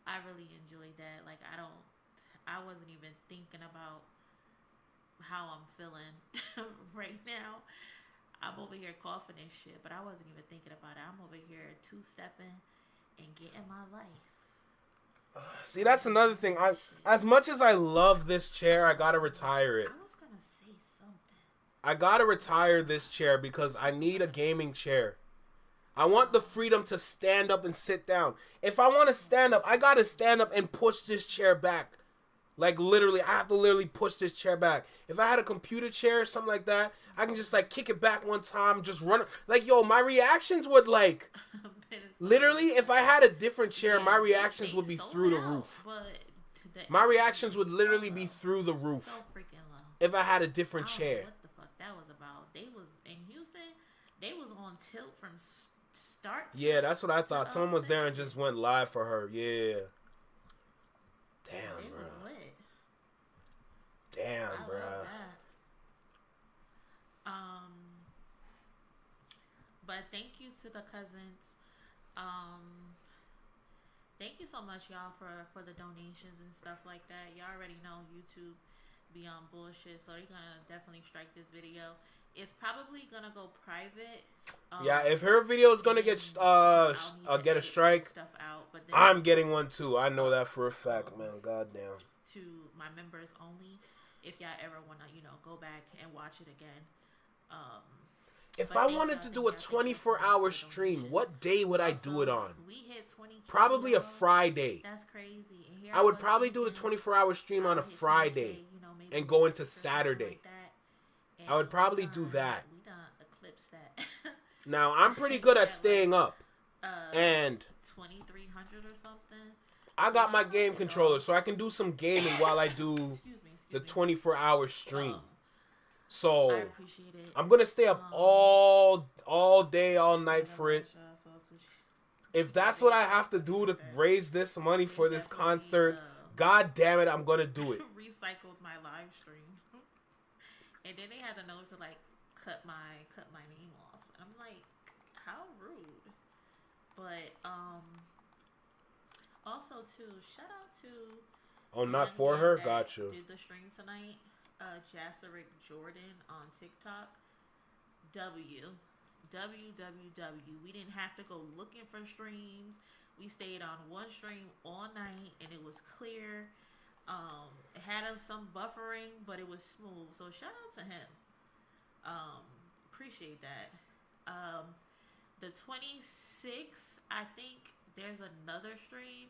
I really enjoyed that. Like, I wasn't even thinking about how I'm feeling right now. I'm over here coughing and shit, but I wasn't even thinking about it. I'm over here two-stepping and getting my life. See, that's another thing. As much as I love this chair, I gotta retire it. I was gonna say something. I gotta retire this chair because I need a gaming chair. I want the freedom to stand up and sit down. If I want to stand up, I gotta stand up and push this chair back. Like, literally, I have to literally push this chair back. If I had a computer chair or something like that, I can just, like, kick it back one time, just run. Like, yo, my reactions would, like, literally, if I had a different chair, my reactions would be through the roof. My reactions would literally be through the roof if I had a different chair. What the fuck that was about? They was in Houston. They was on tilt from start. Yeah, that's what I thought. Someone was there and just went live for her. Yeah. Damn, bro. Damn, bro. But thank you to the cousins. Thank you so much, y'all, for the donations and stuff like that. Y'all already know YouTube be on bullshit, so they're gonna definitely strike this video. It's probably gonna go private. Yeah, if her video is gonna get a strike, I'm getting one too. I know that for a fact, man. Goddamn. To my members only, if y'all ever wanna, go back and watch it again. If I wanted to do a 24-hour stream, what day would I do it on? We hit 20K. Probably a Friday. That's crazy. And I would probably do the 24-hour stream on a Friday and go into Saturday. I would probably do that. We done eclipsed that. Now, I'm pretty good at staying up. And 2300 or something. I got my game controller, so I can do some gaming while I do the 24-hour stream. So I'm gonna stay up all day, all night for it. If that's what I have to do to raise this money for this concert, god damn it, I'm gonna do it. Recycled my live stream, and then they had to know to like cut my name off. I'm like, how rude. But also too, shout out to not for her, got you. Did the stream tonight? Jasserick Jordan on TikTok. WWW. We didn't have to go looking for streams. We stayed on one stream all night and it was clear. It had some buffering, but it was smooth. So shout out to him. Appreciate that. The 26th, I think there's another stream.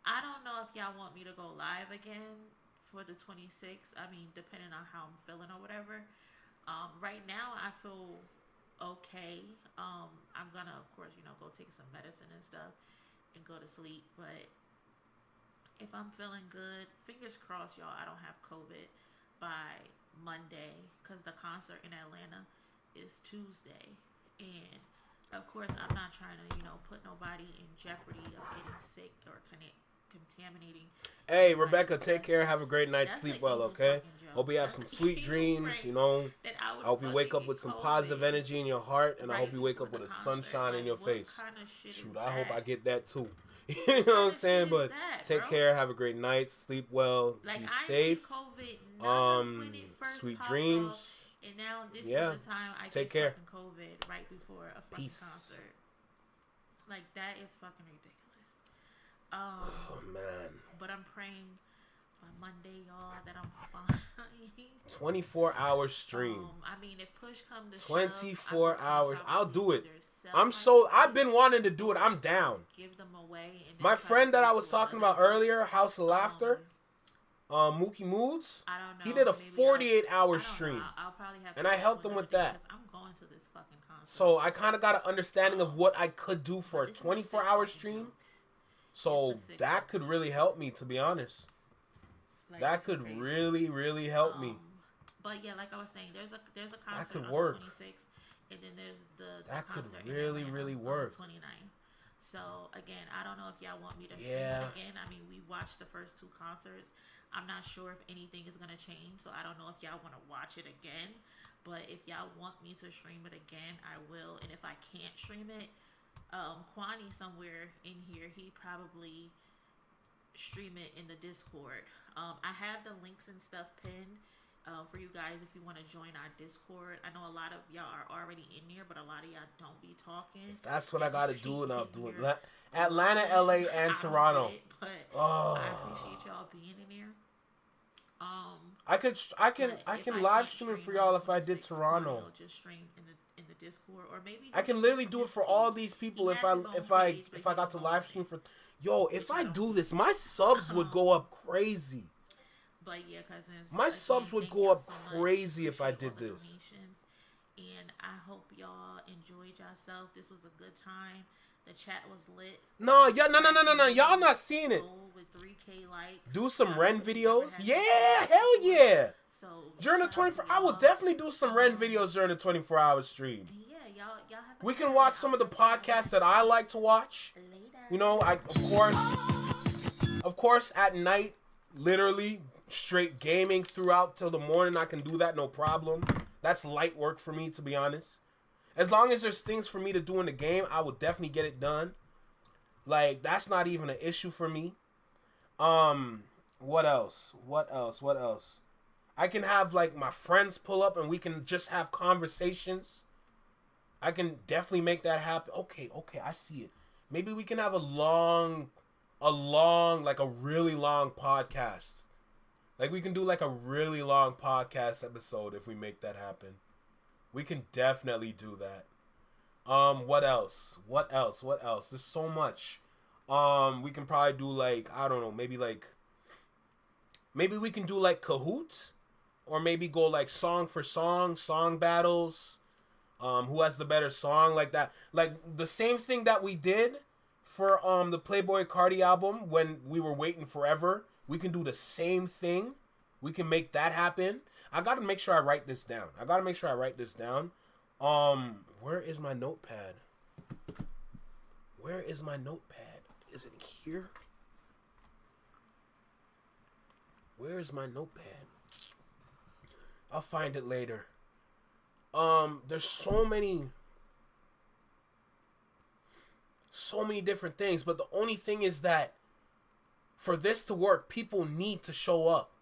I don't know if y'all want me to go live again for the 26th. I mean, depending on how I'm feeling or whatever. Right now, I feel okay. I'm gonna, of course, go take some medicine and stuff and go to sleep. But if I'm feeling good, fingers crossed, y'all, I don't have COVID by Monday because the concert in Atlanta is Tuesday, and of course I'm not trying to put nobody in jeopardy of getting sick or contaminating. Hey, Rebecca, take care. Have a great night. Sleep well, okay? Hope you have some sweet dreams, I hope you wake up with some positive energy in your heart, and I hope you wake up with a sunshine in your face. Shoot, I hope I get that too. You know what I'm saying? But take care. Have a great night. Sleep well. Be safe. Sweet dreams. And now this is the time I take get care. fucking COVID right before a fucking concert. Like, that is fucking ridiculous. Oh, man. But I'm praying by Monday, y'all, that I'm fine. 24-hour stream. I mean, if push comes to 24 hours. I'll do it. Self I've been wanting to do it. I'm down. Give them away. And My friend that I was talking about earlier, House of Laughter, Mookie Moods, I don't know, he did a 48-hour stream. I'll probably have and I helped him with that. I'm going to this fucking concert. So I kind of got an understanding of what I could do for a 24-hour stream. So that could really help me, to be honest. Like, that could really, really help me. But yeah, like I was saying, there's a concert could on work. the 26th, and then there's the That could concert really, in Atlanta really on work. the 29th. So again, I don't know if y'all want me to stream Yeah. it again. I mean, we watched the first two concerts. I'm not sure if anything is gonna change, so I don't know if y'all want to watch it again. But if y'all want me to stream it again, I will. And if I can't stream it, Kwani somewhere in here, he probably stream it in the Discord. I have the links and stuff pinned for you guys if you want to join our Discord. I know a lot of y'all are already in there, but a lot of y'all don't be talking. If that's what I got to do, and I'll do it. Atlanta, LA, and Toronto. But I appreciate y'all being in there. I can live stream it for y'all if I did Toronto. Just stream in the Discord, or maybe I can literally do it for all these people if I got to live stream for. Yo, if I do this, my subs would go up crazy. But yeah, cousins, my subs would go up crazy if I did this. And I hope y'all enjoyed yourself. This was a good time. The chat was lit. No. Y'all not seeing it. With 3K likes. Do some Ren videos. Yeah, hell yeah. So during the 24, I will definitely do some Ren videos during the 24-hour stream. Yeah, y'all have. We can watch some of the podcasts that I like to watch. You know, of course, at night, literally straight gaming throughout till the morning. I can do that, no problem. That's light work for me, to be honest. As long as there's things for me to do in the game, I will definitely get it done. Like, that's not even an issue for me. What else? I can have, like, my friends pull up and we can just have conversations. I can definitely make that happen. Okay, I see it. Maybe we can have a really long podcast. Like, we can do, like, a really long podcast episode if we make that happen. We can definitely do that. What else? There's so much. We can probably do, like, I don't know, maybe we can do, like, Kahoot. Or maybe go, like, song for song battles. Who has the better song, like that. Like, the same thing that we did for the Playboi Carti album when we were waiting forever. We can do the same thing. We can make that happen. I gotta make sure I write this down. Where is my notepad? Is it here? Where is my notepad? I'll find it later. There's so many different things, but the only thing is that for this to work, people need to show up.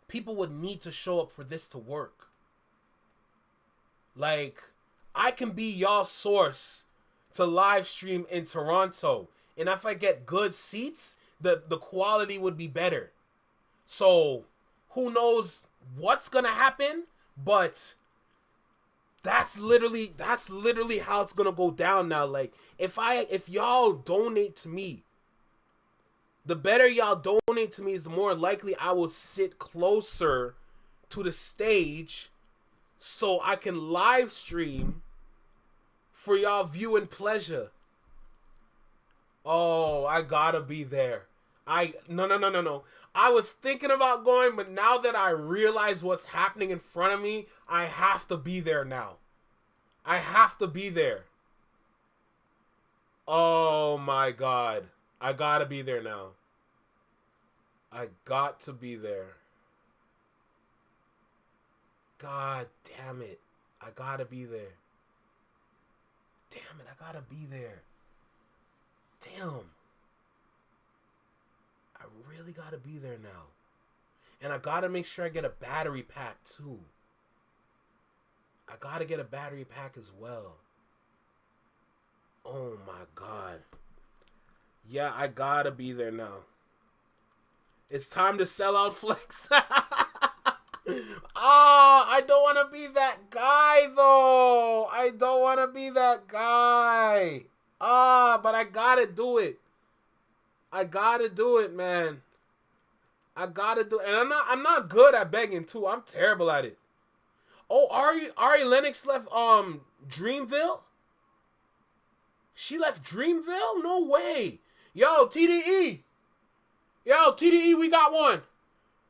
People would need to show up for this to work. Like, I can be y'all source to live stream in Toronto, and if I get good seats, the quality would be better. So, who knows what's gonna happen, but that's literally how it's gonna go down now. Like, if y'all donate to me, the better y'all donate to me is the more likely I will sit closer to the stage so I can live stream for y'all viewing pleasure. Oh, I gotta be there. No. I was thinking about going, but now that I realize what's happening in front of me, I have to be there now. I have to be there. Oh my God. I gotta be there now. I got to be there. God damn it. I gotta be there. Damn it, I gotta be there. Damn. I really gotta be there now. And I gotta make sure I get a battery pack too. I gotta get a battery pack as well. Oh my God. Yeah, I gotta be there now. It's time to sell out Flex. I don't want to be that guy though. I don't want to be that guy. But I gotta do it. I gotta do it, man. I gotta do it. And I'm not good at begging too. I'm terrible at it. Oh, Ari Lennox left Dreamville? She left Dreamville? No way. Yo, TDE. We got one.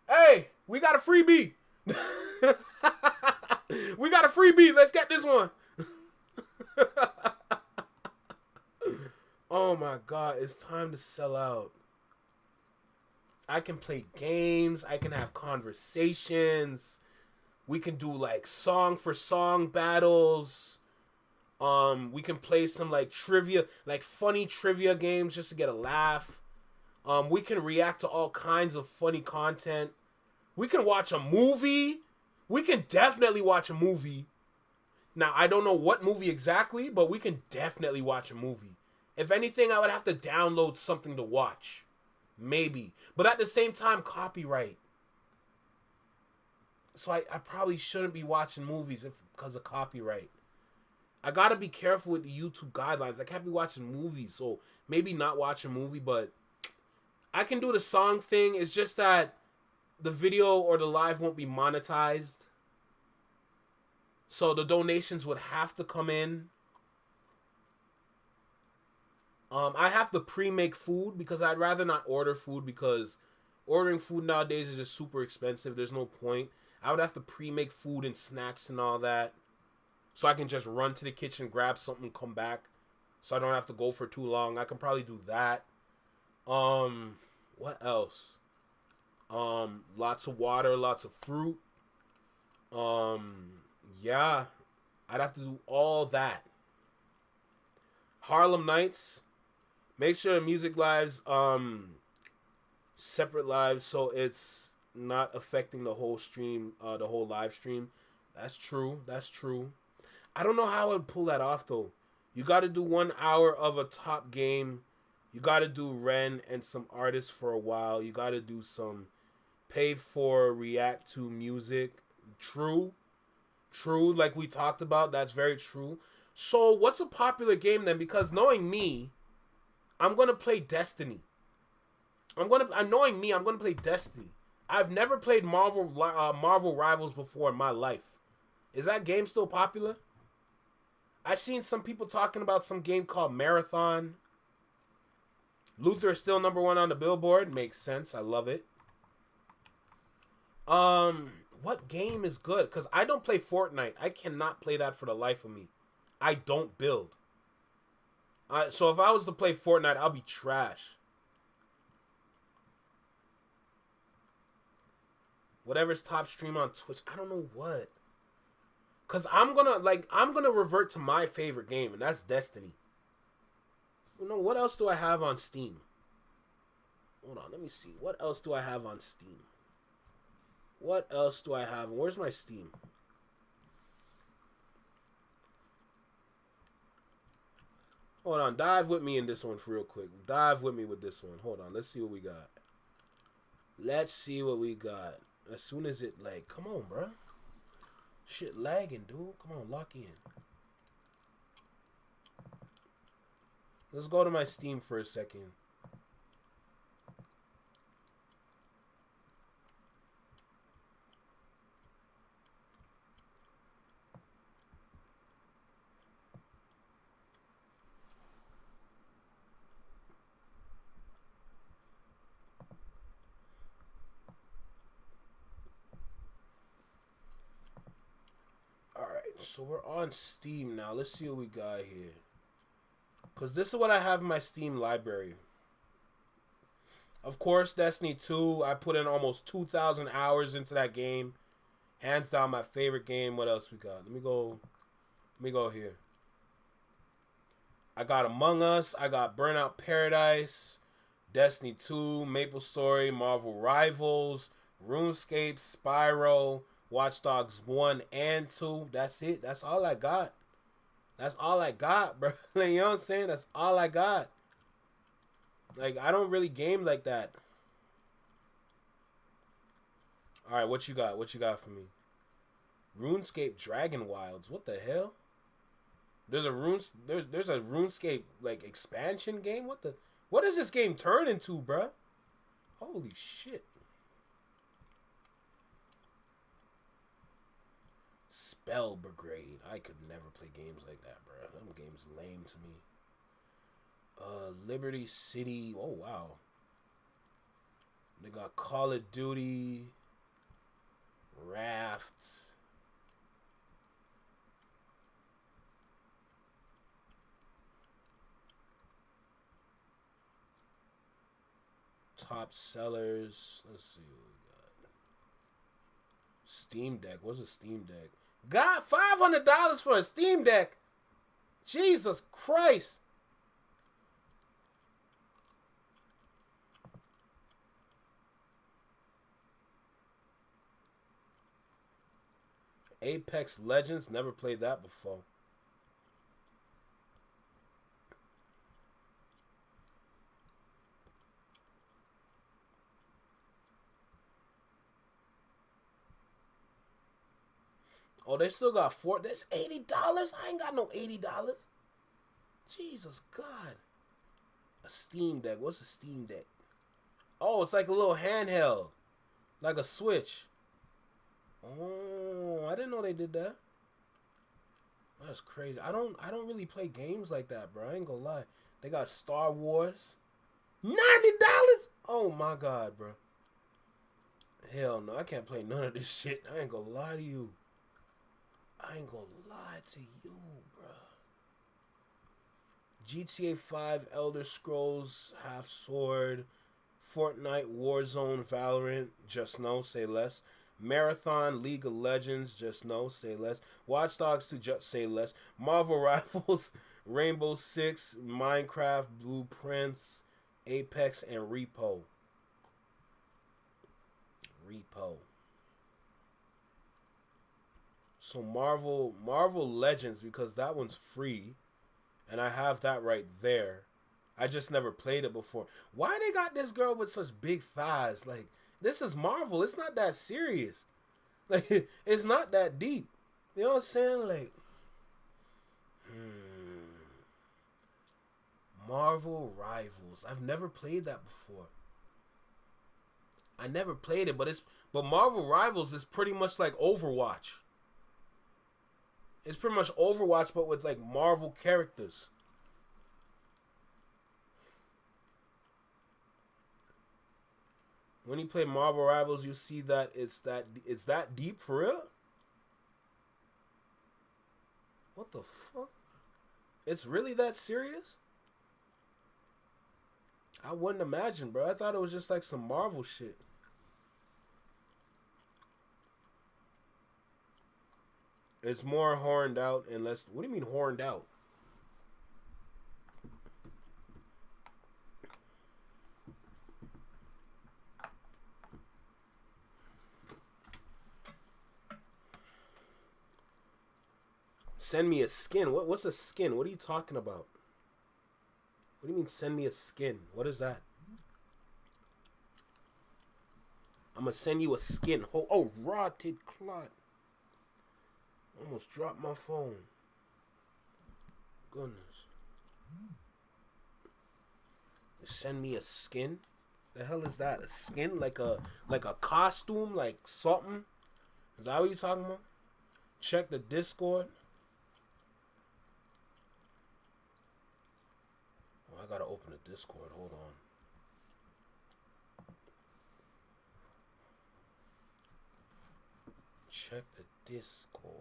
Hey, we got a freebie. We got a freebie. Let's get this one. Oh my God, it's time to sell out. I can play games. I can have conversations. We can do like song for song battles. We can play some like trivia, like funny trivia games just to get a laugh. We can react to all kinds of funny content. We can watch a movie. We can definitely watch a movie. Now, I don't know what movie exactly, but we can definitely watch a movie. If anything, I would have to download something to watch. Maybe. But at the same time, copyright. So I probably shouldn't be watching movies because of copyright. I gotta be careful with the YouTube guidelines. I can't be watching movies, so maybe not watch a movie, but I can do the song thing. It's just that the video or the live won't be monetized. So the donations would have to come in. I have to pre-make food because I'd rather not order food because ordering food nowadays is just super expensive. There's no point. I would have to pre-make food and snacks and all that. So I can just run to the kitchen, grab something, come back. So I don't have to go for too long. I can probably do that. What else? Lots of water, lots of fruit. Yeah. I'd have to do all that. Harlem Nights. Make sure the music lives, separate lives, so it's not affecting the whole stream, the whole live stream. That's true. I don't know how I would pull that off, though. You got to do 1 hour of a top game. You got to do Ren and some artists for a while. You got to do some pay for react to music. True, like we talked about. That's very true. So what's a popular game then? Because knowing me, I'm going to play Destiny. Knowing me, I'm going to play Destiny. I've never played Marvel Rivals before in my life. Is that game still popular? I've seen some people talking about some game called Marathon. Luther is still #1 on the Billboard. Makes sense. I love it. What game is good? Because I don't play Fortnite. I cannot play that for the life of me. I don't build. So if I was to play Fortnite, I'll be trash. Whatever's top stream on Twitch. I don't know what. Cause I'm gonna revert to my favorite game, and that's Destiny. You know, what else do I have on Steam? Hold on, let me see. What else do I have on Steam? What else do I have? Where's my Steam? Hold on, dive with me in this one for real quick. Dive with me with this one. Hold on, let's see what we got. As soon as it come on, bro. Shit lagging, dude. Come on, lock in. Let's go to my Steam for a second. So we're on Steam now. Let's see what we got here. Because this is what I have in my Steam library. Of course, Destiny 2. I put in almost 2,000 hours into that game. Hands down, my favorite game. What else we got? Let me go here. I got Among Us. I got Burnout Paradise. Destiny 2. Maple Story. Marvel Rivals. RuneScape. Spyro. Watch Dogs 1 and 2. That's it. That's all I got. That's all I got, bro. Like, you know what I'm saying? That's all I got. Like, I don't really game like that. All right, what you got? What you got for me? RuneScape Dragon Wilds. What the hell? There's a RuneScape like expansion game. What does this game turn into, bruh? Holy shit. Spell Brigade. I could never play games like that, bruh. Them games lame to me. Liberty City. Oh wow. They got Call of Duty. Raft. Top sellers. Let's see what we got. Steam Deck. What's a Steam Deck? Got $500 for a Steam Deck. Jesus Christ. Apex Legends. Never played that before. Oh, they still got That's $80. I ain't got no $80. Jesus God. A Steam Deck. What's a Steam Deck? Oh, it's like a little handheld, like a Switch. Oh, I didn't know they did that. That's crazy. I don't really play games like that, bro. I ain't gonna lie. They got Star Wars. $90? Oh my God, bro. Hell no, I can't play none of this shit. I ain't gonna lie to you. I ain't gonna lie to you, bro. GTA 5, Elder Scrolls, Half Sword, Fortnite, Warzone, Valorant, just no, say less. Marathon, League of Legends, just no, say less. Watch Dogs 2, just say less. Marvel Rivals, Rainbow Six, Minecraft, Blueprints, Apex, and Repo. So Marvel Legends, because that one's free, and I have that right there. I just never played it before. Why they got this girl with such big thighs? Like, this is Marvel. It's not that serious. Like, it's not that deep. You know what I'm saying? Like, Marvel Rivals. I've never played that before. I never played it, but Marvel Rivals is pretty much like Overwatch. It's pretty much Overwatch, but with like Marvel characters. When you play Marvel Rivals, you see that it's that deep for real. What the fuck? It's really that serious? I wouldn't imagine, bro. I thought it was just like some Marvel shit. It's more horned out and less. What do you mean horned out? Send me a skin. What's a skin? What are you talking about? What do you mean send me a skin? What is that? I'm gonna send you a skin. Oh, rotted clot. Almost dropped my phone. Goodness. Send me a skin? The hell is that? A skin? Like a costume? Like something? Is that what you talking about? Check the Discord. Oh, I gotta open the Discord. Hold on. Check the Discord.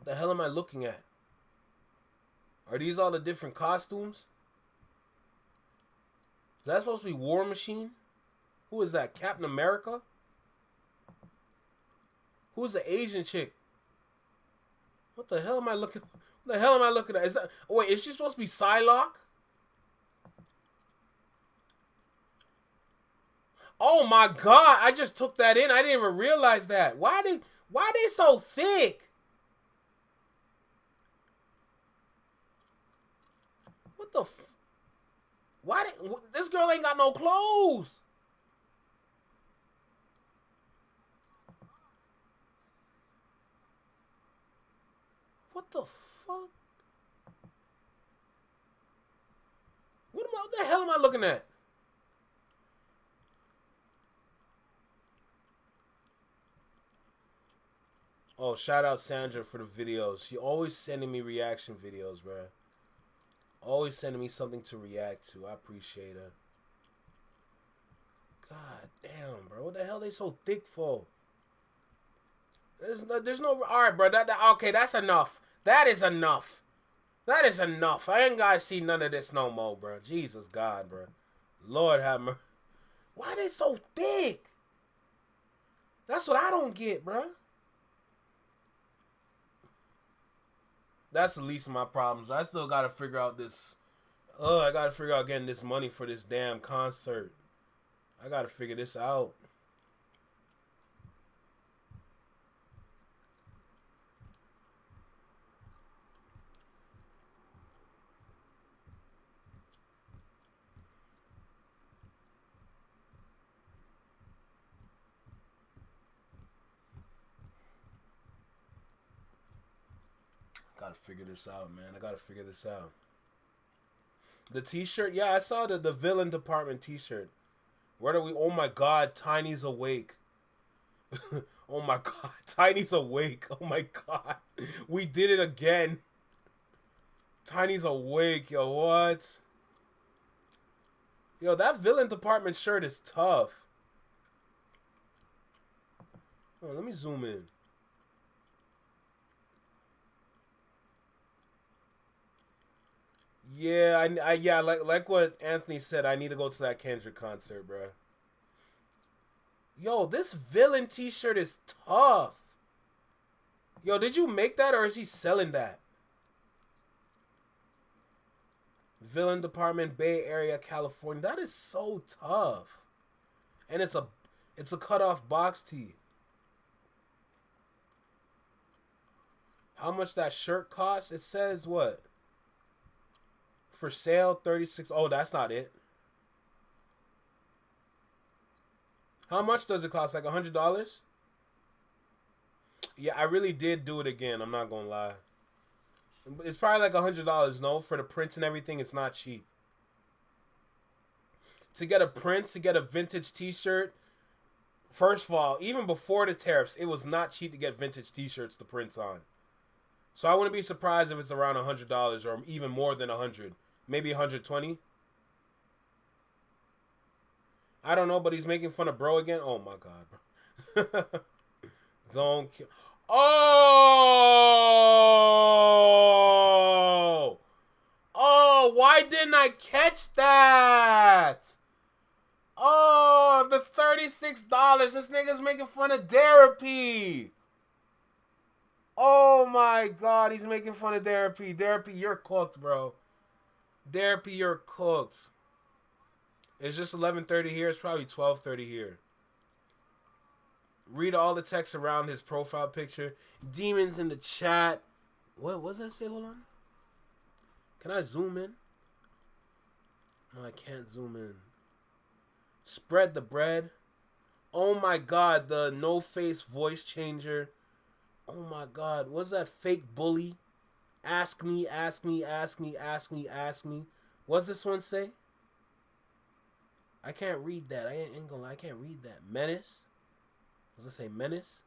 What the hell am I looking at? Are these all the different costumes? Is that supposed to be War Machine? Who is that? Captain America? Who's the Asian chick? What the hell am I looking? What the hell am I looking at? Is that? Oh wait, is she supposed to be Psylocke? Oh my god! I just took that in. I didn't even realize that. Why they so thick? What the? This girl ain't got no clothes? What the fuck? What the hell am I looking at? Oh, shout out Sandra for the videos. She always sending me reaction videos, bro. Always sending me something to react to. I appreciate her. God damn, bro. What the hell they so thick for? There's no... Alright, bro. Okay, that's enough. That is enough. That is enough. I ain't gotta see none of this no more, bro. Jesus God, bro. Lord have mercy. Why they so thick? That's what I don't get, bro. That's the least of my problems. I still gotta figure out this. I gotta figure out getting this money for this damn concert. I gotta figure this out. Gotta figure this out, man. I gotta figure this out. The t-shirt, yeah, I saw the villain department t-shirt. Where do we? Oh my God, Tiny's awake. Oh my God, Tiny's awake. Oh my God, we did it again. Tiny's awake, yo. What? Yo, that villain department shirt is tough. Oh, let me zoom in. Yeah, yeah, like what Anthony said, I need to go to that Kendrick concert, bro. Yo, this villain t-shirt is tough. Yo, did you make that or is he selling that? Villain department, Bay Area, California. That is so tough. And it's a cut-off box tee. How much that shirt costs? It says what? For sale, 36. Oh, that's not it. How much does it cost? Like $100? Yeah, I really did do it again. I'm not gonna lie. It's probably like $100. No, for the prints and everything, it's not cheap. To get a print, to get a vintage T-shirt. First of all, even before the tariffs, it was not cheap to get vintage T-shirts to print on. So I wouldn't be surprised if it's around $100 or even more than $100. Maybe 120. I don't know, but he's making fun of bro again. Oh my God, bro. Don't kill. Oh! Oh, why didn't I catch that? Oh, the $36. This nigga's making fun of therapy. Oh my God, he's making fun of therapy. Therapy, you're cooked, bro. Therapy, you're cooked. It's just 11:30 here. It's probably 12:30 here. Read all the text around his profile picture. Demons in the chat. What does that say? Hold on. Can I zoom in? No, I can't zoom in. Spread the bread. Oh my God, the no-face voice changer. Oh my God, what's that fake bully? Ask me, ask me, ask me, ask me, ask me. What's this one say? I can't read that. I ain't gonna lie, I can't read that. Menace? What's it say? Menace?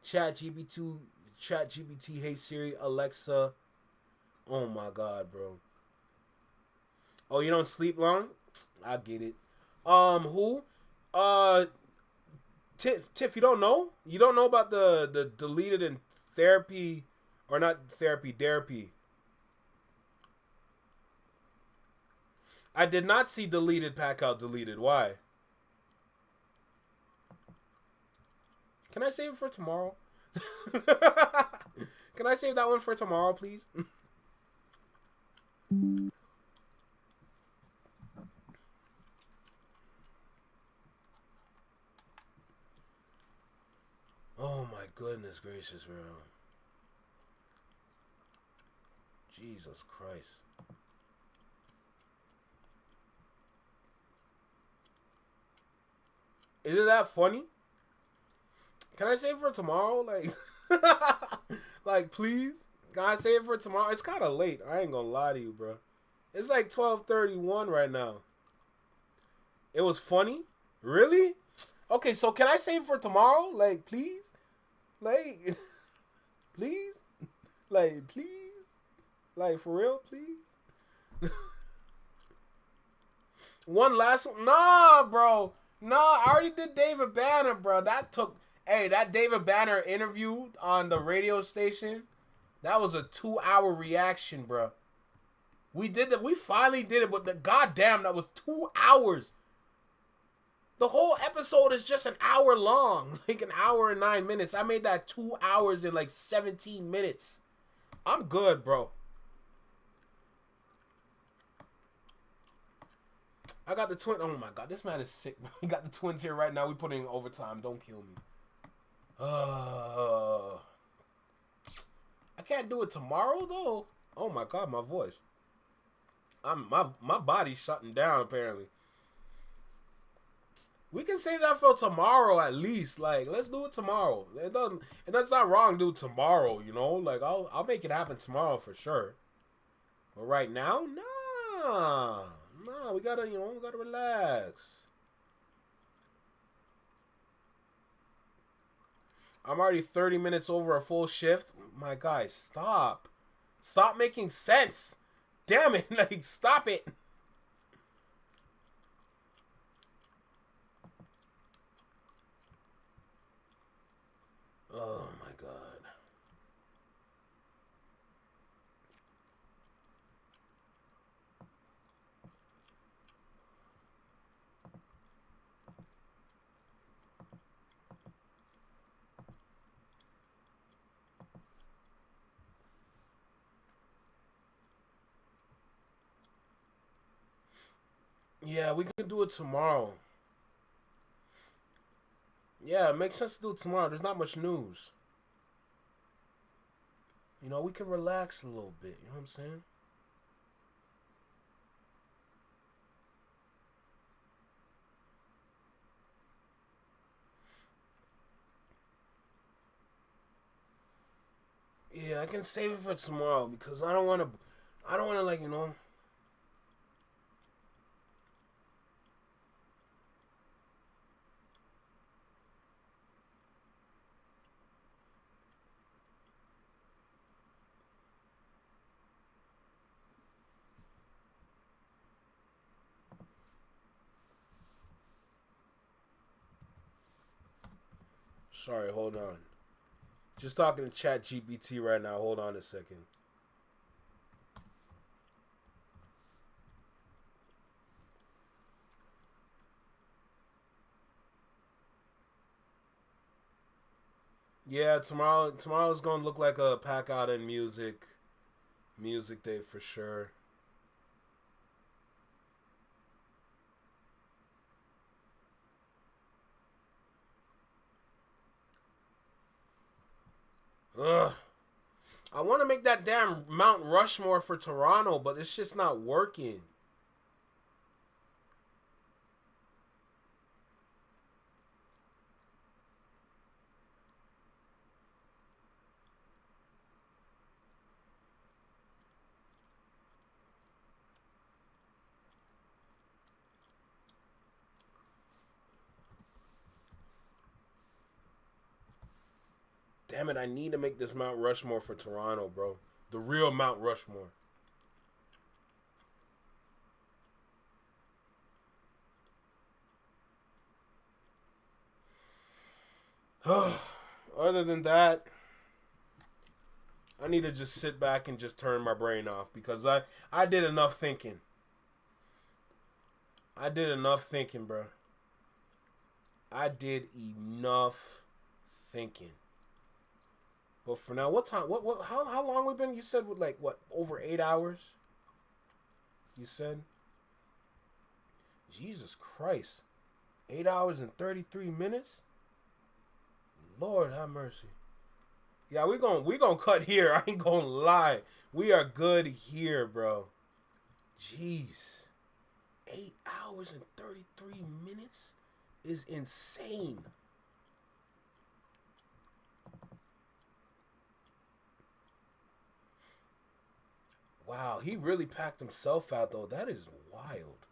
Chat GPT, hey Siri, Alexa. Oh my God, bro. Oh, you don't sleep long? I get it. Who? Tiff, you don't know? You don't know about the deleted in therapy, or not therapy. I did not see deleted pack out deleted. Why? Can I save it for tomorrow? Can I save that one for tomorrow, please? Oh my goodness gracious, bro. Jesus Christ. Is it that funny? Can I save it for tomorrow? Like, like, please? Can I save it for tomorrow? It's kind of late. I ain't gonna lie to you, bro. It's like 12:31 right now. It was funny? Really? Okay, so can I save it for tomorrow? Like, please? Like, please? Like, please? Like, for real, please? One last one? Nah, bro. Nah, I already did David Banner, bro. That David Banner interview on the radio station, that was a 2-hour reaction, bro. We did that. We finally did it, but goddamn, that was 2 hours. The whole episode is just an hour long, like an hour and 9 minutes. I made that 2 hours in like 17 minutes. I'm good, bro. I got the twin. Oh my god, this man is sick, bro. He got the twins here right now. We putting in overtime. Don't kill me. I can't do it tomorrow though. Oh my god, my voice. My body's shutting down apparently. We can save that for tomorrow at least. Like, let's do it tomorrow. That's not wrong to do it tomorrow, you know? Like, I'll make it happen tomorrow for sure. But right now, nah, we gotta relax. I'm already 30 minutes over a full shift. My guy, stop. Stop making sense. Damn it, like, stop it. Oh my god. Yeah, we can do it tomorrow. Yeah, it makes sense to do it tomorrow. There's not much news. You know, we can relax a little bit. You know what I'm saying? Yeah, I can save it for tomorrow because I don't want to like, you know. Sorry, hold on. Just talking to Chat GPT right now. Hold on a second. Yeah, tomorrow's gonna look like a pack out in music day for sure. Ugh. I want to make that damn Mount Rushmore for Toronto, but it's just not working. Damn it, I need to make this Mount Rushmore for Toronto, bro. The real Mount Rushmore. Other than that, I need to just sit back and just turn my brain off because I did enough thinking. I did enough thinking, bro. I did enough thinking. But for now, what time? How long we been? You said with like what, over 8 hours? You said. Jesus Christ, 8 hours and 33 minutes. Lord have mercy. Yeah, we gonna cut here. I ain't gonna lie. We are good here, bro. Jeez. 8 hours and 33 minutes is insane. Wow, he really packed himself out though. That is wild.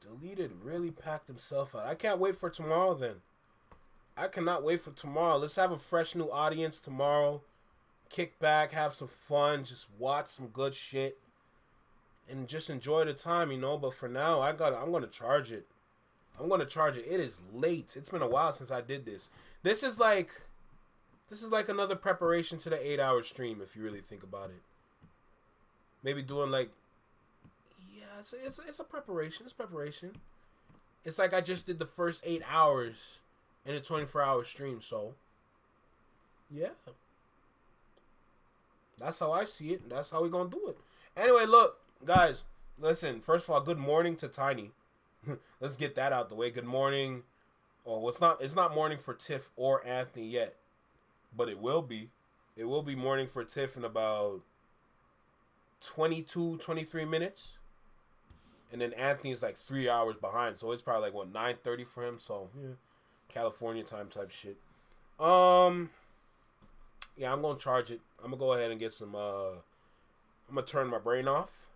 Deleted really packed himself out. I can't wait for tomorrow then. I cannot wait for tomorrow. Let's have a fresh new audience tomorrow. Kick back, have some fun, just watch some good shit. And just enjoy the time, you know. But for now, I'm gonna charge it. I'm gonna charge it. It is late. It's been a while since I did this. This is like another preparation to the 8-hour stream, if you really think about it. Maybe doing like, yeah, it's a preparation. It's preparation. It's like I just did the first 8 hours in a 24-hour stream, so yeah. That's how I see it. That's how we gonna do it. Anyway, look, guys, listen. First of all, good morning to Tiny. Let's get that out the way. Good morning. Oh, it's not morning for Tiff or Anthony yet, but it will be. It will be morning for Tiff in about 22, 23 minutes. And then Anthony's like 3 hours behind, so it's probably like what, 9:30 for him. So yeah, California time type shit. Yeah, I'm gonna charge it. I'm gonna go ahead and get some. I'm gonna turn my brain off,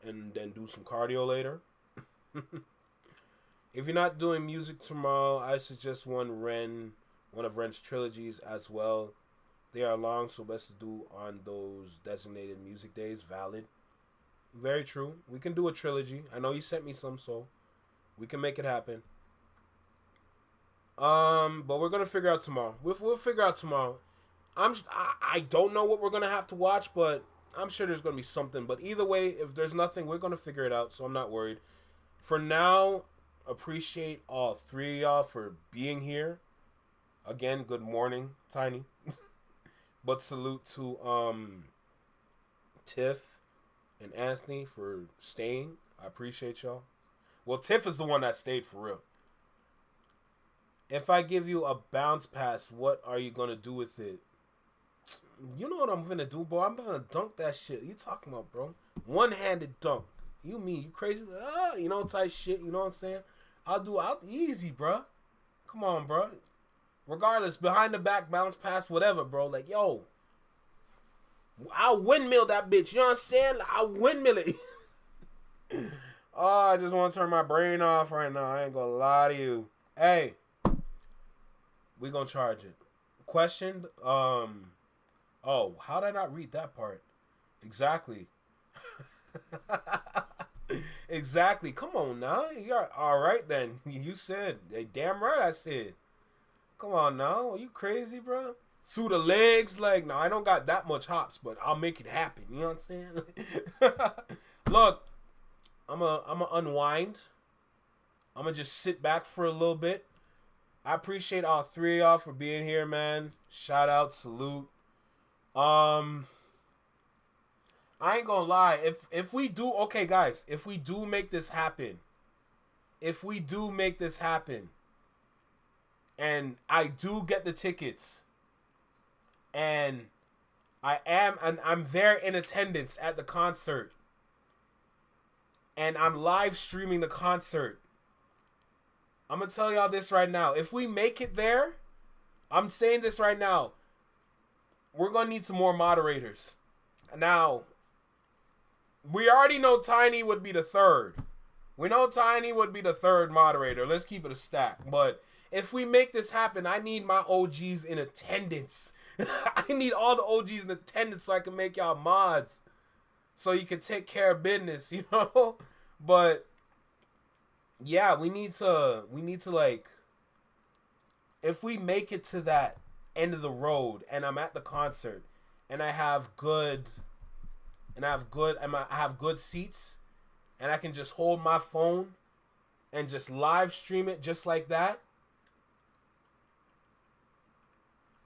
and then do some cardio later. If you're not doing music tomorrow, I suggest one of Ren's trilogies as well. They are long, so best to do on those designated music days. Valid. Very true. We can do a trilogy. I know you sent me some, so we can make it happen. But we're gonna figure out tomorrow. We'll figure out tomorrow. I don't know what we're gonna have to watch, but I'm sure there's gonna be something. But either way, if there's nothing, we're gonna figure it out. So I'm not worried. For now, appreciate all three of y'all for being here. Again, good morning, Tiny. But salute to Tiff and Anthony for staying. I appreciate y'all. Well, Tiff is the one that stayed for real. If I give you a bounce pass, what are you gonna do with it? You know what I'm gonna do, bro. I'm gonna dunk that shit. You talking about, bro? One-handed dunk. You mean you crazy? You know, type shit. You know what I'm saying? I'll easy, bro. Come on, bro. Regardless, behind the back, bounce pass, whatever, bro. Like, yo, I'll windmill that bitch. You know what I'm saying? I'll windmill it. Oh, I just want to turn my brain off right now. I ain't gonna lie to you. Hey, we gonna charge it. Question. Oh, how did I not read that part? Exactly. Exactly. Come on now. You're all right then. You said. Damn right I said. Come on now. Are you crazy, bro? Through the legs, like, no, I don't got that much hops, but I'll make it happen. You know what I'm saying? Look, I'm a unwind. I'm gonna just sit back for a little bit. I appreciate all three of y'all for being here, man. Shout out, salute. I ain't gonna lie. If we do, okay, guys, if we do make this happen, and I do get the tickets, and I'm there in attendance at the concert, and I'm live streaming the concert, I'm gonna tell y'all this right now. If we make it there, I'm saying this right now, we're gonna need some more moderators. Now, we already know Tiny would be the third. We know Tiny would be the third moderator. Let's keep it a stack. But if we make this happen, I need my OGs in attendance. I need all the OGs in attendance so I can make y'all mods. So you can take care of business, you know? But yeah, we need to like if we make it to that end of the road and I'm at the concert and I have good seats and I can just hold my phone and just live stream it just like that.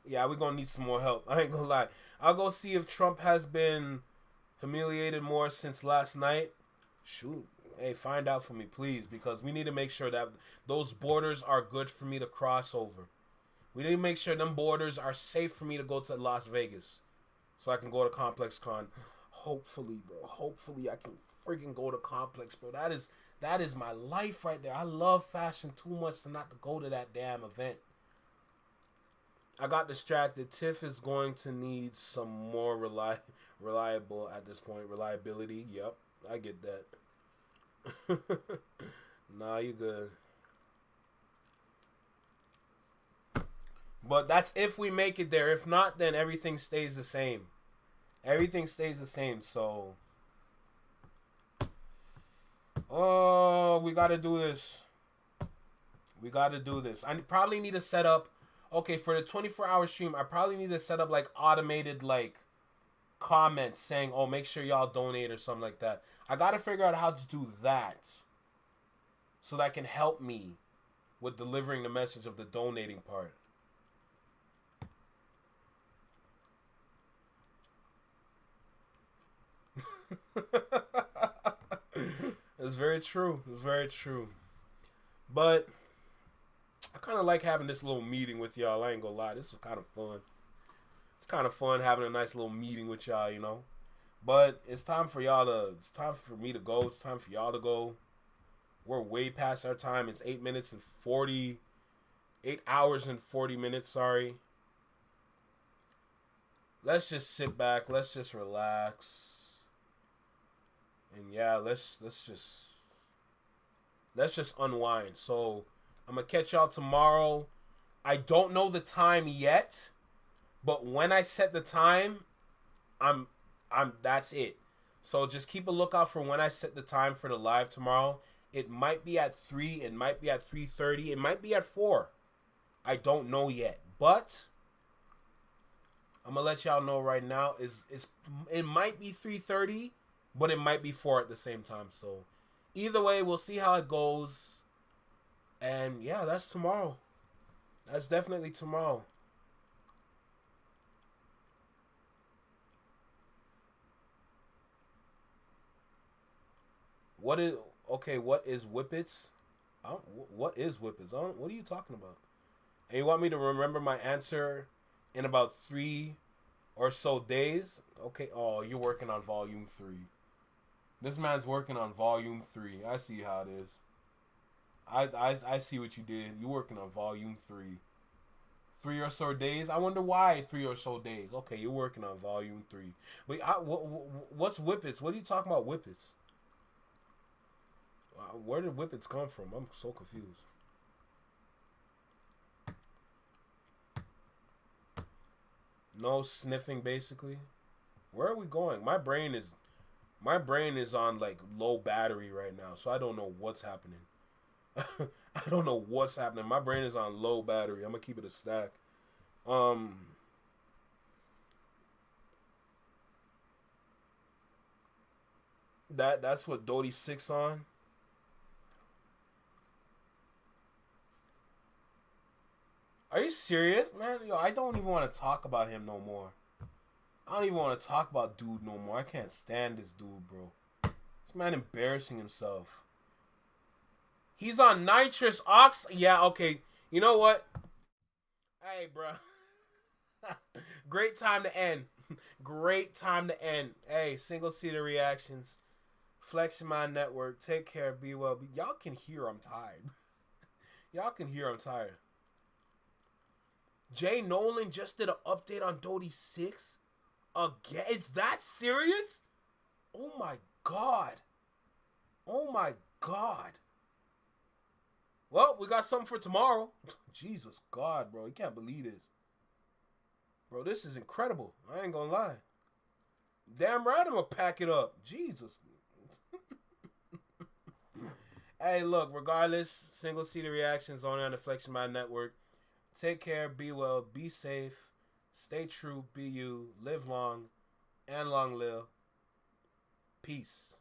Yeah, we're gonna need some more help. I ain't gonna lie. I'll go see if Trump has been humiliated more since last night. Shoot. Hey, find out for me, please, because we need to make sure that those borders are good for me to cross over. We need to make sure them borders are safe for me to go to Las Vegas so I can go to Complex Con. Hopefully, bro. Hopefully I can freaking go to Complex, bro. That is my life right there. I love fashion too much to not to go to that damn event. I got distracted. Tiff is going to need some more reliable at this point. Reliability. Yep, I get that. Nah, you good. But that's if we make it there. If not, then everything stays the same. Everything stays the same. So, oh, we got to do this. We got to do this. I probably need to set up. Okay, for the 24-hour stream, I probably need to set up like automated like comments saying, "Oh, make sure y'all donate" or something like that. I got to figure out how to do that so that can help me with delivering the message of the donating part. It's very true. It's very true. But I kind of like having this little meeting with y'all. I ain't gonna lie. This is kind of fun. It's kind of fun having a nice little meeting with y'all, you know. But it's time for y'all to. It's time for me to go. It's time for y'all to go. We're way past our time. It's 8 hours and 40 minutes. Sorry. Let's just sit back. Let's just relax. And yeah, let's just unwind. So I'm gonna catch y'all tomorrow. I don't know the time yet, but when I set the time, I'm that's it. So just keep a lookout for when I set the time for the live tomorrow. It might be at 3, it might be at 3:30, it might be at 4. I don't know yet, but I'm gonna let y'all know right now. It might be 3:30, but it might be 4 at the same time. So either way, we'll see how it goes. And yeah, that's tomorrow. That's definitely tomorrow. What is Whippets? What is Whippets? What are you talking about? And you want me to remember my answer in about 3 or so days? Okay. Oh, you're working on volume 3. This man's working on volume 3. I see how it is. I see what you did. You're working on volume 3. 3 or so days? I wonder why 3 or so days. Okay, you're working on volume 3. But what's Whippets? What are you talking about, Whippets? Where did Whippets come from? I'm so confused. No sniffing, basically. Where are we going? My brain is on like low battery right now, so I don't know what's happening. I don't know what's happening. My brain is on low battery. I'm gonna keep it a stack. That's what Dodie 6 on. Are you serious, man? Yo, I don't even want to talk about him no more. I don't even want to talk about dude no more. I can't stand this dude, bro. This man embarrassing himself. He's on nitrous ox. Yeah, okay. You know what? Hey, bro. Great time to end. Great time to end. Hey, single seater reactions. Flexing my network. Take care. Be well. Y'all can hear I'm tired. Y'all can hear I'm tired. Jay Nolan just did an update on Dodie 6 again. It's that serious? Oh my god. Oh my god. Well, we got something for tomorrow. Jesus God, bro. You can't believe this. Bro, this is incredible. I ain't gonna lie. Damn right I'm gonna pack it up. Jesus. Hey, look, regardless, single seater reactions only on the Flexion Mind Network. Take care. Be well. Be safe. Stay true. Be you. Live long. And long live. Peace.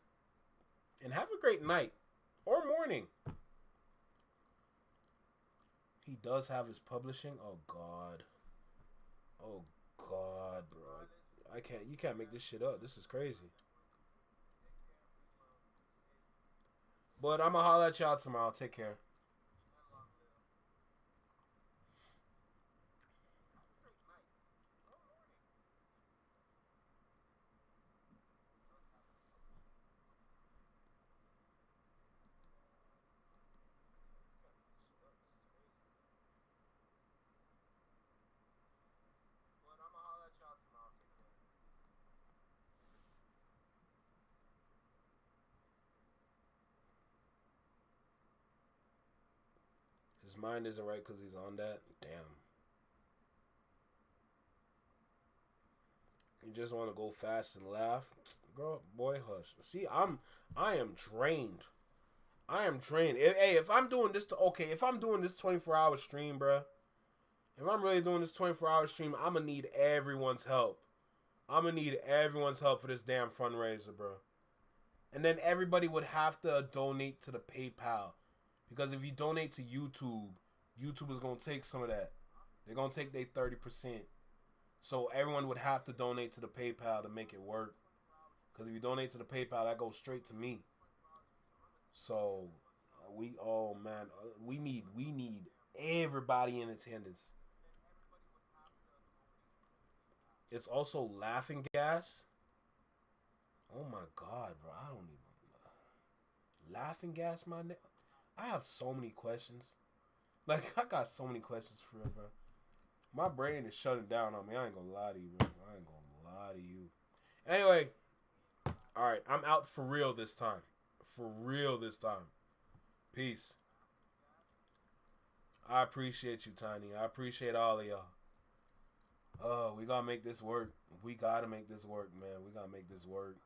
And have a great night. Or morning. He does have his publishing. Oh, God. Oh, God, bro. I can't. You can't make this shit up. This is crazy. But I'm going to holler at y'all tomorrow. Take care. His mind isn't right because he's on that. Damn. You just want to go fast and laugh, girl. Boy, hush. See, I am drained. I am drained. If I'm doing this, if I'm doing this 24-hour stream, bruh. If I'm really doing this 24-hour stream, I'm gonna need everyone's help. I'm gonna need everyone's help for this damn fundraiser, bro. And then everybody would have to donate to the PayPal. Because if you donate to YouTube, YouTube is going to take some of that. They're going to take their 30%. So everyone would have to donate to the PayPal to make it work. Because if you donate to the PayPal, that goes straight to me. So, we need everybody in attendance. It's also laughing gas. Oh my God, bro. I don't even... Laughing gas, my nigga? I have so many questions. Like, I got so many questions for real, bro. My brain is shutting down on me. I ain't gonna lie to you, bro. I ain't gonna lie to you. Anyway. Alright, I'm out for real this time. For real this time. Peace. I appreciate you, Tiny. I appreciate all of y'all. Oh, we gotta make this work. We gotta make this work, man. We gotta make this work.